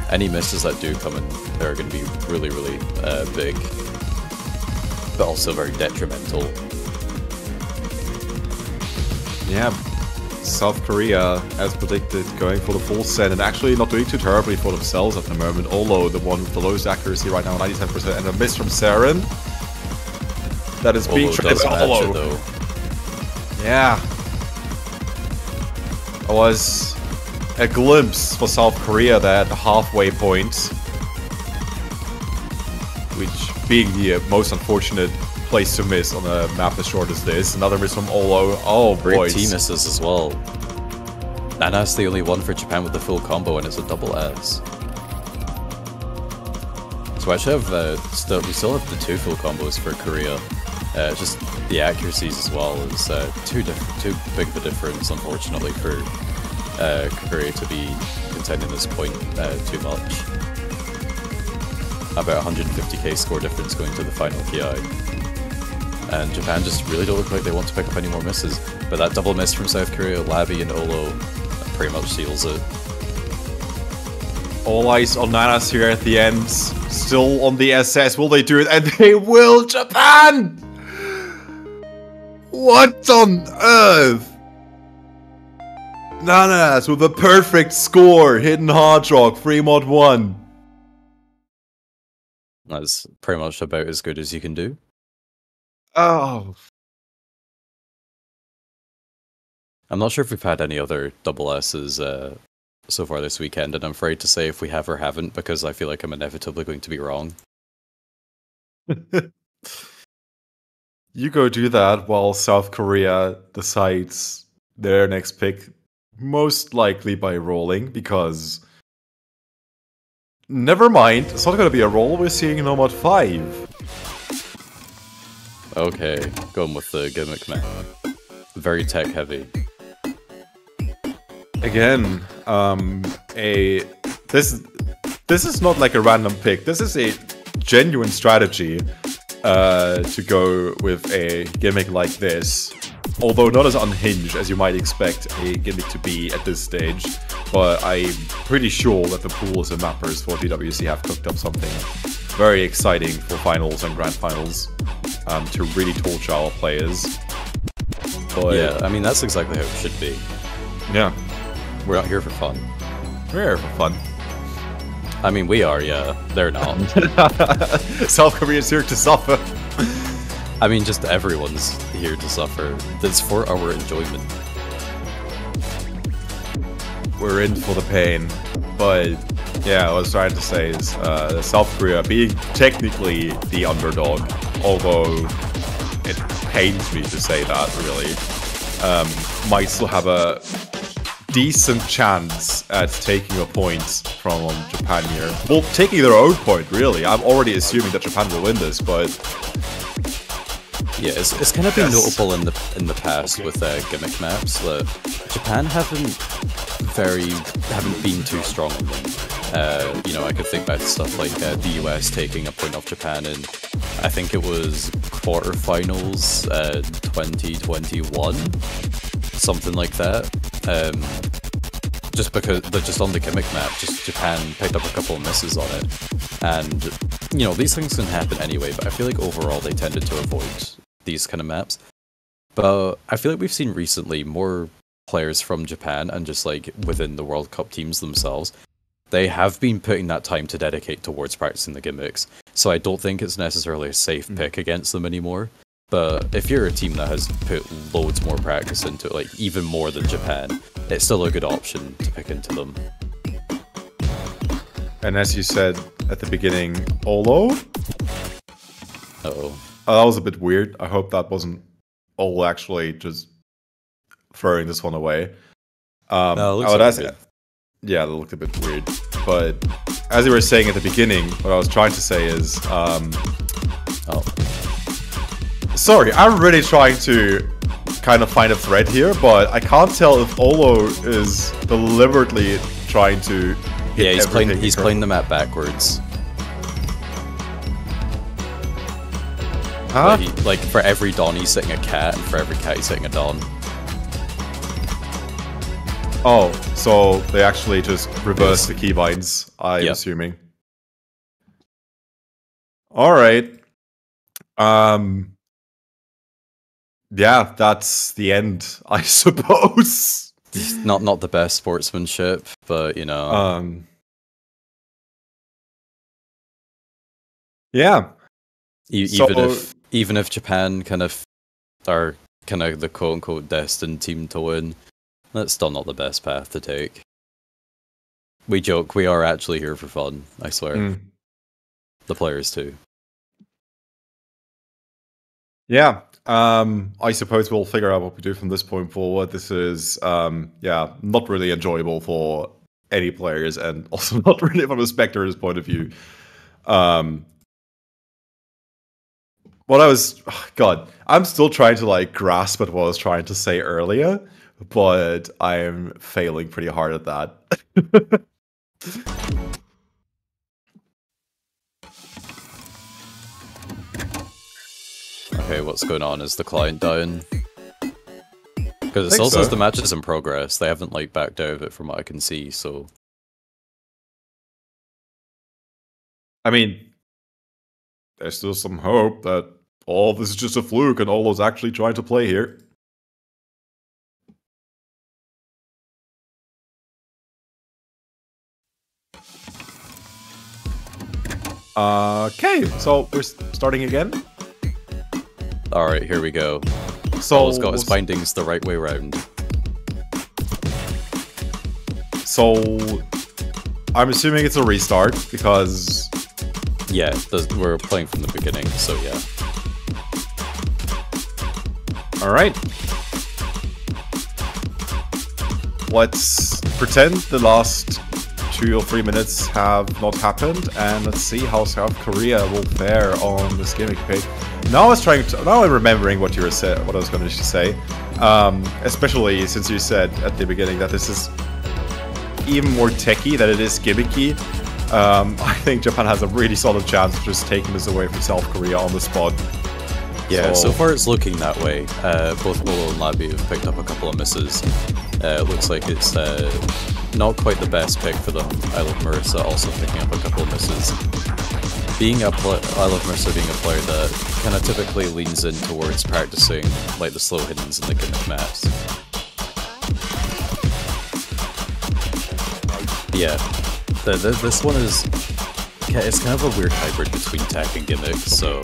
any misses that do come in, they're going to be really, really big, but also very detrimental. Yeah, South Korea, as predicted, going for the full set and actually not doing too terribly for themselves at the moment. Olo, the one with the lowest accuracy right now, 97%, and a miss from Saren. That is being traded by Olo. Though. Yeah. It was a glimpse for South Korea there at the halfway point, which being the most unfortunate place to miss on a map as short as this. Another miss from Olo. Oh, great boys. T misses as well. Nana's the only one for Japan with the full combo, and it's a double S. So I actually have we still have the 2 full combos for Korea. Just the accuracies as well is too big of a difference, unfortunately, for Korea to be contending this point too much. About 150k score difference going to the final PI. And Japan just really don't look like they want to pick up any more misses. But that double miss from South Korea, Labby and Olo, pretty much seals it. All eyes on Nanas here at the end. Still on the SS. Will they do it? And they will! Japan! What on earth? Nanas with a perfect score. Hidden hard rock. 3 mod 1. That's pretty much about as good as you can do. Oh. I'm not sure if we've had any other double S's so far this weekend, and I'm afraid to say if we have or haven't, because I feel like I'm inevitably going to be wrong. You go do that while South Korea decides their next pick, most likely by rolling, because never mind, it's not going to be a roll, we're seeing Nomad 5. Okay, going with the gimmick man. Very tech heavy. Again, this is not like a random pick. This is a genuine strategy to go with a gimmick like this. Although not as unhinged as you might expect a gimmick to be at this stage. But I'm pretty sure that the pools and mappers for DWC have cooked up something very exciting for finals and grand finals. To really torch our players. But, yeah, I mean, that's exactly how it should be. Yeah. We're not here for fun. We're here for fun. I mean, we are, yeah. They're not. South Korea's here to suffer. I mean, just everyone's here to suffer. That's for our enjoyment. We're in for the pain. But, yeah, what I was trying to say is South Korea being technically the underdog, although it pains me to say that, really, might still have a decent chance at taking a point from Japan here. Well, taking their own point, really. I'm already assuming that Japan will win this, but Yeah, it's kind of been notable in the past with gimmick maps that Japan haven't been too strong on them. You know, I could think back to stuff like the US taking a point off Japan in, I think it was quarterfinals 2021, something like that. Just because they're just on the gimmick map, just Japan picked up a couple of misses on it. And, you know, these things can happen anyway, but I feel like overall they tended to avoid these kind of maps. But I feel like we've seen recently more players from Japan and just like within the World Cup teams themselves, they have been putting that time to dedicate towards practicing the gimmicks. So I don't think it's necessarily a safe pick against them anymore. But if you're a team that has put loads more practice into it, like even more than Japan, it's still a good option to pick into them. And as you said at the beginning, Olo? Uh-oh. Oh, that was a bit weird. I hope that wasn't Olo actually just throwing this one away. No, it looks like yeah, that looked a bit weird. But as you were saying at the beginning, what I was trying to say is... Sorry, I'm really trying to kind of find a thread here, but I can't tell if Olo is deliberately trying to hit yeah, everything. He's playing the map backwards. Huh? Like for every Don he's hitting a cat, and for every cat he's hitting a Don. Oh, so they actually just reverse the keybinds, I'm assuming. Alright. Yeah, that's the end, I suppose. Not the best sportsmanship, but you know. Yeah. Even if Japan kind of are kind of the quote unquote destined team to win, that's still not the best path to take. We joke, we are actually here for fun, I swear. The players too. Yeah. I suppose we'll figure out what we do from this point forward. This is, not really enjoyable for any players, and also not really from a spectator's point of view. God, I'm still trying to like grasp at what I was trying to say earlier, but I'm failing pretty hard at that. Okay, what's going on? Is the client down? Because it still says the match is in progress. They haven't like backed out of it from what I can see, so... I mean, there's still some hope that all this is just a fluke and Olo's actually trying to play here. Okay, so we're starting again. Alright, here we go. So Olo's got his bindings the right way round. So I'm assuming it's a restart because... Yeah, we're playing from the beginning, so yeah. Alright. Let's pretend the last 2 or 3 minutes have not happened, and let's see how South Korea will fare on this gimmick pick. Now I'm remembering what I was going to say. Especially since you said at the beginning that this is even more techie than it is gimmicky. I think Japan has a really solid chance of just taking this away from South Korea on the spot. Yeah, so far it's looking that way. Both Olo and Labby have picked up a couple of misses. It looks like it's not quite the best pick for them. I love Marissa also picking up a couple of misses. I love Marissa being a player that kind of typically leans in towards practicing like the slow hiddens and the gimmick maps. Yeah, this one it's kind of a weird hybrid between tech and gimmick, so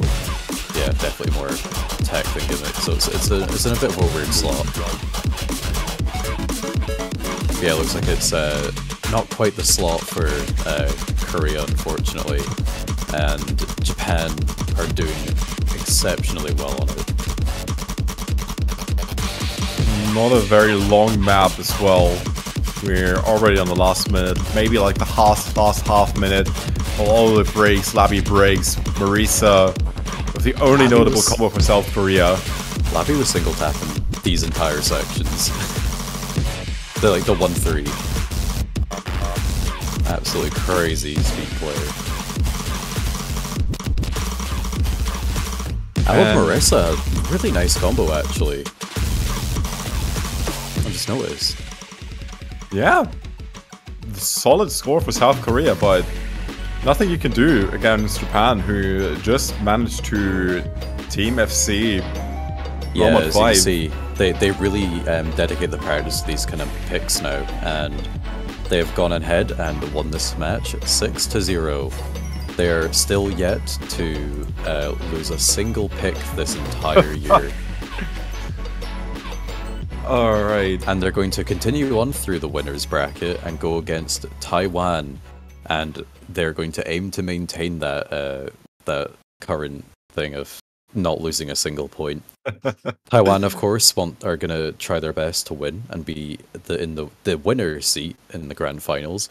yeah, definitely more tech than gimmick, so it's in a bit of a weird slot. Yeah, it looks like it's not quite the slot for Korea, unfortunately, and Japan are doing exceptionally well on it. Not a very long map as well. We're already on the last minute, maybe like the last half minute. All the breaks, Labby breaks, Marisa the only notable combo for South Korea. Lappy was single tapping these entire sections. They're like the 1-3. Absolutely crazy speed player. With Marissa, really nice combo actually. I just noticed. Yeah, solid score for South Korea, but nothing you can do against Japan, who just managed to Team FC. Yeah, as you can see, they really dedicate the practice to these kind of picks now, and they have gone ahead and won this match 6-0. They're still yet to lose a single pick this entire year. Alright. And they're going to continue on through the winners bracket and go against Taiwan, and they're going to aim to maintain that that current thing of not losing a single point. Taiwan, of course, are going to try their best to win and be in the winner's seat in the grand finals.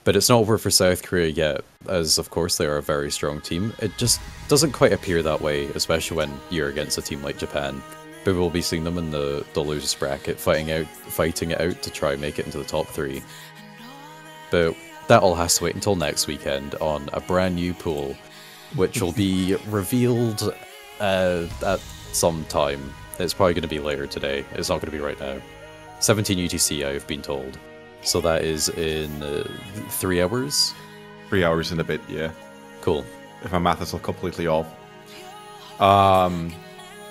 But it's not over for South Korea yet, as of course they are a very strong team. It just doesn't quite appear that way, especially when you're against a team like Japan. But we'll be seeing them in the losers bracket, fighting it out to try and make it into the top 3. But that all has to wait until next weekend on a brand new pool, which will be revealed at some time. It's probably going to be later today. It's not going to be right now. 17 UTC, I've been told. So that is in 3 hours? 3 hours and a bit, yeah. Cool. If my math is not completely off.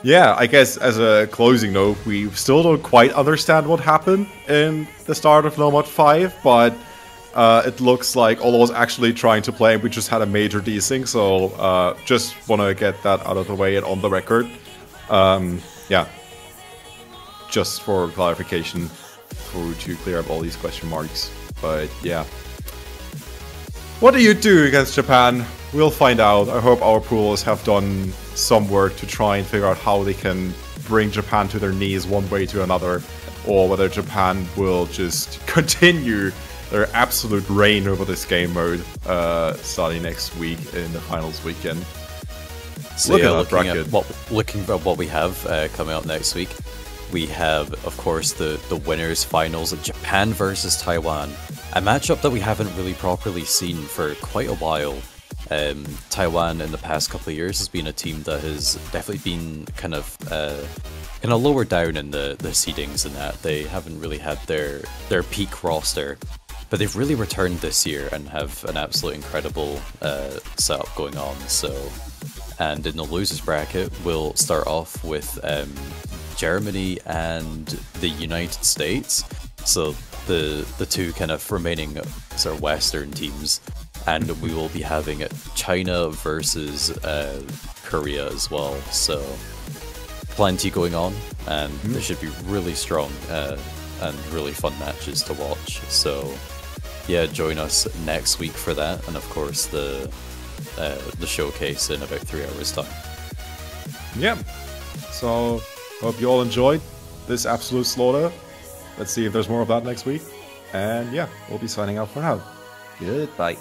Yeah, I guess as a closing note, we still don't quite understand what happened in the start of Nomad 5, but it looks like Olo was actually trying to play, and we just had a major desync, so just want to get that out of the way and on the record. Yeah, just for clarification, to clear up all these question marks. But yeah, what do you do against Japan? We'll find out. I hope our pools have done some work to try and figure out how they can bring Japan to their knees one way to another, or whether Japan will just continue their absolute reign over this game mode starting next week in the finals weekend. So yeah, looking at what we have coming up next week, we have, of course, the winners finals of Japan versus Taiwan, a matchup that we haven't really properly seen for quite a while. Taiwan in the past couple of years has been a team that has definitely been kind of lower down in the seedings, and that they haven't really had their peak roster. But they've really returned this year and have an absolute incredible setup going on. And in the losers bracket, we'll start off with Germany and the United States. So the two kind of remaining sort of Western teams. And we will be having China versus Korea as well. So plenty going on, and they should be really strong and really fun matches to watch. So yeah, join us next week for that, and of course the showcase in about 3 hours time. Yeah, so hope you all enjoyed this absolute slaughter. Let's see if there's more of that next week, and yeah, we'll be signing out for now. Goodbye.